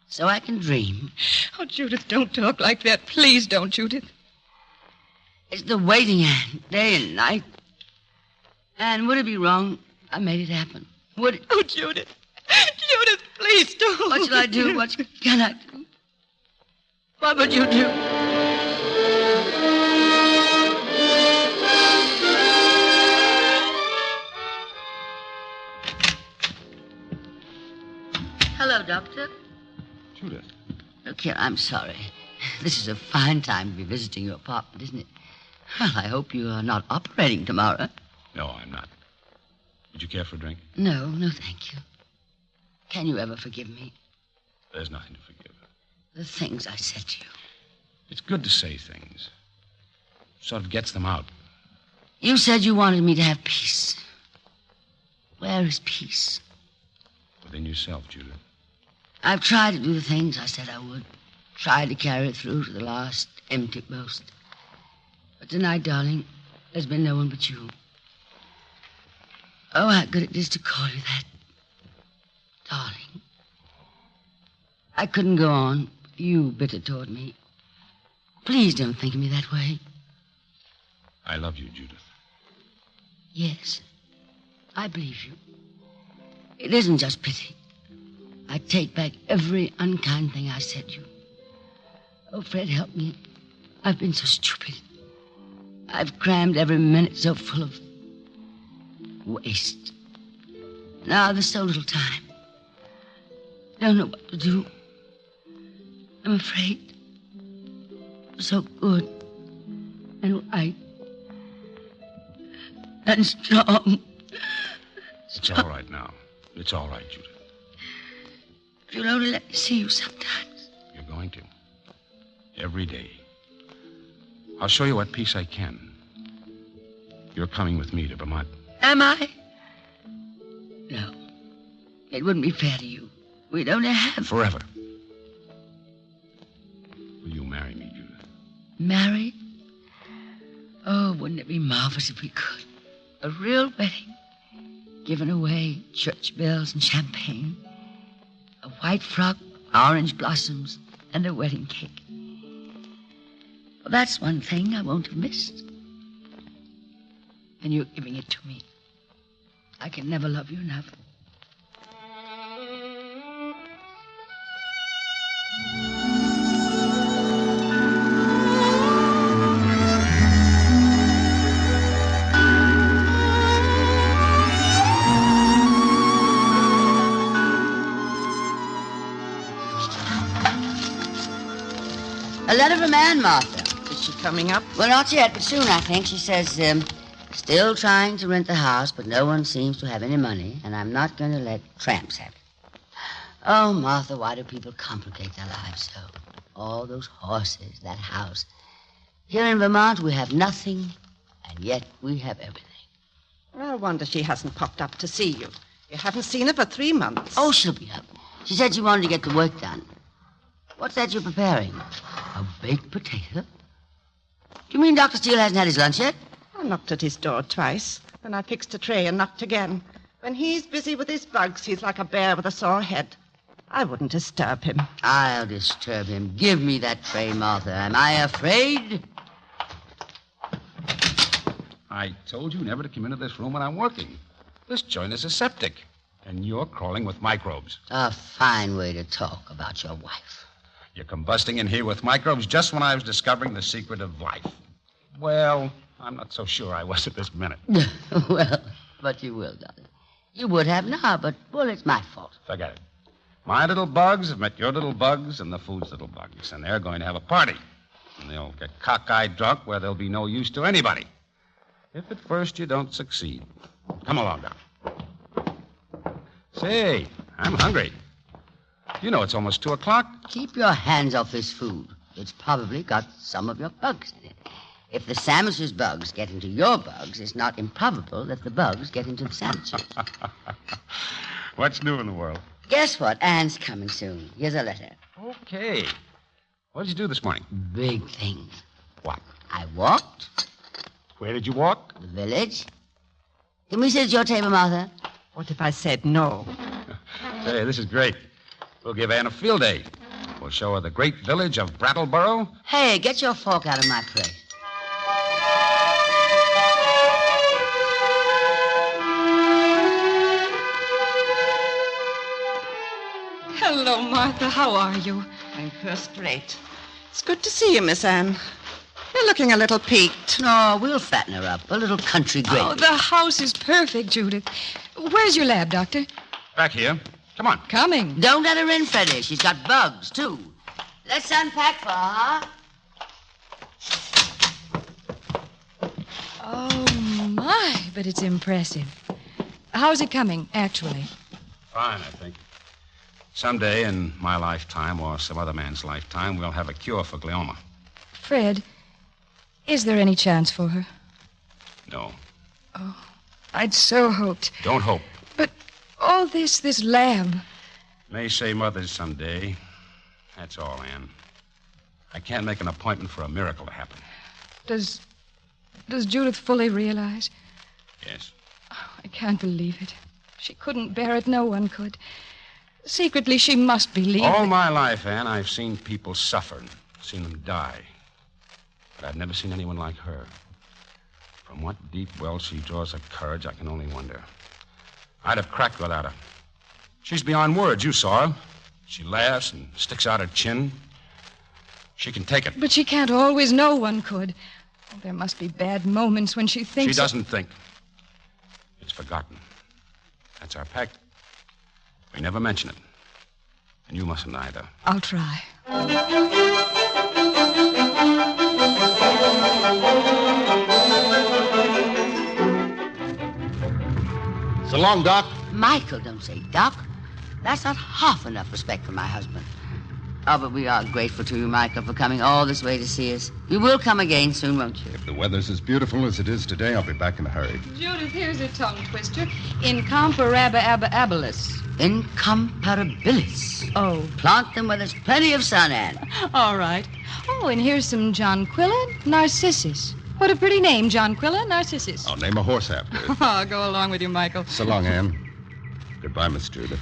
So I can dream. Oh, Judith, don't talk like that. Please don't, Judith. It's the waiting, Anne, day and night. Anne, would it be wrong I made it happen? Would it? Oh, Judith. Judith, please don't. What shall I do? What can I do? What would you do? Hello, Doctor. Judith. Look here, I'm sorry. This is a fine time to be visiting your apartment, isn't it? Well, I hope you are not operating tomorrow. No, I'm not. Would you care for a drink? No, thank you. Can you ever forgive me? There's nothing to forgive. The things I said to you. It's good to say things. Sort of gets them out. You said you wanted me to have peace. Where is peace? Within yourself, Judith. I've tried to do the things I said I would. Tried to carry it through to the last empty boast. But tonight, darling, there's been no one but you. Oh, how good it is to call you that. Darling. I couldn't go on. You bitter toward me. Please don't think of me that way. I love you, Judith. Yes, I believe you. It isn't just pity. I take back every unkind thing I said to you. Oh, Fred, help me. I've been so stupid. I've crammed every minute so full of waste. Now there's so little time. Don't know what to do. I'm afraid. So good and right and strong. It's all right now. It's all right, Judith. If you'll only let me see you sometimes. You're going to. Every day. I'll show you what peace I can. You're coming with me to Vermont. Am I? No. It wouldn't be fair to you. We'd only have... Forever. married? Oh, wouldn't it be marvelous if we could? A real wedding. Giving away church bells and champagne. A white frock, orange blossoms, and a wedding cake. Well, that's one thing I won't have missed. And you're giving it to me. I can never love you enough. A letter from Anne, Martha. Is she coming up? Well, not yet, but soon, I think. She says, still trying to rent the house, but no one seems to have any money, and I'm not going to let tramps have it. Oh, Martha, why do people complicate their lives so? All those horses, that house. Here in Vermont, we have nothing, and yet we have everything. I wonder she hasn't popped up to see you. You haven't seen her for 3 months. Oh, she'll be up. She said she wanted to get the work done. What's that you're preparing? A baked potato? Do you mean Dr. Steele hasn't had his lunch yet? I knocked at his door twice. Then I fixed a tray and knocked again. When he's busy with his bugs, he's like a bear with a sore head. I wouldn't disturb him. I'll disturb him. Give me that tray, Martha. Am I afraid? I told you never to come into this room when I'm working. This joint is aseptic, and you're crawling with microbes. A fine way to talk about your wife. You're combusting in here with microbes just when I was discovering the secret of life. Well, I'm not so sure I was at this minute. Well, but you will, darling. You would have now, but, well, it's my fault. Forget it. My little bugs have met your little bugs and the food's little bugs, and they're going to have a party. And they'll get cockeyed drunk where they'll be no use to anybody. If at first you don't succeed. Come along, Doc. Say, I'm hungry. You know it's almost 2 o'clock. Keep your hands off this food. It's probably got some of your bugs in it. If the sandwich's bugs get into your bugs, it's not improbable that the bugs get into the sandwiches. What's new in the world? Guess what? Anne's coming soon. Here's a letter. Okay. What did you do this morning? Big things. What? I walked. Where did you walk? The village. Can we sit at your table, Martha? What if I said no? Say, this is great. We'll give Anne a field day. We'll show her the great village of Brattleboro. Hey, get your fork out of my plate. Hello, Martha. How are you? I'm first rate. It's good to see you, Miss Anne. You're looking a little peaked. No, we'll fatten her up. A little country gravy. Oh, the house is perfect, Judith. Where's your lab, Doctor? Back here. Come on. Coming. Don't let her in, Freddie. She's got bugs, too. Let's unpack for her, huh? Oh, my, but it's impressive. How's it coming, actually? Fine, I think. Someday in my lifetime or some other man's lifetime, we'll have a cure for glioma. Fred, is there any chance for her? No. Oh, I'd so hoped. Don't hope. But all this lab. May say mothers someday. That's all, Anne. I can't make an appointment for a miracle to happen. Does Judith fully realize? Yes. Oh, I can't believe it. She couldn't bear it. No one could. Secretly, she must believe All that... my life, Anne, I've seen people suffer, seen them die. But I've never seen anyone like her. From what deep well she draws of courage, I can only wonder. I'd have cracked without her. She's beyond words. You saw her. She laughs and sticks out her chin. She can take it. But she can't always. No one could. Oh, there must be bad moments when she thinks... She doesn't think. It's forgotten. That's our pact. We never mention it. And you mustn't either. I'll try. So long, Doc. Michael, don't say Doc. That's not half enough respect for my husband. Oh, but we are grateful to you, Michael, for coming all this way to see us. You will come again soon, won't you? If the weather's as beautiful as it is today, I'll be back in a hurry. Judith, here's a tongue twister. Incomparabilis. Incomparabilis. Oh. Plant them where there's plenty of sun, Anne. All right. Oh, and here's some Jonquilla Narcissus. What a pretty name, Jonquilla Narcissus. I'll name a horse after it. Oh, go along with you, Michael. So long, Anne. Goodbye, Miss Judith.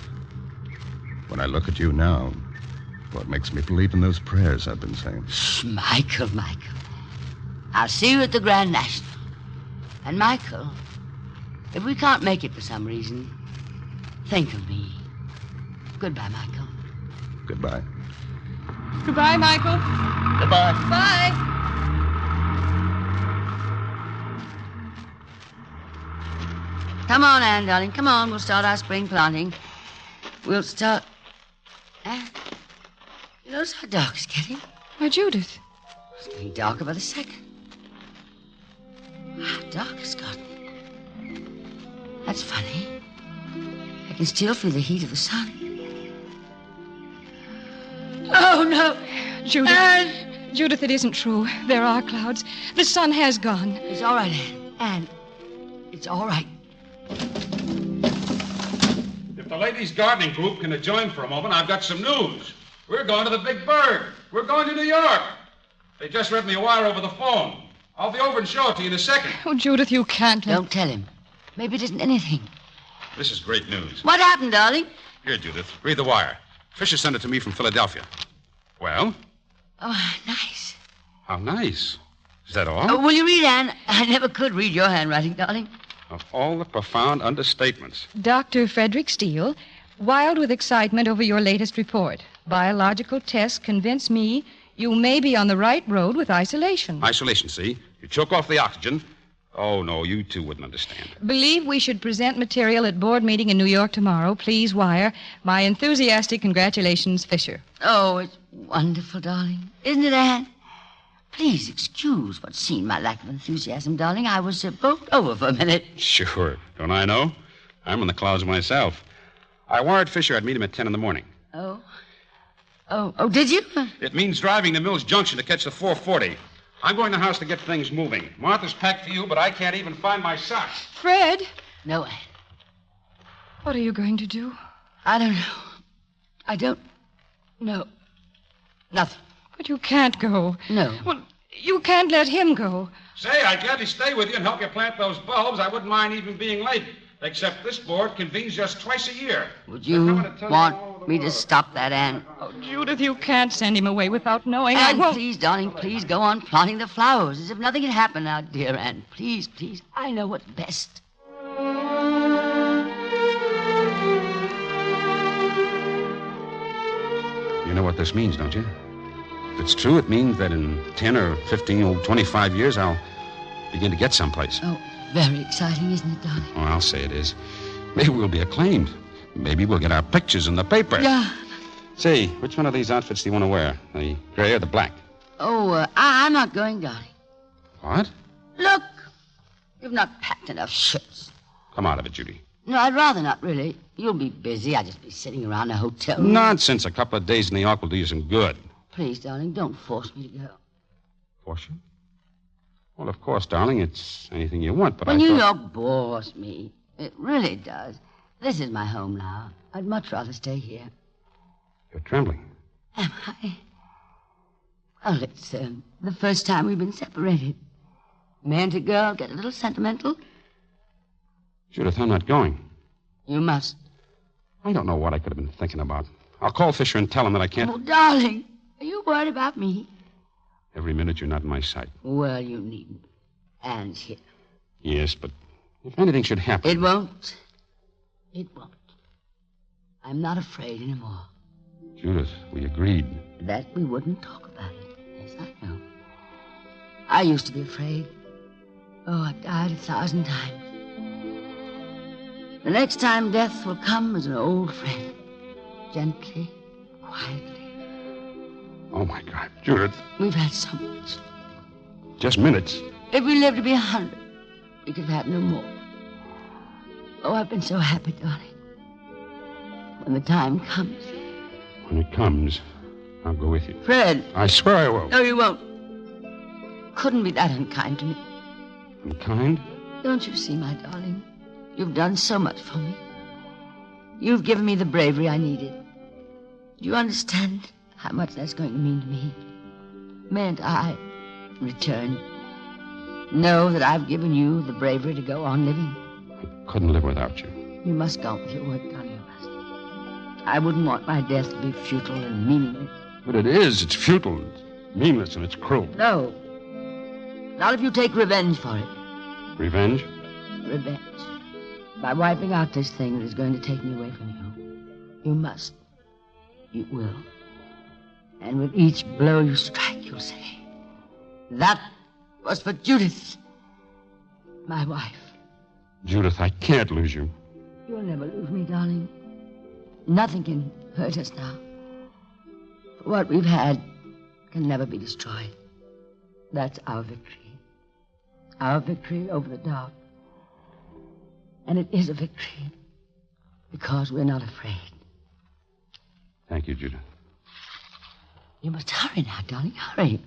When I look at you now, what makes me believe in those prayers I've been saying? Michael. I'll see you at the Grand National. And, Michael, if we can't make it for some reason, think of me. Goodbye, Michael. Goodbye. Goodbye, Michael. Goodbye. Bye. Come on, Anne, darling. Come on. We'll start our spring planting. We'll start... Anne, you notice how dark it's getting? Why, Judith. It's getting darker by the second. How dark it's gotten. That's funny. I can still feel the heat of the sun. Oh, no. Judith. Anne. Judith, it isn't true. There are clouds. The sun has gone. It's all right, Anne. It's all right. If the ladies' gardening group can adjourn for a moment, I've got some news. We're going to the Big Berg. We're going to New York. They just read me a wire over the phone. I'll be over and show it to you in a second. Oh, Judith, you can't. Don't tell him. Maybe it isn't anything. This is great news. What happened, darling? Here, Judith. Read the wire. Fisher sent it to me from Philadelphia. Well? Oh, nice. How nice. Is that all? Oh, will you read, Anne? I never could read your handwriting, darling. Of all the profound understatements. Dr. Frederick Steele, wild with excitement over your latest report. Biological tests convince me you may be on the right road with isolation. Isolation, see? You choke off the oxygen. Oh, no, you two wouldn't understand. Believe we should present material at board meeting in New York tomorrow. Please wire. My enthusiastic congratulations, Fisher. Oh, it's wonderful, darling. Isn't it, Anne? Please excuse what seemed my lack of enthusiasm, darling. I was bowled over for a minute. Sure. Don't I know? I'm in the clouds myself. I wired Fisher I'd meet him at 10 in the morning. Oh, did you? It means driving to Mills Junction to catch the 440. I'm going to the house to get things moving. Martha's packed for you, but I can't even find my socks. Fred? No, Anne. What are you going to do? I don't know. I don't know. Nothing. But you can't go. No. Well, you can't let him go. Say, I'd gladly stay with you and help you plant those bulbs. I wouldn't mind even being late. Except this board convenes just twice a year. Would you want me to stop that, Anne? Oh, Judith, you can't send him away without knowing. Anne, I won't. Please, darling, please go on planting the flowers as if nothing had happened now, dear Anne. Please. I know what's best. You know what this means, don't you? If it's true, it means that in 10 or 15 or 25 years, I'll begin to get someplace. Oh, very exciting, isn't it, darling? Oh, I'll say it is. Maybe we'll be acclaimed. Maybe we'll get our pictures in the paper. Yeah. Say, which one of these outfits do you want to wear? The gray or the black? Oh, I'm not going, darling. What? Look, you've not packed enough shirts. Come out of it, Judy. No, I'd rather not, really. You'll be busy. I'll just be sitting around a hotel room. Nonsense. A couple of days in New York will do you some good. Please, darling, don't force me to go. Force you? Well, of course, darling, it's anything you want, but Well, New York bores me. It really does. This is my home now. I'd much rather stay here. You're trembling. Am I? Well, it's the first time we've been separated. Man to girl, get a little sentimental. Judith, I'm not going. You must. I don't know what I could have been thinking about. I'll call Fisher and tell him that I can't... Oh, darling, are you worried about me? Every minute you're not in my sight. Well, you needn't. Anne's here. Yes, but if anything should happen... It won't. It won't. I'm not afraid anymore. Judith, we agreed. That we wouldn't talk about it. Yes, I know. I used to be afraid. Oh, I've died 1,000 times. The next time death will come as an old friend. Gently, quietly. Oh, my God, Judith. We've had so much. Just minutes. If we lived to be 100, we could have no more. Oh, I've been so happy, darling. When the time comes. When it comes, I'll go with you. Fred. I swear I will. No, you won't. Couldn't be that unkind to me. Unkind? Don't you see, my darling? You've done so much for me. You've given me the bravery I needed. Do you understand how much that's going to mean to me? Mayn't I, in return, know that I've given you the bravery to go on living? Couldn't live without you. You must go on with your work, darling. You must. I wouldn't want my death to be futile and meaningless. But it is. It's futile, it's meaningless, and it's cruel. No. Not if you take revenge for it. Revenge? Revenge. By wiping out this thing that is going to take me away from you. You must. You will. And with each blow you strike, you'll say, that was for Judith, my wife. Judith, I can't lose you. You'll never lose me, darling. Nothing can hurt us now. For what we've had can never be destroyed. That's our victory. Our victory over the dark. And it is a victory because we're not afraid. Thank you, Judith. You must hurry now, darling. Hurry.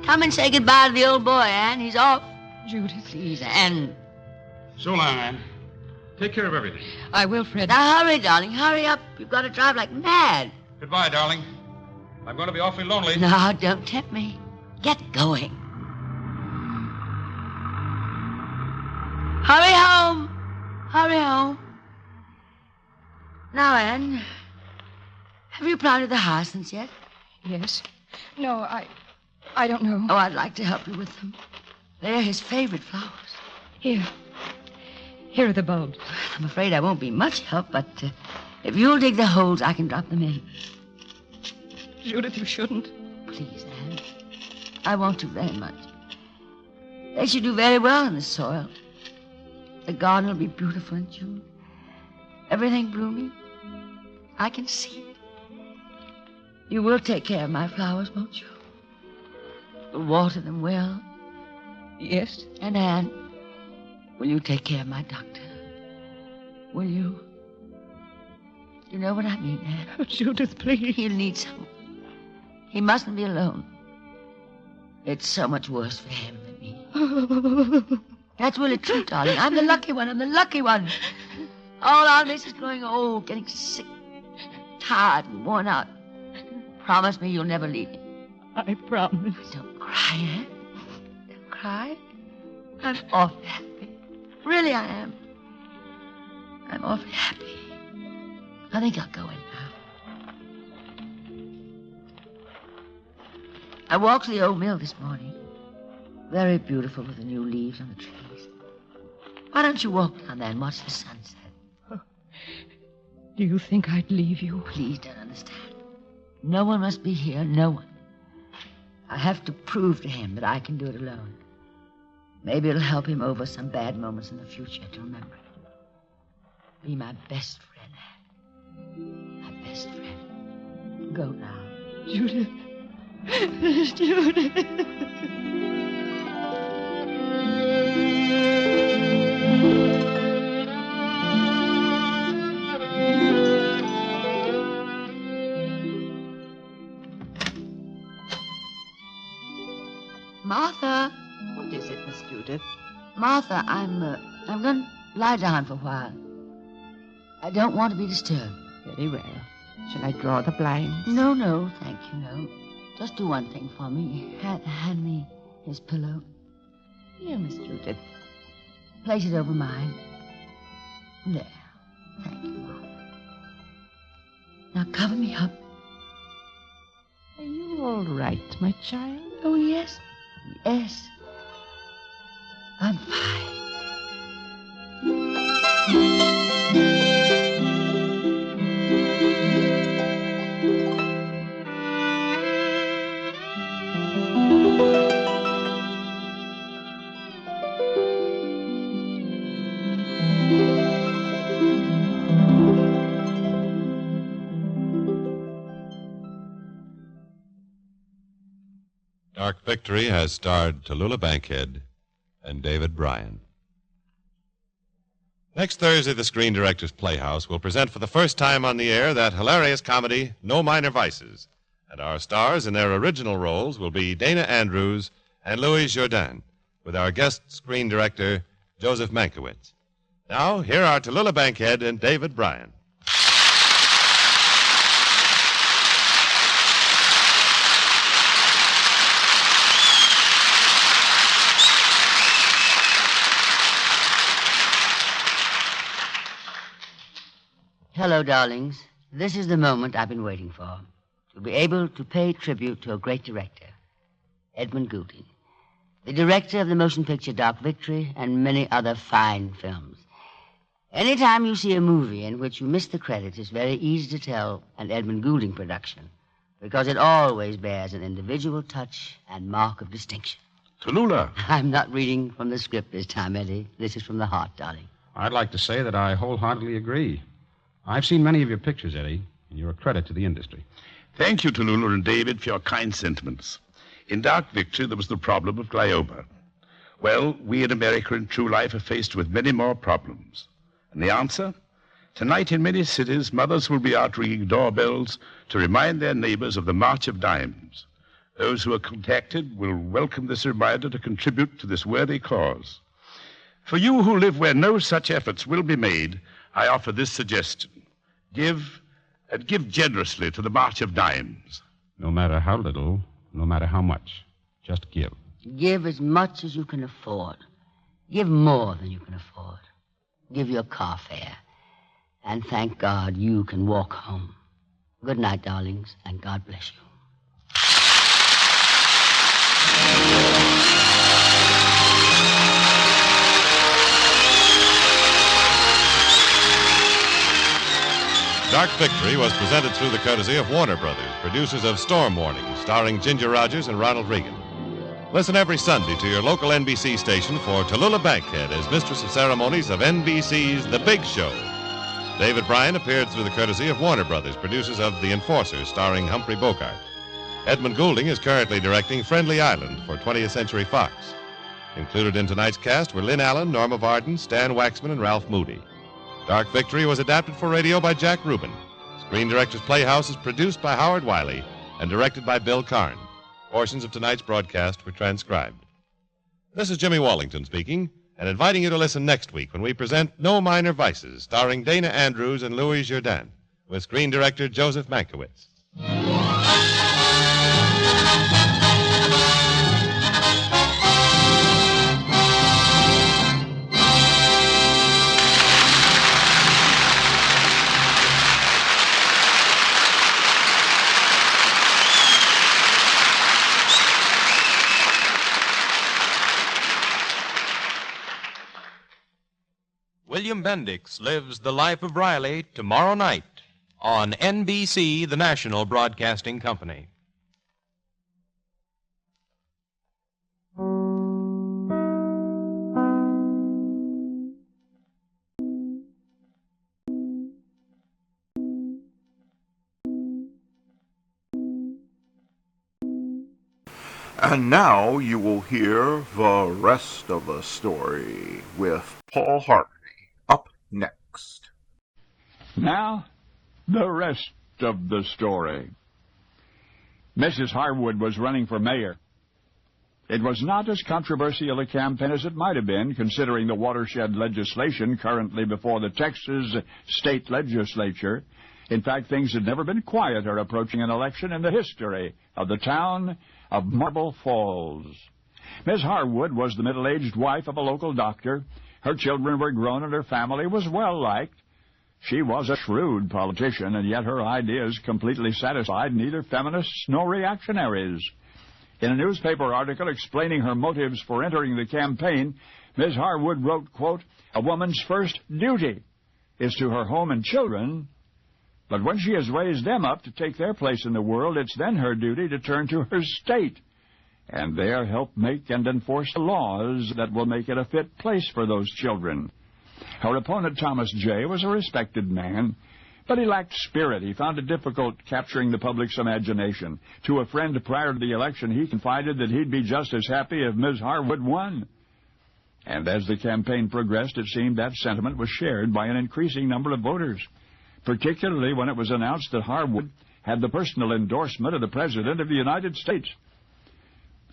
Come and say goodbye to the old boy, Anne. He's off. Judith. Please, Anne. So long, Anne. Take care of everything. I will, Fred. Now hurry, darling. Hurry up. You've got to drive like mad. Goodbye, darling. I'm going to be awfully lonely. No, don't tempt me. Get going. Hurry home. Hurry home. Now, Anne, have you planted the hyacinths yet? Yes. No, I don't know. Oh, I'd like to help you with them. They're his favorite flowers. Here are the bulbs. I'm afraid I won't be much help, but if you'll dig the holes, I can drop them in. Judith, you shouldn't. Please, Anne. I want to very much. They should do very well in the soil. The garden will be beautiful in June. Everything blooming. I can see it. You will take care of my flowers, won't you? You'll water them well. Yes. And Anne, will you take care of my doctor? Will you? You know what I mean, Anne? Oh, Judith, please. He'll need someone. He mustn't be alone. It's so much worse for him than me. That's really true, darling. I'm the lucky one. I'm the lucky one. All our race is growing old, getting sick, tired, and worn out. Promise me you'll never leave me. I promise. Don't cry, Anne. Don't cry. I'm awfully happy. Really, I am. I'm awfully happy. I think I'll go in now. I walked to the old mill this morning. Very beautiful with the new leaves on the trees. Why don't you walk down there and watch the sunset? Oh, do you think I'd leave you? Please don't understand. No one must be here, no one. I have to prove to him that I can do it alone. Maybe it'll help him over some bad moments in the future to remember it. Be my best friend, Anne. My best friend. Go now. Judith. Judith. Martha. What is it, Miss Judith? Martha, I'm going to lie down for a while. I don't want to be disturbed. Very well. Shall I draw the blinds? No, thank you, no. Just do one thing for me. Hand me his pillow. Here, Miss Judith. Place it over mine. There. Thank you, Martha. Now cover me up. Are you all right, my child? Oh, yes. Yes. I'm fine. Dark Victory has starred Tallulah Bankhead and David Bryan. Next Thursday, the Screen Directors Playhouse will present for the first time on the air that hilarious comedy, No Minor Vices. And our stars in their original roles will be Dana Andrews and Louis Jourdain, with our guest screen director, Joseph Mankiewicz. Now, here are Tallulah Bankhead and David Bryan. Hello, darlings. This is the moment I've been waiting for. To be able to pay tribute to a great director, Edmund Goulding, the director of the motion picture Dark Victory and many other fine films. Anytime you see a movie in which you miss the credit, it's very easy to tell an Edmund Goulding production, because it always bears an individual touch and mark of distinction. Tallulah. I'm not reading from the script this time, Eddie. This is from the heart, darling. I'd like to say that I wholeheartedly agree. I've seen many of your pictures, Eddie, and you're a credit to the industry. Thank you, Tallulah and David, for your kind sentiments. In Dark Victory, there was the problem of glioma. Well, we in America in true life are faced with many more problems. And the answer? Tonight in many cities, mothers will be out ringing doorbells to remind their neighbors of the March of Dimes. Those who are contacted will welcome this reminder to contribute to this worthy cause. For you who live where no such efforts will be made, I offer this suggestion. Give generously to the March of Dimes. No matter how little, no matter how much, just give. Give as much as you can afford. Give more than you can afford. Give your car fare. And thank God you can walk home. Good night, darlings, and God bless you. Dark Victory was presented through the courtesy of Warner Brothers, producers of Storm Warning, starring Ginger Rogers and Ronald Reagan. Listen every Sunday to your local NBC station for Tallulah Bankhead as Mistress of Ceremonies of NBC's The Big Show. David Bryan appeared through the courtesy of Warner Brothers, producers of The Enforcer, starring Humphrey Bogart. Edmund Goulding is currently directing Friendly Island for 20th Century Fox. Included in tonight's cast were Lynn Allen, Norma Varden, Stan Waxman, and Ralph Moody. Dark Victory was adapted for radio by Jack Rubin. Screen Directors Playhouse is produced by Howard Wiley and directed by Bill Karn. Portions of tonight's broadcast were transcribed. This is Jimmy Wallington speaking, and inviting you to listen next week when we present No Minor Vices, starring Dana Andrews and Louis Jourdain, with screen director Joseph Mankiewicz. William Bendix lives the life of Riley tomorrow night on NBC, the National Broadcasting Company. And now you will hear the rest of the story with Paul Harvey up next. Now, the rest of the story. Mrs. Harwood was running for mayor. It was not as controversial a campaign as it might have been, considering the watershed legislation currently before the Texas state legislature. In fact, things had never been quieter approaching an election in the history of the town of Marble Falls. Miss Harwood was the middle-aged wife of a local doctor. Her children were grown and her family was well-liked. She was a shrewd politician, and yet her ideas completely satisfied neither feminists nor reactionaries. In a newspaper article explaining her motives for entering the campaign, Miss Harwood wrote, quote, "A woman's first duty is to her home and children, but when she has raised them up to take their place in the world, it's then her duty to turn to her state and there help make and enforce the laws that will make it a fit place for those children." Her opponent, Thomas Jay, was a respected man, but he lacked spirit. He found it difficult capturing the public's imagination. To a friend prior to the election, he confided that he'd be just as happy if Ms. Harwood won. And as the campaign progressed, it seemed that sentiment was shared by an increasing number of voters, particularly when it was announced that Harwood had the personal endorsement of the President of the United States.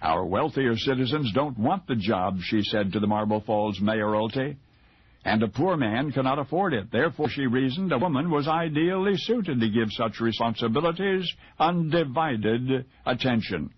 Our wealthier citizens don't want the job, she said to the Marble Falls mayoralty, and a poor man cannot afford it. Therefore, she reasoned, a woman was ideally suited to give such responsibilities undivided attention.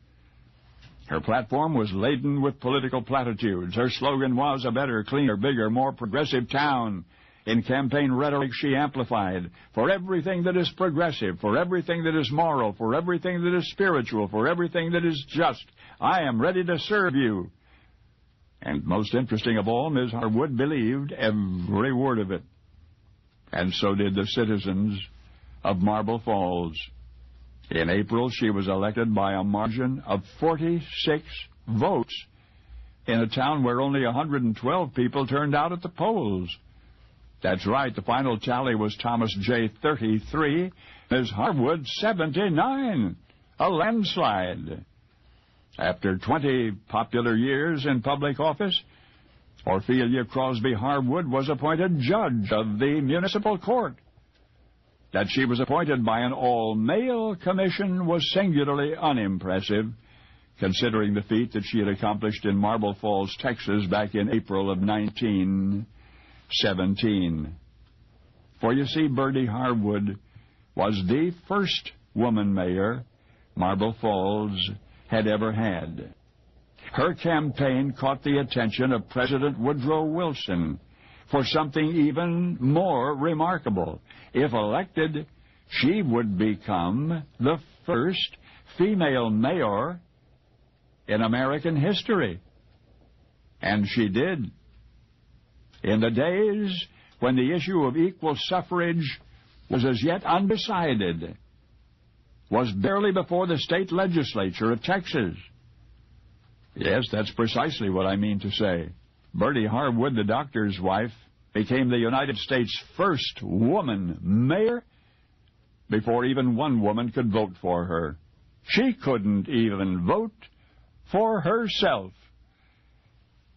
Her platform was laden with political platitudes. Her slogan was a better, cleaner, bigger, more progressive town. In campaign rhetoric, she amplified, for everything that is progressive, for everything that is moral, for everything that is spiritual, for everything that is just, I am ready to serve you. And most interesting of all, Ms. Harwood believed every word of it. And so did the citizens of Marble Falls. In April, she was elected by a margin of 46 votes in a town where only 112 people turned out at the polls. That's right, the final tally was Thomas J. 33, Ms. Harwood 79, a landslide. After 20 popular years in public office, Ophelia Crosby Harwood was appointed judge of the municipal court. That she was appointed by an all-male commission was singularly unimpressive, considering the feat that she had accomplished in Marble Falls, Texas, back in April of 1917. For you see, Bertie Harwood was the first woman mayor Marble Falls had ever had. Her campaign caught the attention of President Woodrow Wilson for something even more remarkable. If elected, she would become the first female mayor in American history. And she did. In the days when the issue of equal suffrage was as yet undecided, was barely before the state legislature of Texas. Yes, that's precisely what I mean to say. Bertie Harwood, the doctor's wife, became the United States' first woman mayor before even one woman could vote for her. She couldn't even vote for herself.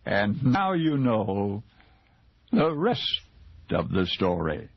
And now you know the rest of the story.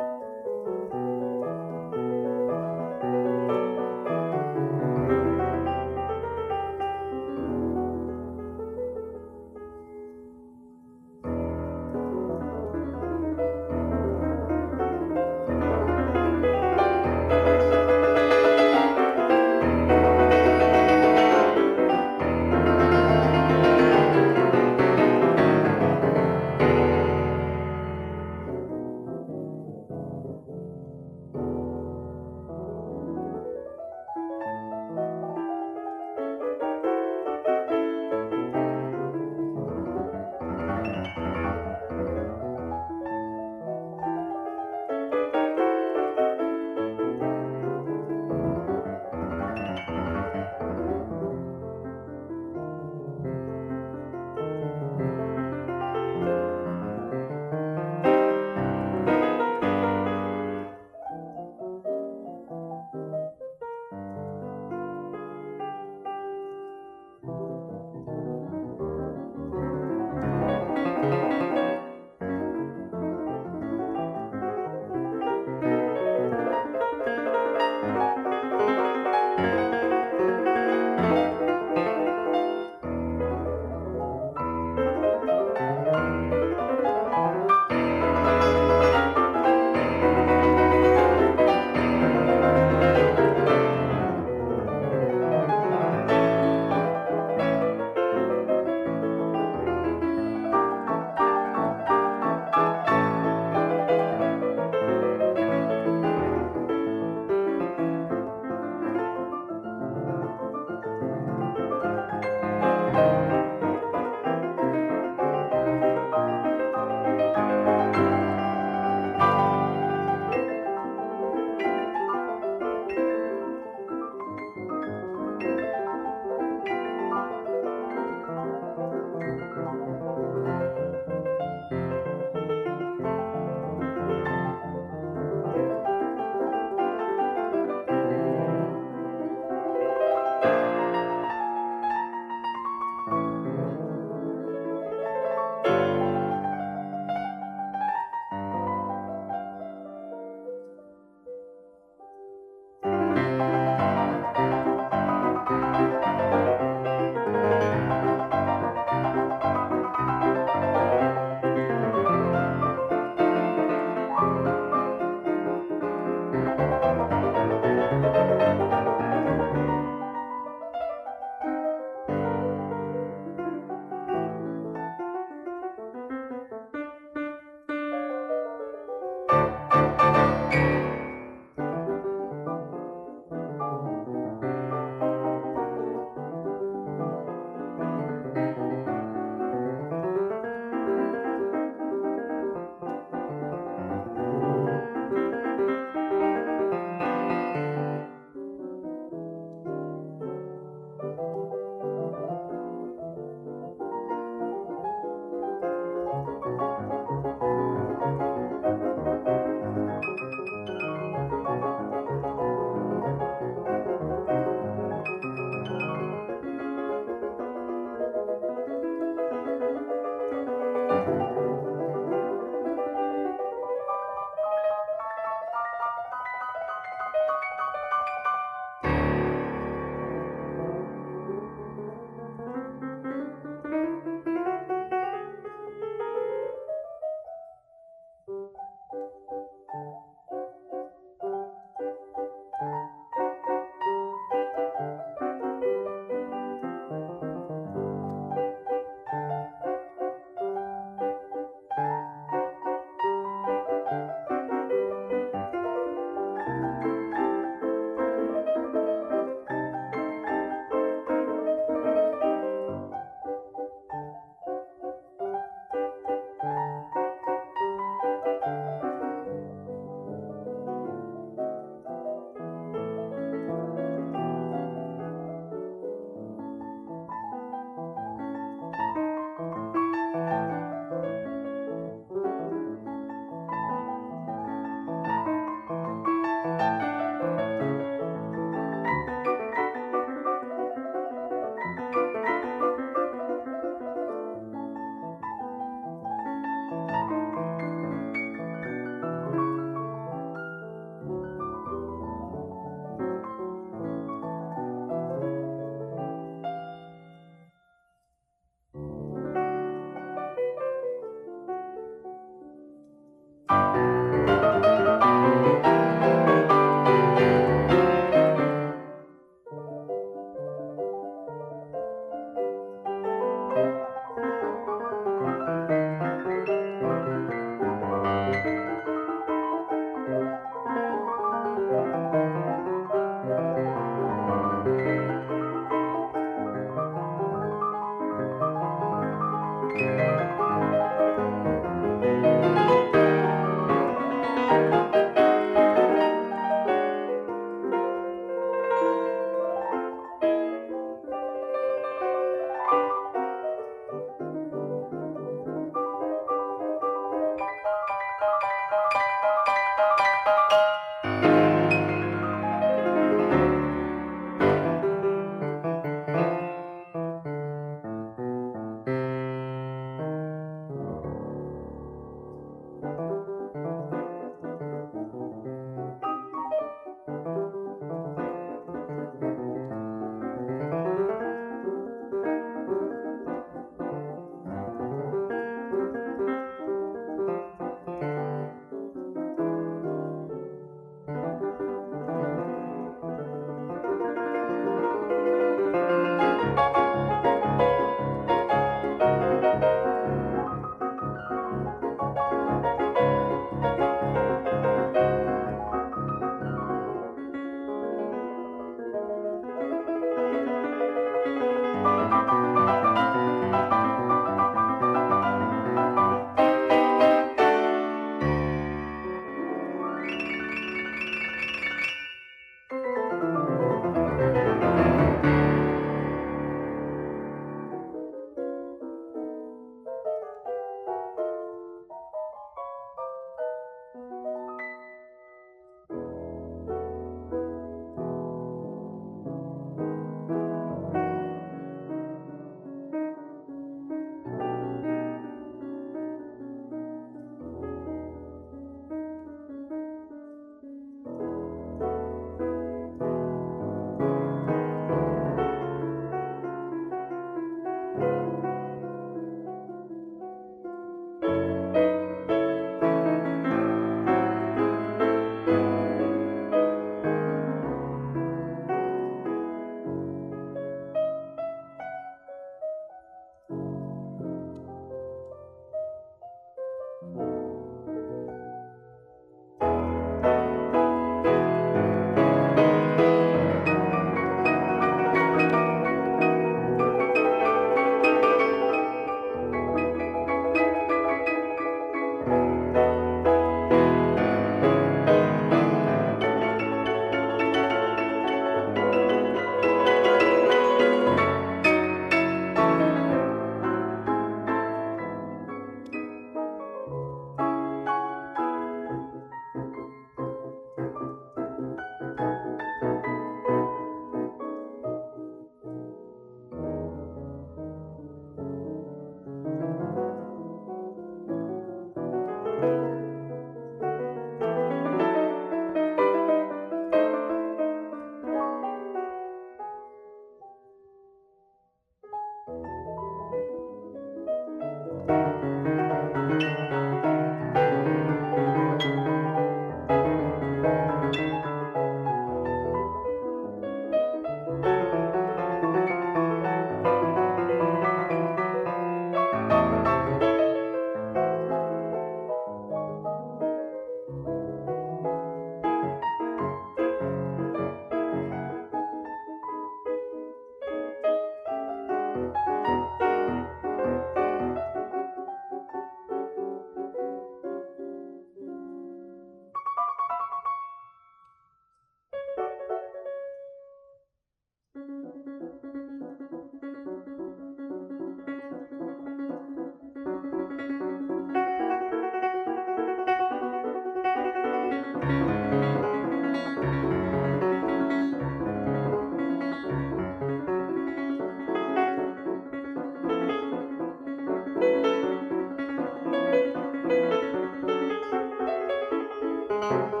Thank you.